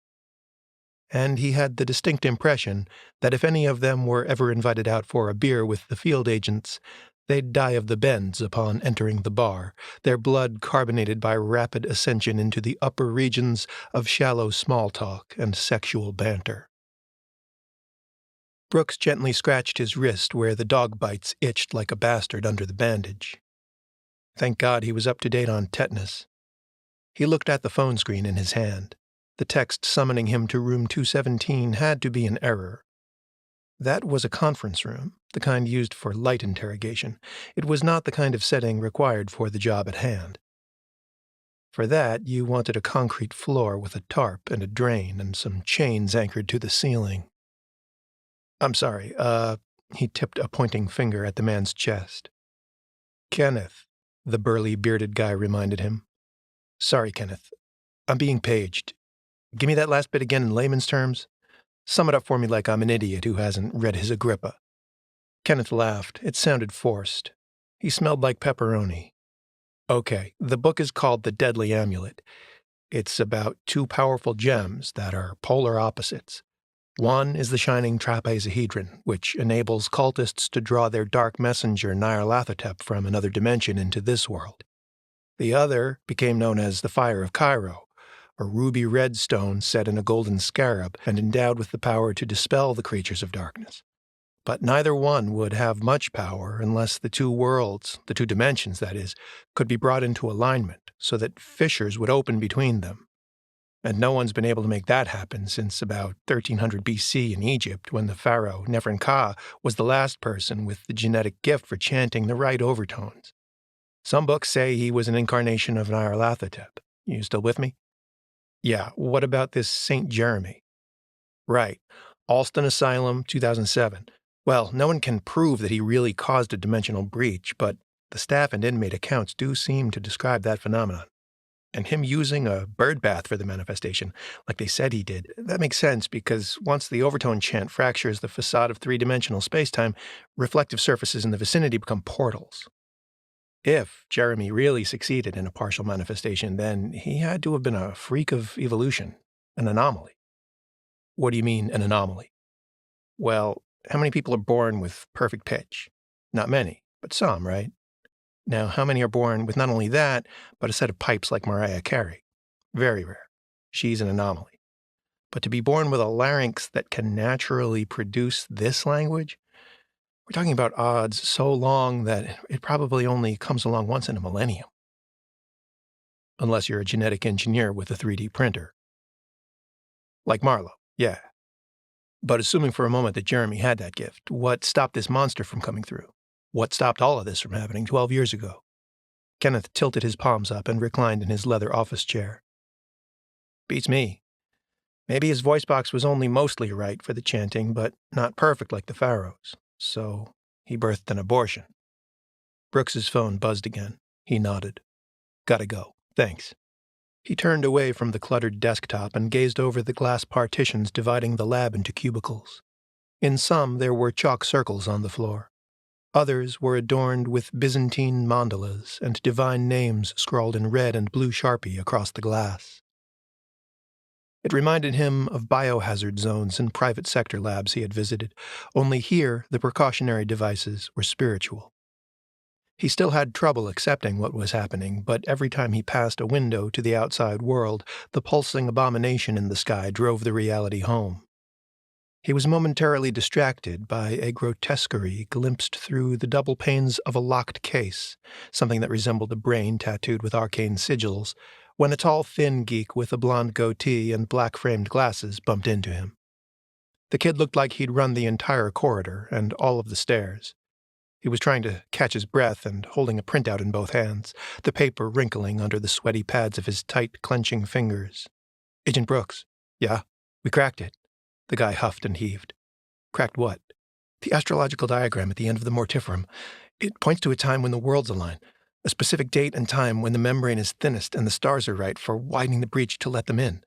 And he had the distinct impression that if any of them were ever invited out for a beer with the field agents, they'd die of the bends upon entering the bar, their blood carbonated by rapid ascension into the upper regions of shallow small talk and sexual banter. Brooks gently scratched his wrist where the dog bites itched like a bastard under the bandage. Thank God he was up to date on tetanus. He looked at the phone screen in his hand. The text summoning him to room 217 had to be an error. That was a conference room, the kind used for light interrogation. It was not the kind of setting required for the job at hand. For that, you wanted a concrete floor with a tarp and a drain and some chains anchored to the ceiling. "I'm sorry, he tipped a pointing finger at the man's chest. "Kenneth," the burly, bearded guy reminded him. "Sorry, Kenneth. I'm being paged. Give me that last bit again in layman's terms. Sum it up for me like I'm an idiot who hasn't read his Agrippa." Kenneth laughed. It sounded forced. He smelled like pepperoni. "Okay, the book is called The Deadly Amulet. It's about two powerful gems that are polar opposites. One is the shining trapezohedron, which enables cultists to draw their dark messenger Nyarlathotep from another dimension into this world. The other became known as the Fire of Cairo, a ruby red stone set in a golden scarab and endowed with the power to dispel the creatures of darkness. But neither one would have much power unless the two worlds, the two dimensions that is, could be brought into alignment so that fissures would open between them. And no one's been able to make that happen since about 1300 BC in Egypt, when the pharaoh Neferka was the last person with the genetic gift for chanting the right overtones. Some books say he was an incarnation of Nyarlathotep. You still with me? Yeah, what about this Saint Jeremy? Right. Alston Asylum, 2007. Well, no one can prove that he really caused a dimensional breach, but the staff and inmate accounts do seem to describe that phenomenon. And him using a bird bath for the manifestation, like they said he did, that makes sense because once the overtone chant fractures the facade of three-dimensional spacetime, reflective surfaces in the vicinity become portals. If Jeremy really succeeded in a partial manifestation, then he had to have been a freak of evolution, an anomaly. What do you mean, an anomaly? Well, how many people are born with perfect pitch? Not many, but some, right? Now, how many are born with not only that, but a set of pipes like Mariah Carey? Very rare. She's an anomaly. But to be born with a larynx that can naturally produce this language, we're talking about odds so long that it probably only comes along once in a millennium. Unless you're a genetic engineer with a 3D printer. Like Marlowe, yeah. But assuming for a moment that Jeremy had that gift, what stopped this monster from coming through? What stopped all of this from happening 12 years ago? Kenneth tilted his palms up and reclined in his leather office chair. Beats me. Maybe his voice box was only mostly right for the chanting, but not perfect like the Pharaoh's. So he birthed an abortion. Brooks's phone buzzed again. He nodded. Gotta go. Thanks. He turned away from the cluttered desktop and gazed over the glass partitions dividing the lab into cubicles. In some, there were chalk circles on the floor. Others were adorned with Byzantine mandalas and divine names scrawled in red and blue Sharpie across the glass. It reminded him of biohazard zones in private sector labs he had visited, only here the precautionary devices were spiritual. He still had trouble accepting what was happening, but every time he passed a window to the outside world, the pulsing abomination in the sky drove the reality home. He was momentarily distracted by a grotesquerie glimpsed through the double panes of a locked case, something that resembled a brain tattooed with arcane sigils, when a tall, thin geek with a blonde goatee and black-framed glasses bumped into him. The kid looked like he'd run the entire corridor and all of the stairs. He was trying to catch his breath and holding a printout in both hands, the paper wrinkling under the sweaty pads of his tight, clenching fingers. Agent Brooks. Yeah, we cracked it. The guy huffed and heaved. Cracked what? The astrological diagram at the end of the mortiferum. It points to a time when the worlds align, a specific date and time when the membrane is thinnest and the stars are right for widening the breach to let them in.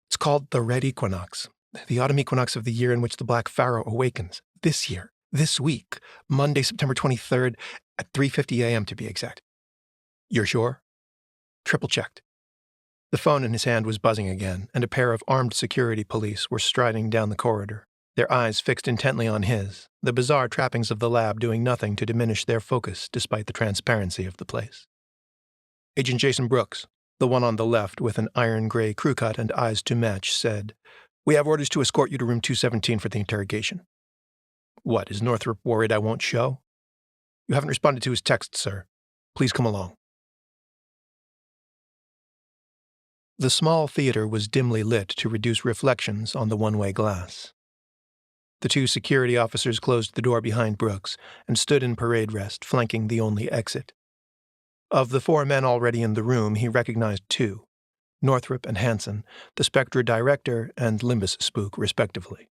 It's called the Red Equinox, the autumn equinox of the year in which the Black Pharaoh awakens. This year, this week, Monday, September 23rd, at 3:50 a.m. to be exact. You're sure? Triple-checked. The phone in his hand was buzzing again, and a pair of armed security police were striding down the corridor, their eyes fixed intently on his, the bizarre trappings of the lab doing nothing to diminish their focus despite the transparency of the place. Agent Jason Brooks, the one on the left with an iron-gray crew cut and eyes to match, said, "We have orders to escort you to room 217 for the interrogation." What, is Northrop worried I won't show? You haven't responded to his text, sir. Please come along. The small theater was dimly lit to reduce reflections on the one-way glass. The two security officers closed the door behind Brooks and stood in parade rest, flanking the only exit. Of the four men already in the room, he recognized two, Northrop and Hansen, the SPECTRA director and Limbus spook, respectively.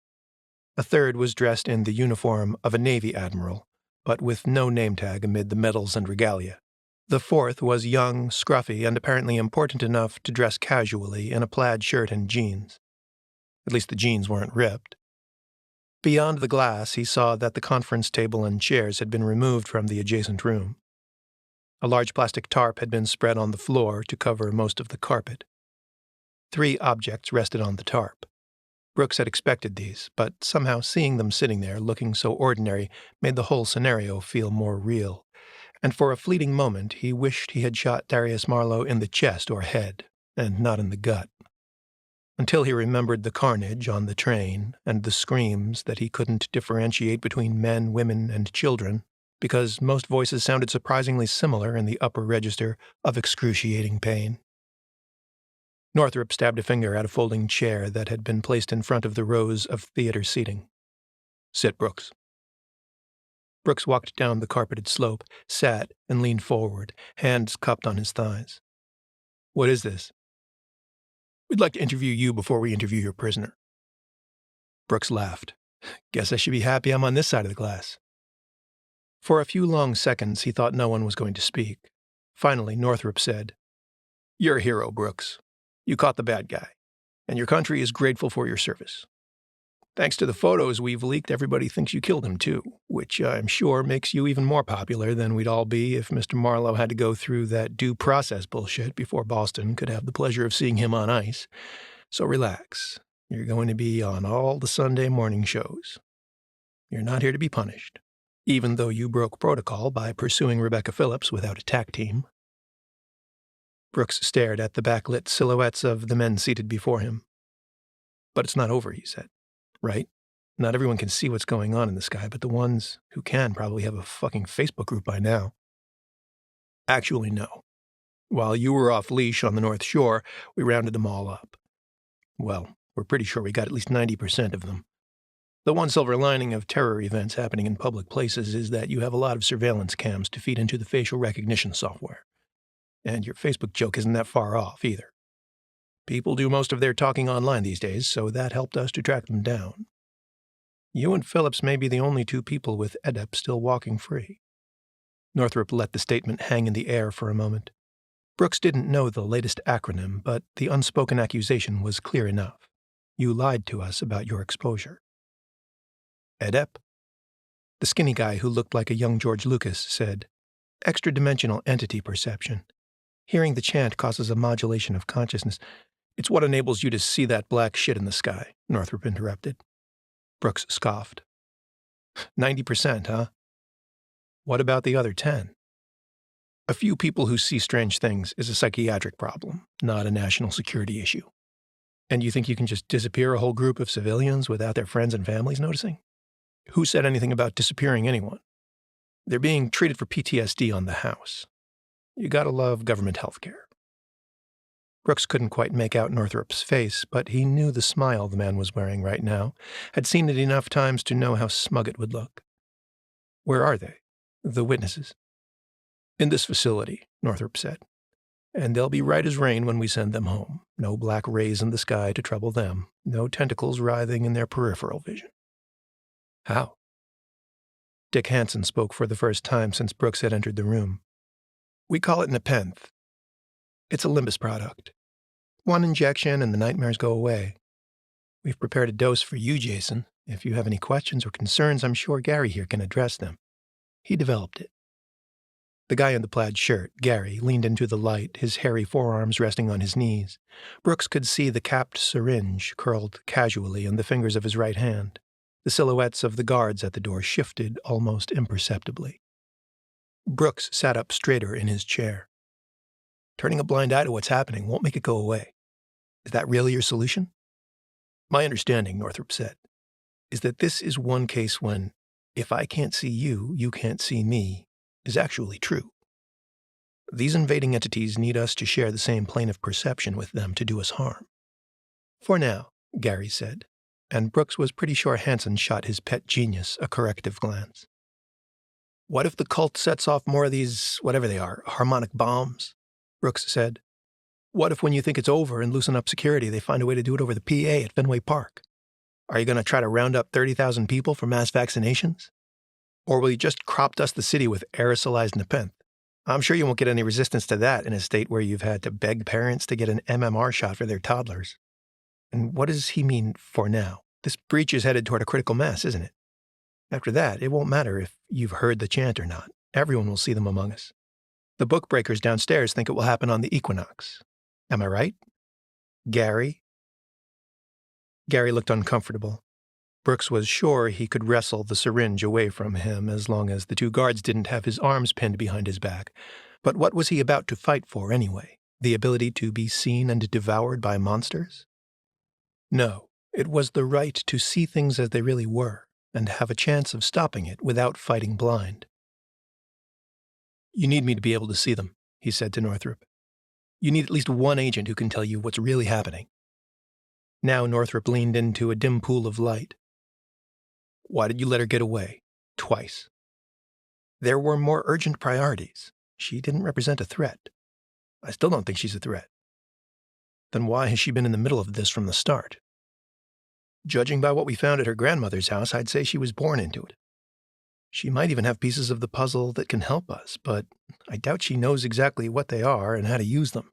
A third was dressed in the uniform of a Navy admiral, but with no name tag amid the medals and regalia. The fourth was young, scruffy, and apparently important enough to dress casually in a plaid shirt and jeans. At least the jeans weren't ripped. Beyond the glass, he saw that the conference table and chairs had been removed from the adjacent room. A large plastic tarp had been spread on the floor to cover most of the carpet. 3 objects rested on the tarp. Brooks had expected these, but somehow seeing them sitting there, looking so ordinary, made the whole scenario feel more real. And for a fleeting moment he wished he had shot Darius Marlowe in the chest or head, and not in the gut. Until he remembered the carnage on the train and the screams that he couldn't differentiate between men, women, and children, because most voices sounded surprisingly similar in the upper register of excruciating pain. Northrop stabbed a finger at a folding chair that had been placed in front of the rows of theater seating. Sit, Brooks. Brooks walked down the carpeted slope, sat, and leaned forward, hands cupped on his thighs. What is this? We'd like to interview you before we interview your prisoner. Brooks laughed. Guess I should be happy I'm on this side of the glass. For a few long seconds, he thought no one was going to speak. Finally, Northrop said, "You're a hero, Brooks. You caught the bad guy, and your country is grateful for your service. Thanks to the photos we've leaked, everybody thinks you killed him too, which I'm sure makes you even more popular than we'd all be if Mr. Marlowe had to go through that due process bullshit before Boston could have the pleasure of seeing him on ice. So relax. You're going to be on all the Sunday morning shows. You're not here to be punished, even though you broke protocol by pursuing Rebecca Philips without a tack team." Brooks stared at the backlit silhouettes of the men seated before him. "But it's not over," he said. "Right? Not everyone can see what's going on in the sky, but the ones who can probably have a fucking Facebook group by now." "Actually, no. While you were off leash on the North Shore, we rounded them all up. Well, we're pretty sure we got at least 90% of them. The one silver lining of terror events happening in public places is that you have a lot of surveillance cams to feed into the facial recognition software. And your Facebook joke isn't that far off, either. People do most of their talking online these days, so that helped us to track them down. You and Phillips may be the only two people with EDEP still walking free." Northrop let the statement hang in the air for a moment. Brooks didn't know the latest acronym, but the unspoken accusation was clear enough. "You lied to us about your exposure." "EDEP?" The skinny guy who looked like a young George Lucas said, "Extra-dimensional entity perception. Hearing the chant causes a modulation of consciousness." "It's what enables you to see that black shit in the sky," Northrop interrupted. Brooks scoffed. 90%, huh? What about the other 10? "A few people who see strange things is a psychiatric problem, not a national security issue." "And you think you can just disappear a whole group of civilians without their friends and families noticing?" "Who said anything about disappearing anyone? They're being treated for PTSD on the house. You gotta love government health care." Brooks couldn't quite make out Northrop's face, but he knew the smile the man was wearing right now, had seen it enough times to know how smug it would look. "Where are they? The witnesses?" "In this facility," Northrop said. "And they'll be right as rain when we send them home. No black rays in the sky to trouble them. No tentacles writhing in their peripheral vision." "How?" Dick Hansen spoke for the first time since Brooks had entered the room. "We call it nepenthe. It's a Limbus product. One injection and the nightmares go away. We've prepared a dose for you, Jason. If you have any questions or concerns, I'm sure Gary here can address them. He developed it." The guy in the plaid shirt, Gary, leaned into the light, his hairy forearms resting on his knees. Brooks could see the capped syringe curled casually in the fingers of his right hand. The silhouettes of the guards at the door shifted almost imperceptibly. Brooks sat up straighter in his chair. "Turning a blind eye to what's happening won't make it go away. Is that really your solution?" "My understanding," Northrop said, "is that this is one case when, if I can't see you, you can't see me, is actually true. These invading entities need us to share the same plane of perception with them to do us harm." "For now," Gary said, and Brooks was pretty sure Hansen shot his pet genius a corrective glance. "What if the cult sets off more of these, whatever they are, harmonic bombs?" Brooks said. "What if when you think it's over and loosen up security, they find a way to do it over the PA at Fenway Park? Are you going to try to round up 30,000 people for mass vaccinations? Or will you just crop dust the city with aerosolized nepenthe? I'm sure you won't get any resistance to that in a state where you've had to beg parents to get an MMR shot for their toddlers." "And what does he mean for now? This breach is headed toward a critical mass, isn't it? After that, it won't matter if you've heard the chant or not. Everyone will see them among us. The book breakers downstairs think it will happen on the equinox. Am I right? Gary?" Gary looked uncomfortable. Brooks was sure he could wrestle the syringe away from him as long as the two guards didn't have his arms pinned behind his back. But what was he about to fight for anyway? The ability to be seen and devoured by monsters? No, it was the right to see things as they really were and have a chance of stopping it without fighting blind. "You need me to be able to see them," he said to Northrop. "You need at least one agent who can tell you what's really happening." Now Northrop leaned into a dim pool of light. "Why did you let her get away? Twice?" "There were more urgent priorities. She didn't represent a threat." "I still don't think she's a threat." "Then why has she been in the middle of this from the start?" Judging by what we found at her grandmother's house, I'd say she was born into it. She might even have pieces of the puzzle that can help us, but I doubt she knows exactly what they are and how to use them.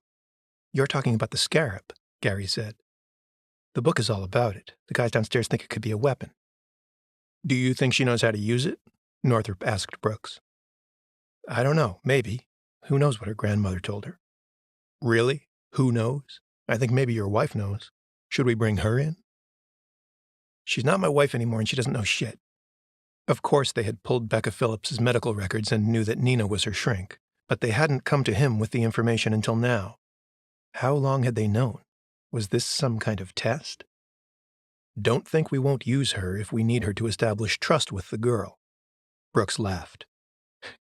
You're talking about the scarab, Gary said. The book is all about it. The guys downstairs think it could be a weapon. Do you think she knows how to use it? Northrop asked Brooks. I don't know, maybe. Who knows what her grandmother told her? Really? Who knows? I think maybe your wife knows. Should we bring her in? She's not my wife anymore and she doesn't know shit. Of course they had pulled Becca Philips' medical records and knew that Nina was her shrink, but they hadn't come to him with the information until now. How long had they known? Was this some kind of test? Don't think we won't use her if we need her to establish trust with the girl. Brooks laughed.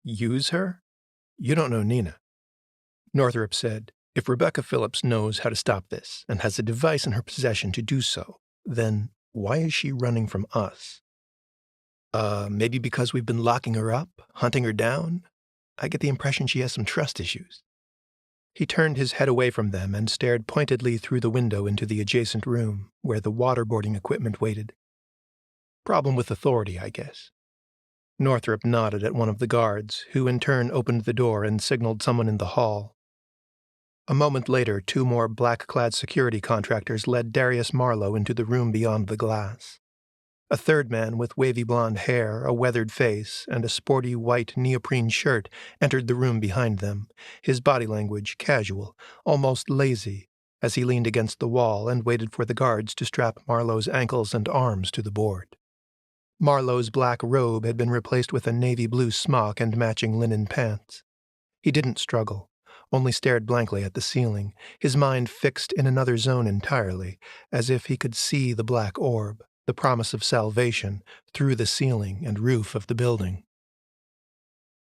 Use her? You don't know Nina. Northrop said, if Rebecca Philips knows how to stop this and has a device in her possession to do so, then why is she running from us? Maybe because we've been locking her up, hunting her down? I get the impression she has some trust issues. He turned his head away from them and stared pointedly through the window into the adjacent room, where the waterboarding equipment waited. Problem with authority, I guess. Northrop nodded at one of the guards, who in turn opened the door and signaled someone in the hall. A moment later, 2 more black-clad security contractors led Darius Marlowe into the room beyond the glass. A third man with wavy blonde hair, a weathered face, and a sporty white neoprene shirt entered the room behind them, his body language casual, almost lazy, as he leaned against the wall and waited for the guards to strap Marlowe's ankles and arms to the board. Marlowe's black robe had been replaced with a navy blue smock and matching linen pants. He didn't struggle, only stared blankly at the ceiling, his mind fixed in another zone entirely, as if he could see the black orb, the promise of salvation, through the ceiling and roof of the building.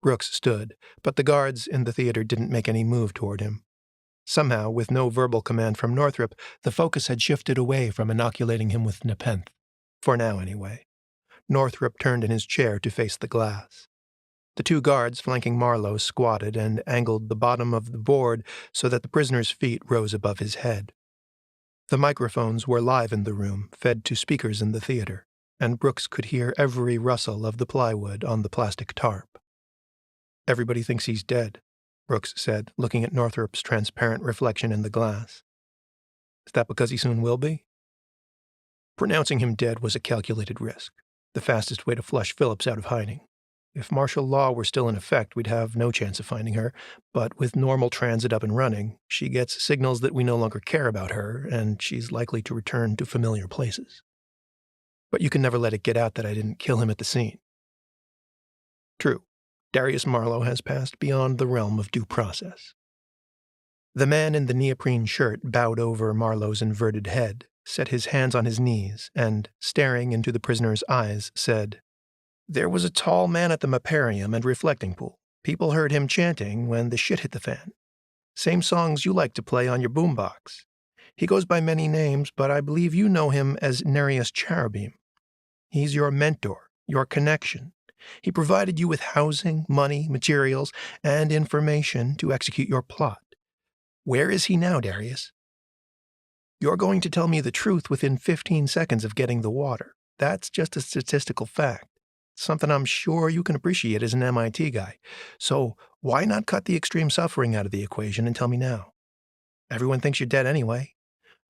Brooks stood, but the guards in the theater didn't make any move toward him. Somehow, with no verbal command from Northrop, the focus had shifted away from inoculating him with nepenthe. For now, anyway. Northrop turned in his chair to face the glass. The 2 guards flanking Marlowe squatted and angled the bottom of the board so that the prisoner's feet rose above his head. The microphones were live in the room, fed to speakers in the theater, and Brooks could hear every rustle of the plywood on the plastic tarp. Everybody thinks he's dead, Brooks said, looking at Northrop's transparent reflection in the glass. Is that because he soon will be? Pronouncing him dead was a calculated risk, the fastest way to flush Phillips out of hiding. If martial law were still in effect, we'd have no chance of finding her, but with normal transit up and running, she gets signals that we no longer care about her, and she's likely to return to familiar places. But you can never let it get out that I didn't kill him at the scene. True, Darius Marlowe has passed beyond the realm of due process. The man in the neoprene shirt bowed over Marlowe's inverted head, set his hands on his knees, and, staring into the prisoner's eyes, said, There was a tall man at the Maparium and reflecting pool. People heard him chanting when the shit hit the fan. Same songs you like to play on your boombox. He goes by many names, but I believe you know him as Nereus Cherubim. He's your mentor, your connection. He provided you with housing, money, materials, and information to execute your plot. Where is he now, Darius? You're going to tell me the truth within 15 seconds of getting the water. That's just a statistical fact. Something I'm sure you can appreciate as an MIT guy. So why not cut the extreme suffering out of the equation and tell me now? Everyone thinks you're dead anyway.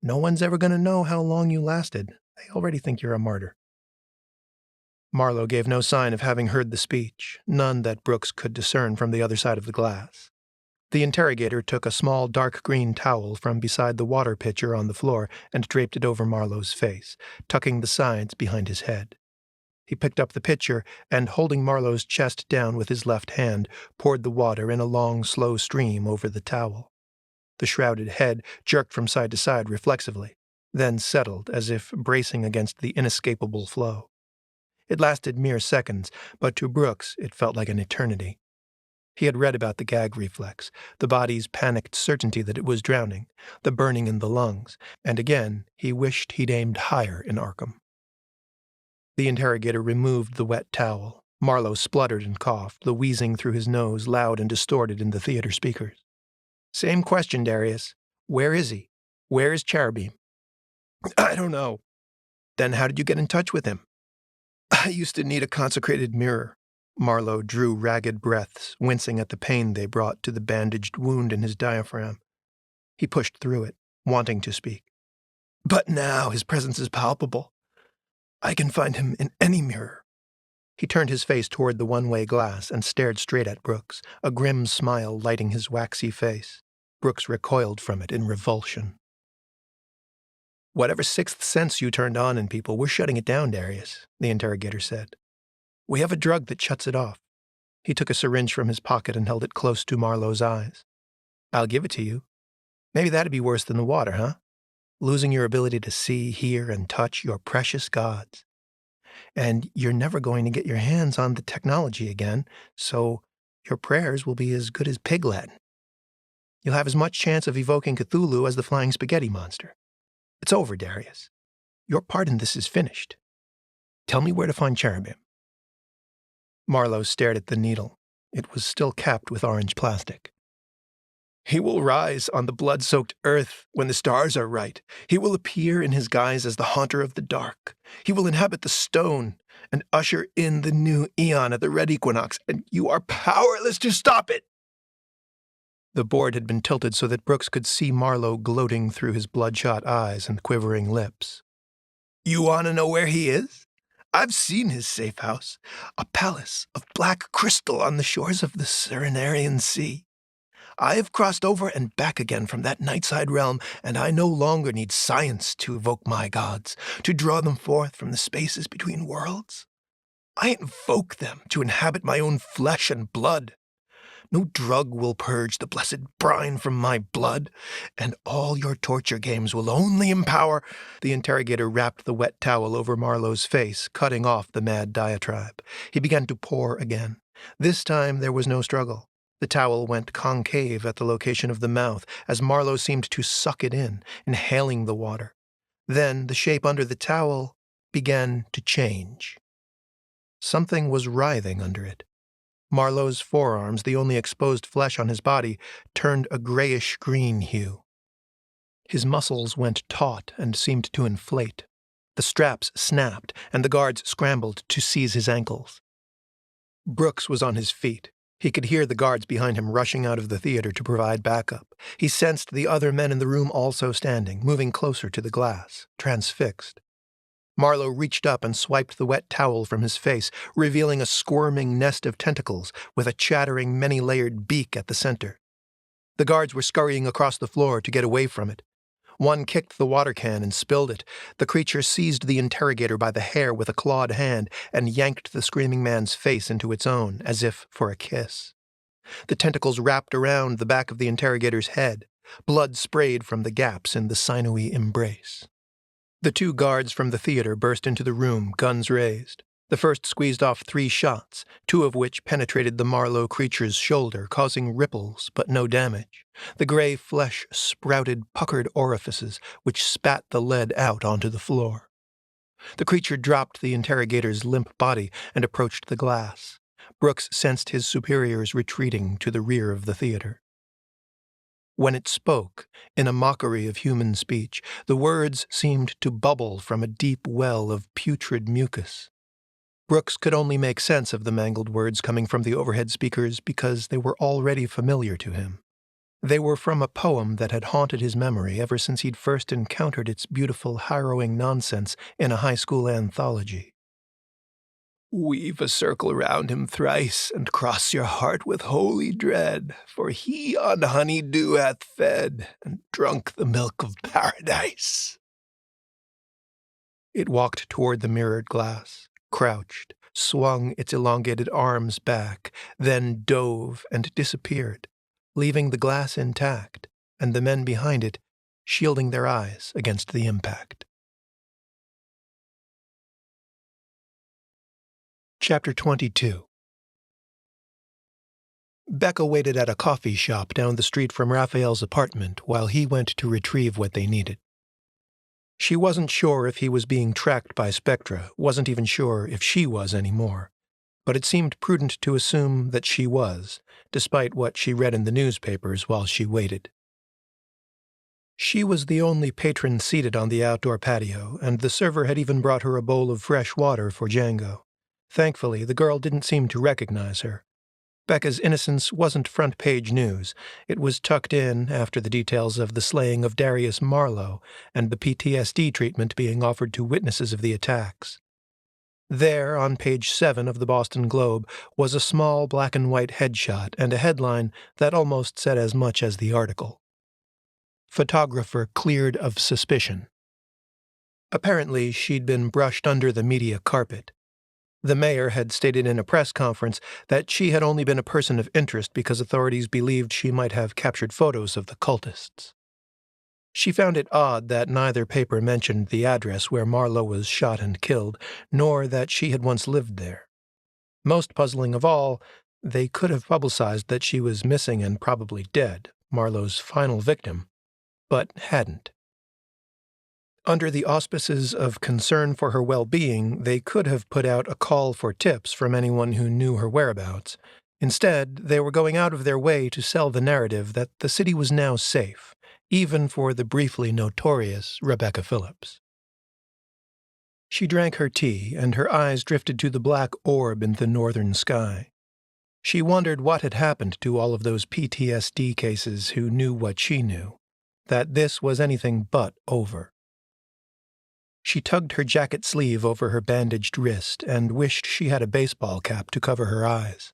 No one's ever going to know how long you lasted. They already think you're a martyr. Marlowe gave no sign of having heard the speech, none that Brooks could discern from the other side of the glass. The interrogator took a small dark green towel from beside the water pitcher on the floor and draped it over Marlowe's face, tucking the sides behind his head. He picked up the pitcher and, holding Marlowe's chest down with his left hand, poured the water in a long, slow stream over the towel. The shrouded head jerked from side to side reflexively, then settled as if bracing against the inescapable flow. It lasted mere seconds, but to Brooks it felt like an eternity. He had read about the gag reflex, the body's panicked certainty that it was drowning, the burning in the lungs, and again he wished he'd aimed higher in Arkham. The interrogator removed the wet towel. Marlowe spluttered and coughed, the wheezing through his nose loud and distorted in the theater speakers. Same question, Darius. Where is he? Where is Cherubim? I don't know. Then how did you get in touch with him? I used to need a consecrated mirror. Marlowe drew ragged breaths, wincing at the pain they brought to the bandaged wound in his diaphragm. He pushed through it, wanting to speak. But now his presence is palpable. I can find him in any mirror. He turned his face toward the one-way glass and stared straight at Brooks, a grim smile lighting his waxy face. Brooks recoiled from it in revulsion. Whatever sixth sense you turned on in people, we're shutting it down, Darius, the interrogator said. We have a drug that shuts it off. He took a syringe from his pocket and held it close to Marlowe's eyes. I'll give it to you. Maybe that'd be worse than the water, huh? Losing your ability to see, hear, and touch your precious gods. And you're never going to get your hands on the technology again, so your prayers will be as good as pig Latin. You'll have as much chance of evoking Cthulhu as the flying spaghetti monster. It's over, Darius. Your part in this is finished. Tell me where to find Cherubim. Marlowe stared at the needle. It was still capped with orange plastic. He will rise on the blood-soaked earth when the stars are right. He will appear in his guise as the haunter of the dark. He will inhabit the stone and usher in the new aeon at the Red Equinox, and you are powerless to stop it. The board had been tilted so that Brooks could see Marlowe gloating through his bloodshot eyes and quivering lips. You want to know where he is? I've seen his safe house, a palace of black crystal on the shores of the Cyrenaian Sea. I have crossed over and back again from that nightside realm, and I no longer need science to evoke my gods, to draw them forth from the spaces between worlds. I invoke them to inhabit my own flesh and blood. No drug will purge the blessed brine from my blood, and all your torture games will only empower— The interrogator wrapped the wet towel over Marlowe's face, cutting off the mad diatribe. He began to pour again. This time there was no struggle. The towel went concave at the location of the mouth, as Marlowe seemed to suck it in, inhaling the water. Then the shape under the towel began to change. Something was writhing under it. Marlowe's forearms, the only exposed flesh on his body, turned a grayish-green hue. His muscles went taut and seemed to inflate. The straps snapped, and the guards scrambled to seize his ankles. Brooks was on his feet. He could hear the guards behind him rushing out of the theater to provide backup. He sensed the other men in the room also standing, moving closer to the glass, transfixed. Marlowe reached up and swiped the wet towel from his face, revealing a squirming nest of tentacles with a chattering, many-layered beak at the center. The guards were scurrying across the floor to get away from it. One kicked the water can and spilled it. The creature seized the interrogator by the hair with a clawed hand and yanked the screaming man's face into its own, as if for a kiss. The tentacles wrapped around the back of the interrogator's head. Blood sprayed from the gaps in the sinewy embrace. The two guards from the theater burst into the room, guns raised. The first squeezed off 3 shots, 2 of which penetrated the Marlowe creature's shoulder, causing ripples, but no damage. The gray flesh sprouted puckered orifices, which spat the lead out onto the floor. The creature dropped the interrogator's limp body and approached the glass. Brooks sensed his superiors retreating to the rear of the theater. When it spoke, in a mockery of human speech, the words seemed to bubble from a deep well of putrid mucus. Brooks could only make sense of the mangled words coming from the overhead speakers because they were already familiar to him. They were from a poem that had haunted his memory ever since he'd first encountered its beautiful, harrowing nonsense in a high school anthology. Weave a circle round him thrice, and cross your heart with holy dread, for he on honey dew hath fed, and drunk the milk of paradise. It walked toward the mirrored glass, crouched, swung its elongated arms back, then dove and disappeared, leaving the glass intact, and the men behind it shielding their eyes against the impact. Chapter 22. Becca waited at a coffee shop down the street from Raphael's apartment while he went to retrieve what they needed. She wasn't sure if he was being tracked by SPECTRA, wasn't even sure if she was anymore, but it seemed prudent to assume that she was, despite what she read in the newspapers while she waited. She was the only patron seated on the outdoor patio, and the server had even brought her a bowl of fresh water for Django. Thankfully, the girl didn't seem to recognize her. Becca's innocence wasn't front-page news. It was tucked in after the details of the slaying of Darius Marlowe and the PTSD treatment being offered to witnesses of the attacks. There, on page 7 of the Boston Globe, was a small black-and-white headshot and a headline that almost said as much as the article. Photographer cleared of suspicion. Apparently, she'd been brushed under the media carpet. The mayor had stated in a press conference that she had only been a person of interest because authorities believed she might have captured photos of the cultists. She found it odd that neither paper mentioned the address where Marlowe was shot and killed, nor that she had once lived there. Most puzzling of all, they could have publicized that she was missing and probably dead, Marlowe's final victim, but hadn't. Under the auspices of concern for her well-being, they could have put out a call for tips from anyone who knew her whereabouts. Instead, they were going out of their way to sell the narrative that the city was now safe, even for the briefly notorious Rebecca Philips. She drank her tea, and her eyes drifted to the black orb in the northern sky. She wondered what had happened to all of those PTSD cases who knew what she knew, that this was anything but over. She tugged her jacket sleeve over her bandaged wrist and wished she had a baseball cap to cover her eyes.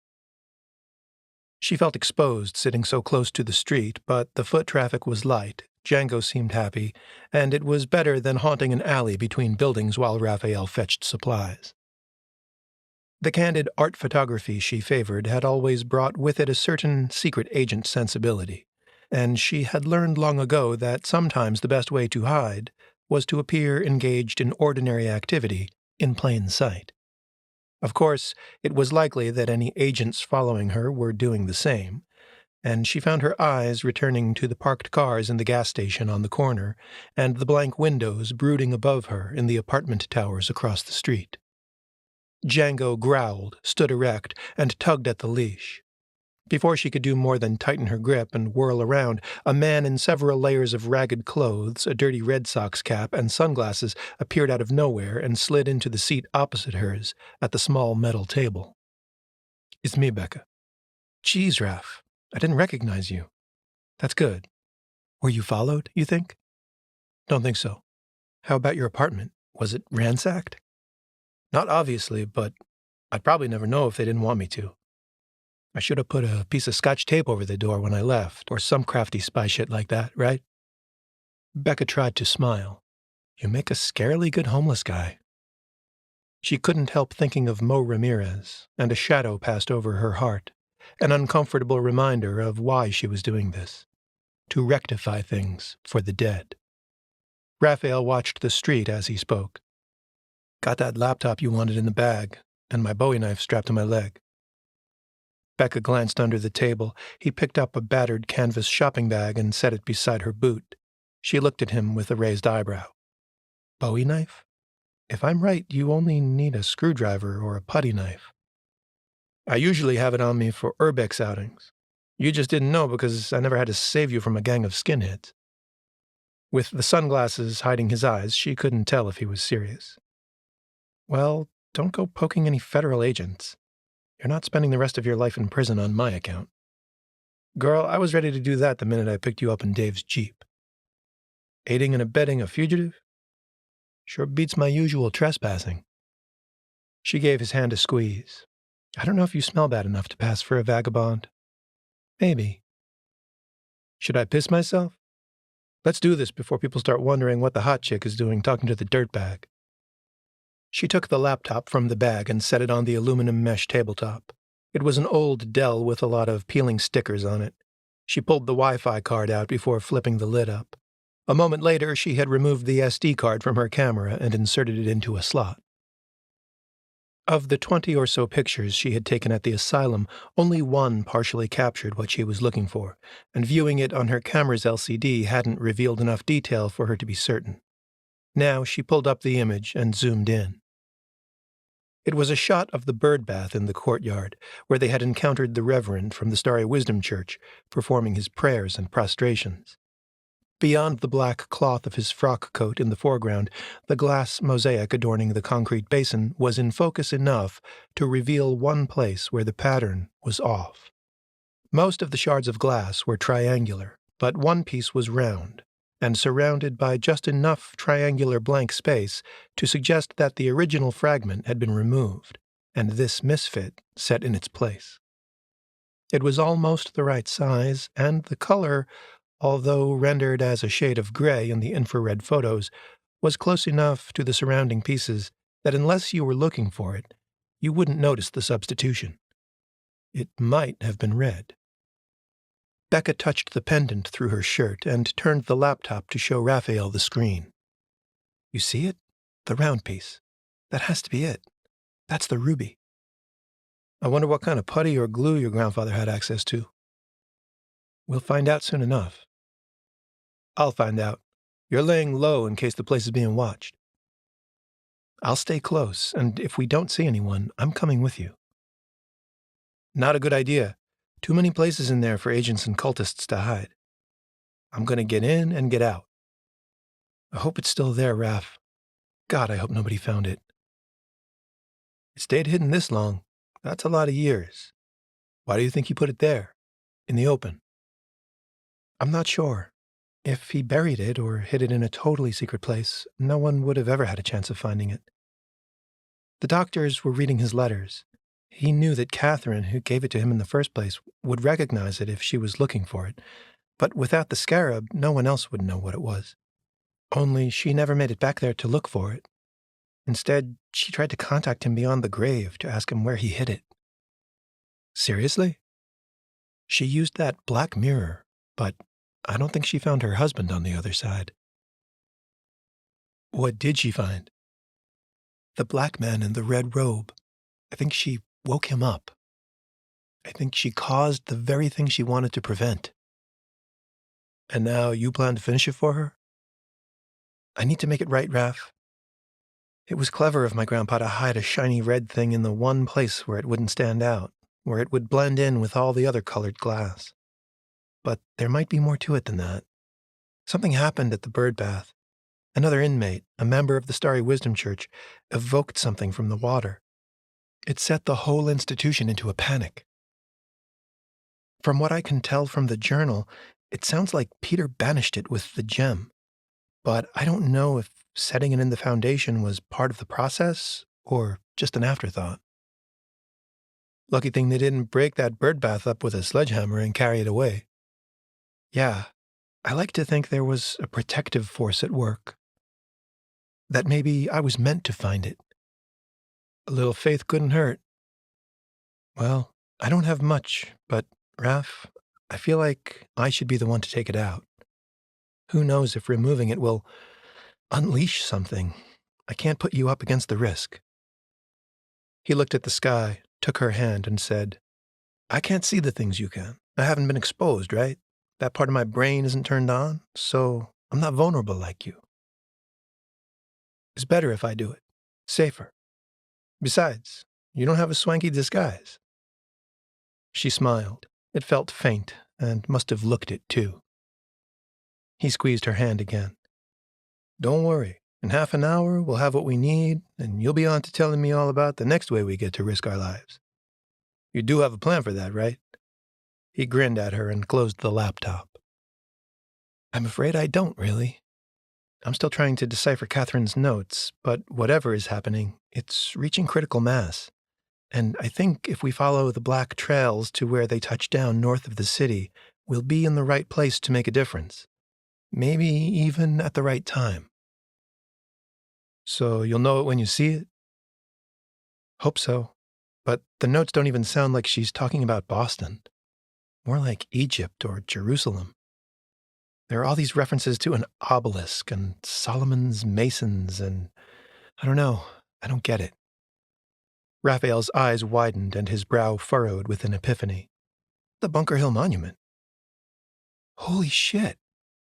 She felt exposed sitting so close to the street, but the foot traffic was light, Django seemed happy, and it was better than haunting an alley between buildings while Raphael fetched supplies. The candid art photography she favored had always brought with it a certain secret agent sensibility, and she had learned long ago that sometimes the best way to hide was to appear engaged in ordinary activity in plain sight. Of course, it was likely that any agents following her were doing the same, and she found her eyes returning to the parked cars in the gas station on the corner and the blank windows brooding above her in the apartment towers across the street. Django growled, stood erect, and tugged at the leash. Before she could do more than tighten her grip and whirl around, a man in several layers of ragged clothes, a dirty Red Sox cap, and sunglasses appeared out of nowhere and slid into the seat opposite hers at the small metal table. "It's me, Becca." "Geez, Raph, I didn't recognize you." "That's good. Were you followed, you think?" "Don't think so." "How about your apartment? Was it ransacked?" "Not obviously, but I'd probably never know if they didn't want me to. I should have put a piece of Scotch tape over the door when I left, or some crafty spy shit like that, right?" Becca tried to smile. "You make a scarily good homeless guy." She couldn't help thinking of Mo Ramirez, and a shadow passed over her heart, an uncomfortable reminder of why she was doing this, to rectify things for the dead. Raphael watched the street as he spoke. "Got that laptop you wanted in the bag, and my Bowie knife strapped to my leg." Becca glanced under the table. He picked up a battered canvas shopping bag and set it beside her boot. She looked at him with a raised eyebrow. "Bowie knife? If I'm right, you only need a screwdriver or a putty knife." "I usually have it on me for urbex outings. You just didn't know because I never had to save you from a gang of skinheads." With the sunglasses hiding his eyes, she couldn't tell if he was serious. "Well, don't go poking any federal agents. You're not spending the rest of your life in prison on my account." "Girl, I was ready to do that the minute I picked you up in Dave's Jeep." "Aiding and abetting a fugitive? Sure beats my usual trespassing." She gave his hand a squeeze. "I don't know if you smell bad enough to pass for a vagabond." "Maybe." "Should I piss myself? Let's do this before people start wondering what the hot chick is doing talking to the dirtbag." She took the laptop from the bag and set it on the aluminum mesh tabletop. It was an old Dell with a lot of peeling stickers on it. She pulled the Wi-Fi card out before flipping the lid up. A moment later, she had removed the SD card from her camera and inserted it into a slot. Of the 20 or so pictures she had taken at the asylum, only one partially captured what she was looking for, and viewing it on her camera's LCD hadn't revealed enough detail for her to be certain. Now she pulled up the image and zoomed in. It was a shot of the bird bath in the courtyard, where they had encountered the Reverend from the Starry Wisdom Church, performing his prayers and prostrations. Beyond the black cloth of his frock coat in the foreground, the glass mosaic adorning the concrete basin was in focus enough to reveal one place where the pattern was off. Most of the shards of glass were triangular, but one piece was round, and surrounded by just enough triangular blank space to suggest that the original fragment had been removed, and this misfit set in its place. It was almost the right size, and the color, although rendered as a shade of gray in the infrared photos, was close enough to the surrounding pieces that unless you were looking for it, you wouldn't notice the substitution. It might have been red. Becca touched the pendant through her shirt and turned the laptop to show Raphael the screen. You see it? The round piece. That has to be it. That's the ruby. I wonder what kind of putty or glue your grandfather had access to. We'll find out soon enough. I'll find out. You're laying low in case the place is being watched. I'll stay close, and if we don't see anyone, I'm coming with you. Not a good idea. Too many places in there for agents and cultists to hide. I'm going to get in and get out. I hope it's still there, Raph. God, I hope nobody found it. It stayed hidden this long. That's a lot of years. Why do you think he put it there, in the open? I'm not sure. If he buried it or hid it in a totally secret place, no one would have ever had a chance of finding it. The doctors were reading his letters. He knew that Catherine, who gave it to him in the first place, would recognize it if she was looking for it, but without the scarab, no one else would know what it was. Only she never made it back there to look for it. Instead, she tried to contact him beyond the grave to ask him where he hid it. Seriously? She used that black mirror, but I don't think she found her husband on the other side. What did she find? The black man in the red robe. I think she woke him up. I think she caused the very thing she wanted to prevent. And now you plan to finish it for her? I need to make it right, Raph. It was clever of my grandpa to hide a shiny red thing in the one place where it wouldn't stand out, where it would blend in with all the other colored glass. But there might be more to it than that. Something happened at the bird bath. Another inmate, a member of the Starry Wisdom Church, evoked something from the water. It set the whole institution into a panic. From what I can tell from the journal, it sounds like Peter banished it with the gem. But I don't know if setting it in the foundation was part of the process or just an afterthought. Lucky thing they didn't break that bird bath up with a sledgehammer and carry it away. Yeah, I like to think there was a protective force at work. That maybe I was meant to find it. A little faith couldn't hurt. Well, I don't have much, but, Raph, I feel like I should be the one to take it out. Who knows if removing it will unleash something. I can't put you up against the risk. He looked at the sky, took her hand, and said, I can't see the things you can. I haven't been exposed, right? That part of my brain isn't turned on, so I'm not vulnerable like you. It's better if I do it. Safer. Besides, you don't have a swanky disguise. She smiled. It felt faint, and must have looked it, too. He squeezed her hand again. Don't worry. In half an hour, we'll have what we need, and you'll be on to telling me all about the next way we get to risk our lives. You do have a plan for that, right? He grinned at her and closed the laptop. I'm afraid I don't, really. I'm still trying to decipher Catherine's notes, but whatever is happening, it's reaching critical mass. And I think if we follow the black trails to where they touch down north of the city, we'll be in the right place to make a difference. Maybe even at the right time. So you'll know it when you see it? Hope so. But the notes don't even sound like she's talking about Boston. More like Egypt or Jerusalem. There are all these references to an obelisk and Solomon's masons and I don't know. I don't get it. Raphael's eyes widened and his brow furrowed with an epiphany. The Bunker Hill Monument. Holy shit.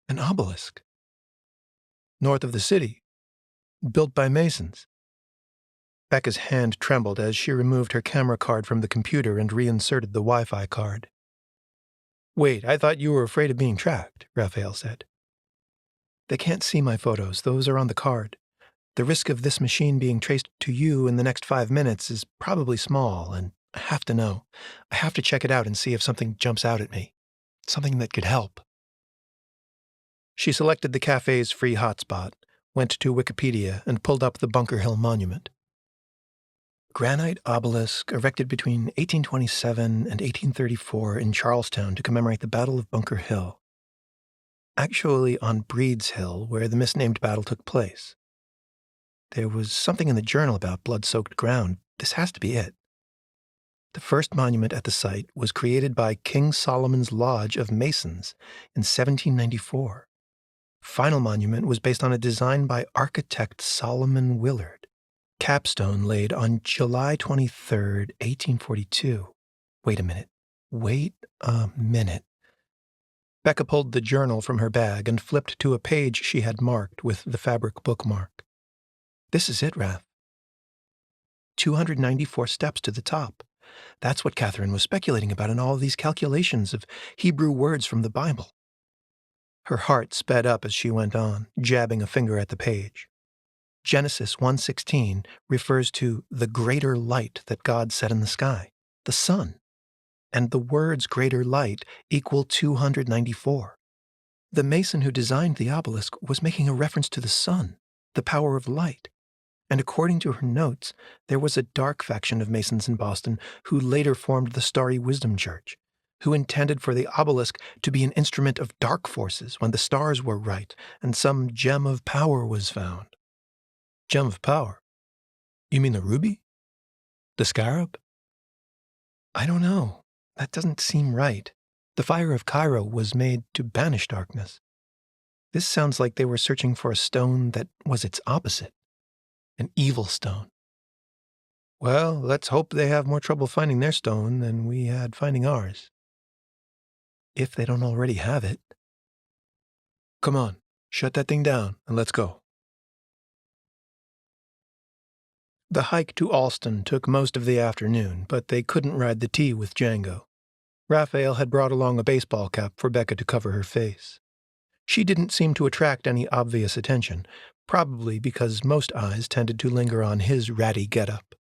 An obelisk. North of the city. Built by masons. Becca's hand trembled as she removed her camera card from the computer and reinserted the Wi-Fi card. Wait, I thought you were afraid of being tracked, Raphael said. They can't see my photos. Those are on the card. The risk of this machine being traced to you in the next 5 minutes is probably small, and I have to know. I have to check it out and see if something jumps out at me. Something that could help. She selected the cafe's free hotspot, went to Wikipedia, and pulled up the Bunker Hill Monument. Granite obelisk erected between 1827 and 1834 in Charlestown to commemorate the Battle of Bunker Hill. Actually on Breed's Hill, where the misnamed battle took place. There was something in the journal about blood-soaked ground. This has to be it. The first monument at the site was created by King Solomon's Lodge of Masons in 1794. Final monument was based on a design by architect Solomon Willard. Capstone laid on July 23, 1842. Wait a minute. Becca pulled the journal from her bag and flipped to a page she had marked with the fabric bookmark. This is it, Raph. 294 steps to the top. That's what Catherine was speculating about in all these calculations of Hebrew words from the Bible. Her heart sped up as she went on, jabbing a finger at the page. Genesis 1:16 refers to the greater light that God set in the sky, the sun. And the words greater light equal 294. The mason who designed the obelisk was making a reference to the sun, the power of light. And according to her notes, there was a dark faction of Masons in Boston who later formed the Starry Wisdom Church, who intended for the obelisk to be an instrument of dark forces when the stars were right and some gem of power was found. Gem of power? You mean the ruby? The scarab? I don't know. That doesn't seem right. The Fire of Cairo was made to banish darkness. This sounds like they were searching for a stone that was its opposite. An evil stone. Well, let's hope they have more trouble finding their stone than we had finding ours. If they don't already have it. Come on, shut that thing down and let's go. The hike to Alston took most of the afternoon, but they couldn't ride the T with Django. Raphael had brought along a baseball cap for Becca to cover her face. She didn't seem to attract any obvious attention, probably because most eyes tended to linger on his ratty getup.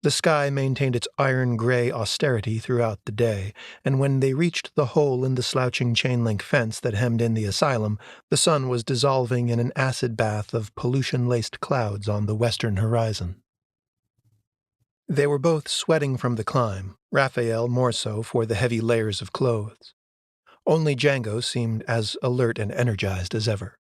The sky maintained its iron-gray austerity throughout the day, and when they reached the hole in the slouching chain-link fence that hemmed in the asylum, the sun was dissolving in an acid bath of pollution-laced clouds on the western horizon. They were both sweating from the climb, Raphael more so for the heavy layers of clothes. Only Django seemed as alert and energized as ever.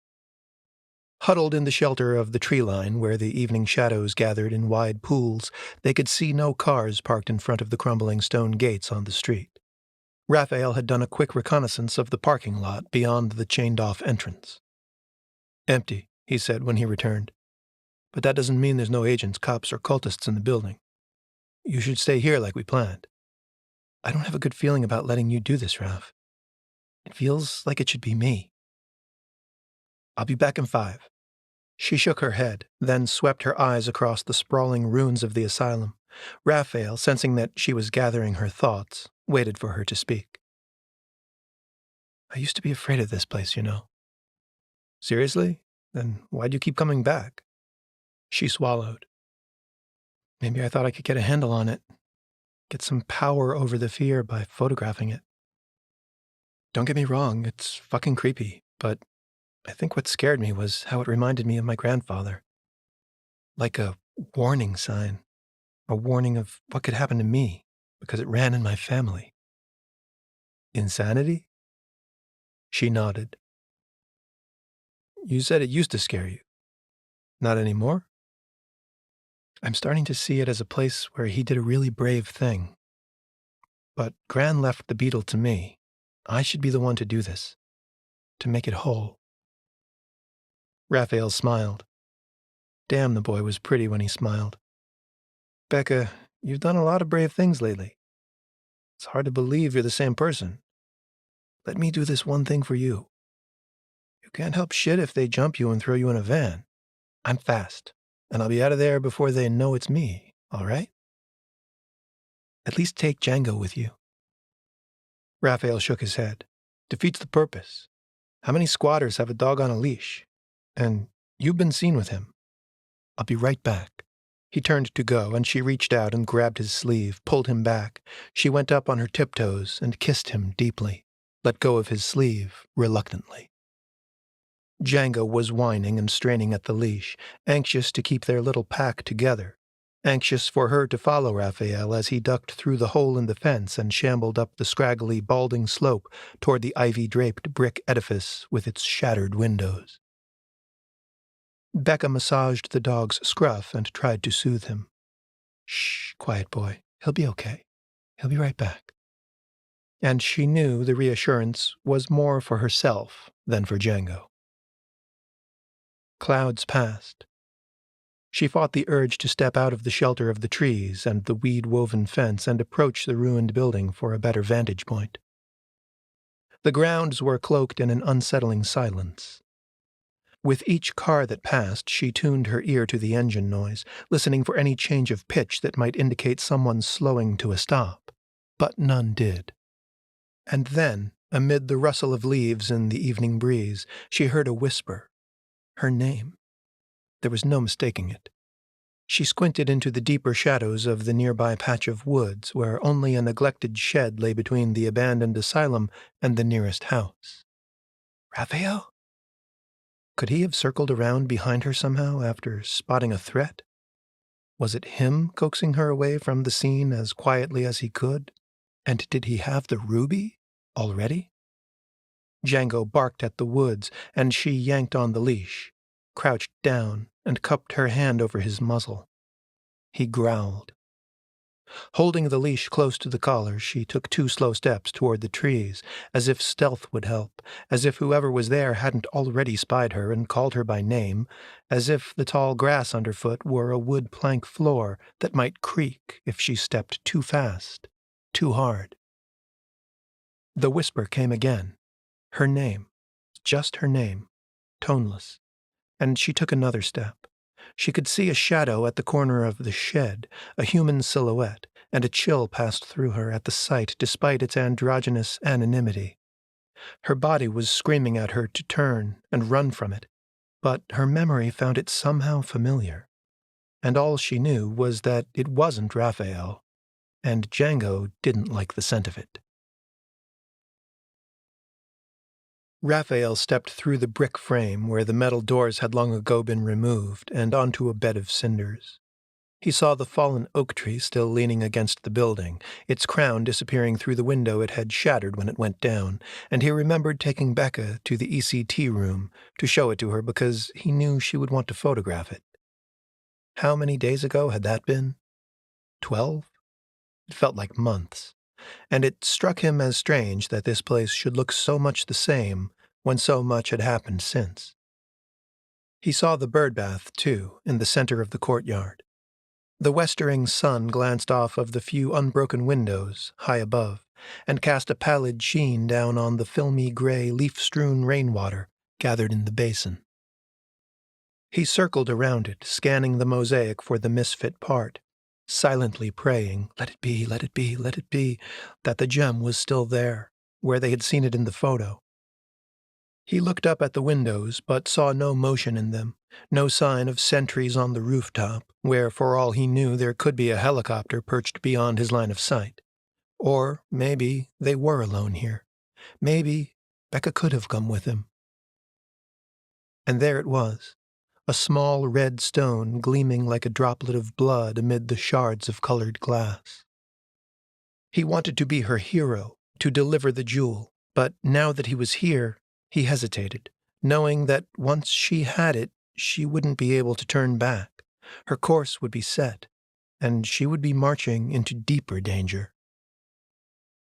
Huddled in the shelter of the tree line where the evening shadows gathered in wide pools, they could see no cars parked in front of the crumbling stone gates on the street. Raphael had done a quick reconnaissance of the parking lot beyond the chained-off entrance. Empty, he said when he returned. But that doesn't mean there's no agents, cops, or cultists in the building. You should stay here like we planned. I don't have a good feeling about letting you do this, Raph. It feels like it should be me. I'll be back in 5. She shook her head, then swept her eyes across the sprawling ruins of the asylum. Raphael, sensing that she was gathering her thoughts, waited for her to speak. I used to be afraid of this place, you know. Seriously? Then why'd you keep coming back? She swallowed. Maybe I thought I could get a handle on it. Get some power over the fear by photographing it. Don't get me wrong, it's fucking creepy, but I think what scared me was how it reminded me of my grandfather. Like a warning sign. A warning of what could happen to me, because it ran in my family. Insanity? She nodded. You said it used to scare you. Not anymore? I'm starting to see it as a place where he did a really brave thing. But Gran left the beetle to me. I should be the one to do this. To make it whole. Raphael smiled. Damn, the boy was pretty when he smiled. Becca, you've done a lot of brave things lately. It's hard to believe you're the same person. Let me do this one thing for you. You can't help shit if they jump you and throw you in a van. I'm fast, and I'll be out of there before they know it's me, all right? At least take Django with you. Raphael shook his head. Defeats the purpose. How many squatters have a dog on a leash? And you've been seen with him. I'll be right back." He turned to go, and she reached out and grabbed his sleeve, pulled him back. She went up on her tiptoes and kissed him deeply, let go of his sleeve reluctantly. Django was whining and straining at the leash, anxious to keep their little pack together, anxious for her to follow Raphael as he ducked through the hole in the fence and shambled up the scraggly, balding slope toward the ivy-draped brick edifice with its shattered windows. Becca massaged the dog's scruff and tried to soothe him. "Shh, quiet boy. He'll be okay. He'll be right back." And she knew the reassurance was more for herself than for Django. Clouds passed. She fought the urge to step out of the shelter of the trees and the weed-woven fence and approach the ruined building for a better vantage point. The grounds were cloaked in an unsettling silence. With each car that passed, she tuned her ear to the engine noise, listening for any change of pitch that might indicate someone slowing to a stop. But none did. And then, amid the rustle of leaves in the evening breeze, she heard a whisper. Her name. There was no mistaking it. She squinted into the deeper shadows of the nearby patch of woods, where only a neglected shed lay between the abandoned asylum and the nearest house. Raphael? Could he have circled around behind her somehow after spotting a threat? Was it him coaxing her away from the scene as quietly as he could? And did he have the ruby already? Django barked at the woods, and she yanked on the leash, crouched down, and cupped her hand over his muzzle. He growled. Holding the leash close to the collar, she took 2 slow steps toward the trees, as if stealth would help, as if whoever was there hadn't already spied her and called her by name, as if the tall grass underfoot were a wood plank floor that might creak if she stepped too fast, too hard. The whisper came again. Her name. Just her name. Toneless. And she took another step. She could see a shadow at the corner of the shed, a human silhouette, and a chill passed through her at the sight despite its androgynous anonymity. Her body was screaming at her to turn and run from it, but her memory found it somehow familiar. And all she knew was that it wasn't Raphael, and Django didn't like the scent of it. Raphael stepped through the brick frame where the metal doors had long ago been removed and onto a bed of cinders. He saw the fallen oak tree still leaning against the building, its crown disappearing through the window it had shattered when it went down, and he remembered taking Becca to the ECT room to show it to her because he knew she would want to photograph it. How many days ago had that been? 12? It felt like months, and it struck him as strange that this place should look so much the same when so much had happened since. He saw the birdbath, too, in the center of the courtyard. The westering sun glanced off of the few unbroken windows, high above, and cast a pallid sheen down on the filmy gray, leaf-strewn rainwater gathered in the basin. He circled around it, scanning the mosaic for the misfit part, silently praying, let it be, let it be, let it be, that the gem was still there, where they had seen it in the photo. He looked up at the windows, but saw no motion in them, no sign of sentries on the rooftop, where for all he knew there could be a helicopter perched beyond his line of sight. Or maybe they were alone here. Maybe Becca could have come with him. And there it was, a small red stone gleaming like a droplet of blood amid the shards of colored glass. He wanted to be her hero, to deliver the jewel, but now that he was here, he hesitated, knowing that once she had it, she wouldn't be able to turn back. Her course would be set, and she would be marching into deeper danger.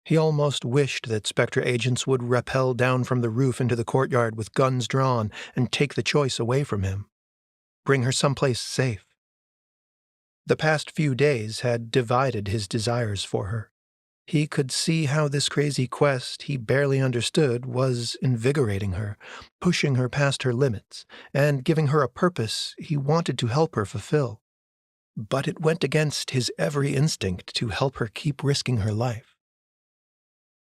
He almost wished that SPECTRA agents would rappel down from the roof into the courtyard with guns drawn and take the choice away from him. Bring her someplace safe. The past few days had divided his desires for her. He could see how this crazy quest he barely understood was invigorating her, pushing her past her limits, and giving her a purpose he wanted to help her fulfill. But it went against his every instinct to help her keep risking her life.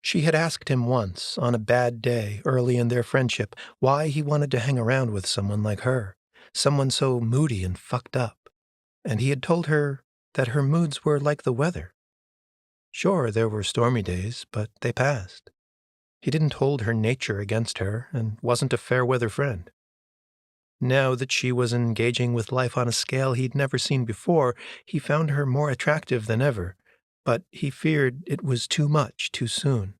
She had asked him once, on a bad day early in their friendship, why he wanted to hang around with someone like her, someone so moody and fucked up, and he had told her that her moods were like the weather. Sure, there were stormy days, but they passed. He didn't hold her nature against her and wasn't a fair-weather friend. Now that she was engaging with life on a scale he'd never seen before, he found her more attractive than ever, but he feared it was too much too soon,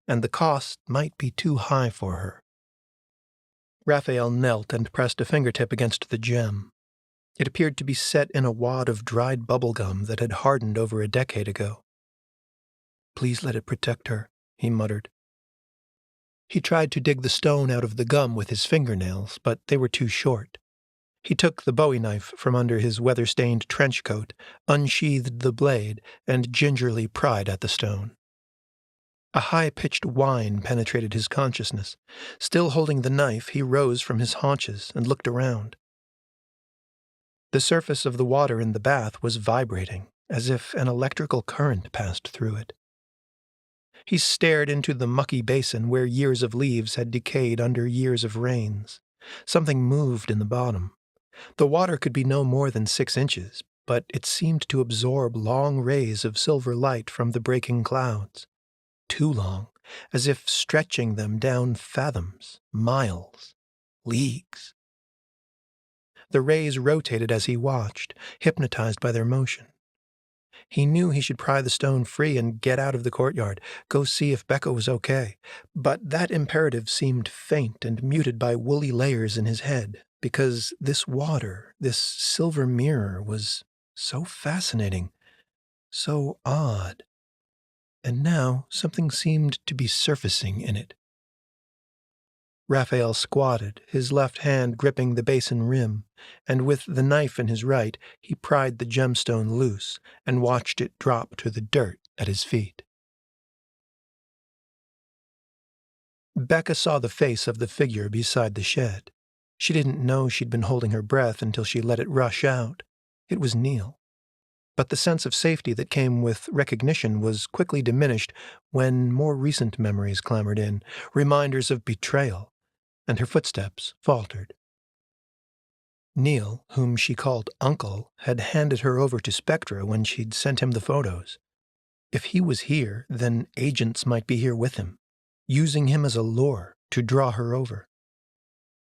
and the cost might be too high for her. Raphael knelt and pressed a fingertip against the gem. It appeared to be set in a wad of dried bubble gum that had hardened over a decade ago. "Please let it protect her," he muttered. He tried to dig the stone out of the gum with his fingernails, but they were too short. He took the bowie knife from under his weather-stained trench coat, unsheathed the blade, and gingerly pried at the stone. A high-pitched whine penetrated his consciousness. Still holding the knife, he rose from his haunches and looked around. The surface of the water in the bath was vibrating, as if an electrical current passed through it. He stared into the mucky basin where years of leaves had decayed under years of rains. Something moved in the bottom. The water could be no more than 6 inches, but it seemed to absorb long rays of silver light from the breaking clouds. Too long, as if stretching them down fathoms, miles, leagues. The rays rotated as he watched, hypnotized by their motion. He knew he should pry the stone free and get out of the courtyard, go see if Becca was okay. But that imperative seemed faint and muted by woolly layers in his head, because this water, this silver mirror, was so fascinating, so odd. And now something seemed to be surfacing in it. Raphael squatted, his left hand gripping the basin rim, and with the knife in his right, he pried the gemstone loose and watched it drop to the dirt at his feet. Becca saw the face of the figure beside the shed. She didn't know she'd been holding her breath until she let it rush out. It was Neil. But the sense of safety that came with recognition was quickly diminished when more recent memories clambered in, reminders of betrayal, and her footsteps faltered. Neil, whom she called Uncle, had handed her over to SPECTRA when she'd sent him the photos. If he was here, then agents might be here with him, using him as a lure to draw her over.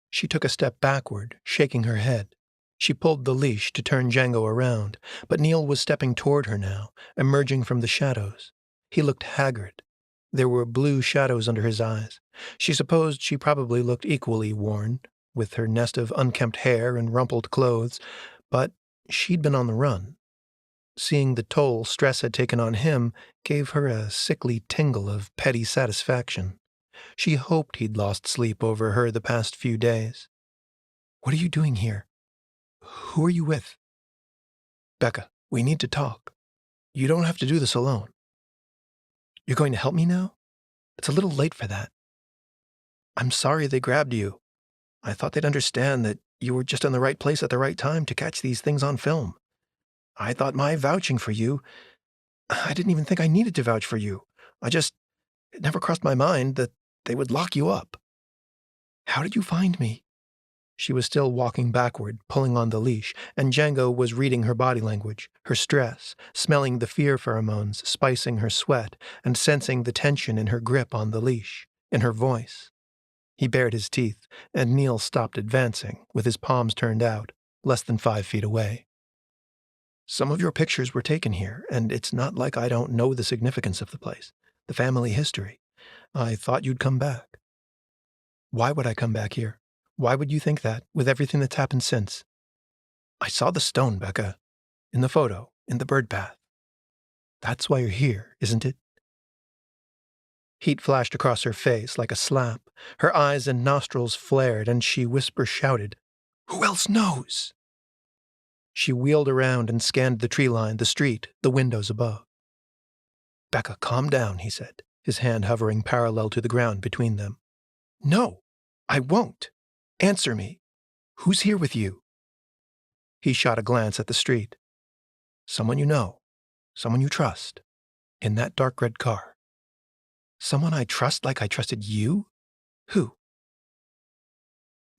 She took a step backward, shaking her head. She pulled the leash to turn Django around, but Neil was stepping toward her now, emerging from the shadows. He looked haggard. There were blue shadows under his eyes. She supposed she probably looked equally worn, with her nest of unkempt hair and rumpled clothes, but she'd been on the run. Seeing the toll stress had taken on him gave her a sickly tingle of petty satisfaction. She hoped he'd lost sleep over her the past few days. "What are you doing here? Who are you with?" "Becca, we need to talk. You don't have to do this alone." "You're going to help me now? It's a little late for that. I'm sorry they grabbed you. I thought they'd understand that you were just in the right place at the right time to catch these things on film. I thought my vouching for you, I didn't even think I needed to vouch for you. It never crossed my mind that they would lock you up." "How did you find me?" She was still walking backward, pulling on the leash, and Django was reading her body language, her stress, smelling the fear pheromones spicing her sweat, and sensing the tension in her grip on the leash, in her voice. He bared his teeth, and Neil stopped advancing, with his palms turned out, less than 5 feet away. "Some of your pictures were taken here, and it's not like I don't know the significance of the place, the family history. I thought you'd come back." "Why would I come back here? Why would you think that, with everything that's happened since?" "I saw the stone, Becca. In the photo, in the bird bath. That's why you're here, isn't it?" Heat flashed across her face like a slap. Her eyes and nostrils flared, and she whisper-shouted, "Who else knows?" She wheeled around and scanned the tree line, the street, the windows above. "Becca, calm down," he said, his hand hovering parallel to the ground between them. "No, I won't. Answer me. Who's here with you?" He shot a glance at the street. "Someone you know, someone you trust, in that dark red car." Someone I trust like I trusted you? Who?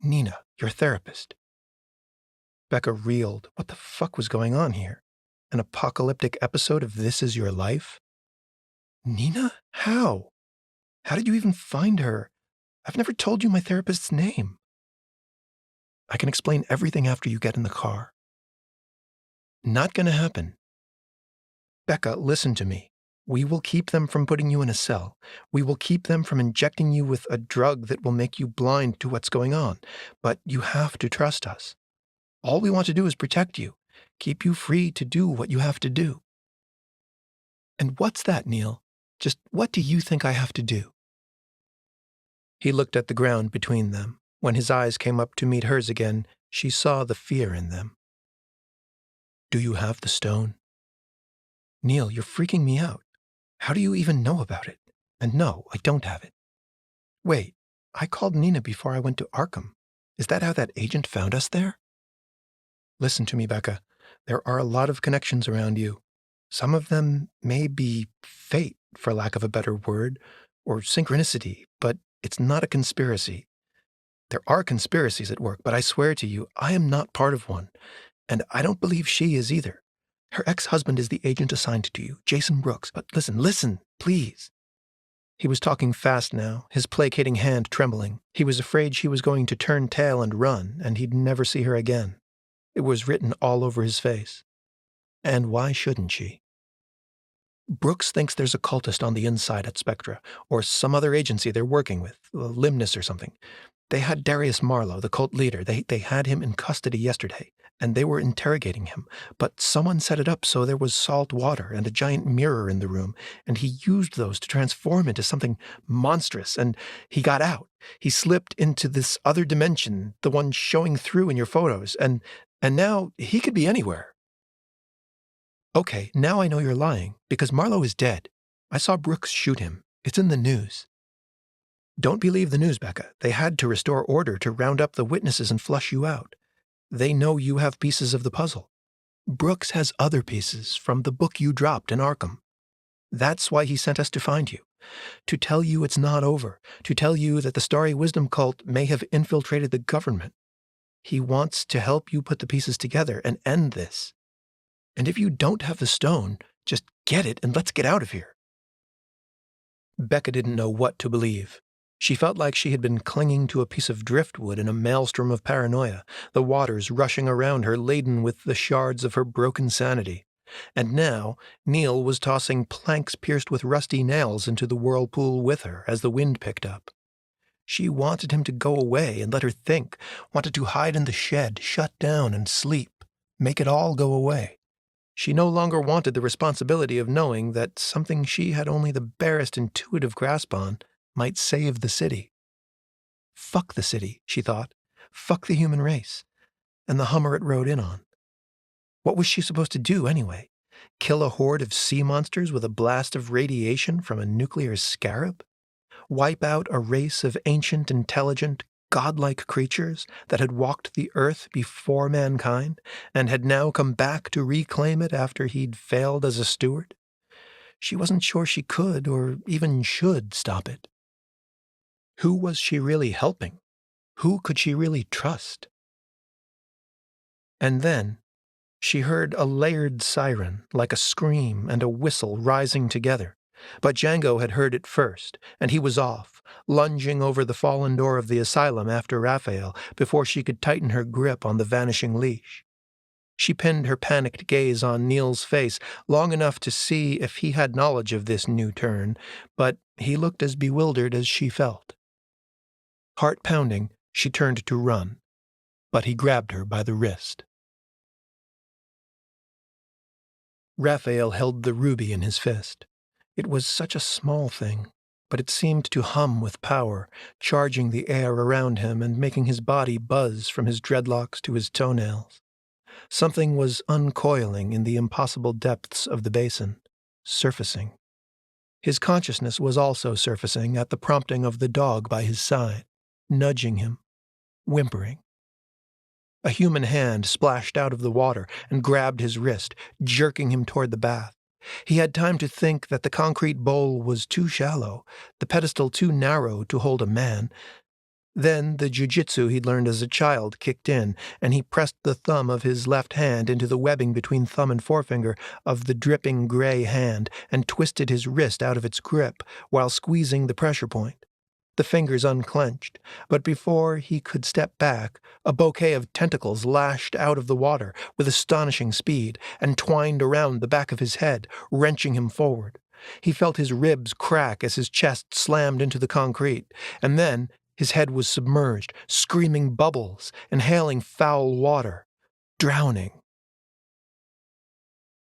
Nina, your therapist. Becca reeled. What the fuck was going on here? An apocalyptic episode of This Is Your Life? Nina? How? How did you even find her? I've never told you my therapist's name. I can explain everything after you get in the car. Not gonna happen. Becca, listen to me. We will keep them from putting you in a cell. We will keep them from injecting you with a drug that will make you blind to what's going on. But you have to trust us. All we want to do is protect you, keep you free to do what you have to do. And what's that, Neil? Just what do you think I have to do? He looked at the ground between them. When his eyes came up to meet hers again, she saw the fear in them. Do you have the stone? Neil, you're freaking me out. How do you even know about it? And no, I don't have it. Wait, I called Nina before I went to Arkham. Is that how that agent found us there? Listen to me, Becca. There are a lot of connections around you. Some of them may be fate, for lack of a better word, or synchronicity, but it's not a conspiracy. There are conspiracies at work, but I swear to you, I am not part of one, and I don't believe she is either. Her ex-husband is the agent assigned to you, Jason Brooks. But listen, please. He was talking fast now, his placating hand trembling. He was afraid she was going to turn tail and run, and he'd never see her again. It was written all over his face. And why shouldn't she? Brooks thinks there's a cultist on the inside at SPECTRA, or some other agency they're working with, Limnus or something. They had Darius Marlowe, the cult leader. They had him in custody yesterday, and they were interrogating him. But someone set it up so there was salt water and a giant mirror in the room, and he used those to transform into something monstrous, and he got out. He slipped into this other dimension, the one showing through in your photos, and now he could be anywhere. Okay, now I know you're lying, because Marlowe is dead. I saw Brooks shoot him. It's in the news. Don't believe the news, Becca. They had to restore order to round up the witnesses and flush you out. They know you have pieces of the puzzle. Brooks has other pieces from the book you dropped in Arkham. That's why he sent us to find you. To tell you it's not over. To tell you that the Starry Wisdom cult may have infiltrated the government. He wants to help you put the pieces together and end this. And if you don't have the stone, just get it and let's get out of here. Becca didn't know what to believe. She felt like she had been clinging to a piece of driftwood in a maelstrom of paranoia, the waters rushing around her laden with the shards of her broken sanity. And now, Neil was tossing planks pierced with rusty nails into the whirlpool with her as the wind picked up. She wanted him to go away and let her think, wanted to hide in the shed, shut down and sleep, make it all go away. She no longer wanted the responsibility of knowing that something she had only the barest intuitive grasp on might save the city. Fuck the city, she thought. Fuck the human race. And the Hummer it rode in on. What was she supposed to do, anyway? Kill a horde of sea monsters with a blast of radiation from a nuclear scarab? Wipe out a race of ancient, intelligent, godlike creatures that had walked the earth before mankind and had now come back to reclaim it after he'd failed as a steward? She wasn't sure she could or even should stop it. Who was she really helping? Who could she really trust? And then she heard a layered siren, like a scream and a whistle rising together. But Django had heard it first, and he was off, lunging over the fallen door of the asylum after Raphael before she could tighten her grip on the vanishing leash. She pinned her panicked gaze on Neil's face long enough to see if he had knowledge of this new turn, but he looked as bewildered as she felt. Heart pounding, she turned to run, but he grabbed her by the wrist. Raphael held the ruby in his fist. It was such a small thing, but it seemed to hum with power, charging the air around him and making his body buzz from his dreadlocks to his toenails. Something was uncoiling in the impossible depths of the basin, surfacing. His consciousness was also surfacing at the prompting of the dog by his side, nudging him, whimpering. A human hand splashed out of the water and grabbed his wrist, jerking him toward the bath. He had time to think that the concrete bowl was too shallow, the pedestal too narrow to hold a man. Then the jujitsu he'd learned as a child kicked in, and he pressed the thumb of his left hand into the webbing between thumb and forefinger of the dripping gray hand and twisted his wrist out of its grip while squeezing the pressure point. The fingers unclenched, but before he could step back, a bouquet of tentacles lashed out of the water with astonishing speed and twined around the back of his head, wrenching him forward. He felt his ribs crack as his chest slammed into the concrete, and then his head was submerged, screaming bubbles, inhaling foul water, drowning.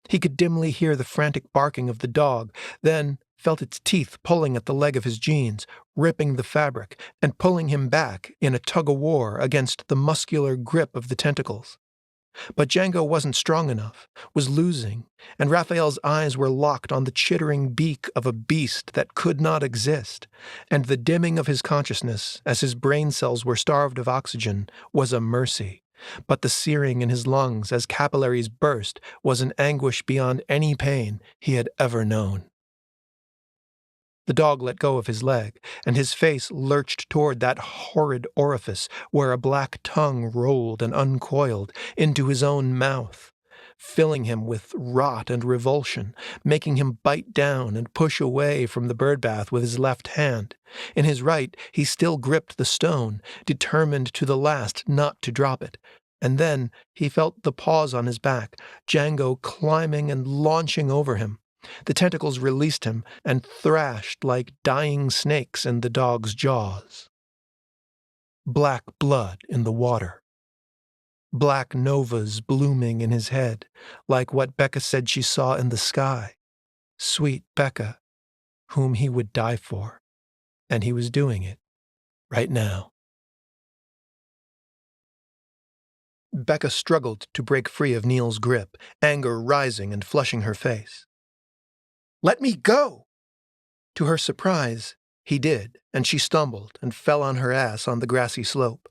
He could dimly hear the frantic barking of the dog, then felt its teeth pulling at the leg of his jeans, ripping the fabric, and pulling him back in a tug-of-war against the muscular grip of the tentacles. But Django wasn't strong enough, was losing, and Raphael's eyes were locked on the chittering beak of a beast that could not exist, and the dimming of his consciousness, as his brain cells were starved of oxygen, was a mercy. But the searing in his lungs as capillaries burst was an anguish beyond any pain he had ever known. The dog let go of his leg, and his face lurched toward that horrid orifice where a black tongue rolled and uncoiled into his own mouth, filling him with rot and revulsion, making him bite down and push away from the birdbath with his left hand. In his right, he still gripped the stone, determined to the last not to drop it. And then he felt the paws on his back, Django climbing and launching over him. The tentacles released him and thrashed like dying snakes in the dog's jaws. Black blood in the water. Black novas blooming in his head, like what Becca said she saw in the sky. Sweet Becca, whom he would die for. And he was doing it, right now. Becca struggled to break free of Neil's grip, anger rising and flushing her face. "Let me go!" To her surprise, he did, and she stumbled and fell on her ass on the grassy slope.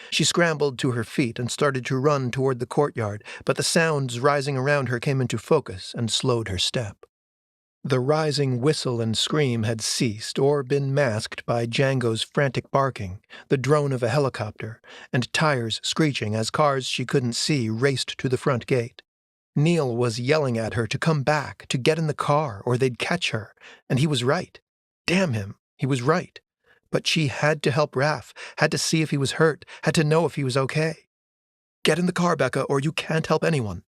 She scrambled to her feet and started to run toward the courtyard, but the sounds rising around her came into focus and slowed her step. The rising whistle and scream had ceased or been masked by Django's frantic barking, the drone of a helicopter, and tires screeching as cars she couldn't see raced to the front gate. Neil was yelling at her to come back, to get in the car, or they'd catch her, and he was right. Damn him, he was right. But she had to help Raph, had to see if he was hurt, had to know if he was okay. "Get in the car, Becca, or you can't help anyone."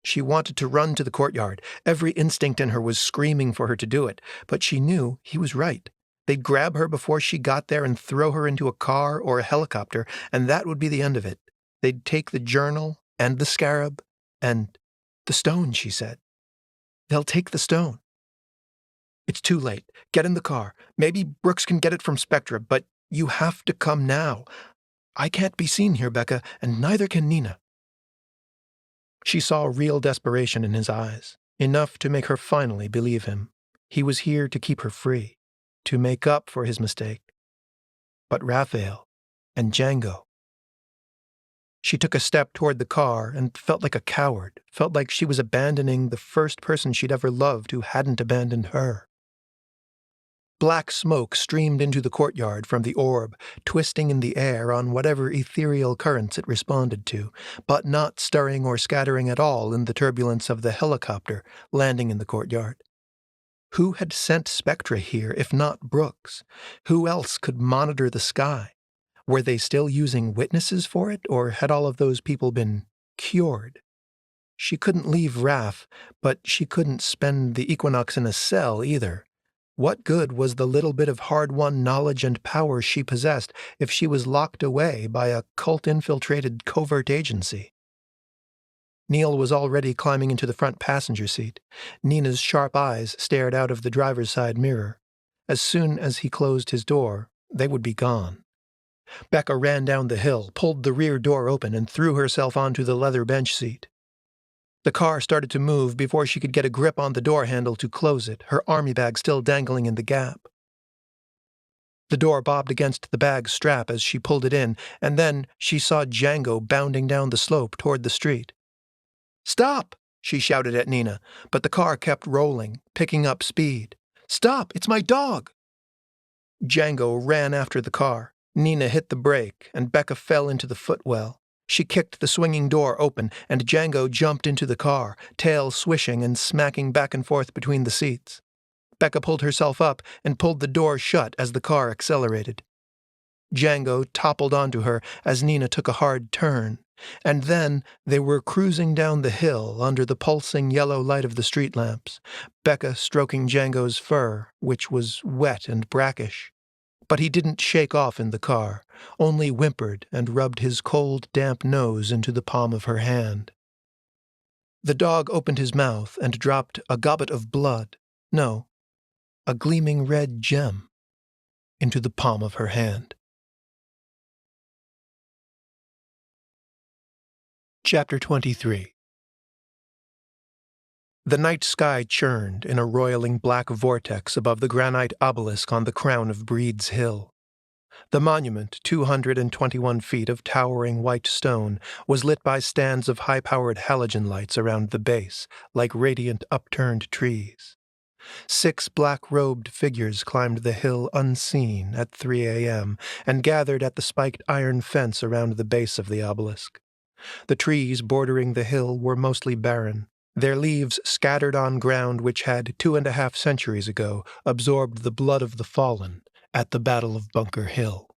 She wanted to run to the courtyard. Every instinct in her was screaming for her to do it, but she knew he was right. They'd grab her before she got there and throw her into a car or a helicopter, and that would be the end of it. They'd take the journal and the scarab and the stone, she said. They'll take the stone. "It's too late. Get in the car. Maybe Brooks can get it from SPECTRA, but you have to come now. I can't be seen here, Becca, and neither can Nina." She saw real desperation in his eyes, enough to make her finally believe him. He was here to keep her free, to make up for his mistake. But Raphael and Django. She took a step toward the car and felt like a coward, felt like she was abandoning the first person she'd ever loved who hadn't abandoned her. Black smoke streamed into the courtyard from the orb, twisting in the air on whatever ethereal currents it responded to, but not stirring or scattering at all in the turbulence of the helicopter landing in the courtyard. Who had sent SPECTRA here if not Brooks? Who else could monitor the sky? Were they still using witnesses for it, or had all of those people been cured? She couldn't leave Raph, but she couldn't spend the Equinox in a cell either. What good was the little bit of hard-won knowledge and power she possessed if she was locked away by a cult-infiltrated covert agency? Neil was already climbing into the front passenger seat. Nina's sharp eyes stared out of the driver's side mirror. As soon as he closed his door, they would be gone. Becca ran down the hill, pulled the rear door open, and threw herself onto the leather bench seat. The car started to move before she could get a grip on the door handle to close it, her army bag still dangling in the gap. The door bobbed against the bag's strap as she pulled it in, and then she saw Django bounding down the slope toward the street. "Stop!" she shouted at Nina, but the car kept rolling, picking up speed. "Stop! It's my dog!" Django ran after the car. Nina hit the brake, and Becca fell into the footwell. She kicked the swinging door open, and Django jumped into the car, tail swishing and smacking back and forth between the seats. Becca pulled herself up and pulled the door shut as the car accelerated. Django toppled onto her as Nina took a hard turn, and then they were cruising down the hill under the pulsing yellow light of the street lamps, Becca stroking Django's fur, which was wet and brackish. But he didn't shake off in the car, only whimpered and rubbed his cold, damp nose into the palm of her hand. The dog opened his mouth and dropped a gobbet of blood, no, a gleaming red gem, into the palm of her hand. Chapter 23. The night sky churned in a roiling black vortex above the granite obelisk on the crown of Breed's Hill. The monument, 221 feet of towering white stone, was lit by stands of high-powered halogen lights around the base, like radiant upturned trees. 6 black-robed figures climbed the hill unseen at 3 a.m. and gathered at the spiked iron fence around the base of the obelisk. The trees bordering the hill were mostly barren, their leaves scattered on ground which had 2.5 centuries ago absorbed the blood of the fallen at the Battle of Bunker Hill.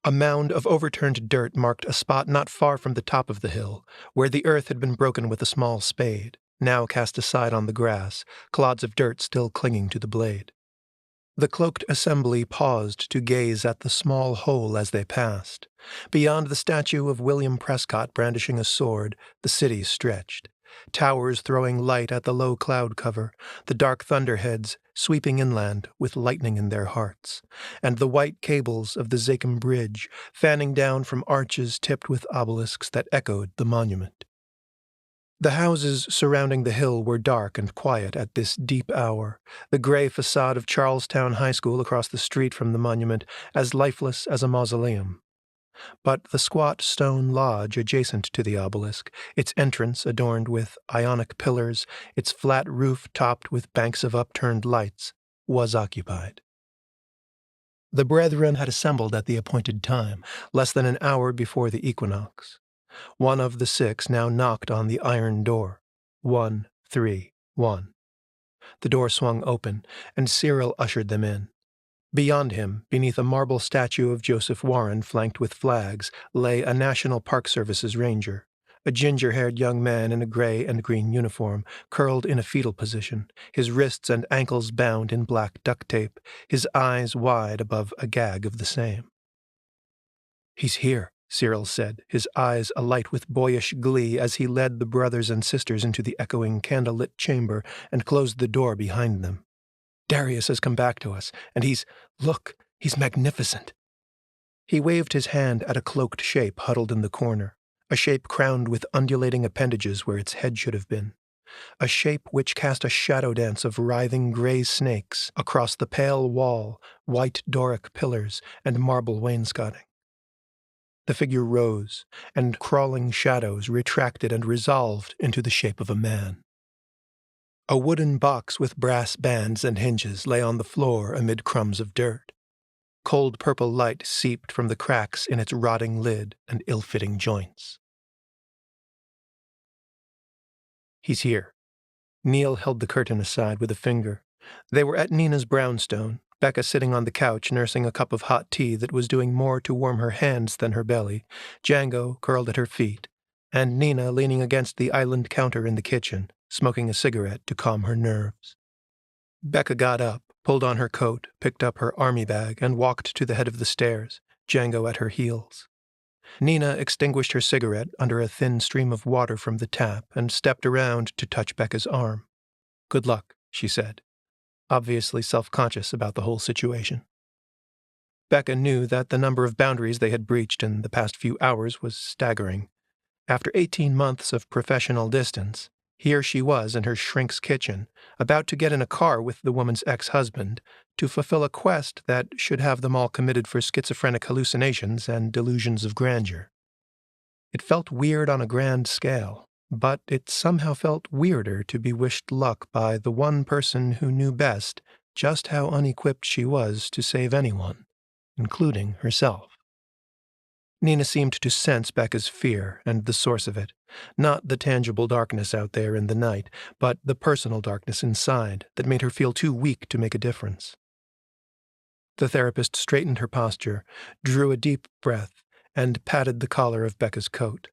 A mound of overturned dirt marked a spot not far from the top of the hill, where the earth had been broken with a small spade, now cast aside on the grass, clods of dirt still clinging to the blade. The cloaked assembly paused to gaze at the small hole as they passed. Beyond the statue of William Prescott brandishing a sword, the city stretched, towers throwing light at the low cloud cover, the dark thunderheads sweeping inland with lightning in their hearts, and the white cables of the Zakim Bridge fanning down from arches tipped with obelisks that echoed the monument. The houses surrounding the hill were dark and quiet at this deep hour, the gray facade of Charlestown High School across the street from the monument as lifeless as a mausoleum. But the squat stone lodge adjacent to the obelisk, its entrance adorned with ionic pillars, its flat roof topped with banks of upturned lights, was occupied. The brethren had assembled at the appointed time, less than an hour before the equinox. One of the 6 now knocked on the iron door. 131. The door swung open, and Cyril ushered them in. Beyond him, beneath a marble statue of Joseph Warren flanked with flags, lay a National Park Service's ranger, a ginger-haired young man in a gray and green uniform, curled in a fetal position, his wrists and ankles bound in black duct tape, his eyes wide above a gag of the same. "He's here," Cyril said, his eyes alight with boyish glee as he led the brothers and sisters into the echoing candle-lit chamber and closed the door behind them. "Darius has come back to us, and he's magnificent." He waved his hand at a cloaked shape huddled in the corner, a shape crowned with undulating appendages where its head should have been, a shape which cast a shadow dance of writhing gray snakes across the pale wall, white Doric pillars, and marble wainscoting. The figure rose, and crawling shadows retracted and resolved into the shape of a man. A wooden box with brass bands and hinges lay on the floor amid crumbs of dirt. Cold purple light seeped from the cracks in its rotting lid and ill-fitting joints. "He's here." Neil held the curtain aside with a finger. They were at Nina's brownstone, Becca sitting on the couch nursing a cup of hot tea that was doing more to warm her hands than her belly, Django curled at her feet, and Nina leaning against the island counter in the kitchen, smoking a cigarette to calm her nerves. Becca got up, pulled on her coat, picked up her army bag, and walked to the head of the stairs, Django at her heels. Nina extinguished her cigarette under a thin stream of water from the tap and stepped around to touch Becca's arm. "Good luck," she said, obviously self-conscious about the whole situation. Becca knew that the number of boundaries they had breached in the past few hours was staggering. After 18 months of professional distance, here she was in her shrink's kitchen, about to get in a car with the woman's ex-husband, to fulfill a quest that should have them all committed for schizophrenic hallucinations and delusions of grandeur. It felt weird on a grand scale, but it somehow felt weirder to be wished luck by the one person who knew best just how unequipped she was to save anyone, including herself. Nina seemed to sense Becca's fear and the source of it, not the tangible darkness out there in the night, but the personal darkness inside that made her feel too weak to make a difference. The therapist straightened her posture, drew a deep breath, and patted the collar of Becca's coat.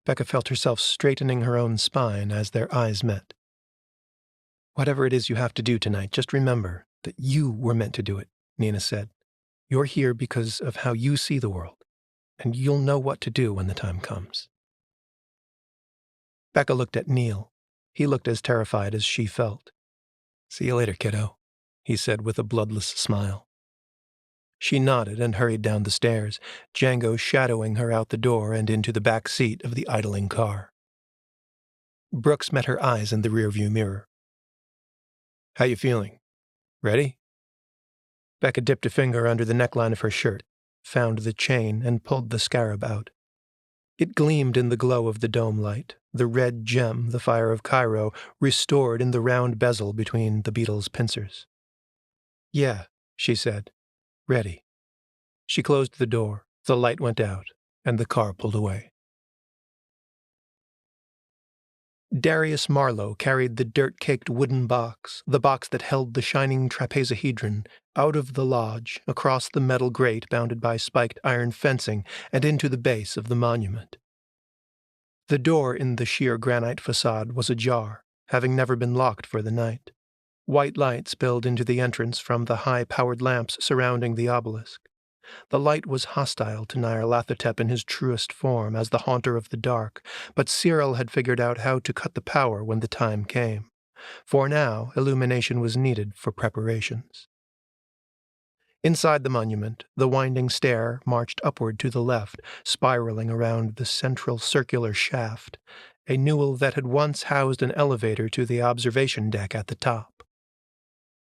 Becca felt herself straightening her own spine as their eyes met. "Whatever it is you have to do tonight, just remember that you were meant to do it," Nina said. "You're here because of how you see the world, and you'll know what to do when the time comes." Becca looked at Neil. He looked as terrified as she felt. "See you later, kiddo," he said with a bloodless smile. She nodded and hurried down the stairs, Django shadowing her out the door and into the back seat of the idling car. Brooks met her eyes in the rearview mirror. "How you feeling? Ready?" Becca dipped a finger under the neckline of her shirt, found the chain, and pulled the scarab out. It gleamed in the glow of the dome light, the red gem, the Fire of Cairo, restored in the round bezel between the beetle's pincers. "Yeah," she said. "Ready." She closed the door, the light went out, and the car pulled away. Darius Marlowe carried the dirt-caked wooden box, the box that held the shining trapezohedron, out of the lodge, across the metal grate bounded by spiked iron fencing, and into the base of the monument. The door in the sheer granite facade was ajar, having never been locked for the night. White light spilled into the entrance from the high-powered lamps surrounding the obelisk. The light was hostile to Nyarlathotep in his truest form as the haunter of the dark, but Cyril had figured out how to cut the power when the time came. For now, illumination was needed for preparations. Inside the monument, the winding stair marched upward to the left, spiraling around the central circular shaft, a newel that had once housed an elevator to the observation deck at the top.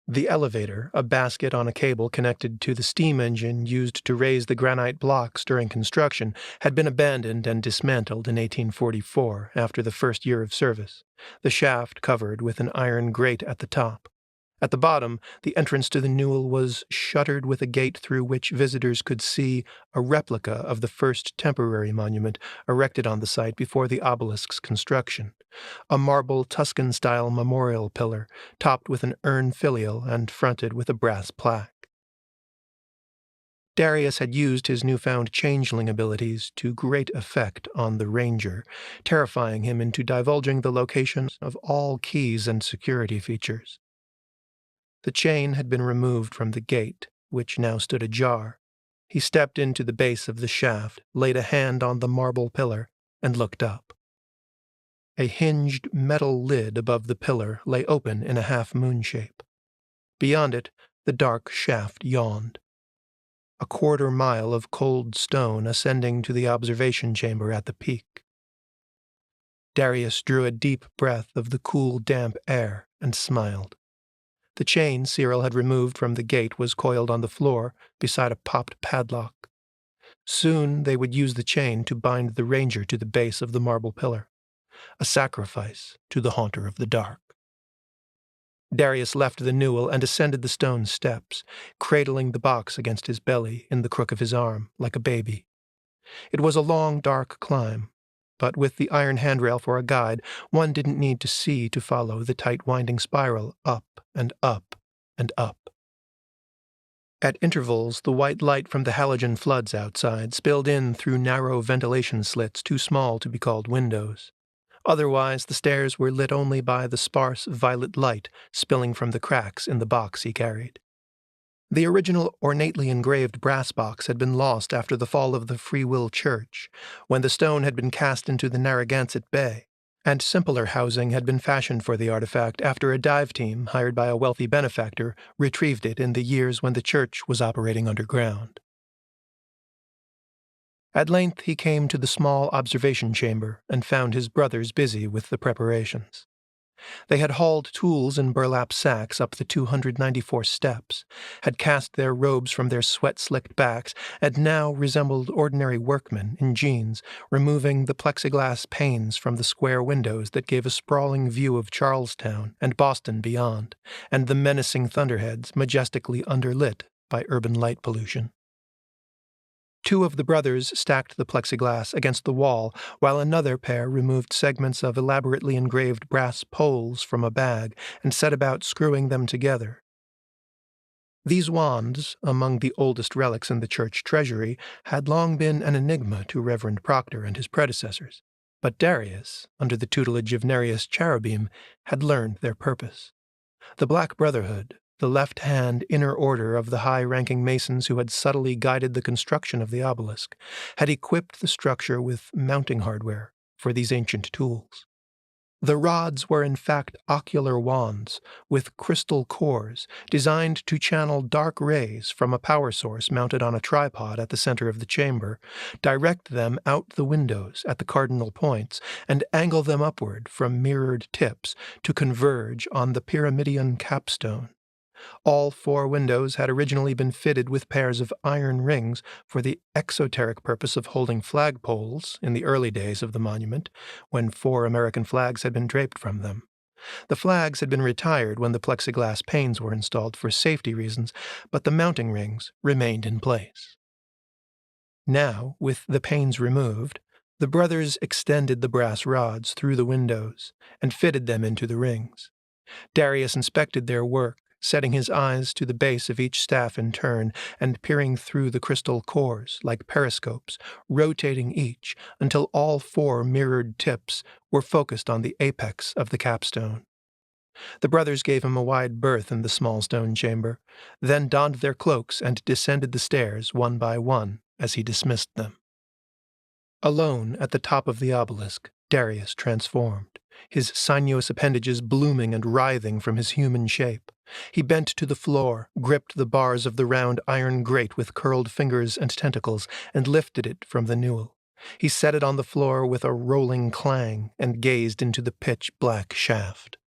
The elevator, a basket on a cable connected to the steam engine used to raise the granite blocks during construction, had been abandoned and dismantled in 1844 after the first year of service, the shaft covered with an iron grate at the top. At the bottom, the entrance to the newel was shuttered with a gate through which visitors could see a replica of the first temporary monument erected on the site before the obelisk's construction, a marble Tuscan-style memorial pillar topped with an urn filial and fronted with a brass plaque. Darius had used his newfound changeling abilities to great effect on the ranger, terrifying him into divulging the locations of all keys and security features. The chain had been removed from the gate, which now stood ajar. He stepped into the base of the shaft, laid a hand on the marble pillar, and looked up. A hinged metal lid above the pillar lay open in a half-moon shape. Beyond it, the dark shaft yawned. A quarter-mile of cold stone ascending to the observation chamber at the peak. Darius drew a deep breath of the cool, damp air and smiled. The chain Cyril had removed from the gate was coiled on the floor beside a popped padlock. Soon they would use the chain to bind the ranger to the base of the marble pillar, a sacrifice to the haunter of the dark. Darius left the newel and ascended the stone steps, cradling the box against his belly in the crook of his arm, like a baby. It was a long, dark climb, but with the iron handrail for a guide, one didn't need to see to follow the tight winding spiral up and up and up. At intervals, the white light from the halogen floods outside spilled in through narrow ventilation slits too small to be called windows. Otherwise, the stairs were lit only by the sparse violet light spilling from the cracks in the box he carried. The original ornately engraved brass box had been lost after the fall of the Free Will Church, when the stone had been cast into the Narragansett Bay, and simpler housing had been fashioned for the artifact after a dive team hired by a wealthy benefactor retrieved it in the years when the church was operating underground. At length he came to the small observation chamber and found his brothers busy with the preparations. They had hauled tools in burlap sacks up the 294 steps, had cast their robes from their sweat-slicked backs, and now resembled ordinary workmen in jeans, removing the plexiglass panes from the square windows that gave a sprawling view of Charlestown and Boston beyond, and the menacing thunderheads majestically underlit by urban light pollution. Two of the brothers stacked the plexiglass against the wall, while another pair removed segments of elaborately engraved brass poles from a bag and set about screwing them together. These wands, among the oldest relics in the church treasury, had long been an enigma to Reverend Proctor and his predecessors, but Darius, under the tutelage of Nereus Cherubim, had learned their purpose. The Black Brotherhood, the left-hand inner order of the high-ranking masons who had subtly guided the construction of the obelisk, had equipped the structure with mounting hardware for these ancient tools. The rods were in fact ocular wands with crystal cores designed to channel dark rays from a power source mounted on a tripod at the center of the chamber, direct them out the windows at the cardinal points, and angle them upward from mirrored tips to converge on the pyramidion capstone. All 4 windows had originally been fitted with pairs of iron rings for the exoteric purpose of holding flagpoles in the early days of the monument, when 4 American flags had been draped from them. The flags had been retired when the plexiglass panes were installed for safety reasons, but the mounting rings remained in place. Now, with the panes removed, the brothers extended the brass rods through the windows and fitted them into the rings. Darius inspected their work, setting his eyes to the base of each staff in turn and peering through the crystal cores like periscopes, rotating each until all 4 mirrored tips were focused on the apex of the capstone. The brothers gave him a wide berth in the small stone chamber, then donned their cloaks and descended the stairs one by one as he dismissed them. Alone at the top of the obelisk, Darius transformed, his sinuous appendages blooming and writhing from his human shape. He bent to the floor, gripped the bars of the round iron grate with curled fingers and tentacles, and lifted it from the newel. He set it on the floor with a rolling clang and gazed into the pitch-black shaft.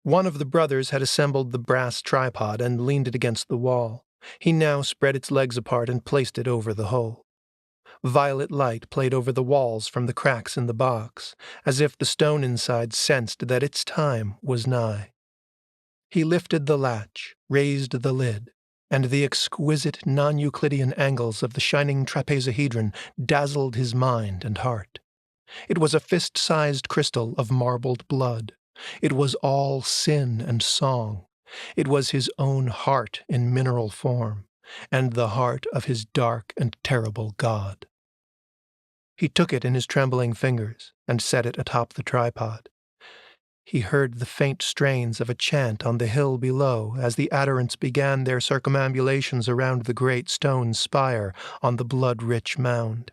One of the brothers had assembled the brass tripod and leaned it against the wall. He now spread its legs apart and placed it over the hole. Violet light played over the walls from the cracks in the box, as if the stone inside sensed that its time was nigh. He lifted the latch, raised the lid, and the exquisite non-Euclidean angles of the shining trapezohedron dazzled his mind and heart. It was a fist-sized crystal of marbled blood. It was all sin and song. It was his own heart in mineral form, and the heart of his dark and terrible god. He took it in his trembling fingers and set it atop the tripod. He heard the faint strains of a chant on the hill below as the adherents began their circumambulations around the great stone spire on the blood-rich mound.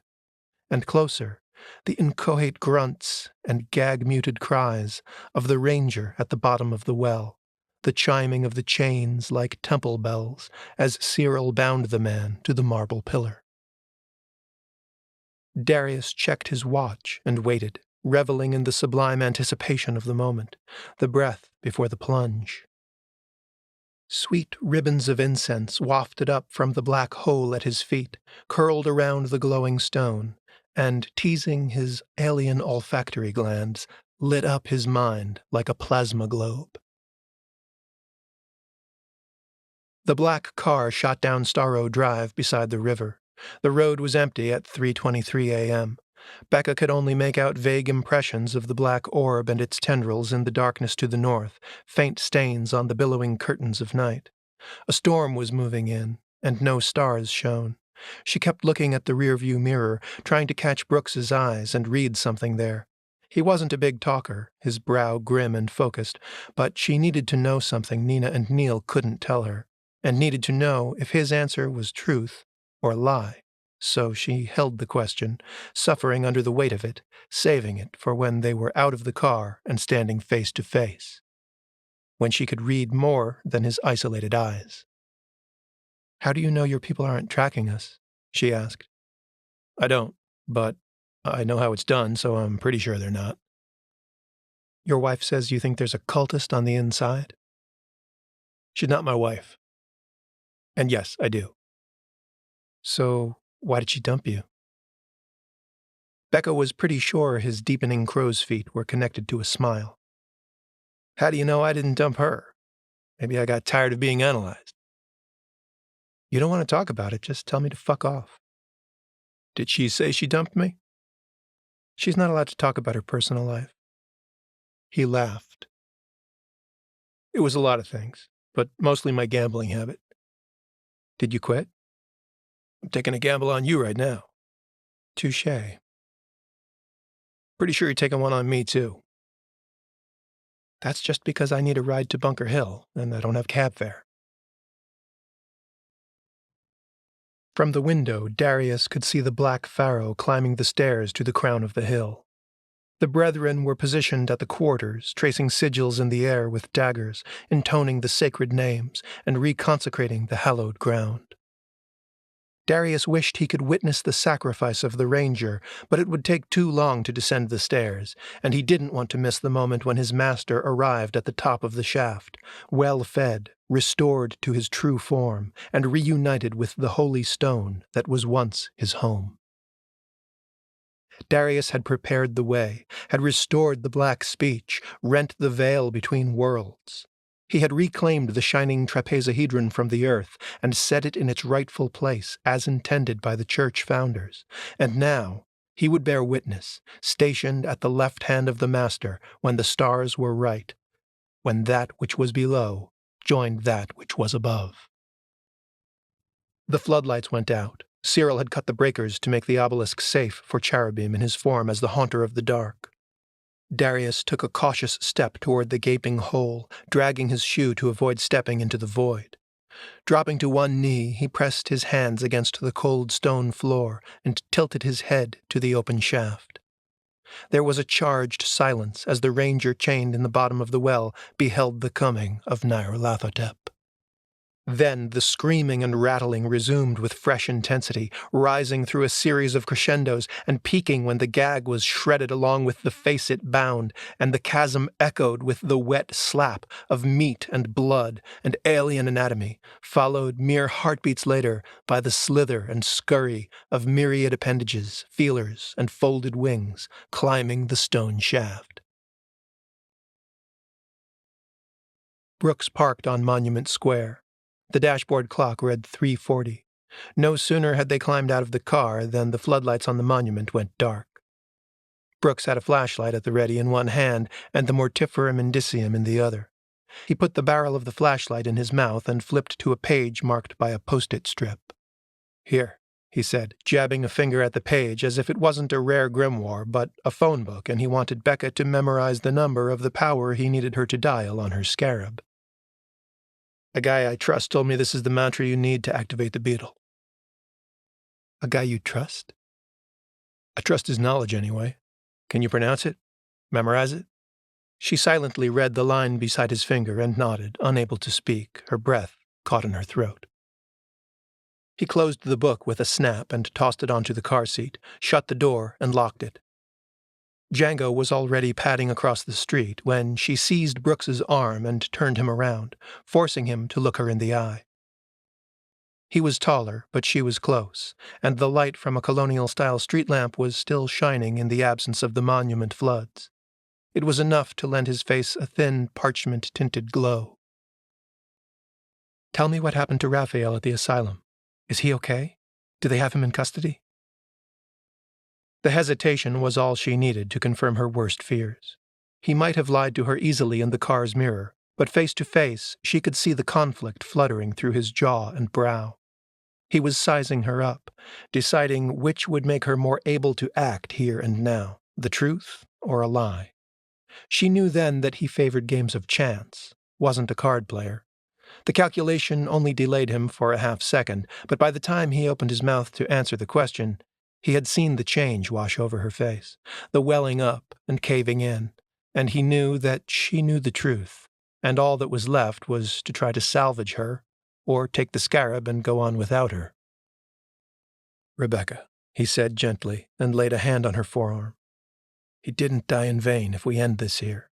And closer, the inchoate grunts and gag-muted cries of the ranger at the bottom of the well, the chiming of the chains like temple bells as Cyril bound the man to the marble pillar. Darius checked his watch and waited, reveling in the sublime anticipation of the moment, the breath before the plunge. Sweet ribbons of incense wafted up from the black hole at his feet, curled around the glowing stone, and, teasing his alien olfactory glands, lit up his mind like a plasma globe. The black car shot down Starrow Drive beside the river. The road was empty at 3:23 a.m. Becca could only make out vague impressions of the black orb and its tendrils in the darkness to the north, faint stains on the billowing curtains of night. A storm was moving in, and no stars shone. She kept looking at the rearview mirror, trying to catch Brooks's eyes and read something there. He wasn't a big talker, his brow grim and focused, but she needed to know something Nina and Neil couldn't tell her, and needed to know if his answer was truth or lie. So she held the question, suffering under the weight of it, saving it for when they were out of the car and standing face to face, when she could read more than his isolated eyes. "How do you know your people aren't tracking us?" she asked. "I don't, but I know how it's done, so I'm pretty sure they're not." Your wife says you think there's a cultist on the inside? She's not my wife. And yes, I do. So why did she dump you? Becca was pretty sure his deepening crow's feet were connected to a smile. How do you know I didn't dump her? Maybe I got tired of being analyzed. You don't want to talk about it, just tell me to fuck off. Did she say she dumped me? She's not allowed to talk about her personal life. He laughed. It was a lot of things, but mostly my gambling habit. Did you quit? I'm taking a gamble on you right now. Touché. Pretty sure you're taking one on me, too. That's just because I need a ride to Bunker Hill, and I don't have cab fare. From the window, Darius could see the black pharaoh climbing the stairs to the crown of the hill. The brethren were positioned at the quarters, tracing sigils in the air with daggers, intoning the sacred names, and reconsecrating the hallowed ground. Darius wished he could witness the sacrifice of the ranger, but it would take too long to descend the stairs, and he didn't want to miss the moment when his master arrived at the top of the shaft, well-fed, restored to his true form, and reunited with the holy stone that was once his home. Darius had prepared the way, had restored the black speech, rent the veil between worlds. He had reclaimed the shining trapezohedron from the earth and set it in its rightful place, as intended by the church founders. And now he would bear witness, stationed at the left hand of the master, when the stars were right, when that which was below joined that which was above. The floodlights went out. Cyril had cut the breakers to make the obelisk safe for Cherubim in his form as the haunter of the dark. Darius took a cautious step toward the gaping hole, dragging his shoe to avoid stepping into the void. Dropping to one knee, he pressed his hands against the cold stone floor and tilted his head to the open shaft. There was a charged silence as the ranger chained in the bottom of the well beheld the coming of Nyarlathotep. Then the screaming and rattling resumed with fresh intensity, rising through a series of crescendos and peaking when the gag was shredded along with the face it bound, and the chasm echoed with the wet slap of meat and blood and alien anatomy, followed mere heartbeats later by the slither and scurry of myriad appendages, feelers, and folded wings climbing the stone shaft. Brooks parked on Monument Square. The dashboard clock read 3:40. No sooner had they climbed out of the car than the floodlights on the monument went dark. Brooks had a flashlight at the ready in one hand and the mortiferum indicium in the other. He put the barrel of the flashlight in his mouth and flipped to a page marked by a post-it strip. "Here," he said, jabbing a finger at the page as if it wasn't a rare grimoire but a phone book and he wanted Becca to memorize the number of the power he needed her to dial on her scarab. "A guy I trust told me this is the mantra you need to activate the beetle." "A guy you trust?" "I trust his knowledge anyway. Can you pronounce it? Memorize it?" She silently read the line beside his finger and nodded, unable to speak, her breath caught in her throat. He closed the book with a snap and tossed it onto the car seat, shut the door, and locked it. Django was already padding across the street when she seized Brooks's arm and turned him around, forcing him to look her in the eye. He was taller, but she was close, and the light from a colonial-style street lamp was still shining in the absence of the monument floods. It was enough to lend his face a thin, parchment-tinted glow. "Tell me what happened to Raphael at the asylum. Is he okay? Do they have him in custody?" The hesitation was all she needed to confirm her worst fears. He might have lied to her easily in the car's mirror, but face to face, she could see the conflict fluttering through his jaw and brow. He was sizing her up, deciding which would make her more able to act here and now, the truth or a lie. She knew then that he favored games of chance, wasn't a card player. The calculation only delayed him for a half-second, but by the time he opened his mouth to answer the question, he had seen the change wash over her face, the welling up and caving in, and he knew that she knew the truth, and all that was left was to try to salvage her, or take the scarab and go on without her. "Rebecca," he said gently, and laid a hand on her forearm. "He didn't die in vain if we end this here.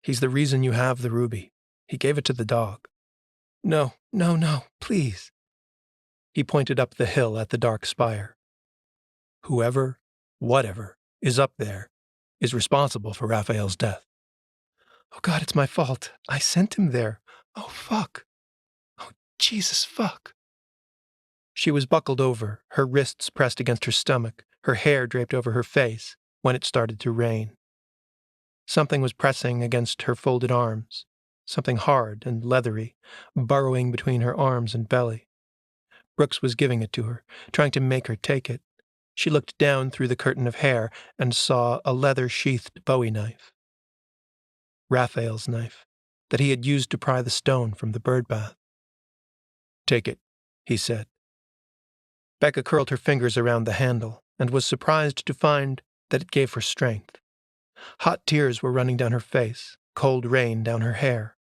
He's the reason you have the ruby. He gave it to the dog. No, no, no, please. He pointed up the hill at the dark spire. Whoever, whatever, is up there is responsible for Raphael's death. Oh God, it's my fault. I sent him there. Oh, fuck. Oh, Jesus, fuck. She was buckled over, her wrists pressed against her stomach, her hair draped over her face, when it started to rain. Something was pressing against her folded arms, something hard and leathery, burrowing between her arms and belly. Brooks was giving it to her, trying to make her take it. She looked down through the curtain of hair and saw a leather-sheathed Bowie knife. Raphael's knife, that he had used to pry the stone from the birdbath. Take it, he said. Becca curled her fingers around the handle and was surprised to find that it gave her strength. Hot tears were running down her face, cold rain down her hair.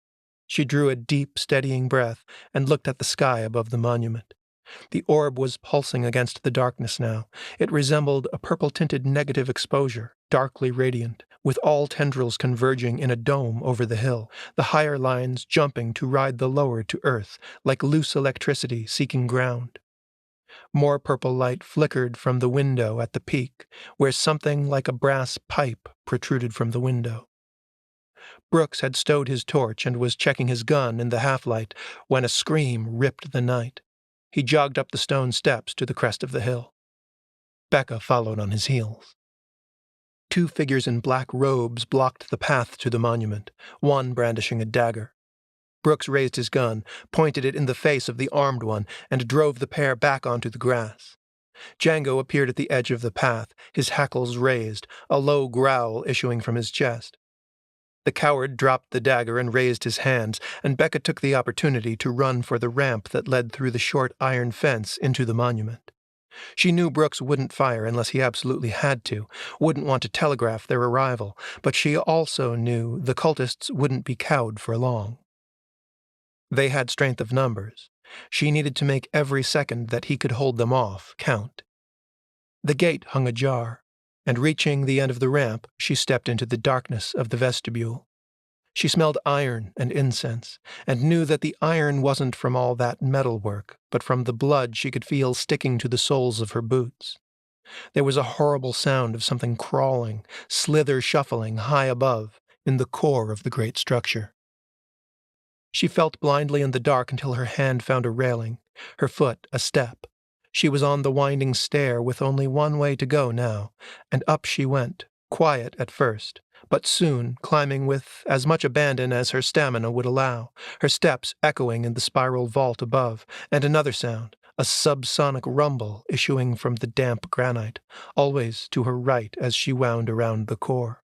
She drew a deep, steadying breath and looked at the sky above the monument. The orb was pulsing against the darkness now. It resembled a purple-tinted negative exposure, darkly radiant, with all tendrils converging in a dome over the hill, the higher lines jumping to ride the lower to earth, like loose electricity seeking ground. More purple light flickered from the window at the peak, where something like a brass pipe protruded from the window. Brooks had stowed his torch and was checking his gun in the half-light when a scream ripped the night. He jogged up the stone steps to the crest of the hill. Becca followed on his heels. Two figures in black robes blocked the path to the monument, one brandishing a dagger. Brooks raised his gun, pointed it in the face of the armed one, and drove the pair back onto the grass. Django appeared at the edge of the path, his hackles raised, a low growl issuing from his chest. The coward dropped the dagger and raised his hands, and Becca took the opportunity to run for the ramp that led through the short iron fence into the monument. She knew Brooks wouldn't fire unless he absolutely had to, wouldn't want to telegraph their arrival, but she also knew the cultists wouldn't be cowed for long. They had strength of numbers. She needed to make every second that he could hold them off count. The gate hung ajar, and reaching the end of the ramp, she stepped into the darkness of the vestibule. She smelled iron and incense, and knew that the iron wasn't from all that metalwork, but from the blood she could feel sticking to the soles of her boots. There was a horrible sound of something crawling, slither shuffling high above, in the core of the great structure. She felt blindly in the dark until her hand found a railing, her foot a step. She was on the winding stair with only one way to go now, and up she went, quiet at first, but soon climbing with as much abandon as her stamina would allow, her steps echoing in the spiral vault above, and another sound, a subsonic rumble issuing from the damp granite, always to her right as she wound around the core.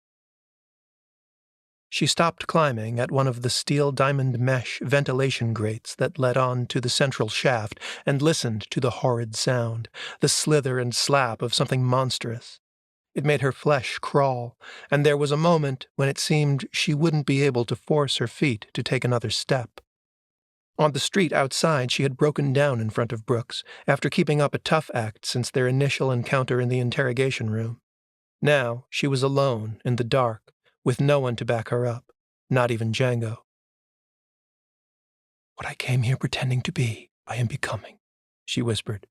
She stopped climbing at one of the steel diamond mesh ventilation grates that led on to the central shaft and listened to the horrid sound, the slither and slap of something monstrous. It made her flesh crawl, and there was a moment when it seemed she wouldn't be able to force her feet to take another step. On the street outside, she had broken down in front of Brooks, after keeping up a tough act since their initial encounter in the interrogation room. Now she was alone in the dark, with no one to back her up, not even Django. "What I came here pretending to be, I am becoming," she whispered.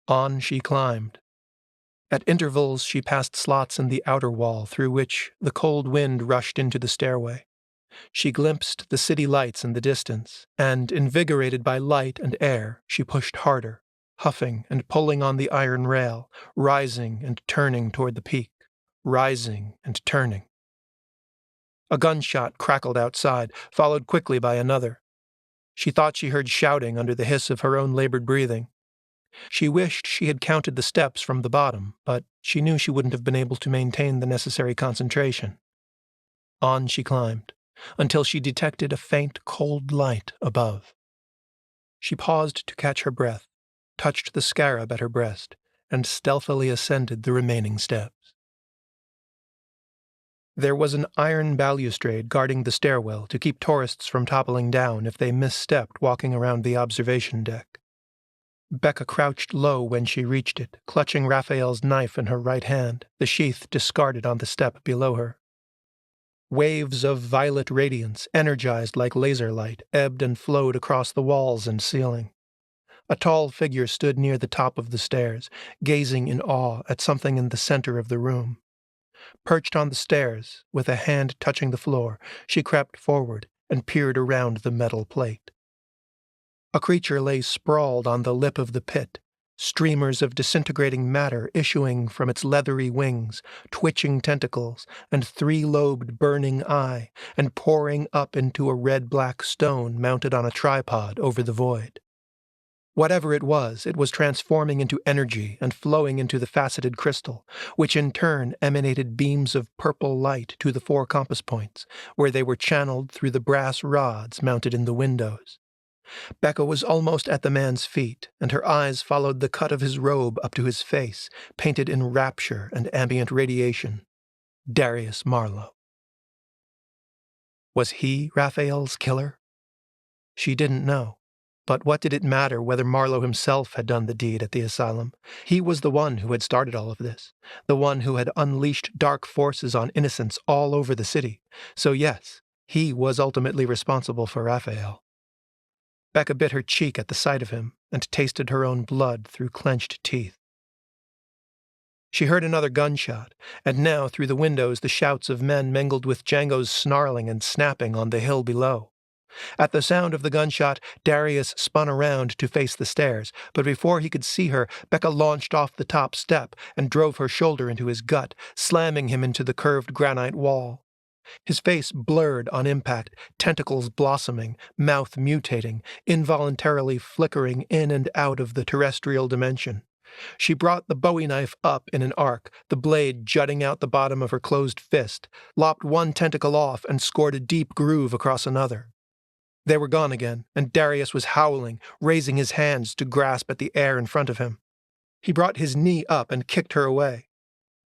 On she climbed. At intervals she passed slots in the outer wall through which the cold wind rushed into the stairway. She glimpsed the city lights in the distance, and, invigorated by light and air, she pushed harder, huffing and pulling on the iron rail, rising and turning toward the peak. Rising and turning. A gunshot crackled outside, followed quickly by another. She thought she heard shouting under the hiss of her own labored breathing. She wished she had counted the steps from the bottom, but she knew she wouldn't have been able to maintain the necessary concentration. On she climbed, until she detected a faint, cold light above. She paused to catch her breath, touched the scarab at her breast, and stealthily ascended the remaining steps. There was an iron balustrade guarding the stairwell to keep tourists from toppling down if they misstepped walking around the observation deck. Becca crouched low when she reached it, clutching Raphael's knife in her right hand, the sheath discarded on the step below her. Waves of violet radiance, energized like laser light, ebbed and flowed across the walls and ceiling. A tall figure stood near the top of the stairs, gazing in awe at something in the center of the room. Perched on the stairs, with a hand touching the floor, she crept forward and peered around the metal plate. A creature lay sprawled on the lip of the pit, streamers of disintegrating matter issuing from its leathery wings, twitching tentacles, and three-lobed burning eye, and pouring up into a red-black stone mounted on a tripod over the void. Whatever it was transforming into energy and flowing into the faceted crystal, which in turn emanated beams of purple light to the 4 compass points, where they were channeled through the brass rods mounted in the windows. Becca was almost at the man's feet, and her eyes followed the cut of his robe up to his face, painted in rapture and ambient radiation. Darius Marlowe. Was he Raphael's killer? She didn't know. But what did it matter whether Marlowe himself had done the deed at the asylum? He was the one who had started all of this, the one who had unleashed dark forces on innocents all over the city. So yes, he was ultimately responsible for Raphael. Becca bit her cheek at the sight of him and tasted her own blood through clenched teeth. She heard another gunshot, and now through the windows the shouts of men mingled with Django's snarling and snapping on the hill below. At the sound of the gunshot, Darius spun around to face the stairs, but before he could see her, Becca launched off the top step and drove her shoulder into his gut, slamming him into the curved granite wall. His face blurred on impact, tentacles blossoming, mouth mutating, involuntarily flickering in and out of the terrestrial dimension. She brought the Bowie knife up in an arc, the blade jutting out the bottom of her closed fist, lopped one tentacle off and scored a deep groove across another. They were gone again, and Darius was howling, raising his hands to grasp at the air in front of him. He brought his knee up and kicked her away.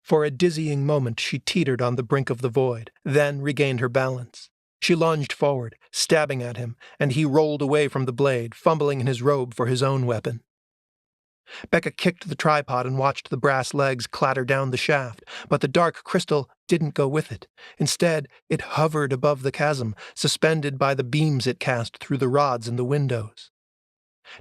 For a dizzying moment she teetered on the brink of the void, then regained her balance. She lunged forward, stabbing at him, and he rolled away from the blade, fumbling in his robe for his own weapon. Becca kicked the tripod and watched the brass legs clatter down the shaft, but the dark crystal didn't go with it. Instead, it hovered above the chasm, suspended by the beams it cast through the rods in the windows.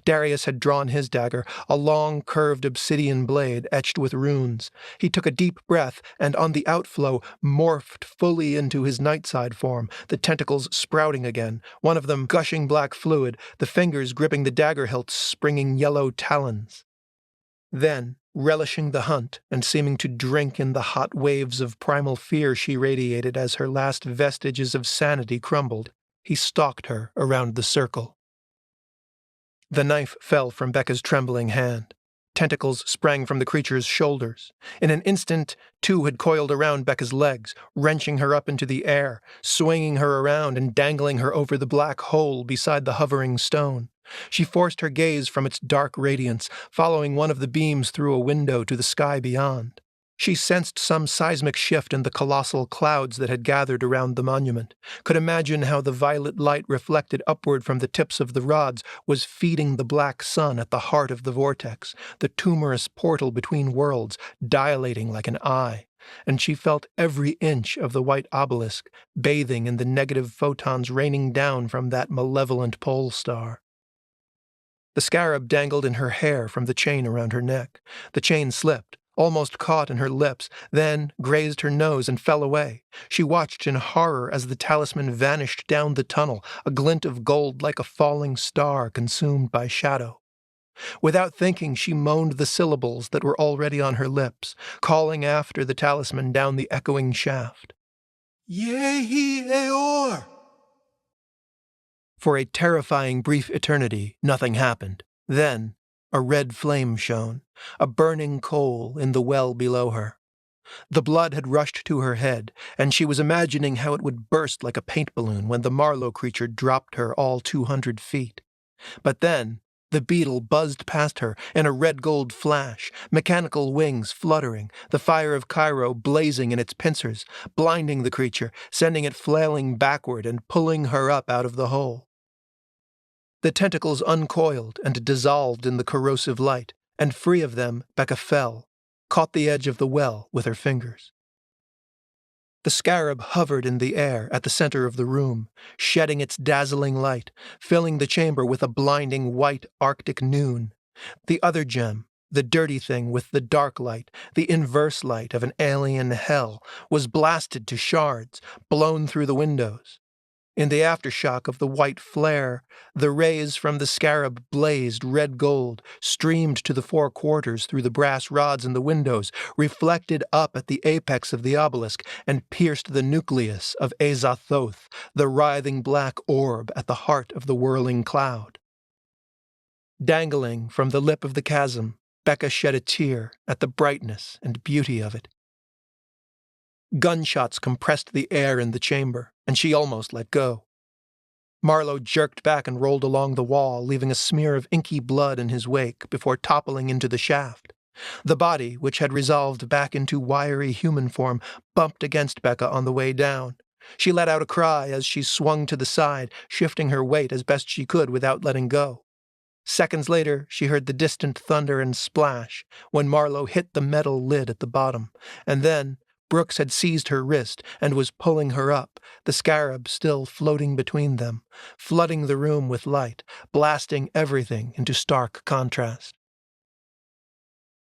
Darius had drawn his dagger, a long, curved obsidian blade etched with runes. He took a deep breath and, on the outflow, morphed fully into his nightside form, the tentacles sprouting again, one of them gushing black fluid, the fingers gripping the dagger hilts springing yellow talons. Then, relishing the hunt and seeming to drink in the hot waves of primal fear she radiated as her last vestiges of sanity crumbled, he stalked her around the circle. The knife fell from Becca's trembling hand. Tentacles sprang from the creature's shoulders. In an instant, 2 had coiled around Becca's legs, wrenching her up into the air, swinging her around and dangling her over the black hole beside the hovering stone. She forced her gaze from its dark radiance, following one of the beams through a window to the sky beyond. She sensed some seismic shift in the colossal clouds that had gathered around the monument, could imagine how the violet light reflected upward from the tips of the rods was feeding the black sun at the heart of the vortex, the tumorous portal between worlds dilating like an eye, and she felt every inch of the white obelisk bathing in the negative photons raining down from that malevolent pole star. The scarab dangled in her hair from the chain around her neck. The chain slipped, almost caught in her lips, then grazed her nose and fell away. She watched in horror as the talisman vanished down the tunnel, a glint of gold like a falling star consumed by shadow. Without thinking, she moaned the syllables that were already on her lips, calling after the talisman down the echoing shaft. Yehi Eor! For a terrifying brief eternity, nothing happened. Then, a red flame shone, a burning coal in the well below her. The blood had rushed to her head, and she was imagining how it would burst like a paint balloon when the Marlowe creature dropped her all 200 feet. But then, the beetle buzzed past her in a red-gold flash, mechanical wings fluttering, the fire of Cairo blazing in its pincers, blinding the creature, sending it flailing backward and pulling her up out of the hole. The tentacles uncoiled and dissolved in the corrosive light, and free of them, Becca fell, caught the edge of the well with her fingers. The scarab hovered in the air at the center of the room, shedding its dazzling light, filling the chamber with a blinding white Arctic noon. The other gem, the dirty thing with the dark light, the inverse light of an alien hell, was blasted to shards, blown through the windows. In the aftershock of the white flare, the rays from the scarab blazed red gold, streamed to the four quarters through the brass rods in the windows, reflected up at the apex of the obelisk, and pierced the nucleus of Azathoth, the writhing black orb at the heart of the whirling cloud. Dangling from the lip of the chasm, Becca shed a tear at the brightness and beauty of it. Gunshots compressed the air in the chamber, and she almost let go. Marlowe jerked back and rolled along the wall, leaving a smear of inky blood in his wake before toppling into the shaft. The body, which had resolved back into wiry human form, bumped against Becca on the way down. She let out a cry as she swung to the side, shifting her weight as best she could without letting go. Seconds later, she heard the distant thunder and splash when Marlowe hit the metal lid at the bottom, and then Brooks had seized her wrist and was pulling her up, the scarab still floating between them, flooding the room with light, blasting everything into stark contrast.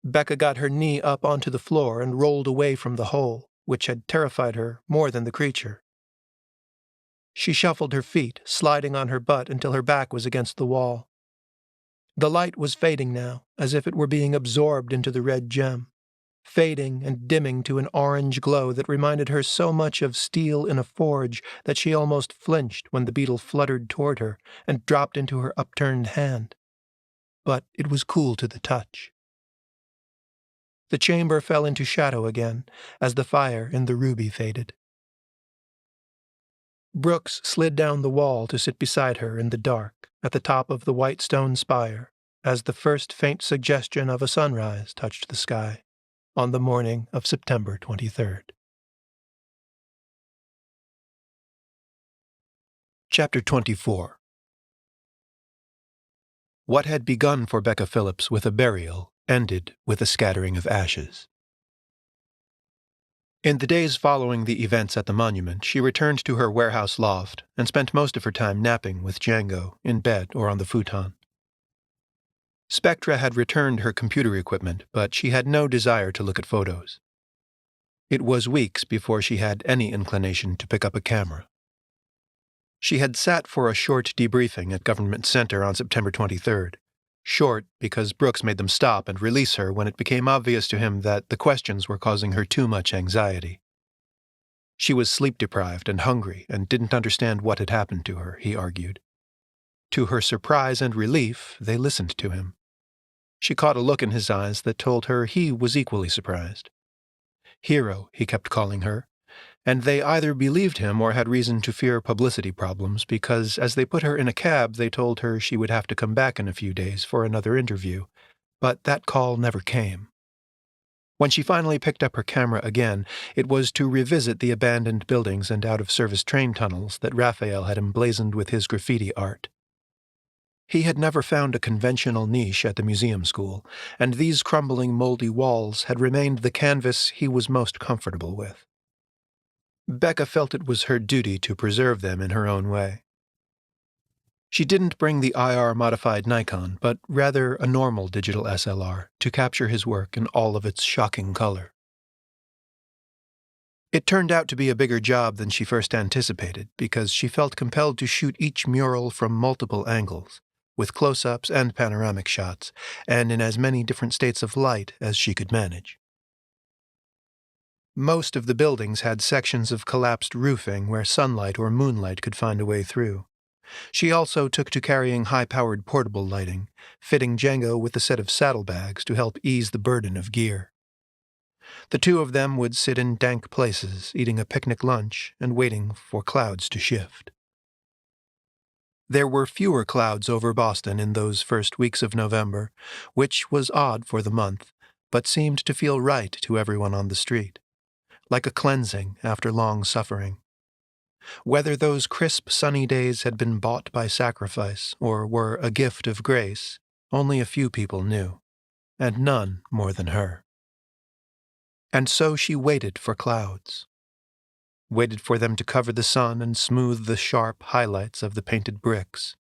Becca got her knee up onto the floor and rolled away from the hole, which had terrified her more than the creature. She shuffled her feet, sliding on her butt until her back was against the wall. The light was fading now, as if it were being absorbed into the red gem, fading and dimming to an orange glow that reminded her so much of steel in a forge that she almost flinched when the beetle fluttered toward her and dropped into her upturned hand. But it was cool to the touch. The chamber fell into shadow again as the fire in the ruby faded. Brooks slid down the wall to sit beside her in the dark at the top of the white stone spire as the first faint suggestion of a sunrise touched the sky on the morning of September 23rd. Chapter 24. What had begun for Becca Philips with a burial ended with a scattering of ashes. In the days following the events at the monument, she returned to her warehouse loft and spent most of her time napping with Django in bed or on the futon. SPECTRA had returned her computer equipment, but she had no desire to look at photos. It was weeks before she had any inclination to pick up a camera. She had sat for a short debriefing at Government Center on September 23rd. Short because Brooks made them stop and release her when it became obvious to him that the questions were causing her too much anxiety. She was sleep-deprived and hungry and didn't understand what had happened to her, he argued. To her surprise and relief, they listened to him. She caught a look in his eyes that told her he was equally surprised. Hero, he kept calling her, and they either believed him or had reason to fear publicity problems because as they put her in a cab they told her she would have to come back in a few days for another interview, but that call never came. When she finally picked up her camera again, it was to revisit the abandoned buildings and out-of-service train tunnels that Raphael had emblazoned with his graffiti art. He had never found a conventional niche at the museum school, and these crumbling, moldy walls had remained the canvas he was most comfortable with. Becca felt it was her duty to preserve them in her own way. She didn't bring the IR-modified Nikon, but rather a normal digital SLR to capture his work in all of its shocking color. It turned out to be a bigger job than she first anticipated because she felt compelled to shoot each mural from multiple angles, with close-ups and panoramic shots, and in as many different states of light as she could manage. Most of the buildings had sections of collapsed roofing where sunlight or moonlight could find a way through. She also took to carrying high-powered portable lighting, fitting Django with a set of saddlebags to help ease the burden of gear. The two of them would sit in dank places, eating a picnic lunch and waiting for clouds to shift. There were fewer clouds over Boston in those first weeks of November, which was odd for the month, but seemed to feel right to everyone on the street, like a cleansing after long suffering. Whether those crisp, sunny days had been bought by sacrifice or were a gift of grace, only a few people knew, and none more than her. And so she waited for clouds. waited for them to cover the sun and smooth the sharp highlights of the painted bricks,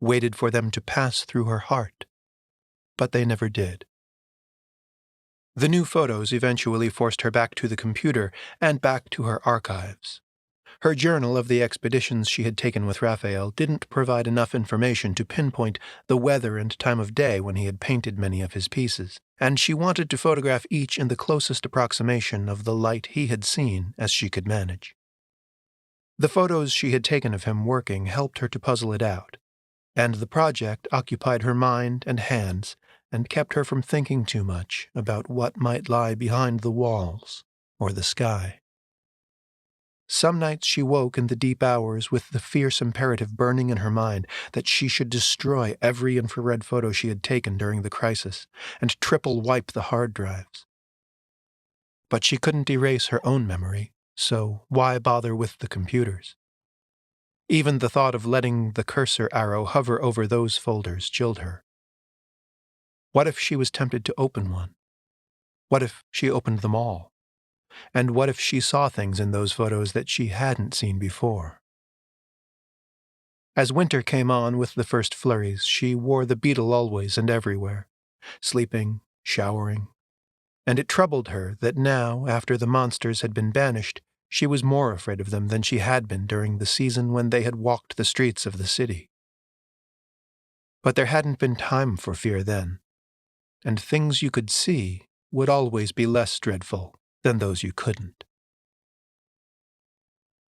waited for them to pass through her heart, but they never did. The new photos eventually forced her back to the computer and back to her archives. Her journal of the expeditions she had taken with Raphael didn't provide enough information to pinpoint the weather and time of day when he had painted many of his pieces, and she wanted to photograph each in the closest approximation of the light he had seen as she could manage. The photos she had taken of him working helped her to puzzle it out, and the project occupied her mind and hands and kept her from thinking too much about what might lie behind the walls or the sky. Some nights she woke in the deep hours with the fierce imperative burning in her mind that she should destroy every infrared photo she had taken during the crisis and triple wipe the hard drives. But she couldn't erase her own memory, so why bother with the computers? Even the thought of letting the cursor arrow hover over those folders chilled her. What if she was tempted to open one? What if she opened them all? And what if she saw things in those photos that she hadn't seen before? As winter came on with the first flurries, she wore the beetle always and everywhere, sleeping, showering. And it troubled her that now, after the monsters had been banished, she was more afraid of them than she had been during the season when they had walked the streets of the city. But there hadn't been time for fear then, and things you could see would always be less dreadful than those you couldn't.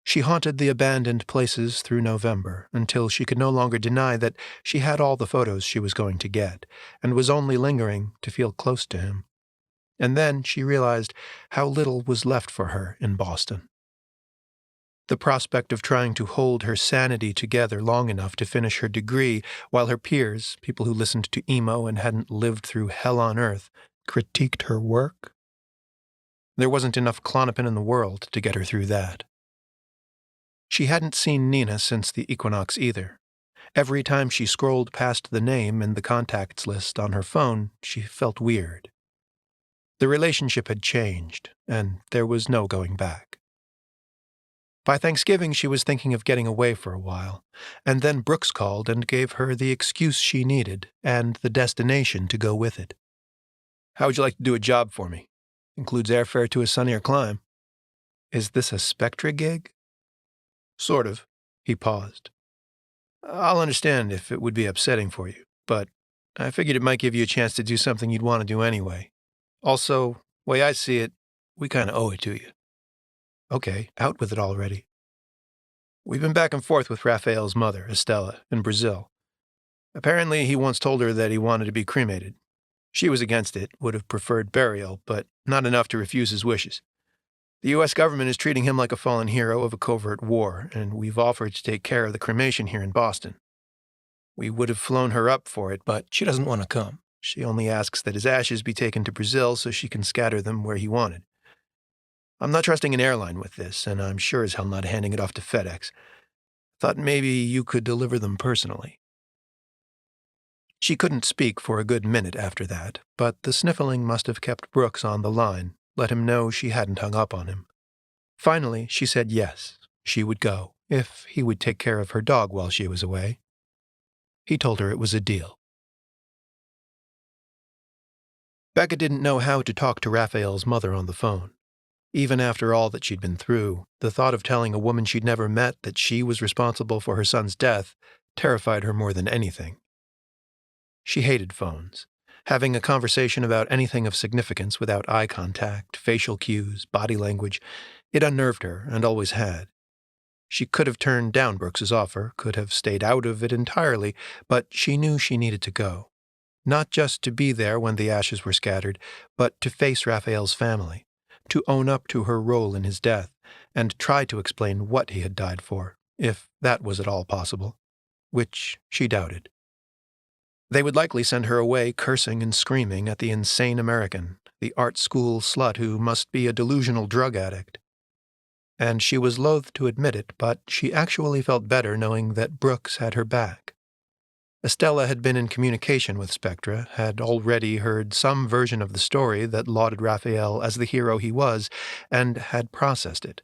She haunted the abandoned places through November until she could no longer deny that she had all the photos she was going to get and was only lingering to feel close to him. And then she realized how little was left for her in Boston. The prospect of trying to hold her sanity together long enough to finish her degree while her peers, people who listened to emo and hadn't lived through hell on earth, critiqued her work. There wasn't enough Klonopin in the world to get her through that. She hadn't seen Nina since the Equinox either. Every time she scrolled past the name in the contacts list on her phone, she felt weird. The relationship had changed, and there was no going back. By Thanksgiving, she was thinking of getting away for a while, and then Brooks called and gave her the excuse she needed and the destination to go with it. "How would you like to do a job for me? Includes airfare to a sunnier clime." "Is this a SPECTRA gig?" "Sort of." He paused. "I'll understand if it would be upsetting for you, but I figured it might give you a chance to do something you'd want to do anyway. Also, way I see it, we kind of owe it to you." "Okay, out with it already." "We've been back and forth with Raphael's mother, Estella, in Brazil. Apparently he once told her that he wanted to be cremated. She was against it, would have preferred burial, but not enough to refuse his wishes. The U.S. government is treating him like a fallen hero of a covert war, and we've offered to take care of the cremation here in Boston. We would have flown her up for it, but she doesn't want to come. She only asks that his ashes be taken to Brazil so she can scatter them where he wanted. I'm not trusting an airline with this, and I'm sure as hell not handing it off to FedEx. Thought maybe you could deliver them personally." She couldn't speak for a good minute after that, but the sniffling must have kept Brooks on the line, let him know she hadn't hung up on him. Finally, she said yes, she would go, if he would take care of her dog while she was away. He told her it was a deal. Becca didn't know how to talk to Raphael's mother on the phone. Even after all that she'd been through, the thought of telling a woman she'd never met that she was responsible for her son's death terrified her more than anything. She hated phones. Having a conversation about anything of significance without eye contact, facial cues, body language, it unnerved her and always had. She could have turned down Brooks's offer, could have stayed out of it entirely, but she knew she needed to go. Not just to be there when the ashes were scattered, but to face Raphael's family, to own up to her role in his death, and try to explain what he had died for, if that was at all possible, which she doubted. They would likely send her away cursing and screaming at the insane American, the art school slut who must be a delusional drug addict. And she was loath to admit it, but she actually felt better knowing that Brooks had her back. Estella had been in communication with SPECTRA, had already heard some version of the story that lauded Raphael as the hero he was, and had processed it,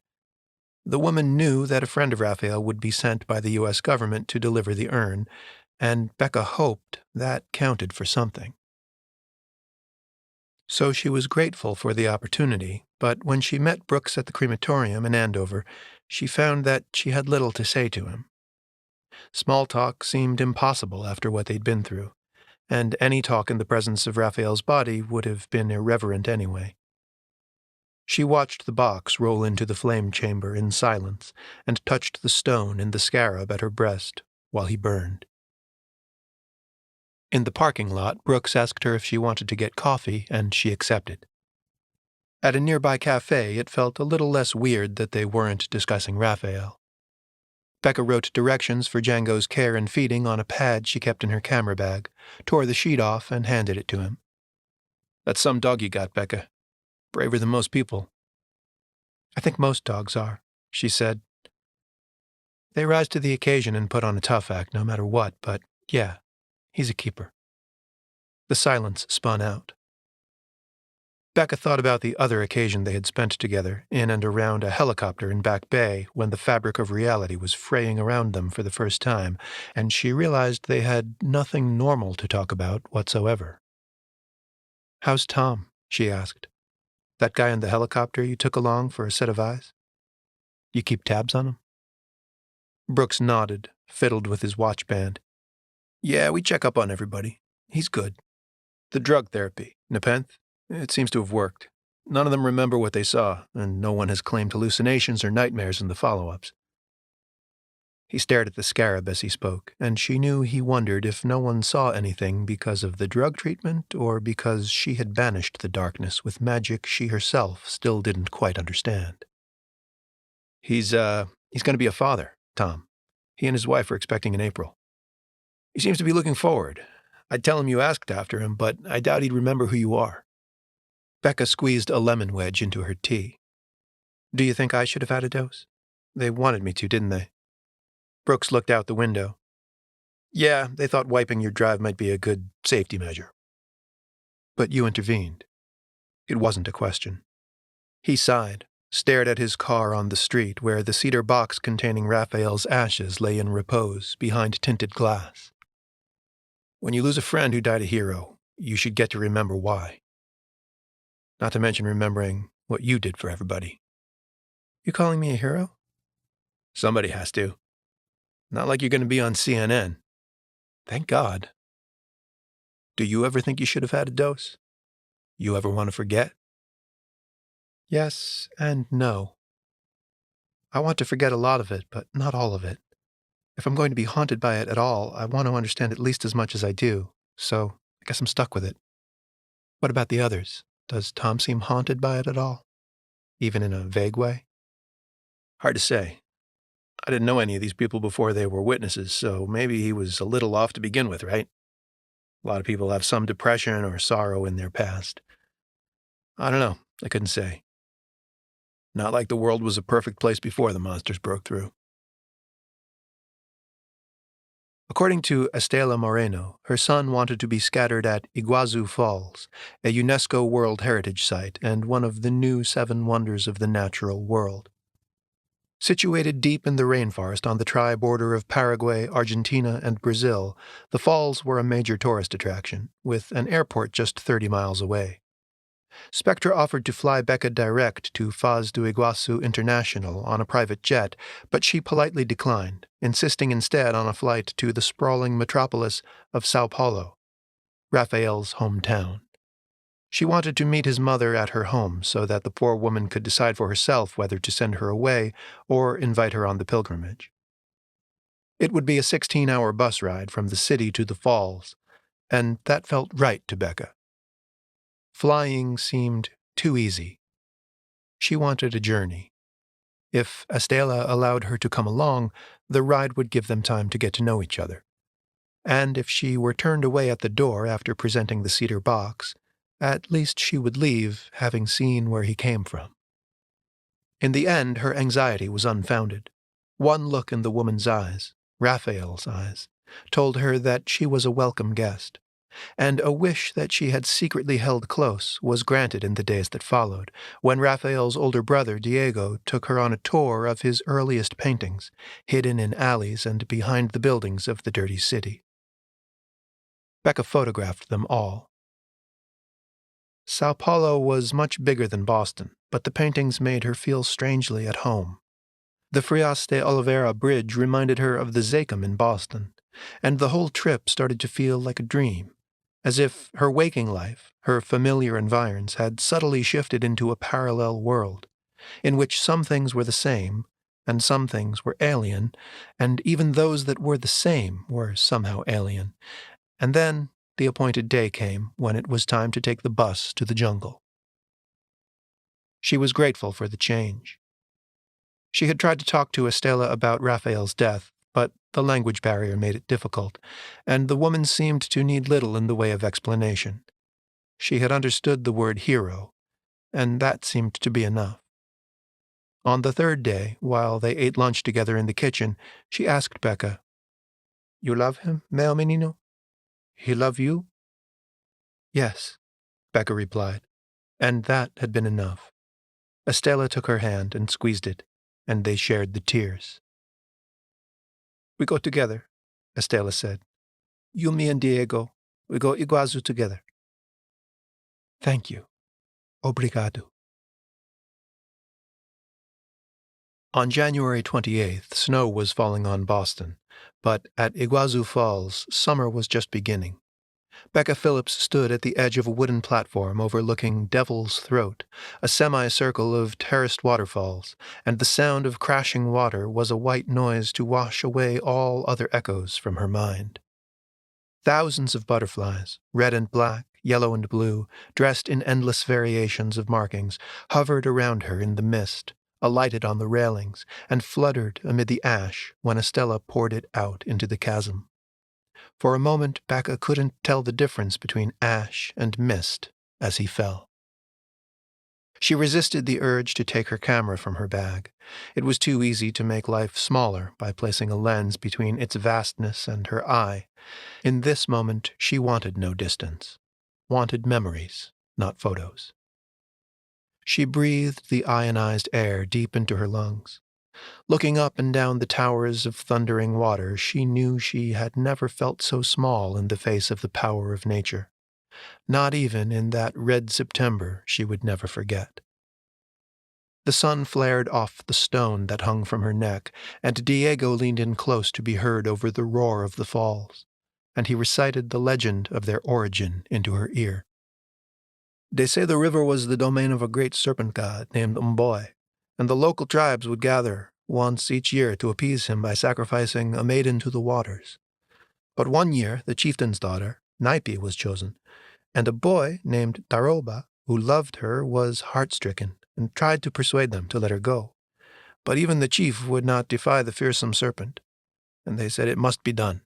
The woman knew that a friend of Raphael would be sent by the U.S. government to deliver the urn, and Becca hoped that counted for something. So she was grateful for the opportunity, but when she met Brooks at the crematorium in Andover, she found that she had little to say to him. Small talk seemed impossible after what they'd been through, and any talk in the presence of Raphael's body would have been irreverent anyway. She watched the box roll into the flame chamber in silence and touched the stone in the scarab at her breast while he burned. In the parking lot, Brooks asked her if she wanted to get coffee, and she accepted. At a nearby cafe, it felt a little less weird that they weren't discussing Raphael. Becca wrote directions for Django's care and feeding on a pad she kept in her camera bag, tore the sheet off, and handed it to him. "That's some dog you got, Becca. Braver than most people." "I think most dogs are," she said. "They rise to the occasion and put on a tough act no matter what, but yeah, he's a keeper." The silence spun out. Becca thought about the other occasion they had spent together, in and around a helicopter in Back Bay, when the fabric of reality was fraying around them for the first time, and she realized they had nothing normal to talk about whatsoever. "How's Tom?" she asked. "That guy in the helicopter you took along for a set of eyes? You keep tabs on him?" Brooks nodded, fiddled with his watch band. "Yeah, we check up on everybody. He's good. The drug therapy, Nepenthe, it seems to have worked. None of them remember what they saw, and no one has claimed hallucinations or nightmares in the follow-ups." He stared at the scarab as he spoke, and she knew he wondered if no one saw anything because of the drug treatment or because she had banished the darkness with magic she herself still didn't quite understand. He's going to be a father, Tom. He and his wife are expecting in April. He seems to be looking forward. I'd tell him you asked after him, but I doubt he'd remember who you are." Becca squeezed a lemon wedge into her tea. "Do you think I should have had a dose? They wanted me to, didn't they?" Brooks looked out the window. "Yeah, they thought wiping your drive might be a good safety measure." "But you intervened." It wasn't a question. He sighed, stared at his car on the street where the cedar box containing Raphael's ashes lay in repose behind tinted glass. "When you lose a friend who died a hero, you should get to remember why. Not to mention remembering what you did for everybody." "You calling me a hero?" "Somebody has to. Not like you're going to be on CNN. Thank God. Do you ever think you should have had a dose? You ever want to forget?" "Yes and no. I want to forget a lot of it, but not all of it. If I'm going to be haunted by it at all, I want to understand at least as much as I do, so I guess I'm stuck with it." "What about the others? Does Tom seem haunted by it at all? Even in a vague way?" "Hard to say. I didn't know any of these people before they were witnesses, so maybe he was a little off to begin with, right? A lot of people have some depression or sorrow in their past. I don't know. I couldn't say. Not like the world was a perfect place before the monsters broke through." According to Estela Moreno, her son wanted to be scattered at Iguazu Falls, a UNESCO World Heritage Site and one of the new 7 wonders of the natural world. Situated deep in the rainforest on the tri-border of Paraguay, Argentina, and Brazil, the falls were a major tourist attraction, with an airport just 30 miles away. SPECTRA offered to fly Becca direct to Foz do Iguaçu International on a private jet, but she politely declined, insisting instead on a flight to the sprawling metropolis of Sao Paulo, Raphael's hometown. She wanted to meet his mother at her home so that the poor woman could decide for herself whether to send her away or invite her on the pilgrimage. It would be a 16-hour bus ride from the city to the falls, and that felt right to Becca. Flying seemed too easy. She wanted a journey. If Estela allowed her to come along, the ride would give them time to get to know each other. And if she were turned away at the door after presenting the cedar box, at least she would leave, having seen where he came from. In the end, her anxiety was unfounded. One look in the woman's eyes, Raphael's eyes, told her that she was a welcome guest, and a wish that she had secretly held close was granted in the days that followed, when Raphael's older brother, Diego, took her on a tour of his earliest paintings, hidden in alleys and behind the buildings of the dirty city. Becca photographed them all. Sao Paulo was much bigger than Boston, but the paintings made her feel strangely at home. The Frias de Oliveira Bridge reminded her of the Zachem in Boston, and the whole trip started to feel like a dream, as if her waking life, her familiar environs, had subtly shifted into a parallel world, in which some things were the same, and some things were alien, and even those that were the same were somehow alien. And then the appointed day came when it was time to take the bus to the jungle. She was grateful for the change. She had tried to talk to Estela about Raphael's death, but the language barrier made it difficult, and the woman seemed to need little in the way of explanation. She had understood the word hero, and that seemed to be enough. On the third day, while they ate lunch together in the kitchen, she asked Becca, "You love him, meu menino? He love you?" "Yes," Becca replied, and that had been enough. Estela took her hand and squeezed it, and they shared the tears. "We go together," Estela said. "You, me, and Diego, we go Iguazu together." "Thank you. Obrigado." On January 28th, snow was falling on Boston, but at Iguazu Falls, summer was just beginning. Becca Philips stood at the edge of a wooden platform overlooking Devil's Throat, a semicircle of terraced waterfalls, and the sound of crashing water was a white noise to wash away all other echoes from her mind. Thousands of butterflies, red and black, yellow and blue, dressed in endless variations of markings, hovered around her in the mist, alighted on the railings, and fluttered amid the ash when Estela poured it out into the chasm. For a moment, Becca couldn't tell the difference between ash and mist as he fell. She resisted the urge to take her camera from her bag. It was too easy to make life smaller by placing a lens between its vastness and her eye. In this moment, she wanted no distance. Wanted memories, not photos. She breathed the ionized air deep into her lungs. Looking up and down the towers of thundering water, she knew she had never felt so small in the face of the power of nature. Not even in that red September she would never forget. The sun flared off the stone that hung from her neck, and Diego leaned in close to be heard over the roar of the falls, and he recited the legend of their origin into her ear. "They say the river was the domain of a great serpent god named Umboy, and the local tribes would gather once each year to appease him by sacrificing a maiden to the waters. But one year the chieftain's daughter, Naipi, was chosen, and a boy named Taroba, who loved her, was heart-stricken and tried to persuade them to let her go. But even the chief would not defy the fearsome serpent, and they said it must be done.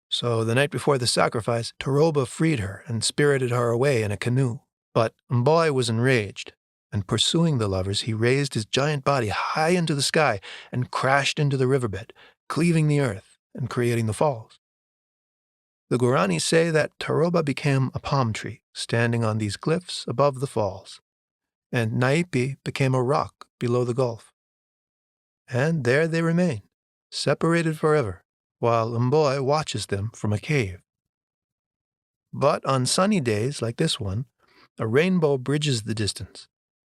So the night before the sacrifice, Taroba freed her and spirited her away in a canoe. But Umboy was enraged, and pursuing the lovers, he raised his giant body high into the sky and crashed into the riverbed, cleaving the earth and creating the falls. The Guarani say that Taroba became a palm tree standing on these cliffs above the falls, and Naipi became a rock below the gulf. And there they remain, separated forever, while Umboy watches them from a cave. But on sunny days like this one, a rainbow bridges the distance,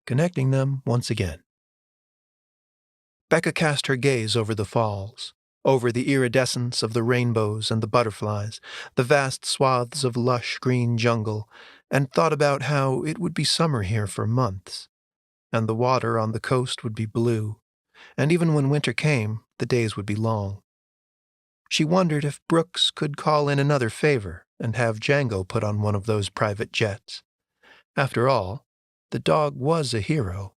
connecting them once again." Becca cast her gaze over the falls, over the iridescence of the rainbows and the butterflies, the vast swaths of lush green jungle, and thought about how it would be summer here for months, and the water on the coast would be blue, and even when winter came, the days would be long. She wondered if Brooks could call in another favor and have Django put on one of those private jets. After all, the dog was a hero.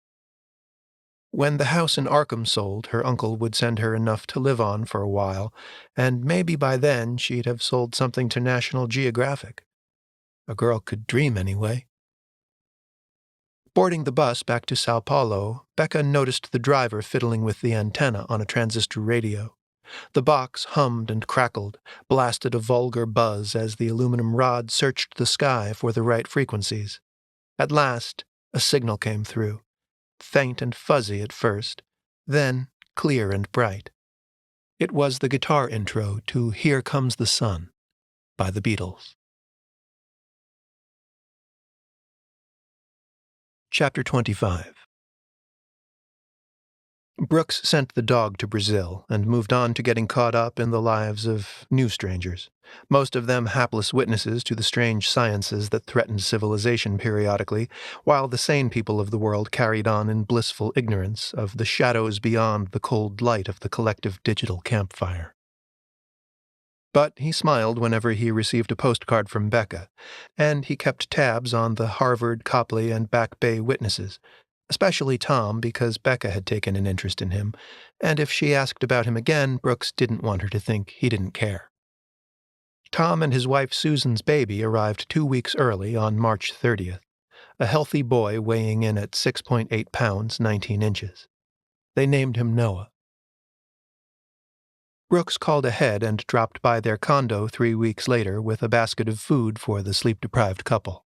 When the house in Arkham sold, her uncle would send her enough to live on for a while, and maybe by then she'd have sold something to National Geographic. A girl could dream anyway. Boarding the bus back to Sao Paulo, Becca noticed the driver fiddling with the antenna on a transistor radio. The box hummed and crackled, blasted a vulgar buzz as the aluminum rod searched the sky for the right frequencies. At last, a signal came through, faint and fuzzy at first, then clear and bright. It was the guitar intro to Here Comes the Sun by the Beatles. Chapter 25. Brooks sent the dog to Brazil and moved on to getting caught up in the lives of new strangers, most of them hapless witnesses to the strange sciences that threatened civilization periodically, while the sane people of the world carried on in blissful ignorance of the shadows beyond the cold light of the collective digital campfire. But he smiled whenever he received a postcard from Becca, and he kept tabs on the Harvard, Copley, and Back Bay witnesses, especially Tom because Becca had taken an interest in him, and if she asked about him again, Brooks didn't want her to think he didn't care. Tom and his wife Susan's baby arrived 2 weeks early on March 30th, a healthy boy weighing in at 6.8 pounds, 19 inches. They named him Noah. Brooks called ahead and dropped by their condo 3 weeks later with a basket of food for the sleep-deprived couple.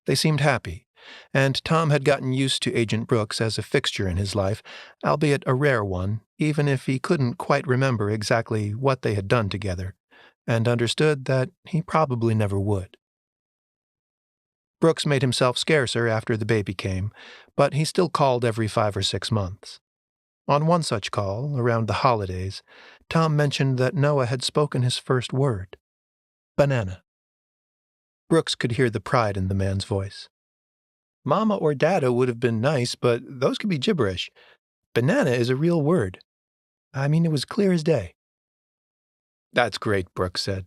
They seemed happy, and Tom had gotten used to Agent Brooks as a fixture in his life, albeit a rare one, even if he couldn't quite remember exactly what they had done together, and understood that he probably never would. Brooks made himself scarcer after the baby came, but he still called every 5 or 6 months. On one such call, around the holidays, Tom mentioned that Noah had spoken his first word, banana. Brooks could hear the pride in the man's voice. Mama or Dada would have been nice, but those could be gibberish. Banana is a real word. I mean, it was clear as day. That's great, Brooks said.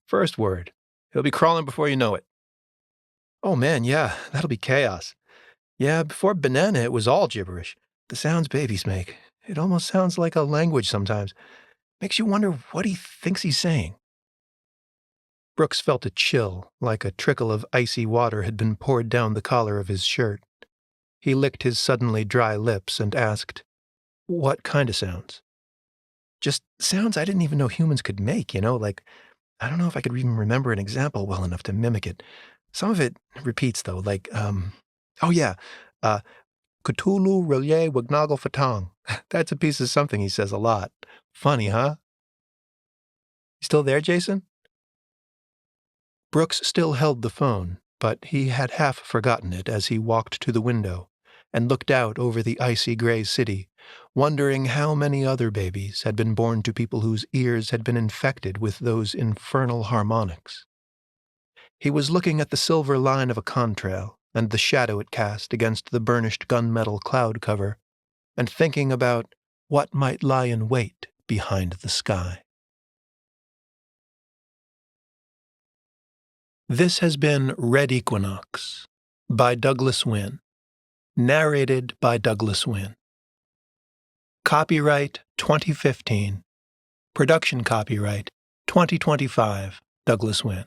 First word. He'll be crawling before you know it. Oh man, yeah, that'll be chaos. Yeah, before banana it was all gibberish. The sounds babies make. It almost sounds like a language sometimes. Makes you wonder what he thinks he's saying. Brooks felt a chill, like a trickle of icy water had been poured down the collar of his shirt. He licked his suddenly dry lips and asked, "What kind of sounds?" Just sounds I didn't even know humans could make, like, I don't know if I could even remember an example well enough to mimic it. Some of it repeats, though, like, oh yeah, Cthulhu Relye Wagnagel Fatong. That's a piece of something he says a lot. Funny, huh? You still there, Jason? Brooks still held the phone, but he had half forgotten it as he walked to the window and looked out over the icy gray city, wondering how many other babies had been born to people whose ears had been infected with those infernal harmonics. He was looking at the silver line of a contrail and the shadow it cast against the burnished gunmetal cloud cover, and thinking about what might lie in wait behind the sky. This has been Red Equinox by Douglas Wynne, narrated by Douglas Wynne. Copyright 2015. Production copyright 2025, Douglas Wynne.